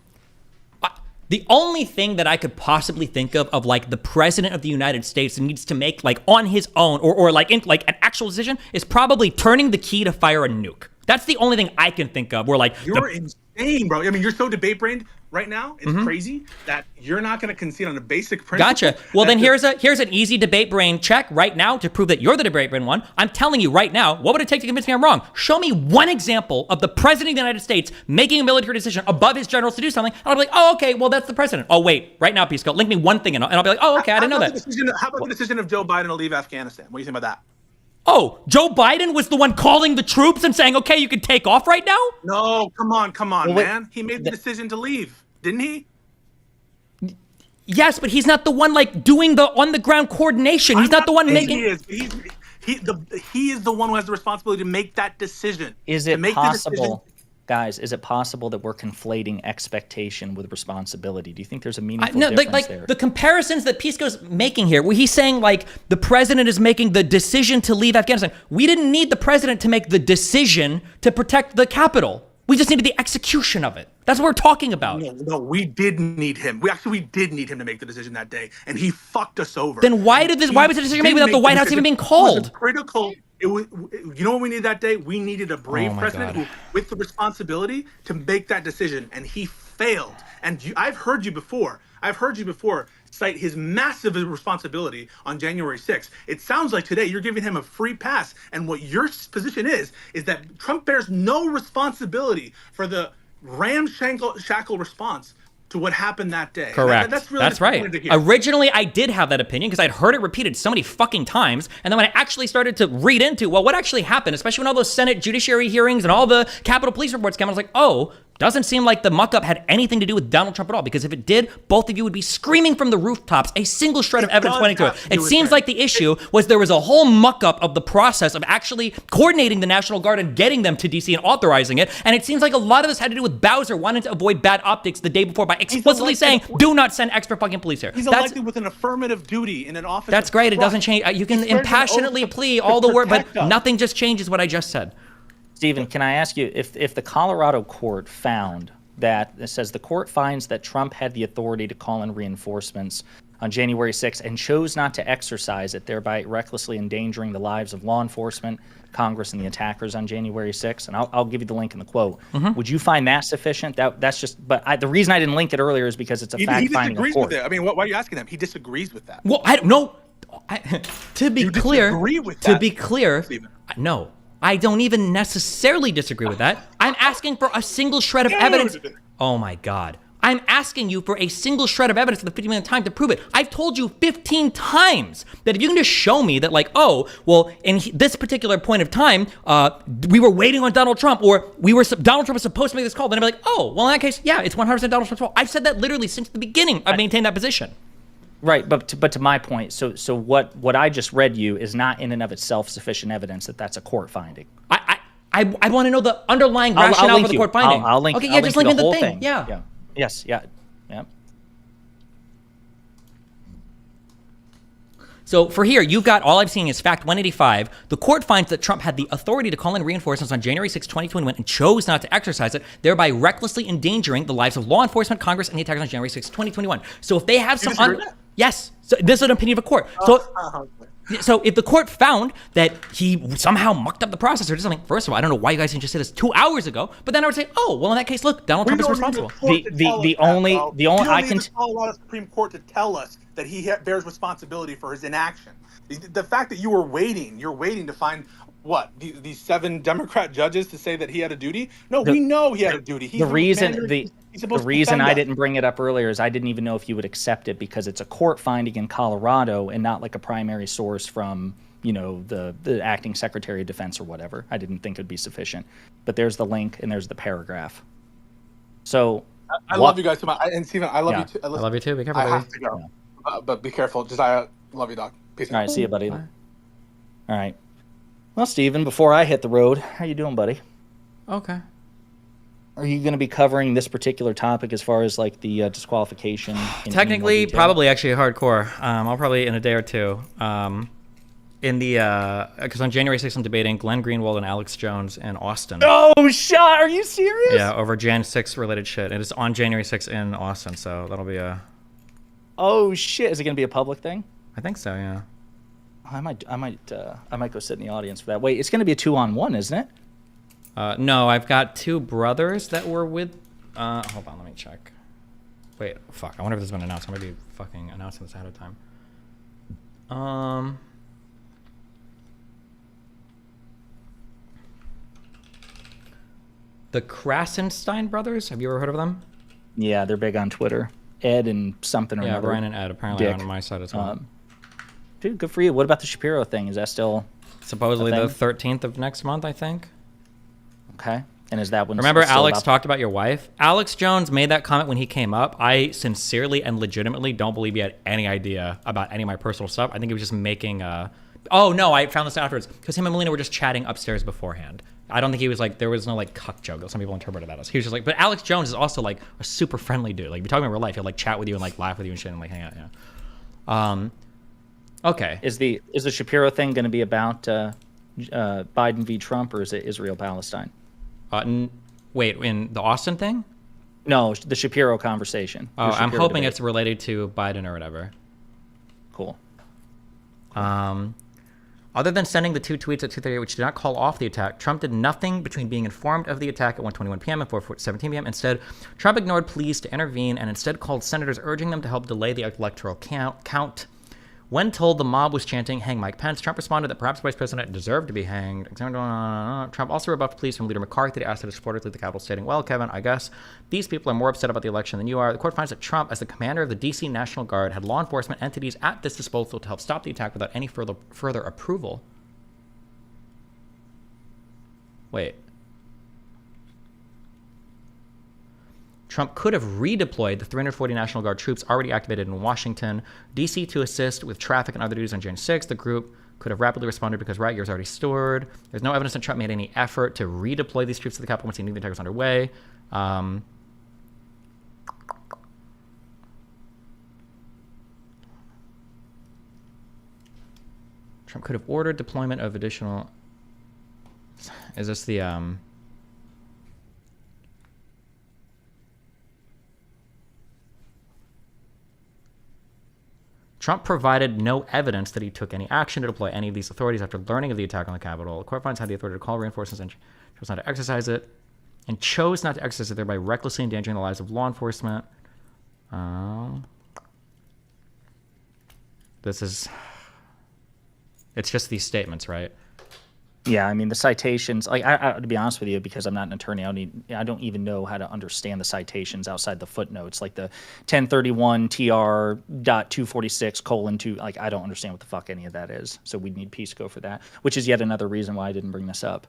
The only thing that I could possibly think of like the president of the United States needs to make like on his own or like in like an actual decision is probably turning the key to fire a nuke. That's the only thing I can think of where like you're insane, bro. I mean, you're so debate brained right now. It's crazy that you're not going to concede on a basic principle. Gotcha. Well, then here's an easy debate brain check right now to prove that you're the debate brain one. I'm telling you right now, what would it take to convince me I'm wrong? Show me one example of the president of the United States making a military decision above his generals to do something, and I'll be like, oh, okay, well, that's the president. Oh, wait, right now, Pisco, link me one thing, and I'll be like, oh, okay, I didn't know that. How about the decision of Joe Biden to leave Afghanistan? What do you think about that? Oh, Joe Biden was the one calling the troops and saying, okay, you can take off right now? No, come on, man. He made the decision to leave, didn't he? Yes, but he's not the one like doing the on the ground coordination. He's not the one making. He is. He is the one who has the responsibility to make that decision. Is it possible, guys? Is it possible that we're conflating expectation with responsibility? Do you think there's a meaningful difference there? The comparisons that Pisco's making here, where he's saying like the president is making the decision to leave Afghanistan. We didn't need the president to make the decision to protect the capital. We just needed the execution of it. That's what we're talking about. No, we did need him. We did need him to make the decision that day, and he fucked us over. Then why was the decision made without the White House even being called? It was critical. You know what we needed that day? We needed a brave president with the responsibility to make that decision, and he failed. And I've heard you before cite his massive responsibility on January 6th. It sounds like today you're giving him a free pass, and what your position is that Trump bears no responsibility for the ramshackle response to what happened that day. Correct. That's right. Originally, I did have that opinion because I'd heard it repeated so many fucking times. And then when I actually started to read into, well, what actually happened, especially when all those Senate judiciary hearings and all the Capitol Police reports came, I was like, oh, doesn't seem like the muck-up had anything to do with Donald Trump at all, because if it did, both of you would be screaming from the rooftops a single shred of evidence pointing to it. It seems like the issue was there was a whole muck-up of the process of actually coordinating the National Guard and getting them to D.C. and authorizing it, and it seems like a lot of this had to do with Bowser wanting to avoid bad optics the day before by explicitly saying, do not send extra fucking police here. He's elected with an affirmative duty in an office. That's great. It doesn't change. You can impassionately plea all the word, but nothing just changes what I just said. Stephen, can I ask you, if the Colorado court found that, it says the court finds that Trump had the authority to call in reinforcements on January 6th and chose not to exercise it, thereby recklessly endangering the lives of law enforcement, Congress, and the attackers on January 6th, and I'll give you the link in the quote. Would you find that sufficient? That's just, but the reason I didn't link it earlier is because it's a fact-finding report. He disagrees with it. I mean, why are you asking him? He disagrees with that. Well, I don't know. To be clear, no. I don't even necessarily disagree with that. I'm asking for a single shred of evidence. Oh my God. I'm asking you for a single shred of evidence in the 50-minute time to prove it. I've told you 15 times that if you can just show me that like, oh, well, in this particular point of time, we were waiting on Donald Trump, or Donald Trump was supposed to make this call, then I'd be like, oh, well, in that case, yeah, it's 100% Donald Trump's fault. I've said that literally since the beginning. I've maintained that position. Right, but to my point, so what I just read you is not in and of itself sufficient evidence that that's a court finding. I want to know the underlying rationale for the court finding. I'll link. Okay, just link me the thing. Yeah. Yes. Yeah. So for here, you've got, all I'm seeing is fact 185. The court finds that Trump had the authority to call in reinforcements on January 6, 2021 and chose not to exercise it, thereby recklessly endangering the lives of law enforcement, Congress, and the attackers on January 6, 2021. So if they have yes, so this is an opinion of a court. So if the court found that he somehow mucked up the process or did something, first of all, I don't know why you guys didn't just say this 2 hours ago, but then I would say, oh, well, in that case, look, Donald Trump is responsible. The only I can. The Colorado Supreme Court to tell us that he bears responsibility for his inaction. The fact that you're waiting to find what these 7 Democrat judges to say that he had a duty. No, we know he had a duty. The reason I didn't bring it up earlier is I didn't even know if you would accept it because it's a court finding in Colorado and not like a primary source from, the acting Secretary of Defense or whatever. I didn't think it'd be sufficient. But there's the link and there's the paragraph. So I love you guys so much. And Stephen, I love you too. I love you too. Be careful, I have to go. But be careful. I love you, Doc. Peace. All right, see you, buddy. All right. Well, Stephen, before I hit the road, how you doing, buddy? Okay. Are you going to be covering this particular topic as far as like the disqualification? Technically, probably actually hardcore. I'll probably in a day or two. in the because on January 6th I'm debating Glenn Greenwald and Alex Jones in Austin. Oh, shot! Are you serious? Yeah, over Jan 6 related shit. And it's on January 6th in Austin, so that'll be a. Oh shit! Is it gonna be a public thing? I think so. Yeah. I might go sit in the audience for that. Wait, it's gonna be a 2-on-1, isn't it? No, I've got two brothers that were with. Hold on, let me check. Wait, fuck. I wonder if this has been announced. I might be fucking announcing this ahead of time. The Krasenstein brothers. Have you ever heard of them? Yeah, they're big on Twitter. Ed and something or yeah, another. Brian and Ed apparently Dick. on my side as well. Dude, good for you. What about the Shapiro thing? Is that still supposedly a the thing? 13th of next month? I think. Okay. And is that when? Remember Alex talked about your wife? Alex Jones made that comment when he came up. I sincerely and legitimately don't believe he had any idea about any of my personal stuff. I think he was just making oh no, I found this afterwards because him and Melina were just chatting upstairs beforehand. I don't think he was like, there was no like cuck joke that some people interpreted that as. He was just like, but Alex Jones is also like a super friendly dude. Like, if you're talking about real life, he'll like chat with you and like laugh with you and shit and like hang out. Yeah. Okay. Is the Shapiro thing going to be about Biden v. Trump, or is it Israel Palestine? Wait, in the Austin thing? No, the Shapiro conversation. Oh, I'm hoping it's related to Biden or whatever. Cool. Other than sending the 2 tweets at 2:38, which did not call off the attack, Trump did nothing between being informed of the attack at 1:21 p.m. and 4:17 p.m. Instead, Trump ignored pleas to intervene and instead called senators urging them to help delay the electoral count. When told the mob was chanting, "Hang Mike Pence," Trump responded that perhaps the vice president deserved to be hanged. Trump also rebuffed pleas from Leader McCarthy to ask that his supporters leave the Capitol, stating, "Well, Kevin, I guess these people are more upset about the election than you are." The court finds that Trump, as the commander of the D.C. National Guard, had law enforcement entities at this disposal to help stop the attack without any further approval. Wait. Trump could have redeployed the 340 National Guard troops already activated in Washington, D.C. to assist with traffic and other duties on January 6th. The group could have rapidly responded because riot gear is already stored. There's no evidence that Trump made any effort to redeploy these troops to the Capitol once he knew the attack was underway. Trump could have ordered deployment of additional... Is this the... Trump provided no evidence that he took any action to deploy any of these authorities after learning of the attack on the Capitol. The court finds had the authority to call reinforcements and chose not to exercise it, thereby recklessly endangering the lives of law enforcement. It's just these statements, right? Yeah, I mean the citations. Like, to be honest with you, because I'm not an attorney, I don't even know how to understand the citations outside the footnotes, like the 1031 TR.246:2. Like, I don't understand what the fuck any of that is. So we need Pisco for that, which is yet another reason why I didn't bring this up.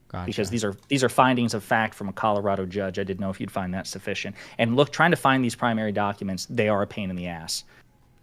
Gotcha. Because these are findings of fact from a Colorado judge. I didn't know if you'd find that sufficient. And look, trying to find these primary documents, they are a pain in the ass.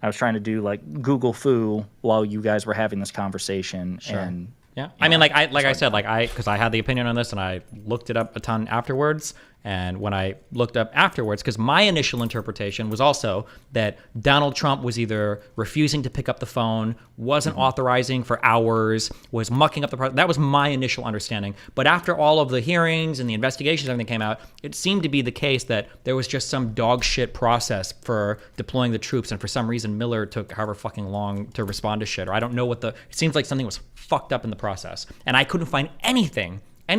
I was trying to do like Google foo while you guys were having this conversation. Sure. And yeah, I mean, because I had the opinion on this and I looked it up a ton afterwards. And when I looked up afterwards, because my initial interpretation was also that Donald Trump was either refusing to pick up the phone, wasn't authorizing for hours, was mucking up the process. That was my initial understanding. But after all of the hearings and the investigations and everything came out, it seemed to be the case that there was just some dog shit process for deploying the troops. And for some reason, Miller took however fucking long to respond to shit. Or I don't know it seems like something was fucked up in the process. And I couldn't find any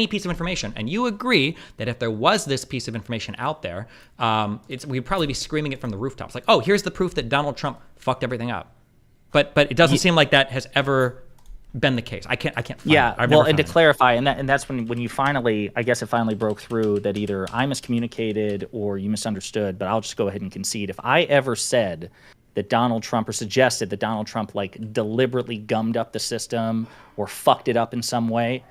piece of information. And you agree that if there was this piece of information out there, we'd probably be screaming it from the rooftops. Like, oh, here's the proof that Donald Trump fucked everything up. But it doesn't seem like that has ever been the case. I can't find it. Well, and to clarify, and that's when you finally, I guess it finally broke through that either I miscommunicated or you misunderstood, but I'll just go ahead and concede. If I ever said that Donald Trump, or suggested that Donald Trump like deliberately gummed up the system or fucked it up in some way,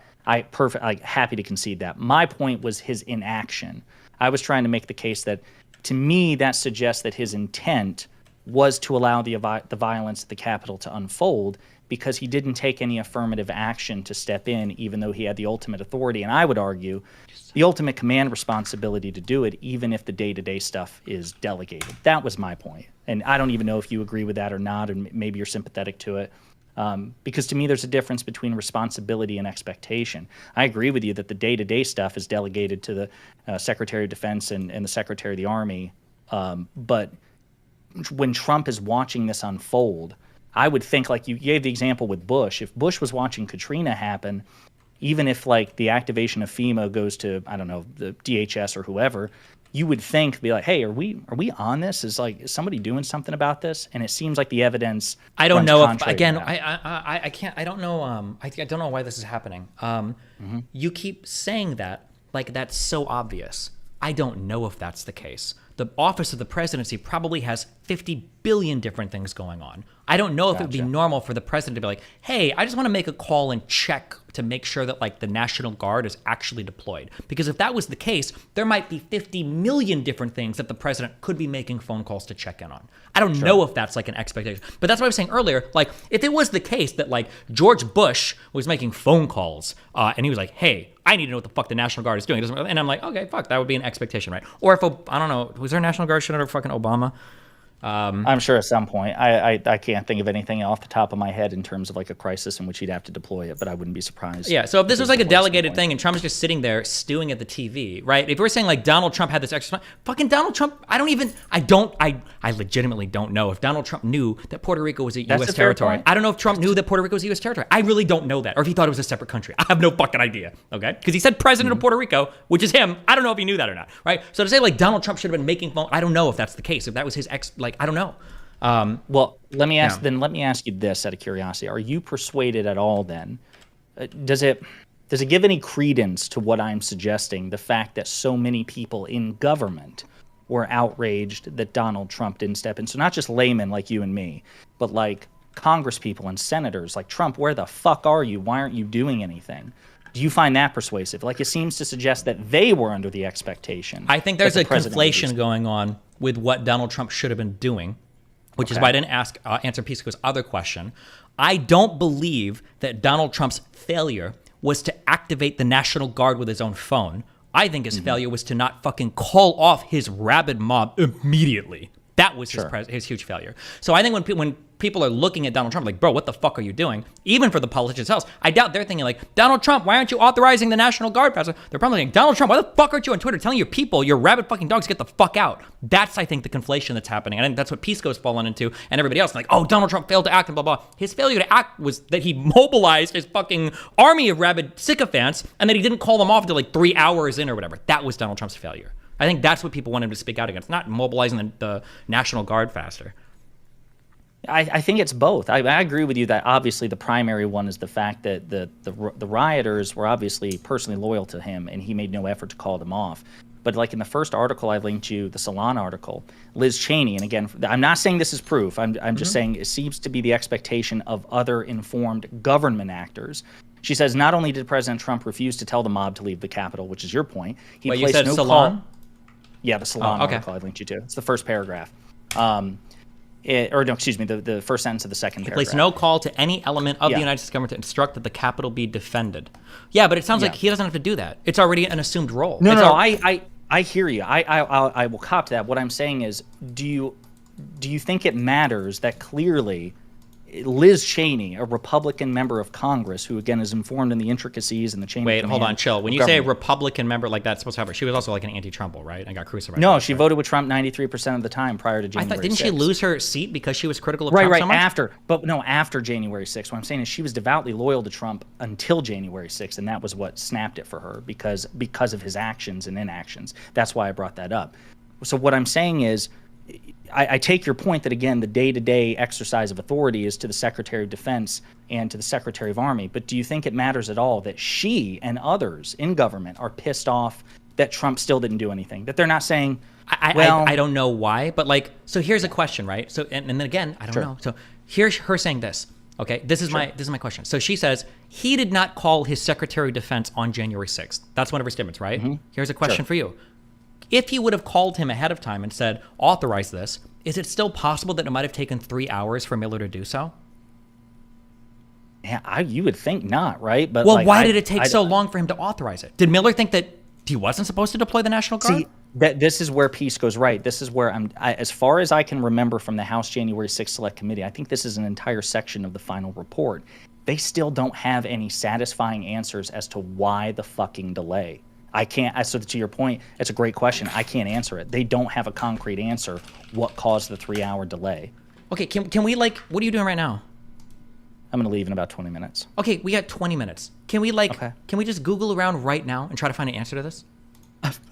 happy to concede that. My point was his inaction. I was trying to make the case that, to me, that suggests that his intent was to allow the violence at the Capitol to unfold because he didn't take any affirmative action to step in, even though he had the ultimate authority. And I would argue the ultimate command responsibility to do it, even if the day-to-day stuff is delegated. That was my point. And I don't even know if you agree with that or not, and maybe you're sympathetic to it. Because to me, there's a difference between responsibility and expectation. I agree with you that the day-to-day stuff is delegated to the Secretary of Defense and the Secretary of the Army. But when Trump is watching this unfold, I would think, like you gave the example with Bush, if Bush was watching Katrina happen, even if like the activation of FEMA goes to, I don't know, the DHS or whoever, you would think, be like, hey, are we on this? Is somebody doing something about this? And it seems like the evidence. I don't know if, again, I can't, I don't know. I don't know why this is happening. You keep saying that like that's so obvious. I don't know if that's the case. The office of the presidency probably has 50 billion different things going on. I don't know if it would be normal for the president to be like, hey, I just want to make a call and check to make sure that like the National Guard is actually deployed. Because if that was the case, there might be 50 million different things that the president could be making phone calls to check in on. I don't know if that's like an expectation. But that's what I was saying earlier. Like if it was the case that like George Bush was making phone calls and he was like, hey, I need to know what the fuck the National Guard is doing. And I'm like, okay, fuck, that would be an expectation, right? Or if, I don't know, was there a National Guard shit under fucking Obama? I'm sure at some point. I can't think of anything off the top of my head in terms of like a crisis in which he'd have to deploy it, but I wouldn't be surprised. Yeah, so if this was like a delegated thing and Trump was just sitting there stewing at the TV, right? If we're saying like Donald Trump had this extra, fucking Donald Trump, I legitimately don't know if Donald Trump knew that Puerto Rico was a U.S. territory. I don't know if Trump knew that Puerto Rico was a U.S. territory. I really don't know that. Or if he thought it was a separate country. I have no fucking idea, okay? Because he said president of Puerto Rico, which is him. I don't know if he knew that or not, right? So to say like Donald Trump should have been making phone, I don't know if that's the case. If that was his I don't know. Well, let me ask you this out of curiosity. Are you persuaded at all then? Does it give any credence to what I'm suggesting, the fact that so many people in government were outraged that Donald Trump didn't step in? So not just laymen like you and me, but like Congress people and senators like Trump, where the fuck are you? Why aren't you doing anything? Do you find that persuasive? Like it seems to suggest that they were under the expectation. I think there's a conflation going on with what Donald Trump should have been doing, which is why I didn't answer Pisco's other question. I don't believe that Donald Trump's failure was to activate the National Guard with his own phone. I think his failure was to not fucking call off his rabid mob immediately. That was his huge failure. So I think when people are looking at Donald Trump like, bro, what the fuck are you doing? Even for the politicians themselves, I doubt they're thinking like, Donald Trump, why aren't you authorizing the National Guard? They're probably thinking, Donald Trump, why the fuck aren't you on Twitter telling your people, your rabid fucking dogs, get the fuck out? That's, I think, the conflation that's happening. And I think that's what Pisco's fallen into and everybody else. Like, oh, Donald Trump failed to act and blah, blah. His failure to act was that he mobilized his fucking army of rabid sycophants and that he didn't call them off until like 3 hours in or whatever. That was Donald Trump's failure. I think that's what people want him to speak out against, not mobilizing the National Guard faster. I think it's both. I agree with you that obviously the primary one is the fact that the rioters were obviously personally loyal to him and he made no effort to call them off. But like in the first article I linked you, the Salon article, Liz Cheney, and again, I'm not saying this is proof. I'm just saying it seems to be the expectation of other informed government actors. She says not only did President Trump refuse to tell the mob to leave the Capitol, which is your point, he placed you said no Salon? call. Yeah, the Salon article I linked you to. It's the first paragraph. The first sentence of the second paragraph. Place no call to any element of the United States government to instruct that the Capitol be defended. Yeah, but it sounds like he doesn't have to do that. It's already an assumed role. I hear you. I will cop to that. What I'm saying is, do you think it matters that clearly Liz Cheney, a Republican member of Congress, who again is informed in the intricacies and the chain. Wait, hold on, chill. When you say a Republican member, like that's supposed to have her, she was also like an anti-Trump, right? And got crucified. No, she voted with Trump 93% of the time prior to January. Didn't 6th. she lose her seat because she was critical of Trump so much? After January 6th. What I'm saying is she was devoutly loyal to Trump until January 6th, and that was what snapped it for her because of his actions and inactions. That's why I brought that up. So what I'm saying is, I take your point that, again, the day-to-day exercise of authority is to the Secretary of Defense and to the Secretary of Army. But do you think it matters at all that she and others in government are pissed off that Trump still didn't do anything? That they're not saying, I don't know why, but like, so here's a question, right? So, and then again, I don't know. So here's her saying this. Okay, this is my question. So she says he did not call his Secretary of Defense on January 6th. That's one of her statements, right? Mm-hmm. Here's a question for you. If he would have called him ahead of time and said, authorize this, is it still possible that it might have taken 3 hours for Miller to do so? Yeah, you would think not, right? But why did it take so long for him to authorize it? Did Miller think that he wasn't supposed to deploy the National Guard? See, This is where Peace goes right. This is where as far as I can remember from the House January 6th Select Committee, I think this is an entire section of the final report. They still don't have any satisfying answers as to why the fucking delay. I can't, so to your point, it's a great question. I can't answer it. They don't have a concrete answer what caused the 3-hour delay. Okay, can we, like, what are you doing right now? I'm going to leave in about 20 minutes. Okay, we got 20 minutes. Can we, like, can we just Google around right now and try to find an answer to this?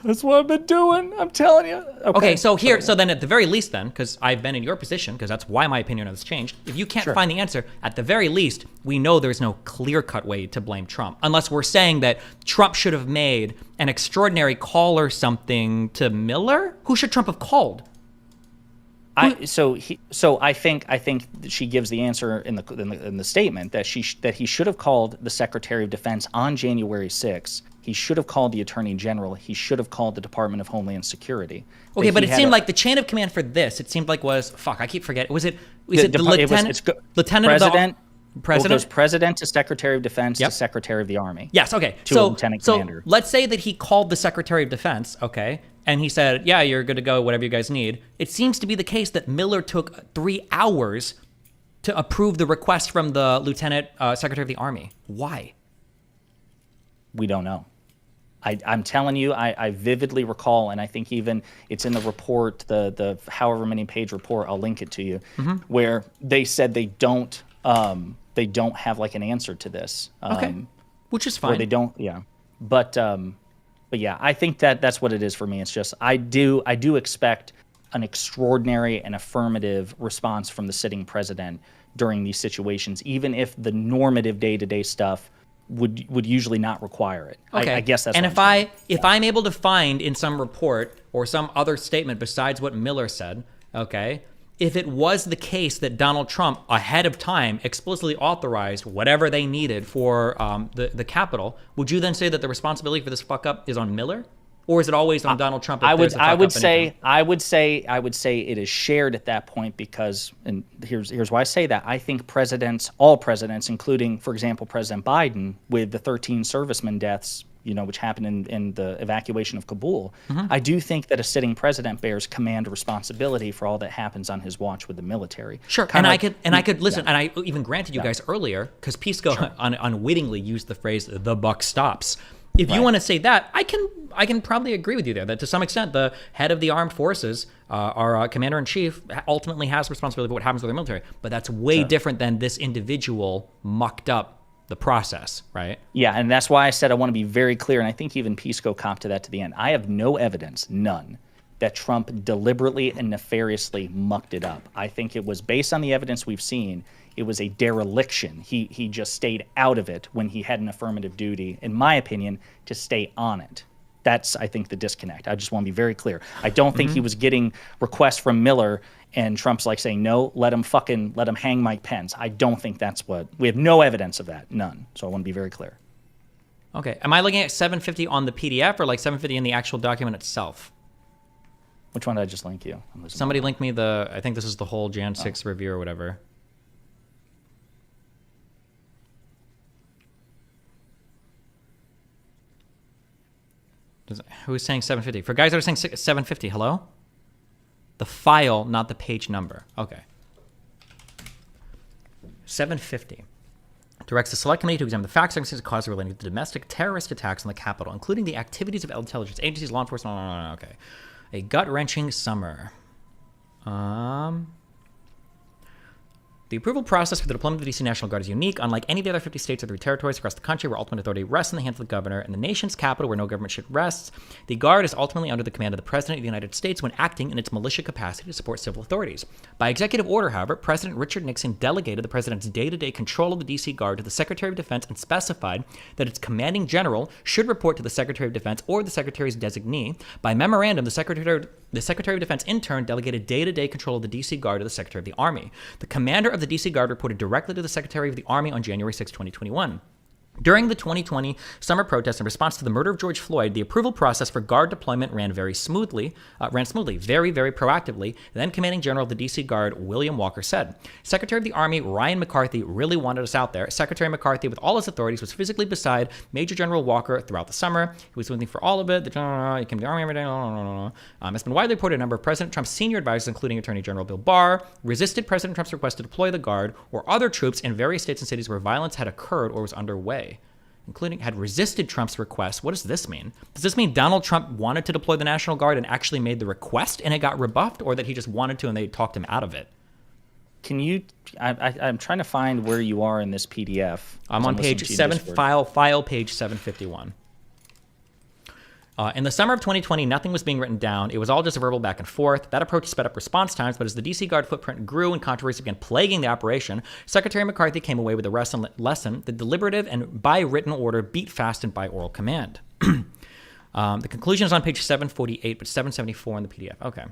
That's what I've been doing. I'm telling you. Okay, so then at the very least then, because I've been in your position, because that's why my opinion on this changed, if you can't find the answer, at the very least, we know there's no clear-cut way to blame Trump, unless we're saying that Trump should have made an extraordinary call or something to Miller? Who should Trump have called? So I think she gives the answer in the statement that he should have called the Secretary of Defense on January 6th. He should have called the Attorney General. He should have called the Department of Homeland Security. Okay, but it seemed like the chain of command for this, it seemed like I keep forgetting. Was it the lieutenant? Lieutenant of the President? It goes President to Secretary of Defense to Secretary of the Army. Yes, okay. To Lieutenant Commander. Let's say that he called the Secretary of Defense, okay, and he said, yeah, you're good to go, whatever you guys need. It seems to be the case that Miller took 3 hours to approve the request from the Lieutenant Secretary of the Army. Why? We don't know. I'm telling you, I vividly recall, and I think even it's in the report, the however many page report, I'll link it to you, where they said they don't have like an answer to this. Which is fine. Or they don't, yeah. But yeah, I think that's what it is for me. It's just I do expect an extraordinary and affirmative response from the sitting president during these situations, even if the normative day-to-day stuff would usually not require it. Okay. I guess that's. And if I'm able to find in some report or some other statement besides what Miller said, okay, if it was the case that Donald Trump ahead of time explicitly authorized whatever they needed for the Capitol, would you then say that the responsibility for this fuck up is on Miller? Or is it always on Donald Trump? I would say it is shared at that point because, and here's why I say that. I think all presidents, including, for example, President Biden, with the 13 servicemen deaths, which happened in the evacuation of Kabul, I do think that a sitting president bears command responsibility for all that happens on his watch with the military. Sure, and I could listen, and I even granted you guys earlier because Pisco unwittingly used the phrase "the buck stops." If you want to say that, I can probably agree with you there. That to some extent, the head of the armed forces, our commander-in-chief, ultimately has responsibility for what happens with the military. But that's way different than this individual mucked up the process, right? Yeah, and that's why I said I want to be very clear, and I think even Pisco copped to that to the end. I have no evidence, none, that Trump deliberately and nefariously mucked it up. I think it was based on the evidence we've seen. It was a dereliction. He just stayed out of it when he had an affirmative duty, in my opinion, to stay on it. That's, I think, the disconnect. I just want to be very clear. I don't think he was getting requests from Miller and Trump's like saying, no, let him hang Mike Pence. I don't think that's we have no evidence of that, none. So I want to be very clear. Okay, am I looking at 750 on the PDF or like 750 in the actual document itself? Which one did I just link you? Somebody linked me I think this is the whole Jan 6 review or whatever. Who's saying 750? For guys that are saying 750, hello? The file, not the page number. Okay. 750 directs the Select Committee to examine the facts, circumstances, and causes relating to domestic terrorist attacks on the Capitol, including the activities of intelligence agencies, law enforcement. Okay. A gut-wrenching summer. The approval process for the deployment of the DC National Guard is unique. Unlike any of the other 50 states or their territories across the country where ultimate authority rests in the hands of the governor and the nation's capital where no government should rest, the Guard is ultimately under the command of the President of the United States when acting in its militia capacity to support civil authorities. By executive order, however, President Richard Nixon delegated the President's day-to-day control of the DC Guard to the Secretary of Defense and specified that its commanding general should report to the Secretary of Defense or the Secretary's designee. By memorandum, the Secretary of Defense in turn delegated day-to-day control of the DC Guard to the Secretary of the Army. The commander of the DC Guard reported directly to the Secretary of the Army on January 6, 2021. During the 2020 summer protests in response to the murder of George Floyd, the approval process for Guard deployment ran smoothly, very, very proactively. Then Commanding General of the D.C. Guard, William Walker, said, Secretary of the Army Ryan McCarthy really wanted us out there. Secretary McCarthy, with all his authorities, was physically beside Major General Walker throughout the summer. He was with me for all of it. He came to the Army every day. It's been widely reported a number of President Trump's senior advisors, including Attorney General Bill Barr, resisted President Trump's request to deploy the Guard or other troops in various states and cities where violence had occurred or was underway. Including had resisted Trump's request. What does this mean? Does this mean Donald Trump wanted to deploy the National Guard and actually made the request and it got rebuffed, or that he just wanted to and they talked him out of it? Can you, I'm trying to find where you are in this PDF. I'm on page 7, file page 751. In the summer of 2020, nothing was being written down. It was all just a verbal back and forth. That approach sped up response times, but as the D.C. Guard footprint grew and controversy began plaguing the operation, Secretary McCarthy came away with a lesson: the deliberative and by written order beat fast and by oral command. The conclusion is on page 748, but 774 in the PDF. Okay.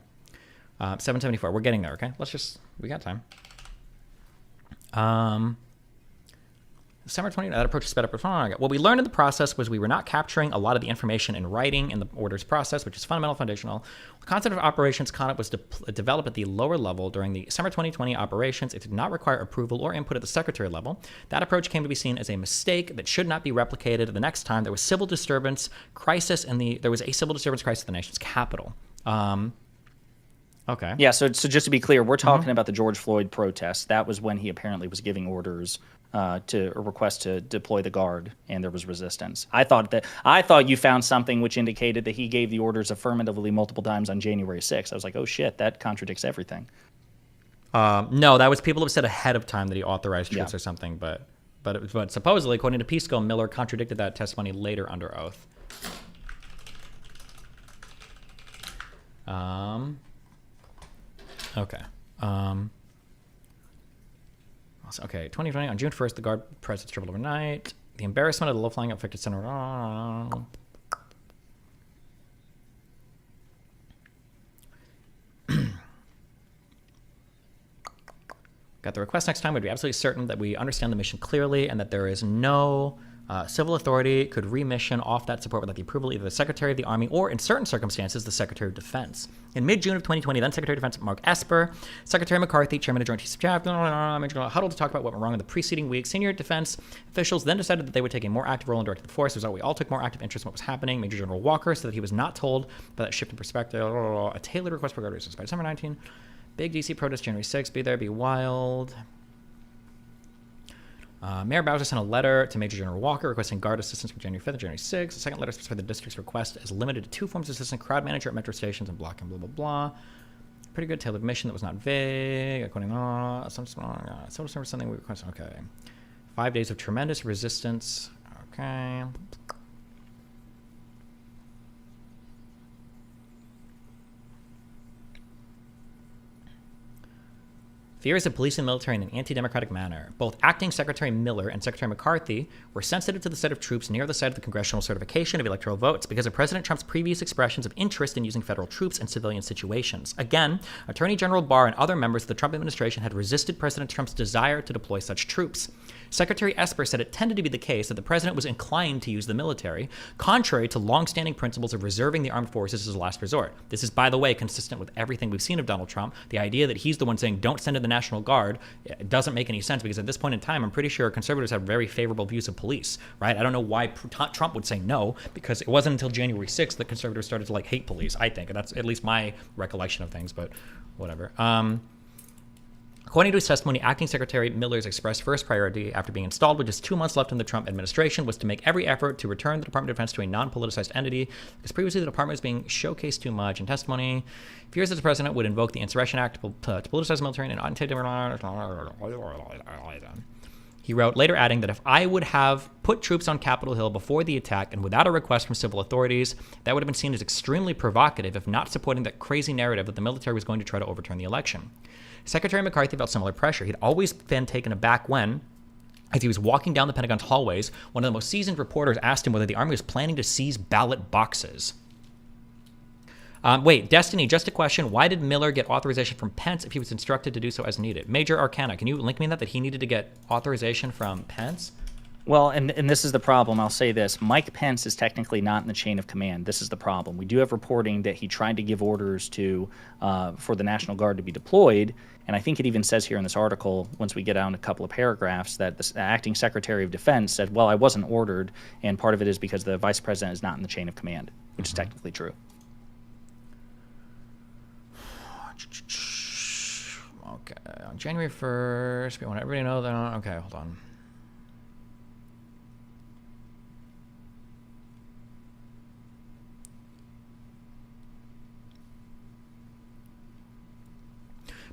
774. We're getting there, okay? We got time. Summer 20, that approach is sped up. What we learned in the process was we were not capturing a lot of the information in writing in the orders process, which is fundamental, foundational. The concept of operations conduct was developed at the lower level during the summer 2020 operations. It did not require approval or input at the secretary level. That approach came to be seen as a mistake that should not be replicated the next time there was civil disturbance crisis in the nation's capital. Okay. Yeah, so just to be clear, we're talking about the George Floyd protests. That was when he apparently was giving orders to a request to deploy the Guard, and there was resistance. I thought you found something which indicated that he gave the orders affirmatively multiple times on January 6th. I was like, oh shit, that contradicts everything. No, that was people have said ahead of time that he authorized troops or something, but supposedly, according to Pisco, Miller contradicted that testimony later under oath. Okay. Okay, 2020, on June 1st, the Guard presence tripled overnight. The embarrassment of the low-flying affected center. Got the request next time. We'd be absolutely certain that we understand the mission clearly and that there is no civil authority could remission off that support without the approval of either the Secretary of the Army or, in certain circumstances, the Secretary of Defense. In mid-June of 2020, then Secretary of Defense Mark Esper, Secretary McCarthy, Chairman of Joint Chiefs of Staff, huddled to talk about what went wrong in the preceding week. Senior defense officials then decided that they would take a more active role in directing the force. As a result, we all took more active interest in what was happening. Major General Walker said that he was not told about that shift in perspective. A tailored request for Guard resistance by December 19. Big DC protest January 6th. Be there, be wild. Mayor Bowser sent a letter to Major General Walker requesting Guard assistance for January 5th and January 6th. The second letter specified the district's request as limited to 2 forms of assistance: crowd manager at metro stations and block and blah, blah, blah. Pretty good tailored mission that was not vague. According to something we requested. Okay. 5 days of tremendous resistance. Okay. Fears of police and military in an anti-democratic manner. Both Acting Secretary Miller and Secretary McCarthy were sensitive to the sight of troops near the site of the congressional certification of electoral votes because of President Trump's previous expressions of interest in using federal troops in civilian situations. Again, Attorney General Barr and other members of the Trump administration had resisted President Trump's desire to deploy such troops. Secretary Esper said it tended to be the case that the president was inclined to use the military, contrary to longstanding principles of reserving the armed forces as a last resort. This is, by the way, consistent with everything we've seen of Donald Trump. The idea that he's the one saying, don't send in the National Guard, it doesn't make any sense because at this point in time, I'm pretty sure conservatives have very favorable views of police, right? I don't know why Trump would say no, because it wasn't until January 6th that conservatives started to hate police, I think. And that's at least my recollection of things, but whatever. According to his testimony, Acting Secretary Miller's expressed first priority after being installed with just 2 months left in the Trump administration was to make every effort to return the Department of Defense to a non-politicized entity, because previously the department was being showcased too much in testimony. Fears that the president would invoke the Insurrection Act to politicize the military and anti-democratic. He wrote, later adding that if I would have put troops on Capitol Hill before the attack and without a request from civil authorities, that would have been seen as extremely provocative, if not supporting that crazy narrative that the military was going to try to overturn the election. Secretary McCarthy felt similar pressure. He'd always been taken aback when, as he was walking down the Pentagon's hallways, one of the most seasoned reporters asked him whether the Army was planning to seize ballot boxes. Wait, Destiny, just a question. Why did Miller get authorization from Pence if he was instructed to do so as needed? Major Arcana, can you link me that he needed to get authorization from Pence? Well, and this is the problem. I'll say this. Mike Pence is technically not in the chain of command. This is the problem. We do have reporting that he tried to give orders to for the National Guard to be deployed. And I think it even says here in this article, once we get down a couple of paragraphs, that the acting Secretary of Defense said, well, I wasn't ordered. And part of it is because the vice president is not in the chain of command, which is technically true. Okay, on January 1st, we want everybody to know that. Okay, hold on.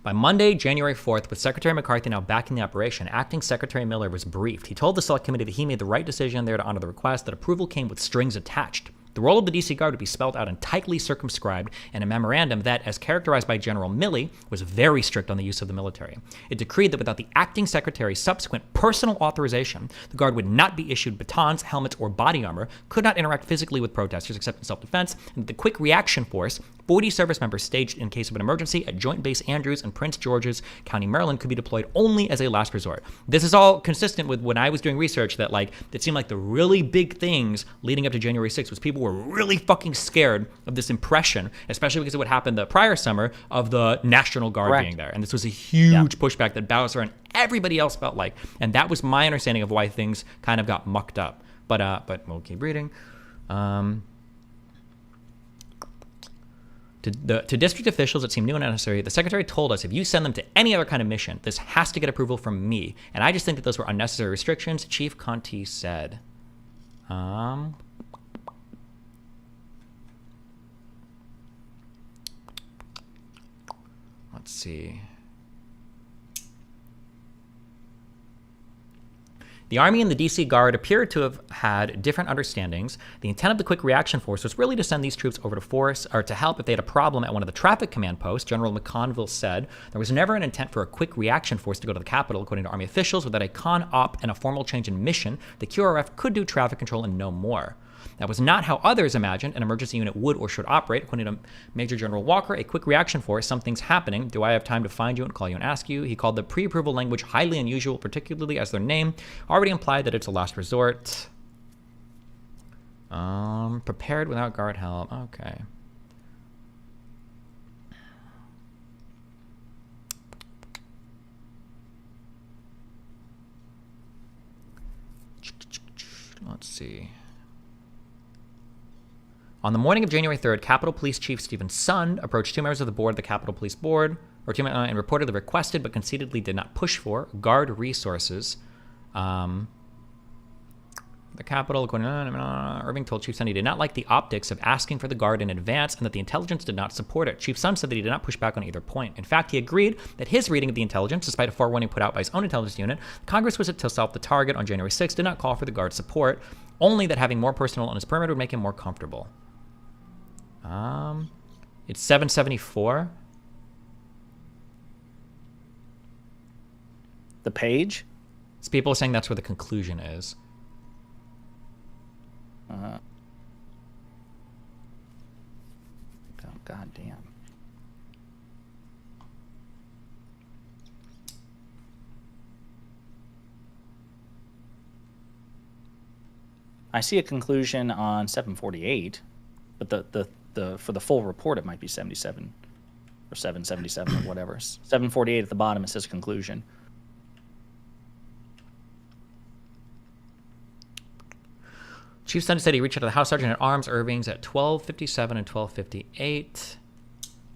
By Monday, January 4th, with Secretary McCarthy now backing the operation, Acting Secretary Miller was briefed. He told the Select Committee that he made the right decision there to honor the request, that approval came with strings attached. The role of the D.C. Guard would be spelled out and tightly circumscribed in a memorandum that, as characterized by General Milley, was very strict on the use of the military. It decreed that without the acting secretary's subsequent personal authorization, the Guard would not be issued batons, helmets, or body armor, could not interact physically with protesters except in self-defense, and that the Quick Reaction Force, 40 service members staged in case of an emergency at Joint Base Andrews and Prince George's County, Maryland, could be deployed only as a last resort. This is all consistent with when I was doing research that, it seemed like the really big things leading up to January 6th was people were really fucking scared of this impression, especially because of what happened the prior summer of the National Guard being there. And this was a huge pushback that Bowser and everybody else felt like. And that was my understanding of why things kind of got mucked up. But we'll keep reading. To district officials, it seemed new and unnecessary. The secretary told us, if you send them to any other kind of mission, this has to get approval from me. And I just think that those were unnecessary restrictions, Chief Conti said. Let's see. The Army and the D.C. Guard appeared to have had different understandings. The intent of the Quick Reaction Force was really to send these troops over to force or to help if they had a problem at one of the traffic command posts. General McConville said there was never an intent for a Quick Reaction Force to go to the Capitol, according to Army officials. Without a con-op and a formal change in mission, the QRF could do traffic control and no more. That was not how others imagined an emergency unit would or should operate. According to Major General Walker, a quick reaction force, something's happening. Do I have time to find you and call you and ask you? He called the pre-approval language highly unusual, particularly as their name already implied that it's a last resort. Prepared without guard help. Okay. Let's see. On the morning of January 3rd, Capitol Police Chief Stephen Sund approached two members of the board of the Capitol Police Board, and reportedly requested but concededly did not push for guard resources. The Capitol, Irving told Chief Sund he did not like the optics of asking for the guard in advance and that the intelligence did not support it. Chief Sund said that he did not push back on either point. In fact, he agreed that his reading of the intelligence, despite a forewarning put out by his own intelligence unit, Congress was to self the target on January 6th, did not call for the guard support, only that having more personnel on his perimeter would make him more comfortable. It's 774. The page? It's people saying that's where the conclusion is. Oh, God damn. I see a conclusion on 748, but the for the full report it might be 77 or 777 or whatever. 748 at the bottom it says conclusion. Chief Sund said he reached out to the House Sergeant at Arms Irving's at 12:57 and 12:58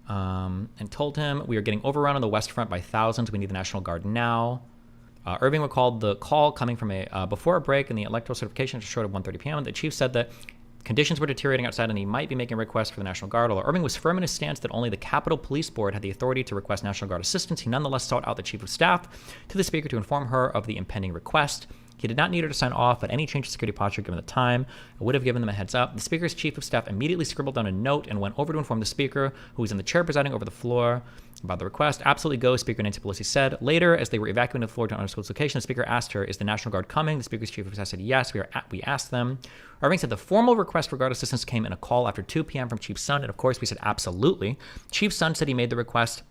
and told him, we are getting overrun on the West Front by thousands. We need the National Guard now. Irving recalled the call coming from before a break in the electoral certification just short of 1:30 p.m. The chief said that conditions were deteriorating outside and he might be making requests for the National Guard. Although Irving was firm in his stance that only the Capitol Police Board had the authority to request National Guard assistance, he nonetheless sought out the Chief of Staff to the Speaker to inform her of the impending request. He did not need her to sign off, but any change in security posture given the time would have given them a heads up. The Speaker's Chief of Staff immediately scribbled down a note and went over to inform the Speaker, who was in the chair presiding over the floor, about the request. Absolutely go, Speaker Nancy Pelosi said. Later, as they were evacuating the floor to an undisclosed location, the Speaker asked her, is the National Guard coming? The Speaker's Chief of Staff said, yes, we asked them. Irving said the formal request for guard assistance came in a call after 2 p.m. from Chief Sund, and of course we said absolutely. Chief Sund said he made the request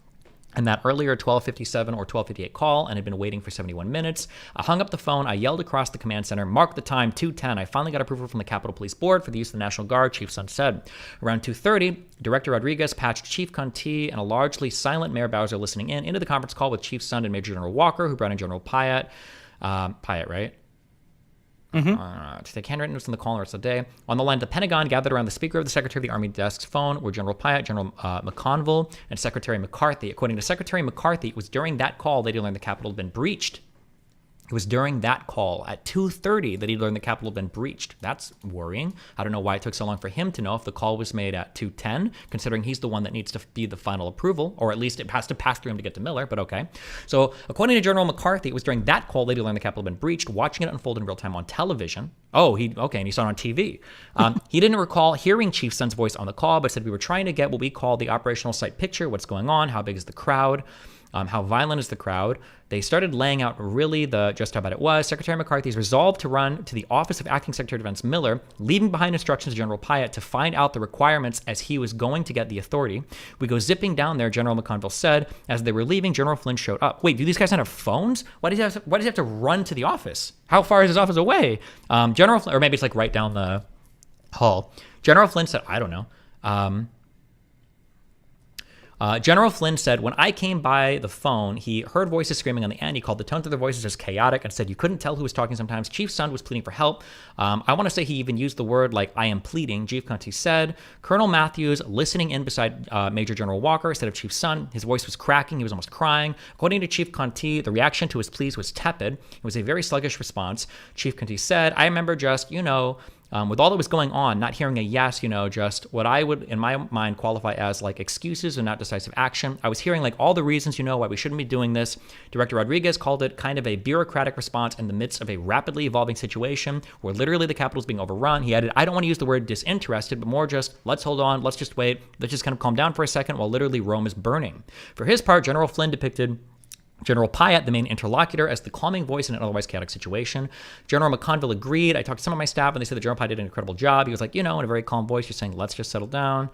and that earlier 12:57 or 12:58 call and had been waiting for 71 minutes. I hung up the phone. I yelled across the command center, mark the time, 2:10. I finally got approval from the Capitol Police Board for the use of the National Guard, Chief Sun said. Around 2:30, Director Rodriguez patched Chief Conti and a largely silent Mayor Bowser listening in into the conference call with Chief Sun and Major General Walker, who brought in General Pyatt. Pyatt, right? To take handwritten notes on the call the rest of the day. On the line, the Pentagon gathered around the Speaker of the Secretary of the Army desk's phone were General Pyatt, General McConville, and Secretary McCarthy. According to Secretary McCarthy, it was during that call that he learned the Capitol had been breached. It was during that call at 2:30 that he learned the Capitol had been breached. That's worrying. I don't know why it took so long for him to know if the call was made at 2:10, considering he's the one that needs to be the final approval, or at least it has to pass through him to get to Miller, but okay. So according to General McCarthy, it was during that call that he learned the Capitol had been breached, watching it unfold in real time on television. And he saw it on TV. He didn't recall hearing Chief Sun's voice on the call, but said we were trying to get what we call the operational site picture, what's going on, how big is the crowd, how violent is the crowd. They started laying out really just how bad it was. Secretary McCarthy's resolved to run to the office of Acting Secretary of Defense Miller, leaving behind instructions to General Pyatt to find out the requirements as he was going to get the authority. We go zipping down there, General McConville said. As they were leaving, General Flynn showed up. Wait, do these guys not have phones? Why does he have to run to the office? How far is his office away? General Flynn, or maybe it's like right down the hall. General Flynn said, I don't know. General Flynn said, when I came by the phone, he heard voices screaming on the end. He called the tones of their voices as chaotic and said you couldn't tell who was talking sometimes. Chief Sun was pleading for help. I want to say he even used the word like, I am pleading, Chief Conti said. Colonel Matthews, listening in beside Major General Walker, instead of Chief Sun, his voice was cracking. He was almost crying. According to Chief Conti, the reaction to his pleas was tepid. It was a very sluggish response. Chief Conti said, I remember just, with all that was going on, not hearing a yes, just what I would, in my mind, qualify as like excuses and not decisive action. I was hearing like all the reasons, why we shouldn't be doing this. Director Rodriguez called it kind of a bureaucratic response in the midst of a rapidly evolving situation where literally the Capitol is being overrun. He added, I don't want to use the word disinterested, but more just, let's hold on, let's just wait, let's just kind of calm down for a second while literally Rome is burning. For his part, General Flynn depicted General Pyatt, the main interlocutor, as the calming voice in an otherwise chaotic situation. General McConville agreed. I talked to some of my staff, and they said that General Pyatt did an incredible job. He was like, in a very calm voice, just saying, let's just settle down.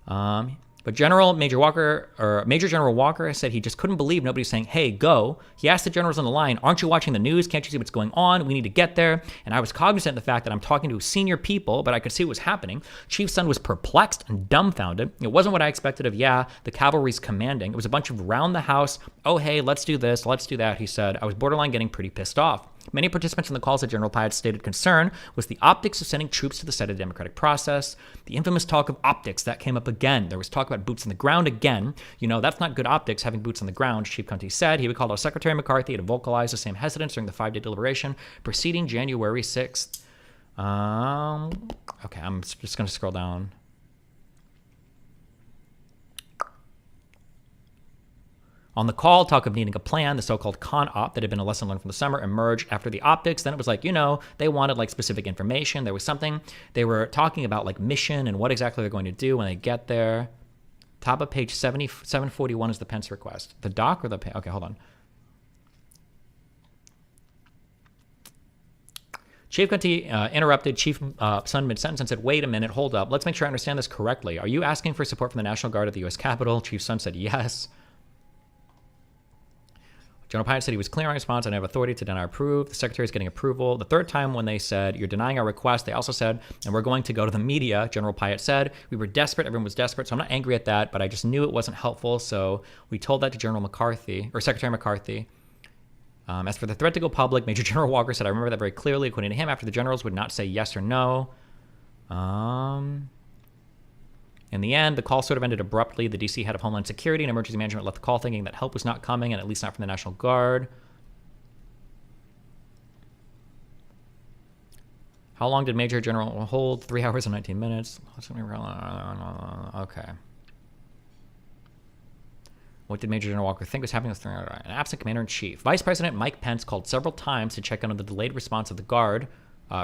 But Major General Walker said he just couldn't believe nobody's saying, hey, go. He asked the generals on the line, aren't you watching the news? Can't you see what's going on? We need to get there. And I was cognizant of the fact that I'm talking to senior people, but I could see what was happening. Chief Sun was perplexed and dumbfounded. It wasn't what I expected of, the cavalry's commanding. It was a bunch of round the house, oh, hey, let's do this, let's do that, he said. I was borderline getting pretty pissed off. Many participants in the call said General Pyatt's stated concern was the optics of sending troops to the site of the democratic process. The infamous talk of optics, that came up again. There was talk about boots on the ground again. That's not good optics, having boots on the ground, Chief Conti said. He recalled how Secretary McCarthy had vocalized the same hesitance during the 5-day deliberation preceding January 6th. Okay, I'm just going to scroll down. On the call, talk of needing a plan, the so-called con-op that had been a lesson learned from the summer, emerged after the optics. Then it was like, they wanted like specific information. There was something they were talking about, like mission and what exactly they're going to do when they get there. Top of page 741 is the Pence request. The doc or the... Okay, hold on. Chief Conti interrupted Chief Sun mid-sentence and said, wait a minute, hold up. Let's make sure I understand this correctly. Are you asking for support from the National Guard at the U.S. Capitol? Chief Sun said yes. General Pyatt said he was clear on response and I have authority to deny or approve. The secretary is getting approval. The third time when they said, you're denying our request, they also said, and we're going to go to the media. General Pyatt said, we were desperate. Everyone was desperate. So I'm not angry at that, but I just knew it wasn't helpful. So we told that to General McCarthy, or Secretary McCarthy. As for the threat to go public, Major General Walker said, I remember that very clearly. According to him, after the generals would not say yes or no. In the end, the call sort of ended abruptly. The DC head of Homeland Security and Emergency Management left the call thinking that help was not coming, and at least not from the National Guard. How long did Major General hold? 3 hours and 19 minutes. Okay. What did Major General Walker think was happening with an absent commander-in-chief? Vice President Mike Pence called several times to check in on the delayed response of the Guard.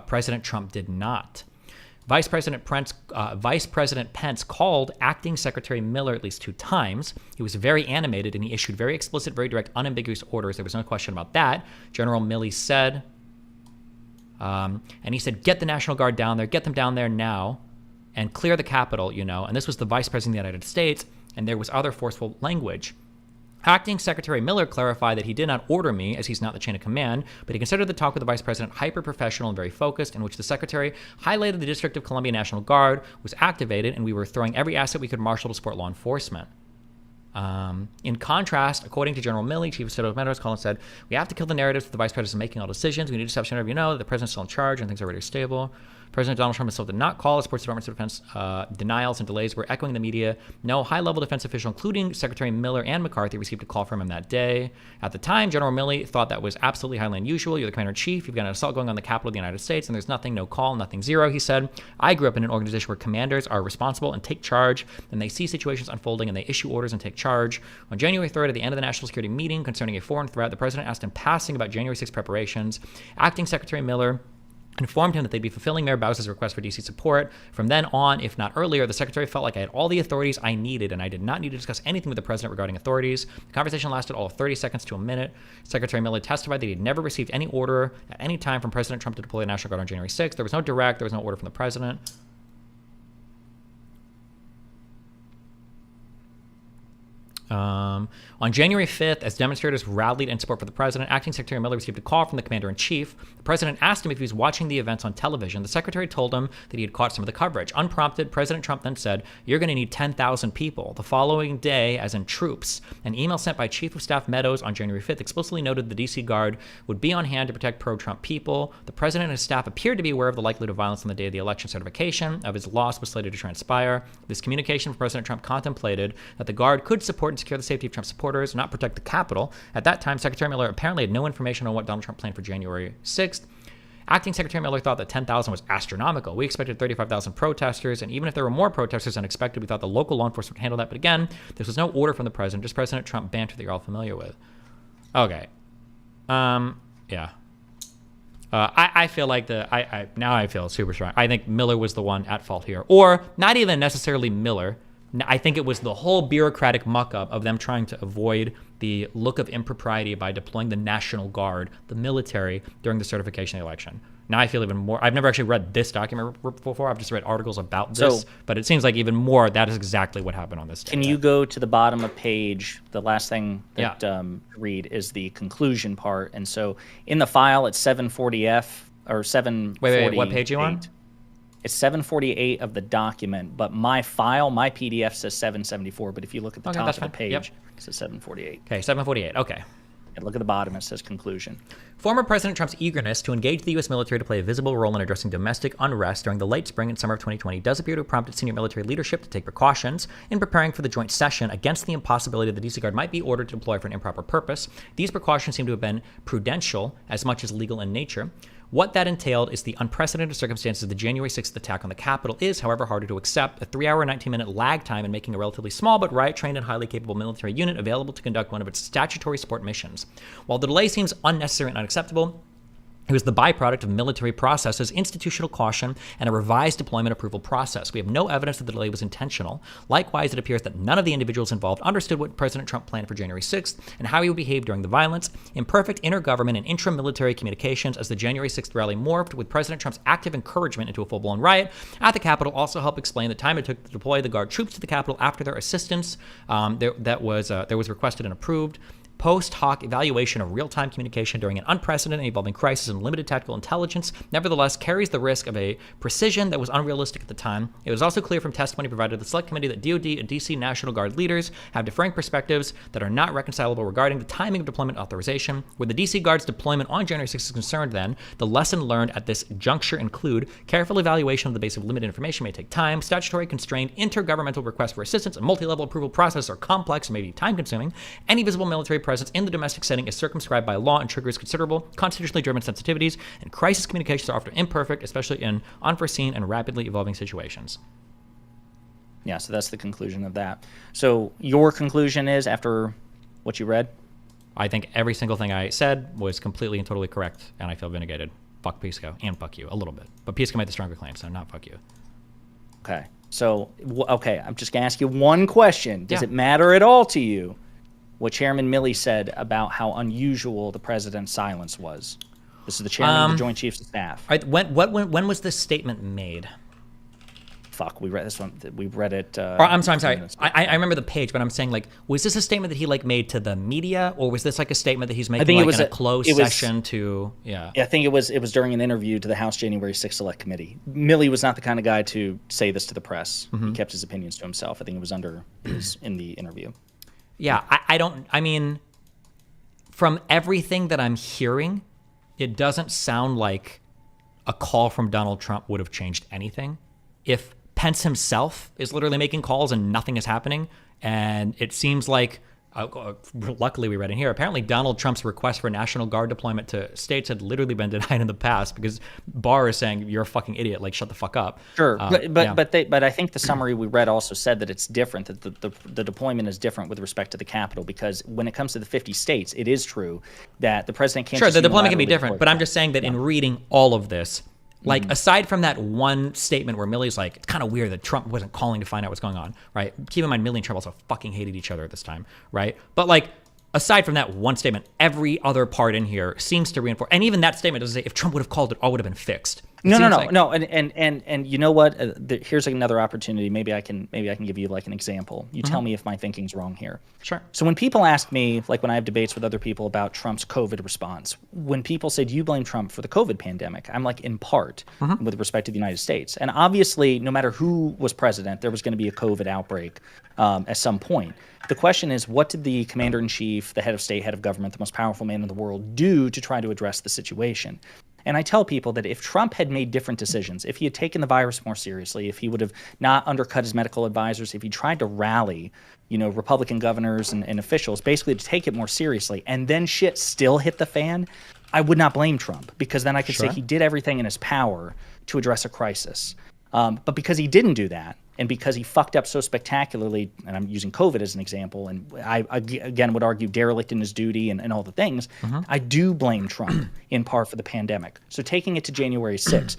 President Trump did not. Vice President Pence called Acting Secretary Miller at least 2 times. He was very animated and he issued very explicit, very direct, unambiguous orders. There was no question about that. General Milley said, and he said, get the National Guard down there, get them down there now and clear the Capitol, and this was the Vice President of the United States, and there was other forceful language. Acting Secretary Miller clarified that he did not order me, as he's not the chain of command, but he considered the talk with the vice president hyper-professional and very focused, in which the secretary highlighted the District of Columbia National Guard was activated and we were throwing every asset we could marshal to support law enforcement. In contrast, according to General Milley, Chief of State Meadows, Collins said, "We have to kill the narrative that the vice president is making all decisions. We need to stop showing everyone know that the president's still in charge and things are already stable." President Donald Trump himself did not call the Sports Department's defense denials and delays were echoing the media. No high-level defense official, including Secretary Miller and McCarthy, received a call from him that day. At the time, General Milley thought that was absolutely highly unusual. You're the commander-in-chief. You've got an assault going on the Capitol of the United States, and there's nothing, no call, nothing, zero, he said. I grew up in an organization where commanders are responsible and take charge, and they see situations unfolding, and they issue orders and take charge. On January 3rd, at the end of the National Security meeting concerning a foreign threat, the president asked in passing about January 6th preparations. Acting Secretary Miller informed him that they'd be fulfilling Mayor Bowser's request for D.C. support. From then on, if not earlier, the secretary felt like I had all the authorities I needed, and I did not need to discuss anything with the president regarding authorities. The conversation lasted all of 30 seconds to a minute. Secretary Miller testified that he had never received any order at any time from President Trump to deploy the National Guard on January 6th. There was no order from the president. On January 5th, as demonstrators rallied in support for the president, Acting Secretary Miller received a call from the commander-in-chief. The president asked him if he was watching the events on television. The secretary told him that he had caught some of the coverage. Unprompted, President Trump then said, "You're going to need 10,000 people." The following day, as in troops, an email sent by Chief of Staff Meadows on January 5th explicitly noted the D.C. Guard would be on hand to protect pro-Trump people. The president and his staff appeared to be aware of the likelihood of violence on the day of the election certification of his loss was slated to transpire. This communication from President Trump contemplated that the Guard could support and secure the safety of Trump supporters, not protect the Capitol. At that time, Secretary Miller apparently had no information on what Donald Trump planned for January 6th. Acting Secretary Miller thought that 10,000 was astronomical. We expected 35,000 protesters, and even if there were more protesters than expected, we thought the local law enforcement would handle that. But again, this was no order from the president, just President Trump banter that you're all familiar with. Okay. Yeah. I feel like now I feel super strong. I think Miller was the one at fault here. Or not even necessarily Miller. I think it was the whole bureaucratic muck-up of them trying to avoid the look of impropriety by deploying the National Guard, the military, during the certification of the election. Now I feel even more. I've never actually read this document before. I've just read articles about this. But it seems like even more, that is exactly what happened on this day. Can you go to the bottom of page, the last thing that read is the conclusion part. And so in the file, it's 740F or 748. Wait, what page are you on? It's 748 of the document, but my file, my PDF says 774. But if you look at the top of the page, it says 748. Okay, 748. Okay. And look at the bottom, it says conclusion. Former President Trump's eagerness to engage the U.S. military to play a visible role in addressing domestic unrest during the late spring and summer of 2020 does appear to have prompted senior military leadership to take precautions in preparing for the joint session against the impossibility that the D.C. Guard might be ordered to deploy for an improper purpose. These precautions seem to have been prudential as much as legal in nature. What that entailed is the unprecedented circumstances of the January 6th attack on the Capitol is, however, harder to accept. A 3-hour and 19-minute lag time in making a relatively small but riot-trained and highly capable military unit available to conduct one of its statutory support missions. While the delay seems unnecessary and unacceptable, it was the byproduct of military processes, institutional caution, and a revised deployment approval process. We have no evidence that the delay was intentional. Likewise, it appears that none of the individuals involved understood what President Trump planned for January 6th and how he would behave during the violence. Imperfect intergovernment and intra-military communications as the January 6th rally morphed, with President Trump's active encouragement into a full-blown riot at the Capitol, also helped explain the time it took to deploy the Guard troops to the Capitol after their assistance that was requested and approved. Post hoc evaluation of real-time communication during an unprecedented evolving crisis and limited tactical intelligence nevertheless carries the risk of a precision that was unrealistic at the time. It was also clear from testimony provided to the Select Committee that DoD and DC National Guard leaders have differing perspectives that are not reconcilable regarding the timing of deployment authorization. Where the DC Guard's deployment on January 6th is concerned, then, the lesson learned at this juncture include careful evaluation of the base of limited information may take time, statutory constrained intergovernmental requests for assistance, and multi-level approval process are complex and may be time-consuming. Any visible military presence in the domestic setting is circumscribed by law and triggers considerable constitutionally driven sensitivities, and crisis communications are often imperfect, especially in unforeseen and rapidly evolving situations. Yeah, so that's the conclusion of that. So your conclusion is, after what you read? I think every single thing I said was completely and totally correct, and I feel vindicated. Fuck Pisco, and fuck you, a little bit. But Pisco made the stronger claim, so not fuck you. Okay, so, I'm just going to ask you one question. Does it matter at all to you what Chairman Milley said about how unusual the president's silence was? This is the chairman of the Joint Chiefs of Staff. When was this statement made? fuck, we read this one. We read it. Or, I'm sorry. I remember the page, but I'm saying, like, was this a statement that he like made to the media, or was this like a statement that he's making in a closed session to? Yeah, I think it was during an interview to the House January 6th Select Committee. Milley was not the kind of guy to say this to the press. He kept his opinions to himself. I think it was in the interview. Yeah, I mean, from everything that I'm hearing, it doesn't sound like a call from Donald Trump would have changed anything. If Pence himself is literally making calls and nothing is happening, and it seems like, luckily we read in here, apparently Donald Trump's request for National Guard deployment to states had literally been denied in the past because Barr is saying, you're a fucking idiot, like shut the fuck up. Sure, but I think the summary we read also said that it's different, that the deployment is different with respect to the Capitol, because when it comes to the 50 states, it is true that the president can't. Sure, the deployment can be different, but I'm just saying that in reading all of this, like, aside from that one statement where Milley's like, it's kind of weird that Trump wasn't calling to find out what's going on, right? Keep in mind, Milley and Trump also fucking hated each other at this time, right? But, like, aside from that one statement, every other part in here seems to reinforce, and even that statement doesn't say if Trump would have called it, all would have been fixed. No, and you know what? Here's another opportunity. Maybe I can give you like an example. You tell me if my thinking's wrong here. Sure. So when people ask me, like when I have debates with other people about Trump's COVID response, when people say, "Do you blame Trump for the COVID pandemic?" I'm like, in part, with respect to the United States. And obviously, no matter who was president, there was going to be a COVID outbreak at some point. The question is, what did the commander-in-chief, the head of state, head of government, the most powerful man in the world, do to try to address the situation? And I tell people that if Trump had made different decisions, if he had taken the virus more seriously, if he would have not undercut his medical advisors, if he tried to rally, Republican governors and officials basically to take it more seriously, and then shit still hit the fan, I would not blame Trump, because then I could say he did everything in his power to address a crisis. But because he didn't do that, and because he fucked up so spectacularly, and I'm using COVID as an example, and I again would argue derelict in his duty and all the things, I do blame Trump in part for the pandemic. So taking it to January 6th,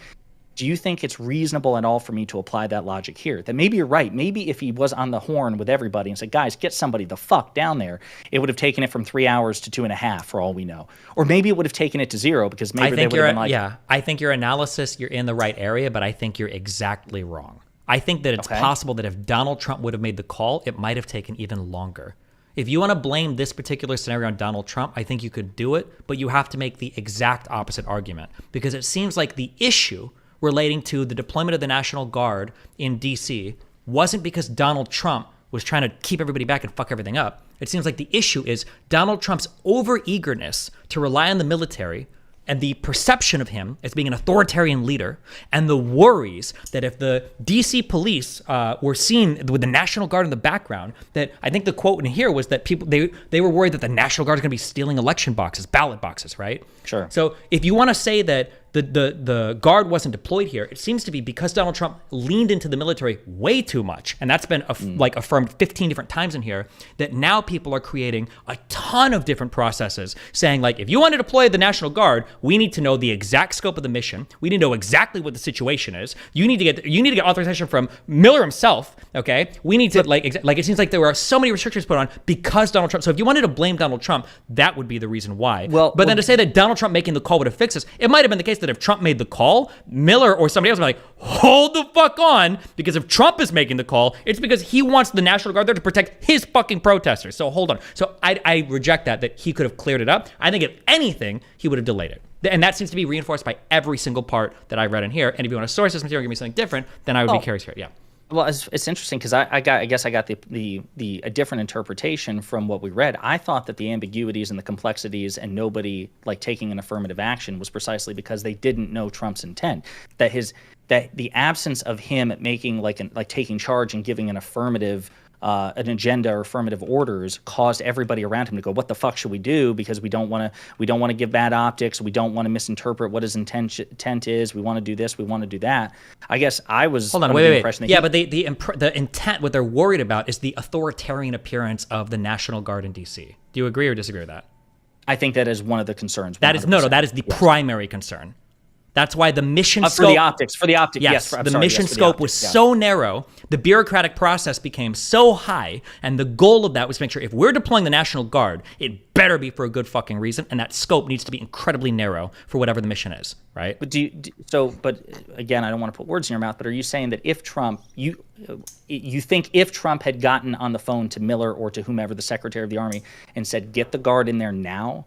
do you think it's reasonable at all for me to apply that logic here? That maybe you're right. Maybe if he was on the horn with everybody and said, guys, get somebody the fuck down there, it would have taken it from 3 hours to 2.5 for all we know. Or maybe it would have taken it to 0 because maybe they would have been like... Yeah, I think your analysis, you're in the right area, but I think you're exactly wrong. I think that it's possible that if Donald Trump would have made the call, it might have taken even longer. If you want to blame this particular scenario on Donald Trump, I think you could do it, but you have to make the exact opposite argument, because it seems like the issue relating to the deployment of the National Guard in D.C. wasn't because Donald Trump was trying to keep everybody back and fuck everything up. It seems like the issue is Donald Trump's over-eagerness to rely on the military and the perception of him as being an authoritarian leader, and the worries that if the DC police were seen with the National Guard in the background, that I think the quote in here was that people they were worried that the National Guard is going to be stealing election boxes, ballot boxes, right? Sure. So if you want to say that the Guard wasn't deployed here, it seems to be because Donald Trump leaned into the military way too much, and that's been affirmed 15 different times in here, that now people are creating a ton of different processes saying, like, if you want to deploy the National Guard, we need to know the exact scope of the mission. We need to know exactly what the situation is. You need to get authorization from Miller himself, okay? We need to, like it seems like there were so many restrictions put on because Donald Trump. So if you wanted to blame Donald Trump, that would be the reason why. But then to say that Donald Trump making the call would have fixed this, it might have been the case that if Trump made the call, Miller or somebody else would be like, hold the fuck on, because if Trump is making the call, it's because he wants the National Guard there to protect his fucking protesters. So hold on. So I reject that he could have cleared it up. I think if anything, he would have delayed it. And that seems to be reinforced by every single part that I read in here. And if you want to source this material and give me something different, then I would be curious here. Yeah. Well, it's interesting because I guess I got a different interpretation from what we read. I thought that the ambiguities and the complexities and nobody like taking an affirmative action was precisely because they didn't know Trump's intent. That the absence of him making taking charge and giving an affirmative an agenda or affirmative orders caused everybody around him to go, what the fuck should we do? Because we don't want to give bad optics. We don't want to misinterpret what his intent is. We want to do this. We want to do that. I guess I was under the impression that but the intent, what they're worried about is the authoritarian appearance of the National Guard in D.C. Do you agree or disagree with that? I think that is one of the concerns. That is the primary concern. That's why the mission for the optics. Yes, the mission scope was so narrow. The bureaucratic process became so high, and the goal of that was to make sure if we're deploying the National Guard, it better be for a good fucking reason, and that scope needs to be incredibly narrow for whatever the mission is, right? But but again, I don't want to put words in your mouth, but are you saying that if Trump, you think if Trump had gotten on the phone to Miller or to whomever, the Secretary of the Army, and said, get the Guard in there now,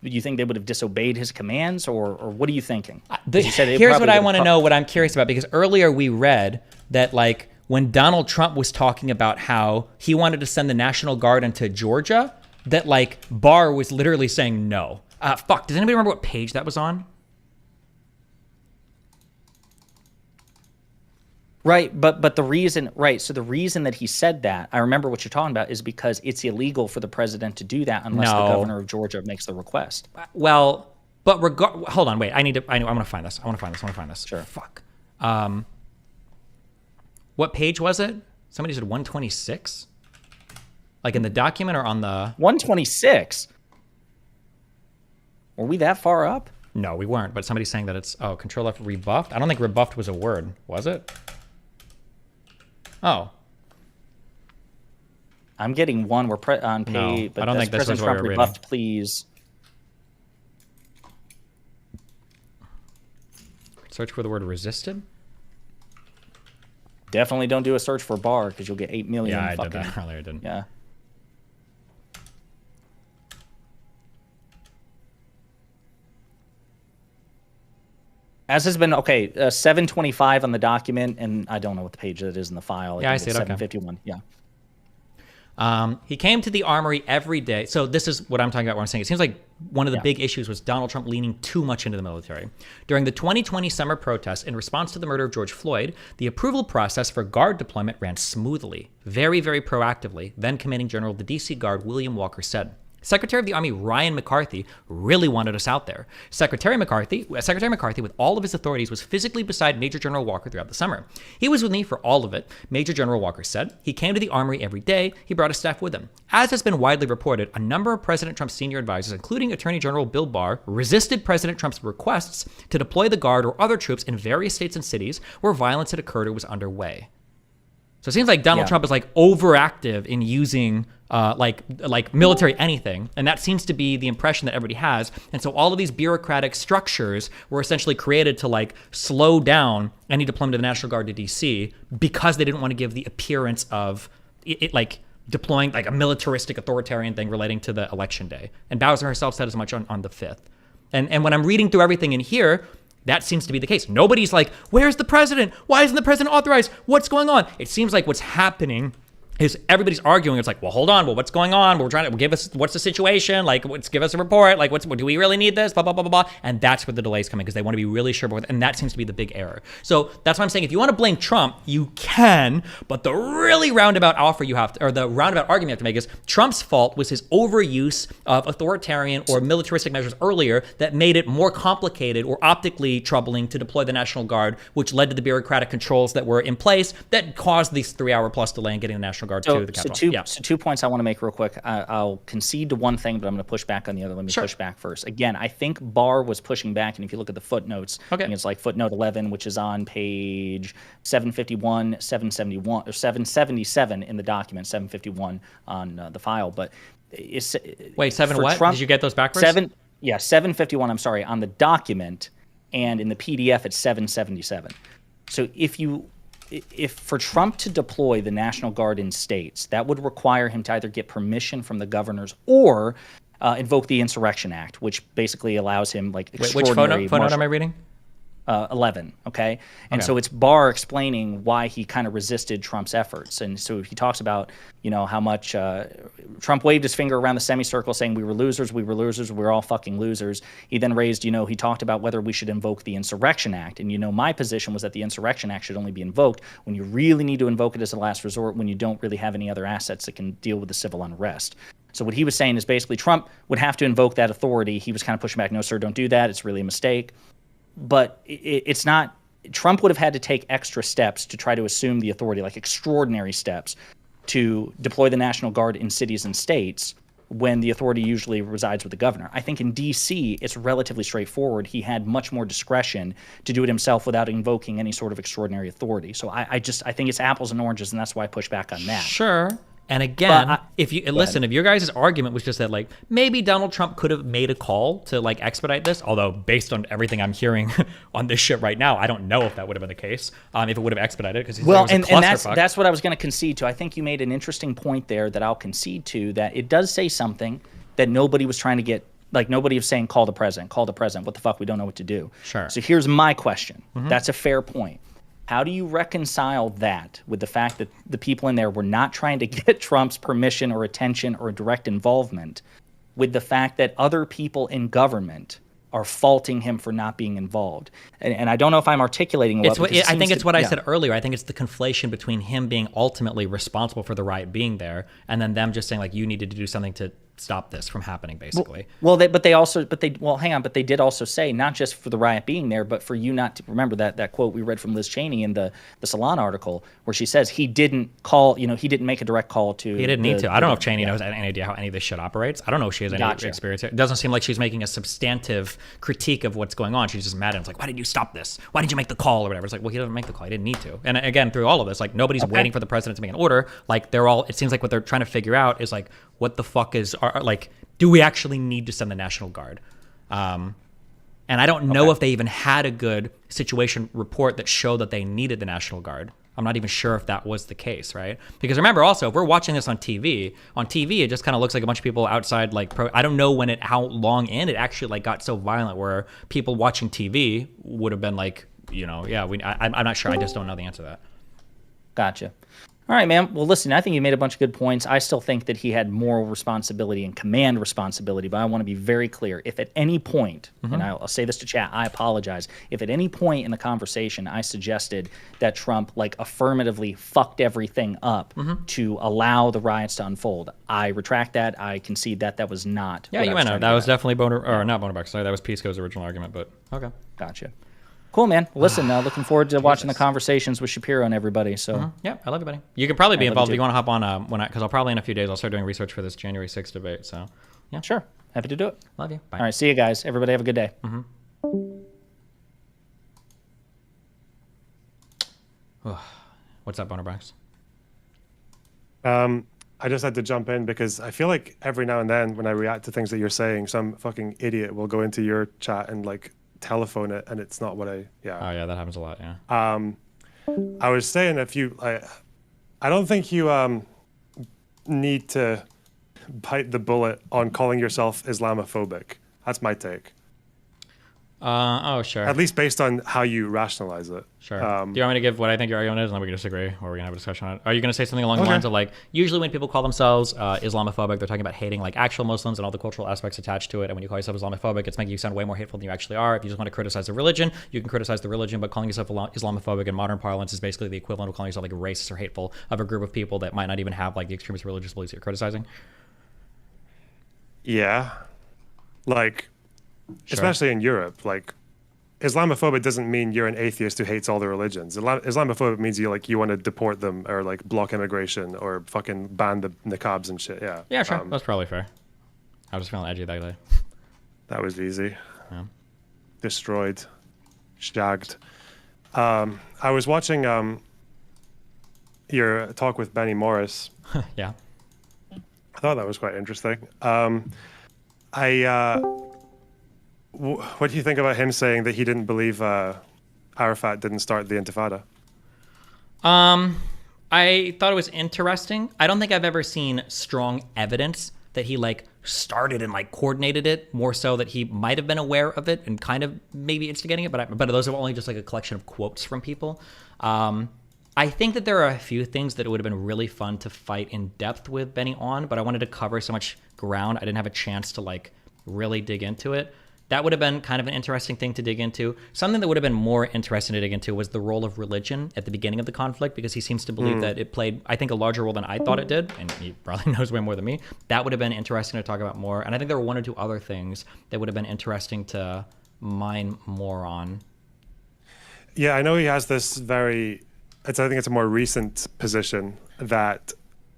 do you think they would have disobeyed his commands, or what are you thinking? Here's what I want to know, what I'm curious about, because earlier we read that, like, when Donald Trump was talking about how he wanted to send the National Guard into Georgia, that, like, Barr was literally saying no. Fuck, does anybody remember what page that was on? Right, but the reason, so the reason that he said that, I remember what you're talking about, is because it's illegal for the president to do that unless the governor of Georgia makes the request. Well, but hold on, wait, I want to find this. I want to find this. Sure. Fuck. What page was it? Somebody said 126? Like in the document or on the... 126? Were we that far up? No, we weren't, but somebody's saying that it's, Control F rebuffed? I don't think rebuffed was a word, was it? Oh. I'm getting one. We're on page. No, I don't think that's President Trump rebuffed, please. Search for the word resisted? Definitely don't do a search for Barr because you'll get 8 million. Yeah, I did that earlier, didn't. Yeah. As has been, 725 on the document, and I don't know what the page that is in the file. Yeah, I see it. 751. Okay. Yeah. He came to the Armory every day. So this is what I'm talking about when I'm saying it seems like one of the big issues was Donald Trump leaning too much into the military. During the 2020 summer protests in response to the murder of George Floyd, the approval process for Guard deployment ran smoothly, very, very proactively, then Commanding General of the DC Guard William Walker said. Secretary of the Army Ryan McCarthy really wanted us out there. Secretary McCarthy, with all of his authorities, was physically beside Major General Walker throughout the summer. He was with me for all of it, Major General Walker said. He came to the Armory every day. He brought his staff with him. As has been widely reported, a number of President Trump's senior advisors, including Attorney General Bill Barr, resisted President Trump's requests to deploy the Guard or other troops in various states and cities where violence had occurred or was underway. So it seems like Donald Trump is like overactive in using like military anything, and that seems to be the impression that everybody has. And so all of these bureaucratic structures were essentially created to like slow down any deployment of the National Guard to DC because they didn't want to give the appearance of it like deploying like a militaristic authoritarian thing relating to the election day. And Bowser herself said as much on the 5th. And when I'm reading through everything in here, that seems to be the case. Nobody's like, where's the president? Why isn't the president authorized? What's going on? It seems like what's happening is everybody's arguing. It's like, well, hold on. Well, what's going on? We're trying to give us, what's the situation? Like, give us a report. Like, do we really need this? Blah, blah, blah, blah, blah. And that's where the delay's coming because they want to be really sure. And that seems to be the big error. So that's why I'm saying if you want to blame Trump, you can. But the really roundabout argument you have to make is Trump's fault was his overuse of authoritarian or militaristic measures earlier that made it more complicated or optically troubling to deploy the National Guard, which led to the bureaucratic controls that were in place that caused this 3-hour plus delay in getting the National Guard to the Capitol. So 2 points I want to make real quick. I'll concede to one thing, but I'm going to push back on the other. Let me push back first. Again, I think Barr was pushing back, and if you look at the footnotes, I think it's like footnote 11, which is on page 751, 771, or 777 in the document, 751 on the file. But it's wait, seven what? Trump, did you get those backwards? 751. I'm sorry, on the document, and in the PDF it's 777. So if for Trump to deploy the National Guard in states, that would require him to either get permission from the governors or invoke the Insurrection Act, which basically allows him like extraordinary... Which photo am I reading? 11, okay? And so it's Barr explaining why he kind of resisted Trump's efforts. And so he talks about, how much Trump waved his finger around the semicircle saying we were losers, we're all fucking losers. He then raised, he talked about whether we should invoke the Insurrection Act. And, my position was that the Insurrection Act should only be invoked when you really need to invoke it as a last resort, when you don't really have any other assets that can deal with the civil unrest. So what he was saying is basically Trump would have to invoke that authority. He was kind of pushing back, no, sir, don't do that. It's really a mistake. But it's not. Trump would have had to take extra steps to try to assume the authority, like extraordinary steps, to deploy the National Guard in cities and states when the authority usually resides with the governor. I think in D.C., it's relatively straightforward. He had much more discretion to do it himself without invoking any sort of extraordinary authority. So I think it's apples and oranges, and that's why I push back on that. Sure. And again, if your guys' argument was just that, like, maybe Donald Trump could have made a call to, like, expedite this, although based on everything I'm hearing on this shit right now, I don't know if that would have been the case, if it would have expedited, because that's what I was going to concede to. I think you made an interesting point there that I'll concede to, that it does say something that nobody was trying to get, like, nobody was saying, call the president, what the fuck, we don't know what to do. Sure. So here's my question. That's a fair point. How do you reconcile that with the fact that the people in there were not trying to get Trump's permission or attention or direct involvement, with the fact that other people in government are faulting him for not being involved? And I don't know if I'm articulating well. I think it's what I said earlier. I think it's the conflation between him being ultimately responsible for the riot being there, and then them just saying, like, you needed to do something to stop this from happening, basically. They did also say, not just for the riot being there, but for you not to remember that quote we read from Liz Cheney in the Salon article, where she says he didn't make a direct call to. He didn't need to. I don't know if Cheney knows any idea how any of this shit operates. I don't know if she has any experience. It doesn't seem like she's making a substantive critique of what's going on. She's just mad at him. It's like, why did you stop this? Why didn't you make the call or whatever? It's like, well, he doesn't make the call. He didn't need to. And again, through all of this, like, nobody's waiting for the president to make an order. Like, it seems like what they're trying to figure out is, like, what the fuck do we actually need to send the National Guard? And I don't know if they even had a good situation report that showed that they needed the National Guard. I'm not even sure if that was the case, right? Because remember also, if we're watching this on TV, it just kind of looks like a bunch of people outside, like, I don't know how long in it actually, like, got so violent where people watching TV would have been like, I'm not sure. I just don't know the answer to that. Gotcha. All right, man. Well, listen, I think you made a bunch of good points. I still think that he had moral responsibility and command responsibility, but I want to be very clear. If at any point, and I'll say this to chat, I apologize. If at any point in the conversation I suggested that Trump, like, affirmatively fucked everything up to allow the riots to unfold, I retract that. I concede that was not. Yeah, you went out. That was definitely not Bonerback. Sorry, that was Pisco's original argument, but okay. Gotcha. Cool, man. Listen, looking forward to watching the conversations with Shapiro and everybody. So yeah, I love you, buddy. You could probably be involved if you want to hop on because I'll probably in a few days I'll start doing research for this January 6th debate. So yeah, sure, happy to do it. Love you. Bye. All right, see you guys. Everybody have a good day. What's up, Bonerbox? I just had to jump in because I feel like every now and then when I react to things that you're saying, some fucking idiot will go into your chat and, like, telephone it, and it's not what I. Yeah. Oh yeah, that happens a lot. Yeah. I was saying I don't think you need to bite the bullet on calling yourself Islamophobic. That's my take. Sure. At least based on how you rationalize it. Sure. Do you want me to give what I think your argument is, and then we can disagree, or we're gonna have a discussion on it? Are you gonna say something along the lines of, like, usually when people call themselves Islamophobic, they're talking about hating, like, actual Muslims and all the cultural aspects attached to it. And when you call yourself Islamophobic, it's making you sound way more hateful than you actually are. If you just want to criticize the religion, you can criticize the religion, but calling yourself Islamophobic in modern parlance is basically the equivalent of calling yourself, like, racist or hateful of a group of people that might not even have, like, the extremist religious beliefs that you're criticizing. Yeah. Like, especially in Europe, like, Islamophobic doesn't mean you're an atheist who hates all the religions. Islamophobic means you want to deport them or, like, block immigration or fucking ban the niqabs and shit. Yeah. Yeah, sure. That's probably fair. I was just feeling edgy that day. That was easy. Yeah. Destroyed. Shagged. I was watching your talk with Benny Morris. Yeah. I thought that was quite interesting. What do you think about him saying that he didn't believe Arafat didn't start the Intifada? I thought it was interesting. I don't think I've ever seen strong evidence that he, like, started and, like, coordinated it, more so that he might have been aware of it and kind of maybe instigating it, but those are only just, like, a collection of quotes from people. I think that there are a few things that it would have been really fun to fight in depth with Benny on, but I wanted to cover so much ground, I didn't have a chance to, like, really dig into it. That would have been kind of an interesting thing to dig into. Something that would have been more interesting to dig into was the role of religion at the beginning of the conflict, because he seems to believe that it played, I think, a larger role than I thought it did, and he probably knows way more than me. That would have been interesting to talk about more, and I think there were one or two other things that would have been interesting to mine more on. Yeah, I know he has this I think it's a more recent position that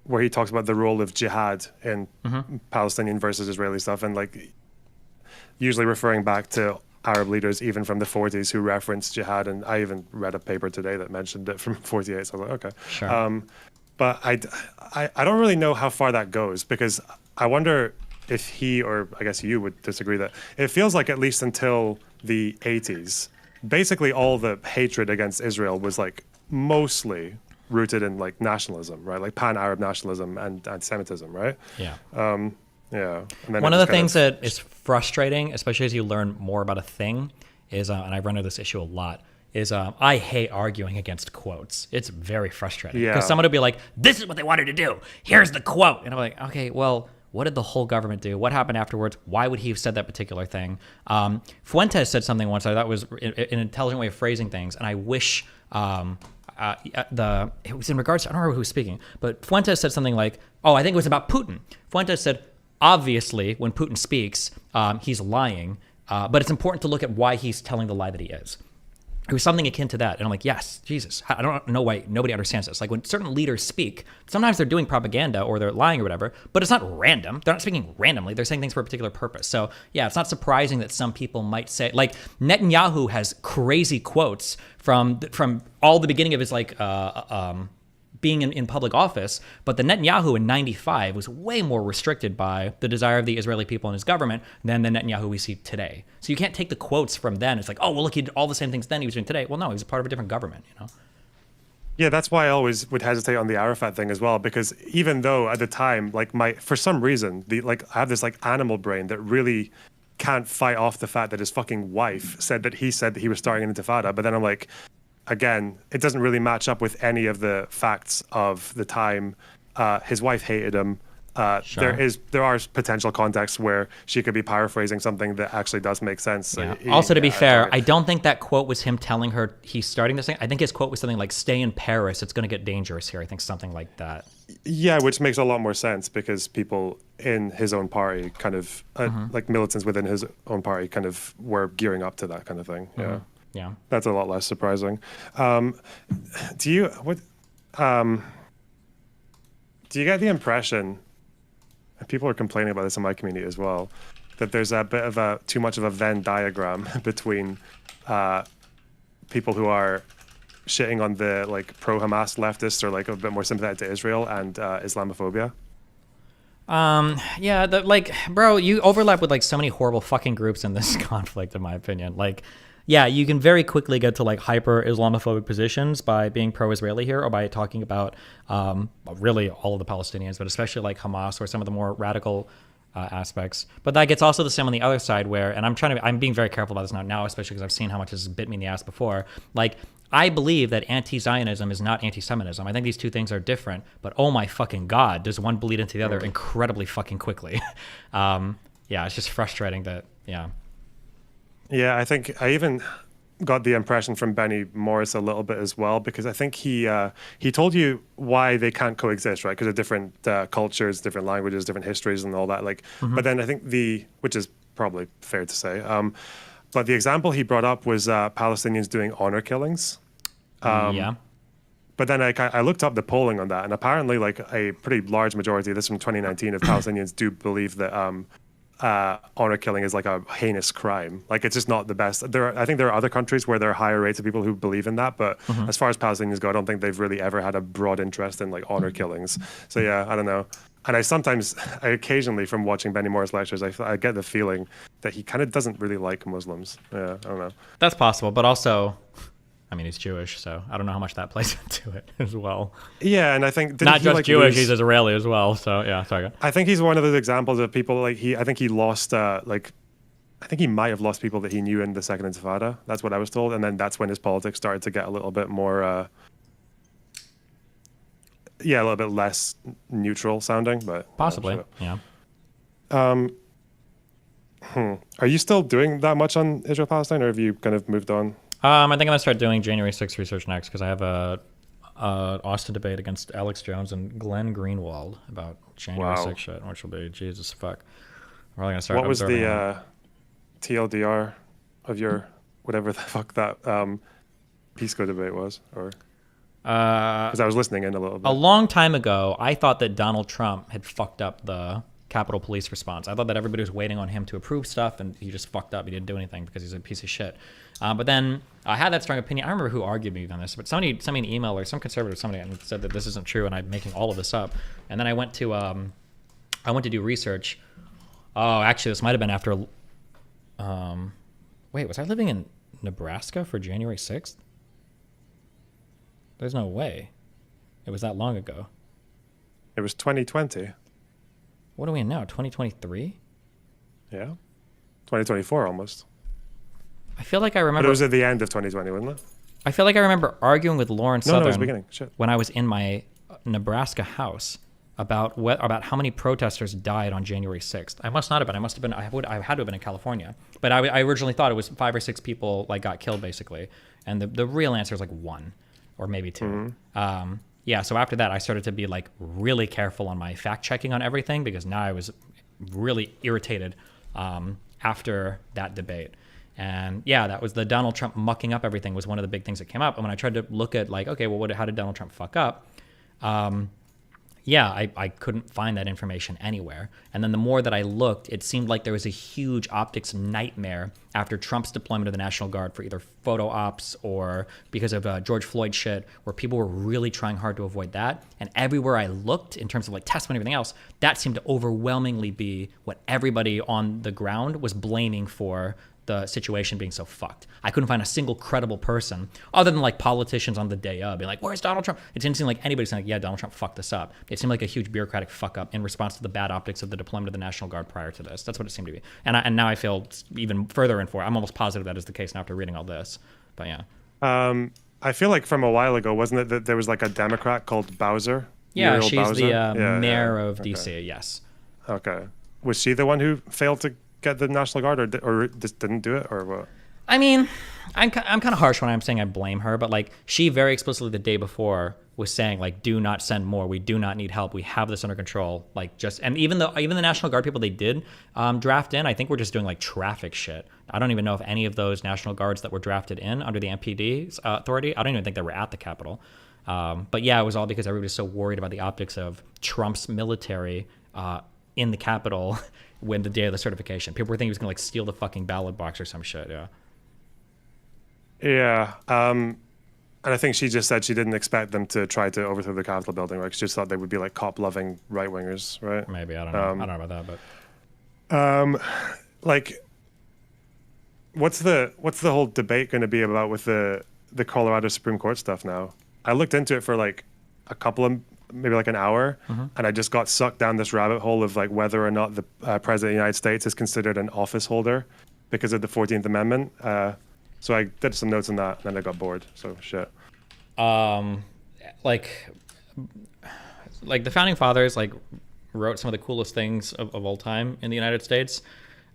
where he talks about the role of jihad in Palestinian versus Israeli stuff, and like usually referring back to Arab leaders even from the 40s who referenced jihad. And I even read a paper today that mentioned it from 48. So I was like, okay. Sure. But I don't really know how far that goes, because I wonder if he, or I guess you would disagree, that it feels like at least until the 80s, basically all the hatred against Israel was like mostly rooted in like nationalism, right? Like pan-Arab nationalism and anti-Semitism, right? Yeah. Yeah. And then One of the things that is frustrating, especially as you learn more about a thing, is, and I run into this issue a lot, is I hate arguing against quotes. It's very frustrating. Yeah. Because someone will be like, this is what they wanted to do. Here's the quote. And I'm like, okay, well, what did the whole government do? What happened afterwards? Why would he have said that particular thing? Fuentes said something once I thought was an intelligent way of phrasing things, and I wish it was in regards to, I don't remember who was speaking, but Fuentes said something like, oh, I think it was about Putin. Fuentes said, obviously, when Putin speaks, he's lying, but it's important to look at why he's telling the lie that he is. It was something akin to that. And I'm like, yes, Jesus, I don't know why nobody understands this. Like when certain leaders speak, sometimes they're doing propaganda or they're lying or whatever, but it's not random. They're not speaking randomly. They're saying things for a particular purpose. So yeah, it's not surprising that some people might say, like Netanyahu has crazy quotes from all the beginning of his being in public office, but the Netanyahu in 95 was way more restricted by the desire of the Israeli people and his government than the Netanyahu we see today. So you can't take the quotes from then. It's like, oh, well, look, he did all the same things then he was doing today. Well, no, he was a part of a different government, you know? Yeah, that's why I always would hesitate on the Arafat thing as well, because even though at the time, like for some reason, I have this like animal brain that really can't fight off the fact that his fucking wife said that he was starting an intifada, but then I'm like, again, it doesn't really match up with any of the facts of the time. His wife hated him. Sure. There are potential contexts where she could be paraphrasing something that actually does make sense. Yeah. Also, to be fair, I don't think that quote was him telling her he's starting this thing. I think his quote was something like, stay in Paris, it's going to get dangerous here. I think something like that. Yeah, which makes a lot more sense because people in his own party kind of, like militants within his own party kind of were gearing up to that kind of thing. Yeah. Yeah. That's a lot less surprising. Do you get the impression, and people are complaining about this in my community as well, that there's a bit of too much of a Venn diagram between people who are shitting on the like pro-Hamas leftists or like a bit more sympathetic to Israel and Islamophobia? Yeah, bro, you overlap with like so many horrible fucking groups in this conflict, in my opinion. Like, yeah, you can very quickly get to like hyper Islamophobic positions by being pro-Israeli here, or by talking about really all of the Palestinians, but especially like Hamas or some of the more radical aspects. But that gets also the same on the other side where, and I'm being very careful about this now, especially because I've seen how much this has bit me in the ass before. Like, I believe that anti-Zionism is not anti-Semitism. I think these two things are different, but oh my fucking God, does one bleed into the other incredibly fucking quickly. Yeah, it's just frustrating that, yeah. Yeah, I think I even got the impression from Benny Morris a little bit as well, because I think he told you why they can't coexist, right? Because of different cultures, different languages, different histories and all that. Like, but then I think which is probably fair to say, but the example he brought up was Palestinians doing honor killings. Yeah. But then I looked up the polling on that, and apparently like a pretty large majority, this from 2019, of Palestinians do believe that honor killing is like a heinous crime. Like, it's just not the best. I think there are other countries where there are higher rates of people who believe in that, but as far as Palestinians go, I don't think they've really ever had a broad interest in like honor killings. So yeah, I don't know. And I occasionally, from watching Benny Morris lectures, I get the feeling that he kind of doesn't really like Muslims. Yeah, I don't know. That's possible, but also, I mean, he's Jewish, so I don't know how much that plays into it as well. Yeah, and I think not just Jewish, he's Israeli as well. So yeah, sorry. I think he's one of those examples of people like I think he lost I think he might have lost people that he knew in the Second Intifada. That's what I was told, and then that's when his politics started to get a little bit more. Yeah, a little bit less neutral sounding, but possibly, yeah. Are you still doing that much on Israel-Palestine, or have you kind of moved on? I think I'm gonna start doing January 6th research next, because I have a Austin debate against Alex Jones and Glenn Greenwald about January 6th shit, which will be Jesus fuck. We're really gonna start. What was the TLDR of your whatever the fuck that Pisco debate was, or? Because I was listening in a little bit. A long time ago, I thought that Donald Trump had fucked up the Capitol Police response. I thought that everybody was waiting on him to approve stuff, and he just fucked up. He didn't do anything because he's a piece of shit. But then I had that strong opinion. I don't remember who argued me on this, but somebody sent me an email or some conservative somebody and said that this isn't true, and I'm making all of this up. And then I went to do research. Oh, actually, this might have been after. Wait, was I living in Nebraska for January 6th? There's no way. It was that long ago. It was 2020. What are we in now? 2023? Yeah. 2024 almost. I feel like I remember. But it was at the end of 2020, wasn't it? I feel like I remember arguing with Lauren Southern No, it was the beginning. Shit. when I was in my Nebraska house about how many protesters died on January 6th. I must not have been. I must have been. I had to have been in California. But I originally thought it was 5 or 6 people like got killed basically, and the real answer is like 1 or maybe 2. Yeah, so after that, I started to be like really careful on my fact checking on everything because now I was really irritated after that debate. And yeah, that was the Donald Trump mucking up everything was one of the big things that came up. And when I tried to look at like, okay, well, how did Donald Trump fuck up? Yeah, I couldn't find that information anywhere. And then the more that I looked, it seemed like there was a huge optics nightmare after Trump's deployment of the National Guard for either photo ops or because of George Floyd shit, where people were really trying hard to avoid that. And everywhere I looked in terms of like testimony and everything else, that seemed to overwhelmingly be what everybody on the ground was blaming for the situation being so fucked. I couldn't find a single credible person other than like politicians on the day of being like, where's Donald Trump? It didn't seem like anybody saying like, yeah, Donald Trump fucked this up. It seemed like a huge bureaucratic fuck up in response to the bad optics of the deployment of the National Guard prior to this. That's what it seemed to be. And now I feel even further in for it. I'm almost positive that is the case now after reading all this. But yeah. I feel like from a while ago, wasn't it that there was like a Democrat called Bowser? Yeah, Muriel she's Bowser? the mayor of Okay. DC, yes. Okay. Was she the one who failed to get the National Guard or just didn't do it or what? I mean, I'm kind of harsh when I'm saying I blame her, but like she very explicitly the day before was saying like, do not send more. We do not need help. We have this under control. Like and even the National Guard people they did draft in, I think we're just doing like traffic shit. I don't even know if any of those National Guards that were drafted in under the MPD's authority, I don't even think they were at the Capitol. But yeah, it was all because everybody's so worried about the optics of Trump's military in the Capitol when the day of the certification. People were thinking he was gonna like steal the fucking ballot box or some shit. Yeah. Yeah. And I think she just said she didn't expect them to try to overthrow the Capitol building, right? She just thought they would be like cop-loving right-wingers, right? Maybe, I don't know. I don't know about that, but like, what's the whole debate going to be about with the Colorado Supreme Court stuff now? I looked into it for like a couple of maybe like an hour, and I just got sucked down this rabbit hole of like whether or not the President of the United States is considered an office holder because of the 14th Amendment. So I did some notes on that, and then I got bored. So shit. Like the founding fathers like wrote some of the coolest things of all time in the United States,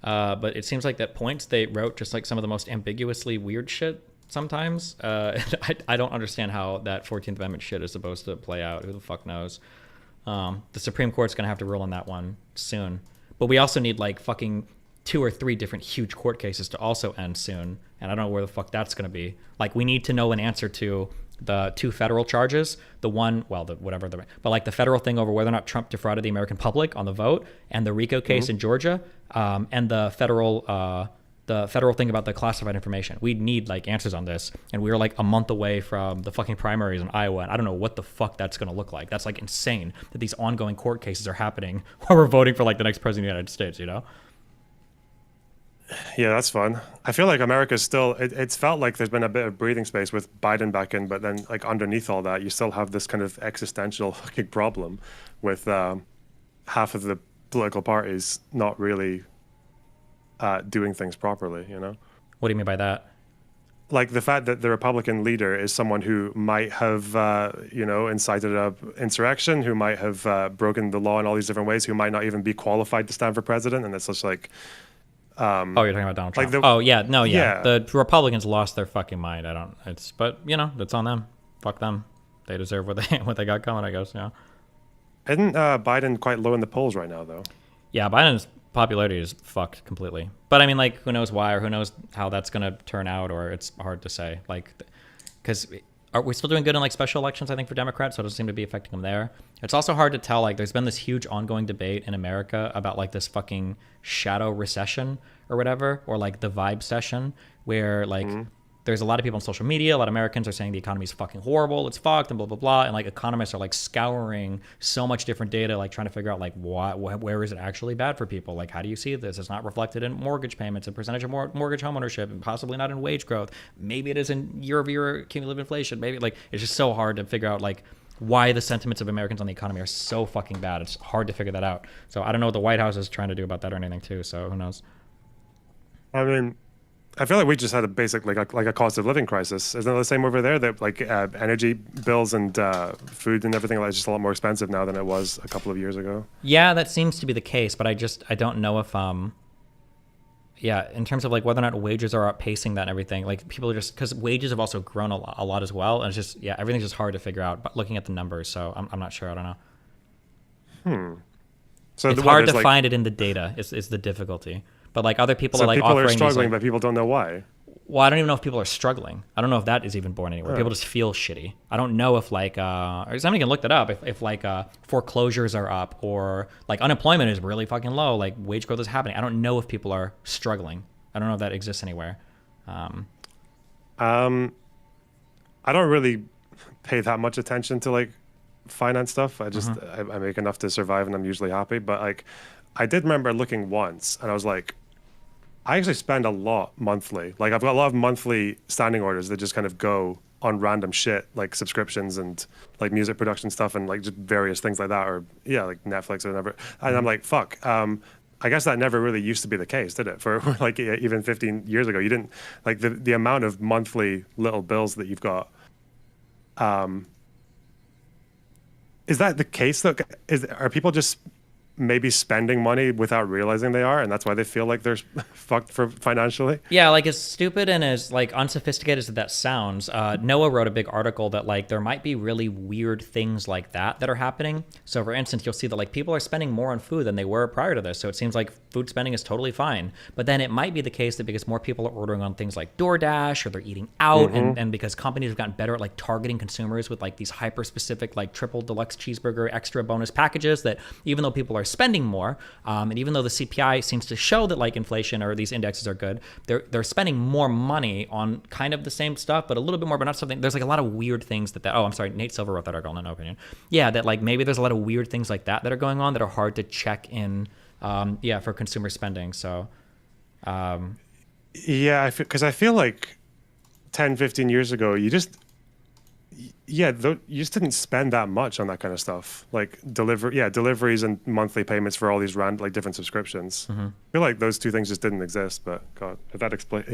but it seems like at points they wrote just like some of the most ambiguously weird shit sometimes. I don't understand how that 14th Amendment shit is supposed to play out. Who the fuck knows? The Supreme Court's gonna have to rule on that one soon, but we also need like fucking 2 or 3 different huge court cases to also end soon, and I don't know where the fuck that's going to be. Like, we need to know an answer to the 2 federal charges, the one, well, the whatever, but like the federal thing over whether or not Trump defrauded the American public on the vote, and the RICO case in Georgia, and the federal thing about the classified information. We need like answers on this, and we're like a month away from the fucking primaries in Iowa, and I don't know what the fuck that's going to look like. That's like insane that these ongoing court cases are happening while we're voting for like the next president of the United States, you know? Yeah, that's fun. I feel like America's still, it's felt like there's been a bit of breathing space with Biden back in, but then like underneath all that, you still have this kind of existential fucking problem with half of the political parties not really doing things properly, you know? What do you mean by that? Like the fact that the Republican leader is someone who might have, incited an insurrection, who might have broken the law in all these different ways, who might not even be qualified to stand for president, and it's just like, oh, you're talking about Donald Trump. The Republicans lost their fucking mind. But you know, it's on them. Fuck them. They deserve what they got coming, I guess. Yeah. Isn't Biden quite low in the polls right now, though? Yeah, Biden's popularity is fucked completely. But I mean, like, who knows why or who knows how that's gonna turn out, or it's hard to say. Like, because are we still doing good in like special elections, I think, for Democrats, so it doesn't seem to be affecting them there. It's also hard to tell, like there's been this huge ongoing debate in America about like this fucking shadow recession or whatever, or like the vibe session, where like there's a lot of people on social media, a lot of Americans are saying the economy is fucking horrible, it's fucked, and blah, blah, blah. And like economists are like scouring so much different data, like trying to figure out like where is it actually bad for people? Like, how do you see this? It's not reflected in mortgage payments and percentage of mortgage homeownership, and possibly not in wage growth. Maybe it is in year-over-year cumulative inflation. Maybe like, it's just so hard to figure out like why the sentiments of Americans on the economy are so fucking bad. It's hard to figure that out. So I don't know what the White House is trying to do about that or anything too. So who knows? I mean, I feel like we just had a basic like a cost of living crisis. Isn't it the same over there? That like energy bills and food and everything is just a lot more expensive now than it was a couple of years ago. Yeah, that seems to be the case, but I don't know if in terms of like whether or not wages are outpacing that and everything, like people are just, because wages have also grown a lot as well, and it's just everything's just hard to figure out. But looking at the numbers, so I'm not sure. I don't know. So it's hard to find it in the data. Is the difficulty. But like other people are like people offering are struggling, these, like, but people don't know why. Well, I don't even know if people are struggling. I don't know if that is even born anywhere. People just feel shitty. I don't know if like or somebody can look that up. If like foreclosures are up, or like unemployment is really fucking low, like wage growth is happening. I don't know if people are struggling. I don't know if that exists anywhere. I don't really pay that much attention to like finance stuff. I just I make enough to survive, and I'm usually happy. But like, I did remember looking once, and I was like, I actually spend a lot monthly. Like I've got a lot of monthly standing orders that just kind of go on random shit, like subscriptions and like music production stuff and like just various things like that, or like Netflix or whatever. And I'm like, fuck. I guess that never really used to be the case, did it? For like even 15 years ago, you didn't like the amount of monthly little bills that you've got. Is that the case though? Are people just maybe spending money without realizing they are, and that's why they feel like they're fucked for financially? Yeah, like as stupid and as like unsophisticated as that sounds, Noah wrote a big article that like there might be really weird things like that are happening. So for instance, you'll see that like people are spending more on food than they were prior to this. So it seems like food spending is totally fine. But then it might be the case that because more people are ordering on things like DoorDash, or they're eating out, and because companies have gotten better at like targeting consumers with like these hyper specific like triple deluxe cheeseburger extra bonus packages, that even though people are spending more, and even though the CPI seems to show that like inflation or these indexes are good, they're spending more money on kind of the same stuff, but a little bit more, but not something. There's like a lot of weird things that oh, I'm sorry, Nate Silver wrote that article, in no opinion. Yeah, that like maybe there's a lot of weird things like that are going on that are hard to check in, for consumer spending. So, yeah, because I feel like 10, 15 years ago, you just didn't spend that much on that kind of stuff, like deliveries and monthly payments for all these like different subscriptions. I feel like those two things just didn't exist. But God, if that explains,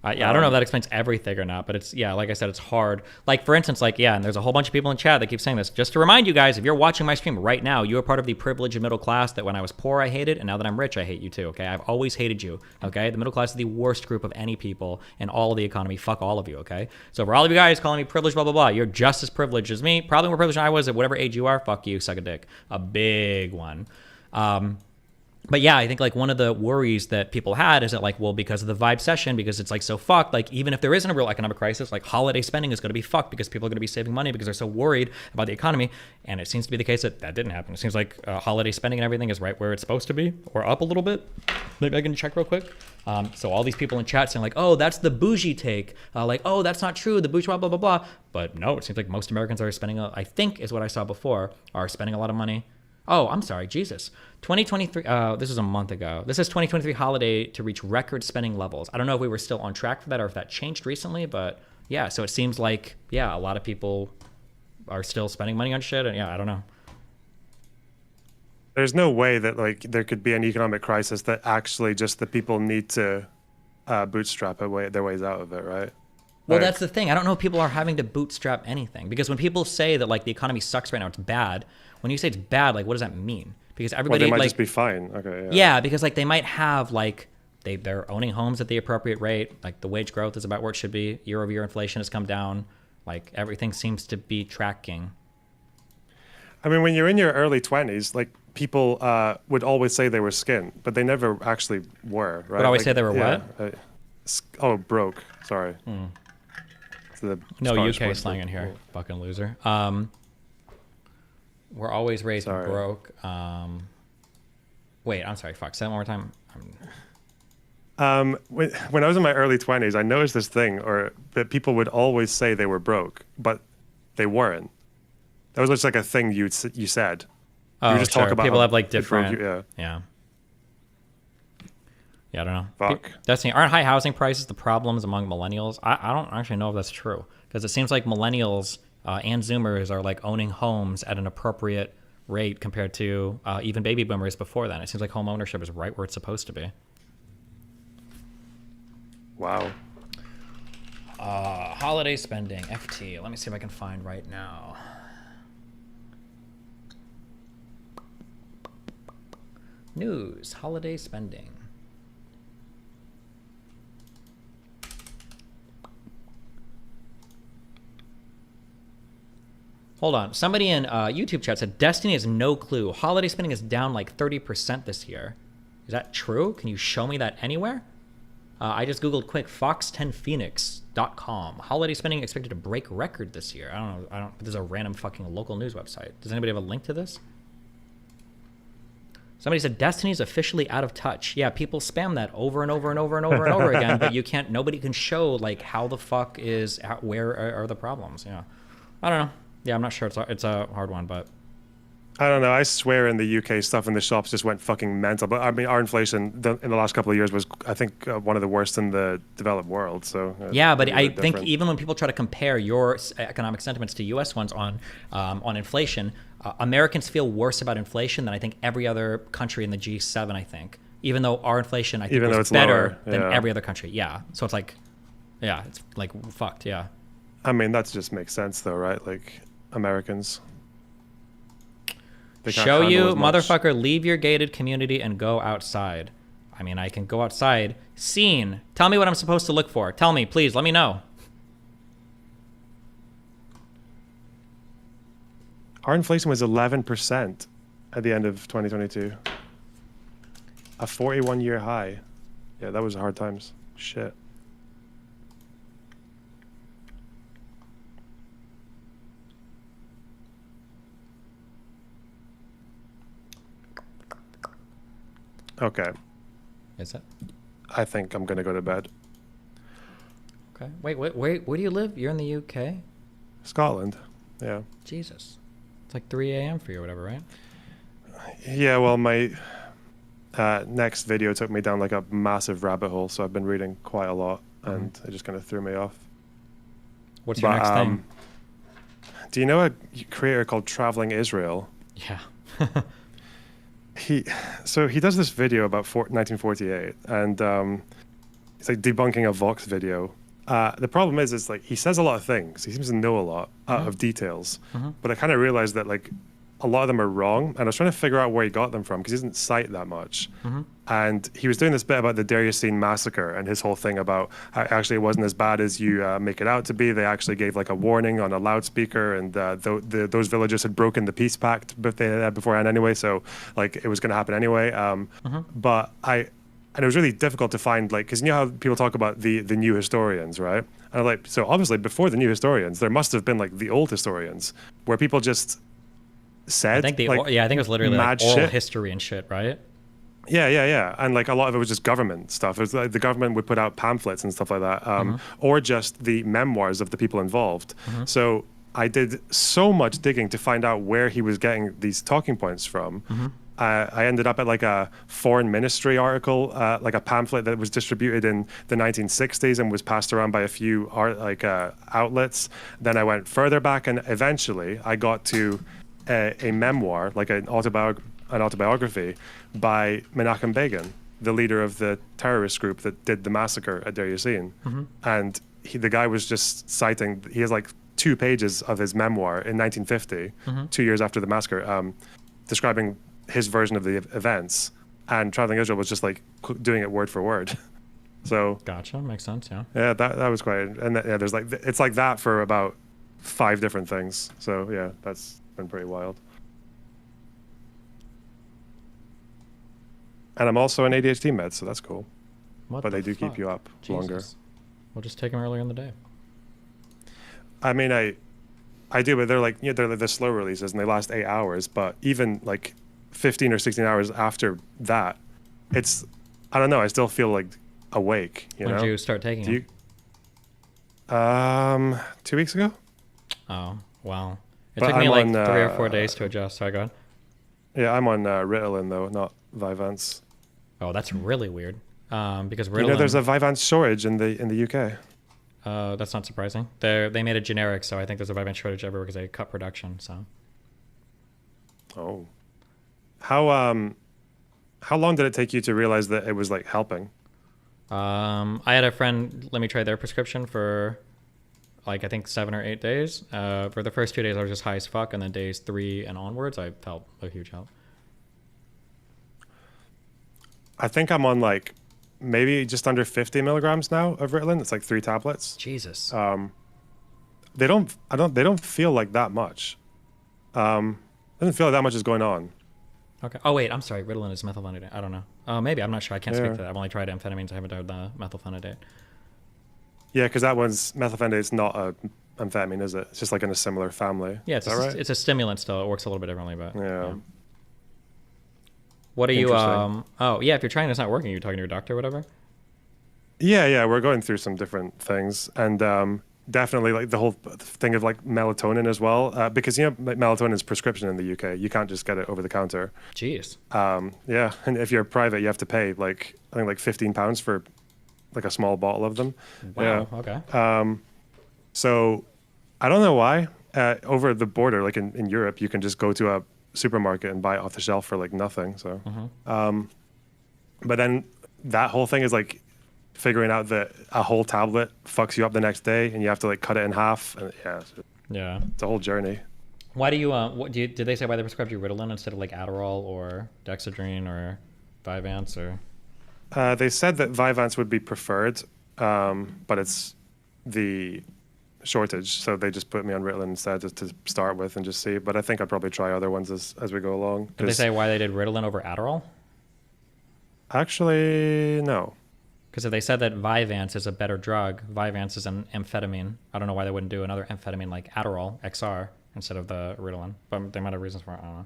I don't know if that explains everything or not, but it's like I said, it's hard. Like for instance, like and there's a whole bunch of people in chat that keep saying this. Just to remind you guys, if you're watching my stream right now, you are part of the privileged middle class that when I was poor I hated, and now that I'm rich I hate you too. Okay, I've always hated you. Okay, the middle class is the worst group of any people in all of the economy. Fuck all of you. Okay, so for all of you guys calling me privileged, blah blah blah, you're just as privileged as me, probably more privileged than I was at whatever age you are. Fuck you, suck a dick, a big one. But yeah, I think like one of the worries that people had is that like, well, because of the vibe session, because it's like so fucked, like even if there isn't a real economic crisis, like holiday spending is going to be fucked because people are going to be saving money because they're so worried about the economy. And it seems to be the case that didn't happen. It seems like holiday spending and everything is right where it's supposed to be, or up a little bit. Maybe I can check real quick. So all these people in chat saying like, oh, that's the bougie take. Like, oh, that's not true. The bourgeois, blah, blah, blah. But no, it seems like most Americans are spending, I think is what I saw before, are spending a lot of money. Oh, I'm sorry, Jesus. 2023, this is a month ago. This is 2023 holiday to reach record spending levels. I don't know if we were still on track for that or if that changed recently, but yeah, so it seems like, a lot of people are still spending money on shit, and I don't know. There's no way that like there could be an economic crisis that actually just the people need to bootstrap their ways out of it, right? Well, that's the thing. I don't know if people are having to bootstrap anything, because when people say that like the economy sucks right now, it's bad. When you say it's bad, like what does that mean? Because everybody they might like just be fine. Okay. Yeah, because like they might have like they're owning homes at the appropriate rate. Like the wage growth is about where it should be. Year over year inflation has come down. Like everything seems to be tracking. I mean, when you're in your early 20s, like people would always say they were skint, but they never actually were. Right? Would always say they were what? Broke. Sorry. It's the No Scottish UK word slang for in here, cool. fucking loser. We're always raised Sorry. broke. Wait, I'm sorry. Fuck. Say that one more time. When I was in my early 20s, I noticed this thing, or that people would always say they were broke, but they weren't. That was just like a thing you said. Oh, you just sure. talk about People how have like it broke different. you- Yeah. Yeah, I don't know. Fuck. Destiny, aren't high housing prices the problems among millennials? I don't actually know if that's true, because it seems like millennials and Zoomers are like owning homes at an appropriate rate compared to even baby boomers before then. It seems like home ownership is right where it's supposed to be. Wow. Holiday spending, FT. Let me see if I can find right now. News, holiday spending. Hold on. Somebody in YouTube chat said Destiny has no clue. Holiday spending is down like 30% this year. Is that true? Can you show me that anywhere? I just Googled quick fox10phoenix.com. Holiday spending expected to break record this year. I don't know. This is a random fucking local news website. Does anybody have a link to this? Somebody said Destiny's officially out of touch. Yeah, people spam that over and over and over and over and over again, but nobody can show like how the fuck is, where are the problems? Yeah. I don't know. Yeah, I'm not sure. It's a hard one, but I don't know. I swear in the UK, stuff in the shops just went fucking mental. But I mean, our inflation in the last couple of years was, I think, one of the worst in the developed world. So yeah, but I think even when people try to compare your economic sentiments to U.S. ones on inflation, Americans feel worse about inflation than I think every other country in the G7. I think, even though our inflation I think was better than every other country. Yeah, so it's like fucked. Yeah. I mean, that just makes sense though, right? Like Americans. Show you, motherfucker, leave your gated community and go outside. I mean, I can go outside. Scene. Tell me what I'm supposed to look for. Tell me, please. Let me know. Our inflation was 11% at the end of 2022. A 41-year high. Yeah, that was hard times. Shit. Okay. Is it? I think I'm gonna go to bed. Okay. Wait. Where do you live? You're in the UK? Scotland. Yeah. Jesus. It's like 3 a.m. for you or whatever, right? Yeah, well, my next video took me down like a massive rabbit hole, so I've been reading quite a lot, and it just kind of threw me off. What's your next thing? Do you know a creator called Traveling Israel? Yeah. He does this video about 1948, and it's like debunking a Vox video. The problem is like he says a lot of things. He seems to know a lot of details, but I kind of realized that like a lot of them are wrong, and I was trying to figure out where he got them from because he doesn't cite that much. And he was doing this bit about the Deir Yassin massacre and his whole thing about actually it wasn't as bad as you make it out to be. They actually gave like a warning on a loudspeaker, and those villagers had broken the peace pact beforehand anyway, so like it was going to happen anyway. But and it was really difficult to find, like, because you know how people talk about the new historians, right? And I'm like, so obviously before the new historians, there must have been like the old historians where people just said, I think like, I think it was literally like mad oral shit. history and shit, right? Yeah. And like a lot of it was just government stuff. It was like the government would put out pamphlets and stuff like that, or just the memoirs of the people involved. So I did so much digging to find out where he was getting these talking points from. I ended up at like a foreign ministry article, like a pamphlet that was distributed in the 1960s and was passed around by a few outlets. Then I went further back, and eventually I got to a memoir, like an autobiography by Menachem Begin, the leader of the terrorist group that did the massacre at Deir Yassin. And the guy was just citing, he has like 2 pages of his memoir in 1950, 2 years after the massacre, describing his version of the events. And Traveling Israel was just like doing it word for word. So gotcha, makes sense. Yeah, that was quite, and there's like, it's like that for about 5 different things. So yeah, that's been pretty wild. And I'm also an ADHD med, so that's cool. But they do keep you up longer. We'll just take them earlier in the day. I mean, I do, but they're like, they're the slow releases and they last 8 hours. But even like 15 or 16 hours after that, I don't know. I still feel like awake. When did you start taking it? 2 weeks ago. Oh, wow. It took me like 3 or 4 days to adjust. Sorry, go ahead. Yeah, I'm on Ritalin though, not Vyvanse. Oh, that's really weird. Because Ritalin, there's a Vyvanse shortage in the UK. That's not surprising. They made it generic, so I think there's a Vyvanse shortage everywhere because they cut production. So. Oh. How long did it take you to realize that it was like helping? I had a friend let me try their prescription for like I think 7 or 8 days. For the first 2 days I was just high as fuck, and then days 3 and onwards I felt a huge help. I think I'm on like maybe just under 50 milligrams now of Ritalin. It's like 3 tablets. Jesus. They don't feel like that much. Doesn't feel like that much is going on. Okay. Oh wait, I'm sorry. Ritalin is methylphenidate. I don't know. Maybe, I'm not sure. I can't speak to that. I've only tried amphetamines. I haven't tried the methylphenidate. Yeah, because that one's methylphenidate. It's not a amphetamine, is it? It's just like in a similar family. Yeah, it's a stimulant still. It works a little bit differently, but yeah. What are you? Oh yeah, if you're trying, it's not working. You're talking to your doctor or whatever. Yeah, we're going through some different things, and definitely like the whole thing of like melatonin as well, because melatonin is prescription in the UK. You can't just get it over the counter. Jeez. Yeah, and if you're private, you have to pay like I think like £15 for like a small bottle of them. Wow. Yeah. Okay. So I don't know why over the border, like in Europe, you can just go to a supermarket and buy it off the shelf for like nothing. So, but then that whole thing is like figuring out that a whole tablet fucks you up the next day, and you have to like cut it in half. And yeah, it's a whole journey. Why do you? Did they say why they prescribed you Ritalin instead of like Adderall or Dexedrine or Vyvanse or? They said that Vyvanse would be preferred, but it's the shortage, so they just put me on Ritalin instead just to start with and just see. But I think I'd probably try other ones as we go along. Did they say why they did Ritalin over Adderall? Actually, no. Because if they said that Vyvanse is a better drug, Vyvanse is an amphetamine. I don't know why they wouldn't do another amphetamine like Adderall XR instead of the Ritalin. But they might have reasons for it. I don't know.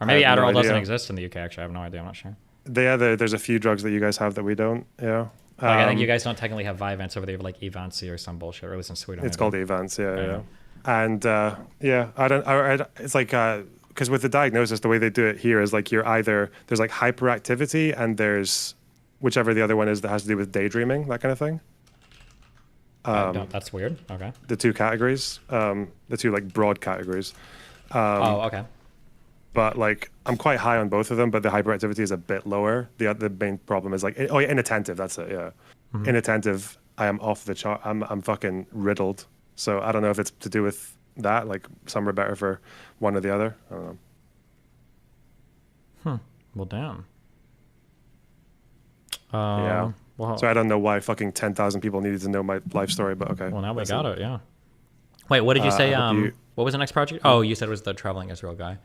Or maybe Adderall doesn't exist in the UK. Actually, I have no idea. I'm not sure. There's a few drugs that you guys have that we don't. Yeah. Like, I think you guys don't technically have Vyvanse over there, like Evansi or some bullshit, or at least in Sweden. It's called Evansi, yeah. And it's like because with the diagnosis, the way they do it here is like there's like hyperactivity and there's whichever the other one is that has to do with daydreaming, that kind of thing. That's weird. Okay. The two categories, the two like broad categories. Okay. But like I'm quite high on both of them, but the hyperactivity is a bit lower. The main problem is like inattentive. That's it. Yeah, inattentive. I am off the chart. I'm fucking riddled. So I don't know if it's to do with that. Like some are better for one or the other. I don't know. Well, damn. Yeah. Well, so I don't know why fucking 10,000 people needed to know my life story, but okay. Well, now we got it. Yeah. Wait, what did you say? What was the next project? Oh, you said it was the traveling Israel guy.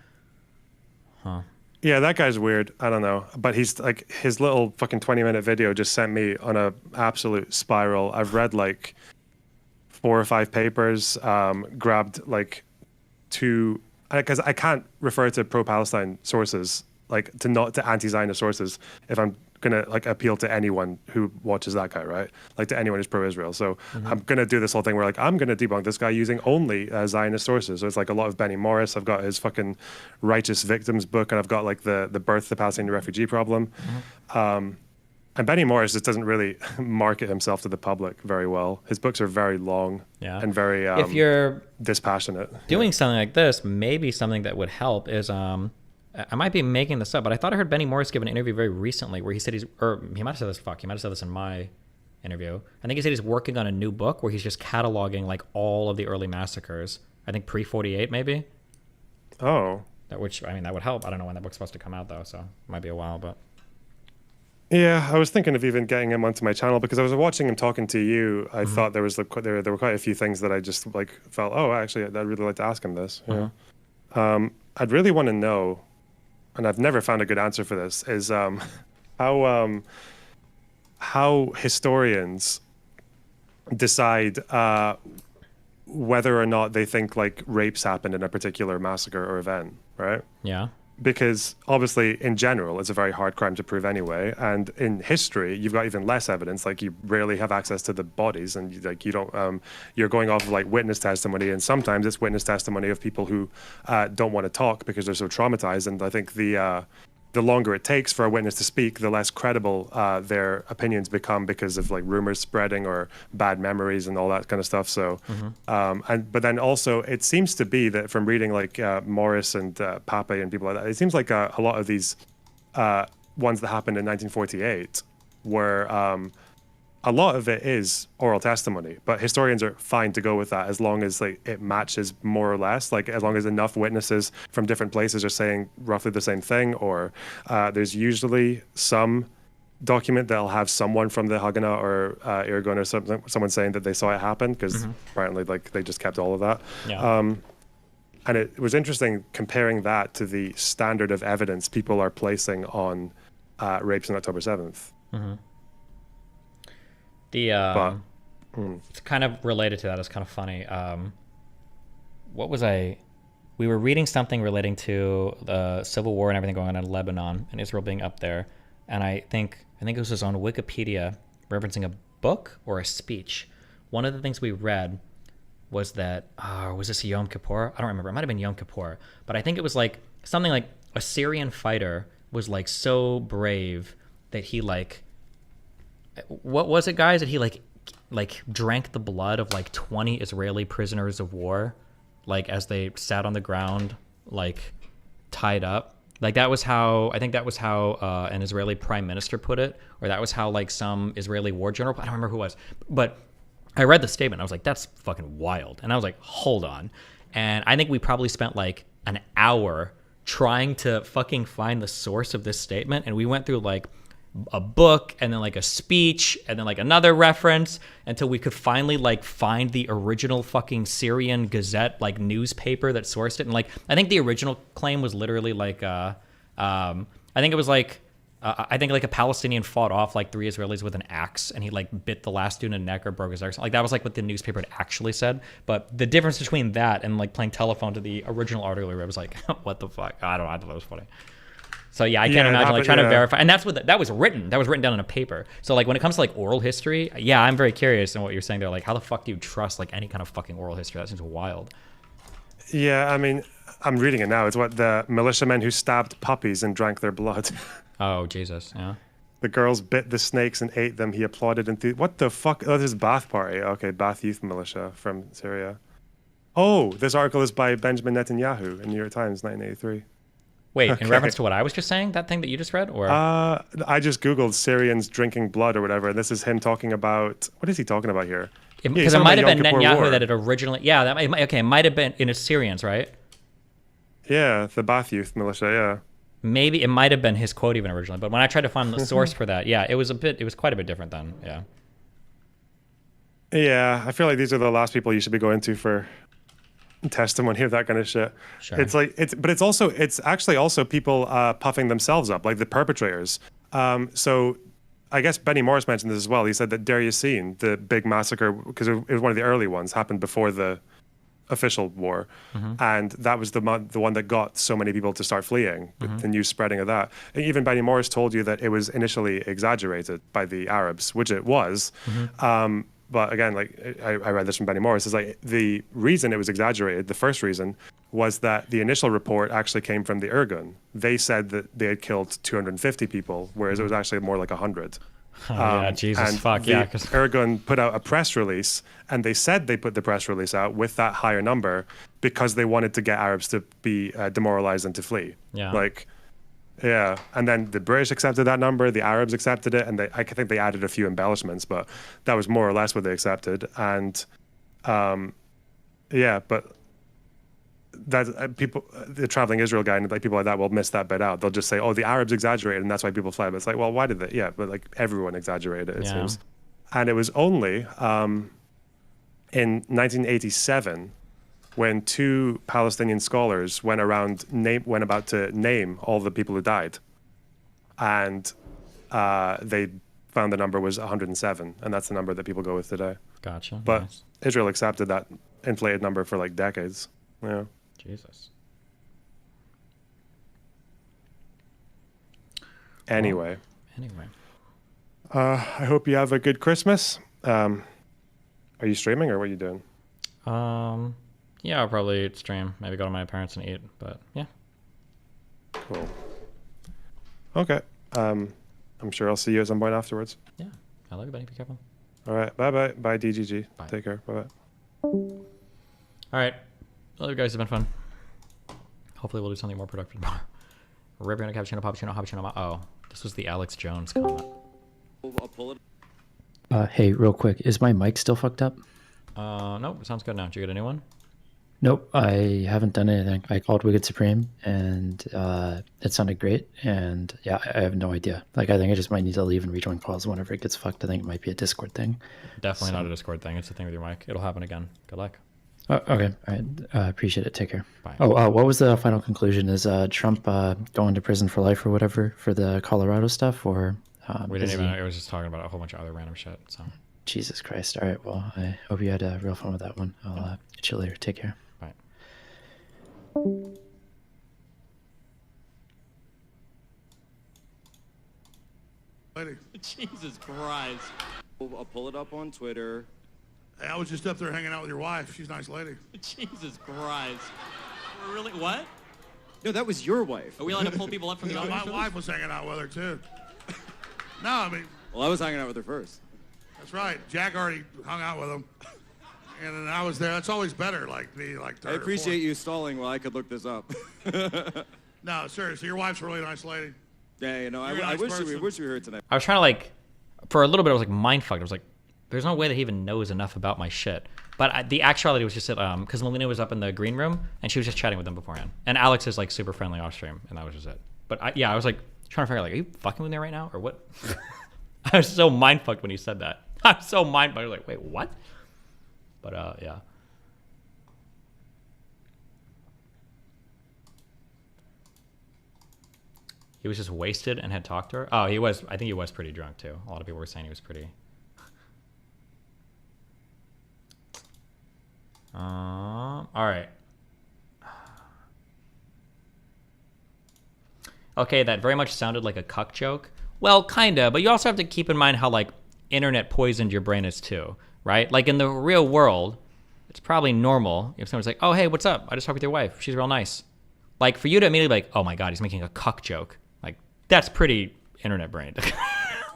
Huh. Yeah, that guy's weird. I don't know. But he's like, his little fucking 20-minute video just sent me on a absolute spiral. I've read like 4 or 5 papers, grabbed like 2, because I can't refer to pro-Palestine sources, like to anti-Zionist sources if I'm gonna like appeal to anyone who watches that guy, right? Like to anyone who's pro-Israel. So I'm gonna do this whole thing where like I'm gonna debunk this guy using only Zionist sources. So it's like a lot of Benny Morris. I've got his fucking Righteous Victims book, and I've got like the birth of the Palestinian refugee problem. And Benny Morris just doesn't really market himself to the public very well. His books are very long and very if you're dispassionate. Doing something like this, maybe something that would help is I might be making this up, but I thought I heard Benny Morris give an interview very recently where he said he might have said this. He might have said this in my interview. I think he said he's working on a new book where he's just cataloging like all of the early massacres. I think pre-48 maybe. Oh. That would help. I don't know when that book's supposed to come out though, so it might be a while, but. Yeah, I was thinking of even getting him onto my channel because I was watching him talking to you. I thought there was like there were quite a few things that I just like felt, oh, actually, I'd really like to ask him this. Yeah. I'd really want to know, and I've never found a good answer for this, is how historians decide whether or not they think like rapes happened in a particular massacre or event, right? Yeah. Because obviously, in general, it's a very hard crime to prove anyway. And in history, you've got even less evidence. Like you rarely have access to the bodies, and you don't. You're going off of like witness testimony, and sometimes it's witness testimony of people who don't want to talk because they're so traumatized. And I think the longer it takes for a witness to speak, the less credible their opinions become because of like rumors spreading or bad memories and all that kind of stuff. So, but then also it seems to be that from reading like Morris and Pape and people like that, it seems like a lot of these ones that happened in 1948 were a lot of it is oral testimony, but historians are fine to go with that as long as like it matches more or less, like as long as enough witnesses from different places are saying roughly the same thing, or there's usually some document that'll have someone from the Haganah or Irgun or something, someone saying that they saw it happen, because apparently like they just kept all of that. Yeah. And it was interesting comparing that to the standard of evidence people are placing on rapes on October 7th. It's kind of related to that. It's kind of funny. What was I? We were reading something relating to the civil war and everything going on in Lebanon and Israel being up there, and I think it was on Wikipedia referencing a book or a speech. One of the things we read was that was this Yom Kippur? I don't remember. It might have been Yom Kippur, but I think it was like something like a Syrian fighter was like so brave that he like. What was it, guys? That he like drank the blood of like 20 Israeli prisoners of war, like as they sat on the ground, like tied up. Like that was how an Israeli prime minister put it, or that was how like some Israeli war general. I don't remember who it was, but I read the statement. I was like, that's fucking wild. And I was like, hold on. And I think we probably spent like an hour trying to fucking find the source of this statement, and we went through like a book and then like a speech and then like another reference until we could finally like find the original fucking Syrian Gazette like newspaper that sourced it. And like I think the original claim was literally like I think it was like I think like a Palestinian fought off like 3 Israelis with an axe, and he like bit the last dude in the neck or broke his arm. Like that was like what the newspaper had actually said. But the difference between that and like playing telephone to the original article, it was like what the fuck? I thought it was funny. So yeah, I can't imagine like trying to verify, and that's what that was written. That was written down in a paper. So like when it comes to like oral history, yeah, I'm very curious in what you're saying there. Like, how the fuck do you trust like any kind of fucking oral history? That seems wild. Yeah, I mean, I'm reading it now. It's what the militiamen who stabbed puppies and drank their blood. Oh Jesus, yeah. The girls bit the snakes and ate them. He applauded what the fuck? Oh, this is Ba'ath Party. Okay, Ba'ath Youth Militia from Syria. Oh, this article is by Benjamin Netanyahu in New York Times, 1983. Wait, in reference to what I was just saying, that thing that you just read, or I just googled Syrians drinking blood or whatever, and this is him talking about what is he talking about here? Because it might have been Netanyahu that it originally. Yeah, that it might have been in Syrians, right? Yeah, the Ba'ath Youth Militia. Yeah. Maybe it might have been his quote even originally, but when I tried to find the source for that, yeah, it was quite a bit different then. Yeah. Yeah, I feel like these are the last people you should be going to for testimony of that kind of shit. Sure. It's actually also people puffing themselves up, like the perpetrators. So I guess Benny Morris mentioned this as well. He said that Deir Yassin, the big massacre, because it was one of the early ones, happened before the official war, and that was the one that got so many people to start fleeing, the news spreading of that. And even Benny Morris told you that it was initially exaggerated by the Arabs, which it was. But again, like I read this from Benny Morris, it's like the reason it was exaggerated, the first reason, was that the initial report actually came from the Irgun. They said that they had killed 250 people, whereas it was actually more like 100. Oh, yeah, Jesus, and fuck, the yeah. Irgun put out a press release, and they said they put the press release out with that higher number because they wanted to get Arabs to be demoralized and to flee. Yeah. Like, yeah, and then the British accepted that number, the Arabs accepted it, and I think they added a few embellishments, but that was more or less what they accepted. And yeah, but that people, the traveling Israel guy and like people like that will miss that bit out. They'll just say, "Oh, the Arabs exaggerated, and that's why people fled." But it's like, well, why did they? Yeah, but like everyone exaggerated it seems. And it was only in 1987. When 2 Palestinian scholars went about to name all the people who died, and they found the number was 107, and that's the number that people go with today. Gotcha. But nice. Israel accepted that inflated number for like decades. Yeah. Jesus. Anyway. Anyway. I hope you have a good Christmas. Are you streaming or what are you doing? Yeah, I'll probably stream. Maybe go to my parents and eat. But yeah. Cool. Okay. I'm sure I'll see you at some point afterwards. Yeah. I love you, buddy. Be careful. All right. Bye-bye. Bye, DGG. Bye. Take care. Bye-bye. All right. Love you guys. It's been fun. Hopefully we'll do something more productive tomorrow. Ripping on a cappuccino. Oh, this was the Alex Jones comment. I'll pull it. Hey, real quick, is my mic still fucked up? Nope. It sounds good now. Did you get a new one? Nope, I haven't done anything. I called Wicked Supreme, and it sounded great. And yeah, I have no idea. Like, I think I just might need to leave and rejoin calls whenever it gets fucked. I think it might be a Discord thing. Definitely not a Discord thing. It's a thing with your mic. It'll happen again. Good luck. Oh, okay, all right. Appreciate it. Take care. Bye. Oh, what was the final conclusion? Is Trump going to prison for life or whatever for the Colorado stuff, or we didn't even. It was just talking about a whole bunch of other random shit. So. Jesus Christ! All right. Well, I hope you had real fun with that one. I'll catch you later. Take care. Bye. Jesus Christ. I'll pull it up on Twitter. Hey, I was just up there hanging out with your wife. She's a nice lady. Jesus Christ. Really? What? No, that was your wife. Are we allowed to pull people up from the audience? My wife was hanging out with her, too. No, I mean... Well, I was hanging out with her first. That's right. Jack already hung out with him. And then I was there. That's always better, like me, like third I appreciate you stalling while I could look this up. No, seriously, your wife's a really nice lady. Yeah, you know, I nice wish person. we were here tonight. I was trying to like, for a little bit, I was like mind fucked. I was like, there's no way that he even knows enough about my shit. But the actuality was just that, because Melina was up in the green room and she was just chatting with him beforehand. And Alex is like super friendly off stream, and that was just it. But I was like trying to figure out, like, are you fucking with me right now or what? I was so mind fucked when he said that. I'm so mind fucked. I was like, wait, what? But yeah. He was just wasted and had talked to her. Oh, he was. I think he was pretty drunk too. A lot of people were saying he was pretty. All right. Okay, that very much sounded like a cuck joke. Well, kinda, but you also have to keep in mind how like internet poisoned your brain is too, right? Like in the real world, it's probably normal if someone's like, "Oh, hey, what's up? I just talked with your wife. She's real nice." Like for you to immediately be like, "Oh my god, he's making a cuck joke." Like that's pretty internet brained.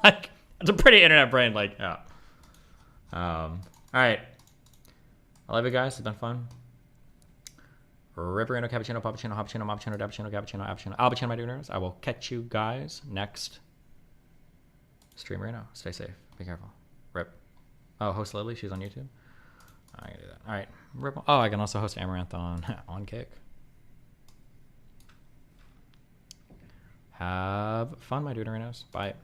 Like it's a pretty internet brain. Like yeah. All right. I love you guys. It's been fun. Ripperino, cappuccino, pappuccino, hoppuccino, moppuccino, dappuccino, cappuccino, appuccino, albuccino, my tuners. I will catch you guys next stream right now. Stay safe. Be careful. Rip. Oh, host Lily. She's on YouTube. I can do that. All right. Rip. Oh, I can also host Amaranth on Kick. Have fun, my Deuterinos. Bye.